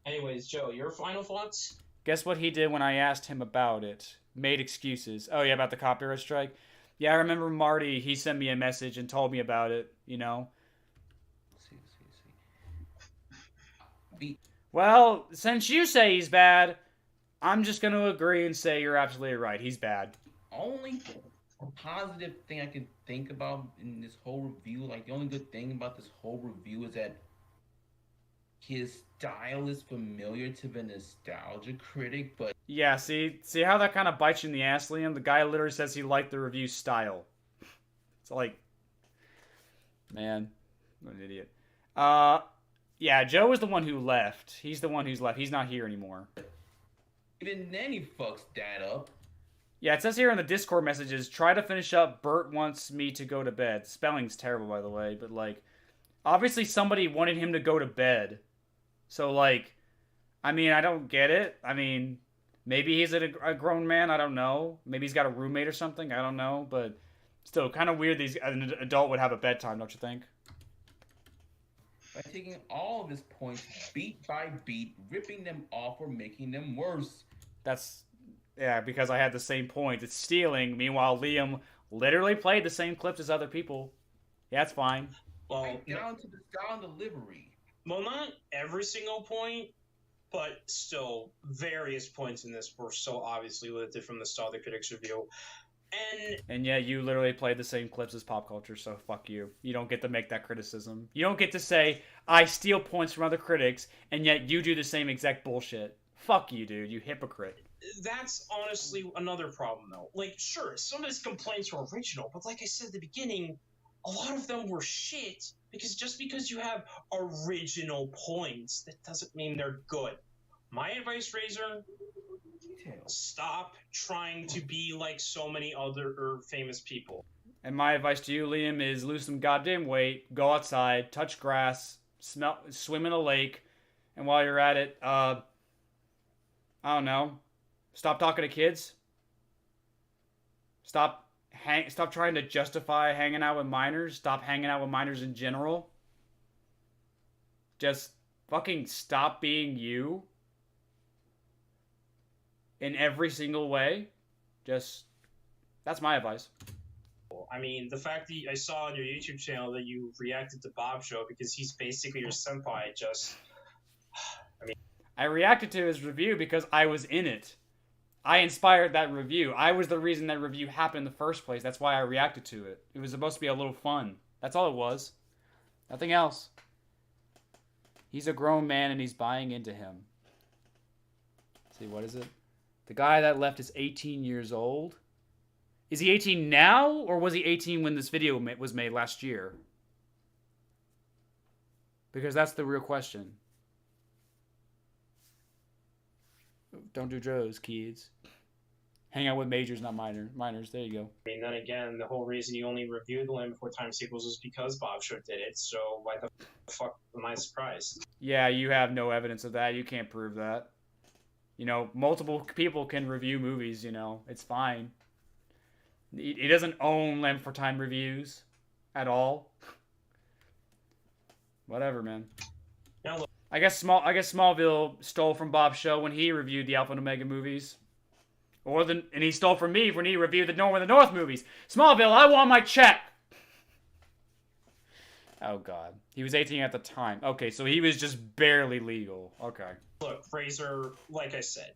Anyways, Joe, your final thoughts? Guess what he did when I asked him about it? Made excuses. Oh yeah, about the copyright strike? Yeah, I remember Marty, he sent me a message and told me about it, you know? Well, since you say he's bad, I'm just going to agree and say you're absolutely right. He's bad. Only positive thing I can think about in this whole review, like the only good thing about this whole review is that his style is familiar to the nostalgia critic, but... Yeah, see how that kind of bites you in the ass, Liam? The guy literally says he liked the review style. It's like... Man, what an idiot. Yeah, Joe is the one who left. He's the one who's left. He's not here anymore. Even then he fucks that up. Yeah, it says here in the Discord messages, try to finish up, Bert wants me to go to bed. Spelling's terrible, by the way, but, like, obviously somebody wanted him to go to bed. So, like, I mean, I don't get it. I mean, maybe he's a grown man, I don't know. Maybe he's got a roommate or something, I don't know, but still, kind of weird an adult would have a bedtime, don't you think? By taking all of his points beat by beat, ripping them off or making them worse. Yeah, because I had the same point. It's stealing. Meanwhile, Liam literally played the same clips as other people. Yeah, it's fine. Well, down to the sound delivery. Well, not every single point, but still, various points in this were so obviously lifted from the style of the critics' review. And yeah, you literally played the same clips as pop culture, so fuck you. You don't get to make that criticism. You don't get to say, I steal points from other critics, and yet you do the same exact bullshit. Fuck you, dude. You hypocrite. That's honestly another problem, though. Like, sure, some of his complaints were original, but like I said at the beginning, a lot of them were shit, because just because you have original points, that doesn't mean they're good. My advice, Razor, stop trying to be like so many other famous people. And my advice to you, Liam, is lose some goddamn weight, go outside, touch grass, swim in a lake, and while you're at it, I don't know, stop talking to kids. Stop trying to justify hanging out with minors. Stop hanging out with minors in general. Just fucking stop being you. In every single way. That's my advice. I mean, the fact that I saw on your YouTube channel that you reacted to Bob's show because he's basically your senpai, I reacted to his review because I was in it. I inspired that review. I was the reason that review happened in the first place. That's why I reacted to it. It was supposed to be a little fun. That's all it was. Nothing else. He's a grown man and he's buying into him. Let's see, what is it? The guy that left is 18 years old. Is he 18 now, or was he 18 when this video was made last year? Because that's the real question. Don't do drugs, kids. Hang out with majors, not minors. There you go. I mean, then again, the whole reason you only reviewed the Land Before Time sequels was because Bob Show did it, so why the fuck am I surprised? Yeah, you have no evidence of that. You can't prove that. You know, multiple people can review movies, you know. It's fine. He doesn't own Land Before Time reviews at all. Whatever, man. Now look, I guess Smallville stole from Bob's show when he reviewed the Alpha and Omega movies. And he stole from me when he reviewed the North and the North movies. Smallville, I want my check! Oh, God. He was 18 at the time. Okay, so he was just barely legal. Okay. Look, Fraser, like I said,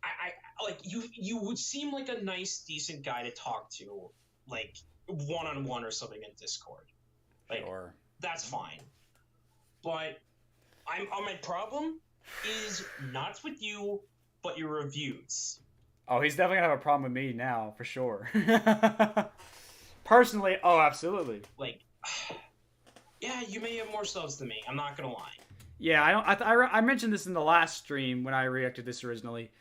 I like you would seem like a nice, decent guy to talk to, like one-on-one or something in Discord. Like, sure. That's fine. But my problem is not with you, but your reviews. Oh, he's definitely gonna have a problem with me now, for sure. Personally, oh, absolutely. Like, yeah, you may have more subs than me. I'm not gonna lie. Yeah, I mentioned this in the last stream when I reacted to this originally.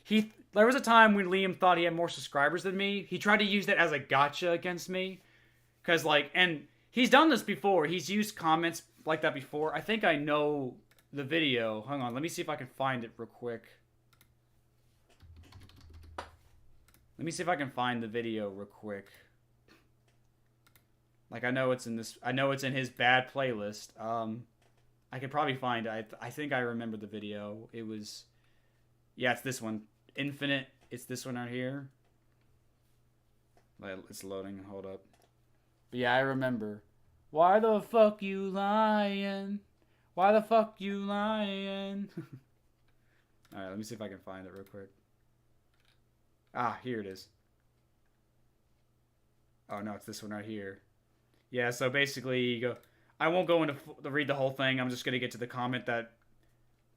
He There was a time when Liam thought he had more subscribers than me. He tried to use that as a gotcha against me. Because, like, and he's done this before. He's used comments like that before. I think I know the video. Hang on, let me see if I can find it real quick. Let me see if I can find the video real quick. Like, I know it's in this. I know it's in his bad playlist. I could probably find it. I think I remember the video. It was, yeah, it's this one. Infinite. It's this one right here. It's loading. Hold up. But yeah, I remember. Why the fuck you lying? Why the fuck you lying? Alright, let me see if I can find it real quick. Ah, here it is. Oh no, it's this one right here. Yeah, so basically, you go. I won't go into read the whole thing. I'm just gonna get to the comment that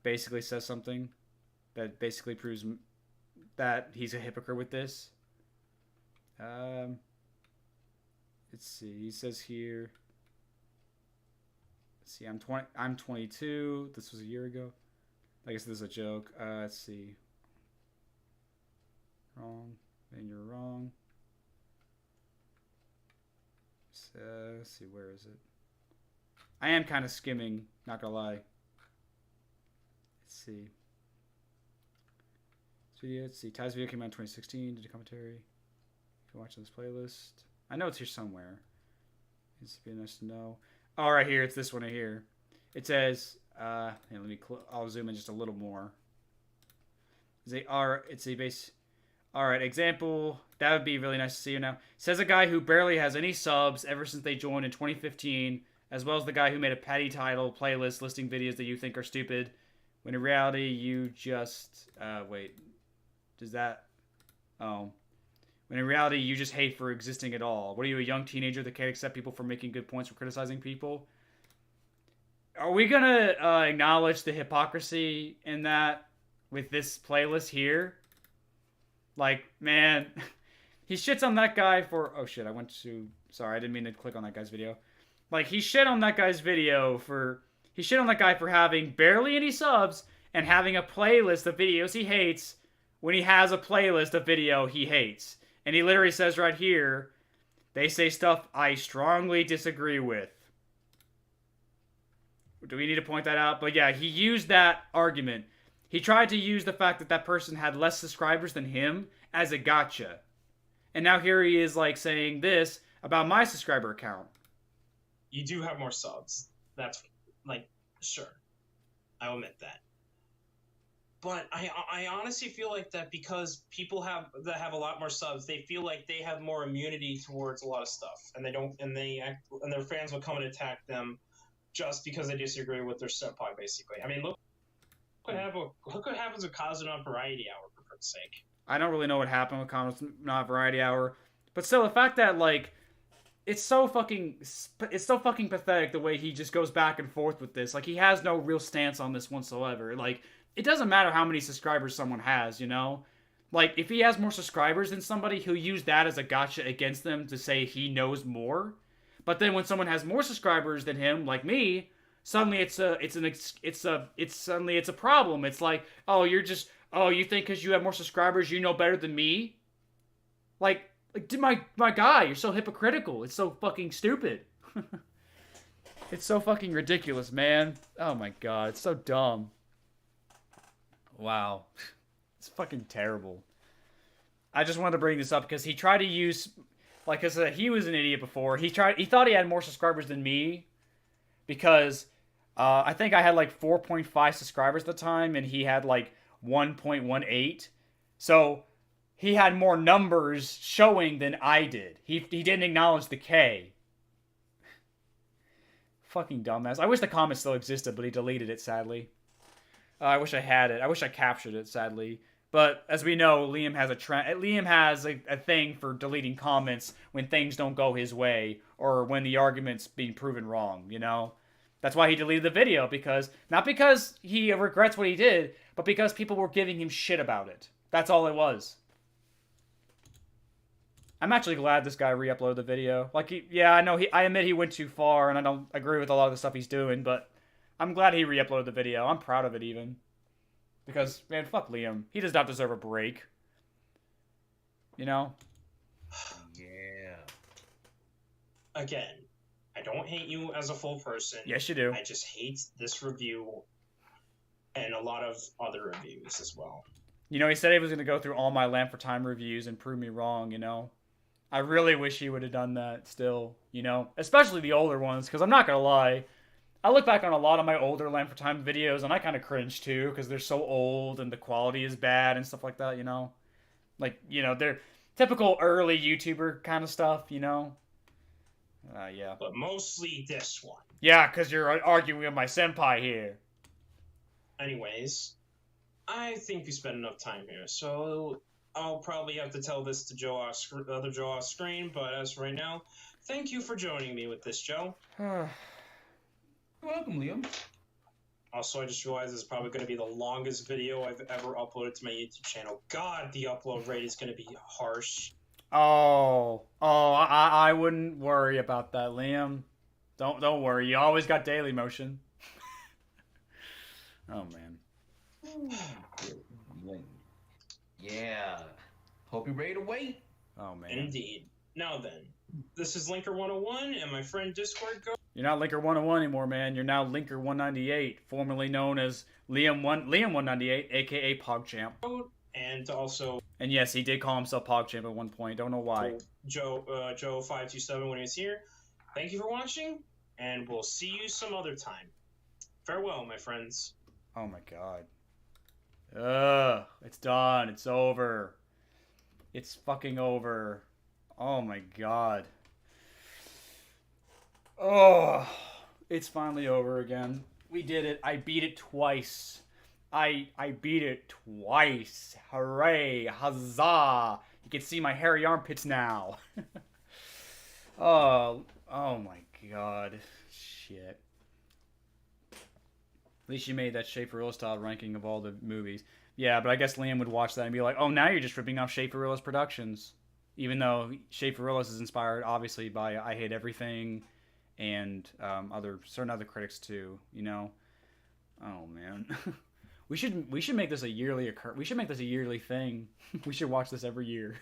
basically says something that basically proves that he's a hypocrite with this. Let's see. He says here. Let's see. I'm 22. This was a year ago. I guess this is a joke. Let's see. Wrong. And you're wrong. So, let's see. Where is it? I am kind of skimming. Not gonna lie. Let's see. This video. Let's see. Ty's video came out in 2016. Did a commentary. You can watch this playlist. I know it's here somewhere. It's be nice to know. Oh, right here. It's this one right here. It says, let me, I'll zoom in just a little more. It's a base. Alright, example. That would be really nice to see you now. Says a guy who barely has any subs ever since they joined in 2015, as well as the guy who made a petty title playlist listing videos that you think are stupid, when in reality you just, wait. Does that, oh. When in reality, you just hate for existing at all. What are you, a young teenager that can't accept people for making good points for criticizing people? Are we gonna acknowledge the hypocrisy in that with this playlist here? Like, man, he shits on that guy for... Oh, shit, Sorry, I didn't mean to click on that guy's video. Like, he shit on that guy's video for... He shit on that guy for having barely any subs and having a playlist of videos he hates when he has a playlist of video he hates. And he literally says right here, they say stuff I strongly disagree with. Do we need to point that out? But yeah, he used that argument. He tried to use the fact that that person had less subscribers than him as a gotcha. And now here he is like saying this about my subscriber count. You do have more subs. That's, like, sure. I'll admit that. But I honestly feel like that because people that have a lot more subs, they feel like they have more immunity towards a lot of stuff, and their fans will come and attack them just because they disagree with their senpai, basically. I mean, look what happens with Kazunot Variety Hour, for Christ's sake. I don't really know what happened with Kazunot Variety Hour, but still, the fact that like it's so fucking pathetic the way he just goes back and forth with this. Like, he has no real stance on this whatsoever. Like, it doesn't matter how many subscribers someone has, you know? Like, if he has more subscribers than somebody, he'll use that as a gotcha against them to say he knows more. But then when someone has more subscribers than him, like me, suddenly it's a problem. It's like, oh, you think because you have more subscribers you know better than me? Like my guy, you're so hypocritical. It's so fucking stupid. It's so fucking ridiculous, man. Oh my god, it's so dumb. Wow. It's fucking terrible. I just wanted to bring this up because he tried to use, like I said, he was an idiot before. He thought he had more subscribers than me because I think I had like 4.5 subscribers at the time and he had like 1.18. So he had more numbers showing than I did. He didn't acknowledge the K. Fucking dumbass. I wish the comment still existed, but he deleted it, sadly. I wish I had it. I wish I captured it, sadly. But as we know, Liam has a thing for deleting comments when things don't go his way or when the argument's being proven wrong, you know? That's why he deleted the video, because not because he regrets what he did, but because people were giving him shit about it. That's all it was. I'm actually glad this guy re-uploaded the video. Like, I admit he went too far, and I don't agree with a lot of the stuff he's doing, but I'm glad he re-uploaded the video. I'm proud of it, even. Because, man, fuck Liam. He does not deserve a break. You know? Yeah. Again, I don't hate you as a full person. Yes, you do. I just hate this review and a lot of other reviews as well. You know, he said he was going to go through all my Lamp for Time reviews and prove me wrong, you know? I really wish he would have done that still, you know? Especially the older ones, because I'm not going to lie. I look back on a lot of my older Lamp for Time videos, and I kind of cringe too, because they're so old and the quality is bad and stuff like that, you know? Like, you know, they're typical early YouTuber kind of stuff, you know? Yeah. But mostly this one. Yeah, because you're arguing with my senpai here. Anyways, I think we spent enough time here, so I'll probably have to tell this to Joe off other Joe off screen, but as for right now, thank you for joining me with this, Joe. You're welcome, Liam. Also, I just realized this is probably going to be the longest video I've ever uploaded to my YouTube channel. God, the upload rate is going to be harsh. I wouldn't worry about that, Liam. Don't worry. You always got Daily Motion. Oh man. Yeah. Hope you're ready to wait. Oh man. Indeed. Now then, this is Linker101 and my friend Discord go. You're not Linker101 anymore, man. You're now Linker198, formerly known as Liam198, A.K.A Pogchamp. And also. And yes, he did call himself Pogchamp at one point. Don't know why. Joe527 when he was here. Thank you for watching, and we'll see you some other time. Farewell, my friends. Oh my god. It's done. It's over. It's fucking over. Oh my god. Oh, it's finally over again. We did it. I beat it twice. I beat it twice. Hooray. Huzzah. You can see my hairy armpits now. Oh my god. Shit. At least you made that Schaefer style ranking of all the movies. Yeah, but I guess Liam would watch that and be like, oh, now you're just ripping off Schaefer Productions. Even though Schaefer is inspired, obviously, by I Hate Everything and certain other critics, too, you know? Oh, man. We should make this a yearly we should make this a yearly thing. We should watch this every year.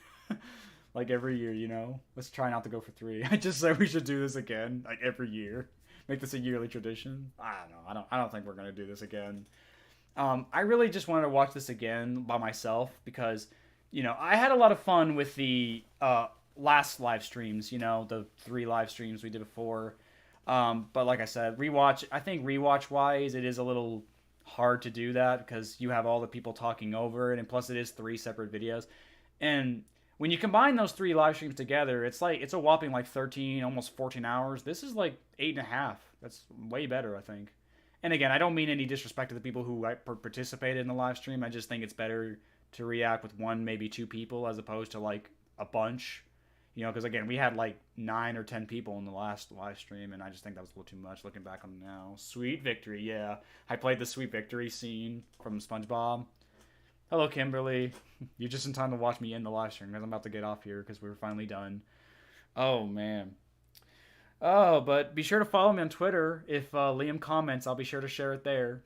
Like, every year, you know? Let's try not to go for 3. I just said we should do this again, like, every year. Make this a yearly tradition. I don't know. I don't think we're going to do this again. I really just wanted to watch this again by myself because, you know, I had a lot of fun with the last live streams, you know, the 3 live streams we did before. But like I said, rewatch-wise, it is a little hard to do that because you have all the people talking over it, and plus it is 3 separate videos. And when you combine those 3 live streams together, it's a whopping like 13, almost 14 hours. This is like 8.5. That's way better, I think. And again, I don't mean any disrespect to the people who participated in the live stream. I just think it's better to react with 1, maybe 2 people as opposed to like a bunch. You know, because again, we had like 9 or 10 people in the last live stream, and I just think that was a little too much looking back on it now. Sweet Victory, yeah. I played the Sweet Victory scene from SpongeBob. Hello, Kimberly. You're just in time to watch me end the live stream because I'm about to get off here because we're finally done. Oh, man. Oh, but be sure to follow me on Twitter. If Liam comments, I'll be sure to share it there.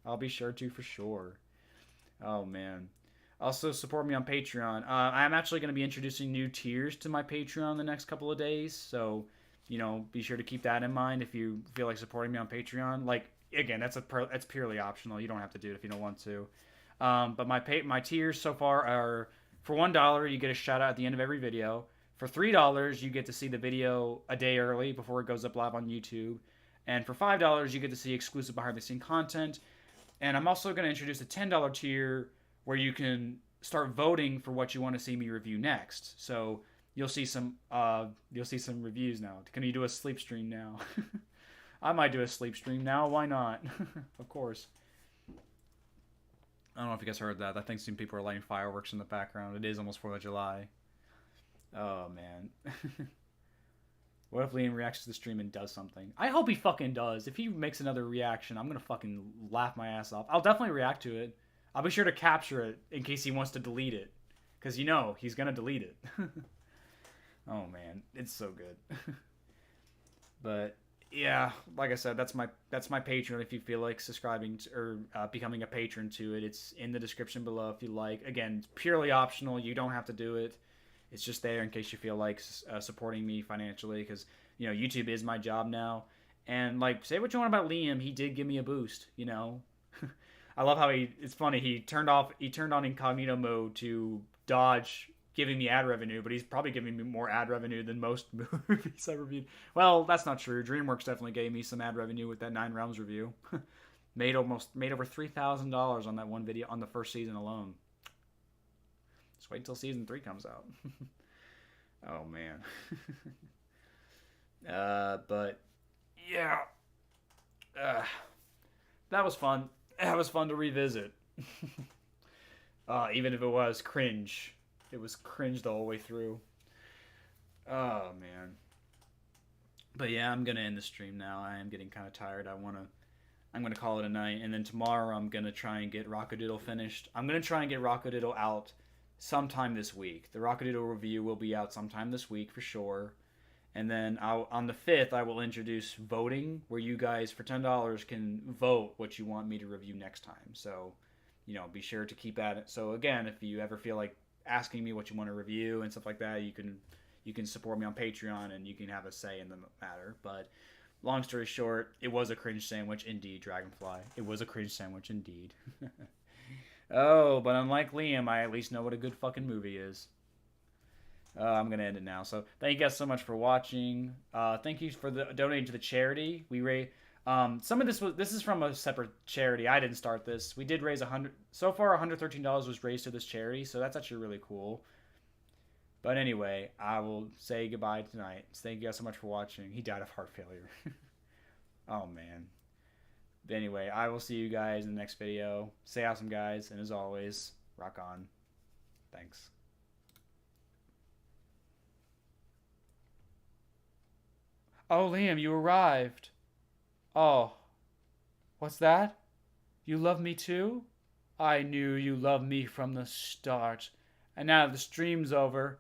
I'll be sure to for sure. Oh, man. Also, support me on Patreon. I'm actually going to be introducing new tiers to my Patreon the next couple of days. So, you know, be sure to keep that in mind if you feel like supporting me on Patreon. Like, again, that's purely optional. You don't have to do it if you don't want to. But my tiers so far are, for $1, you get a shout out at the end of every video. For $3, you get to see the video a day early before it goes up live on YouTube. And for $5, you get to see exclusive behind-the-scenes content. And I'm also going to introduce a $10 tier where you can start voting for what you want to see me review next. So you'll see some reviews now. Can you do a sleep stream now? I might do a sleep stream now. Why not? Of course. I don't know if you guys heard that. I think some people are lighting fireworks in the background. It is almost 4th of July. Oh, man. What if Liam reacts to the stream and does something? I hope he fucking does. If he makes another reaction, I'm gonna fucking laugh my ass off. I'll definitely react to it. I'll be sure to capture it in case he wants to delete it. Because, you know, he's gonna delete it. Oh, man. It's so good. But, yeah, like I said, that's my Patreon. If you feel like subscribing to, or becoming a patron to it, it's in the description below. If you like, again, it's purely optional. You don't have to do it. It's just there in case you feel like supporting me financially, because you know YouTube is my job now. And like, say what you want about Liam, he did give me a boost. You know, I love how it's funny. He turned on incognito mode to dodge giving me ad revenue, but he's probably giving me more ad revenue than most movies I reviewed. Well, that's not true. DreamWorks definitely gave me some ad revenue with that 9 Realms review. made over $3,000 on that one video on the first season alone. Just wait until season 3 comes out. Oh man. But yeah, that was fun. That was fun to revisit. Even if it was cringe. It was cringe the whole way through. Oh, man. But yeah, I'm going to end the stream now. I am getting kind of tired. I'm going to call it a night. And then tomorrow I'm going to try and get Rockadoodle finished. I'm going to try and get Rockadoodle out sometime this week. The Rockadoodle review will be out sometime this week for sure. And then on the 5th, I will introduce voting, where you guys, for $10, can vote what you want me to review next time. So, you know, be sure to keep at it. So again, if you ever feel like asking me what you want to review and stuff like that, you can support me on Patreon and you can have a say in the matter. But long story short, it was a cringe sandwich indeed, Dragonfly. It was a cringe sandwich indeed. Oh, but unlike Liam, I at least know what a good fucking movie is. I'm gonna end it now. So thank you guys so much for watching. Thank you for donating to the charity. Some of this is from a separate charity. I didn't start this. We did raise so far $113 was raised to this charity, so that's actually really cool. But anyway, I will say goodbye tonight. Thank you guys so much for watching. He died of heart failure. Oh man. But anyway, I will see you guys in the next video. Stay awesome, guys, and as always, rock on. Thanks. Oh, Liam, you arrived. Oh, what's that? You love me too? I knew you loved me from the start. And now the stream's over.